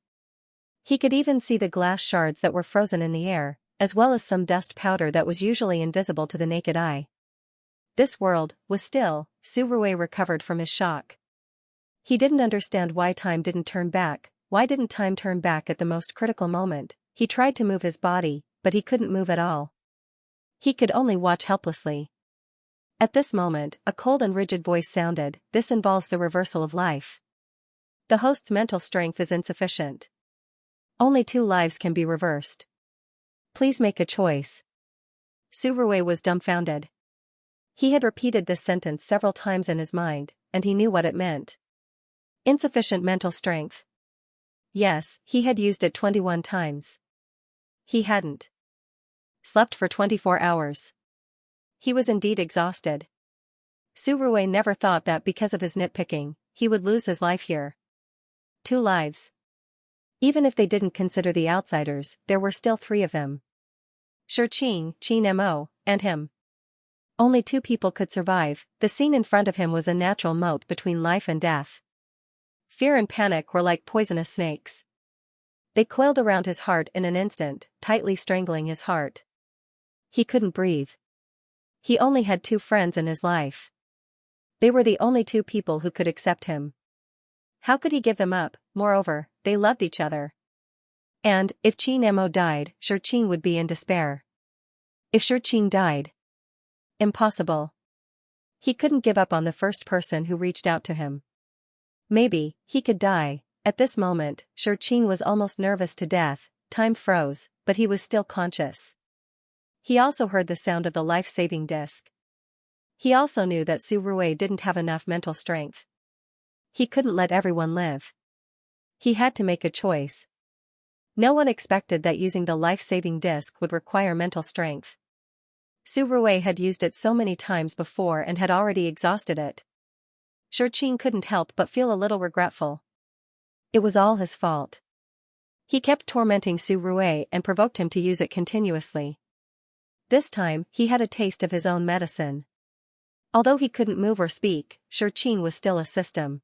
He could even see the glass shards that were frozen in the air, as well as some dust powder that was usually invisible to the naked eye. This world was still. Su Ruwei recovered from his shock. He didn't understand why time didn't turn back. Why didn't time turn back at the most critical moment? He tried to move his body, but he couldn't move at all. He could only watch helplessly. At this moment, a cold and rigid voice sounded. This involves the reversal of life. The host's mental strength is insufficient. Only 2 lives can be reversed. Please make a choice. Su Ruwei was dumbfounded. He had repeated this sentence several times in his mind, and he knew what it meant. Insufficient mental strength. Yes, he had used it 21 times. He hadn't slept for 24 hours. He was indeed exhausted. Su Ruwei never thought that because of his nitpicking, he would lose his life here. 2 lives. Even if they didn't consider the outsiders, there were still 3 of them. Shurqing, Qin Mo, and him. Only 2 people could survive. The scene in front of him was a natural moat between life and death. Fear and panic were like poisonous snakes. They coiled around his heart in an instant, tightly strangling his heart. He couldn't breathe. He only had 2 friends in his life. They were the only 2 people who could accept him. How could he give them up? Moreover, they loved each other. And, if Qin Mo died, Shurqing would be in despair. If Shurqing died. Impossible. He couldn't give up on the first person who reached out to him. Maybe, he could die. At this moment, Shurqing was almost nervous to death. Time froze, but he was still conscious. He also heard the sound of the life-saving disc. He also knew that Su Ruwei didn't have enough mental strength. He couldn't let everyone live. He had to make a choice. No one expected that using the life-saving disc would require mental strength. Su Ruwei had used it so many times before and had already exhausted it. Shurqing couldn't help but feel a little regretful. It was all his fault. He kept tormenting Su Ruwei and provoked him to use it continuously. This time, he had a taste of his own medicine. Although he couldn't move or speak, Shurqing was still a system.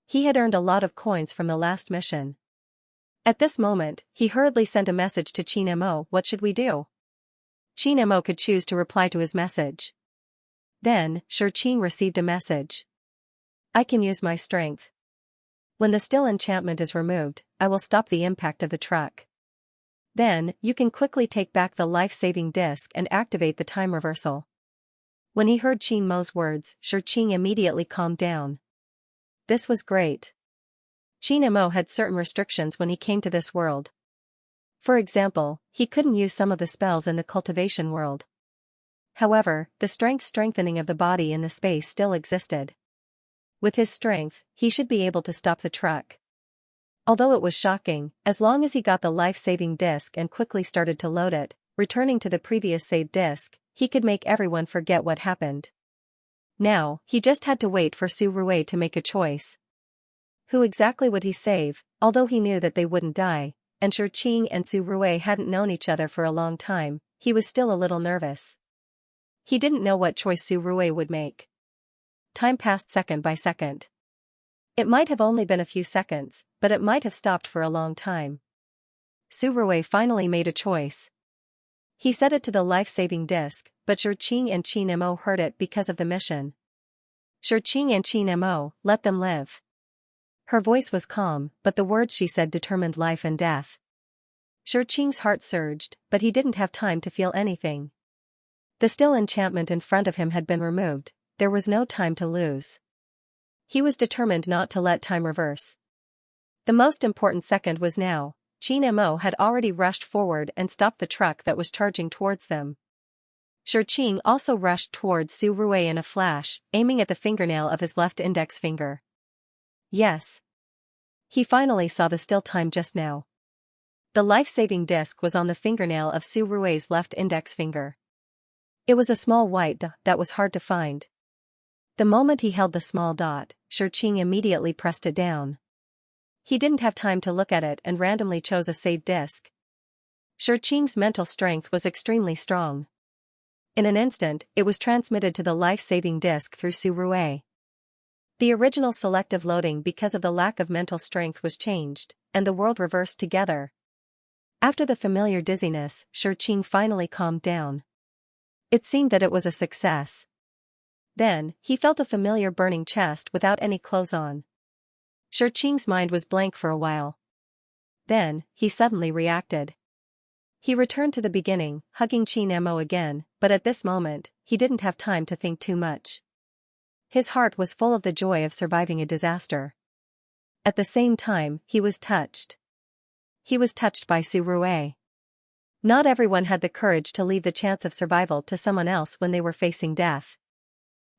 He had earned a lot of coins from the last mission. At this moment, he hurriedly sent a message to Qin Mo. What should we do? Qin Mo could choose to reply to his message. Then, Shurqing received a message. I can use my strength. When the still enchantment is removed, I will stop the impact of the truck. Then, you can quickly take back the life-saving disc and activate the time reversal. When he heard Qin Mo's words, Xianxia immediately calmed down. This was great. Qin Mo had certain restrictions when he came to this world. For example, he couldn't use some of the spells in the cultivation world. However, the strengthening of the body in the space still existed. With his strength, he should be able to stop the truck. Although it was shocking, as long as he got the life-saving disc and quickly started to load it, returning to the previous save disc, he could make everyone forget what happened. Now, he just had to wait for Su Rui to make a choice. Who exactly would he save, although he knew that they wouldn't die, and Xianxia and Su Rui hadn't known each other for a long time, he was still a little nervous. He didn't know what choice Su Rui would make. Time passed second by second. It might have only been a few seconds, but it might have stopped for a long time. Su Rui finally made a choice. He set it to the life-saving disc, but Xianxia and Qin Mo heard it because of the mission. Xianxia and Qin Mo, let them live. Her voice was calm, but the words she said determined life and death. Xianxia's heart surged, but he didn't have time to feel anything. The still enchantment in front of him had been removed, there was no time to lose. He was determined not to let time reverse. The most important second was now. Qin Mo had already rushed forward and stopped the truck that was charging towards them. Xianxia also rushed towards Su Rui in a flash, aiming at the fingernail of his left index finger. Yes. He finally saw the still time just now. The life-saving disc was on the fingernail of Su Rui's left index finger. It was a small white dot that was hard to find. The moment he held the small dot, Xianxia immediately pressed it down. He didn't have time to look at it and randomly chose a save disc. Xianxia's mental strength was extremely strong. In an instant, it was transmitted to the life-saving disc through Su Rui. The original selective loading because of the lack of mental strength was changed, and the world reversed together. After the familiar dizziness, Xianxia finally calmed down. It seemed that it was a success. Then, he felt a familiar burning chest without any clothes on. Xianxia's mind was blank for a while. Then, he suddenly reacted. He returned to the beginning, hugging Qin Mo again, but at this moment, he didn't have time to think too much. His heart was full of the joy of surviving a disaster. At the same time, he was touched. He was touched by Su Rui. Not everyone had the courage to leave the chance of survival to someone else when they were facing death.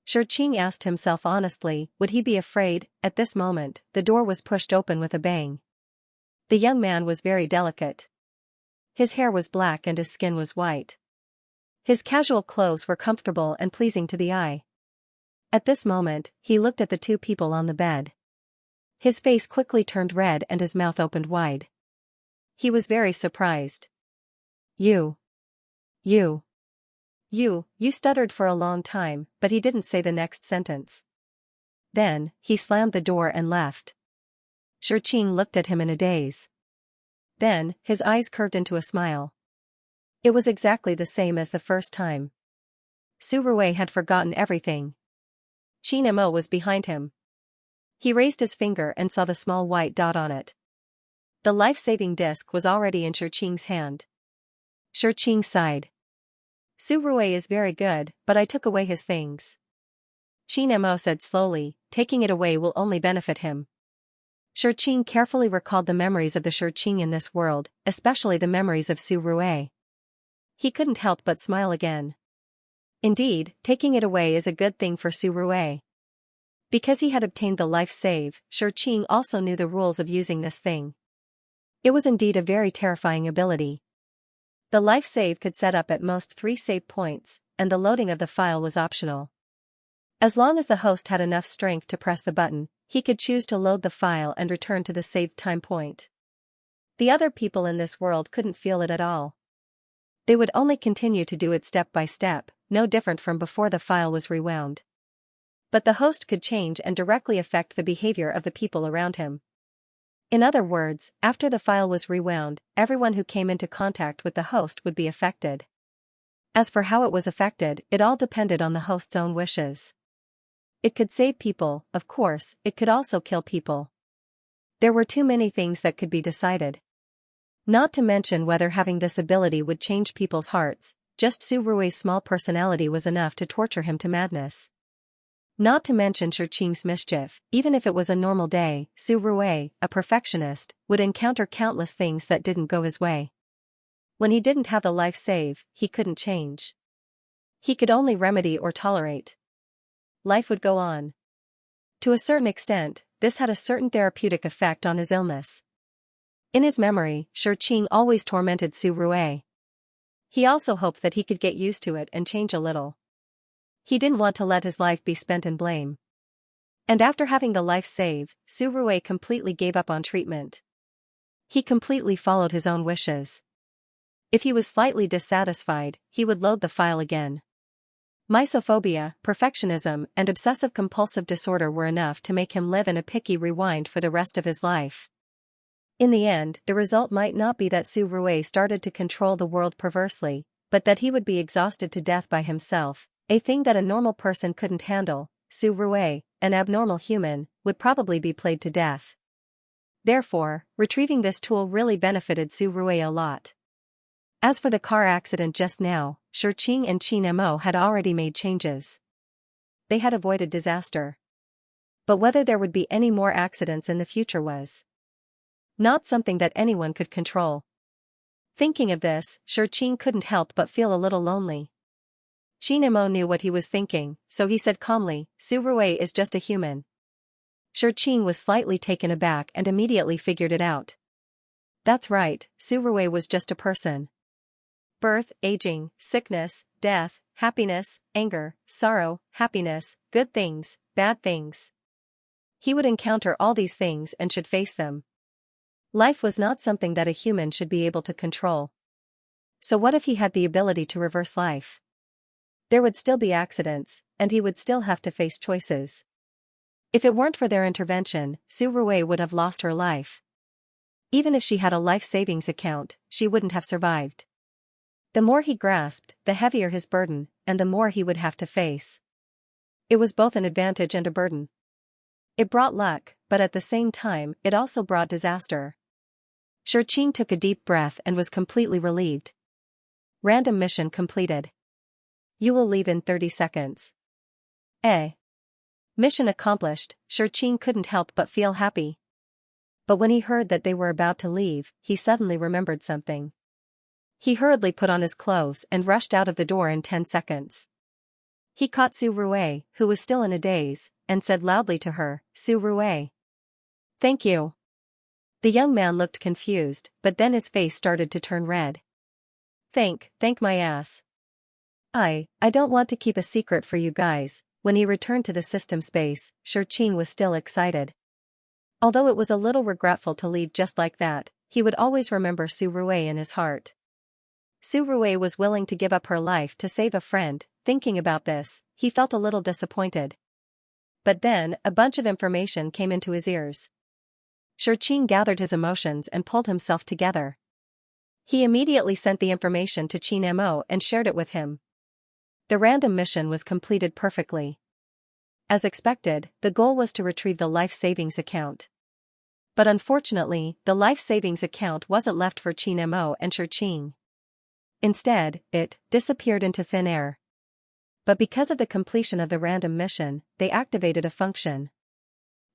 Xianxia asked himself honestly, would he be afraid? At this moment, the door was pushed open with a bang. The young man was very delicate. His hair was black and his skin was white. His casual clothes were comfortable and pleasing to the eye. At this moment, he looked at the two people on the bed. His face quickly turned red and his mouth opened wide. He was very surprised. You stuttered for a long time, but he didn't say the next sentence. Then, he slammed the door and left. Xianxia looked at him in a daze. Then, his eyes curved into a smile. It was exactly the same as the first time. Su Rui had forgotten everything. Qin Mo was behind him. He raised his finger and saw the small white dot on it. The life-saving disc was already in Xianxia's hand. Xianxia sighed. Su Rui is very good, but I took away his things. Qin Mo said slowly, taking it away will only benefit him. Xianxia carefully recalled the memories of the Xianxia in this world, especially the memories of Su Rui. He couldn't help but smile again. Indeed, taking it away is a good thing for Su Rui. Because he had obtained the life save, Xianxia also knew the rules of using this thing. It was indeed a very terrifying ability. The life save could set up at most 3 save points, and the loading of the file was optional. As long as the host had enough strength to press the button, he could choose to load the file and return to the saved time point. The other people in this world couldn't feel it at all. They would only continue to do it step by step, no different from before the file was rewound. But the host could change and directly affect the behavior of the people around him. In other words, after the file was rewound, everyone who came into contact with the host would be affected. As for how it was affected, it all depended on the host's own wishes. It could save people, of course, it could also kill people. There were too many things that could be decided. Not to mention whether having this ability would change people's hearts, just Su Rui's small personality was enough to torture him to madness. Not to mention Shurqing's mischief, even if it was a normal day, Su Rui, a perfectionist, would encounter countless things that didn't go his way. When he didn't have the life save, he couldn't change. He could only remedy or tolerate. Life would go on. To a certain extent, this had a certain therapeutic effect on his illness. In his memory, Shurqing always tormented Su Rui. He also hoped that he could get used to it and change a little. He didn't want to let his life be spent in blame. And after having the life save, Su Rui completely gave up on treatment. He completely followed his own wishes. If he was slightly dissatisfied, he would load the file again. Misophobia, perfectionism, and obsessive-compulsive disorder were enough to make him live in a picky rewind for the rest of his life. In the end, the result might not be that Su Rui started to control the world perversely, but that he would be exhausted to death by himself, a thing that a normal person couldn't handle. Su Rui, an abnormal human, would probably be played to death. Therefore, retrieving this tool really benefited Su Rui a lot. As for the car accident just now, Shurqing and Qin Mo had already made changes. They had avoided disaster. But whether there would be any more accidents in the future was not something that anyone could control. Thinking of this, Shurqing couldn't help but feel a little lonely. Qin Mo knew what he was thinking, so he said calmly, Su Rui is just a human. Shurqing was slightly taken aback and immediately figured it out. That's right, Su Rui was just a person. Birth, aging, sickness, death, happiness, anger, sorrow, happiness, good things, bad things. He would encounter all these things and should face them. Life was not something that a human should be able to control. So what if he had the ability to reverse life? There would still be accidents, and he would still have to face choices. If it weren't for their intervention, Su Rui would have lost her life. Even if she had a life savings account, she wouldn't have survived. The more he grasped, the heavier his burden, and the more he would have to face. It was both an advantage and a burden. It brought luck, but at the same time, it also brought disaster. Shurqing took a deep breath and was completely relieved. Random mission completed. You will leave in 30 seconds. Mission accomplished. Shurqing couldn't help but feel happy. But when he heard that they were about to leave, he suddenly remembered something. He hurriedly put on his clothes and rushed out of the door in 10 seconds. He caught Su Rui, who was still in a daze, and said loudly to her, Su Rui. Thank you. The young man looked confused, but then his face started to turn red. Thank my ass. I don't want to keep a secret for you guys. When he returned to the system space, Shurqing was still excited. Although it was a little regretful to leave just like that, he would always remember Su Rui in his heart. Su Rui was willing to give up her life to save a friend. Thinking about this, he felt a little disappointed. But then, a bunch of information came into his ears. Shurqing gathered his emotions and pulled himself together. He immediately sent the information to Qin Mo and shared it with him. The random mission was completed perfectly. As expected, the goal was to retrieve the life savings account. But unfortunately, the life savings account wasn't left for Qin Mo and Shurqing. Instead, it disappeared into thin air. But because of the completion of the random mission, they activated a function.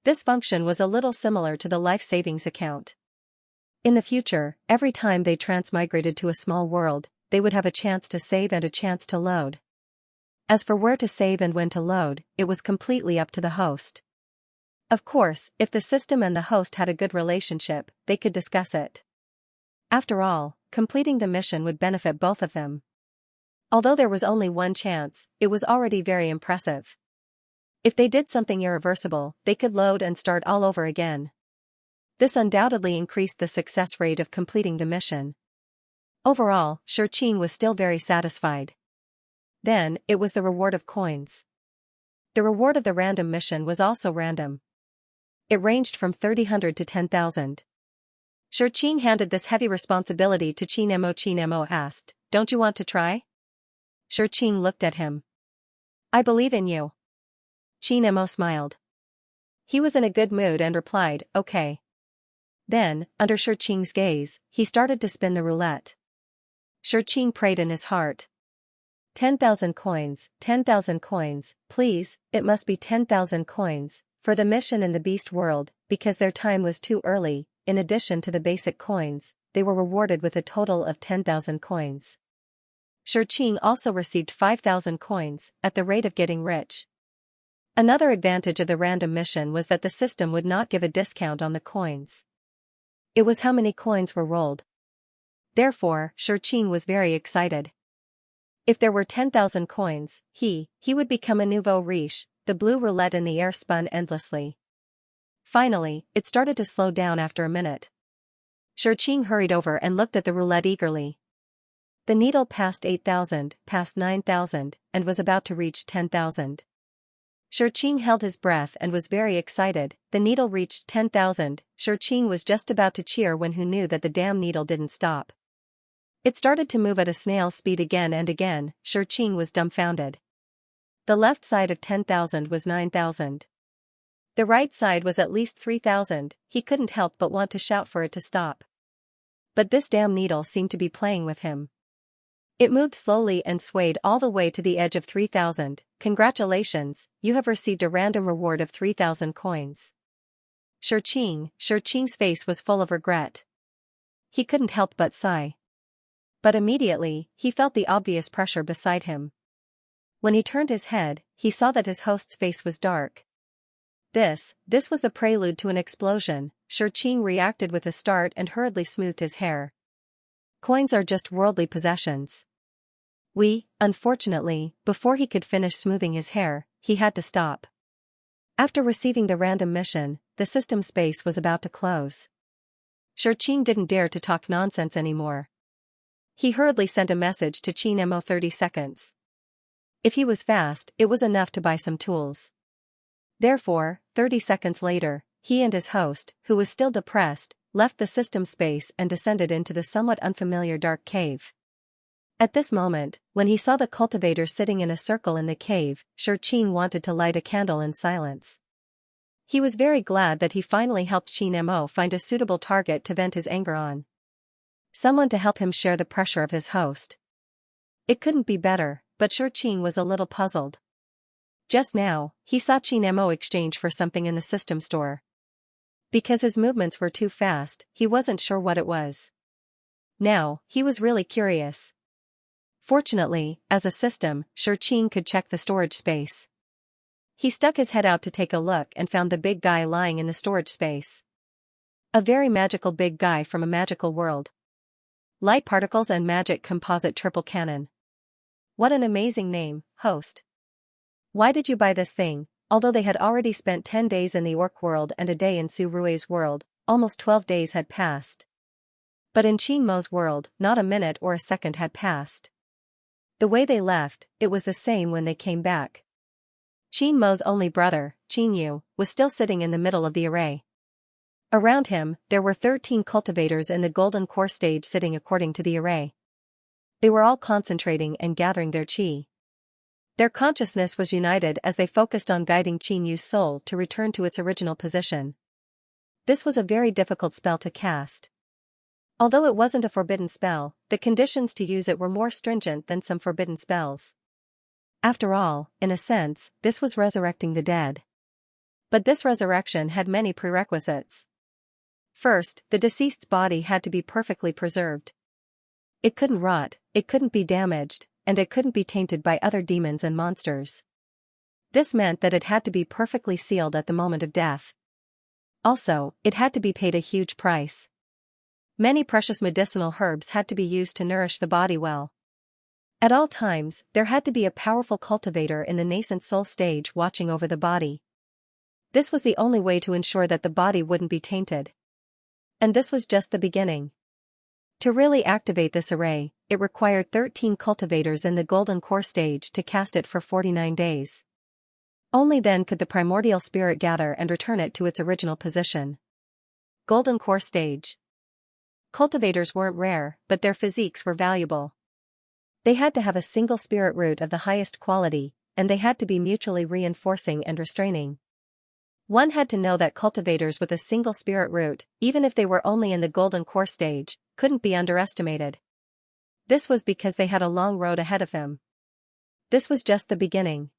This function was a little similar to the life savings account. In the future, every time they transmigrated to a small world, they would have a chance to save and a chance to load. As for where to save and when to load, it was completely up to the host. Of course, if the system and the host had a good relationship, they could discuss it. After all, completing the mission would benefit both of them. Although there was only one chance, it was already very impressive. If they did something irreversible, they could load and start all over again. This undoubtedly increased the success rate of completing the mission. Overall, Shurqing was still very satisfied. Then, it was the reward of coins. The reward of the random mission was also random. It ranged from 300 to 10,000. Shurqing handed this heavy responsibility to Qin Mo. Qin Mo asked, Don't you want to try? Shurqing looked at him. I believe in you. Qin Mo smiled. He was in a good mood and replied, Okay. Then, under Shurqing's gaze, he started to spin the roulette. Shurqing prayed in his heart. 10,000 coins, 10,000 coins, please, it must be 10,000 coins, for the mission in the beast world, because their time was too early. In addition to the basic coins, they were rewarded with a total of 10,000 coins. Shurqing also received 5,000 coins, at the rate of getting rich. Another advantage of the random mission was that the system would not give a discount on the coins. It was how many coins were rolled. Therefore, Shurqing was very excited. If there were 10,000 coins, he would become a nouveau riche. The blue roulette in the air spun endlessly. Finally, it started to slow down after a minute. Shurqing hurried over and looked at the roulette eagerly. The needle passed 8,000, passed 9,000, and was about to reach 10,000. Shurqing held his breath and was very excited. The needle reached 10,000. Shurqing was just about to cheer when he knew that the damn needle didn't stop. It started to move at a snail's speed again and again. Shurqing was dumbfounded. The left side of 10,000 was 9,000. The right side was at least 3,000. He couldn't help but want to shout for it to stop. But this damn needle seemed to be playing with him. It moved slowly and swayed all the way to the edge of 3,000. Congratulations, you have received a random reward of 3,000 coins. Shurqing's face was full of regret. He couldn't help but sigh. But immediately, he felt the obvious pressure beside him. When he turned his head, he saw that his host's face was dark. This was the prelude to an explosion. Shurqing reacted with a start and hurriedly smoothed his hair. Coins are just worldly possessions. Unfortunately, before he could finish smoothing his hair, he had to stop. After receiving the random mission, the system space was about to close. Shurqing didn't dare to talk nonsense anymore. He hurriedly sent a message to Qin Mo 30 seconds. If he was fast, it was enough to buy some tools. Therefore, 30 seconds later, he and his host, who was still depressed, left the system space and descended into the somewhat unfamiliar dark cave. At this moment, when he saw the cultivators sitting in a circle in the cave, Shurqing wanted to light a candle in silence. He was very glad that he finally helped Qin Mo find a suitable target to vent his anger on. Someone to help him share the pressure of his host. It couldn't be better, but Shurqing was a little puzzled. Just now, he saw Qin Mo exchange for something in the system store. Because his movements were too fast, he wasn't sure what it was. Now, he was really curious. Fortunately, as a system, Shurqing could check the storage space. He stuck his head out to take a look and found the big guy lying in the storage space. A very magical big guy from a magical world. Light particles and magic composite triple cannon. What an amazing name, host. Why did you buy this thing? Although they had already spent 10 days in the orc world and a day in Su Rui's world, almost 12 days had passed. But in Qin Mo's world, not a minute or a second had passed. The way they left, it was the same when they came back. Qin Mo's only brother, Qin Yu, was still sitting in the middle of the array. Around him, there were 13 cultivators in the golden core stage sitting according to the array. They were all concentrating and gathering their qi. Their consciousness was united as they focused on guiding Qin Yu's soul to return to its original position. This was a very difficult spell to cast. Although it wasn't a forbidden spell, the conditions to use it were more stringent than some forbidden spells. After all, in a sense, this was resurrecting the dead. But this resurrection had many prerequisites. First, the deceased's body had to be perfectly preserved. It couldn't rot, it couldn't be damaged, and it couldn't be tainted by other demons and monsters. This meant that it had to be perfectly sealed at the moment of death. Also, it had to be paid a huge price. Many precious medicinal herbs had to be used to nourish the body well. At all times, there had to be a powerful cultivator in the nascent soul stage watching over the body. This was the only way to ensure that the body wouldn't be tainted. And this was just the beginning. To really activate this array, it required 13 cultivators in the golden core stage to cast it for 49 days. Only then could the primordial spirit gather and return it to its original position. Golden core stage. Cultivators weren't rare, but their physiques were valuable. They had to have a single spirit root of the highest quality, and they had to be mutually reinforcing and restraining. One had to know that cultivators with a single spirit root, even if they were only in the golden core stage, couldn't be underestimated. This was because they had a long road ahead of them. This was just the beginning.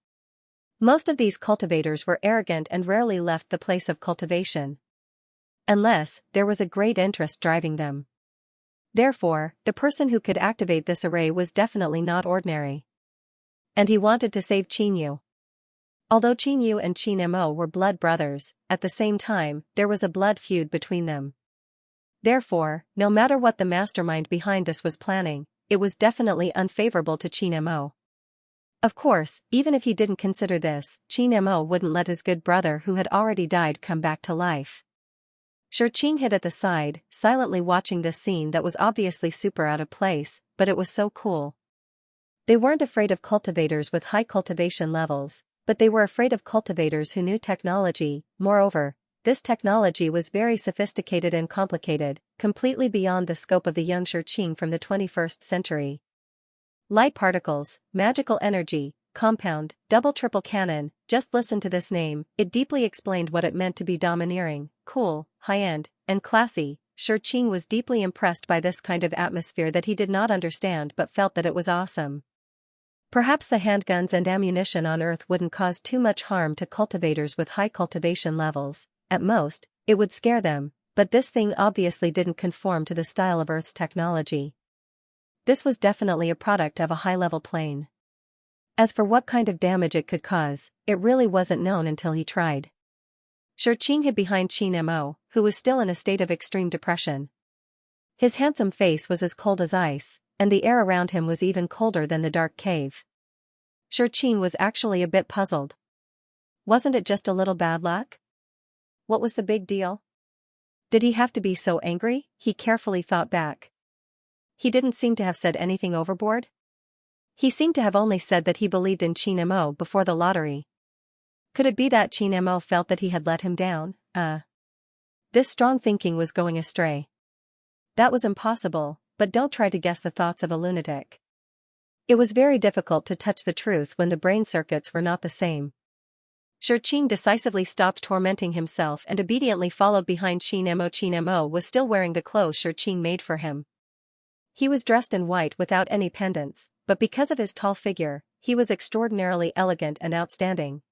Most of these cultivators were arrogant and rarely left the place of cultivation. Unless there was a great interest driving them. Therefore, the person who could activate this array was definitely not ordinary. And he wanted to save Qinyu. Although Qinyu and Qin Mo were blood brothers, at the same time, there was a blood feud between them. Therefore, no matter what the mastermind behind this was planning, it was definitely unfavorable to Qin Mo. Of course, even if he didn't consider this, Qin Mo wouldn't let his good brother who had already died come back to life. Xianxia hid at the side, silently watching this scene that was obviously super out of place, but it was so cool. They weren't afraid of cultivators with high cultivation levels, but they were afraid of cultivators who knew technology. Moreover, this technology was very sophisticated and complicated, completely beyond the scope of the young Xianxia from the 21st century. Light particles, magical energy, compound, double-triple cannon, just listen to this name, it deeply explained what it meant to be domineering, cool, high-end, and classy. Xianxia was deeply impressed by this kind of atmosphere that he did not understand but felt that it was awesome. Perhaps the handguns and ammunition on Earth wouldn't cause too much harm to cultivators with high cultivation levels, at most, it would scare them, but this thing obviously didn't conform to the style of Earth's technology. This was definitely a product of a high-level plane. As for what kind of damage it could cause, it really wasn't known until he tried. Xianxia hid behind Qin Mo, who was still in a state of extreme depression. His handsome face was as cold as ice, and the air around him was even colder than the dark cave. Xianxia was actually a bit puzzled. Wasn't it just a little bad luck? What was the big deal? Did he have to be so angry? He carefully thought back. He didn't seem to have said anything overboard. He seemed to have only said that he believed in Qin Mo before the lottery. Could it be that Qin Mo felt that he had let him down? This strong thinking was going astray. That was impossible, but don't try to guess the thoughts of a lunatic. It was very difficult to touch the truth when the brain circuits were not the same. Xianxia decisively stopped tormenting himself and obediently followed behind Qin Mo. Qin Mo was still wearing the clothes Xianxia made for him. He was dressed in white without any pendants, but because of his tall figure, he was extraordinarily elegant and outstanding.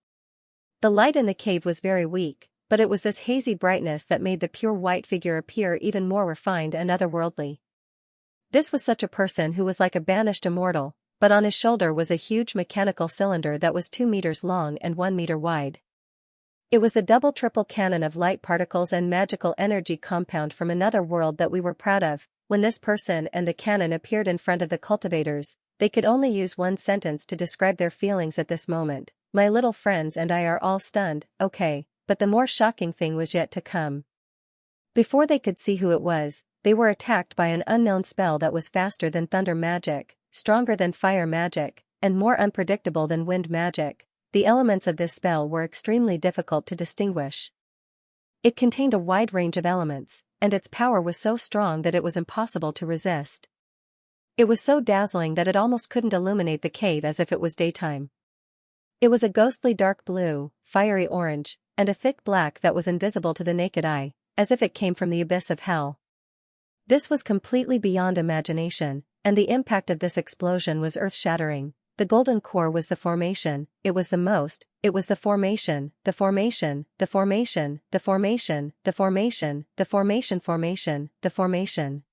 The light in the cave was very weak, but it was this hazy brightness that made the pure white figure appear even more refined and otherworldly. This was such a person who was like a banished immortal, but on his shoulder was a huge mechanical cylinder that was 2 meters long and 1 meter wide. It was the double-triple cannon of light particles and magical energy compound from another world that we were proud of. When this person and the cannon appeared in front of the cultivators, they could only use one sentence to describe their feelings at this moment. My little friends and I are all stunned, okay, but the more shocking thing was yet to come. Before they could see who it was, they were attacked by an unknown spell that was faster than thunder magic, stronger than fire magic, and more unpredictable than wind magic. The elements of this spell were extremely difficult to distinguish. It contained a wide range of elements, and its power was so strong that it was impossible to resist. It was so dazzling that it almost couldn't illuminate the cave as if it was daytime. It was a ghostly dark blue, fiery orange, and a thick black that was invisible to the naked eye, as if it came from the abyss of hell. This was completely beyond imagination, and the impact of this explosion was earth-shattering. The golden core was the formation, it was the most, it was the formation, the formation, the formation, the formation, the formation, the formation, formation, the formation.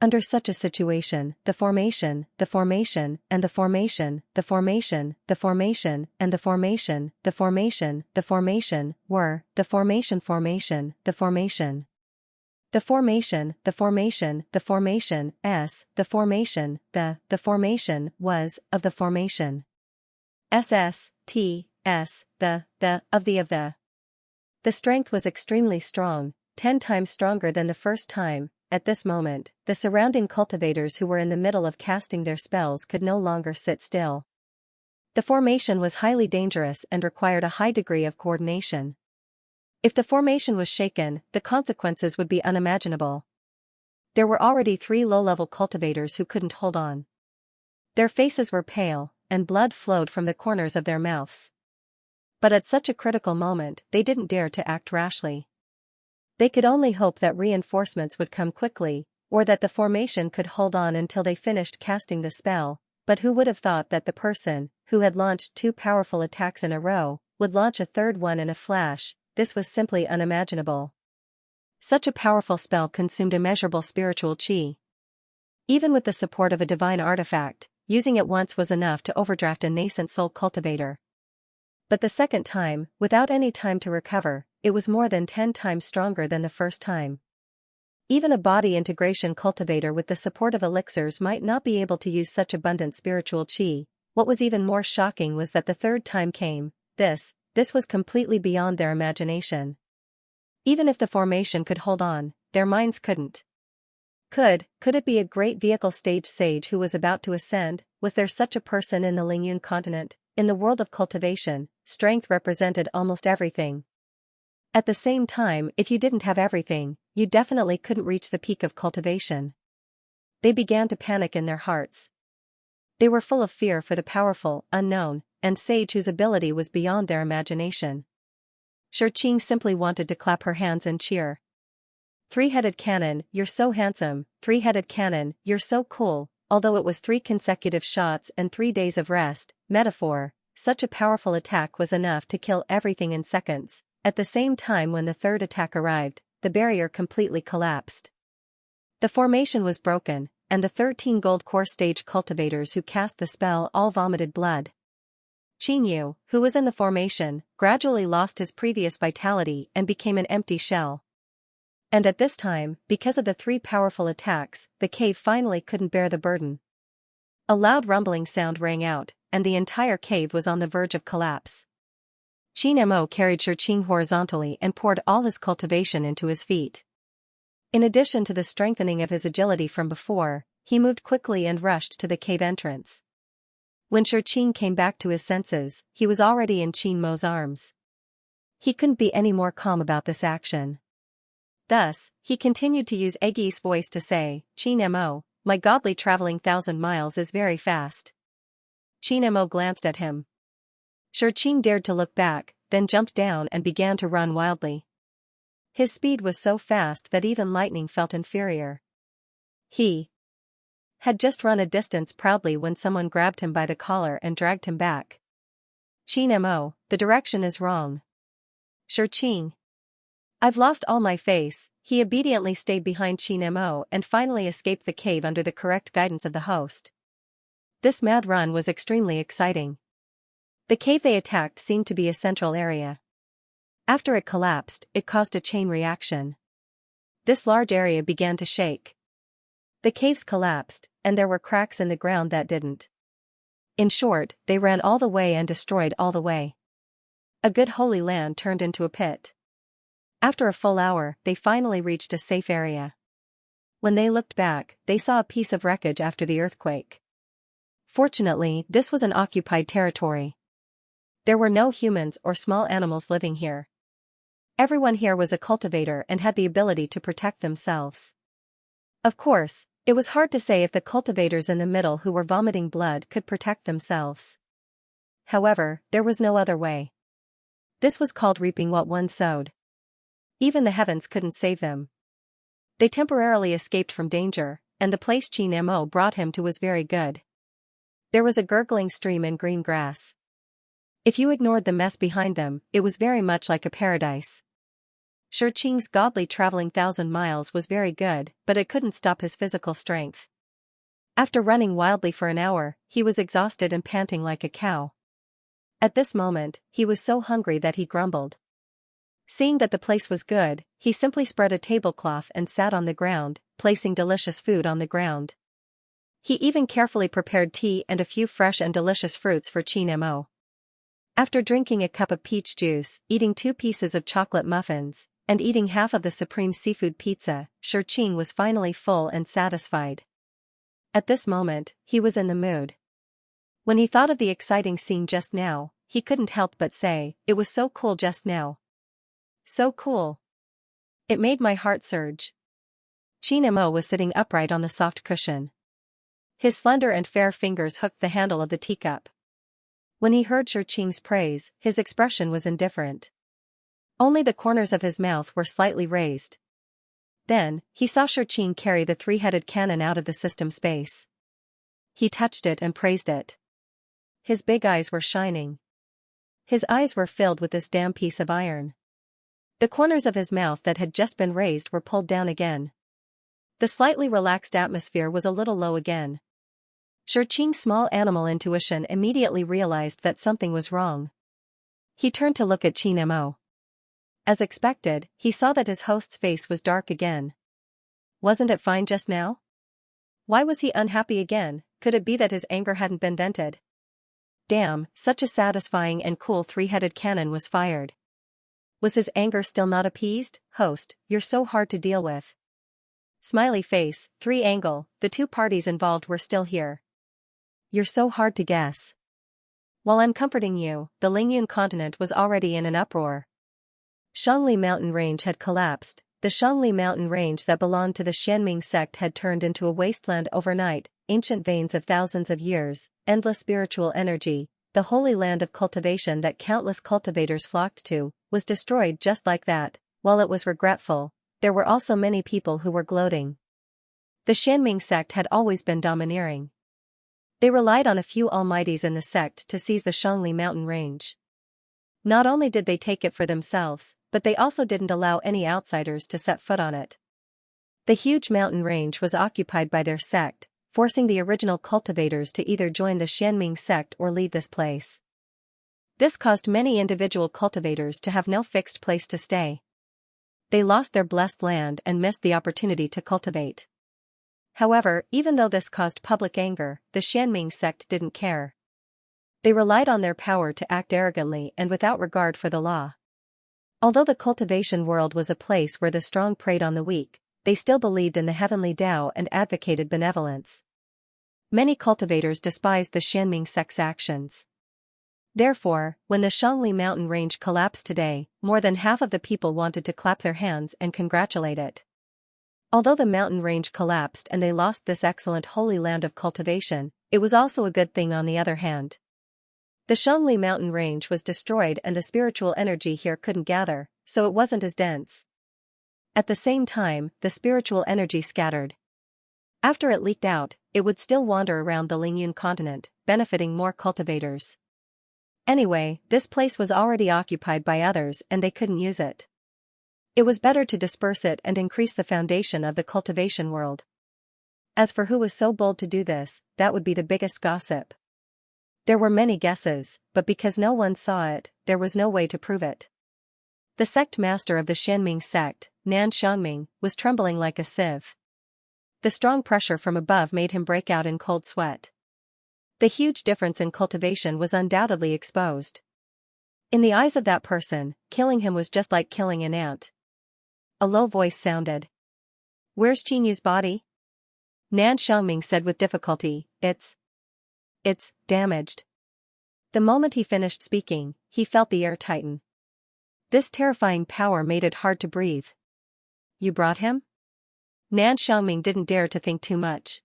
Under such a situation, the formation, and the formation, the formation, the formation, and the formation, the formation, were, the formation, the formation. The formation, the formation, the formation, the formation, the formation, was, of the formation. The, of the. The strength was extremely strong, 10 times stronger than the first time. At this moment, the surrounding cultivators who were in the middle of casting their spells could no longer sit still. The formation was highly dangerous and required a high degree of coordination. If the formation was shaken, the consequences would be unimaginable. There were already 3 low-level cultivators who couldn't hold on. Their faces were pale, and blood flowed from the corners of their mouths. But at such a critical moment, they didn't dare to act rashly. They could only hope that reinforcements would come quickly, or that the formation could hold on until they finished casting the spell, but who would have thought that the person, who had launched 2 powerful attacks in a row, would launch a third one in a flash? This was simply unimaginable. Such a powerful spell consumed immeasurable spiritual chi. Even with the support of a divine artifact, using it once was enough to overdraft a nascent soul cultivator. But the second time, without any time to recover, it was more than 10 times stronger than the first time. Even a body integration cultivator with the support of elixirs might not be able to use such abundant spiritual chi. What was even more shocking was that the third time came. This was completely beyond their imagination. Even if the formation could hold on, their minds couldn't. Could it be a great vehicle stage sage who was about to ascend? Was there such a person in the Lingyun continent? In the world of cultivation, strength represented almost everything. At the same time, if you didn't have everything, you definitely couldn't reach the peak of cultivation. They began to panic in their hearts. They were full of fear for the powerful, unknown, and sage whose ability was beyond their imagination. Xianxia simply wanted to clap her hands and cheer. Three-headed cannon, you're so handsome. Three-headed cannon, you're so cool. Although it was 3 consecutive shots and 3 days of rest, metaphor, such a powerful attack was enough to kill everything in seconds. At the same time, when the third attack arrived, the barrier completely collapsed. The formation was broken, and the 13 gold core stage cultivators who cast the spell all vomited blood. Xianxia, who was in the formation, gradually lost his previous vitality and became an empty shell. And at this time, because of the 3 powerful attacks, the cave finally couldn't bear the burden. A loud rumbling sound rang out, and the entire cave was on the verge of collapse. Xianxia carried Xianxia horizontally and poured all his cultivation into his feet. In addition to the strengthening of his agility from before, he moved quickly and rushed to the cave entrance. When Xianxia came back to his senses, he was already in Qianmo's arms. He couldn't be any more calm about this action. Thus, he continued to use Eggy's voice to say, "Qianmo, my godly traveling 1,000 miles is very fast." Qianmo glanced at him. Xianxia dared to look back, then jumped down and began to run wildly. His speed was so fast that even lightning felt inferior. He had just run a distance proudly when someone grabbed him by the collar and dragged him back. "Qianmo, the direction is wrong." "Xianxia, I've lost all my face." He obediently stayed behind Qianmo and finally escaped the cave under the correct guidance of the host. This mad run was extremely exciting. The cave they attacked seemed to be a central area. After it collapsed, it caused a chain reaction. This large area began to shake. The caves collapsed, and there were cracks in the ground that didn't. In short, they ran all the way and destroyed all the way. A good holy land turned into a pit. After a full hour, they finally reached a safe area. When they looked back, they saw a piece of wreckage after the earthquake. Fortunately, this was an occupied territory. There were no humans or small animals living here. Everyone here was a cultivator and had the ability to protect themselves. Of course, it was hard to say if the cultivators in the middle who were vomiting blood could protect themselves. However, there was no other way. This was called reaping what one sowed. Even the heavens couldn't save them. They temporarily escaped from danger, and the place Qianmo brought him to was very good. There was a gurgling stream and green grass. If you ignored the mess behind them, it was very much like a paradise. Xianxia's godly traveling 1,000 miles was very good, but it couldn't stop his physical strength. After running wildly for an hour, he was exhausted and panting like a cow. At this moment, he was so hungry that he grumbled. Seeing that the place was good, he simply spread a tablecloth and sat on the ground, placing delicious food on the ground. He even carefully prepared tea and a few fresh and delicious fruits for Qianmo. After drinking a cup of peach juice, eating 2 pieces of chocolate muffins, and eating half of the supreme seafood pizza, Xianxia was finally full and satisfied. At this moment, he was in the mood. When he thought of the exciting scene just now, he couldn't help but say, "It was so cool just now. So cool. It made my heart surge." Qianmo was sitting upright on the soft cushion. His slender and fair fingers hooked the handle of the teacup. When he heard Shi Qing's praise, his expression was indifferent. Only the corners of his mouth were slightly raised. Then, he saw Shi Qing carry the three-headed cannon out of the system space. He touched it and praised it. His big eyes were shining. His eyes were filled with this damn piece of iron. The corners of his mouth that had just been raised were pulled down again. The slightly relaxed atmosphere was a little low again. Shi Qing's small animal intuition immediately realized that something was wrong. He turned to look at Qin Mo. As expected, he saw that his host's face was dark again. Wasn't it fine just now? Why was he unhappy again? Could it be that his anger hadn't been vented? Damn, such a satisfying and cool three-headed cannon was fired. Was his anger still not appeased? Host, you're so hard to deal with. Smiley face, three-angle, the two parties involved were still here. You're so hard to guess. While I'm comforting you, the Lingyun continent was already in an uproar. Shangli mountain range had collapsed. The Shangli mountain range that belonged to the Xianming sect had turned into a wasteland overnight. Ancient veins of thousands of years, endless spiritual energy, the holy land of cultivation that countless cultivators flocked to, was destroyed just like that. While it was regretful, there were also many people who were gloating. The Xianming sect had always been domineering. They relied on a few almighties in the sect to seize the Shangli mountain range. Not only did they take it for themselves, but they also didn't allow any outsiders to set foot on it. The huge mountain range was occupied by their sect, forcing the original cultivators to either join the Xianming sect or leave this place. This caused many individual cultivators to have no fixed place to stay. They lost their blessed land and missed the opportunity to cultivate. However, even though this caused public anger, the Xianming sect didn't care. They relied on their power to act arrogantly and without regard for the law. Although the cultivation world was a place where the strong preyed on the weak, they still believed in the heavenly Tao and advocated benevolence. Many cultivators despised the Xianming sect's actions. Therefore, when the Shangli mountain range collapsed today, more than half of the people wanted to clap their hands and congratulate it. Although the mountain range collapsed and they lost this excellent holy land of cultivation, it was also a good thing on the other hand. The Shangli mountain range was destroyed and the spiritual energy here couldn't gather, so it wasn't as dense. At the same time, the spiritual energy scattered. After it leaked out, it would still wander around the Lingyun continent, benefiting more cultivators. Anyway, this place was already occupied by others and they couldn't use it. It was better to disperse it and increase the foundation of the cultivation world. As for who was so bold to do this, that would be the biggest gossip. There were many guesses, but because no one saw it, there was no way to prove it. The sect master of the Xianming sect, Nan Xiangming, was trembling like a sieve. The strong pressure from above made him break out in cold sweat. The huge difference in cultivation was undoubtedly exposed. In the eyes of that person, killing him was just like killing an ant. A low voice sounded. "Where's Qingyu's body?" Nan Xiangming said with difficulty, It's damaged." The moment he finished speaking, he felt the air tighten. This terrifying power made it hard to breathe. "You brought him?" Nan Xiangming didn't dare to think too much.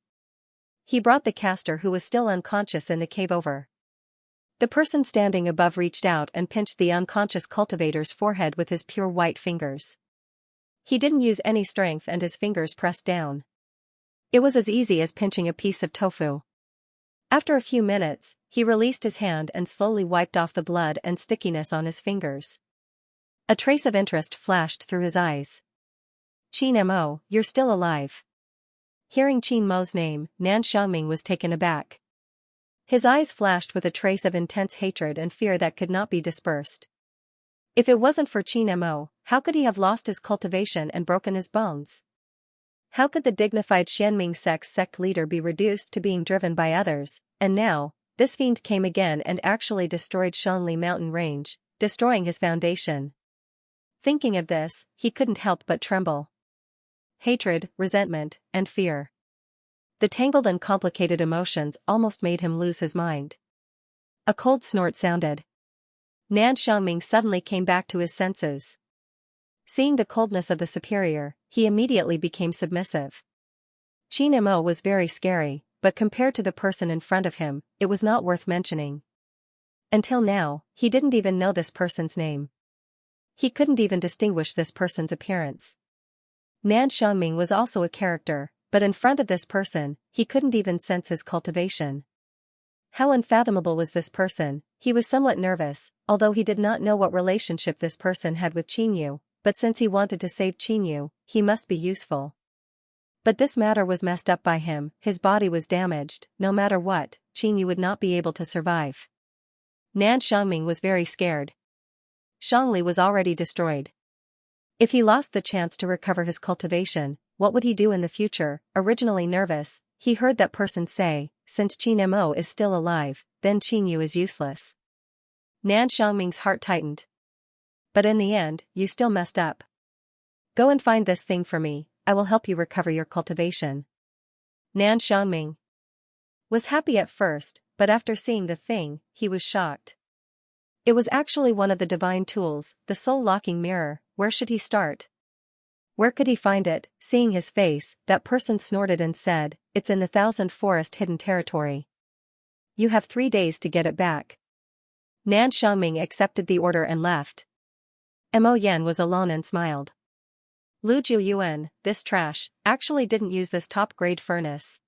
He brought the caster who was still unconscious in the cave over. The person standing above reached out and pinched the unconscious cultivator's forehead with his pure white fingers. He didn't use any strength and his fingers pressed down. It was as easy as pinching a piece of tofu. After a few minutes, he released his hand and slowly wiped off the blood and stickiness on his fingers. A trace of interest flashed through his eyes. "Qin Mo, you're still alive." Hearing Qin Mo's name, Nan Xiangming was taken aback. His eyes flashed with a trace of intense hatred and fear that could not be dispersed. If it wasn't for Qin Mo, how could he have lost his cultivation and broken his bones? How could the dignified Xianming sect's sect leader be reduced to being driven by others? And now, this fiend came again and actually destroyed Shangli mountain range, destroying his foundation. Thinking of this, he couldn't help but tremble. Hatred, resentment, and fear. The tangled and complicated emotions almost made him lose his mind. A cold snort sounded. Nan Xiangming suddenly came back to his senses. Seeing the coldness of the superior, he immediately became submissive. Qin Mo was very scary, but compared to the person in front of him, it was not worth mentioning. Until now, he didn't even know this person's name. He couldn't even distinguish this person's appearance. Nan Xiangming was also a character, but in front of this person, he couldn't even sense his cultivation. How unfathomable was this person? He was somewhat nervous, although he did not know what relationship this person had with Qingyu, but since he wanted to save Qingyu, he must be useful. But this matter was messed up by him, his body was damaged, no matter what, Qingyu would not be able to survive. Nan Xiangming was very scared. Shangli was already destroyed. If he lost the chance to recover his cultivation, what would he do in the future? Originally nervous, he heard that person say, since Qin Mo is still alive, then Qingyu is useless. Nan Xiangming's heart tightened. But in the end, you still messed up. Go and find this thing for me, I will help you recover your cultivation. Nan Xiangming was happy at first, but after seeing the thing, he was shocked. It was actually one of the divine tools, the soul-locking mirror. Where should he start? Where could he find it? Seeing his face, that person snorted and said, it's in the Thousand Forest hidden territory. You have 3 days to get it back. Nan Xiangming accepted the order and left. Mo Yan was alone and smiled. Lu Jiuyuan, this trash, actually didn't use this top-grade furnace.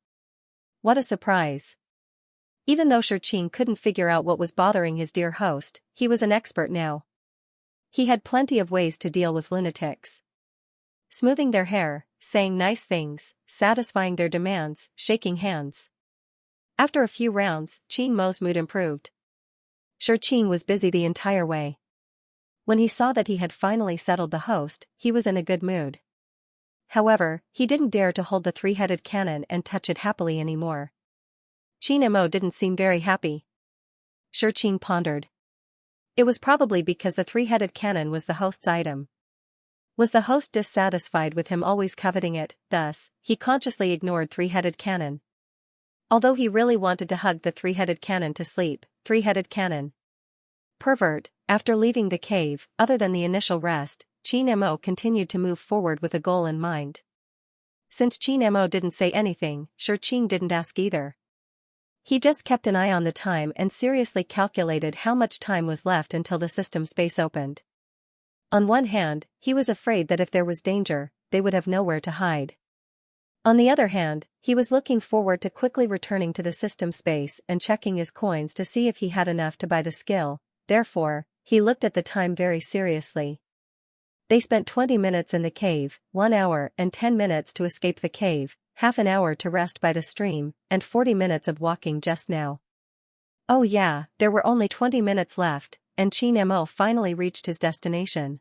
What a surprise. Even though Shurqing couldn't figure out what was bothering his dear host, he was an expert now. He had plenty of ways to deal with lunatics. Smoothing their hair, saying nice things, satisfying their demands, shaking hands. After a few rounds, Qin Mo's mood improved. Shurqing was busy the entire way. When he saw that he had finally settled the host, he was in a good mood. However, he didn't dare to hold the three-headed cannon and touch it happily anymore. Qin Mo didn't seem very happy. Shurqing pondered. It was probably because the three-headed cannon was the host's item. Was the host dissatisfied with him always coveting it? Thus, he consciously ignored three-headed cannon. Although he really wanted to hug the three-headed cannon to sleep, three-headed cannon. Pervert. After leaving the cave, other than the initial rest, Qin Mo continued to move forward with a goal in mind. Since Qin Mo didn't say anything, Shurqing didn't ask either. He just kept an eye on the time and seriously calculated how much time was left until the system space opened. On one hand, he was afraid that if there was danger, they would have nowhere to hide. On the other hand, he was looking forward to quickly returning to the system space and checking his coins to see if he had enough to buy the skill. Therefore, he looked at the time very seriously. They spent 20 minutes in the cave, 1 hour and 10 minutes to escape the cave, half an hour to rest by the stream, and 40 minutes of walking just now. Oh yeah, there were only 20 minutes left, and Qin Mo finally reached his destination.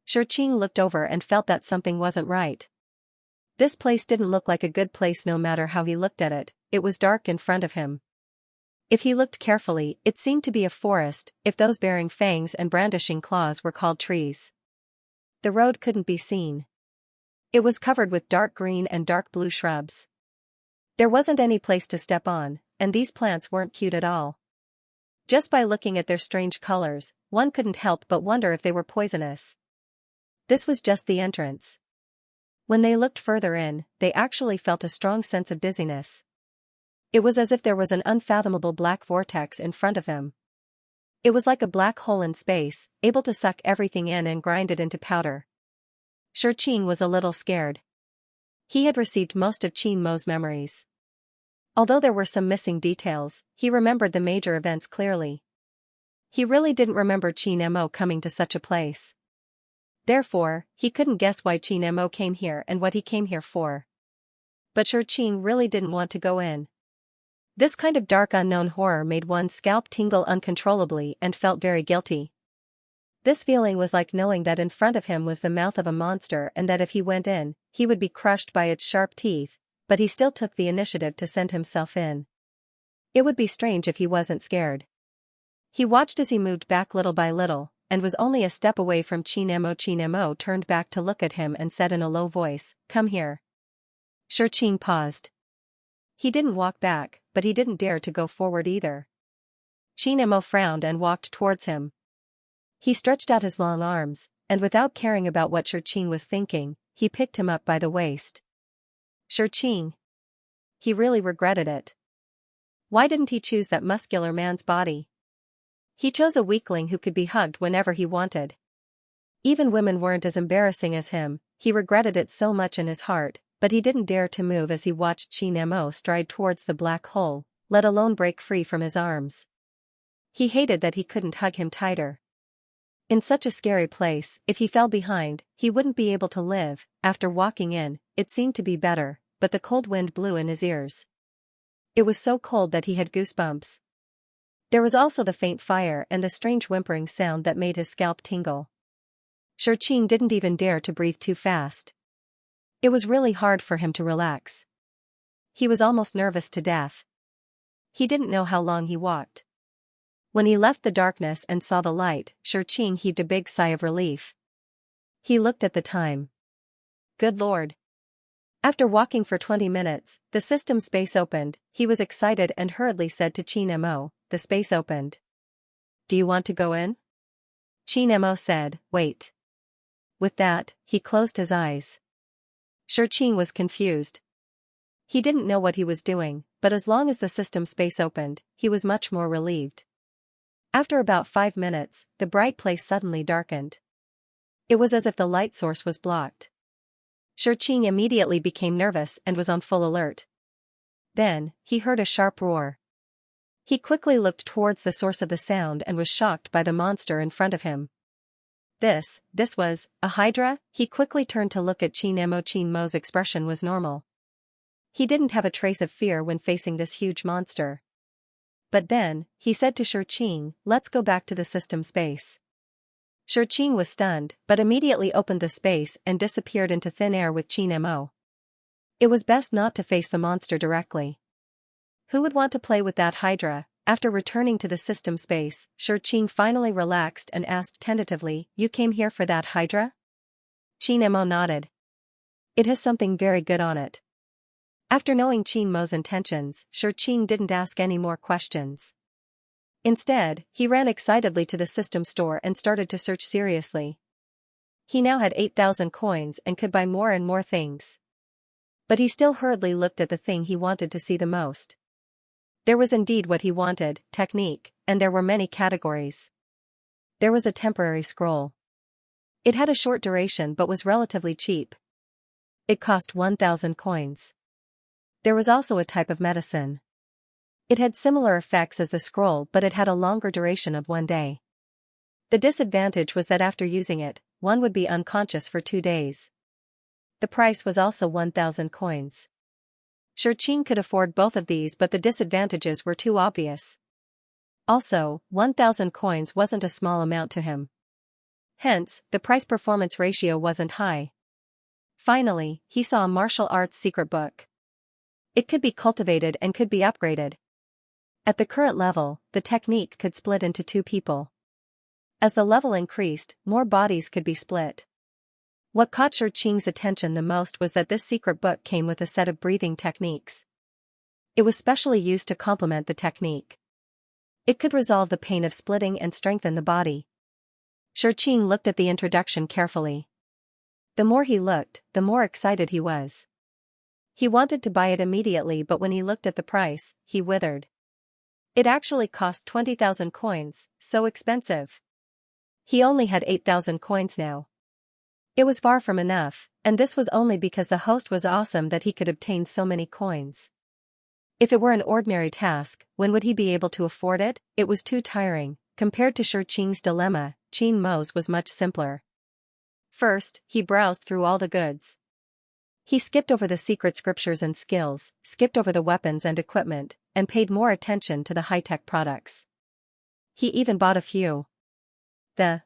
Shurqing looked over and felt that something wasn't right. This place didn't look like a good place no matter how he looked at it, it was dark in front of him. If he looked carefully, it seemed to be a forest, if those bearing fangs and brandishing claws were called trees. The road couldn't be seen. It was covered with dark green and dark blue shrubs. There wasn't any place to step on, and these plants weren't cute at all. Just by looking at their strange colors, one couldn't help but wonder if they were poisonous. This was just the entrance. When they looked further in, they actually felt a strong sense of dizziness. It was as if there was an unfathomable black vortex in front of them. It was like a black hole in space, able to suck everything in and grind it into powder. Shurqing was a little scared. He had received most of Qin Mo's memories. Although there were some missing details, he remembered the major events clearly. He really didn't remember Qin Mo coming to such a place. Therefore, he couldn't guess why Qin Mo came here and what he came here for. But Shurqing really didn't want to go in. This kind of dark unknown horror made one's scalp tingle uncontrollably and felt very guilty. This feeling was like knowing that in front of him was the mouth of a monster and that if he went in, he would be crushed by its sharp teeth, but he still took the initiative to send himself in. It would be strange if he wasn't scared. He watched as he moved back little by little, and was only a step away from Qin Mo. Qin Mo turned back to look at him and said in a low voice, "Come here." Shurqing paused. He didn't walk back, but he didn't dare to go forward either. Qin Mo frowned and walked towards him. He stretched out his long arms, and without caring about what Shurqing was thinking, he picked him up by the waist. Shurqing. He really regretted it. Why didn't he choose that muscular man's body? He chose a weakling who could be hugged whenever he wanted. Even women weren't as embarrassing as him. He regretted it so much in his heart, but he didn't dare to move as he watched Xianxia stride towards the black hole, let alone break free from his arms. He hated that he couldn't hug him tighter. In such a scary place, if he fell behind, he wouldn't be able to live. After walking in, it seemed to be better, but the cold wind blew in his ears. It was so cold that he had goosebumps. There was also the faint fire and the strange whimpering sound that made his scalp tingle. Xianxia didn't even dare to breathe too fast. It was really hard for him to relax. He was almost nervous to death. He didn't know how long he walked. When he left the darkness and saw the light, Xianxia heaved a big sigh of relief. He looked at the time. Good Lord. After walking for 20 minutes, the system space opened. He was excited and hurriedly said to Xianxia, "The space opened. Do you want to go in?" Xianxia said, "Wait." With that, he closed his eyes. Xianxia was confused. He didn't know what he was doing, but as long as the system space opened, he was much more relieved. After about 5 minutes, the bright place suddenly darkened. It was as if the light source was blocked. Xianxia immediately became nervous and was on full alert. Then, he heard a sharp roar. He quickly looked towards the source of the sound and was shocked by the monster in front of him. This was a hydra. He quickly turned to look at Xianxio's expression was normal. He didn't have a trace of fear when facing this huge monster. But then, he said to Xianxia, "Let's go back to the system space." Xianxia was stunned, but immediately opened the space and disappeared into thin air with Xianxia. It was best not to face the monster directly. Who would want to play with that hydra? After returning to the system space, Xianxia finally relaxed and asked tentatively, "You came here for that hydra?" Xianxia nodded. "It has something very good on it." After knowing Xianxio's intentions, Xianxia didn't ask any more questions. Instead, he ran excitedly to the system store and started to search seriously. He now had 8,000 coins and could buy more and more things. But he still hurriedly looked at the thing he wanted to see the most. There was indeed what he wanted, technique, and there were many categories. There was a temporary scroll. It had a short duration but was relatively cheap. It cost 1,000 coins. There was also a type of medicine. It had similar effects as the scroll but it had a longer duration of 1 day. The disadvantage was that after using it, one would be unconscious for 2 days. The price was also 1,000 coins. Xianxia could afford both of these but the disadvantages were too obvious. Also, 1,000 coins wasn't a small amount to him. Hence, the price-performance ratio wasn't high. Finally, he saw a martial arts secret book. It could be cultivated and could be upgraded. At the current level, the technique could split into 2 people. As the level increased, more bodies could be split. What caught Xianxia's attention the most was that this secret book came with a set of breathing techniques. It was specially used to complement the technique. It could resolve the pain of splitting and strengthen the body. Xianxia looked at the introduction carefully. The more he looked, the more excited he was. He wanted to buy it immediately but when he looked at the price, he withered. It actually cost 20,000 coins, so expensive. He only had 8,000 coins now. It was far from enough, and this was only because the host was awesome that he could obtain so many coins. If it were an ordinary task, when would he be able to afford it? It was too tiring. Compared to Xianxia's dilemma, Xianxio's was much simpler. First, he browsed through all the goods. He skipped over the secret scriptures and skills, skipped over the weapons and equipment, and paid more attention to the high-tech products. He even bought a few. The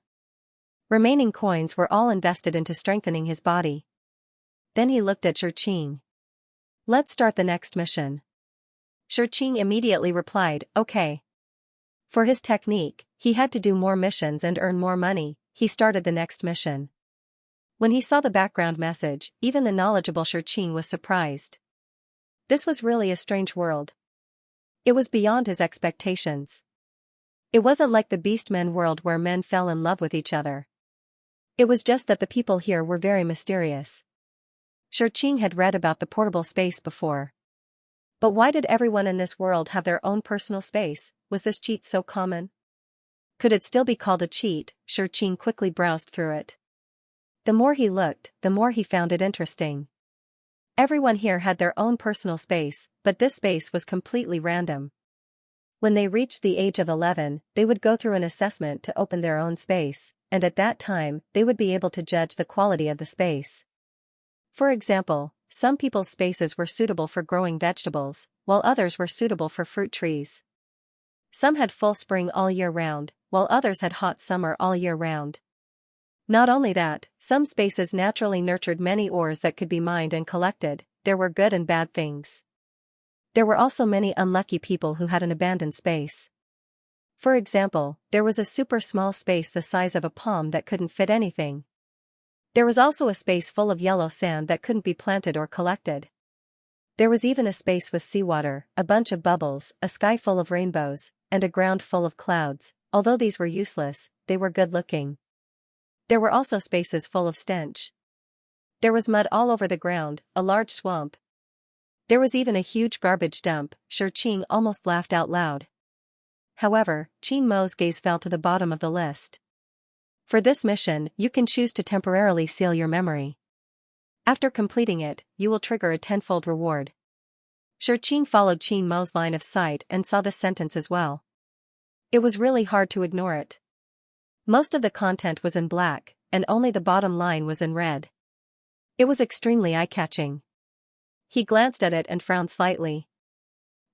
remaining coins were all invested into strengthening his body. Then he looked at Xianxia. "Let's start the next mission." Xianxia immediately replied, "Okay." For his technique, he had to do more missions and earn more money. He started the next mission. When he saw the background message, even the knowledgeable Xianxia was surprised. This was really a strange world. It was beyond his expectations. It wasn't like the Beastmen world where men fell in love with each other. It was just that the people here were very mysterious. Xianxia had read about the portable space before. But why did everyone in this world have their own personal space? Was this cheat so common? Could it still be called a cheat? Xianxia quickly browsed through it. The more he looked, the more he found it interesting. Everyone here had their own personal space, but this space was completely random. When they reached the age of 11, they would go through an assessment to open their own space, and at that time, they would be able to judge the quality of the space. For example, some people's spaces were suitable for growing vegetables, while others were suitable for fruit trees. Some had full spring all year round, while others had hot summer all year round. Not only that, some spaces naturally nurtured many ores that could be mined and collected. There were good and bad things. There were also many unlucky people who had an abandoned space. For example, there was a super small space the size of a palm that couldn't fit anything. There was also a space full of yellow sand that couldn't be planted or collected. There was even a space with seawater, a bunch of bubbles, a sky full of rainbows, and a ground full of clouds. Although these were useless, they were good-looking. There were also spaces full of stench. There was mud all over the ground, a large swamp. There was even a huge garbage dump. Xianxia almost laughed out loud. However, Qin Mo's gaze fell to the bottom of the list. For this mission, you can choose to temporarily seal your memory. After completing it, you will trigger a tenfold reward. Xianxia followed Qin Mo's line of sight and saw this sentence as well. It was really hard to ignore it. Most of the content was in black, and only the bottom line was in red. It was extremely eye-catching. He glanced at it and frowned slightly.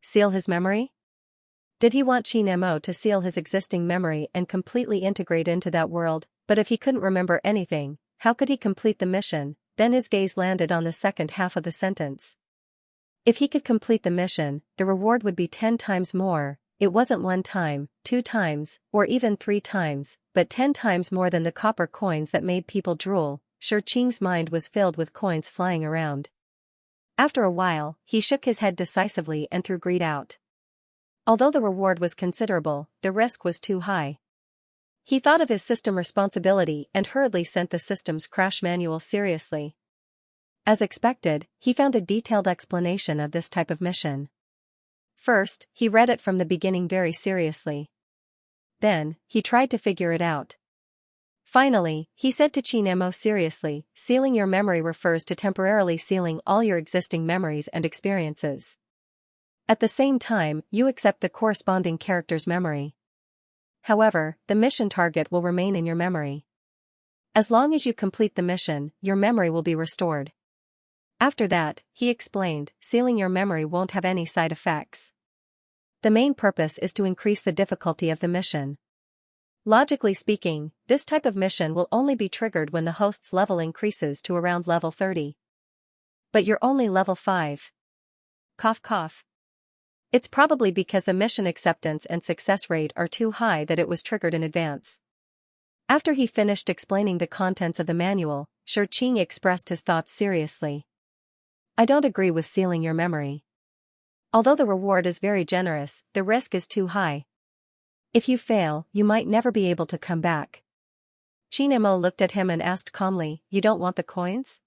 Seal his memory? Did he want Qin Mo to seal his existing memory and completely integrate into that world? But if he couldn't remember anything, how could he complete the mission? Then his gaze landed on the second half of the sentence. If he could complete the mission, the reward would be 10 times more. It wasn't 1 time, 2 times, or even 3 times, but 10 times more than the copper coins that made people drool. Xianxia's mind was filled with coins flying around. After a while, he shook his head decisively and threw greed out. Although the reward was considerable, the risk was too high. He thought of his system responsibility and hurriedly sent the system's crash manual seriously. As expected, he found a detailed explanation of this type of mission. First, he read it from the beginning very seriously. Then, he tried to figure it out. Finally, he said to Qin Mo seriously, sealing your memory refers to temporarily sealing all your existing memories and experiences. At the same time, you accept the corresponding character's memory. However, the mission target will remain in your memory. As long as you complete the mission, your memory will be restored. After that, he explained, sealing your memory won't have any side effects. The main purpose is to increase the difficulty of the mission. Logically speaking, this type of mission will only be triggered when the host's level increases to around level 30. But you're only level 5. Cough cough. It's probably because the mission acceptance and success rate are too high that it was triggered in advance. After he finished explaining the contents of the manual, Xianxia expressed his thoughts seriously. I don't agree with sealing your memory. Although the reward is very generous, the risk is too high. If you fail, you might never be able to come back. Qin Mo looked at him and asked calmly, you don't want the coins?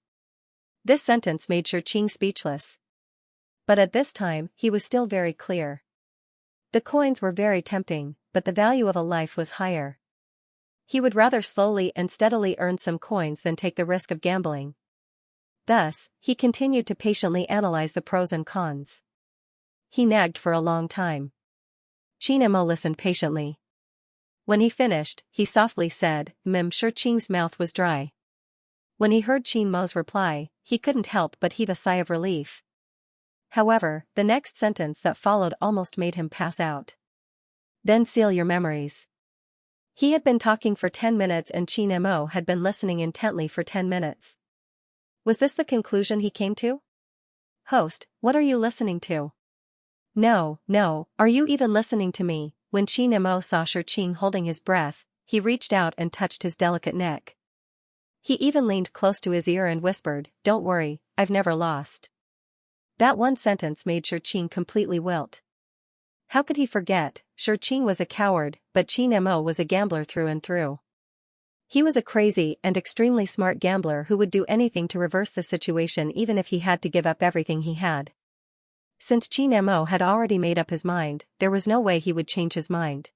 This sentence made Xianxia speechless. But at this time, he was still very clear. The coins were very tempting, but the value of a life was higher. He would rather slowly and steadily earn some coins than take the risk of gambling. Thus, he continued to patiently analyze the pros and cons. He nagged for a long time. Qin Mo listened patiently. When he finished, he softly said, Xianxia's mouth was dry. When he heard Qin Mo's reply, he couldn't help but heave a sigh of relief. However, the next sentence that followed almost made him pass out. Then seal your memories. He had been talking for 10 minutes and Qin Mo had been listening intently for 10 minutes. Was this the conclusion he came to? Host, what are you listening to? No, are you even listening to me? When Qin Mo saw Xianxia holding his breath, he reached out and touched his delicate neck. He even leaned close to his ear and whispered, don't worry, I've never lost. That one sentence made Xianxia completely wilt. How could he forget? Xianxia was a coward, but Qin Mo was a gambler through and through. He was a crazy and extremely smart gambler who would do anything to reverse the situation even if he had to give up everything he had. Since Qin Mo had already made up his mind, there was no way he would change his mind.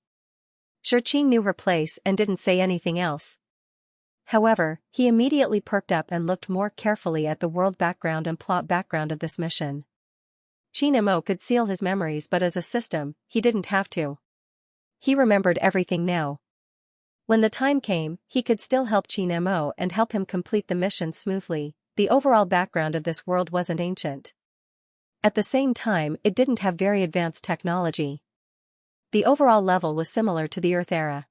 Xianxia knew her place and didn't say anything else. However, he immediately perked up and looked more carefully at the world background and plot background of this mission. Xianxia could seal his memories, but as a system, he didn't have to. He remembered everything now. When the time came, he could still help Xianxia and help him complete the mission smoothly. The overall background of this world wasn't ancient. At the same time, it didn't have very advanced technology. The overall level was similar to the Earth era.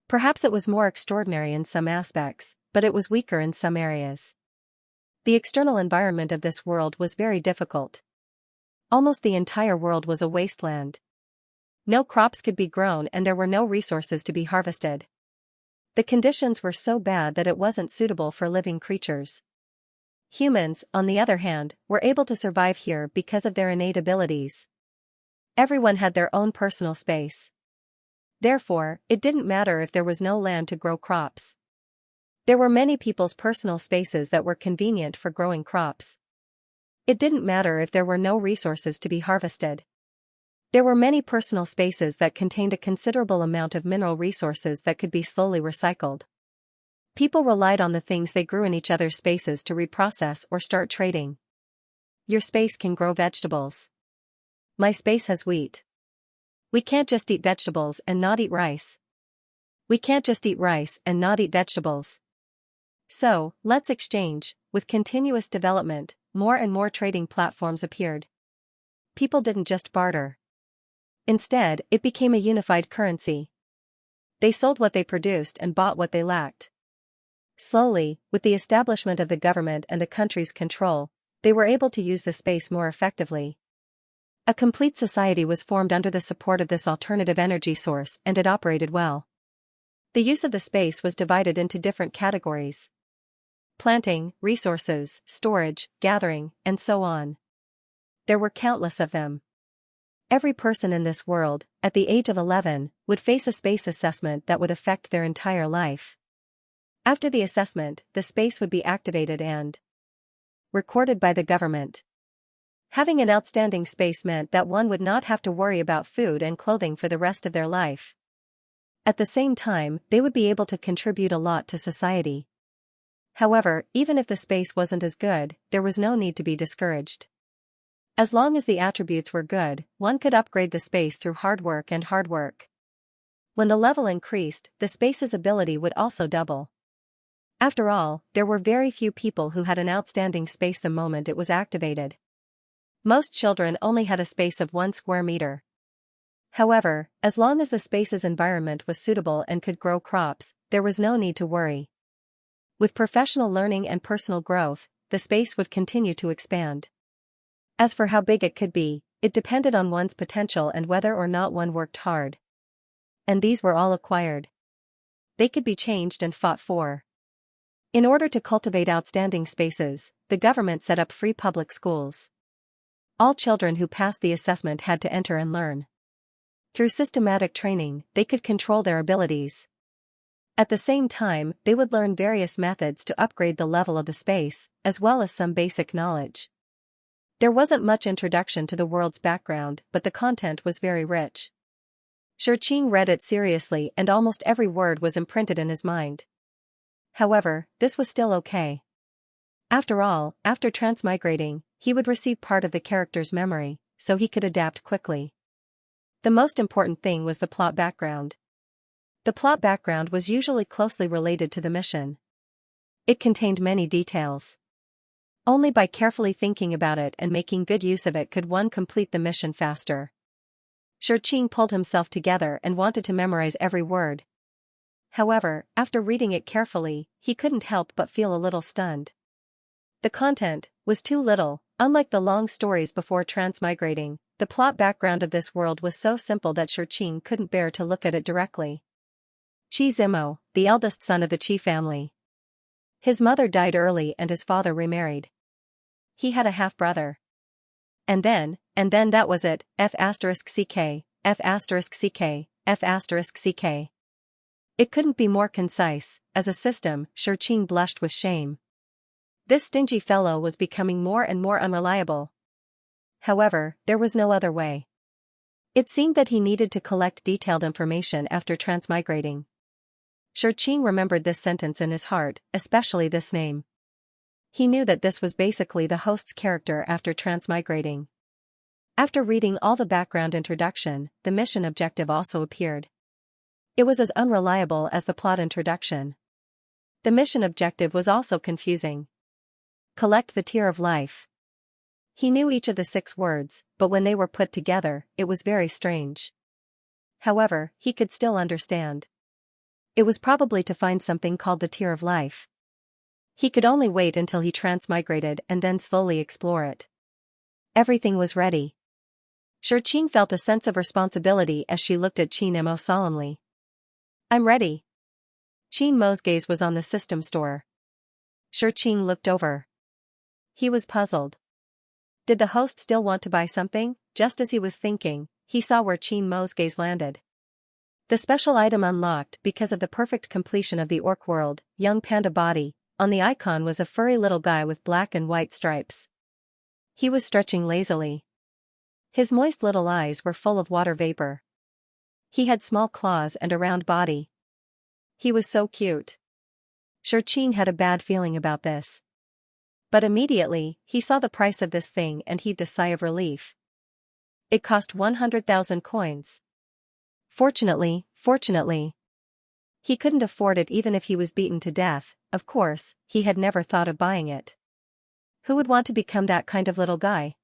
Perhaps it was more extraordinary in some aspects, but it was weaker in some areas. The external environment of this world was very difficult. Almost the entire world was a wasteland. No crops could be grown and there were no resources to be harvested. The conditions were so bad that it wasn't suitable for living creatures. Humans, on the other hand, were able to survive here because of their innate abilities. Everyone had their own personal space. Therefore, it didn't matter if there was no land to grow crops. There were many people's personal spaces that were convenient for growing crops. It didn't matter if there were no resources to be harvested. There were many personal spaces that contained a considerable amount of mineral resources that could be slowly recycled. People relied on the things they grew in each other's spaces to reprocess or start trading. Your space can grow vegetables. My space has wheat. We can't just eat vegetables and not eat rice. We can't just eat rice and not eat vegetables. So, let's exchange. With continuous development, more and more trading platforms appeared. People didn't just barter. Instead, it became a unified currency. They sold what they produced and bought what they lacked. Slowly, with the establishment of the government and the country's control, they were able to use the space more effectively. A complete society was formed under the support of this alternative energy source, and it operated well. The use of the space was divided into different categories: planting, resources, storage, gathering, and so on. There were countless of them. Every person in this world, at the age of 11, would face a space assessment that would affect their entire life. After the assessment, the space would be activated and recorded by the government. Having an outstanding space meant that one would not have to worry about food and clothing for the rest of their life. At the same time, they would be able to contribute a lot to society. However, even if the space wasn't as good, there was no need to be discouraged. As long as the attributes were good, one could upgrade the space through hard work and hard work. When the level increased, the space's ability would also double. After all, there were very few people who had an outstanding space the moment it was activated. Most children only had a space of 1 square meter. However, as long as the space's environment was suitable and could grow crops, there was no need to worry. With professional learning and personal growth, the space would continue to expand. As for how big it could be, it depended on one's potential and whether or not one worked hard. And these were all acquired. They could be changed and fought for. In order to cultivate outstanding spaces, the government set up free public schools. All children who passed the assessment had to enter and learn. Through systematic training, they could control their abilities. At the same time, they would learn various methods to upgrade the level of the space, as well as some basic knowledge. There wasn't much introduction to the world's background, but the content was very rich. Xianxia read it seriously and almost every word was imprinted in his mind. However, this was still okay. After all, after transmigrating, he would receive part of the character's memory, so he could adapt quickly. The most important thing was the plot background. The plot background was usually closely related to the mission. It contained many details. Only by carefully thinking about it and making good use of it could one complete the mission faster. Xianxia pulled himself together and wanted to memorize every word. However, after reading it carefully, he couldn't help but feel a little stunned. The content was too little. Unlike the long stories before transmigrating, the plot background of this world was so simple that Xianxia couldn't bear to look at it directly. Xianxia, the eldest son of the Qi family. His mother died early and his father remarried. He had a half-brother. And then that was it, F*ck, F*ck, F*ck. It couldn't be more concise. As a system, Xianxia blushed with shame. This stingy fellow was becoming more and more unreliable. However, there was no other way. It seemed that he needed to collect detailed information after transmigrating. Xianxia remembered this sentence in his heart, especially this name. He knew that this was basically the host's character after transmigrating. After reading all the background introduction, the mission objective also appeared. It was as unreliable as the plot introduction. The mission objective was also confusing. Collect the Tear of Life. He knew each of the 6 words, but when they were put together, it was very strange. However, he could still understand. It was probably to find something called the Tear of Life. He could only wait until he transmigrated and then slowly explore it. Everything was ready. Xianxia felt a sense of responsibility as she looked at Qin Mo solemnly. I'm ready. Qin Mo's gaze was on the system store. Xianxia looked over. He was puzzled. Did the host still want to buy something? Just as he was thinking, he saw where Qin Mo's gaze landed. The special item unlocked because of the perfect completion of the orc world, young panda body. On the icon was a furry little guy with black and white stripes. He was stretching lazily. His moist little eyes were full of water vapor. He had small claws and a round body. He was so cute. Xianxia had a bad feeling about this. But immediately, he saw the price of this thing and heaved a sigh of relief. It cost 100,000 coins. Fortunately. He couldn't afford it even if he was beaten to death. Of course, he had never thought of buying it. Who would want to become that kind of little guy?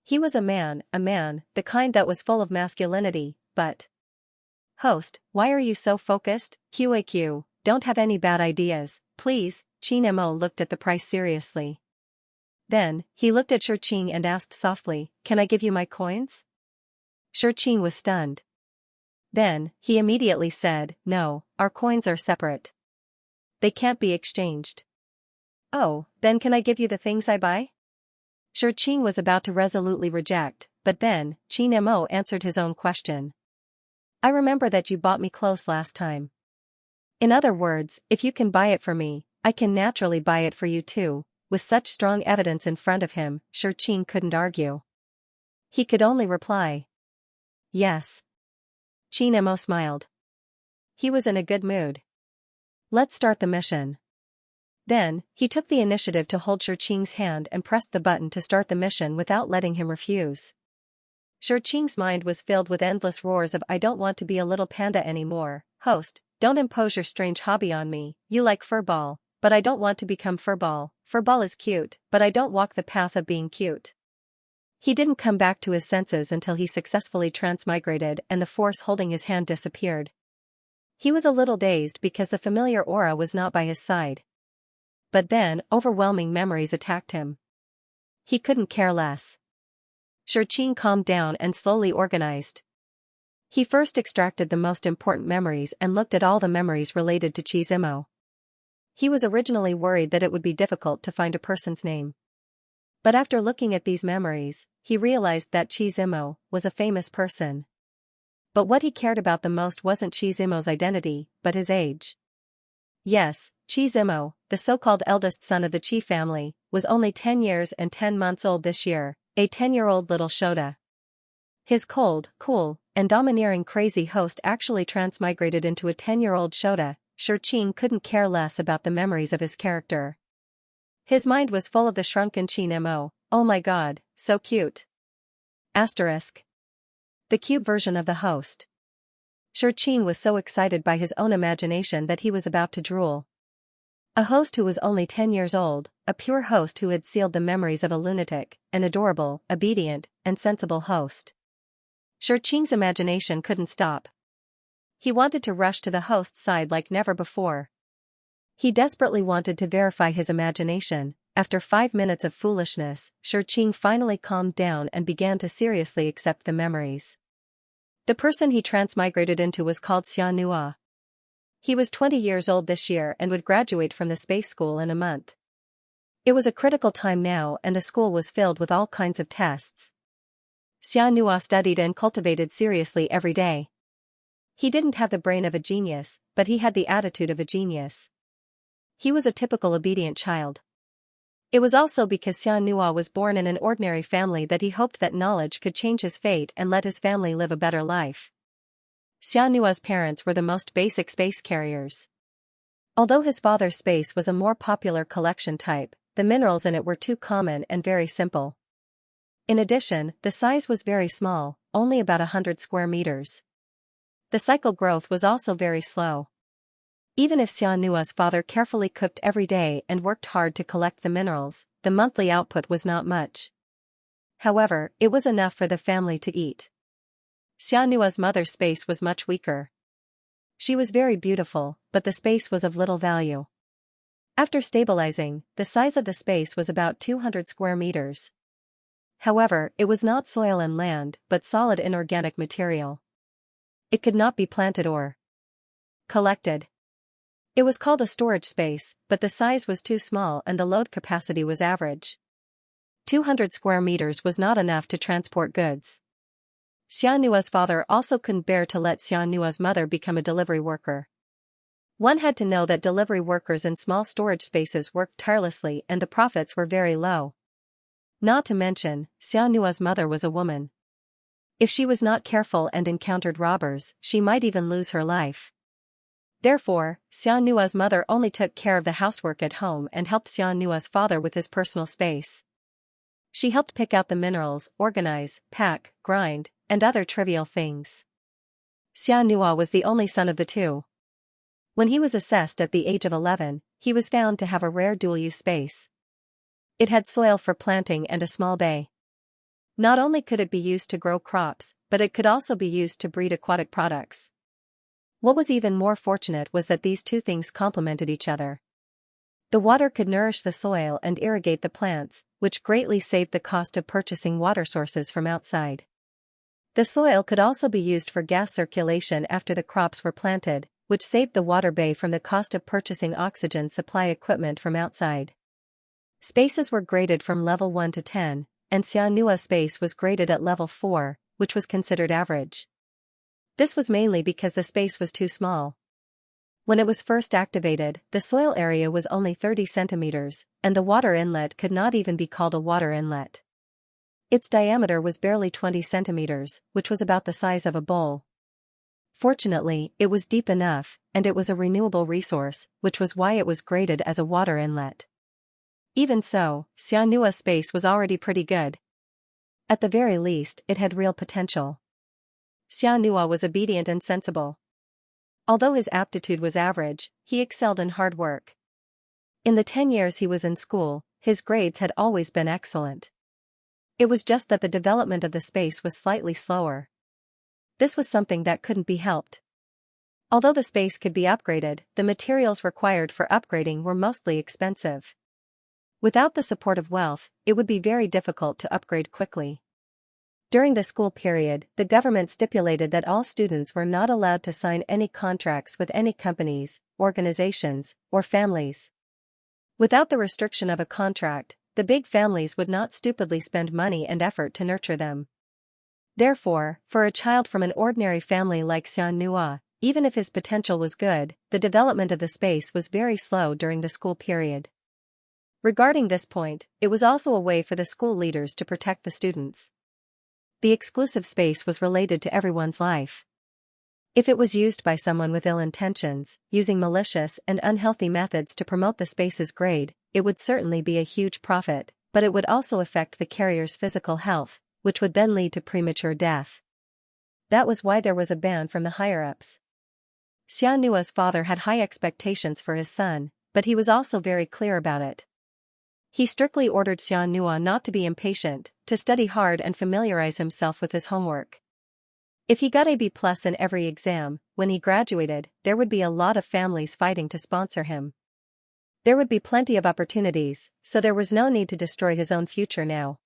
He was a man, the kind that was full of masculinity, but... Host, why are you so focused? QAQ, don't have any bad ideas, please. Qin Mo looked at the price seriously. Then, he looked at Xianxia and asked softly, can I give you my coins? Xianxia was stunned. Then, he immediately said, no, our coins are separate. They can't be exchanged. Oh, then can I give you the things I buy? Xianxia was about to resolutely reject, but then, Qin Mo answered his own question. I remember that you bought me clothes last time. In other words, if you can buy it for me, I can naturally buy it for you too. With such strong evidence in front of him, Xianxia couldn't argue. He could only reply. Yes. Qin Mo smiled. He was in a good mood. Let's start the mission. Then, he took the initiative to hold Xianxia's hand and pressed the button to start the mission without letting him refuse. Xianxia's mind was filled with endless roars of I don't want to be a little panda anymore. Host, don't impose your strange hobby on me. You like furball, but I don't want to become furball. Furball is cute, but I don't walk the path of being cute. He didn't come back to his senses until he successfully transmigrated and the force holding his hand disappeared. He was a little dazed because the familiar aura was not by his side. But then, overwhelming memories attacked him. He couldn't care less. Xianxia calmed down and slowly organized. He first extracted the most important memories and looked at all the memories related to Qin Mo. He was originally worried that it would be difficult to find a person's name. But after looking at these memories, he realized that Qin Mo was a famous person. But what he cared about the most wasn't Qin Mo's identity, but his age. Yes, Qin Mo, the so-called eldest son of the Qi family, was only 10 years and 10 months old this year, a 10-year-old little Shota. His cold, cool, and domineering crazy host actually transmigrated into a 10-year-old Shota. Xianxia couldn't care less about the memories of his character. His mind was full of the shrunken Qin Mo. Oh my god, so cute. Asterisk. The cute version of the host. Xianxia was so excited by his own imagination that he was about to drool. A host who was only 10 years old, a pure host who had sealed the memories of a lunatic, an adorable, obedient, and sensible host. Xianxia's imagination couldn't stop. He wanted to rush to the host's side like never before. He desperately wanted to verify his imagination. After 5 minutes of foolishness, Xianxia finally calmed down and began to seriously accept the memories. The person he transmigrated into was called Xianxia. He was 20 years old this year and would graduate from the space school in a month. It was a critical time now and the school was filled with all kinds of tests. Xianxia studied and cultivated seriously every day. He didn't have the brain of a genius, but he had the attitude of a genius. He was a typical obedient child. It was also because Xianxia was born in an ordinary family that he hoped that knowledge could change his fate and let his family live a better life. Xianxia's parents were the most basic space carriers. Although his father's space was a more popular collection type, the minerals in it were too common and very simple. In addition, the size was very small, only about 100 square meters. The cycle growth was also very slow. Even if Xianxia's father carefully cooked every day and worked hard to collect the minerals, the monthly output was not much. However, it was enough for the family to eat. Xianxia's mother's space was much weaker. She was very beautiful, but the space was of little value. After stabilizing, the size of the space was about 200 square meters. However, it was not soil and land, but solid inorganic material. It could not be planted or collected. It was called a storage space, but the size was too small and the load capacity was average. 200 square meters was not enough to transport goods. Xianxia's father also couldn't bear to let Xianxia's mother become a delivery worker. One had to know that delivery workers in small storage spaces worked tirelessly and the profits were very low. Not to mention, Xianxia's mother was a woman. If she was not careful and encountered robbers, she might even lose her life. Therefore, Xianxia's mother only took care of the housework at home and helped Xianxia's father with his personal space. She helped pick out the minerals, organize, pack, grind, and other trivial things. Xianxia was the only son of the two. When he was assessed at the age of 11, he was found to have a rare dual-use space. It had soil for planting and a small bay. Not only could it be used to grow crops, but it could also be used to breed aquatic products. What was even more fortunate was that these two things complemented each other. The water could nourish the soil and irrigate the plants, which greatly saved the cost of purchasing water sources from outside. The soil could also be used for gas circulation after the crops were planted, which saved the water bay from the cost of purchasing oxygen supply equipment from outside. Spaces were graded from level 1 to 10, and Xianxia's space was graded at level 4, which was considered average. This was mainly because the space was too small. When it was first activated, the soil area was only 30 centimeters, and the water inlet could not even be called a water inlet. Its diameter was barely 20 centimeters, which was about the size of a bowl. Fortunately, it was deep enough, and it was a renewable resource, which was why it was graded as a water inlet. Even so, Xianxia's space was already pretty good. At the very least, it had real potential. Xianxia was obedient and sensible. Although his aptitude was average, he excelled in hard work. In the 10 years he was in school, his grades had always been excellent. It was just that the development of the space was slightly slower. This was something that couldn't be helped. Although the space could be upgraded, the materials required for upgrading were mostly expensive. Without the support of wealth, it would be very difficult to upgrade quickly. During the school period, the government stipulated that all students were not allowed to sign any contracts with any companies, organizations, or families. Without the restriction of a contract, the big families would not stupidly spend money and effort to nurture them. Therefore, for a child from an ordinary family like Xianxia, even if his potential was good, the development of the space was very slow during the school period. Regarding this point, it was also a way for the school leaders to protect the students. The exclusive space was related to everyone's life. If it was used by someone with ill intentions, using malicious and unhealthy methods to promote the space's grade, it would certainly be a huge profit, but it would also affect the carrier's physical health, which would then lead to premature death. That was why there was a ban from the higher-ups. Xianxia's father had high expectations for his son, but he was also very clear about it. He strictly ordered Xianxia not to be impatient, to study hard and familiarize himself with his homework. If he got a B+ in every exam, when he graduated, there would be a lot of families fighting to sponsor him. There would be plenty of opportunities, so there was no need to destroy his own future now.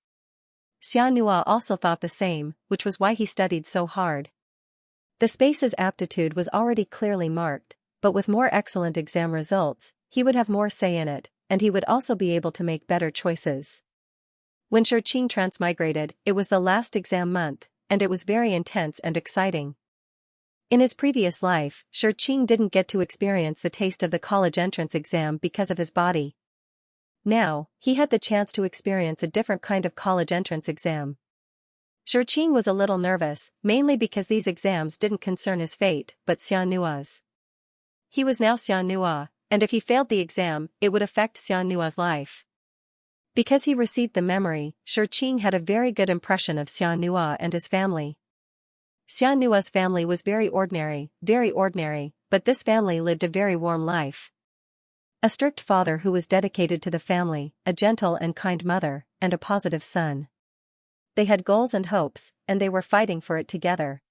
Xianxia also thought the same, which was why he studied so hard. The space's aptitude was already clearly marked, but with more excellent exam results, he would have more say in it, and he would also be able to make better choices. When Xianxia transmigrated, it was the last exam month, and it was very intense and exciting. In his previous life, Xianxia didn't get to experience the taste of the college entrance exam because of his body. Now, he had the chance to experience a different kind of college entrance exam. Xianxia was a little nervous, mainly because these exams didn't concern his fate, but Xianxia's. He was now Xianxia, and if he failed the exam, it would affect Xianxia's life. Because he received the memory, Xianxia had a very good impression of Xianxia and his family. Xianxia's family was very ordinary, but this family lived a very warm life. A strict father who was dedicated to the family, a gentle and kind mother, and a positive son. They had goals and hopes, and they were fighting for it together.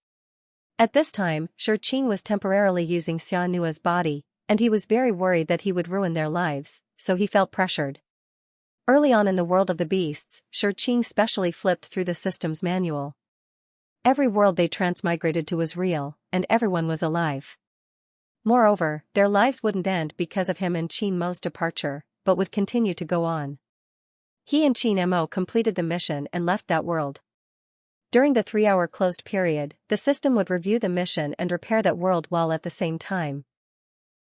At this time, Xianxia was temporarily using Xianxia's body, and he was very worried that he would ruin their lives, so he felt pressured. Early on in the world of the beasts, Xianxia specially flipped through the system's manual. Every world they transmigrated to was real, and everyone was alive. Moreover, their lives wouldn't end because of him and Qin Mo's departure, but would continue to go on. He and Qin Mo completed the mission and left that world. During the 3-hour closed period, the system would review the mission and repair that world while at the same time.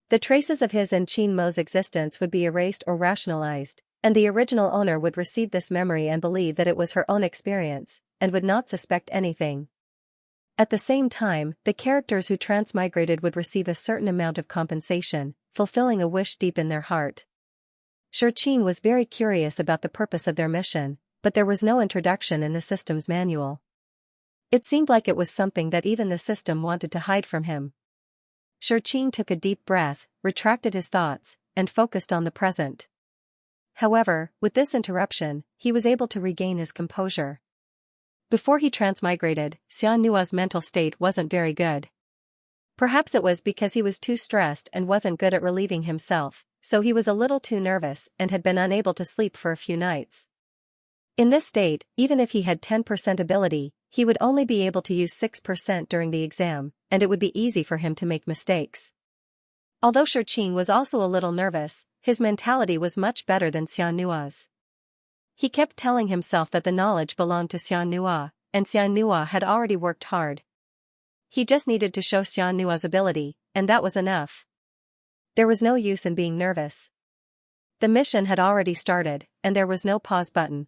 The traces of his and Qin Mo's existence would be erased or rationalized, and the original owner would receive this memory and believe that it was her own experience, and would not suspect anything. At the same time, the characters who transmigrated would receive a certain amount of compensation, fulfilling a wish deep in their heart. Xianxia was very curious about the purpose of their mission, but there was no introduction in the system's manual. It seemed like it was something that even the system wanted to hide from him. Xianxia took a deep breath, retracted his thoughts, and focused on the present. However, with this interruption, he was able to regain his composure. Before he transmigrated, Xianxia's mental state wasn't very good. Perhaps it was because he was too stressed and wasn't good at relieving himself, so he was a little too nervous and had been unable to sleep for a few nights. In this state, even if he had 10% ability, he would only be able to use 6% during the exam, and it would be easy for him to make mistakes. Although Xianxia was also a little nervous, his mentality was much better than Xianxia's. He kept telling himself that the knowledge belonged to Xianxia, and Xianxia had already worked hard. He just needed to show Xianxia's ability, and that was enough. There was no use in being nervous. The mission had already started, and there was no pause button.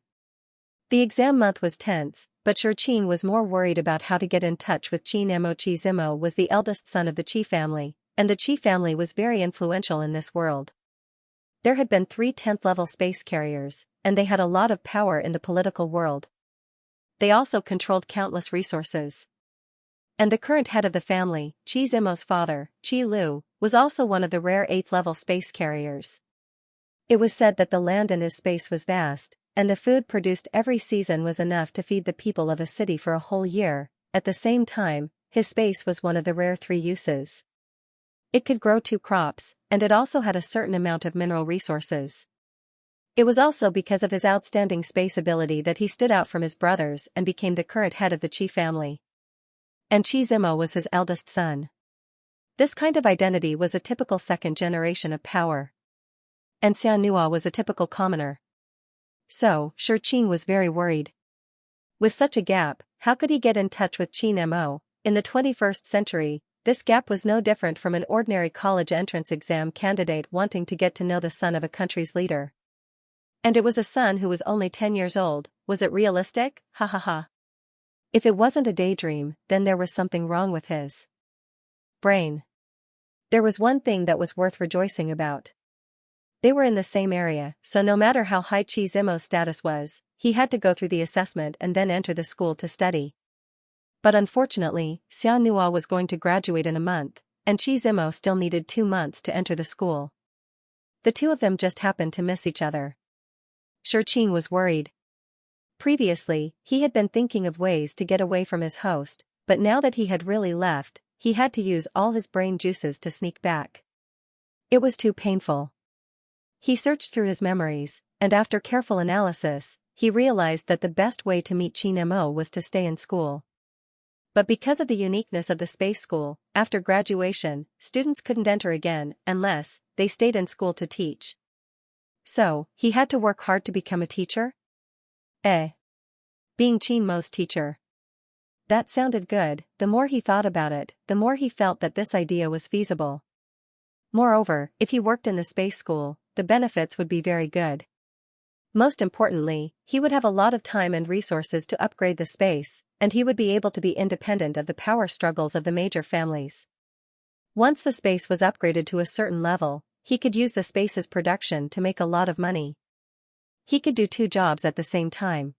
The exam month was tense, but Xianxia was more worried about how to get in touch with Qin Mo. Qin Mo was the eldest son of the Qi family, and the Qi family was very influential in this world. There had been 3 10th-level space carriers, and they had a lot of power in the political world. They also controlled countless resources. And the current head of the family, Qi Mo's father, Qi Lu, was also one of the rare 8th-level space carriers. It was said that the land in his space was vast, and the food produced every season was enough to feed the people of a city for a whole year. At the same time, his space was one of the rare 3 uses. It could grow 2 crops, and it also had a certain amount of mineral resources. It was also because of his outstanding space ability that he stood out from his brothers and became the current head of the Qi family. And Qi Mo was his eldest son. This kind of identity was a typical second generation of power. And Xianxia was a typical commoner. So, Xianxia was very worried. With such a gap, how could he get in touch with Qin Mo? In the 21st century, this gap was no different from an ordinary college entrance exam candidate wanting to get to know the son of a country's leader. And it was a son who was only 10 years old. Was it realistic? Ha ha ha. If it wasn't a daydream, then there was something wrong with his brain. There was one thing that was worth rejoicing about. They were in the same area, so no matter how high Qi Mo's status was, he had to go through the assessment and then enter the school to study. But unfortunately, Xianxia was going to graduate in a month, and Qi Mo still needed 2 months to enter the school. The two of them just happened to miss each other. Xianxia was worried. Previously, he had been thinking of ways to get away from his host, but now that he had really left, he had to use all his brain juices to sneak back. It was too painful. He searched through his memories, and after careful analysis, he realized that the best way to meet Qin Mo was to stay in school. But because of the uniqueness of the space school, after graduation, students couldn't enter again unless they stayed in school to teach. So, he had to work hard to become a teacher? Being Qin Mo's teacher. That sounded good. The more he thought about it, the more he felt that this idea was feasible. Moreover, if he worked in the space school, the benefits would be very good. Most importantly, he would have a lot of time and resources to upgrade the space, and he would be able to be independent of the power struggles of the major families. Once the space was upgraded to a certain level, he could use the space's production to make a lot of money. He could do 2 jobs at the same time.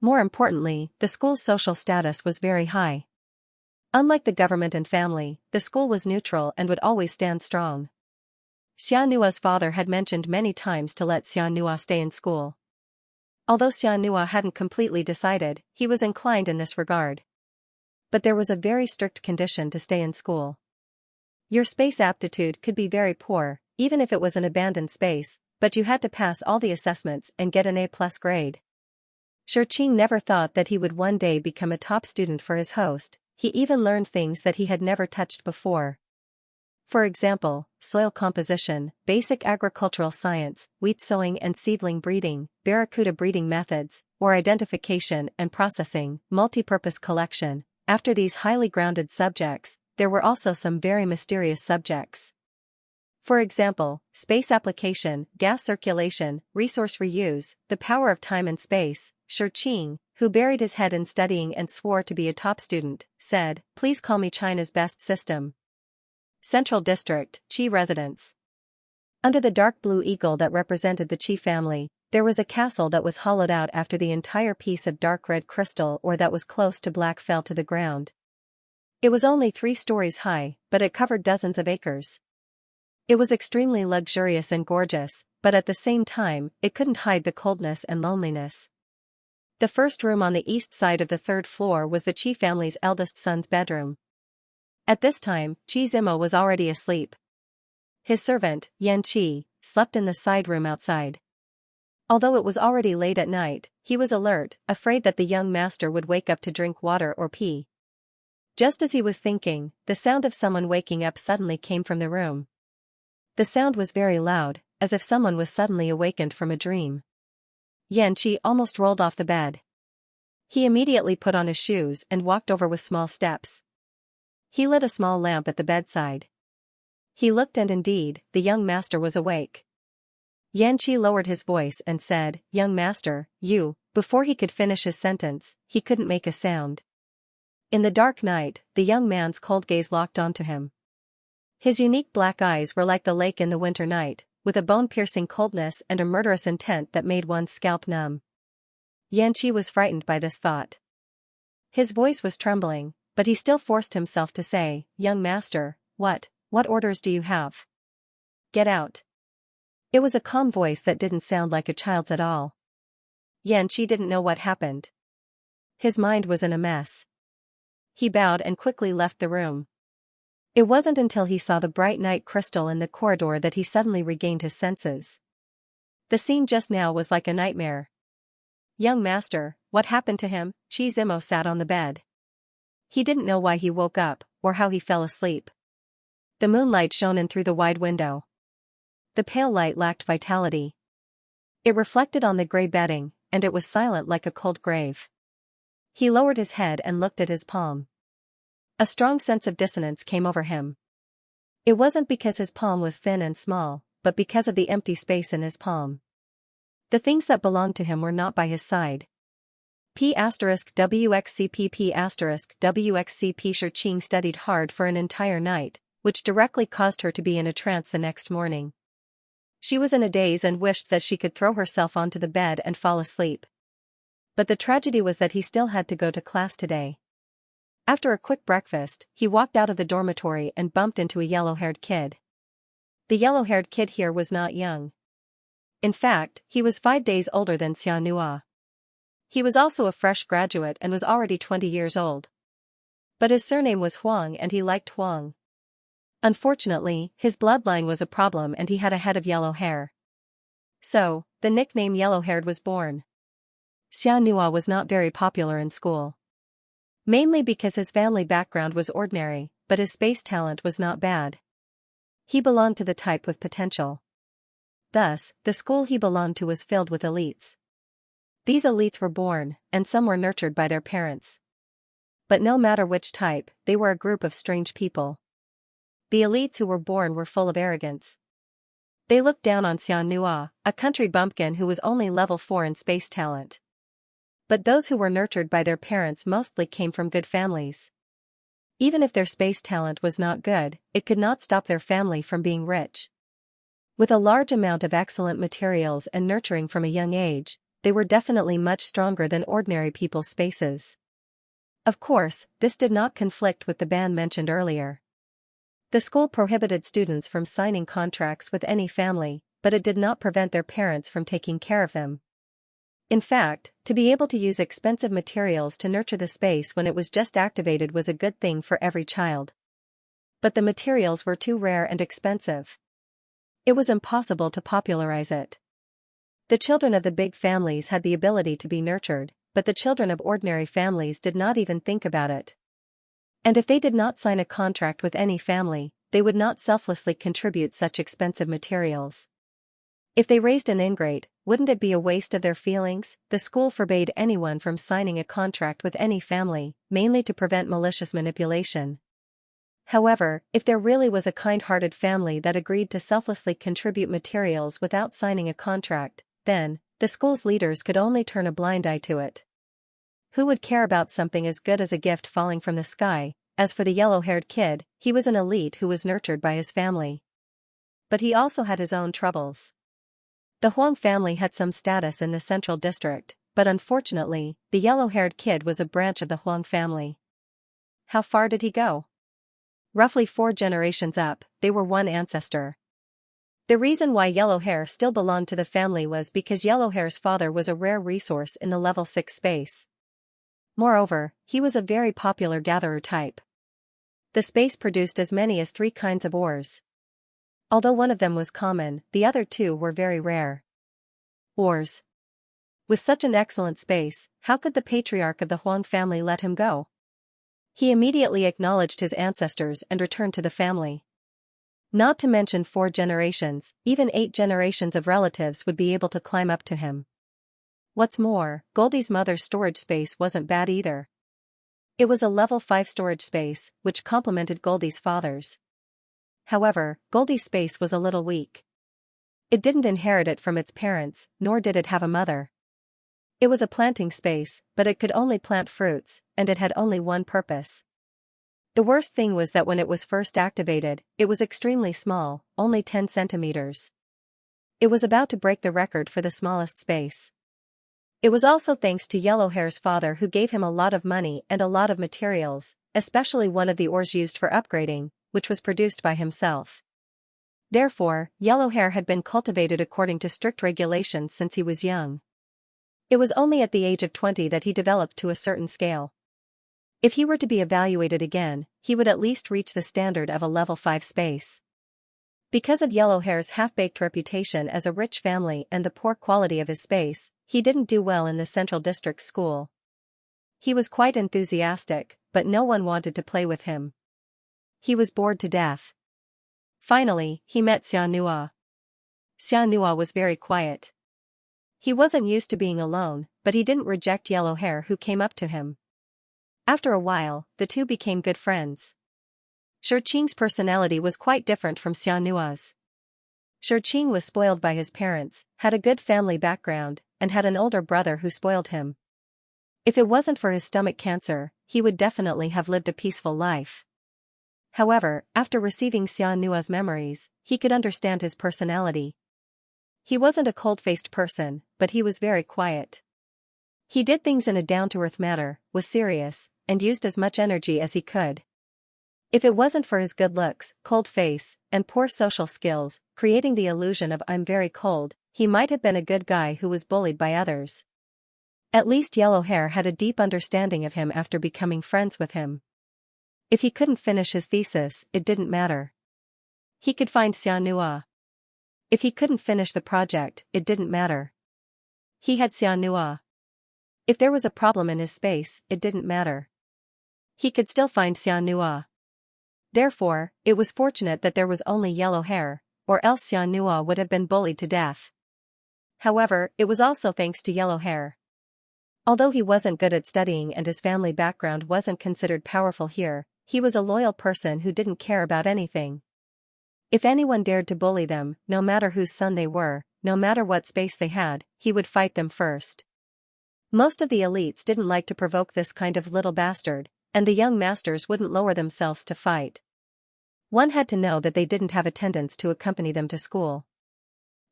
More importantly, the school's social status was very high. Unlike the government and family, the school was neutral and would always stand strong. Xianxia's father had mentioned many times to let Xianxia stay in school. Although Xianxia hadn't completely decided, he was inclined in this regard. But there was a very strict condition to stay in school. Your space aptitude could be very poor, even if it was an abandoned space, but you had to pass all the assessments and get an A+ grade. Xianxia never thought that he would one day become a top student for his host. He even learned things that he had never touched before. For example, soil composition, basic agricultural science, wheat sowing and seedling breeding, barracuda breeding methods, or identification and processing, multipurpose collection. After these highly grounded subjects, there were also some very mysterious subjects. For example, space application, gas circulation, resource reuse, the power of time and space. Xianxia, who buried his head in studying and swore to be a top student, said, "Please call me China's best system." Central District, Qi Residence. Under the dark blue eagle that represented the Qi family, there was a castle that was hollowed out after the entire piece of dark red crystal or that was close to black fell to the ground. It was only 3 stories high, but it covered dozens of acres. It was extremely luxurious and gorgeous, but at the same time, it couldn't hide the coldness and loneliness. The first room on the east side of the 3rd floor was the Qi family's eldest son's bedroom. At this time, Xianxia was already asleep. His servant, Xianxia, slept in the side room outside. Although it was already late at night, he was alert, afraid that the young master would wake up to drink water or pee. Just as he was thinking, the sound of someone waking up suddenly came from the room. The sound was very loud, as if someone was suddenly awakened from a dream. Xianxia almost rolled off the bed. He immediately put on his shoes and walked over with small steps. He lit a small lamp at the bedside. He looked and indeed, the young master was awake. Xianxia lowered his voice and said, "Young master, you," before he could finish his sentence, he couldn't make a sound. In the dark night, the young man's cold gaze locked onto him. His unique black eyes were like the lake in the winter night, with a bone-piercing coldness and a murderous intent that made one's scalp numb. Xianxia was frightened by this thought. His voice was trembling, but he still forced himself to say, "Young master, what orders do you have? Get out." It was a calm voice that didn't sound like a child's at all. Xianxia didn't know what happened. His mind was in a mess. He bowed and quickly left the room. It wasn't until he saw the bright night crystal in the corridor that he suddenly regained his senses. The scene just now was like a nightmare. "Young master, what happened to him?" Xianxia sat on the bed. He didn't know why he woke up, or how he fell asleep. The moonlight shone in through the wide window. The pale light lacked vitality. It reflected on the gray bedding, and it was silent like a cold grave. He lowered his head and looked at his palm. A strong sense of dissonance came over him. It wasn't because his palm was thin and small, but because of the empty space in his palm. The things that belonged to him were not by his side. P*WXCP Xianxia studied hard for an entire night, which directly caused her to be in a trance the next morning. She was in a daze and wished that she could throw herself onto the bed and fall asleep. But the tragedy was that he still had to go to class today. After a quick breakfast, he walked out of the dormitory and bumped into a yellow-haired kid. The yellow-haired kid here was not young. In fact, he was 5 days older than Xianxia. He was also a fresh graduate and was already 20 years old. But his surname was Huang and he liked Huang. Unfortunately, his bloodline was a problem and he had a head of yellow hair. So, the nickname Yellow-Haired was born. Xianxia was not very popular in school. Mainly because his family background was ordinary, but his space talent was not bad. He belonged to the type with potential. Thus, the school he belonged to was filled with elites. These elites were born, and some were nurtured by their parents. But no matter which type, they were a group of strange people. The elites who were born were full of arrogance. They looked down on Xianxia, a country bumpkin who was only level 4 in space talent. But those who were nurtured by their parents mostly came from good families. Even if their space talent was not good, it could not stop their family from being rich. With a large amount of excellent materials and nurturing from a young age, they were definitely much stronger than ordinary people's spaces. Of course, this did not conflict with the ban mentioned earlier. The school prohibited students from signing contracts with any family, but it did not prevent their parents from taking care of them. In fact, to be able to use expensive materials to nurture the space when it was just activated was a good thing for every child. But the materials were too rare and expensive. It was impossible to popularize it. The children of the big families had the ability to be nurtured, but the children of ordinary families did not even think about it. And if they did not sign a contract with any family, they would not selflessly contribute such expensive materials. If they raised an ingrate, wouldn't it be a waste of their feelings? The school forbade anyone from signing a contract with any family, mainly to prevent malicious manipulation. However, if there really was a kind-hearted family that agreed to selflessly contribute materials without signing a contract, then, the school's leaders could only turn a blind eye to it. Who would care about something as good as a gift falling from the sky? As for the yellow-haired kid, he was an elite who was nurtured by his family. But he also had his own troubles. The Huang family had some status in the central district, but unfortunately, the yellow-haired kid was a branch of the Huang family. How far did he go? Roughly 4 generations up, they were one ancestor. The reason why yellow hair still belonged to the family was because yellow hair's father was a rare resource in the level 6 space. Moreover, he was a very popular gatherer type. The space produced as many as 3 kinds of ores. Although one of them was common, the other 2 were very rare. Ores. With such an excellent space, how could the patriarch of the Huang family let him go? He immediately acknowledged his ancestors and returned to the family. Not to mention 4 generations, even 8 generations of relatives would be able to climb up to him. What's more, Goldie's mother's storage space wasn't bad either. It was a level 5 storage space, which complemented Goldie's father's. However, Goldie's space was a little weak. It didn't inherit it from its parents, nor did it have a mother. It was a planting space, but it could only plant fruits, and it had only one purpose. The worst thing was that when it was first activated, it was extremely small, only 10 centimeters. It was about to break the record for the smallest space. It was also thanks to Yellowhair's father who gave him a lot of money and a lot of materials, especially one of the ores used for upgrading, which was produced by himself. Therefore, Yellowhair had been cultivated according to strict regulations since he was young. It was only at the age of 20 that he developed to a certain scale. If he were to be evaluated again, he would at least reach the standard of a level 5 space. Because of Yellowhair's half-baked reputation as a rich family and the poor quality of his space, he didn't do well in the Central District School. He was quite enthusiastic, but no one wanted to play with him. He was bored to death. Finally, he met Xianxia. Xianxia was very quiet. He wasn't used to being alone, but he didn't reject Yellowhair who came up to him. After a while, the two became good friends. Xianxia's personality was quite different from Xianxia's. Xianxia was spoiled by his parents, had a good family background, and had an older brother who spoiled him. If it wasn't for his stomach cancer, he would definitely have lived a peaceful life. However, after receiving Xianxia's memories, he could understand his personality. He wasn't a cold-faced person, but he was very quiet. He did things in a down-to-earth manner, was serious, and used as much energy as he could. If it wasn't for his good looks, cold face, and poor social skills, creating the illusion of "I'm very cold," he might have been a good guy who was bullied by others. At least Yellowhair had a deep understanding of him after becoming friends with him. If he couldn't finish his thesis, it didn't matter. He could find Xianxia. If he couldn't finish the project, it didn't matter. He had Xianxia. If there was a problem in his space, it didn't matter. He could still find Xianxia. Therefore, it was fortunate that there was only Yellowhair, or else Xianxia would have been bullied to death. However, it was also thanks to Yellowhair. Although he wasn't good at studying and his family background wasn't considered powerful here, he was a loyal person who didn't care about anything. If anyone dared to bully them, no matter whose son they were, no matter what space they had, he would fight them first. Most of the elites didn't like to provoke this kind of little bastard, and the young masters wouldn't lower themselves to fight. One had to know that they didn't have attendants to accompany them to school.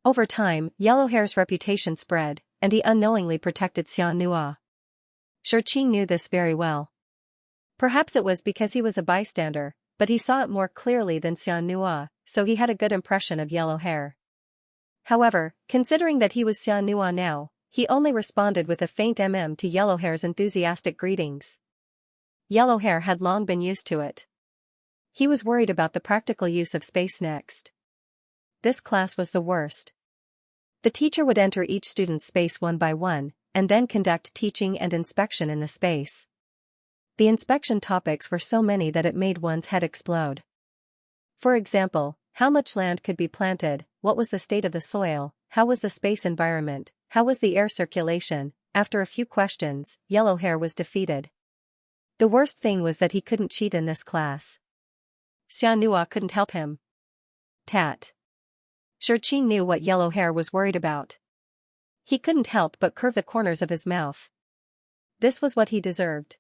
Over time, Yellowhair's reputation spread, and he unknowingly protected Xianxia. Xianxia knew this very well. Perhaps it was because he was a bystander, but he saw it more clearly than Xianxia, so he had a good impression of Yellowhair. However, considering that he was Xianxia now, he only responded with a faint to Yellowhair's enthusiastic greetings. Yellowhair had long been used to it. He was worried about the practical use of space next. This class was the worst. The teacher would enter each student's space one by one, and then conduct teaching and inspection in the space. The inspection topics were so many that it made one's head explode. For example, how much land could be planted, what was the state of the soil, how was the space environment, how was the air circulation. After a few questions, Yellowhair was defeated. The worst thing was that he couldn't cheat in this class. Xianxia couldn't help him. Tat. Xianxia knew what Yellowhair was worried about. He couldn't help but curve the corners of his mouth. This was what he deserved.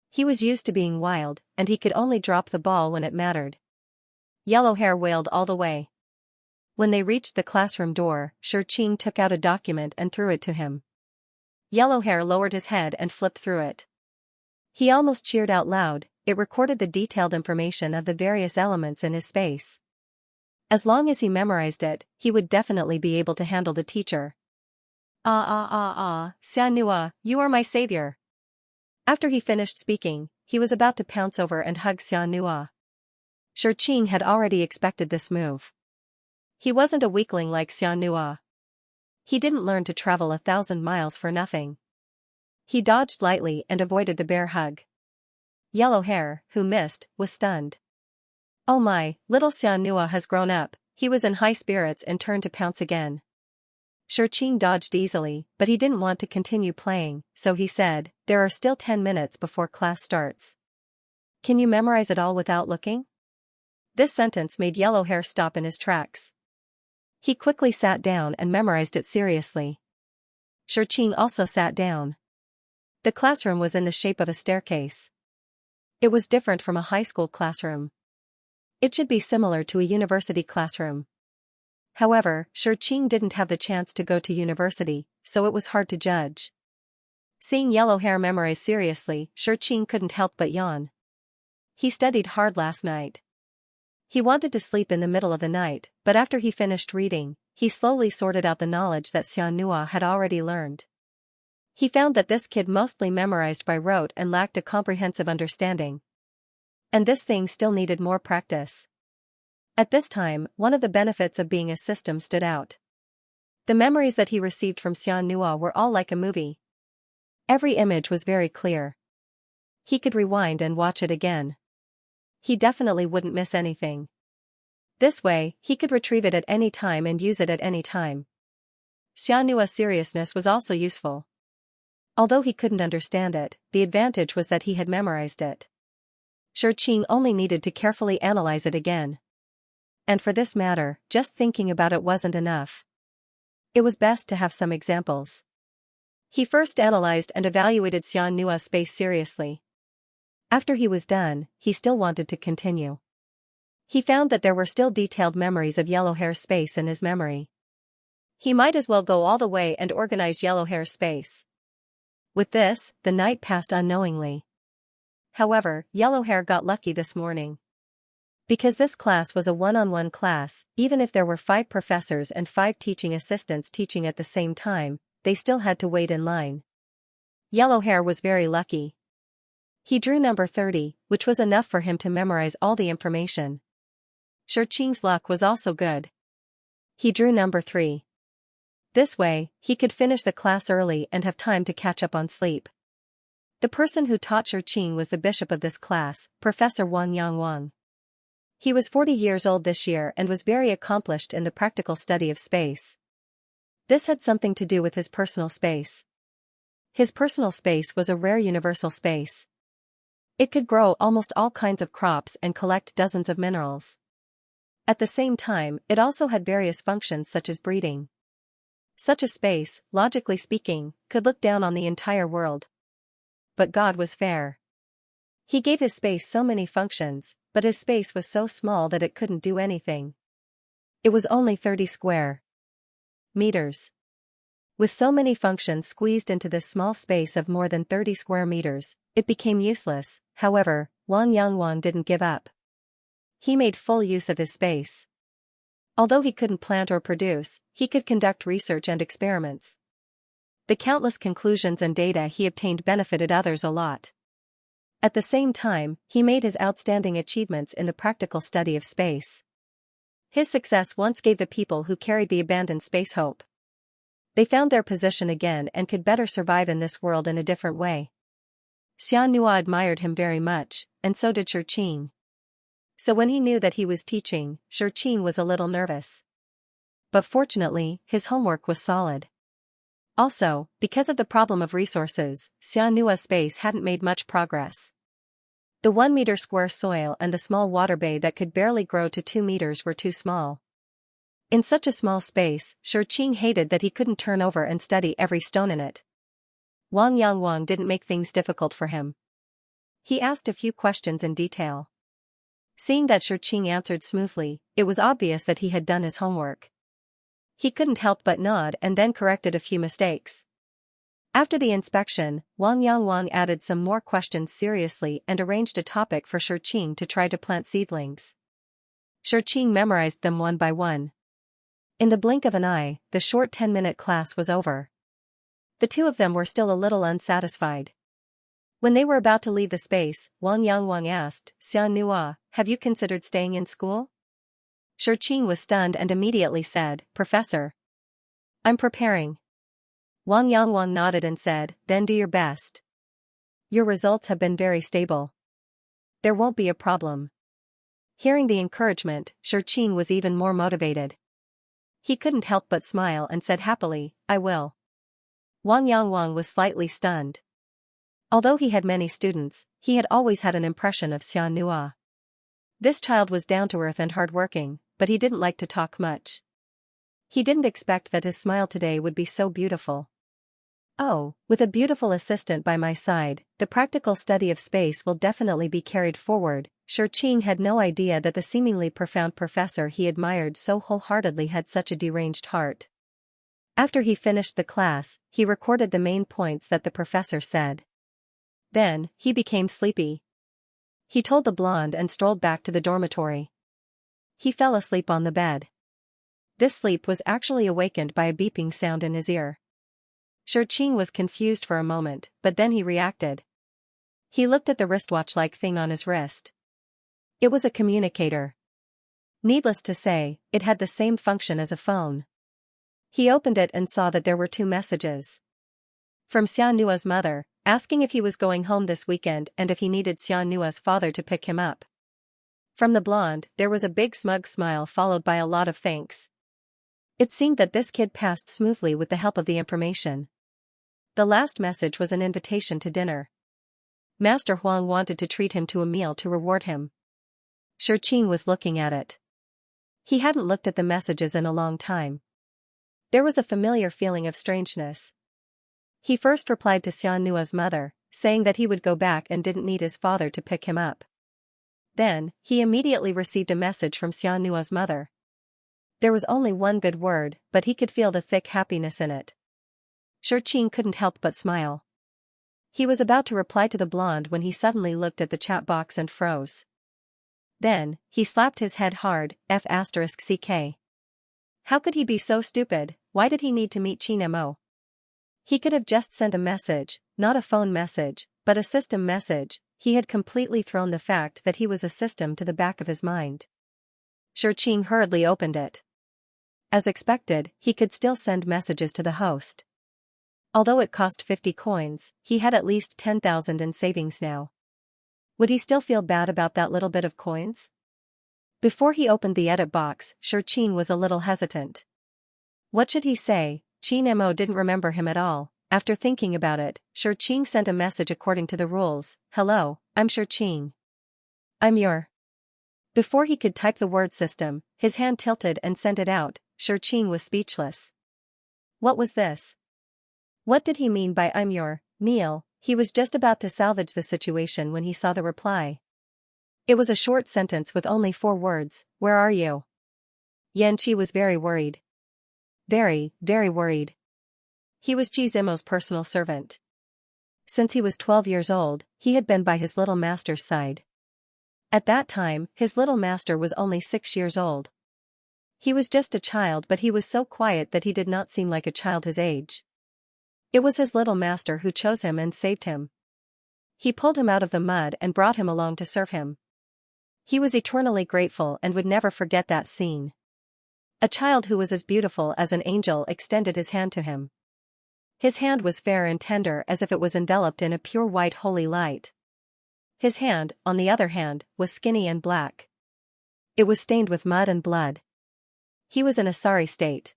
He was used to being wild, and he could only drop the ball when it mattered. Yellowhair wailed all the way. When they reached the classroom door, Xianxia took out a document and threw it to him. Yellowhair lowered his head and flipped through it. He almost cheered out loud. It recorded the detailed information of the various elements in his space. As long as he memorized it, he would definitely be able to handle the teacher. Xianxia, you are my savior. After he finished speaking, he was about to pounce over and hug Xianxia. Xianxia had already expected this move. He wasn't a weakling like Xianxia. He didn't learn to travel 1,000 miles for nothing. He dodged lightly and avoided the bear hug. Yellowhair, who missed, was stunned. Oh my, little Xianxia has grown up. He was in high spirits and turned to pounce again. Xianxia dodged easily, but he didn't want to continue playing, so he said, "There are still 10 minutes before class starts. Can you memorize it all without looking?" This sentence made Yellowhair stop in his tracks. He quickly sat down and memorized it seriously. Xianxia also sat down. The classroom was in the shape of a staircase. It was different from a high school classroom. It should be similar to a university classroom. However, Xianxia didn't have the chance to go to university, so it was hard to judge. Seeing Yellowhair memorize seriously, Xianxia couldn't help but yawn. He studied hard last night. He wanted to sleep in the middle of the night, but after he finished reading, he slowly sorted out the knowledge that Xianxia had already learned. He found that this kid mostly memorized by rote and lacked a comprehensive understanding. And this thing still needed more practice. At this time, one of the benefits of being a system stood out. The memories that he received from Xianxia were all like a movie. Every image was very clear. He could rewind and watch it again. He definitely wouldn't miss anything. This way, he could retrieve it at any time and use it at any time. Xianxia's seriousness was also useful. Although he couldn't understand it, the advantage was that he had memorized it. Xianxia only needed to carefully analyze it again. And for this matter, just thinking about it wasn't enough. It was best to have some examples. He first analyzed and evaluated Xianxia's space seriously. After he was done, he still wanted to continue. He found that there were still detailed memories of Yellowhair's space in his memory. He might as well go all the way and organize Yellowhair's space. With this, the night passed unknowingly. However, Yellowhair got lucky this morning. Because this class was a one-on-one class, even if there were 5 professors and 5 teaching assistants teaching at the same time, they still had to wait in line. Yellowhair was very lucky. He drew number 30, which was enough for him to memorize all the information. Xianxia's luck was also good. He drew number 3. This way, he could finish the class early and have time to catch up on sleep. The person who taught Xianxia was the bishop of this class, Professor Wang. He was 40 years old this year and was very accomplished in the practical study of space. This had something to do with his personal space. His personal space was a rare universal space. It could grow almost all kinds of crops and collect dozens of minerals. At the same time, it also had various functions such as breeding. Such a space, logically speaking, could look down on the entire world. But God was fair. He gave his space so many functions, but his space was so small that it couldn't do anything. It was only 30 square meters. With so many functions squeezed into this small space of more than 30 square meters, it became useless. However, Wang Yangwang didn't give up. He made full use of his space. Although he couldn't plant or produce, he could conduct research and experiments. The countless conclusions and data he obtained benefited others a lot. At the same time, he made his outstanding achievements in the practical study of space. His success once gave the people who carried the abandoned space hope. They found their position again and could better survive in this world in a different way. Xianxia admired him very much, and so did Xianxia. So when he knew that he was teaching, Xianxia was a little nervous. But fortunately, his homework was solid. Also, because of the problem of resources, Xianxia's space hadn't made much progress. The 1 meter square soil and the small water bay that could barely grow to 2 meters were too small. In such a small space, Xianxia hated that he couldn't turn over and study every stone in it. Wang Yangwang didn't make things difficult for him. He asked a few questions in detail. Seeing that Xianxia answered smoothly, it was obvious that he had done his homework. He couldn't help but nod and then corrected a few mistakes. After the inspection, Wang Yangwang added some more questions seriously and arranged a topic for Xianxia to try to plant seedlings. Xianxia memorized them one by one. In the blink of an eye, the short 10-minute class was over. The two of them were still a little unsatisfied. When they were about to leave the space, Wang Yangwang asked, "Xianxia, have you considered staying in school?" Xianxia was stunned and immediately said, "Professor, I'm preparing." Wang Yangwang nodded and said, "Then do your best. Your results have been very stable. There won't be a problem." Hearing the encouragement, Xianxia was even more motivated. He couldn't help but smile and said happily, "I will." Wang Yangwang was slightly stunned. Although he had many students, he had always had an impression of Xianxia. This child was down-to-earth and hard-working, but he didn't like to talk much. He didn't expect that his smile today would be so beautiful. Oh, with a beautiful assistant by my side, the practical study of space will definitely be carried forward. Xianxia had no idea that the seemingly profound professor he admired so wholeheartedly had such a deranged heart. After he finished the class, he recorded the main points that the professor said. Then, he became sleepy. He told the blonde and strolled back to the dormitory. He fell asleep on the bed. This sleep was actually awakened by a beeping sound in his ear. Xianxia was confused for a moment, but then he reacted. He looked at the wristwatch-like thing on his wrist. It was a communicator. Needless to say, it had the same function as a phone. He opened it and saw that there were 2 messages. From Xianxia's mother, asking if he was going home this weekend and if he needed Xianxia's father to pick him up. From the blonde, there was a big smug smile followed by a lot of thanks. It seemed that this kid passed smoothly with the help of the information. The last message was an invitation to dinner. Master Huang wanted to treat him to a meal to reward him. Xianxia was looking at it. He hadn't looked at the messages in a long time. There was a familiar feeling of strangeness. He first replied to Xianxia's mother, saying that he would go back and didn't need his father to pick him up. Then, he immediately received a message from Xianxia's mother. There was only one good word, but he could feel the thick happiness in it. Xianxia couldn't help but smile. He was about to reply to the blonde when he suddenly looked at the chat box and froze. Then, he slapped his head hard, F***ck. How could he be so stupid? Why did he need to meet Qin Mo? He could have just sent a message, not a phone message, but a system message. He had completely thrown the fact that he was a system to the back of his mind. Xianxia hurriedly opened it. As expected, he could still send messages to the host. Although it cost 50 coins, he had at least 10,000 in savings now. Would he still feel bad about that little bit of coins? Before he opened the edit box, Xianxia was a little hesitant. What should he say? Qin Mo didn't remember him at all. After thinking about it, Xianxia sent a message according to the rules. "Hello, I'm Xianxia. I'm your Before he could type the word system, his hand tilted and sent it out. Xianxia was speechless. What was this? What did he mean by "I'm your meal"? He was just about to salvage the situation when he saw the reply. It was a short sentence with only 4 words, "Where are you?" Xianxia was very worried. Very, very worried. He was Xianxia's personal servant. Since he was 12 years old, he had been by his little master's side. At that time, his little master was only 6 years old. He was just a child, but he was so quiet that he did not seem like a child his age. It was his little master who chose him and saved him. He pulled him out of the mud and brought him along to serve him. He was eternally grateful and would never forget that scene. A child who was as beautiful as an angel extended his hand to him. His hand was fair and tender as if it was enveloped in a pure white holy light. His hand, on the other hand, was skinny and black. It was stained with mud and blood. He was in a sorry state.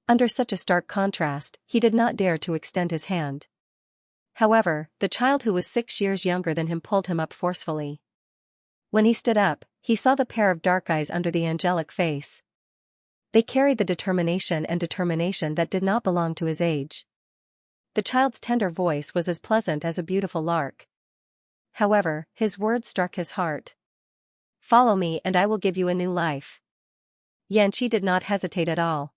Under such a stark contrast, he did not dare to extend his hand. However, the child who was 6 years younger than him pulled him up forcefully. When he stood up, he saw the pair of dark eyes under the angelic face. They carried the determination that did not belong to his age. The child's tender voice was as pleasant as a beautiful lark. However, his words struck his heart. "Follow me and I will give you a new life." Xianxia did not hesitate at all.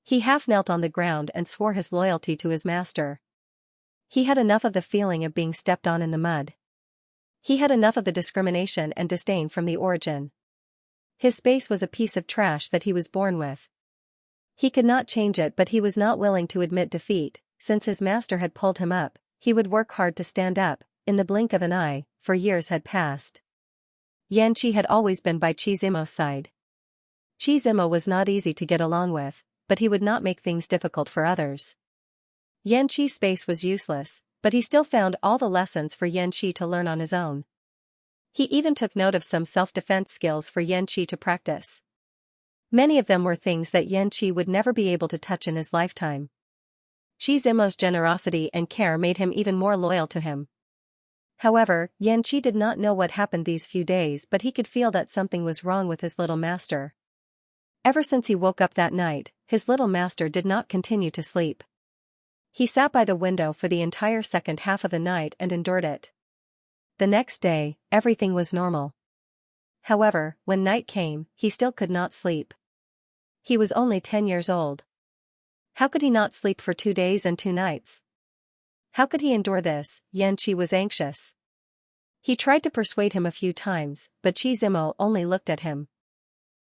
He half knelt on the ground and swore his loyalty to his master. He had enough of the feeling of being stepped on in the mud. He had enough of the discrimination and disdain from the origin. His space was a piece of trash that he was born with. He could not change it, but he was not willing to admit defeat. Since his master had pulled him up, he would work hard to stand up. In the blink of an eye, for years had passed. Xianxia had always been by Xianxia's side. Xianxia was not easy to get along with, but he would not make things difficult for others. Xianxia's space was useless, but he still found all the lessons for Xianxia to learn on his own. He even took note of some self-defense skills for Xianxia to practice. Many of them were things that Xianxia would never be able to touch in his lifetime. Xianxia's generosity and care made him even more loyal to him. However, Xianxia did not know what happened these few days, but he could feel that something was wrong with his little master. Ever since he woke up that night, his little master did not continue to sleep. He sat by the window for the entire second half of the night and endured it. The next day, everything was normal. However, when night came, he still could not sleep. He was only 10 years old. How could he not sleep for 2 days and 2 nights? How could he endure this? Xianxia was anxious. He tried to persuade him a few times, but Xianxia only looked at him.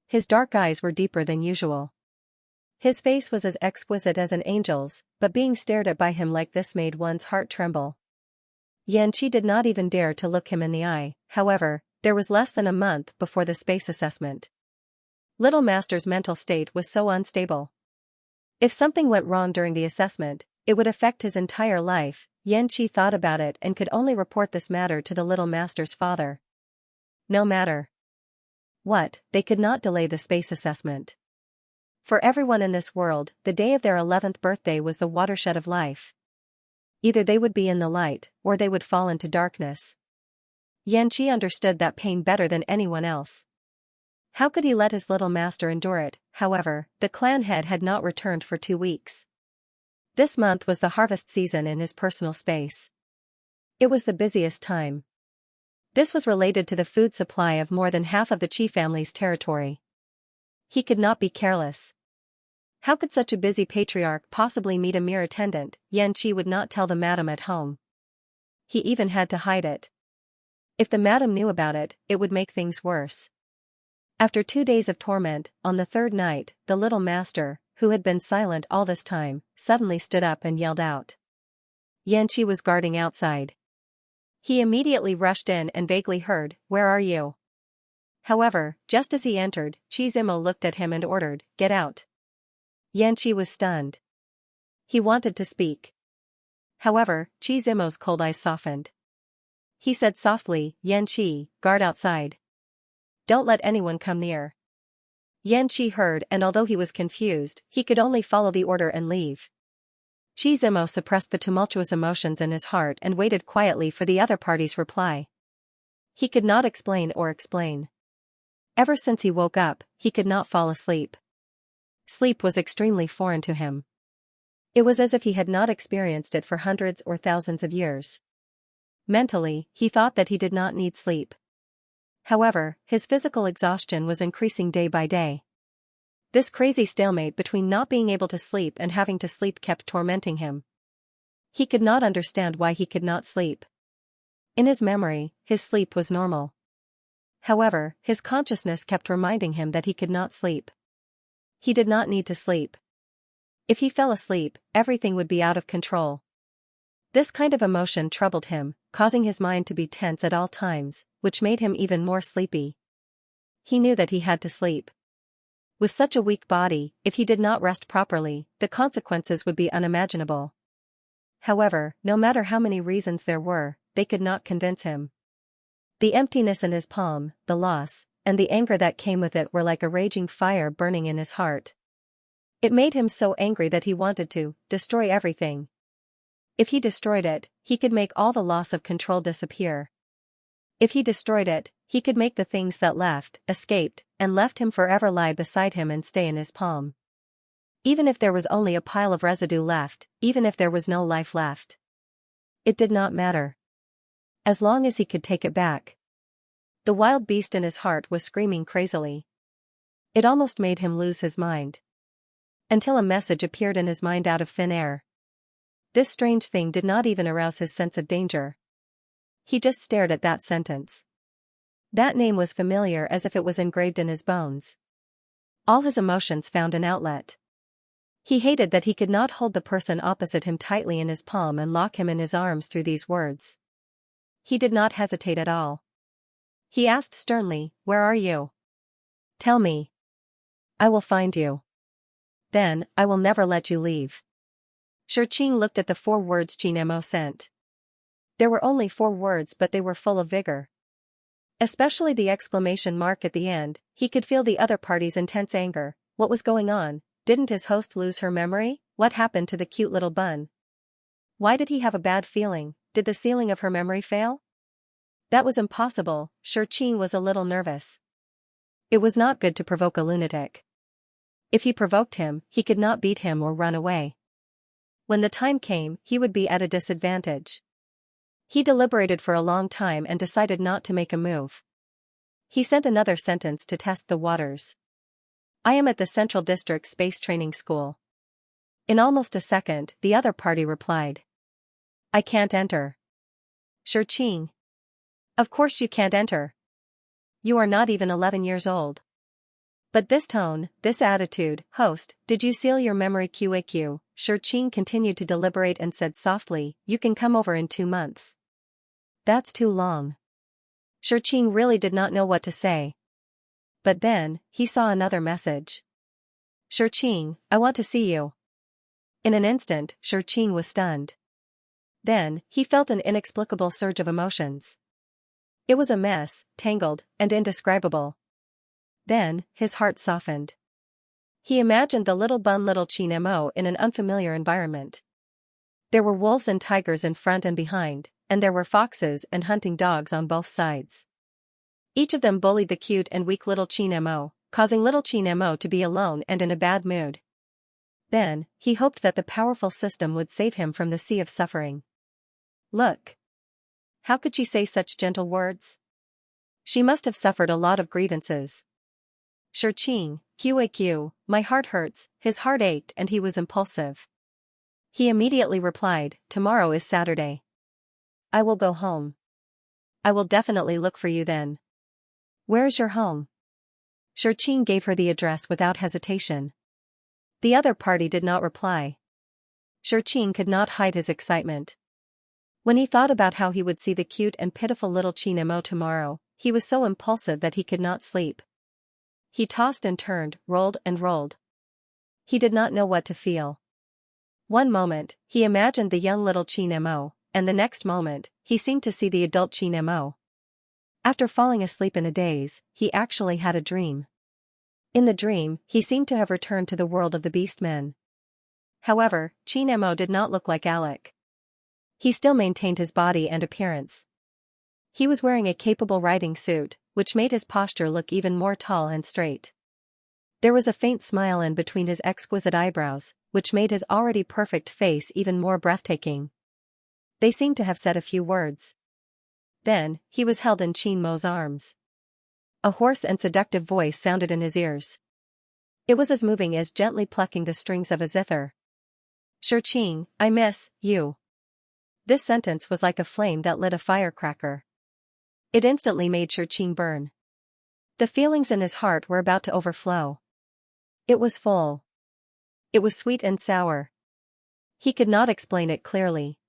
His dark eyes were deeper than usual. His face was as exquisite as an angel's, but being stared at by him like this made one's heart tremble. Xianxia did not even dare to look him in the eye. However, there was less than a month before the space assessment. Little Master's mental state was so unstable. If something went wrong during the assessment, it would affect his entire life. Xianxia thought about it and could only report this matter to the Little Master's father. No matter what, they could not delay the space assessment. For everyone in this world, the day of their 11th birthday was the watershed of life. Either they would be in the light, or they would fall into darkness. Xianxia understood that pain better than anyone else. How could he let his little master endure it? However, the clan head had not returned for 2 weeks. This month was the harvest season in his personal space. It was the busiest time. This was related to the food supply of more than half of the Qi family's territory. He could not be careless. How could such a busy patriarch possibly meet a mere attendant? Xianxia would not tell the madam at home. He even had to hide it. If the madam knew about it, it would make things worse. After 2 days of torment, on the 3rd night, the little master, who had been silent all this time, suddenly stood up and yelled out. Xianxia was guarding outside. He immediately rushed in and vaguely heard, "Where are you?" However, just as he entered, Xianxia looked at him and ordered, "Get out." Xianxia was stunned. He wanted to speak. However, Xianxia's cold eyes softened. He said softly, "Xianxia, guard outside. Don't let anyone come near." Xianxia heard, and although he was confused, he could only follow the order and leave. Xianxia suppressed the tumultuous emotions in his heart and waited quietly for the other party's reply. He could not explain or explain. Ever since he woke up, he could not fall asleep. Sleep was extremely foreign to him. It was as if he had not experienced it for hundreds or thousands of years. Mentally, he thought that he did not need sleep. However, his physical exhaustion was increasing day by day. This crazy stalemate between not being able to sleep and having to sleep kept tormenting him. He could not understand why he could not sleep. In his memory, his sleep was normal. However, his consciousness kept reminding him that he could not sleep. He did not need to sleep. If he fell asleep, everything would be out of control. This kind of emotion troubled him, causing his mind to be tense at all times, which made him even more sleepy. He knew that he had to sleep. With such a weak body, if he did not rest properly, the consequences would be unimaginable. However, no matter how many reasons there were, they could not convince him. The emptiness in his palm, the loss, and the anger that came with it were like a raging fire burning in his heart. It made him so angry that he wanted to destroy everything. If he destroyed it, he could make all the loss of control disappear. If he destroyed it, he could make the things that escaped, and left him forever lie beside him and stay in his palm. Even if there was only a pile of residue left, even if there was no life left. It did not matter. As long as he could take it back. The wild beast in his heart was screaming crazily. It almost made him lose his mind. Until a message appeared in his mind out of thin air. This strange thing did not even arouse his sense of danger. He just stared at that sentence. That name was familiar as if it was engraved in his bones. All his emotions found an outlet. He hated that he could not hold the person opposite him tightly in his palm and lock him in his arms through these words. He did not hesitate at all. He asked sternly, "Where are you? Tell me. I will find you. Then, I will never let you leave." Xianxia looked at the 4 words Xianxia sent. There were only 4 words, but they were full of vigor. Especially the exclamation mark at the end. He could feel the other party's intense anger. What was going on? Didn't his host lose her memory? What happened to the cute little bun? Why did he have a bad feeling? Did the sealing of her memory fail? That was impossible. Xianxia was a little nervous. It was not good to provoke a lunatic. If he provoked him, he could not beat him or run away. When the time came, he would be at a disadvantage. He deliberated for a long time and decided not to make a move. He sent another sentence to test the waters. "I am at the Central District Space Training School." In almost a second, the other party replied. "I can't enter." Xianxia. "Of course you can't enter. You are not even 11 years old." But this tone, this attitude, "Host, did you seal your memory QAQ?" Xianxia continued to deliberate and said softly, "You can come over in 2 months." "That's too long." Xianxia really did not know what to say. But then, he saw another message. "Xianxia, I want to see you." In an instant, Xianxia was stunned. Then, he felt an inexplicable surge of emotions. It was a mess, tangled, and indescribable. Then, his heart softened. He imagined the little Xianxia in an unfamiliar environment. There were wolves and tigers in front and behind, and there were foxes and hunting dogs on both sides. Each of them bullied the cute and weak little Xianxia, causing little Xianxia to be alone and in a bad mood. Then, he hoped that the powerful system would save him from the sea of suffering. Look. How could she say such gentle words? She must have suffered a lot of grievances. Xianxia, QAQ, my heart hurts. His heart ached and he was impulsive. He immediately replied, "Tomorrow is Saturday. I will go home. I will definitely look for you then." "Where is your home?" Xianxia gave her the address without hesitation. The other party did not reply. Xianxia could not hide his excitement. When he thought about how he would see the cute and pitiful little Xianxia tomorrow, he was so impulsive that he could not sleep. He tossed and turned, rolled and rolled. He did not know what to feel. One moment, he imagined the young little Xianxia, and the next moment, he seemed to see the adult Xianxia. After falling asleep in a daze, he actually had a dream. In the dream, he seemed to have returned to the world of the beastmen. However, Xianxia did not look like Alec. He still maintained his body and appearance. He was wearing a capable riding suit, which made his posture look even more tall and straight. There was a faint smile in between his exquisite eyebrows, which made his already perfect face even more breathtaking. They seemed to have said a few words. Then, he was held in Qin Mo's arms. A hoarse and seductive voice sounded in his ears. It was as moving as gently plucking the strings of a zither. "Xianxia, I miss you." This sentence was like a flame that lit a firecracker. It instantly made Xianxia burn. The feelings in his heart were about to overflow. It was full. It was sweet and sour. He could not explain it clearly.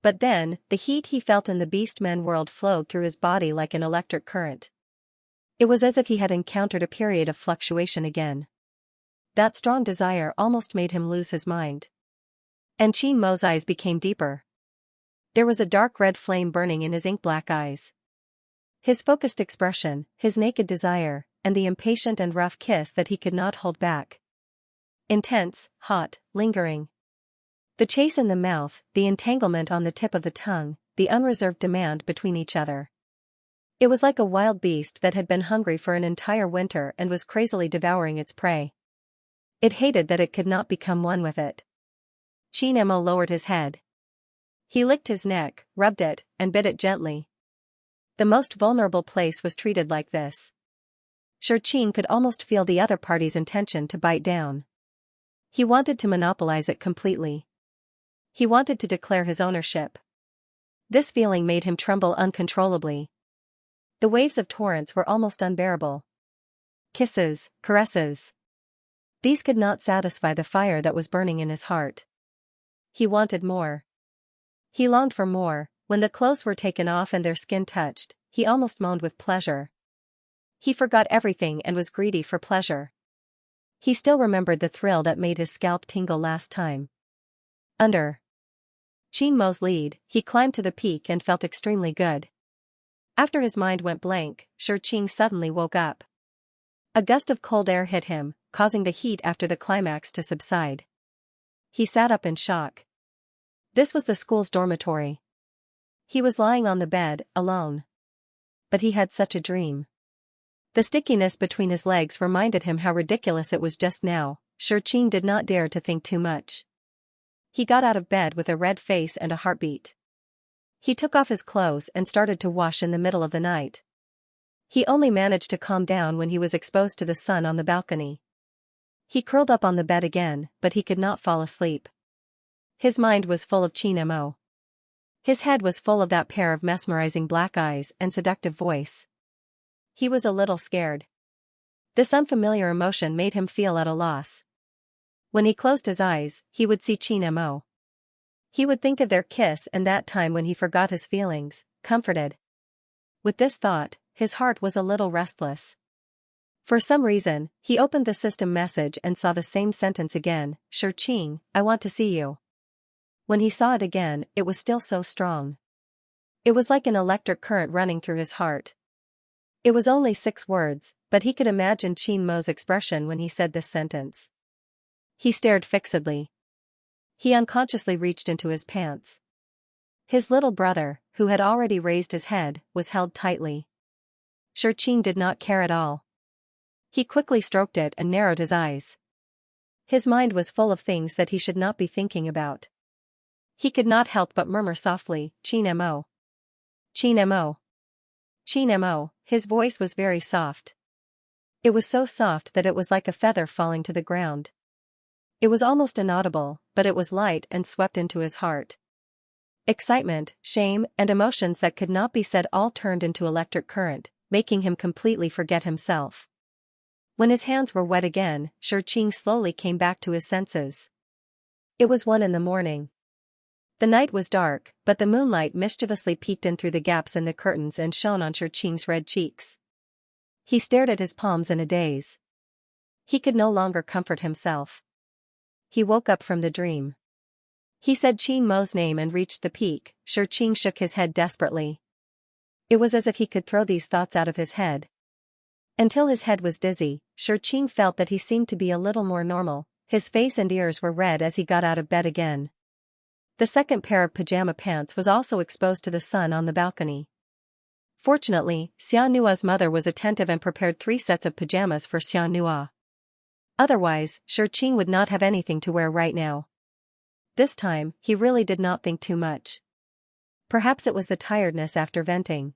But then, the heat he felt in the beast-man world flowed through his body like an electric current. It was as if he had encountered a period of fluctuation again. That strong desire almost made him lose his mind. And Qin Mo's eyes became deeper. There was a dark red flame burning in his ink-black eyes. His focused expression, his naked desire, and the impatient and rough kiss that he could not hold back. Intense, hot, lingering. The chase in the mouth, the entanglement on the tip of the tongue, the unreserved demand between each other. It was like a wild beast that had been hungry for an entire winter and was crazily devouring its prey. It hated that it could not become one with it. Qin Mo lowered his head. He licked his neck, rubbed it, and bit it gently. The most vulnerable place was treated like this. Xianxia could almost feel the other party's intention to bite down. He wanted to monopolize it completely. He wanted to declare his ownership. This feeling made him tremble uncontrollably. The waves of torrents were almost unbearable. Kisses, caresses. These could not satisfy the fire that was burning in his heart. He wanted more. He longed for more. When the clothes were taken off and their skin touched, he almost moaned with pleasure. He forgot everything and was greedy for pleasure. He still remembered the thrill that made his scalp tingle last time. Under Qin Mo's lead, he climbed to the peak and felt extremely good. After his mind went blank, Xianxia suddenly woke up. A gust of cold air hit him, causing the heat after the climax to subside. He sat up in shock. This was the school's dormitory. He was lying on the bed, alone. But he had such a dream. The stickiness between his legs reminded him how ridiculous it was just now. Xianxia did not dare to think too much. He got out of bed with a red face and a heartbeat. He took off his clothes and started to wash in the middle of the night. He only managed to calm down when he was exposed to the sun on the balcony. He curled up on the bed again, but he could not fall asleep. His mind was full of Qin Mo. His head was full of that pair of mesmerizing black eyes and seductive voice. He was a little scared. This unfamiliar emotion made him feel at a loss. When he closed his eyes, he would see Qin Mo. He would think of their kiss and that time when he forgot his feelings, comforted. With this thought, his heart was a little restless. For some reason, he opened the system message and saw the same sentence again, "Xianxia, I want to see you." When he saw it again, it was still so strong. It was like an electric current running through his heart. It was only 6 words, but he could imagine Qin Mo's expression when he said this sentence. He stared fixedly. He unconsciously reached into his pants. His little brother, who had already raised his head, was held tightly. Xianxia did not care at all. He quickly stroked it and narrowed his eyes. His mind was full of things that he should not be thinking about. He could not help but murmur softly, "Qin Mo. Qin Mo. Qin Mo." His voice was very soft. It was so soft that it was like a feather falling to the ground. It was almost inaudible, but it was light and swept into his heart. Excitement, shame, and emotions that could not be said all turned into electric current, making him completely forget himself. When his hands were wet again, Xianxia slowly came back to his senses. It was 1 in the morning. The night was dark, but the moonlight mischievously peeked in through the gaps in the curtains and shone on Xianxia's red cheeks. He stared at his palms in a daze. He could no longer comfort himself. He woke up from the dream. He said Qin Mo's name and reached the peak. Xianxia shook his head desperately. It was as if he could throw these thoughts out of his head. Until his head was dizzy, Xianxia felt that he seemed to be a little more normal. His face and ears were red as he got out of bed again. The second pair of pajama pants was also exposed to the sun on the balcony. Fortunately, Xianxia's mother was attentive and prepared 3 sets of pajamas for Xianxia. Otherwise, Qing would not have anything to wear right now. This time, he really did not think too much. Perhaps it was the tiredness after venting.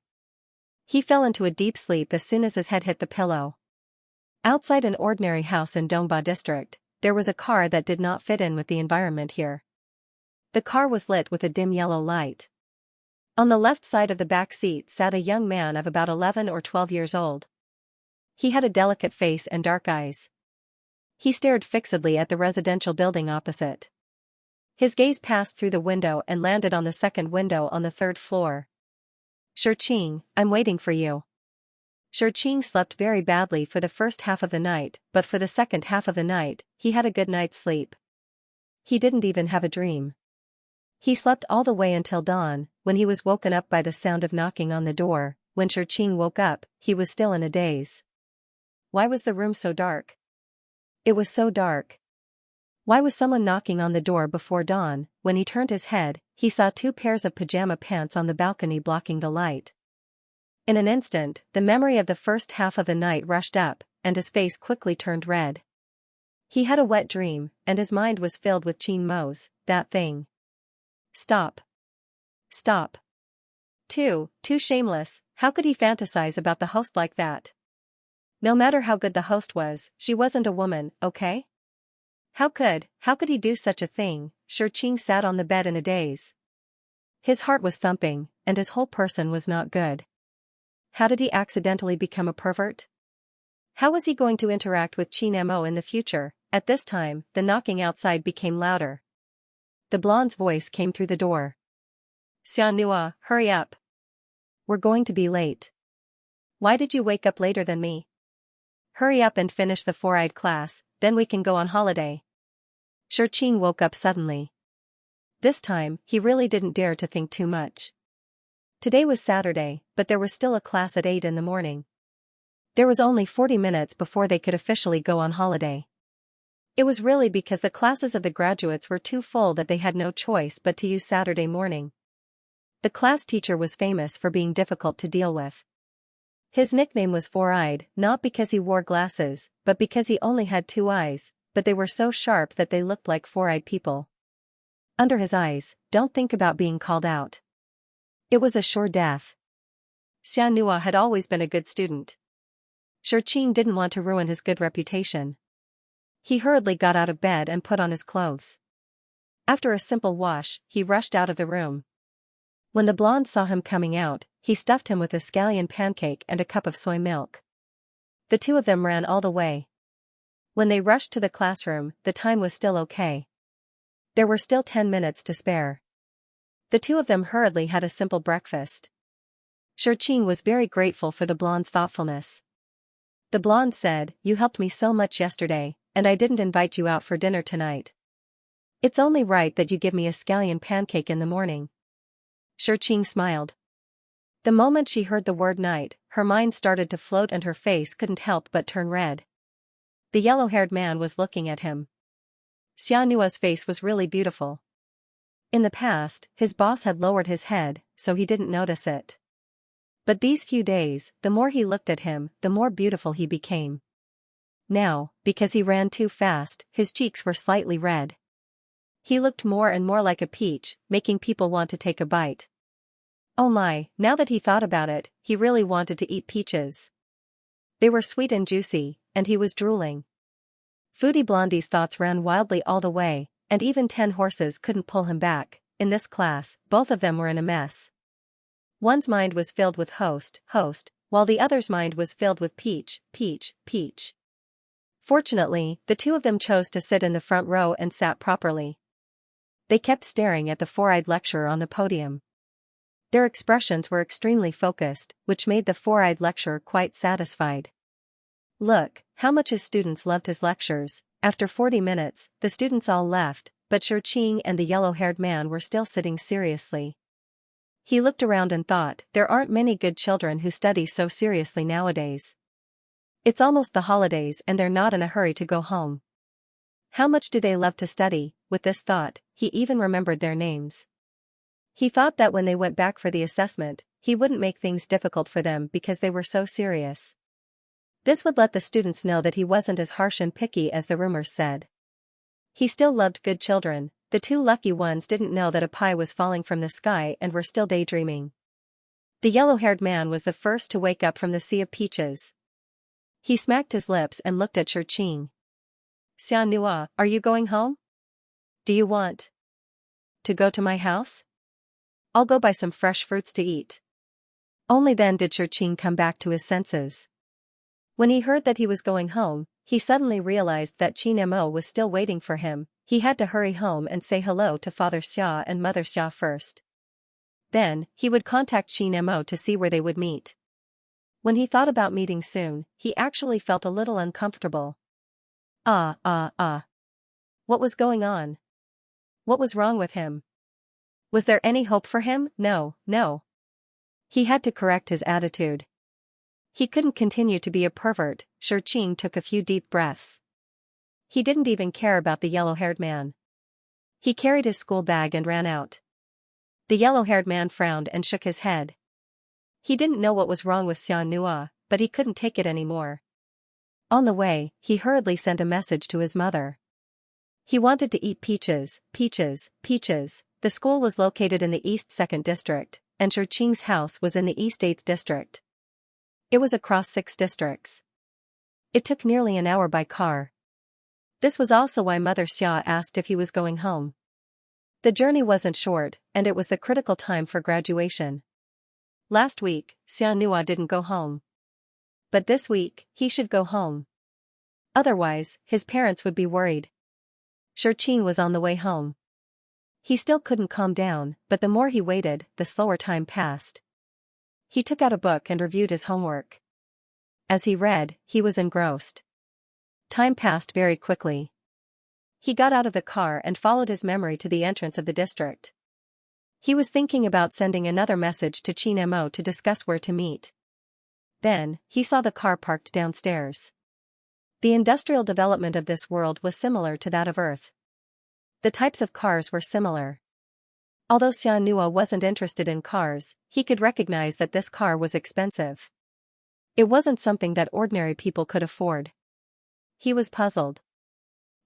He fell into a deep sleep as soon as his head hit the pillow. Outside an ordinary house in Dongba district, there was a car that did not fit in with the environment here. The car was lit with a dim yellow light. On the left side of the back seat sat a young man of about 11 or 12 years old. He had a delicate face and dark eyes. He stared fixedly at the residential building opposite. His gaze passed through the window and landed on the second window on the 3rd floor. Qing, I'm waiting for you. Qing slept very badly for the first half of the night, but for the second half of the night, he had a good night's sleep. He didn't even have a dream. He slept all the way until dawn, when he was woken up by the sound of knocking on the door. When Qing woke up, he was still in a daze. Why was the room so dark? It was so dark. Why was someone knocking on the door before dawn? When he turned his head, he saw 2 pairs of pajama pants on the balcony blocking the light. In an instant, the memory of the first half of the night rushed up, and his face quickly turned red. He had a wet dream, and his mind was filled with Qin Mo's, that thing. Stop. Stop. Too shameless, how could he fantasize about the host like that? No matter how good the host was, she wasn't a woman, okay? How could he do such a thing? Qing sat on the bed in a daze. His heart was thumping, and his whole person was not good. How did he accidentally become a pervert? How was he going to interact with Qin Mo in the future? At this time, the knocking outside became louder. The blonde's voice came through the door. Xianxia, hurry up. We're going to be late. Why did you wake up later than me? Hurry up and finish the 4-eyed class, then we can go on holiday. Qing woke up suddenly. This time, he really didn't dare to think too much. Today was Saturday, but there was still a class at 8 in the morning. There was only 40 minutes before they could officially go on holiday. It was really because the classes of the graduates were too full that they had no choice but to use Saturday morning. The class teacher was famous for being difficult to deal with. His nickname was 4-eyed, not because he wore glasses, but because he only had 2 eyes, but they were so sharp that they looked like 4-eyed people. Under his eyes, don't think about being called out. It was a sure death. Xianxia had always been a good student. Qing didn't want to ruin his good reputation. He hurriedly got out of bed and put on his clothes. After a simple wash, he rushed out of the room. When the blonde saw him coming out, he stuffed him with a scallion pancake and a cup of soy milk. The 2 of them ran all the way. When they rushed to the classroom, the time was still okay. There were still 10 minutes to spare. The 2 of them hurriedly had a simple breakfast. Qing was very grateful for the blonde's thoughtfulness. The blonde said, "You helped me so much yesterday, and I didn't invite you out for dinner tonight. It's only right that you give me a scallion pancake in the morning." Qing smiled. The moment she heard the word night, her mind started to float and her face couldn't help but turn red. The yellow-haired man was looking at him. Xianxia's face was really beautiful. In the past, his boss had lowered his head, so he didn't notice it. But these few days, the more he looked at him, the more beautiful he became. Now, because he ran too fast, his cheeks were slightly red. He looked more and more like a peach, making people want to take a bite. Oh my, now that he thought about it, he really wanted to eat peaches. They were sweet and juicy, and he was drooling. Foodie Blondie's thoughts ran wildly all the way, and even 10 horses couldn't pull him back. In this class, both of them were in a mess. One's mind was filled with host, while the other's mind was filled with peach. Fortunately, the 2 of them chose to sit in the front row and sat properly. They kept staring at the 4-eyed lecturer on the podium. Their expressions were extremely focused, which made the 4-eyed lecturer quite satisfied. Look, how much his students loved his lectures. After 40 minutes, the students all left, but Qing and the yellow-haired man were still sitting seriously. He looked around and thought, there aren't many good children who study so seriously nowadays. It's almost the holidays and they're not in a hurry to go home. How much do they love to study? With this thought, he even remembered their names. He thought that when they went back for the assessment, he wouldn't make things difficult for them because they were so serious. This would let the students know that he wasn't as harsh and picky as the rumors said. He still loved good children. The two lucky ones didn't know that a pie was falling from the sky and were still daydreaming. The yellow-haired man was the first to wake up from the sea of peaches. He smacked his lips and looked at Xianxia. Xianxia, are you going home? Do you want to go to my house? I'll go buy some fresh fruits to eat. Only then did Xianxia come back to his senses. When he heard that he was going home, he suddenly realized that Xianxia was still waiting for him. He had to hurry home and say hello to Father Xia and Mother Xia first. Then, he would contact Xianxia to see where they would meet. When he thought about meeting soon, he actually felt a little uncomfortable. What was going on? What was wrong with him? Was there any hope for him? No. He had to correct his attitude. He couldn't continue to be a pervert. Xianxia took a few deep breaths. He didn't even care about the yellow-haired man. He carried his school bag and ran out. The yellow-haired man frowned and shook his head. He didn't know what was wrong with Xianxia, but he couldn't take it anymore. On the way, he hurriedly sent a message to his mother. He wanted to eat peaches. The school was located in the East 2nd District, and Xianxia's house was in the East 8th District. It was across 6 districts. It took nearly an hour by car. This was also why Mother Xia asked if he was going home. The journey wasn't short, and it was the critical time for graduation. Last week, Xianxia didn't go home. But this week, he should go home. Otherwise, his parents would be worried. Xianxia was on the way home. He still couldn't calm down, but the more he waited, the slower time passed. He took out a book and reviewed his homework. As he read, he was engrossed. Time passed very quickly. He got out of the car and followed his memory to the entrance of the district. He was thinking about sending another message to Xianxia to discuss where to meet. Then, he saw the car parked downstairs. The industrial development of this world was similar to that of Earth. The types of cars were similar. Although Xianxia wasn't interested in cars, he could recognize that this car was expensive. It wasn't something that ordinary people could afford. He was puzzled.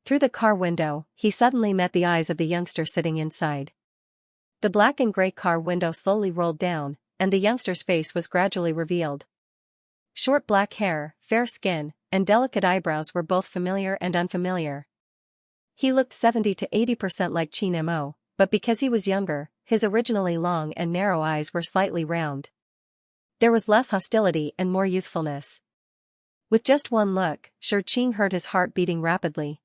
Through the car window, he suddenly met the eyes of the youngster sitting inside. The black and gray car window slowly rolled down, and the youngster's face was gradually revealed. Short black hair, fair skin, and delicate eyebrows were both familiar and unfamiliar. He looked 70 to 80% like Xianxia, but because he was younger, his originally long and narrow eyes were slightly round. There was less hostility and more youthfulness. With just one look, Xianxia heard his heart beating rapidly.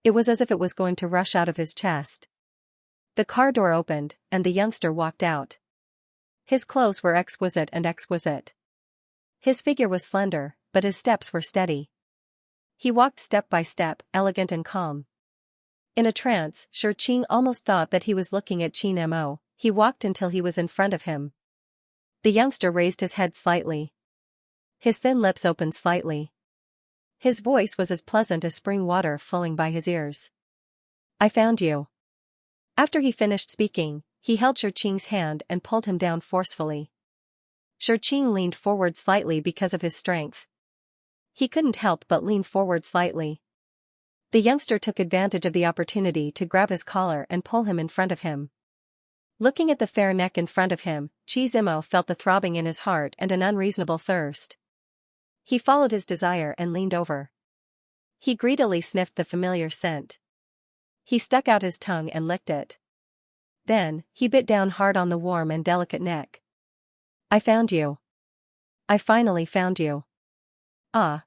It was as if it was going to rush out of his chest. The car door opened, and the youngster walked out. His clothes were exquisite. His figure was slender, but his steps were steady. He walked step by step, elegant and calm. In a trance, Xianxia almost thought that he was looking at Xianxia. He walked until he was in front of him. The youngster raised his head slightly. His thin lips opened slightly. His voice was as pleasant as spring water flowing by his ears. I found you. After he finished speaking, he held Xianxia's hand and pulled him down forcefully. Xianxia leaned forward slightly because of his strength. He couldn't help but lean forward slightly. The youngster took advantage of the opportunity to grab his collar and pull him in front of him. Looking at the fair neck in front of him, Xianxia felt the throbbing in his heart and an unreasonable thirst. He followed his desire and leaned over. He greedily sniffed the familiar scent. He stuck out his tongue and licked it. Then, he bit down hard on the warm and delicate neck. I found you. I finally found you. Ah!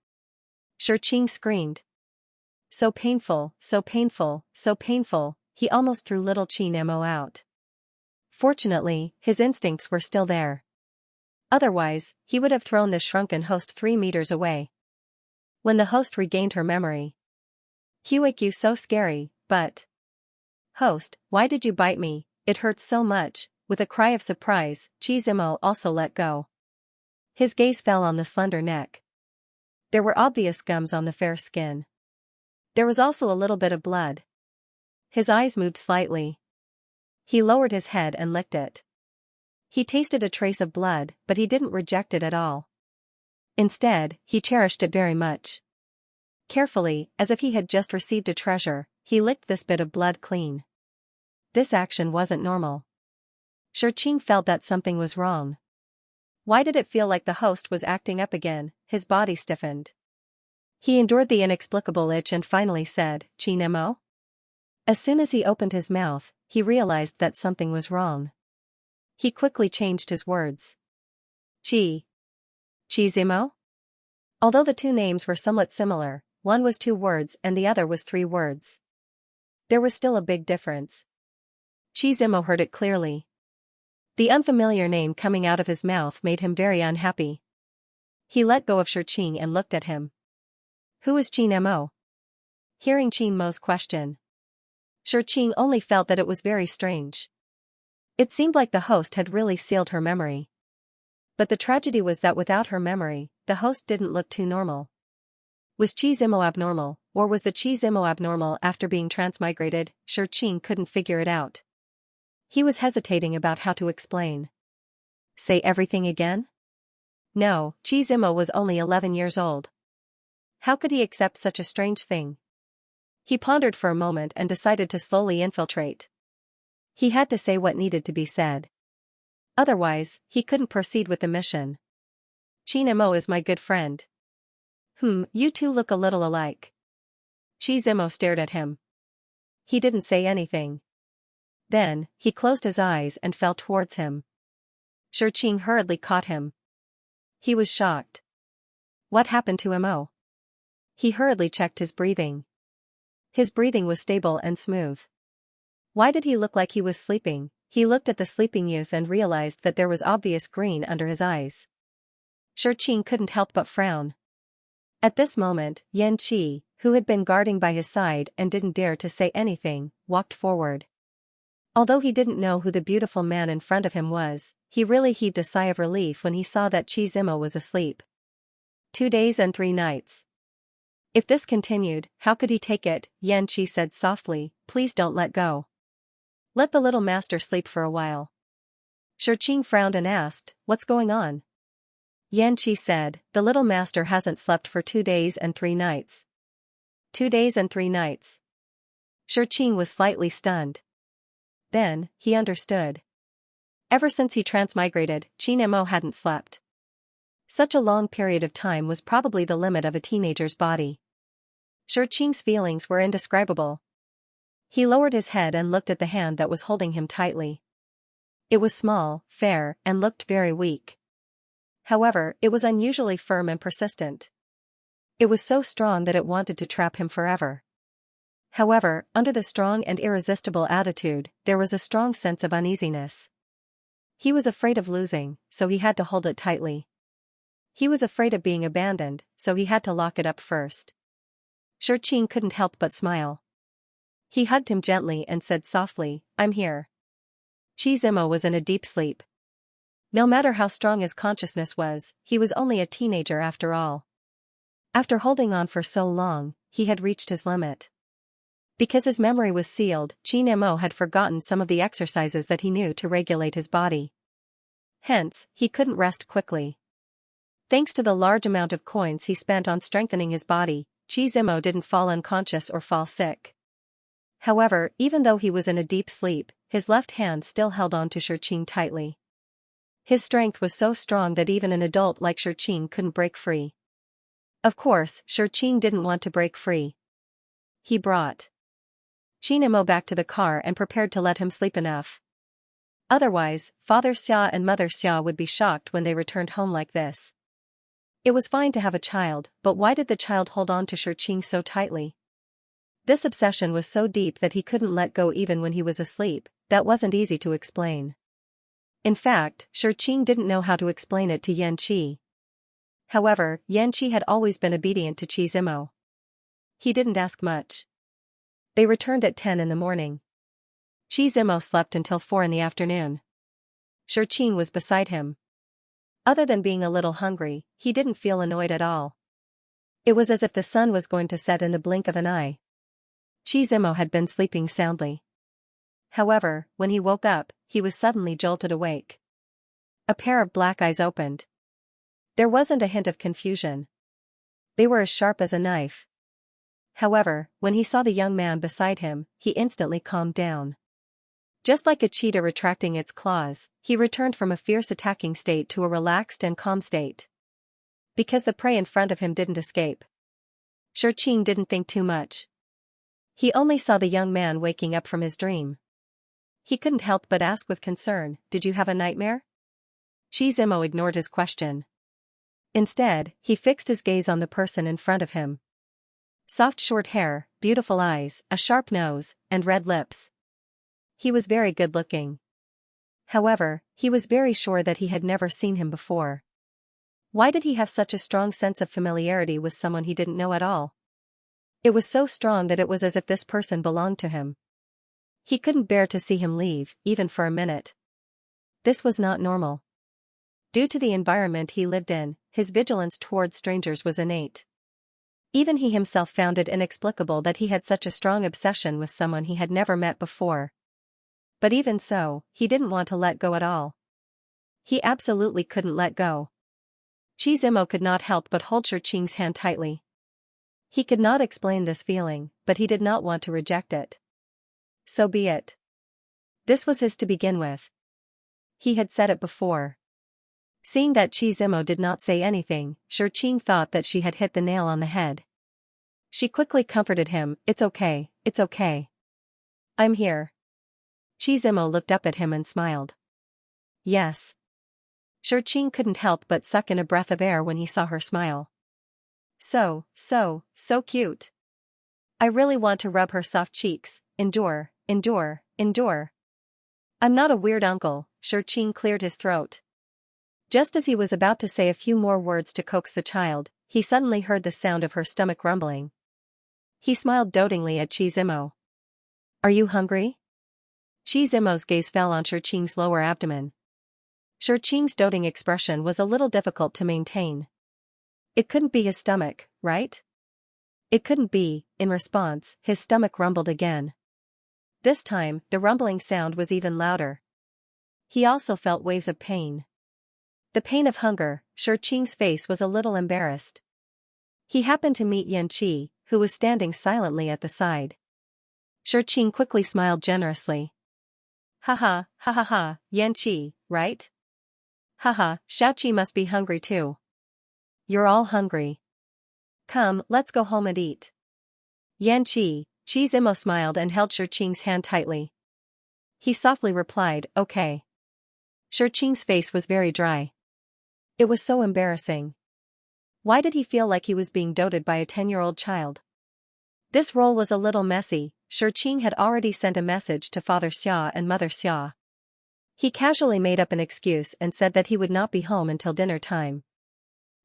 Xianxia screamed. So painful, he almost threw little Xianxia out. Fortunately, his instincts were still there. Otherwise, he would have thrown the shrunken host 3 meters away. When the host regained her memory. You so scary, but... Host, why did you bite me? It hurts so much. With a cry of surprise, Xianxia also let go. His gaze fell on the slender neck. There were obvious gums on the fair skin. There was also a little bit of blood. His eyes moved slightly. He lowered his head and licked it. He tasted a trace of blood, but he didn't reject it at all. Instead, he cherished it very much. Carefully, as if he had just received a treasure, he licked this bit of blood clean. This action wasn't normal. Xianxia felt that something was wrong. Why did it feel like the host was acting up again? His body stiffened. He endured the inexplicable itch and finally said, "Xianxia?" As soon as he opened his mouth, he realized that something was wrong. He quickly changed his words. Xianxia? Although the two names were somewhat similar, one was 2 words and the other was 3 words. There was still a big difference. Xianxia heard it clearly. The unfamiliar name coming out of his mouth made him very unhappy. He let go of Xianxia and looked at him. Who is Xianxia? Hearing Qianmo's question, Xianxia only felt that it was very strange. It seemed like the host had really sealed her memory. But the tragedy was that without her memory, the host didn't look too normal. Was Xianxia abnormal, or was the Xianxia abnormal after being transmigrated? Xianxia couldn't figure it out. He was hesitating about how to explain. Say everything again? No, Xianxia was only 11 years old. How could he accept such a strange thing? He pondered for a moment and decided to slowly infiltrate. He had to say what needed to be said. Otherwise, he couldn't proceed with the mission. Xianxia is my good friend. You two look a little alike. Xianxia stared at him. He didn't say anything. Then, he closed his eyes and fell towards him. Xianxia hurriedly caught him. He was shocked. What happened to him? He hurriedly checked his breathing. His breathing was stable and smooth. Why did he look like he was sleeping? He looked at the sleeping youth and realized that there was obvious green under his eyes. Xianxia couldn't help but frown. At this moment, Xianxia, who had been guarding by his side and didn't dare to say anything, walked forward. Although he didn't know who the beautiful man in front of him was, he really heaved a sigh of relief when he saw that Xianxia was asleep. 2 days and 3 nights. If this continued, how could he take it? Xianxia said softly, "Please don't let go. Let the little master sleep for a while." Xianxia frowned and asked, "What's going on?" Xianxia said, "The little master hasn't slept for 2 days and 3 nights. 2 days and 3 nights. Xianxia was slightly stunned. Then, he understood. Ever since he transmigrated, Xianxia hadn't slept. Such a long period of time was probably the limit of a teenager's body. Xianxia's feelings were indescribable. He lowered his head and looked at the hand that was holding him tightly. It was small, fair, and looked very weak. However, it was unusually firm and persistent. It was so strong that it wanted to trap him forever. However, under the strong and irresistible attitude, there was a strong sense of uneasiness. He was afraid of losing, so he had to hold it tightly. He was afraid of being abandoned, so he had to lock it up first. Xianxia couldn't help but smile. He hugged him gently and said softly, "I'm here." Xianxia was in a deep sleep. No matter how strong his consciousness was, he was only a teenager after all. After holding on for so long, he had reached his limit. Because his memory was sealed, Xianxia had forgotten some of the exercises that he knew to regulate his body. Hence, he couldn't rest quickly. Thanks to the large amount of coins he spent on strengthening his body, Xianxia didn't fall unconscious or fall sick. However, even though he was in a deep sleep, his left hand still held on to Xianxia tightly. His strength was so strong that even an adult like Xianxia couldn't break free. Of course, Xianxia didn't want to break free. He brought Xianxia back to the car and prepared to let him sleep enough. Otherwise, Father Xia and Mother Xia would be shocked when they returned home like this. It was fine to have a child, but why did the child hold on to Xianxia so tightly? This obsession was so deep that he couldn't let go even when he was asleep. That wasn't easy to explain. In fact, Xianxia didn't know how to explain it to Xianxia. However, Xianxia had always been obedient to Xianxia. He didn't ask much. They returned at 10 in the morning. Xianxia slept until 4 in the afternoon. Xianxia was beside him. Other than being a little hungry, he didn't feel annoyed at all. It was as if the sun was going to set in the blink of an eye. Xianxia had been sleeping soundly. However, when he woke up, he was suddenly jolted awake. A pair of black eyes opened. There wasn't a hint of confusion. They were as sharp as a knife. However, when he saw the young man beside him, he instantly calmed down. Just like a cheetah retracting its claws, he returned from a fierce attacking state to a relaxed and calm state. Because the prey in front of him didn't escape. Xianxia didn't think too much. He only saw the young man waking up from his dream. He couldn't help but ask with concern, "Did you have a nightmare?" Xianxia ignored his question. Instead, he fixed his gaze on the person in front of him. Soft short hair, beautiful eyes, a sharp nose, and red lips. He was very good-looking. However, he was very sure that he had never seen him before. Why did he have such a strong sense of familiarity with someone he didn't know at all? It was so strong that it was as if this person belonged to him. He couldn't bear to see him leave, even for a minute. This was not normal. Due to the environment he lived in, his vigilance toward strangers was innate. Even he himself found it inexplicable that he had such a strong obsession with someone he had never met before. But even so, he didn't want to let go at all. He absolutely couldn't let go. Xianxia could not help but hold Xianxia's hand tightly. He could not explain this feeling, but he did not want to reject it. So be it. This was his to begin with. He had said it before. Seeing that Xianxia did not say anything, Xianxia thought that she had hit the nail on the head. She quickly comforted him, "It's okay, it's okay. I'm here." Xianxia looked up at him and smiled. Yes. Xianxia couldn't help but suck in a breath of air when he saw her smile. So cute. I really want to rub her soft cheeks. Endure. I'm not a weird uncle. Xianxia cleared his throat. Just as he was about to say a few more words to coax the child, he suddenly heard the sound of her stomach rumbling. He smiled dotingly at Xianxia. Are you hungry? Xianxia's gaze fell on Xianxia's lower abdomen. Xianxia's doting expression was a little difficult to maintain. It couldn't be his stomach, right? It couldn't be. In response, his stomach rumbled again. This time, the rumbling sound was even louder. He also felt waves of pain. The pain of hunger. Xianxia's face was a little embarrassed. He happened to meet Xianxia, who was standing silently at the side. Xianxia quickly smiled generously. Ha, Xianxia, right? Haha, Xiaoqi must be hungry too. You're all hungry. Come, let's go home and eat. Xianxia smiled and held Xianxia's hand tightly. He softly replied, okay. Xianxia's face was very dry. It was so embarrassing. Why did he feel like he was being doted by a 10-year-old child? This role was a little messy. Xianxia had already sent a message to Father Xia and Mother Xia. He casually made up an excuse and said that he would not be home until dinner time.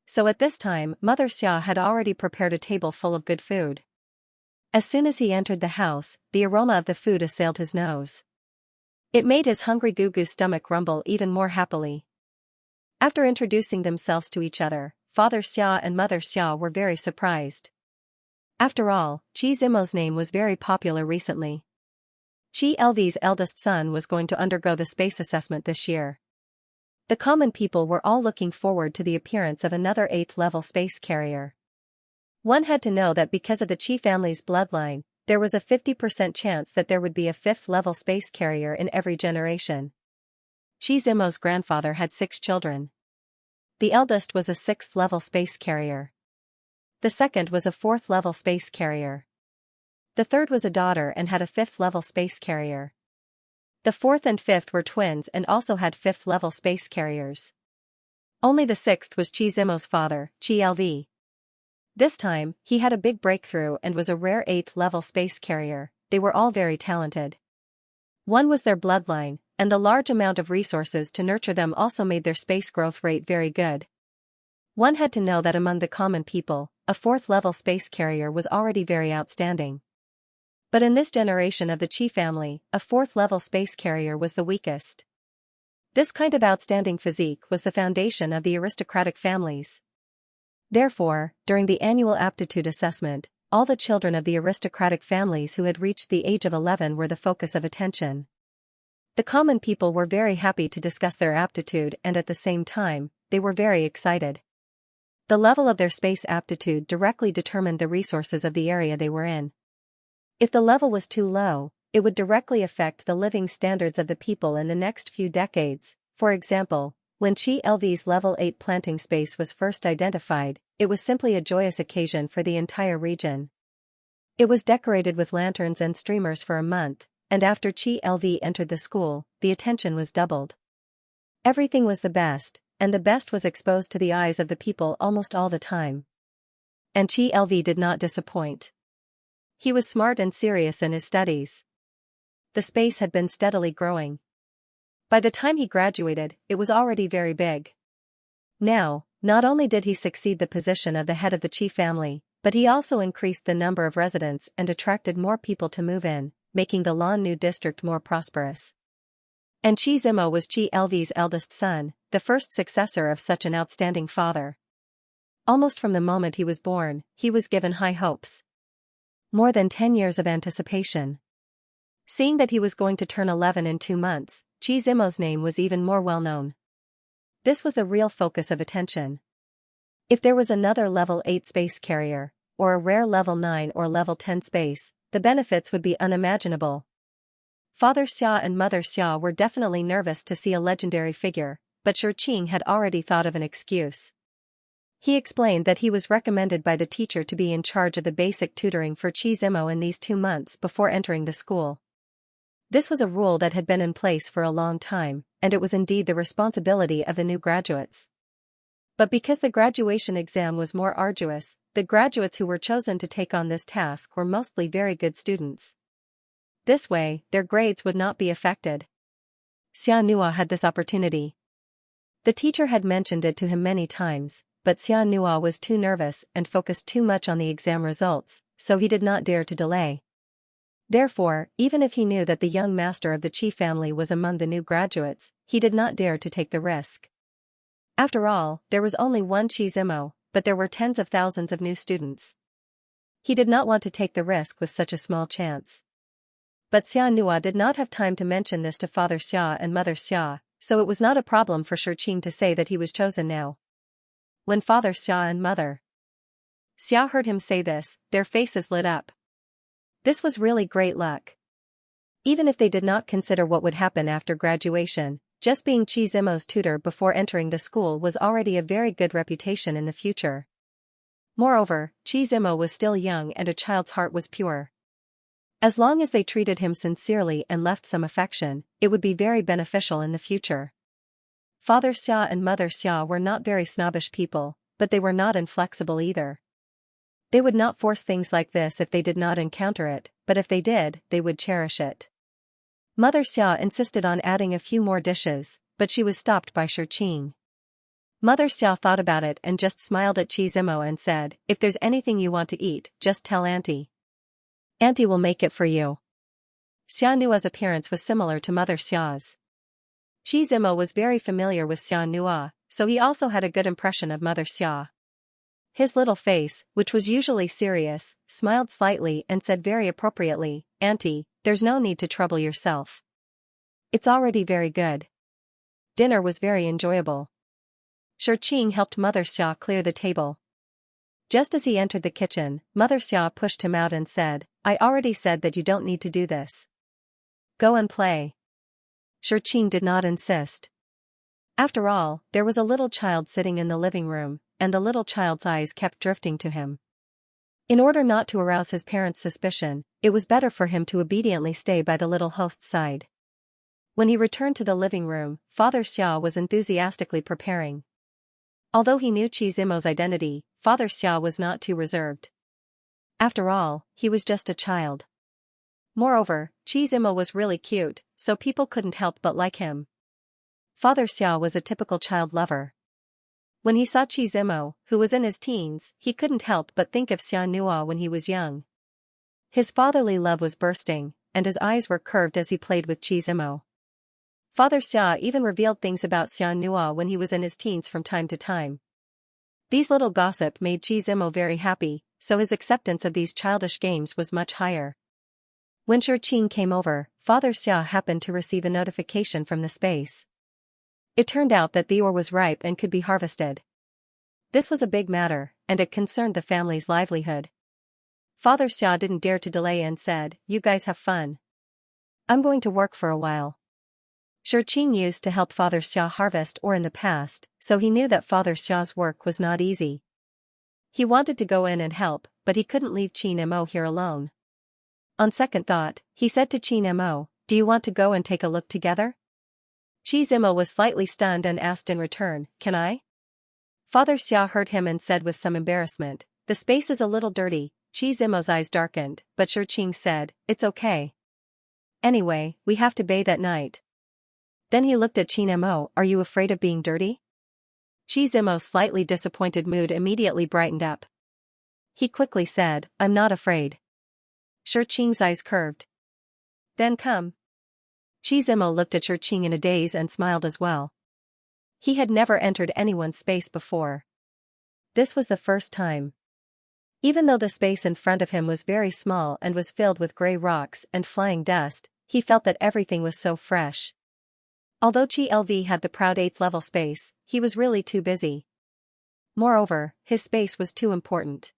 So at this time, Mother Xia had already prepared a table full of good food. As soon as he entered the house, the aroma of the food assailed his nose. It made his hungry Gugu's stomach rumble even more happily. After introducing themselves to each other, Father Xia and Mother Xia were very surprised. After all, Xianxia's name was very popular recently. Lv's eldest son was going to undergo the space assessment this year. The common people were all looking forward to the appearance of another 8th-level space carrier. One had to know that because of the Qi family's bloodline, there was a 50% chance that there would be a 5th-level space carrier in every generation. Xianxia's grandfather had 6 children. The eldest was a 6th-level space carrier. The second was a 4th-level space carrier. The third was a daughter and had a 5th-level space carrier. The 4th and 5th were twins and also had 5th-level space carriers. Only the 6th was Xianxia's father, Lv. This time, he had a big breakthrough and was a rare 8th-level space carrier. They were all very talented. One was their bloodline, and the large amount of resources to nurture them also made their space growth rate very good. One had to know that among the common people, a 4th-level space carrier was already very outstanding. But in this generation of the Qi family, a 4th-level space carrier was the weakest. This kind of outstanding physique was the foundation of the aristocratic families. Therefore, during the annual aptitude assessment, all the children of the aristocratic families who had reached the age of 11 were the focus of attention. The common people were very happy to discuss their aptitude, and at the same time, they were very excited. The level of their space aptitude directly determined the resources of the area they were in. If the level was too low, it would directly affect the living standards of the people in the next few decades. For example, when Chi LV's level 8 planting space was first identified, it was simply a joyous occasion for the entire region. It was decorated with lanterns and streamers for a month, and after Chi LV entered the school, the attention was doubled. Everything was the best, and the best was exposed to the eyes of the people almost all the time. And Chi LV did not disappoint. He was smart and serious in his studies. The space had been steadily growing. By the time he graduated, it was already very big. Now, not only did he succeed the position of the head of the Chi family, but he also increased the number of residents and attracted more people to move in, making the Lannu district more prosperous. And Chi Zimo was Chi LV's eldest son, the first successor of such an outstanding father. Almost from the moment he was born, he was given high hopes. More than 10 years of anticipation. Seeing that he was going to turn 11 in 2 months, Chi Zimo's name was even more well known. This was the real focus of attention. If there was another level 8 space carrier, or a rare level 9 or level 10 space, the benefits would be unimaginable. Father Xia and Mother Xia were definitely nervous to see a legendary figure, but Shurqing had already thought of an excuse. He explained that he was recommended by the teacher to be in charge of the basic tutoring for Chi Zimo in these 2 months before entering the school. This was a rule that had been in place for a long time, and it was indeed the responsibility of the new graduates. But because the graduation exam was more arduous, the graduates who were chosen to take on this task were mostly very good students. This way, their grades would not be affected. Xianxia had this opportunity. The teacher had mentioned it to him many times, but Xianxia was too nervous and focused too much on the exam results, so he did not dare to delay. Therefore, even if he knew that the young master of the Chi family was among the new graduates, he did not dare to take the risk. After all, there was only one Chi Zimo, but there were tens of thousands of new students. He did not want to take the risk with such a small chance. But Xianxia did not have time to mention this to Father Xia and Mother Xia, so it was not a problem for Shurqing to say that he was chosen now. When Father Xia and Mother Xia heard him say this, their faces lit up. This was really great luck. Even if they did not consider what would happen after graduation, just being Chi Zimo's tutor before entering the school was already a very good reputation in the future. Moreover, Chi Zimo was still young and a child's heart was pure. As long as they treated him sincerely and left some affection, it would be very beneficial in the future. Father Xia and Mother Xia were not very snobbish people, but they were not inflexible either. They would not force things like this if they did not encounter it, but if they did, they would cherish it. Mother Xia insisted on adding a few more dishes, but she was stopped by Shurqing. Mother Xia thought about it and just smiled at Chi Zimo and said, "If there's anything you want to eat, just tell Auntie. Auntie will make it for you." Xianxia's appearance was similar to Mother Xia's. Chi Zimo was very familiar with Xianxia, so he also had a good impression of Mother Xia. His little face, which was usually serious, smiled slightly and said very appropriately, "Auntie, there's no need to trouble yourself. It's already very good." Dinner was very enjoyable. Shurqing helped Mother Xia clear the table. Just as he entered the kitchen, Mother Xia pushed him out and said, "I already said that you don't need to do this. Go and play." Shurqing did not insist. After all, there was a little child sitting in the living room, and the little child's eyes kept drifting to him. In order not to arouse his parents' suspicion, it was better for him to obediently stay by the little host's side. When he returned to the living room, Father Xia was enthusiastically preparing. Although he knew Chi Zimo's identity, Father Xia was not too reserved. After all, he was just a child. Moreover, Chi Zimo was really cute, so people couldn't help but like him. Father Xia was a typical child lover. When he saw Chi Zimo, who was in his teens, he couldn't help but think of Xianxia when he was young. His fatherly love was bursting, and his eyes were curved as he played with Chi Zimo. Father Xia even revealed things about Xianxia when he was in his teens from time to time. These little gossip made Chi Zimo very happy, so his acceptance of these childish games was much higher. When Shurqing came over, Father Xia happened to receive a notification from the space. It turned out that the ore was ripe and could be harvested. This was a big matter, and it concerned the family's livelihood. Father Xia didn't dare to delay and said, "You guys have fun. I'm going to work for a while." Shurqing used to help Father Xia harvest ore in the past, so he knew that Father Xia's work was not easy. He wanted to go in and help, but he couldn't leave Qin Mo here alone. On second thought, he said to Qin Mo, "Do you want to go and take a look together?" Qin Mo was slightly stunned and asked in return, "Can I?" Father Xia heard him and said with some embarrassment, "The space is a little dirty." Qin Mo's eyes darkened, but Shurqing said, "It's okay. Anyway, we have to bathe at night." Then he looked at Qin Mo, "Are you afraid of being dirty?" Qin Mo's slightly disappointed mood immediately brightened up. He quickly said, "I'm not afraid." Shurqing's eyes curved. "Then come." Qin Mo looked at Shurqing in a daze and smiled as well. He had never entered anyone's space before. This was the first time. Even though the space in front of him was very small and was filled with gray rocks and flying dust, he felt that everything was so fresh. Although Chi had the proud 8th level space, he was really too busy. Moreover, his space was too important.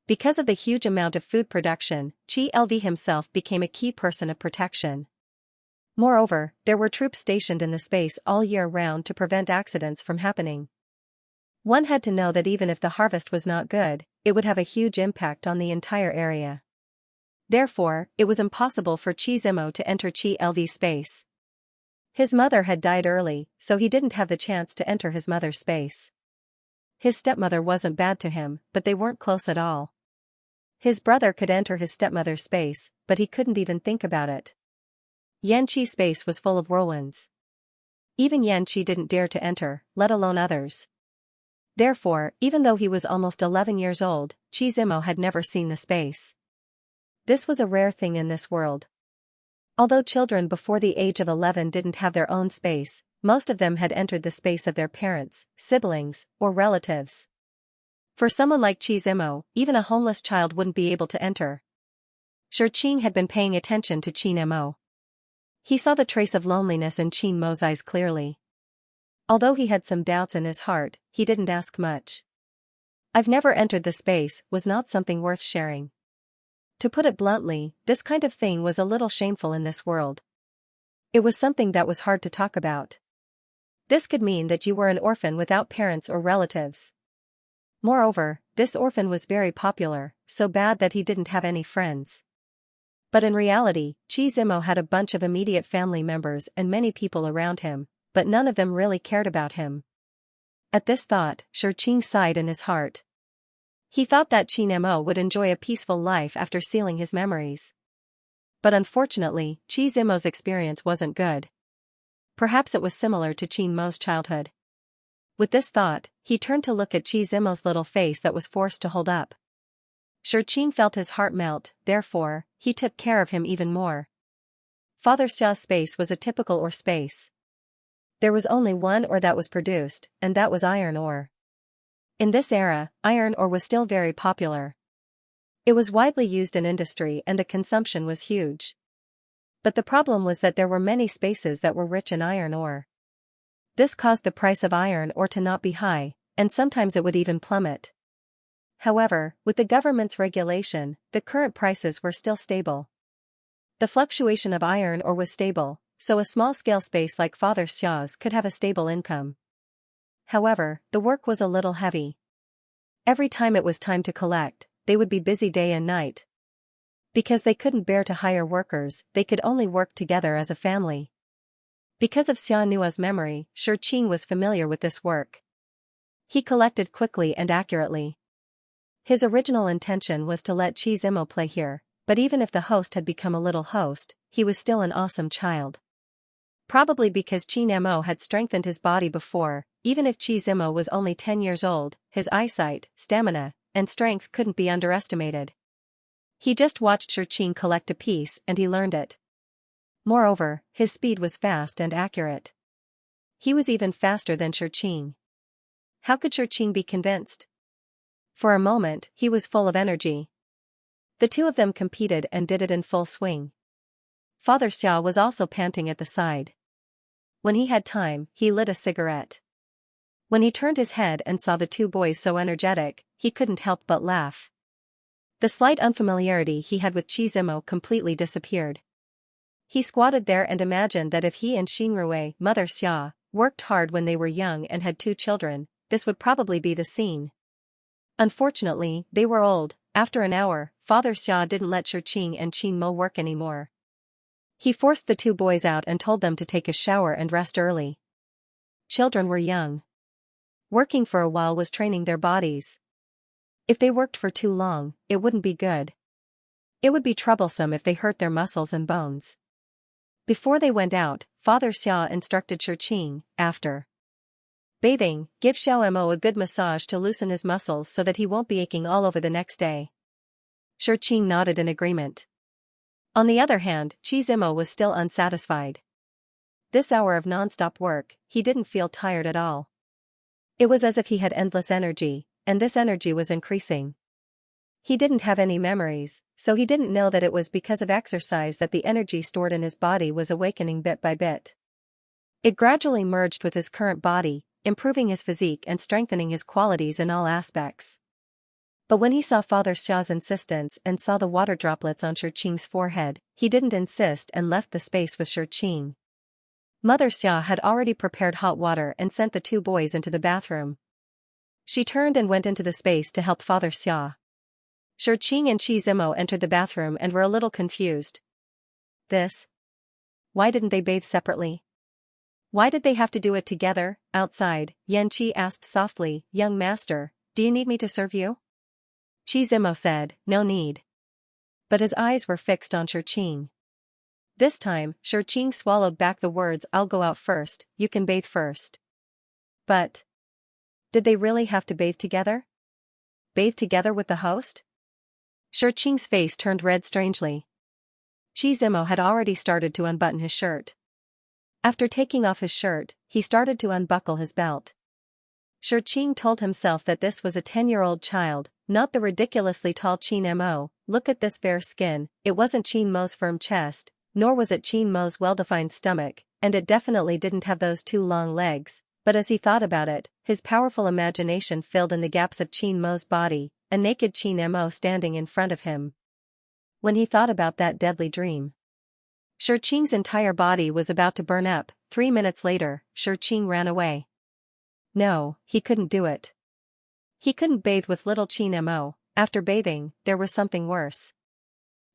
Because of the huge amount of food production, Chi himself became a key person of protection. Moreover, there were troops stationed in the space all year round to prevent accidents from happening. One had to know that even if the harvest was not good, it would have a huge impact on the entire area. Therefore, it was impossible for Qin Mo to enter Chi space. His mother had died early, so he didn't have the chance to enter his mother's space. His stepmother wasn't bad to him, but they weren't close at all. His brother could enter his stepmother's space, but he couldn't even think about it. Yanqi's space was full of whirlwinds. Even Yanqi didn't dare to enter, let alone others. Therefore, even though he was almost 11 years old, Qin Mo had never seen the space. This was a rare thing in this world. Although children before the age of 11 didn't have their own space, most of them had entered the space of their parents, siblings, or relatives. For someone like Qin Mo, even a homeless child wouldn't be able to enter. Shurqing had been paying attention to Qin Mo. He saw the trace of loneliness in Qin Mo's eyes clearly. Although he had some doubts in his heart, he didn't ask much. "I've never entered the space" was not something worth sharing. To put it bluntly, this kind of thing was a little shameful in this world. It was something that was hard to talk about. This could mean that you were an orphan without parents or relatives. Moreover, this orphan was very popular, so bad that he didn't have any friends. But in reality, Qin Mo had a bunch of immediate family members and many people around him, but none of them really cared about him. At this thought, Shurqing sighed in his heart. He thought that Qin Mo would enjoy a peaceful life after sealing his memories. But unfortunately, Qin Mo's experience wasn't good. Perhaps it was similar to Qin Mo's childhood. With this thought, he turned to look at Qin Mo's little face that was forced to hold up. Shurqing felt his heart melt, therefore, he took care of him even more. Father Xia's space was a typical ore space. There was only one ore that was produced, and that was iron ore. In this era, iron ore was still very popular. It was widely used in industry and the consumption was huge. But the problem was that there were many spaces that were rich in iron ore. This caused the price of iron ore to not be high, and sometimes it would even plummet. However, with the government's regulation, the current prices were still stable. The fluctuation of iron ore was stable, so a small-scale space like Father Xia's could have a stable income. However, the work was a little heavy. Every time it was time to collect, they would be busy day and night. Because they couldn't bear to hire workers, they could only work together as a family. Because of Xianxua's memory, Shurqing was familiar with this work. He collected quickly and accurately. His original intention was to let Qin Mo play here, but even if the host had become a little host, he was still an awesome child. Probably because Qin Mo had strengthened his body before, even if Qin Mo was only 10 years old, his eyesight, stamina, and strength couldn't be underestimated. He just watched Shurqing collect a piece and he learned it. Moreover, his speed was fast and accurate. He was even faster than Shurqing. How could Shurqing be convinced? For a moment, he was full of energy. The two of them competed and did it in full swing. Father Xia was also panting at the side. When he had time, he lit a cigarette. When he turned his head and saw the two boys so energetic, he couldn't help but laugh. The slight unfamiliarity he had with Chizimo completely disappeared. He squatted there and imagined that if he and Xinrui, Mother Xia, worked hard when they were young and had 2 children, this would probably be the scene. Unfortunately, they were old. After an hour, Father Xia didn't let Shiqing and Qinmo work anymore. He forced the 2 boys out and told them to take a shower and rest early. Children were young. Working for a while was training their bodies. If they worked for too long, it wouldn't be good. It would be troublesome if they hurt their muscles and bones. Before they went out, Father Xia instructed Shiqing, after bathing, give Xiaomo a good massage to loosen his muscles so that he won't be aching all over the next day. Shiqing nodded in agreement. On the other hand, Chizimo was still unsatisfied. This hour of non-stop work, he didn't feel tired at all. It was as if he had endless energy, and this energy was increasing. He didn't have any memories, so he didn't know that it was because of exercise that the energy stored in his body was awakening bit by bit. It gradually merged with his current body, improving his physique and strengthening his qualities in all aspects. But when he saw Father Xia's insistence and saw the water droplets on Shiqing's forehead, he didn't insist and left the space with Shiqing. Mother Xia had already prepared hot water and sent the 2 boys into the bathroom. She turned and went into the space to help Father Xia. Shiqing and Chizimo entered the bathroom and were a little confused. Why didn't they bathe separately? Why did they have to do it together? Outside, Yanqi asked softly, Young master, do you need me to serve you? Chizimo said, No need. But his eyes were fixed on Shiqing. This time, Shiqing swallowed back the words I'll go out first, you can bathe first. But did they really have to bathe together? Bathe together with the host? Shiqing's face turned red strangely. Chizimo had already started to unbutton his shirt. After taking off his shirt, he started to unbuckle his belt. Shiqing told himself that this was a 10-year-old child, not the ridiculously tall Qin-mo. Look at this bare skin, it wasn't Qin-mo's firm chest, nor was it Qin-mo's well-defined stomach, and it definitely didn't have those 2 long legs, but as he thought about it, his powerful imagination filled in the gaps of Qin-mo's body, a naked Qin-mo standing in front of him. When he thought about that deadly dream, Shiqing's entire body was about to burn up. 3 minutes later, Shiqing ran away. No, he couldn't do it. He couldn't bathe with little Qin-mo. After bathing, there was something worse.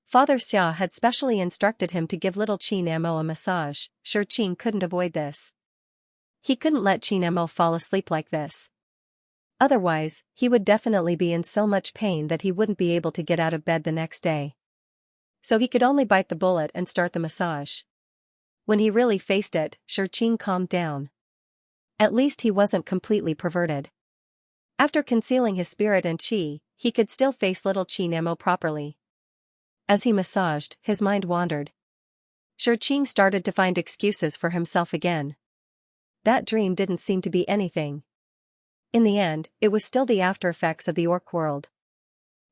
Father Xia had specially instructed him to give little Qin-mo a massage. Shiqing couldn't avoid this. He couldn't let Qin-mo fall asleep like this. Otherwise, he would definitely be in so much pain that he wouldn't be able to get out of bed the next day. So he could only bite the bullet and start the massage. When he really faced it, Shiqing calmed down. At least he wasn't completely perverted. After concealing his spirit and chi, he could still face little Qin-mo properly. As he massaged, his mind wandered. Shiqing started to find excuses for himself again. That dream didn't seem to be anything. In the end, it was still the after effects of the orc world.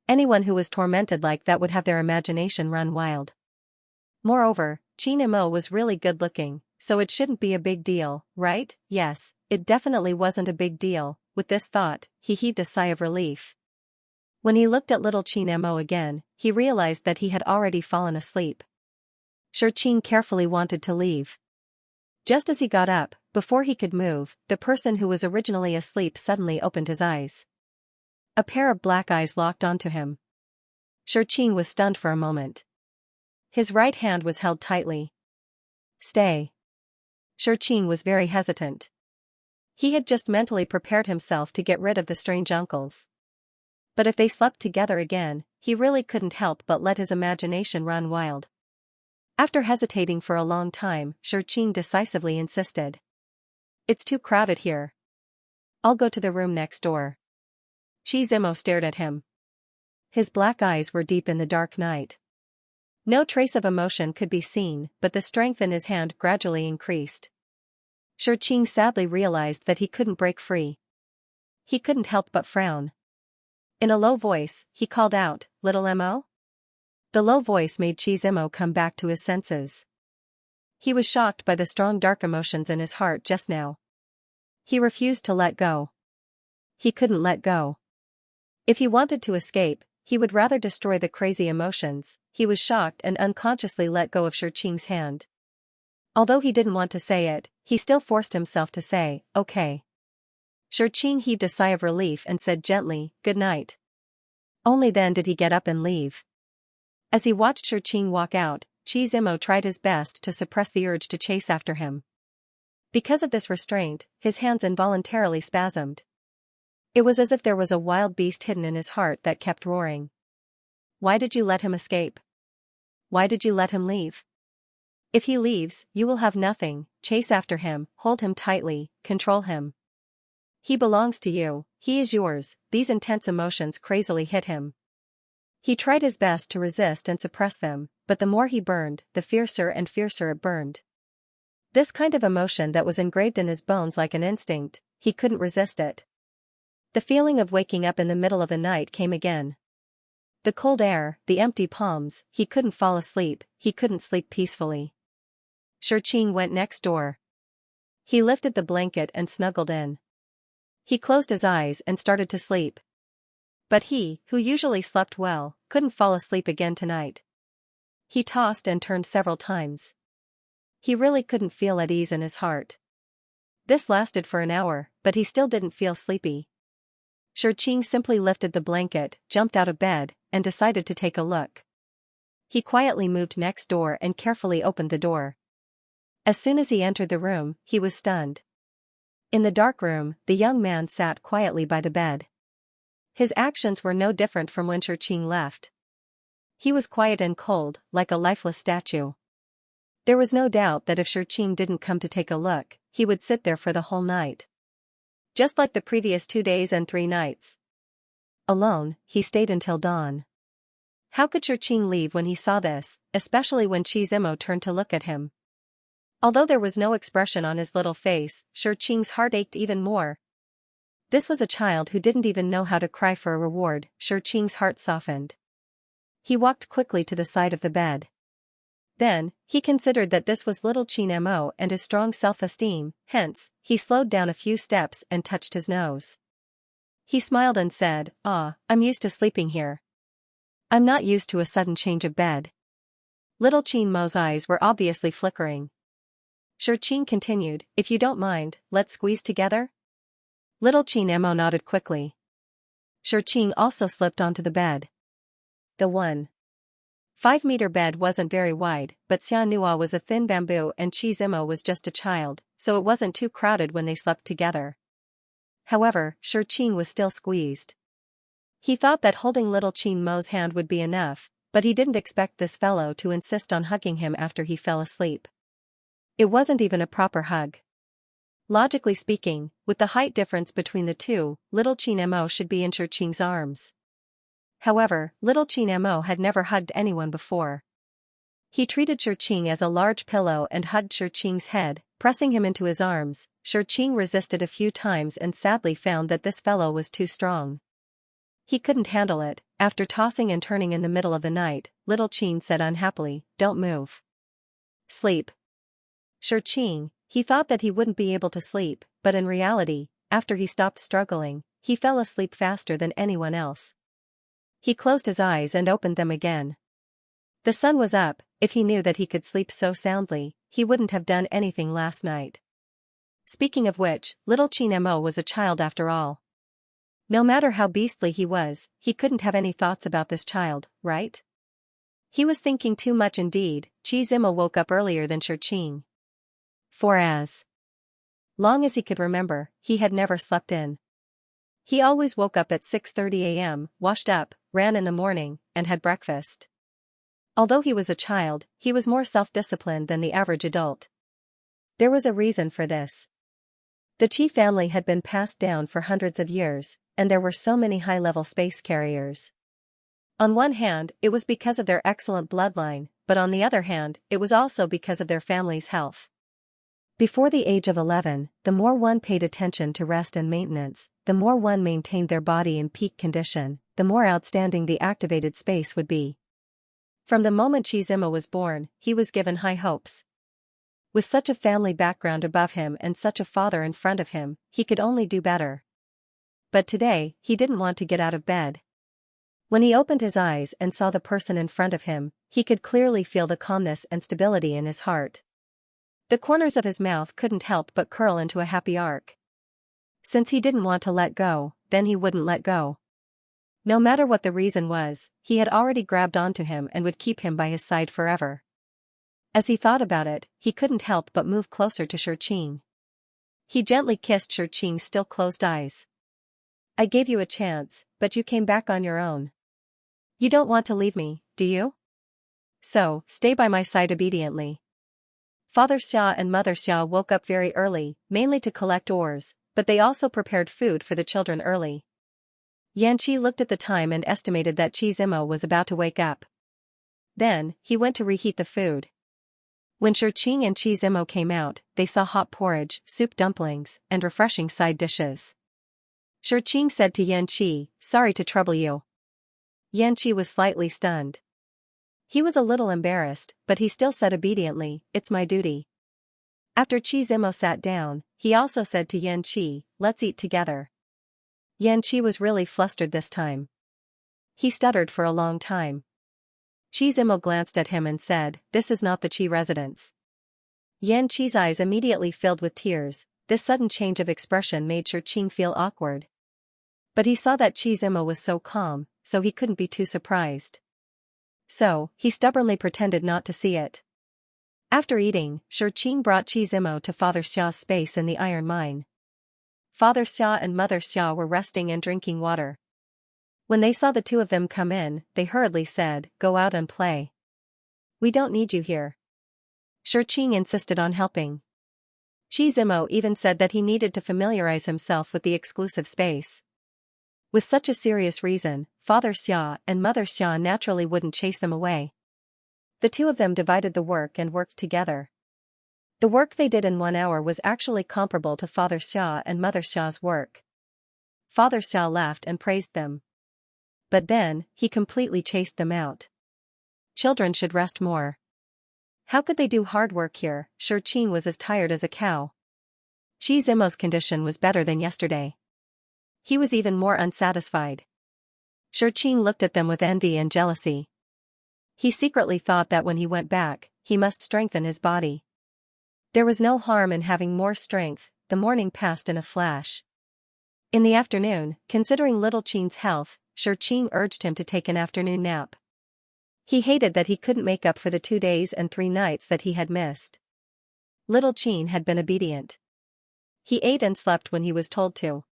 Anyone who was tormented like that would have their imagination run wild. Moreover, Qin-mo was really good looking, so it shouldn't be a big deal, right? Yes, it definitely wasn't a big deal. With this thought, he heaved a sigh of relief. When he looked at little Qin-mo again, he realized that he had already fallen asleep. Shiqing carefully wanted to leave. Just as he got up, before he could move, the person who was originally asleep suddenly opened his eyes. A pair of black eyes locked onto him. Shiqing was stunned for a moment. His right hand was held tightly. Stay. Shiqing was very hesitant. He had just mentally prepared himself to get rid of the strange uncles. But if they slept together again, he really couldn't help but let his imagination run wild. After hesitating for a long time, Shiqing decisively insisted. It's too crowded here. I'll go to the room next door. Chizimo stared at him. His black eyes were deep in the dark night. No trace of emotion could be seen, but the strength in his hand gradually increased. Shiqing sadly realized that he couldn't break free. He couldn't help but frown. In a low voice, he called out, Little Mo? The low voice made Xianxia come back to his senses. He was shocked by the strong dark emotions in his heart just now. He refused to let go. He couldn't let go. If he wanted to escape, he would rather destroy the crazy emotions. He was shocked and unconsciously let go of Xianxia's hand. Although he didn't want to say it, he still forced himself to say, "Okay." Xianxia heaved a sigh of relief and said gently, "Good night." Only then did he get up and leave. As he watched Xianxia walk out, Xianxia tried his best to suppress the urge to chase after him. Because of this restraint, his hands involuntarily spasmed. It was as if there was a wild beast hidden in his heart that kept roaring. Why did you let him escape? Why did you let him leave? If he leaves, you will have nothing. Chase after him, hold him tightly, control him. He belongs to you, he is yours. These intense emotions crazily hit him. He tried his best to resist and suppress them, but the more he burned, the fiercer and fiercer it burned. This kind of emotion that was engraved in his bones like an instinct, he couldn't resist it. The feeling of waking up in the middle of the night came again. The cold air, the empty palms, he couldn't fall asleep, he couldn't sleep peacefully. Xianxia went next door. He lifted the blanket and snuggled in. He closed his eyes and started to sleep. But he, who usually slept well, couldn't fall asleep again tonight. He tossed and turned several times. He really couldn't feel at ease in his heart. This lasted for an hour, but he still didn't feel sleepy. Xianxia simply lifted the blanket, jumped out of bed, and decided to take a look. He quietly moved next door and carefully opened the door. As soon as he entered the room, he was stunned. In the dark room, the young man sat quietly by the bed. His actions were no different from when Xianxia left. He was quiet and cold, like a lifeless statue. There was no doubt that if Xianxia didn't come to take a look, he would sit there for the whole night. Just like the previous 2 days and 3 nights. Alone, he stayed until dawn. How could Xianxia leave when he saw this, especially when Xianxia turned to look at him? Although there was no expression on his little face, Xianxia's heart ached even more. This was a child who didn't even know how to cry for a reward. Xianxia's heart softened. He walked quickly to the side of the bed. Then, he considered that this was little Xianxia and his strong self-esteem, hence, he slowed down a few steps and touched his nose. He smiled and said, "Ah, I'm used to sleeping here. I'm not used to a sudden change of bed." Little Xianxia's eyes were obviously flickering. Xianxia continued, "If you don't mind, let's squeeze together?" Little Xianxia nodded quickly. Xianxia also slipped onto the bed. The 1.5-meter bed wasn't very wide, but Xianxia was a thin bamboo and Xianxia was just a child, so it wasn't too crowded when they slept together. However, Xianxia was still squeezed. He thought that holding little Xianxia's hand would be enough, but he didn't expect this fellow to insist on hugging him after he fell asleep. It wasn't even a proper hug. Logically speaking, with the height difference between the two, little Xianxia should be in Xianxia's arms. However, little Xianxia had never hugged anyone before. He treated Xianxia as a large pillow and hugged Xianxia's head, pressing him into his arms. Xianxia resisted a few times and sadly found that this fellow was too strong. He couldn't handle it. After tossing and turning in the middle of the night, little Xianxia said unhappily, "Don't move. Sleep." Xianxia, he thought that he wouldn't be able to sleep, but in reality, after he stopped struggling, he fell asleep faster than anyone else. He closed his eyes and opened them again. The sun was up. If he knew that he could sleep so soundly, he wouldn't have done anything last night. Speaking of which, little Xianxia was a child after all. No matter how beastly he was, he couldn't have any thoughts about this child, right? He was thinking too much indeed. Xianxia woke up earlier than Xianxia. For as long as he could remember, he had never slept in. He always woke up at 6:30 a.m., washed up, ran in the morning, and had breakfast. Although he was a child, he was more self-disciplined than the average adult. There was a reason for this. The Qi family had been passed down for hundreds of years, and there were so many high-level space carriers. On one hand, it was because of their excellent bloodline, but on the other hand, it was also because of their family's health. Before the age of 11, the more one paid attention to rest and maintenance, the more one maintained their body in peak condition, the more outstanding the activated space would be. From the moment Xianxia was born, he was given high hopes. With such a family background above him and such a father in front of him, he could only do better. But today, he didn't want to get out of bed. When he opened his eyes and saw the person in front of him, he could clearly feel the calmness and stability in his heart. The corners of his mouth couldn't help but curl into a happy arc. Since he didn't want to let go, then he wouldn't let go. No matter what the reason was, he had already grabbed onto him and would keep him by his side forever. As he thought about it, he couldn't help but move closer to Xianxia. He gently kissed Xianxia's still closed eyes. I gave you a chance, but you came back on your own. You don't want to leave me, do you? So, stay by my side obediently. Father Xia and Mother Xia woke up very early, mainly to collect ores, but they also prepared food for the children early. Xianxia looked at the time and estimated that Xianxia was about to wake up. Then, he went to reheat the food. When Xianxia and Xianxia came out, they saw hot porridge, soup dumplings, and refreshing side dishes. Xianxia said to Xianxia, sorry to trouble you. Xianxia was slightly stunned. He was a little embarrassed, but he still said obediently, it's my duty. After Xianxia sat down, he also said to Xianxia, let's eat together. Xianxia was really flustered this time. He stuttered for a long time. Xianxia glanced at him and said, this is not the Qi residence. Xianxia's eyes immediately filled with tears. This sudden change of expression made Xianxia feel awkward. But he saw that Xianxia was so calm, so he couldn't be too surprised. So, he stubbornly pretended not to see it. After eating, Xianxia brought Xianxia to Father Xia's space in the iron mine. Father Xia and Mother Xia were resting and drinking water. When they saw the two of them come in, they hurriedly said, go out and play. We don't need you here. Xianxia insisted on helping. Xianxia even said that he needed to familiarize himself with the exclusive space. With such a serious reason, Father Xia and Mother Xia naturally wouldn't chase them away. The two of them divided the work and worked together. The work they did in 1 hour was actually comparable to Father Xia and Mother Xia's work. Father Xia laughed and praised them. But then, he completely chased them out. Children should rest more. How could they do hard work here? Xianxia was as tired as a cow. Xianxia's condition was better than yesterday. He was even more unsatisfied. Xianxia looked at them with envy and jealousy. He secretly thought that when he went back, he must strengthen his body. There was no harm in having more strength. The morning passed in a flash. In the afternoon, considering little Qin's health, Xianxia urged him to take an afternoon nap. He hated that he couldn't make up for the 2 days and 3 nights that he had missed. Little Qin had been obedient. He ate and slept when he was told to.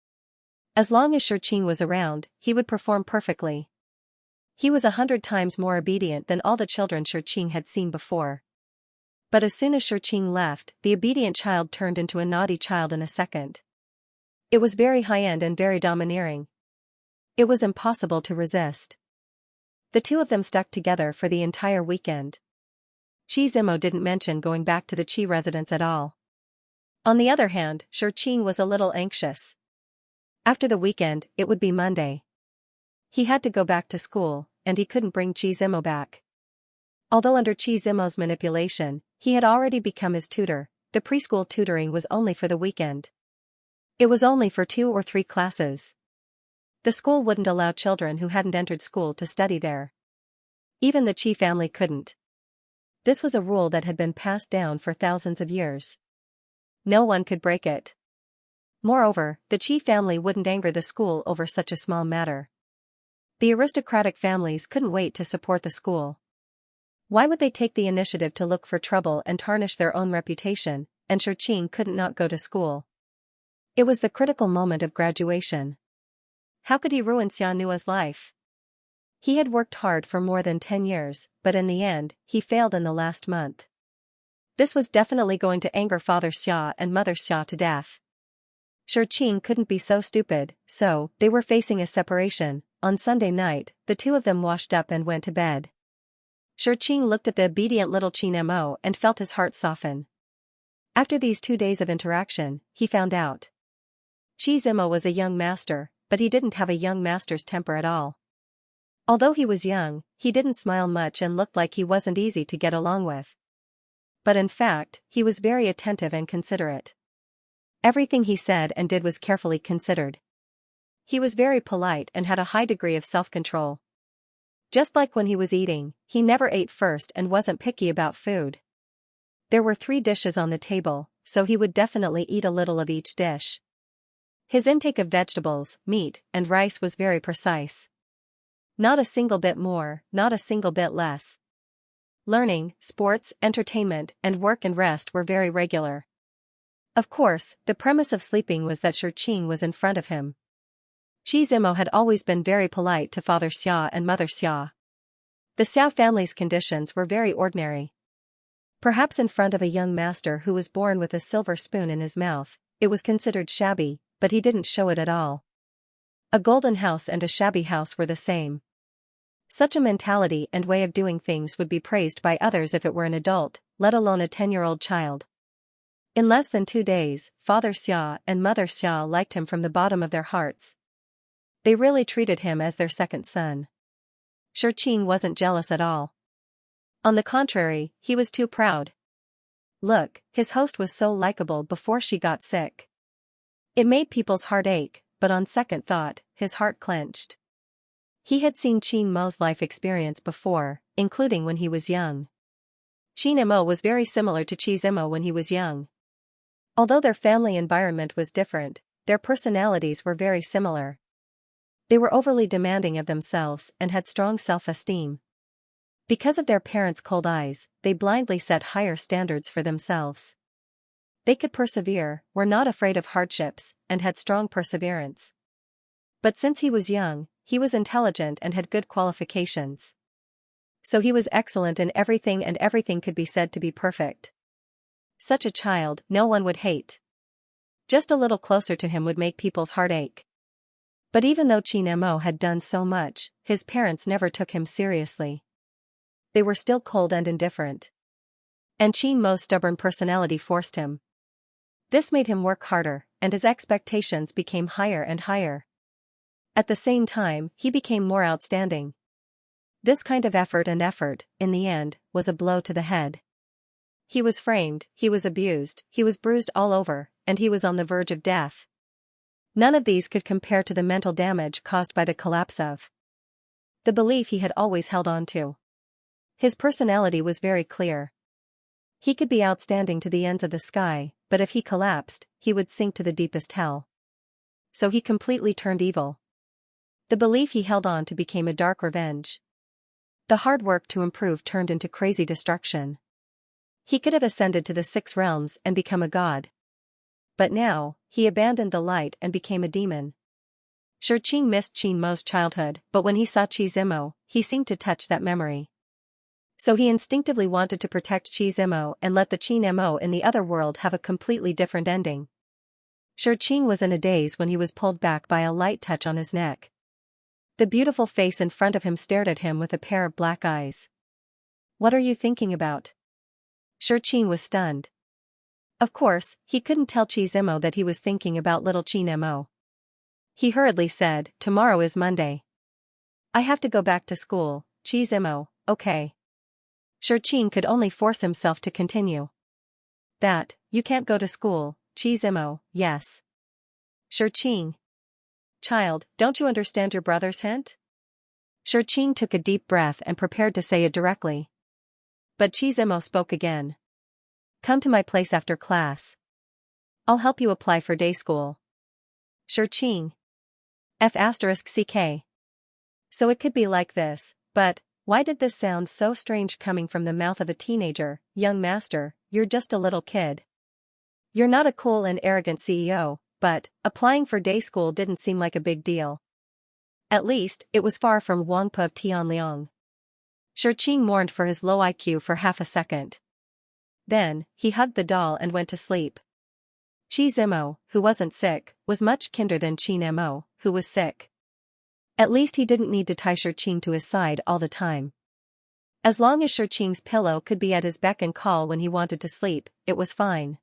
As long as Xianxia was around, he would perform perfectly. He was 100 times more obedient than all the children Xianxia had seen before. But as soon as Xianxia left, the obedient child turned into a naughty child in a second. It was very high-end and very domineering. It was impossible to resist. The two of them stuck together for the entire weekend. Xianxia didn't mention going back to the Qi residence at all. On the other hand, Xianxia was a little anxious. After the weekend, it would be Monday. He had to go back to school, and he couldn't bring Xianxia back. Although under Xianxia's manipulation, he had already become his tutor, the preschool tutoring was only for the weekend. It was only for 2 or 3 classes. The school wouldn't allow children who hadn't entered school to study there. Even the Qi family couldn't. This was a rule that had been passed down for thousands of years. No one could break it. Moreover, the Qi family wouldn't anger the school over such a small matter. The aristocratic families couldn't wait to support the school. Why would they take the initiative to look for trouble and tarnish their own reputation, and Xianxia couldn't not go to school? It was the critical moment of graduation. How could he ruin Xianxia's life? He had worked hard for more than 10 years, but in the end, he failed in the last month. This was definitely going to anger Father Xia and Mother Xia to death. Xianxia couldn't be so stupid, so, they were facing a separation. On Sunday night, the two of them washed up and went to bed. Xianxia looked at the obedient little Xianxia and felt his heart soften. After these 2 days of interaction, he found out. Xianxia was a young master, but he didn't have a young master's temper at all. Although he was young, he didn't smile much and looked like he wasn't easy to get along with. But in fact, he was very attentive and considerate. Everything he said and did was carefully considered. He was very polite and had a high degree of self-control. Just like when he was eating, he never ate first and wasn't picky about food. There were 3 dishes on the table, so he would definitely eat a little of each dish. His intake of vegetables, meat, and rice was very precise. Not a single bit more, not a single bit less. Learning, sports, entertainment, and work and rest were very regular. Of course, the premise of sleeping was that Xianxia was in front of him. Xianxia had always been very polite to Father Xia and Mother Xia. The Xia family's conditions were very ordinary. Perhaps in front of a young master who was born with a silver spoon in his mouth, it was considered shabby, but he didn't show it at all. A golden house and a shabby house were the same. Such a mentality and way of doing things would be praised by others if it were an adult, let alone a 10-year-old child. In less than 2 days, Father Xia and Mother Xia liked him from the bottom of their hearts. They really treated him as their second son. Xianxia wasn't jealous at all. On the contrary, he was too proud. Look, his host was so likable before she got sick. It made people's heart ache, but on second thought, his heart clenched. He had seen Qin Mo's life experience before, including when he was young. Qin Mo was very similar to Xianxia when he was young. Although their family environment was different, their personalities were very similar. They were overly demanding of themselves and had strong self-esteem. Because of their parents' cold eyes, they blindly set higher standards for themselves. They could persevere, were not afraid of hardships, and had strong perseverance. But since he was young, he was intelligent and had good qualifications. So he was excellent in everything and everything could be said to be perfect. Such a child, no one would hate. Just a little closer to him would make people's heart ache. But even though Qin Mo had done so much, his parents never took him seriously. They were still cold and indifferent. And Qin Mo's stubborn personality forced him. This made him work harder, and his expectations became higher and higher. At the same time, he became more outstanding. This kind of effort, in the end, was a blow to the head. He was framed, he was abused, he was bruised all over, and he was on the verge of death. None of these could compare to the mental damage caused by the collapse of the belief he had always held on to. His personality was very clear. He could be outstanding to the ends of the sky, but if he collapsed, he would sink to the deepest hell. So he completely turned evil. The belief he held on to became a dark revenge. The hard work to improve turned into crazy destruction. He could have ascended to the 6 realms and become a god. But now, he abandoned the light and became a demon. Xianxia missed Qin Mo's childhood, but when he saw Xianxia, he seemed to touch that memory. So he instinctively wanted to protect Xianxia and let the Qin Mo in the other world have a completely different ending. Xianxia was in a daze when he was pulled back by a light touch on his neck. The beautiful face in front of him stared at him with a pair of black eyes. "What are you thinking about?" Xianxia was stunned. Of course, he couldn't tell Xianxia that he was thinking about little Qin Mo. He hurriedly said, "Tomorrow is Monday. I have to go back to school, Xianxia, okay?" Xianxia could only force himself to continue. "That, you can't go to school, Xianxia, yes." "Xianxia. Child, don't you understand your brother's hint?" Xianxia took a deep breath and prepared to say it directly. But Xianxia spoke again. "Come to my place after class. I'll help you apply for day school." Xianxia. F***ck. So it could be like this, but why did this sound so strange coming from the mouth of a teenager? "Young master, you're just a little kid. You're not a cool and arrogant CEO, but applying for day school didn't seem like a big deal. At least, it was far from Wangpa of Tianliang." Xianxia mourned for his low IQ for half a second. Then, he hugged the doll and went to sleep. Xianxia, who wasn't sick, was much kinder than Qin Mo, who was sick. At least he didn't need to tie Xianxia to his side all the time. As long as Xianxia's pillow could be at his beck and call when he wanted to sleep, it was fine.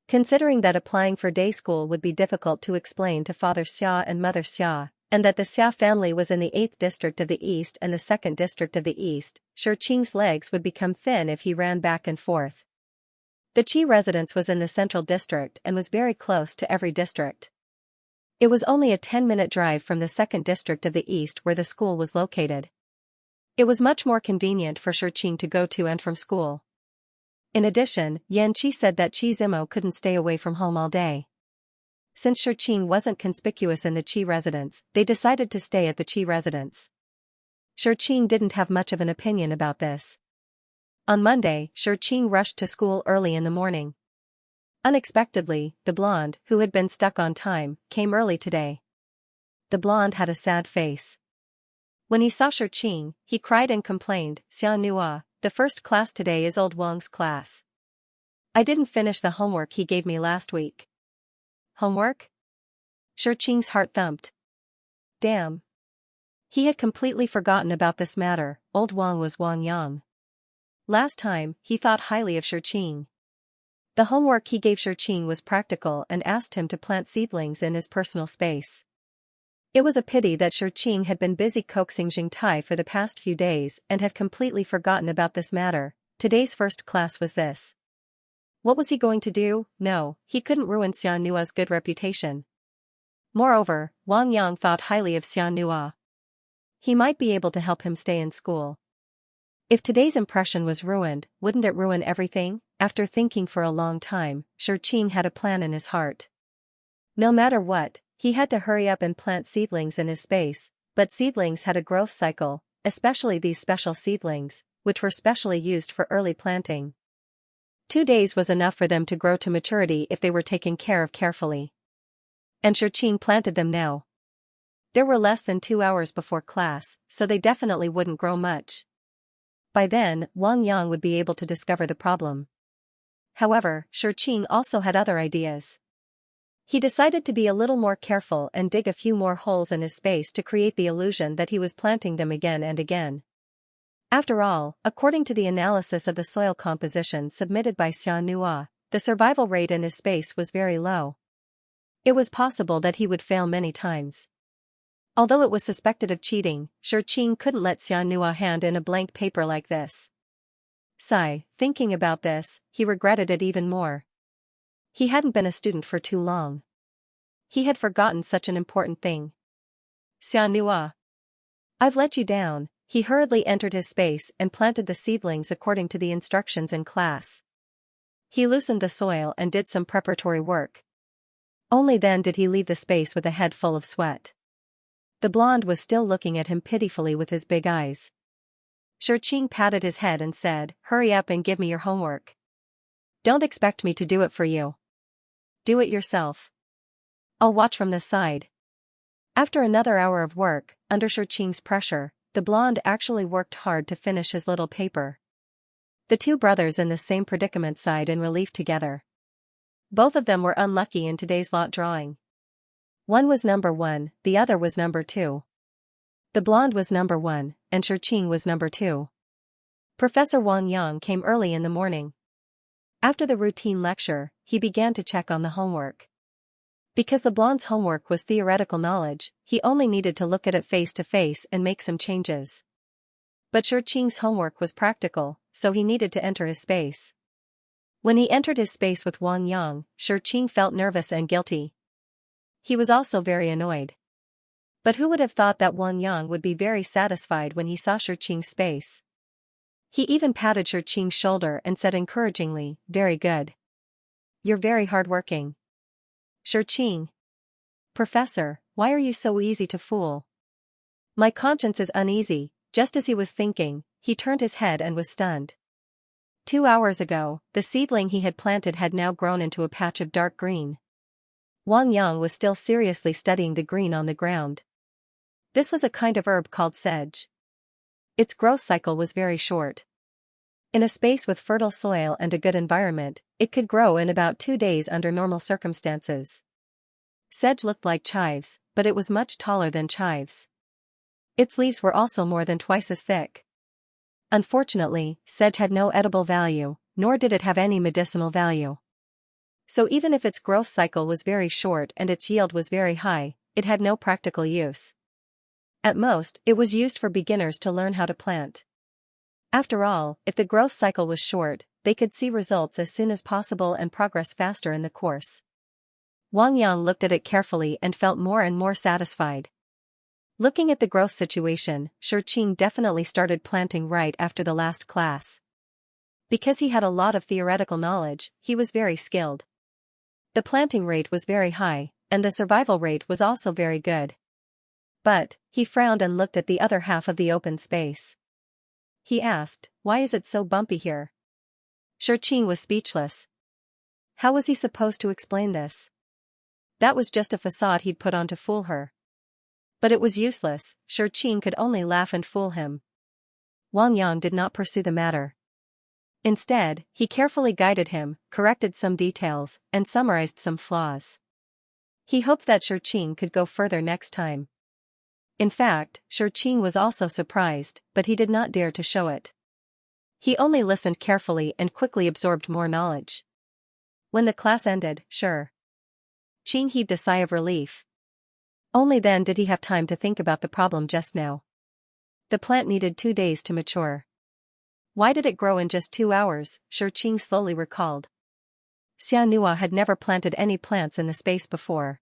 Considering that applying for day school would be difficult to explain to Father Xia and Mother Xia, and that the Xia family was in the 8th district of the East and the 2nd district of the East, Xianxia's legs would become thin if he ran back and forth. The Qi residence was in the central district and was very close to every district. It was only a 10-minute drive from the 2nd district of the East where the school was located. It was much more convenient for Xianxia to go to and from school. In addition, Xianxia said that Qi Zimo couldn't stay away from home all day. Since Xianxia wasn't conspicuous in the Qi residence, they decided to stay at the Qi residence. Xianxia didn't have much of an opinion about this. On Monday, Xianxia rushed to school early in the morning. Unexpectedly, the blonde, who had been stuck on time, came early today. The blonde had a sad face. When he saw Xianxia, he cried and complained, "Xianxia, the first class today is old Wang's class. I didn't finish the homework he gave me last week." Homework? Xianxia's heart thumped. Damn. He had completely forgotten about this matter. Old Wang was Wang Yang. Last time, he thought highly of Xianxia. The homework he gave Xianxia was practical and asked him to plant seedlings in his personal space. It was a pity that Xianxia had been busy coaxing Jingtai for the past few days and had completely forgotten about this matter. Today's first class was this. What was he going to do? No, he couldn't ruin Xianxia's good reputation. Moreover, Wang Yang thought highly of Xianxia. He might be able to help him stay in school. If today's impression was ruined, wouldn't it ruin everything? After thinking for a long time, Xianxia had a plan in his heart. No matter what, he had to hurry up and plant seedlings in his space, but seedlings had a growth cycle, especially these special seedlings, which were specially used for early planting. 2 days was enough for them to grow to maturity if they were taken care of carefully. And Xianxia planted them now. There were less than 2 hours before class, so they definitely wouldn't grow much. By then, Wang Yang would be able to discover the problem. However, Xianxia also had other ideas. He decided to be a little more careful and dig a few more holes in his space to create the illusion that he was planting them again and again. After all, according to the analysis of the soil composition submitted by Xianxia, the survival rate in his space was very low. It was possible that he would fail many times. Although it was suspected of cheating, Xianxia couldn't let Xianxia hand in a blank paper like this. Thinking about this, he regretted it even more. He hadn't been a student for too long. He had forgotten such an important thing. Xianxia. I've let you down. He hurriedly entered his space and planted the seedlings according to the instructions in class. He loosened the soil and did some preparatory work. Only then did he leave the space with a head full of sweat. The blonde was still looking at him pitifully with his big eyes. Xianxia patted his head and said, "Hurry up and give me your homework. Don't expect me to do it for you. Do it yourself. I'll watch from the side." After another hour of work, under Xianxia's pressure, the blonde actually worked hard to finish his little paper. The two brothers in the same predicament sighed in relief together. Both of them were unlucky in today's lot drawing. One was number 1, the other was number 2. The blonde was number 1, and Xianxia was number 2. Professor Wang Yang came early in the morning. After the routine lecture, he began to check on the homework. Because the blonde's homework was theoretical knowledge, he only needed to look at it face to face and make some changes. But Xianxia's homework was practical, so he needed to enter his space. When he entered his space with Wang Yang, Xianxia felt nervous and guilty. He was also very annoyed. But who would have thought that Wang Yang would be very satisfied when he saw Xianxia's space? He even patted Xianxia's shoulder and said encouragingly, "Very good. You're very hardworking." Xianxia. Professor, why are you so easy to fool? My conscience is uneasy. Just as he was thinking, he turned his head and was stunned. 2 hours ago, the seedling he had planted had now grown into a patch of dark green. Wang Yang was still seriously studying the green on the ground. This was a kind of herb called sedge. Its growth cycle was very short. In a space with fertile soil and a good environment, it could grow in about 2 days under normal circumstances. Sedge looked like chives, but it was much taller than chives. Its leaves were also more than twice as thick. Unfortunately, sedge had no edible value, nor did it have any medicinal value. So even if its growth cycle was very short and its yield was very high, it had no practical use. At most, it was used for beginners to learn how to plant. After all, if the growth cycle was short, they could see results as soon as possible and progress faster in the course. Wang Yang looked at it carefully and felt more and more satisfied. Looking at the growth situation, Xianxia definitely started planting right after the last class. Because he had a lot of theoretical knowledge, he was very skilled. The planting rate was very high, and the survival rate was also very good. But, he frowned and looked at the other half of the open space. He asked, "Why is it so bumpy here?" Xianxia was speechless. How was he supposed to explain this? That was just a facade he'd put on to fool her. But it was useless, Xianxia could only laugh and fool him. Wang Yang did not pursue the matter. Instead, he carefully guided him, corrected some details, and summarized some flaws. He hoped that Xianxia could go further next time. In fact, Xianxia was also surprised, but he did not dare to show it. He only listened carefully and quickly absorbed more knowledge. When the class ended, Xianxia heaved a sigh of relief. Only then did he have time to think about the problem just now. The plant needed 2 days to mature. Why did it grow in just 2 hours? Xianxia slowly recalled. Xianxia had never planted any plants in the space before.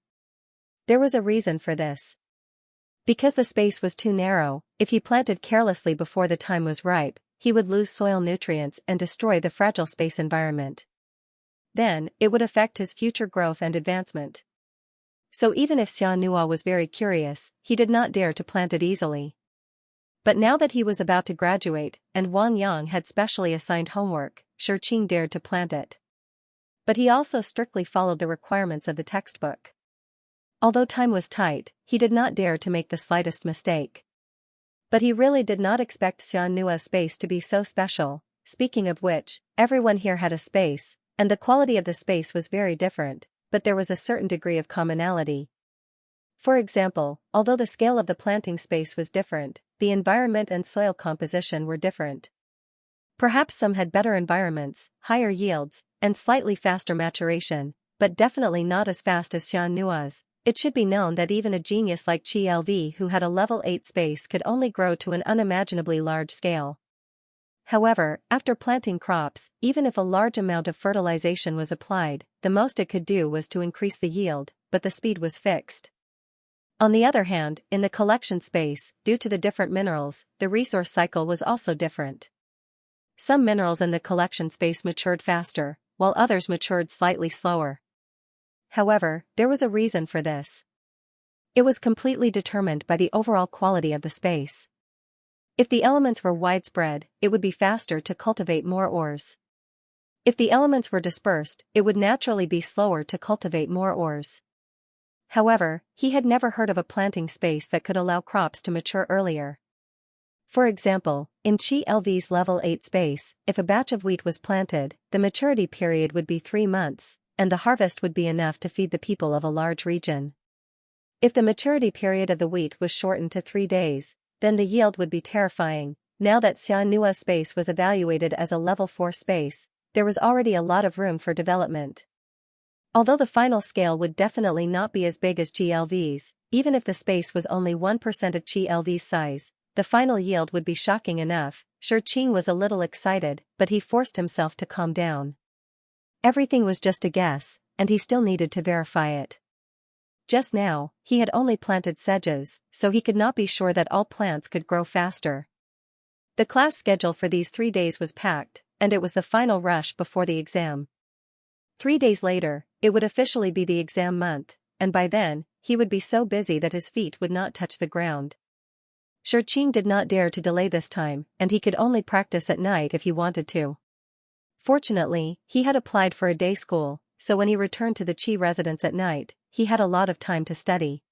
There was a reason for this. Because the space was too narrow, if he planted carelessly before the time was ripe, he would lose soil nutrients and destroy the fragile space environment. Then, it would affect his future growth and advancement. So even if Xianxia was very curious, he did not dare to plant it easily. But now that he was about to graduate, and Wang Yang had specially assigned homework, Xianxia dared to plant it. But he also strictly followed the requirements of the textbook. Although time was tight, he did not dare to make the slightest mistake. But he really did not expect Xianxia's space to be so special. Speaking of which, everyone here had a space, and the quality of the space was very different, but there was a certain degree of commonality. For example, although the scale of the planting space was different, the environment and soil composition were different. Perhaps some had better environments, higher yields, and slightly faster maturation, but definitely not as fast as Xianxia's. It should be known that even a genius like Qi who had a level 8 space could only grow to an unimaginably large scale. However, after planting crops, even if a large amount of fertilization was applied, the most it could do was to increase the yield, but the speed was fixed. On the other hand, in the collection space, due to the different minerals, the resource cycle was also different. Some minerals in the collection space matured faster, while others matured slightly slower. However, there was a reason for this. It was completely determined by the overall quality of the space. If the elements were widespread, it would be faster to cultivate more ores. If the elements were dispersed, it would naturally be slower to cultivate more ores. However, he had never heard of a planting space that could allow crops to mature earlier. For example, in Qi level 8 space, if a batch of wheat was planted, the maturity period would be 3 months, and the harvest would be enough to feed the people of a large region. If the maturity period of the wheat was shortened to 3 days, then the yield would be terrifying. Now that Xianxia's space was evaluated as a level 4 space, there was already a lot of room for development. Although the final scale would definitely not be as big as Qi, even if the space was only 1% of Qi size, the final yield would be shocking enough. Xianxia was a little excited, but he forced himself to calm down. Everything was just a guess, and he still needed to verify it. Just now, he had only planted sedges, so he could not be sure that all plants could grow faster. The class schedule for these 3 days was packed, and it was the final rush before the exam. 3 days later, it would officially be the exam month, and by then, he would be so busy that his feet would not touch the ground. Xianxia did not dare to delay this time, and he could only practice at night if he wanted to. Fortunately, he had applied for a day school, so when he returned to the Qi residence at night, he had a lot of time to study.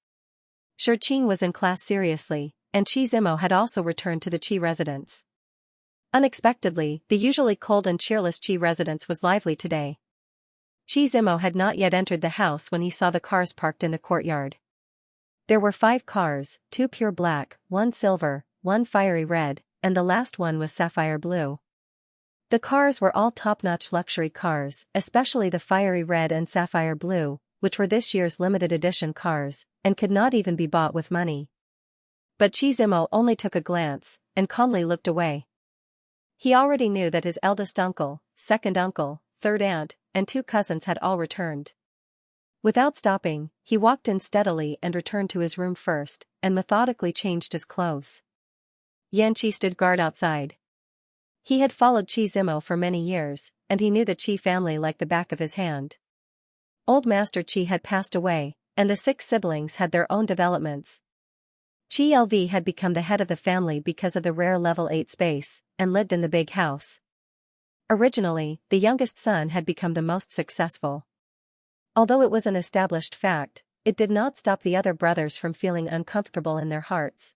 Xianxia was in class seriously, and Qi had also returned to the Qi residence. Unexpectedly, the usually cold and cheerless Qi residence was lively today. Qi had not yet entered the house when he saw the cars parked in the courtyard. There were 5 cars, 2 pure black, 1 silver, 1 fiery red, and the last one was sapphire blue. The cars were all top-notch luxury cars, especially the fiery red and sapphire blue, which were this year's limited edition cars, and could not even be bought with money. But Qi Zimo only took a glance, and calmly looked away. He already knew that his eldest uncle, second uncle, third aunt, and two cousins had all returned. Without stopping, he walked in steadily and returned to his room first, and methodically changed his clothes. Xianxia stood guard outside. He had followed Qi Zimo for many years, and he knew the Qi family like the back of his hand. Old Master Qi had passed away, and the 6 siblings had their own developments. Qi Lv had become the head of the family because of the rare level 8 space, and lived in the big house. Originally, the youngest son had become the most successful. Although it was an established fact, it did not stop the other brothers from feeling uncomfortable in their hearts.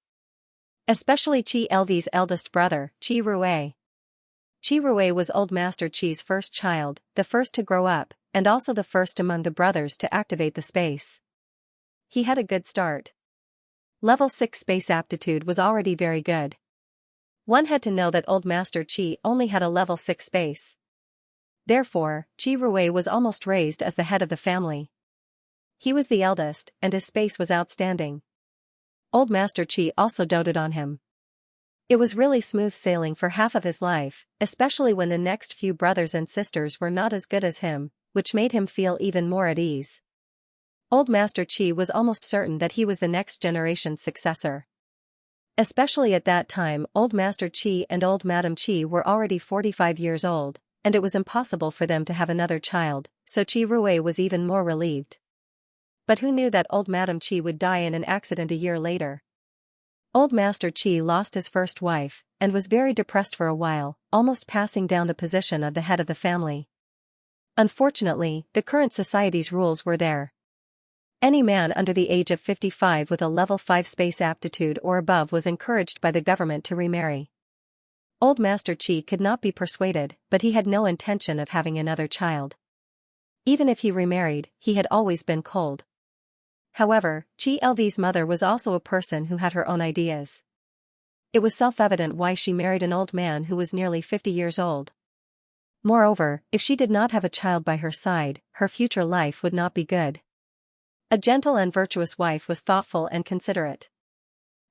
Especially Qi Lv's eldest brother, Qi Rui. Qi Rui was Old Master Qi's first child, the first to grow up, and also the first among the brothers to activate the space. He had a good start. Level 6 space aptitude was already very good. One had to know that Old Master Qi only had a level 6 space. Therefore, Qi Rui was almost raised as the head of the family. He was the eldest, and his space was outstanding. Old Master Qi also doted on him. It was really smooth sailing for half of his life, especially when the next few brothers and sisters were not as good as him, which made him feel even more at ease. Old Master Qi was almost certain that he was the next generation's successor. Especially at that time, Old Master Qi and Old Madam Qi were already 45 years old, and it was impossible for them to have another child, so Qi Rui was even more relieved. But who knew that Old Madam Qi would die in an accident a year later? Old Master Qi lost his first wife, and was very depressed for a while, almost passing down the position of the head of the family. Unfortunately, the current society's rules were there. Any man under the age of 55 with a level 5 space aptitude or above was encouraged by the government to remarry. Old Master Qi could not be persuaded, but he had no intention of having another child. Even if he remarried, he had always been cold. However, Qi Lv's mother was also a person who had her own ideas. It was self-evident why she married an old man who was nearly 50 years old. Moreover, if she did not have a child by her side, her future life would not be good. A gentle and virtuous wife was thoughtful and considerate.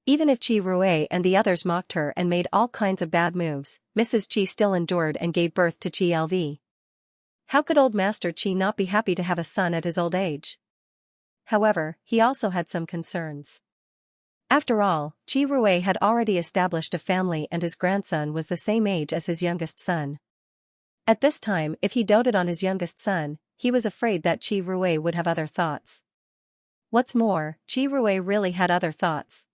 Even if Qi Rui and the others mocked her and made all kinds of bad moves, Mrs. Qi still endured and gave birth to Qi Lv. How could Old Master Qi not be happy to have a son at his old age? However, he also had some concerns. After all, Qi Rui had already established a family and his grandson was the same age as his youngest son. At this time, if he doted on his youngest son, he was afraid that Qi Rui would have other thoughts. What's more, Qi Rui really had other thoughts.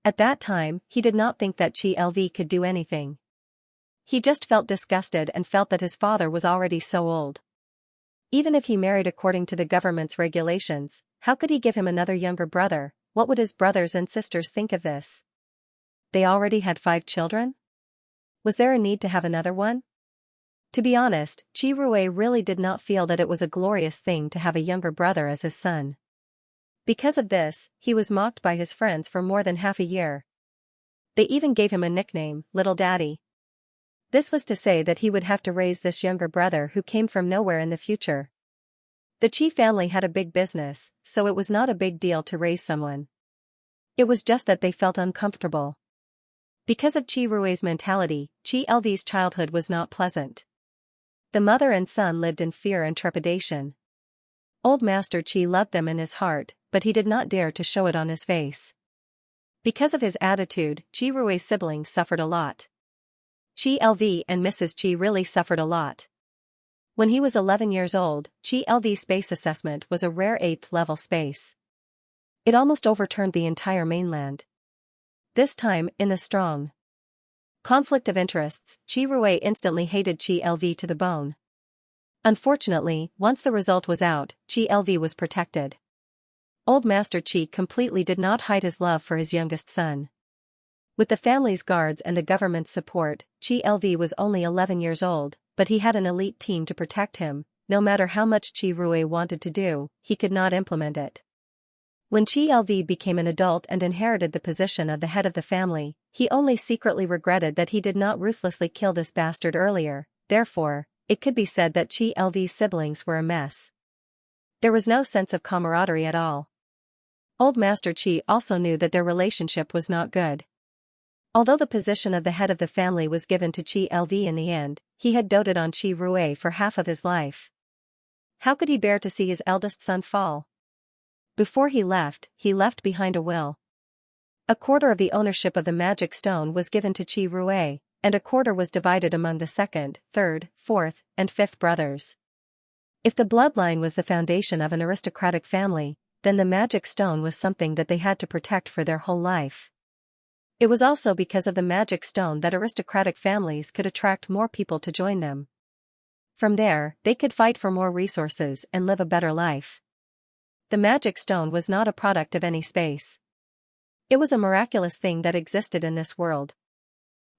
At that time, he did not think that Qi Lv could do anything. He just felt disgusted and felt that his father was already so old. Even if he married according to the government's regulations, how could he give him another younger brother? What would his brothers and sisters think of this? They already had 5 children? Was there a need to have another one? To be honest, Qi Rui really did not feel that it was a glorious thing to have a younger brother as his son. Because of this, he was mocked by his friends for more than half a year. They even gave him a nickname, Little Daddy. This was to say that he would have to raise this younger brother who came from nowhere in the future. The Qi family had a big business, so it was not a big deal to raise someone. It was just that they felt uncomfortable. Because of Qi Rui's mentality, Qi Lv's childhood was not pleasant. The mother and son lived in fear and trepidation. Old Master Qi loved them in his heart, but he did not dare to show it on his face. Because of his attitude, Qi Rui's siblings suffered a lot. Qi Lv and Mrs. Qi really suffered a lot. When he was 11 years old, Qi Lv's space assessment was a rare 8th level space. It almost overturned the entire mainland. This time, in the strong conflict of interests, Qi Rui instantly hated Qi Lv to the bone. Unfortunately, once the result was out, Qi Lv was protected. Old Master Qi completely did not hide his love for his youngest son. With the family's guards and the government's support, Qi Lv was only 11 years old, but he had an elite team to protect him. No matter how much Qi Rui wanted to do, he could not implement it. When Qi Lv became an adult and inherited the position of the head of the family, he only secretly regretted that he did not ruthlessly kill this bastard earlier. Therefore, it could be said that Qi Lv's siblings were a mess. There was no sense of camaraderie at all. Old Master Qi also knew that their relationship was not good. Although the position of the head of the family was given to Qi Lv in the end, he had doted on Qi Rui for half of his life. How could he bear to see his eldest son fall? Before he left behind a will. A quarter of the ownership of the magic stone was given to Qi Rui, and a quarter was divided among the second, third, fourth, and fifth brothers. If the bloodline was the foundation of an aristocratic family, then the magic stone was something that they had to protect for their whole life. It was also because of the magic stone that aristocratic families could attract more people to join them. From there, they could fight for more resources and live a better life. The magic stone was not a product of any space. It was a miraculous thing that existed in this world.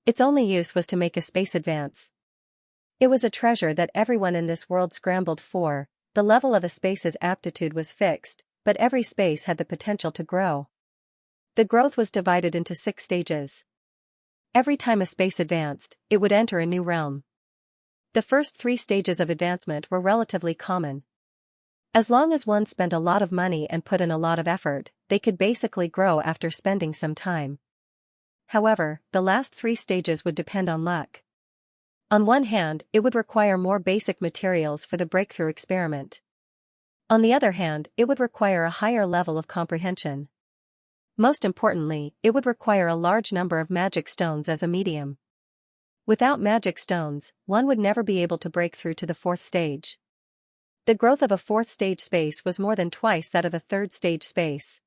Its only use was to make a space advance. It was a treasure that everyone in this world scrambled for. The level of a space's aptitude was fixed, but every space had the potential to grow. The growth was divided into 6 stages. Every time a space advanced, it would enter a new realm. The first 3 stages of advancement were relatively common. As long as one spent a lot of money and put in a lot of effort, they could basically grow after spending some time. However, the last 3 stages would depend on luck. On one hand, it would require more basic materials for the breakthrough experiment. On the other hand, it would require a higher level of comprehension. Most importantly, it would require a large number of magic stones as a medium. Without magic stones, one would never be able to break through to the 4th stage. The growth of a 4th stage space was more than twice that of a 3rd stage space.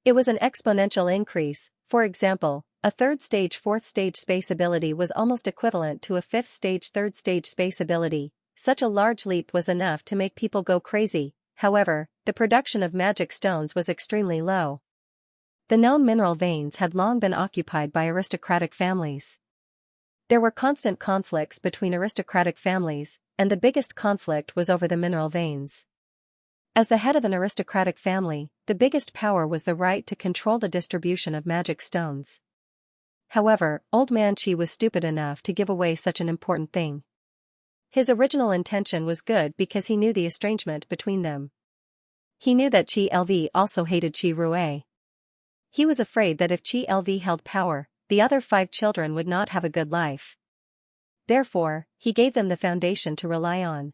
It was an exponential increase. For example, a 3rd stage 4th stage space ability was almost equivalent to a 5th stage 3rd stage space ability. Such a large leap was enough to make people go crazy. However, the production of magic stones was extremely low. The known mineral veins had long been occupied by aristocratic families. There were constant conflicts between aristocratic families, and the biggest conflict was over the mineral veins. As the head of an aristocratic family, the biggest power was the right to control the distribution of magic stones. However, Old Man Qi was stupid enough to give away such an important thing. His original intention was good because he knew the estrangement between them. He knew that Qi Lv also hated Qi Rui. He was afraid that if Qi Lv held power, the other 5 children would not have a good life. Therefore, he gave them the foundation to rely on.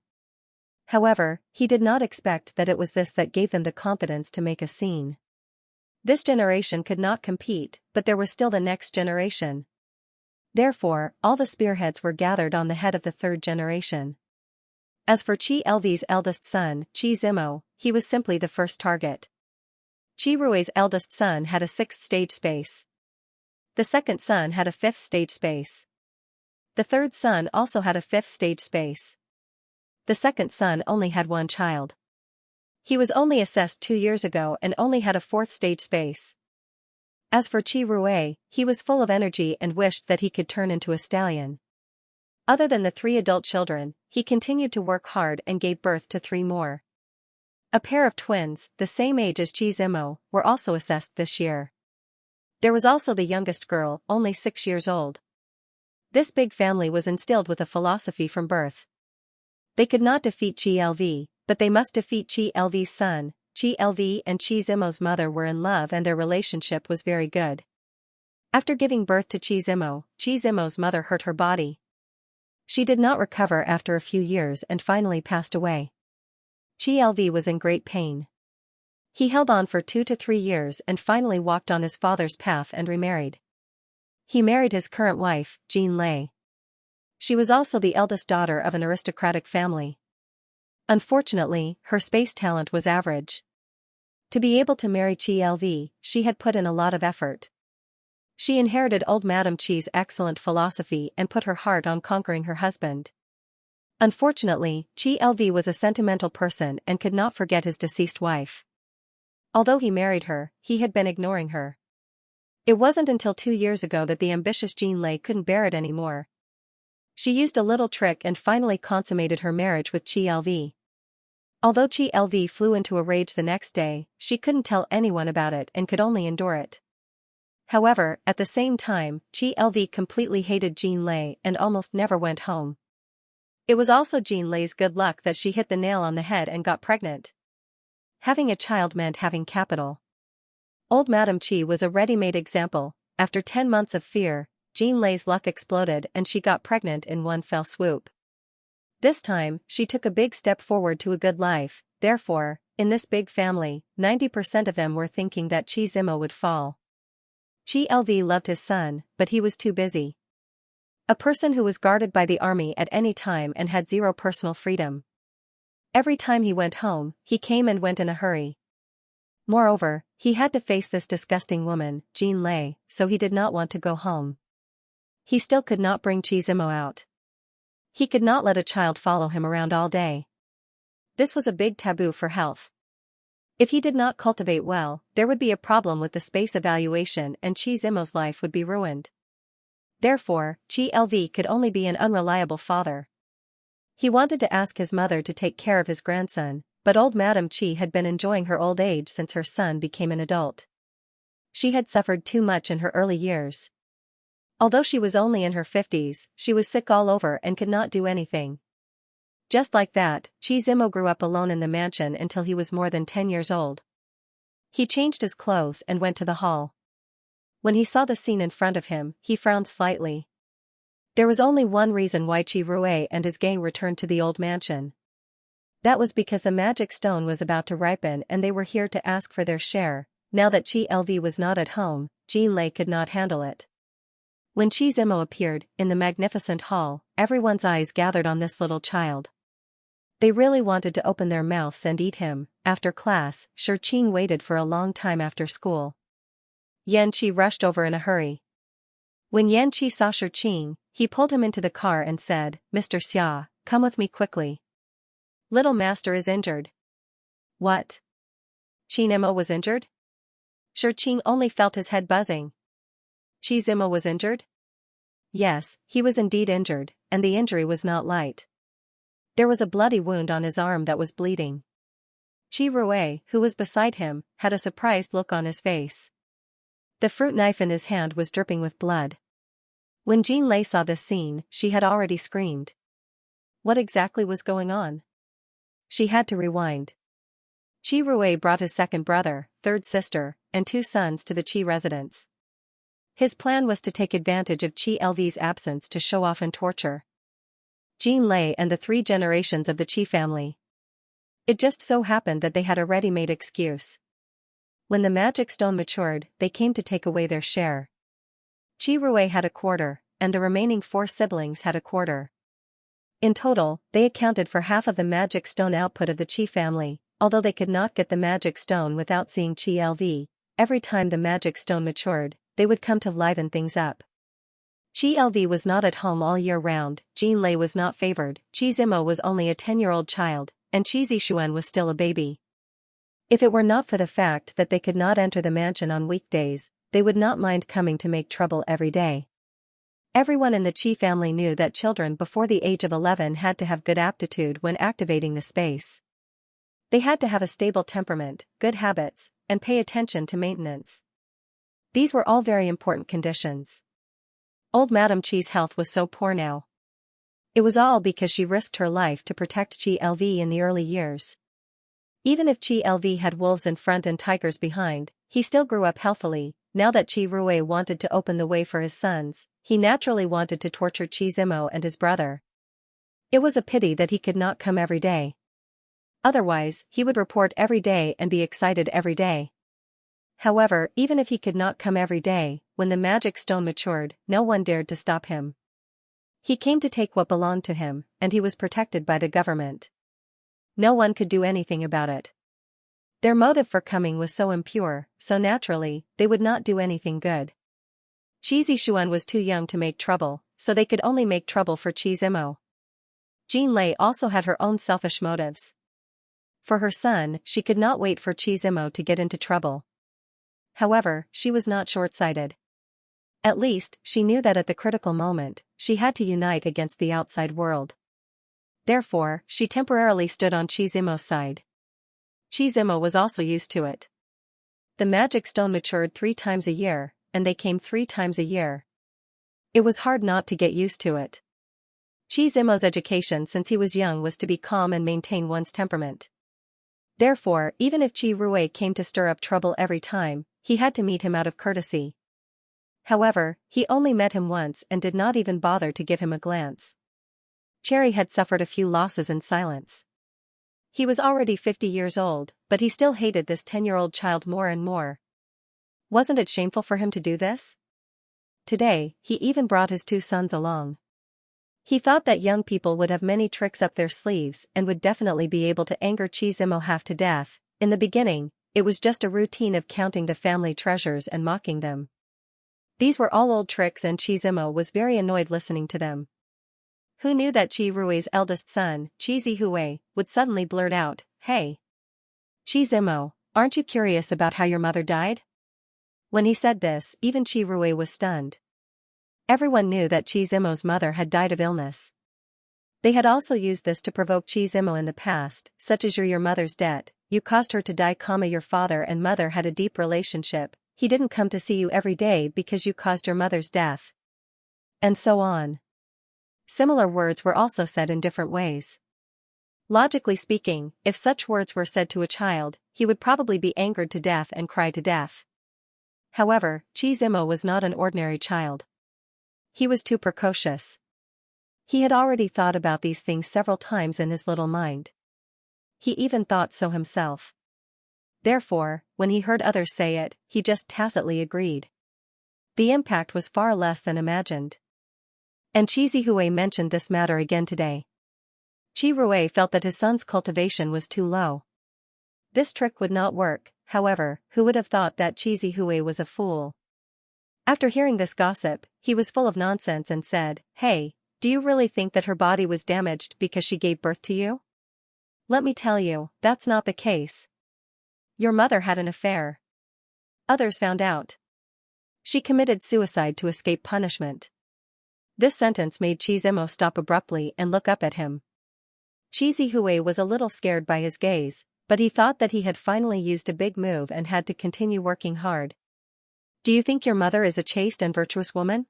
However, he did not expect that it was this that gave them the confidence to make a scene. This generation could not compete, but there was still the next generation. Therefore, all the spearheads were gathered on the head of the 3rd generation. As for Qi Lv's eldest son, Qi Zimo, he was simply the first target. Qi Rui's eldest son had a 6th stage space. The second son had a 5th stage space. The third son also had a 5th stage space. The second son only had 1 child. He was only assessed 2 years ago and only had a 4th stage space. As for Qi Rui, he was full of energy and wished that he could turn into a stallion. Other than the 3 adult children, he continued to work hard and gave birth to 3 more. A pair of twins, the same age as Qi Zimo, were also assessed this year. There was also the youngest girl, only 6 years old. This big family was instilled with a philosophy from birth. They could not defeat Qi Lv, but they must defeat Qi Lv's son. Qi Lv and Qi Zimo's mother were in love and their relationship was very good. After giving birth to Qi Zimo's mother hurt her body. She did not recover after a few years and finally passed away. Qi Lv was in great pain. He held on for 2 to 3 years and finally walked on his father's path and remarried. He married his current wife, Jean Lei. She was also the eldest daughter of an aristocratic family. Unfortunately, her space talent was average. To be able to marry Qi Lv, she had put in a lot of effort. She inherited old Madame Qi's excellent philosophy and put her heart on conquering her husband. Unfortunately, Qi Lv was a sentimental person and could not forget his deceased wife. Although he married her, he had been ignoring her. It wasn't until 2 years ago that the ambitious Jean Lei couldn't bear it anymore. She used a little trick and finally consummated her marriage with Qi Lv. Although Qi Lv flew into a rage the next day, she couldn't tell anyone about it and could only endure it. However, at the same time, Qi Lv completely hated Jean Lei and almost never went home. It was also Jean Lei's good luck that she hit the nail on the head and got pregnant. Having a child meant having capital. Old Madam Chi was a ready-made example. After 10 months of fear, Jean Lei's luck exploded and she got pregnant in one fell swoop. This time, she took a big step forward to a good life. Therefore, in this big family, 90% of them were thinking that Chi Zimo would fall. Chi LV loved his son, but he was too busy. A person who was guarded by the army at any time and had zero personal freedom. Every time he went home, he came and went in a hurry. Moreover, he had to face this disgusting woman, Jean Lei, so he did not want to go home. He still could not bring Chi Zimo out. He could not let a child follow him around all day. This was a big taboo for health. If he did not cultivate well, there would be a problem with the space evaluation and Chi Zimo's life would be ruined. Therefore, Chi LV could only be an unreliable father. He wanted to ask his mother to take care of his grandson, but old Madam Chi had been enjoying her old age since her son became an adult. She had suffered too much in her early years. Although she was only in her 50s, she was sick all over and could not do anything. Just like that, Chi Zimo grew up alone in the mansion until he was more than 10 years old. He changed his clothes and went to the hall. When he saw the scene in front of him, he frowned slightly. There was only one reason why Chi Rui and his gang returned to the old mansion. That was because the magic stone was about to ripen and they were here to ask for their share. Now that Chi LV was not at home, Jean Lei could not handle it. When Chi Zimo appeared, in the magnificent hall, everyone's eyes gathered on this little child. They really wanted to open their mouths and eat him. After class, Shurqing waited for a long time after school. Yan Qi rushed over in a hurry. When Yan Qi saw Shurqing, he pulled him into the car and said, "Mr. Xia, come with me quickly. Little master is injured." What? Chi Zimo was injured? Shurqing only felt his head buzzing. Chi Zimo was injured? Yes, he was indeed injured, and the injury was not light. There was a bloody wound on his arm that was bleeding. Chi Rui, who was beside him, had a surprised look on his face. The fruit knife in his hand was dripping with blood. When Jean Lei saw this scene, she had already screamed. What exactly was going on? She had to rewind. Chi Rui brought his second brother, third sister, and 2 sons to the Chi residence. His plan was to take advantage of Chi LV's absence to show off and torture Jean Lei and the 3 generations of the Chi family. It just so happened that they had a ready-made excuse. When the magic stone matured, they came to take away their share. Chi Rui had a quarter, and the remaining 4 siblings had a quarter. In total, they accounted for half of the magic stone output of the Chi family. Although they could not get the magic stone without seeing Chi LV, every time the magic stone matured, they would come to liven things up. Chi LV was not at home all year round, Jean Lei was not favored, Chi Zimo was only a 10-year-old child, and Chi Zixuan was still a baby. If it were not for the fact that they could not enter the mansion on weekdays, they would not mind coming to make trouble every day. Everyone in the Chi family knew that children before the age of 11 had to have good aptitude when activating the space. They had to have a stable temperament, good habits, and pay attention to maintenance. These were all very important conditions. Old Madam Chi's health was so poor now. It was all because she risked her life to protect Chi LV in the early years. Even if Chi LV had wolves in front and tigers behind, he still grew up healthily. Now that Chi Rui wanted to open the way for his sons, he naturally wanted to torture Chi Zimo and his brother. It was a pity that he could not come every day. Otherwise, he would report every day and be excited every day. However, even if he could not come every day, when the magic stone matured, no one dared to stop him. He came to take what belonged to him, and he was protected by the government. No one could do anything about it. Their motive for coming was so impure, so naturally, they would not do anything good. Chi Zixuan was too young to make trouble, so they could only make trouble for Chi Zimo. Jean Lei also had her own selfish motives. For her son, she could not wait for Chi Zimo to get into trouble. However, she was not short-sighted. At least, she knew that at the critical moment, she had to unite against the outside world. Therefore, she temporarily stood on Chi Zimo's side. Chi Zimo was also used to it. The magic stone matured 3 times a year, and they came 3 times a year. It was hard not to get used to it. Chi Zimo's education since he was young was to be calm and maintain one's temperament. Therefore, even if Chi Rui came to stir up trouble every time, he had to meet him out of courtesy. However, he only met him once and did not even bother to give him a glance. Cherry had suffered a few losses in silence. He was already 50 years old, but he still hated this 10-year-old child more and more. Wasn't it shameful for him to do this? Today, he even brought his 2 sons along. He thought that young people would have many tricks up their sleeves and would definitely be able to anger Chi Zimo half to death. In the beginning, it was just a routine of counting the family treasures and mocking them. These were all old tricks and Chi Zimo was very annoyed listening to them. Who knew that Chi Rui's eldest son, Chi Zihui, would suddenly blurt out, "Hey! Chi Zimo, aren't you curious about how your mother died?" When he said this, even Chi Rui was stunned. Everyone knew that Chi Zimo's mother had died of illness. They had also used this to provoke Chi Zimo in the past, such as your mother's debt, you caused her to die, your father and mother had a deep relationship, he didn't come to see you every day because you caused your mother's death. And so on. Similar words were also said in different ways. Logically speaking, if such words were said to a child, he would probably be angered to death and cry to death. However, Chi Zimo was not an ordinary child. He was too precocious. He had already thought about these things several times in his little mind. He even thought so himself. Therefore, when he heard others say it, he just tacitly agreed. The impact was far less than imagined. And Chi Zihui mentioned this matter again today. Chi Rui felt that his son's cultivation was too low. This trick would not work, however, who would have thought that Chi Zihui was a fool? After hearing this gossip, he was full of nonsense and said, "Hey, do you really think that her body was damaged because she gave birth to you? Let me tell you, that's not the case. Your mother had an affair. Others found out. She committed suicide to escape punishment." This sentence made Chi Zimo stop abruptly and look up at him. Chi Zihui was a little scared by his gaze, but he thought that he had finally used a big move and had to continue working hard. "Do you think your mother is a chaste and virtuous woman?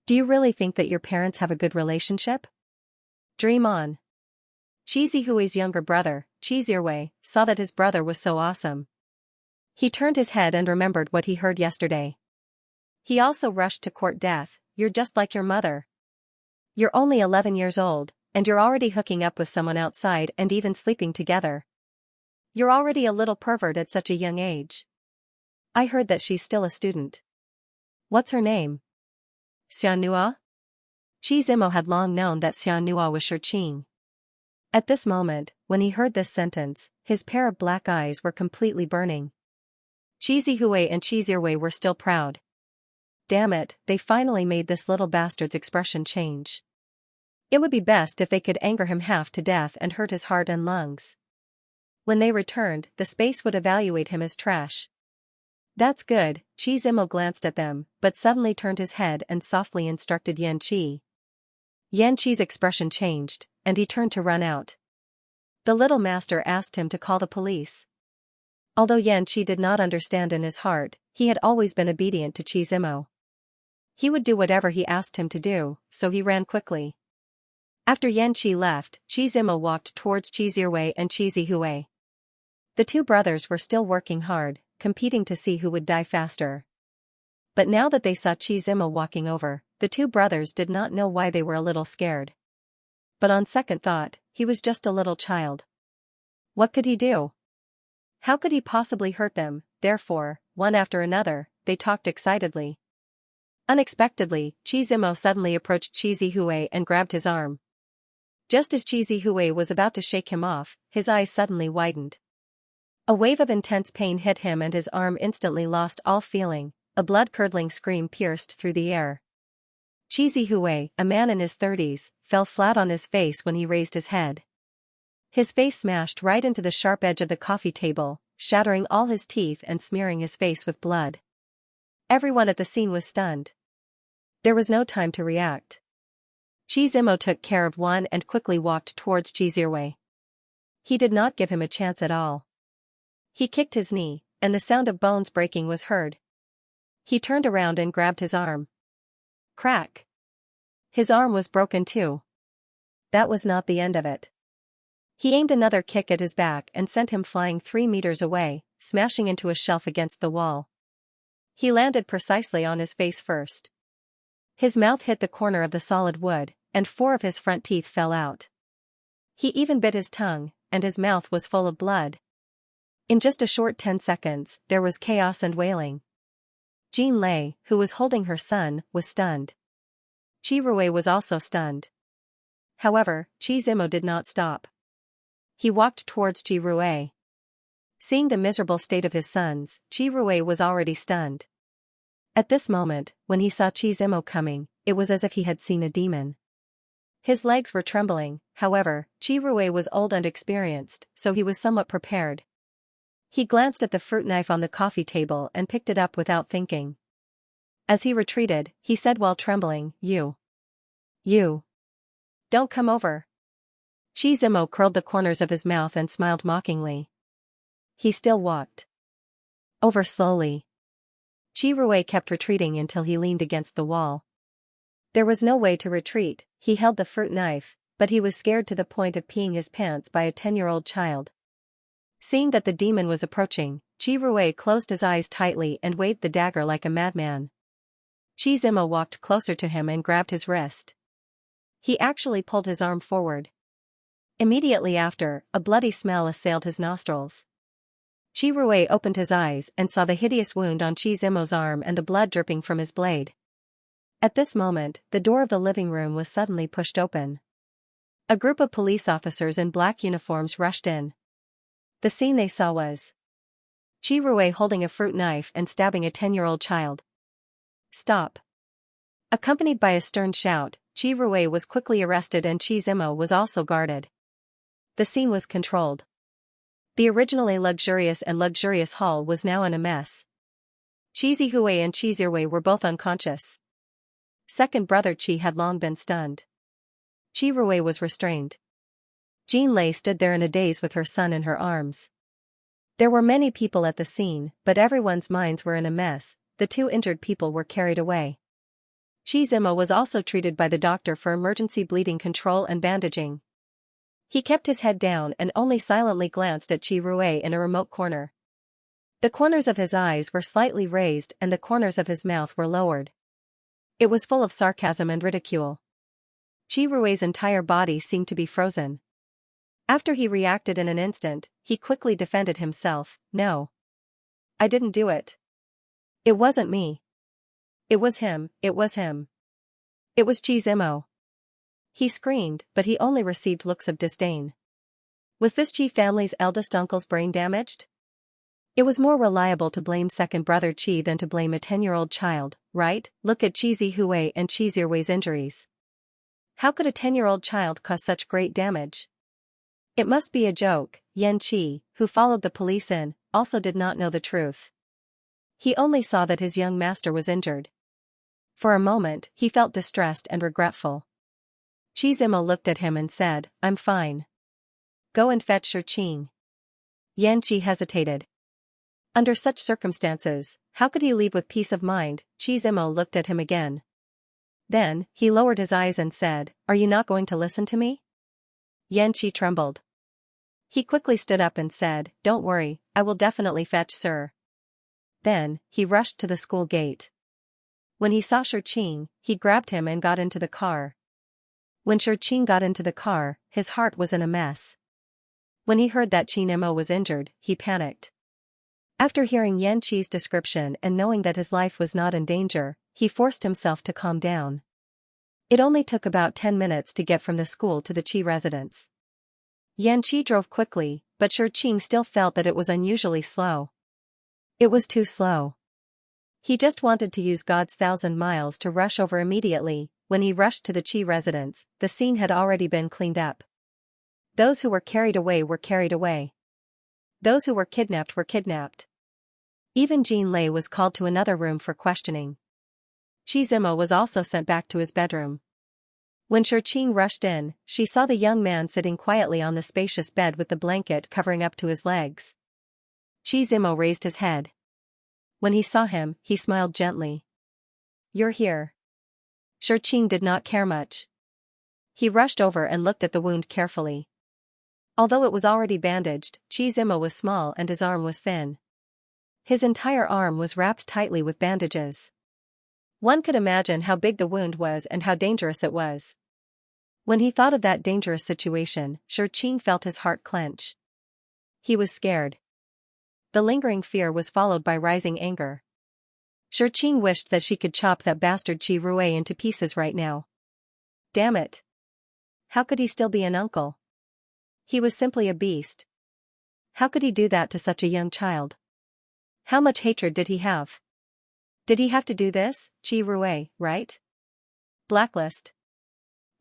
Do you really think that your parents have a good relationship? Dream on." Chi Zihui's younger brother, Chi Zirui, saw that his brother was so awesome. He turned his head and remembered what he heard yesterday. He also rushed to court death. "You're just like your mother. You're only 11 years old, and you're already hooking up with someone outside and even sleeping together. You're already a little pervert at such a young age. I heard that she's still a student. What's her name? Xianxia?" Chi Zimo had long known that Xianxia was Shurqing. At this moment, when he heard this sentence, his pair of black eyes were completely burning. Chi Zihui and Chi Zirui were still proud. Damn it, they finally made this little bastard's expression change. It would be best if they could anger him half to death and hurt his heart and lungs. When they returned, the space would evaluate him as trash. "That's good," Chi Zimo glanced at them, but suddenly turned his head and softly instructed Yan Qi. Yan Qi's expression changed, and he turned to run out. The little master asked him to call the police. Although Yan Qi did not understand in his heart, he had always been obedient to Chi Zimo. He would do whatever he asked him to do, so he ran quickly. After Yan Qi left, Chi Zimo walked towards Chi Zirui and Chi Zihui. The 2 brothers were still working hard, competing to see who would die faster. But now that they saw Chi Zimo walking over, the 2 brothers did not know why they were a little scared. But on second thought, he was just a little child. What could he do? How could he possibly hurt them? Therefore, one after another, they talked excitedly. Unexpectedly, Chi Zimo suddenly approached Chi Zihui and grabbed his arm. Just as Chi Zihui was about to shake him off, his eyes suddenly widened. A wave of intense pain hit him and his arm instantly lost all feeling. A blood-curdling scream pierced through the air. Chi Zihui, a man in his 30s, fell flat on his face when he raised his head. His face smashed right into the sharp edge of the coffee table, shattering all his teeth and smearing his face with blood. Everyone at the scene was stunned. There was no time to react. Chi Zimo took care of one and quickly walked towards Chi Zirui. He did not give him a chance at all. He kicked his knee, and the sound of bones breaking was heard. He turned around and grabbed his arm. Crack! His arm was broken too. That was not the end of it. He aimed another kick at his back and sent him flying 3 meters away, smashing into a shelf against the wall. He landed precisely on his face first. His mouth hit the corner of the solid wood, and 4 of his front teeth fell out. He even bit his tongue, and his mouth was full of blood. In just a short 10 seconds, there was chaos and wailing. Jean Lei, who was holding her son, was stunned. Qi Ruwei was also stunned. However, Qi Zimo did not stop. He walked towards Qi Ruwei. Seeing the miserable state of his sons, Qi Ruwei was already stunned. At this moment, when he saw Qi Zimo coming, it was as if he had seen a demon. His legs were trembling, however, Qi Ruwei was old and experienced, so he was somewhat prepared. He glanced at the fruit knife on the coffee table and picked it up without thinking. As he retreated, he said while trembling, You. Don't come over. Qi Zimo curled the corners of his mouth and smiled mockingly. He still walked over slowly. Qi Ruwei kept retreating until he leaned against the wall. There was no way to retreat. He held the fruit knife, but he was scared to the point of peeing his pants by a 10-year-old child. Seeing that the demon was approaching, Qi Ruwei closed his eyes tightly and waved the dagger like a madman. Qi Zimo walked closer to him and grabbed his wrist. He actually pulled his arm forward. Immediately after, a bloody smell assailed his nostrils. Qi Ruwei opened his eyes and saw the hideous wound on Qi Zimo's arm and the blood dripping from his blade. At this moment, the door of the living room was suddenly pushed open. A group of police officers in black uniforms rushed in. The scene they saw was Qi Ruwei holding a fruit knife and stabbing a 10-year-old child. Stop! Accompanied by a stern shout, Qi Ruwei was quickly arrested and Qi Zimo was also guarded. The scene was controlled. The originally luxurious hall was now in a mess. Qi Zihui and Qi Zirwei were both unconscious. Second brother Qi had long been stunned. Qi Ruwei was restrained. Jean Lei stood there in a daze with her son in her arms. There were many people at the scene, but everyone's minds were in a mess. The 2 injured people were carried away. Qi Zimo was also treated by the doctor for emergency bleeding control and bandaging. He kept his head down and only silently glanced at Qi Ruwei in a remote corner. The corners of his eyes were slightly raised and the corners of his mouth were lowered. It was full of sarcasm and ridicule. Qi Ruwei's entire body seemed to be frozen. After he reacted in an instant, he quickly defended himself. No. I didn't do it. It wasn't me. It was him. It was Qi Zimo. He screamed, but he only received looks of disdain. Was this Qi family's eldest uncle's brain damaged? It was more reliable to blame second brother Qi than to blame a 10-year-old child, right? Look at Qi Zihui and Qi Zirwei's injuries. How could a 10-year-old child cause such great damage? It must be a joke. Yan Qi, who followed the police in, also did not know the truth. He only saw that his young master was injured. For a moment, he felt distressed and regretful. Qi Zimo looked at him and said, I'm fine. Go and fetch Shi Qing. Yan Qi hesitated. Under such circumstances, how could he leave with peace of mind? Qi Zimo looked at him again. Then, he lowered his eyes and said, Are you not going to listen to me? Yan Qi trembled. He quickly stood up and said, Don't worry, I will definitely fetch Sir. Then, he rushed to the school gate. When he saw Shi Qing, he grabbed him and got into the car. When Shi Qing got into the car, his heart was in a mess. When he heard that Qi Nemo was injured, he panicked. After hearing Yan Qi's description and knowing that his life was not in danger, he forced himself to calm down. It only took about 10 minutes to get from the school to the Qi residence. Yan Qi drove quickly, but Shi Qing still felt that it was unusually slow. It was too slow. He just wanted to use God's 1,000 miles to rush over immediately. When he rushed to the Qi residence, the scene had already been cleaned up. Those who were carried away were carried away. Those who were kidnapped were kidnapped. Even Jean Lei was called to another room for questioning. Qi Zimo was also sent back to his bedroom. When Shi Qing rushed in, she saw the young man sitting quietly on the spacious bed with the blanket covering up to his legs. Qi Zimo raised his head. When he saw him, he smiled gently. You're here. Shi Qing did not care much. He rushed over and looked at the wound carefully. Although it was already bandaged, Xianxia was small and his arm was thin. His entire arm was wrapped tightly with bandages. One could imagine how big the wound was and how dangerous it was. When he thought of that dangerous situation, Xianxia felt his heart clench. He was scared. The lingering fear was followed by rising anger. Xianxia wished that she could chop that bastard Qi Rui into pieces right now. Damn it. How could he still be an uncle? He was simply a beast. How could he do that to such a young child? How much hatred did he have? Did he have to do this, Qi Rui, right? Blacklist.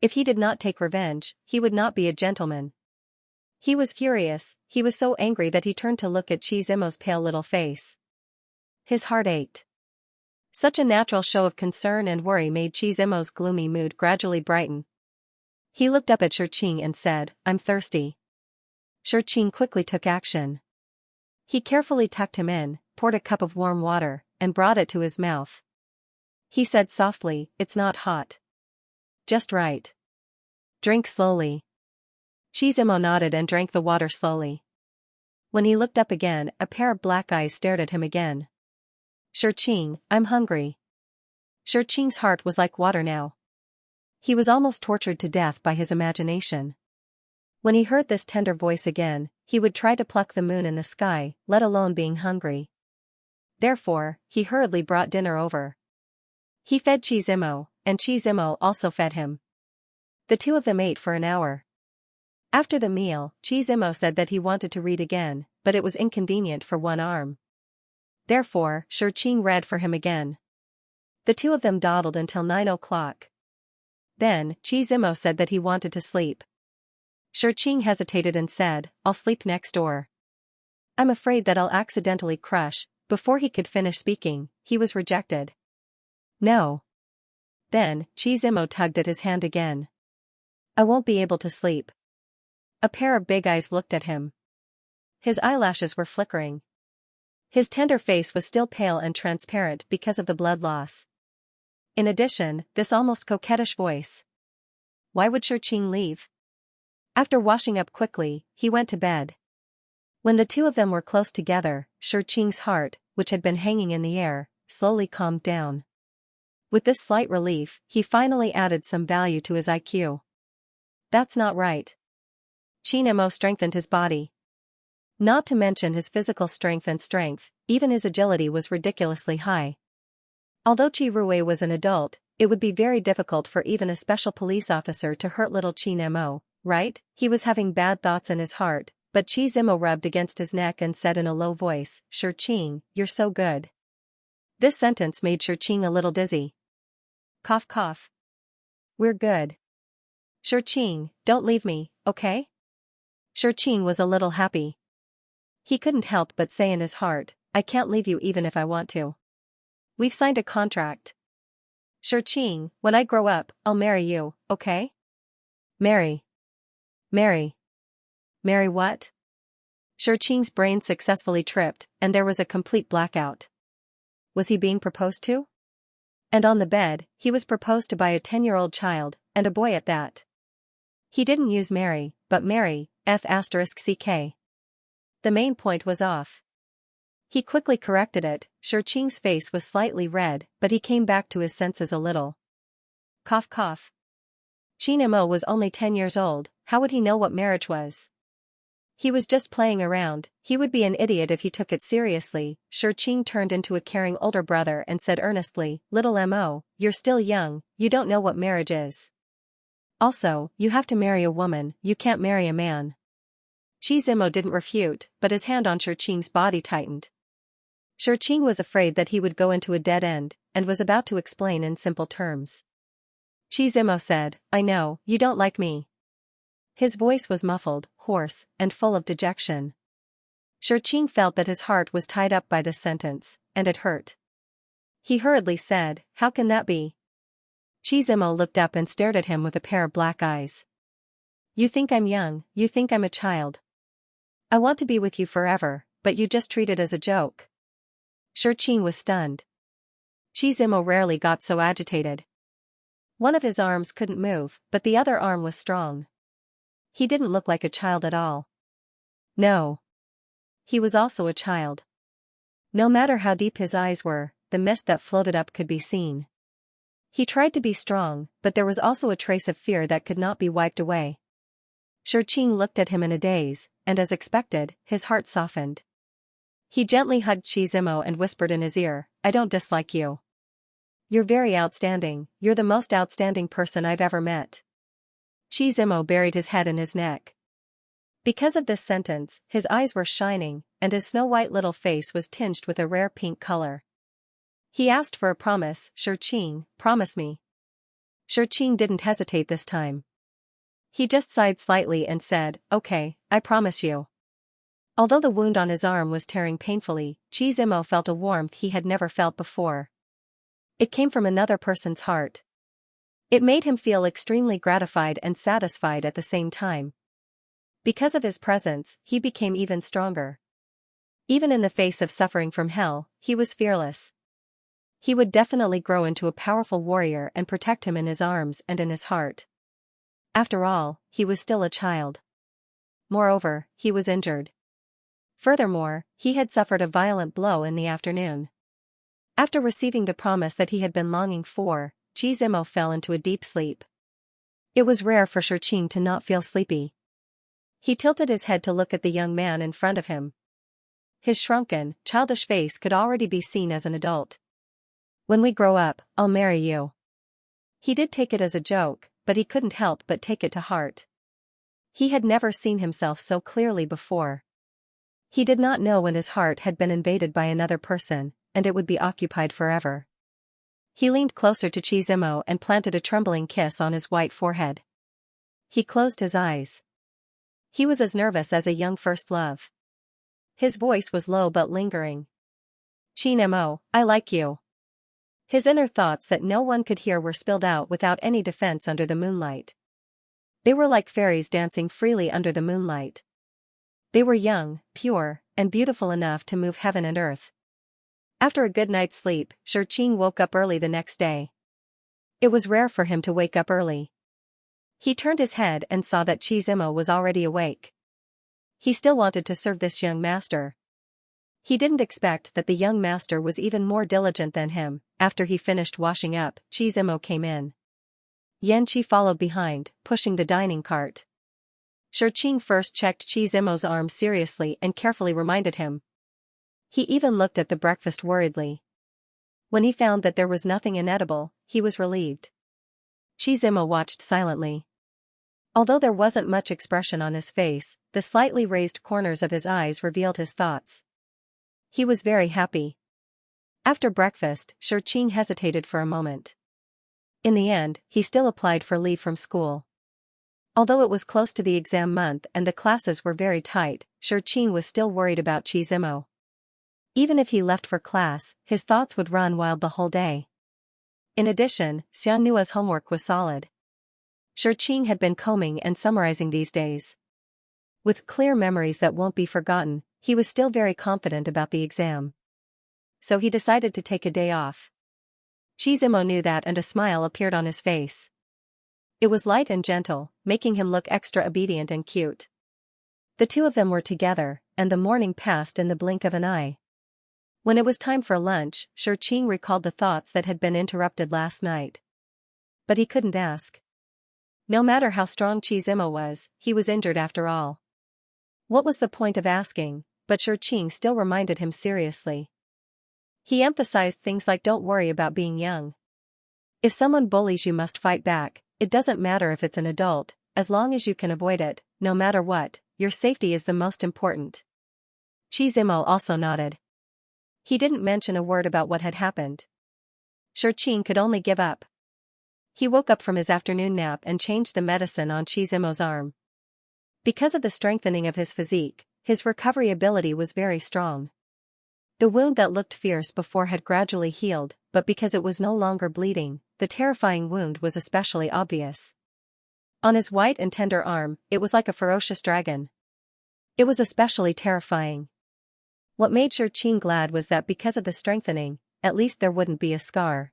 If he did not take revenge, he would not be a gentleman. He was furious, he was so angry that he turned to look at Xianxia's pale little face. His heart ached. Such a natural show of concern and worry made Xianxia's gloomy mood gradually brighten. He looked up at Xianxia and said, "I'm thirsty." Xianxia quickly took action. He carefully tucked him in, poured a cup of warm water, and brought it to his mouth. He said softly, "It's not hot. Just right. Drink slowly." Xianxia nodded and drank the water slowly. When he looked up again, a pair of black eyes stared at him again. "Xianxia, I'm hungry." Xianxia's heart was like water now. He was almost tortured to death by his imagination. When he heard this tender voice again, he would try to pluck the moon in the sky, let alone being hungry. Therefore, he hurriedly brought dinner over. He fed Xianxia, and Xianxia also fed him. The two of them ate for an hour. After the meal, Xianxia said that he wanted to read again, but it was inconvenient for one arm. Therefore, Xianxia read for him again. The two of them dawdled until 9 o'clock. Then, Xianxia said that he wanted to sleep. Xianxia hesitated and said, "I'll sleep next door." "I'm afraid that I'll accidentally crush." Before he could finish speaking, he was rejected. "No." Then, Xianxia tugged at his hand again. "I won't be able to sleep." A pair of big eyes looked at him. His eyelashes were flickering. His tender face was still pale and transparent because of the blood loss. In addition, this almost coquettish voice. Why would Xianxia leave? After washing up quickly, he went to bed. When the two of them were close together, Xianxia's heart, which had been hanging in the air, slowly calmed down. With this slight relief, he finally added some value to his IQ. That's not right. Xianxia strengthened his body. Not to mention his physical strength, even his agility was ridiculously high. Although Qi Rui was an adult, it would be very difficult for even a special police officer to hurt little Xianxia, right? He was having bad thoughts in his heart, but Xianxia rubbed against his neck and said in a low voice, "Xianxia, you're so good." This sentence made Xianxia a little dizzy. Cough cough. "We're good. Xianxia, don't leave me, okay?" Xianxia was a little happy. He couldn't help but say in his heart, "I can't leave you even if I want to. We've signed a contract. Xianxia, when I grow up, I'll marry you, okay?" Marry. Marry. Marry what? Xianxia's brain successfully tripped, and there was a complete blackout. Was he being proposed to? And on the bed, he was proposed to by a 10-year-old child, and a boy at that. He didn't use marry, but marry, F***ck. The main point was off. He quickly corrected it. Xianxia's face was slightly red, but he came back to his senses a little. Cough cough. Xianxia was only 10 years old, how would he know what marriage was? He was just playing around, he would be an idiot if he took it seriously. Xianxia turned into a caring older brother and said earnestly, "Little Mo, you're still young, you don't know what marriage is. Also, you have to marry a woman, you can't marry a man." Xianxia didn't refute, but his hand on Xianxia's body tightened. Xianxia was afraid that he would go into a dead end, and was about to explain in simple terms. Xianxia said, "I know, you don't like me." His voice was muffled, hoarse, and full of dejection. Xianxia felt that his heart was tied up by this sentence, and it hurt. He hurriedly said, "How can that be?" Xianxia looked up and stared at him with a pair of black eyes. "You think I'm young, you think I'm a child. I want to be with you forever, but you just treat it as a joke." Xianxia was stunned. Xianxia rarely got so agitated. One of his arms couldn't move, but the other arm was strong. He didn't look like a child at all. No. He was also a child. No matter how deep his eyes were, the mist that floated up could be seen. He tried to be strong, but there was also a trace of fear that could not be wiped away. Xianxia looked at him in a daze, and as expected, his heart softened. He gently hugged Zimo and whispered in his ear, "I don't dislike you. You're very outstanding, you're the most outstanding person I've ever met." Zimo buried his head in his neck. Because of this sentence, his eyes were shining, and his snow-white little face was tinged with a rare pink color. He asked for a promise. "Xianxia, promise me." Xianxia didn't hesitate this time. He just sighed slightly and said, "Okay, I promise you." Although the wound on his arm was tearing painfully, Zimo felt a warmth he had never felt before. It came from another person's heart. It made him feel extremely gratified and satisfied at the same time. Because of his presence, he became even stronger. Even in the face of suffering from hell, he was fearless. He would definitely grow into a powerful warrior and protect him in his arms and in his heart. After all, he was still a child. Moreover, he was injured. Furthermore, he had suffered a violent blow in the afternoon. After receiving the promise that he had been longing for, Zimo fell into a deep sleep. It was rare for Xianxia to not feel sleepy. He tilted his head to look at the young man in front of him. His shrunken, childish face could already be seen as an adult. "When we grow up, I'll marry you." He did take it as a joke, but he couldn't help but take it to heart. He had never seen himself so clearly before. He did not know when his heart had been invaded by another person, and it would be occupied forever. He leaned closer to Zimo and planted a trembling kiss on his white forehead. He closed his eyes. He was as nervous as a young first love. His voice was low but lingering. "Zimo, I like you." His inner thoughts that no one could hear were spilled out without any defense under the moonlight. They were like fairies dancing freely under the moonlight. They were young, pure, and beautiful enough to move heaven and earth. After a good night's sleep, Xianxia woke up early the next day. It was rare for him to wake up early. He turned his head and saw that Zimo was already awake. He still wanted to serve this young master. He didn't expect that the young master was even more diligent than him. After he finished washing up, Zimo came in. Xianxia followed behind, pushing the dining cart. Xianxia first checked Zimo's arm seriously and carefully reminded him. He even looked at the breakfast worriedly. When he found that there was nothing inedible, he was relieved. Zimo watched silently. Although there wasn't much expression on his face, the slightly raised corners of his eyes revealed his thoughts. He was very happy. After breakfast, Xianxia hesitated for a moment. In the end, he still applied for leave from school. Although it was close to the exam month and the classes were very tight, Xianxia was still worried about Zimo. Even if he left for class, his thoughts would run wild the whole day. In addition, Xianxia's homework was solid. Xianxia had been combing and summarizing these days. With clear memories that won't be forgotten, he was still very confident about the exam. So he decided to take a day off. Zimo knew that and a smile appeared on his face. It was light and gentle, making him look extra obedient and cute. The two of them were together, and the morning passed in the blink of an eye. When it was time for lunch, Xianxia recalled the thoughts that had been interrupted last night. But he couldn't ask. No matter how strong Zimo was, he was injured after all. What was the point of asking? But Xianxia still reminded him seriously. He emphasized things like don't worry about being young. If someone bullies you, must fight back. It doesn't matter if it's an adult, as long as you can avoid it, no matter what, your safety is the most important. Zimo also nodded. He didn't mention a word about what had happened. Xianxia could only give up. He woke up from his afternoon nap and changed the medicine on Zimo's arm. Because of the strengthening of his physique, his recovery ability was very strong. The wound that looked fierce before had gradually healed, but because it was no longer bleeding, the terrifying wound was especially obvious. On his white and tender arm, it was like a ferocious dragon. It was especially terrifying. What made Xianxia glad was that because of the strengthening, at least there wouldn't be a scar.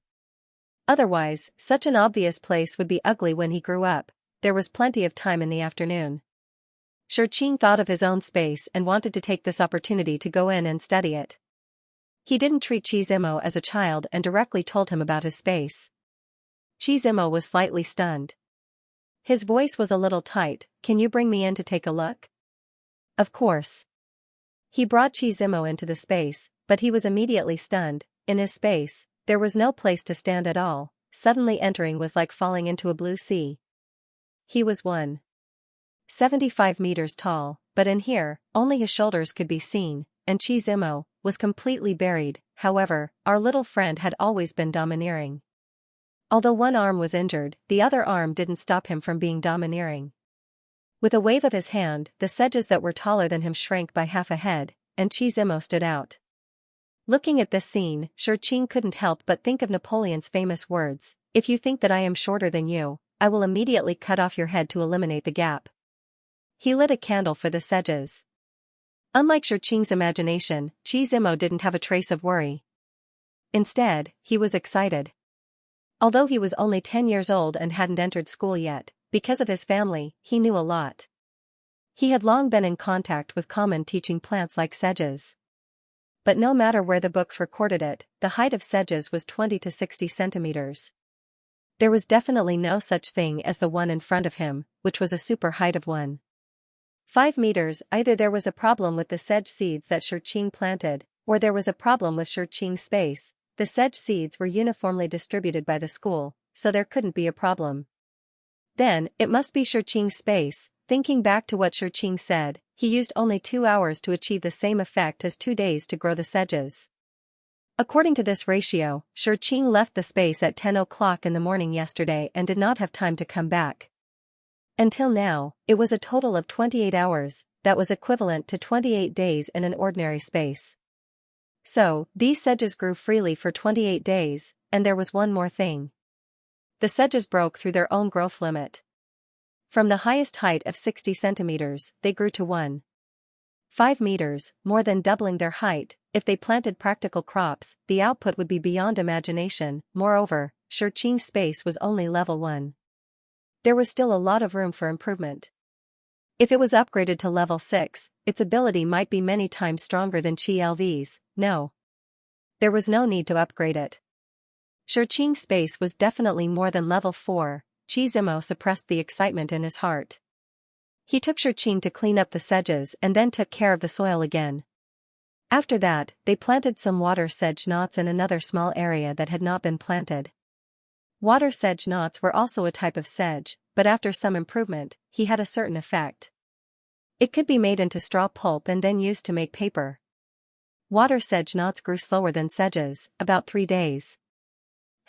Otherwise, such an obvious place would be ugly when he grew up. There was plenty of time in the afternoon. Shurqing thought of his own space and wanted to take this opportunity to go in and study it. He didn't treat Qi Zimo as a child and directly told him about his space. Qi Zimo was slightly stunned. His voice was a little tight. Can you bring me in to take a look? Of course. He brought Qi Zimo into the space, but he was immediately stunned. In his space, there was no place to stand at all. Suddenly entering was like falling into a blue sea. He was 175 meters tall, but in here, only his shoulders could be seen, and Qi Zimo was completely buried. However, our little friend had always been domineering. Although one arm was injured, the other arm didn't stop him from being domineering. With a wave of his hand, the sedges that were taller than him shrank by half a head, and Qi Zimo stood out. Looking at this scene, Shurqing couldn't help but think of Napoleon's famous words, "If you think that I am shorter than you, I will immediately cut off your head to eliminate the gap." He lit a candle for the sedges. Unlike Shurqing's imagination, Qi Zimo didn't have a trace of worry. Instead, he was excited. Although he was only 10 years old and hadn't entered school yet, because of his family, he knew a lot. He had long been in contact with common teaching plants like sedges. But no matter where the books recorded it, the height of sedges was 20 to 60 centimeters. There was definitely no such thing as the one in front of him, which was a super height of 1.5 meters. Either there was a problem with the sedge seeds that Shurqing planted, or there was a problem with Shurqing's space. The sedge seeds were uniformly distributed by the school, so there couldn't be a problem. Then, it must be Shurqing's space. Thinking back to what Shurqing said, he used only 2 hours to achieve the same effect as 2 days to grow the sedges. According to this ratio, Shurqing left the space at 10 o'clock in the morning yesterday and did not have time to come back. Until now, it was a total of 28 hours, that was equivalent to 28 days in an ordinary space. So, these sedges grew freely for 28 days, and there was one more thing. The sedges broke through their own growth limit. From the highest height of 60 centimeters, they grew to 1.5 meters, more than doubling their height. If they planted practical crops, the output would be beyond imagination. Moreover, Shurqing's space was only level 1. There was still a lot of room for improvement. If it was upgraded to level 6, its ability might be many times stronger than Qi LV's. No. There was no need to upgrade it. Shurqing's space was definitely more than level 4. Qi Zimo suppressed the excitement in his heart. He took Shurqing to clean up the sedges and then took care of the soil again. After that, they planted some water sedge knots in another small area that had not been planted. Water sedge knots were also a type of sedge, but after some improvement, he had a certain effect. It could be made into straw pulp and then used to make paper. Water sedge knots grew slower than sedges, about 3 days.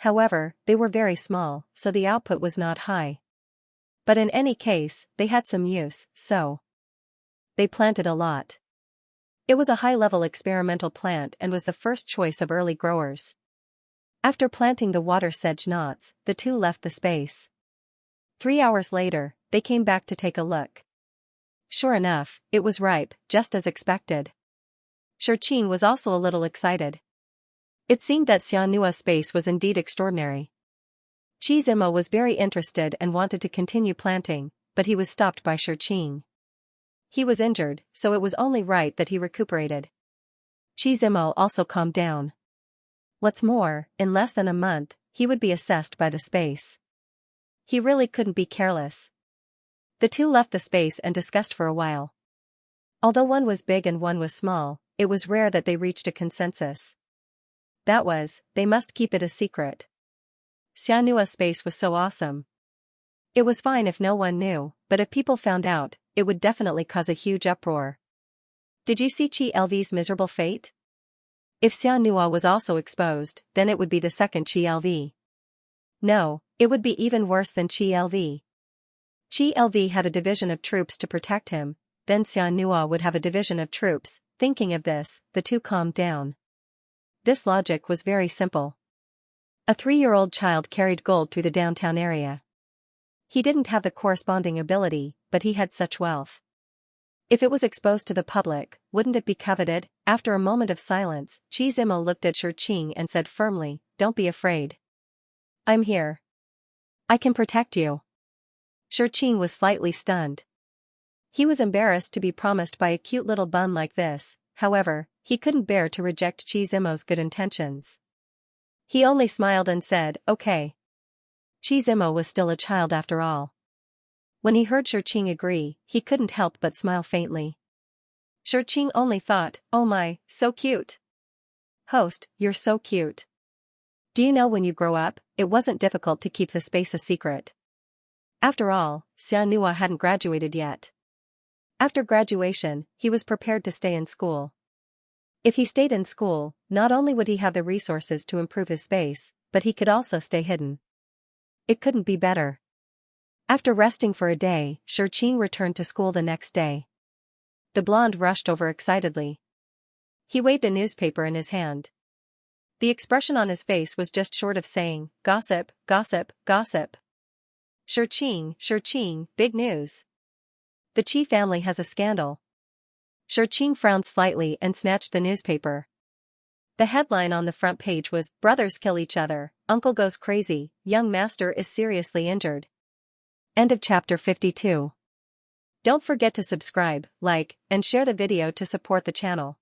However, they were very small, so the output was not high. But in any case, they had some use, so they planted a lot. It was a high-level experimental plant and was the first choice of early growers. After planting the water sedge knots, the two left the space. 3 hours later, they came back to take a look. Sure enough, it was ripe, just as expected. Shurqing was also a little excited. It seemed that Xianxia's space was indeed extraordinary. Qi Zimo was very interested and wanted to continue planting, but he was stopped by Shurqing. He was injured, so it was only right that he recuperated. Qi Zimo also calmed down. What's more, in less than a month, he would be assessed by the space. He really couldn't be careless. The two left the space and discussed for a while. Although one was big and one was small, it was rare that they reached a consensus. That was, they must keep it a secret. Xianxia's space was so awesome. It was fine if no one knew, but if people found out, it would definitely cause a huge uproar. Did you see Qi LV's miserable fate? If Xianxia was also exposed, then it would be the second Qi LV. No, it would be even worse than Qi LV. Qi LV had a division of troops to protect him, then Xianxia would have a division of troops. Thinking of this, the two calmed down. This logic was very simple. A 3-year-old child carried gold through the downtown area. He didn't have the corresponding ability, but he had such wealth. If it was exposed to the public, wouldn't it be coveted? After a moment of silence, Qi Zimo looked at Shurqing and said firmly, "Don't be afraid. I'm here. I can protect you." Shurqing was slightly stunned. He was embarrassed to be promised by a cute little bun like this, however, he couldn't bear to reject Chizimo's good intentions. He only smiled and said, okay. Chizimo was still a child after all. When he heard Xianxia agree, he couldn't help but smile faintly. Xianxia only thought, oh my, so cute. Host, you're so cute. Do you know when you grow up, it wasn't difficult to keep the space a secret. After all, Xianxia hadn't graduated yet. After graduation, he was prepared to stay in school. If he stayed in school, not only would he have the resources to improve his space, but he could also stay hidden. It couldn't be better. After resting for a day, Xianxia returned to school the next day. The blonde rushed over excitedly. He waved a newspaper in his hand. The expression on his face was just short of saying, gossip, gossip, gossip. Xianxia, big news. The Qi family has a scandal. Xianxia frowned slightly and snatched the newspaper. The headline on the front page was, Brothers kill each other, Uncle goes crazy, young master is seriously injured. End of chapter 52. Don't forget to subscribe, like, and share the video to support the channel.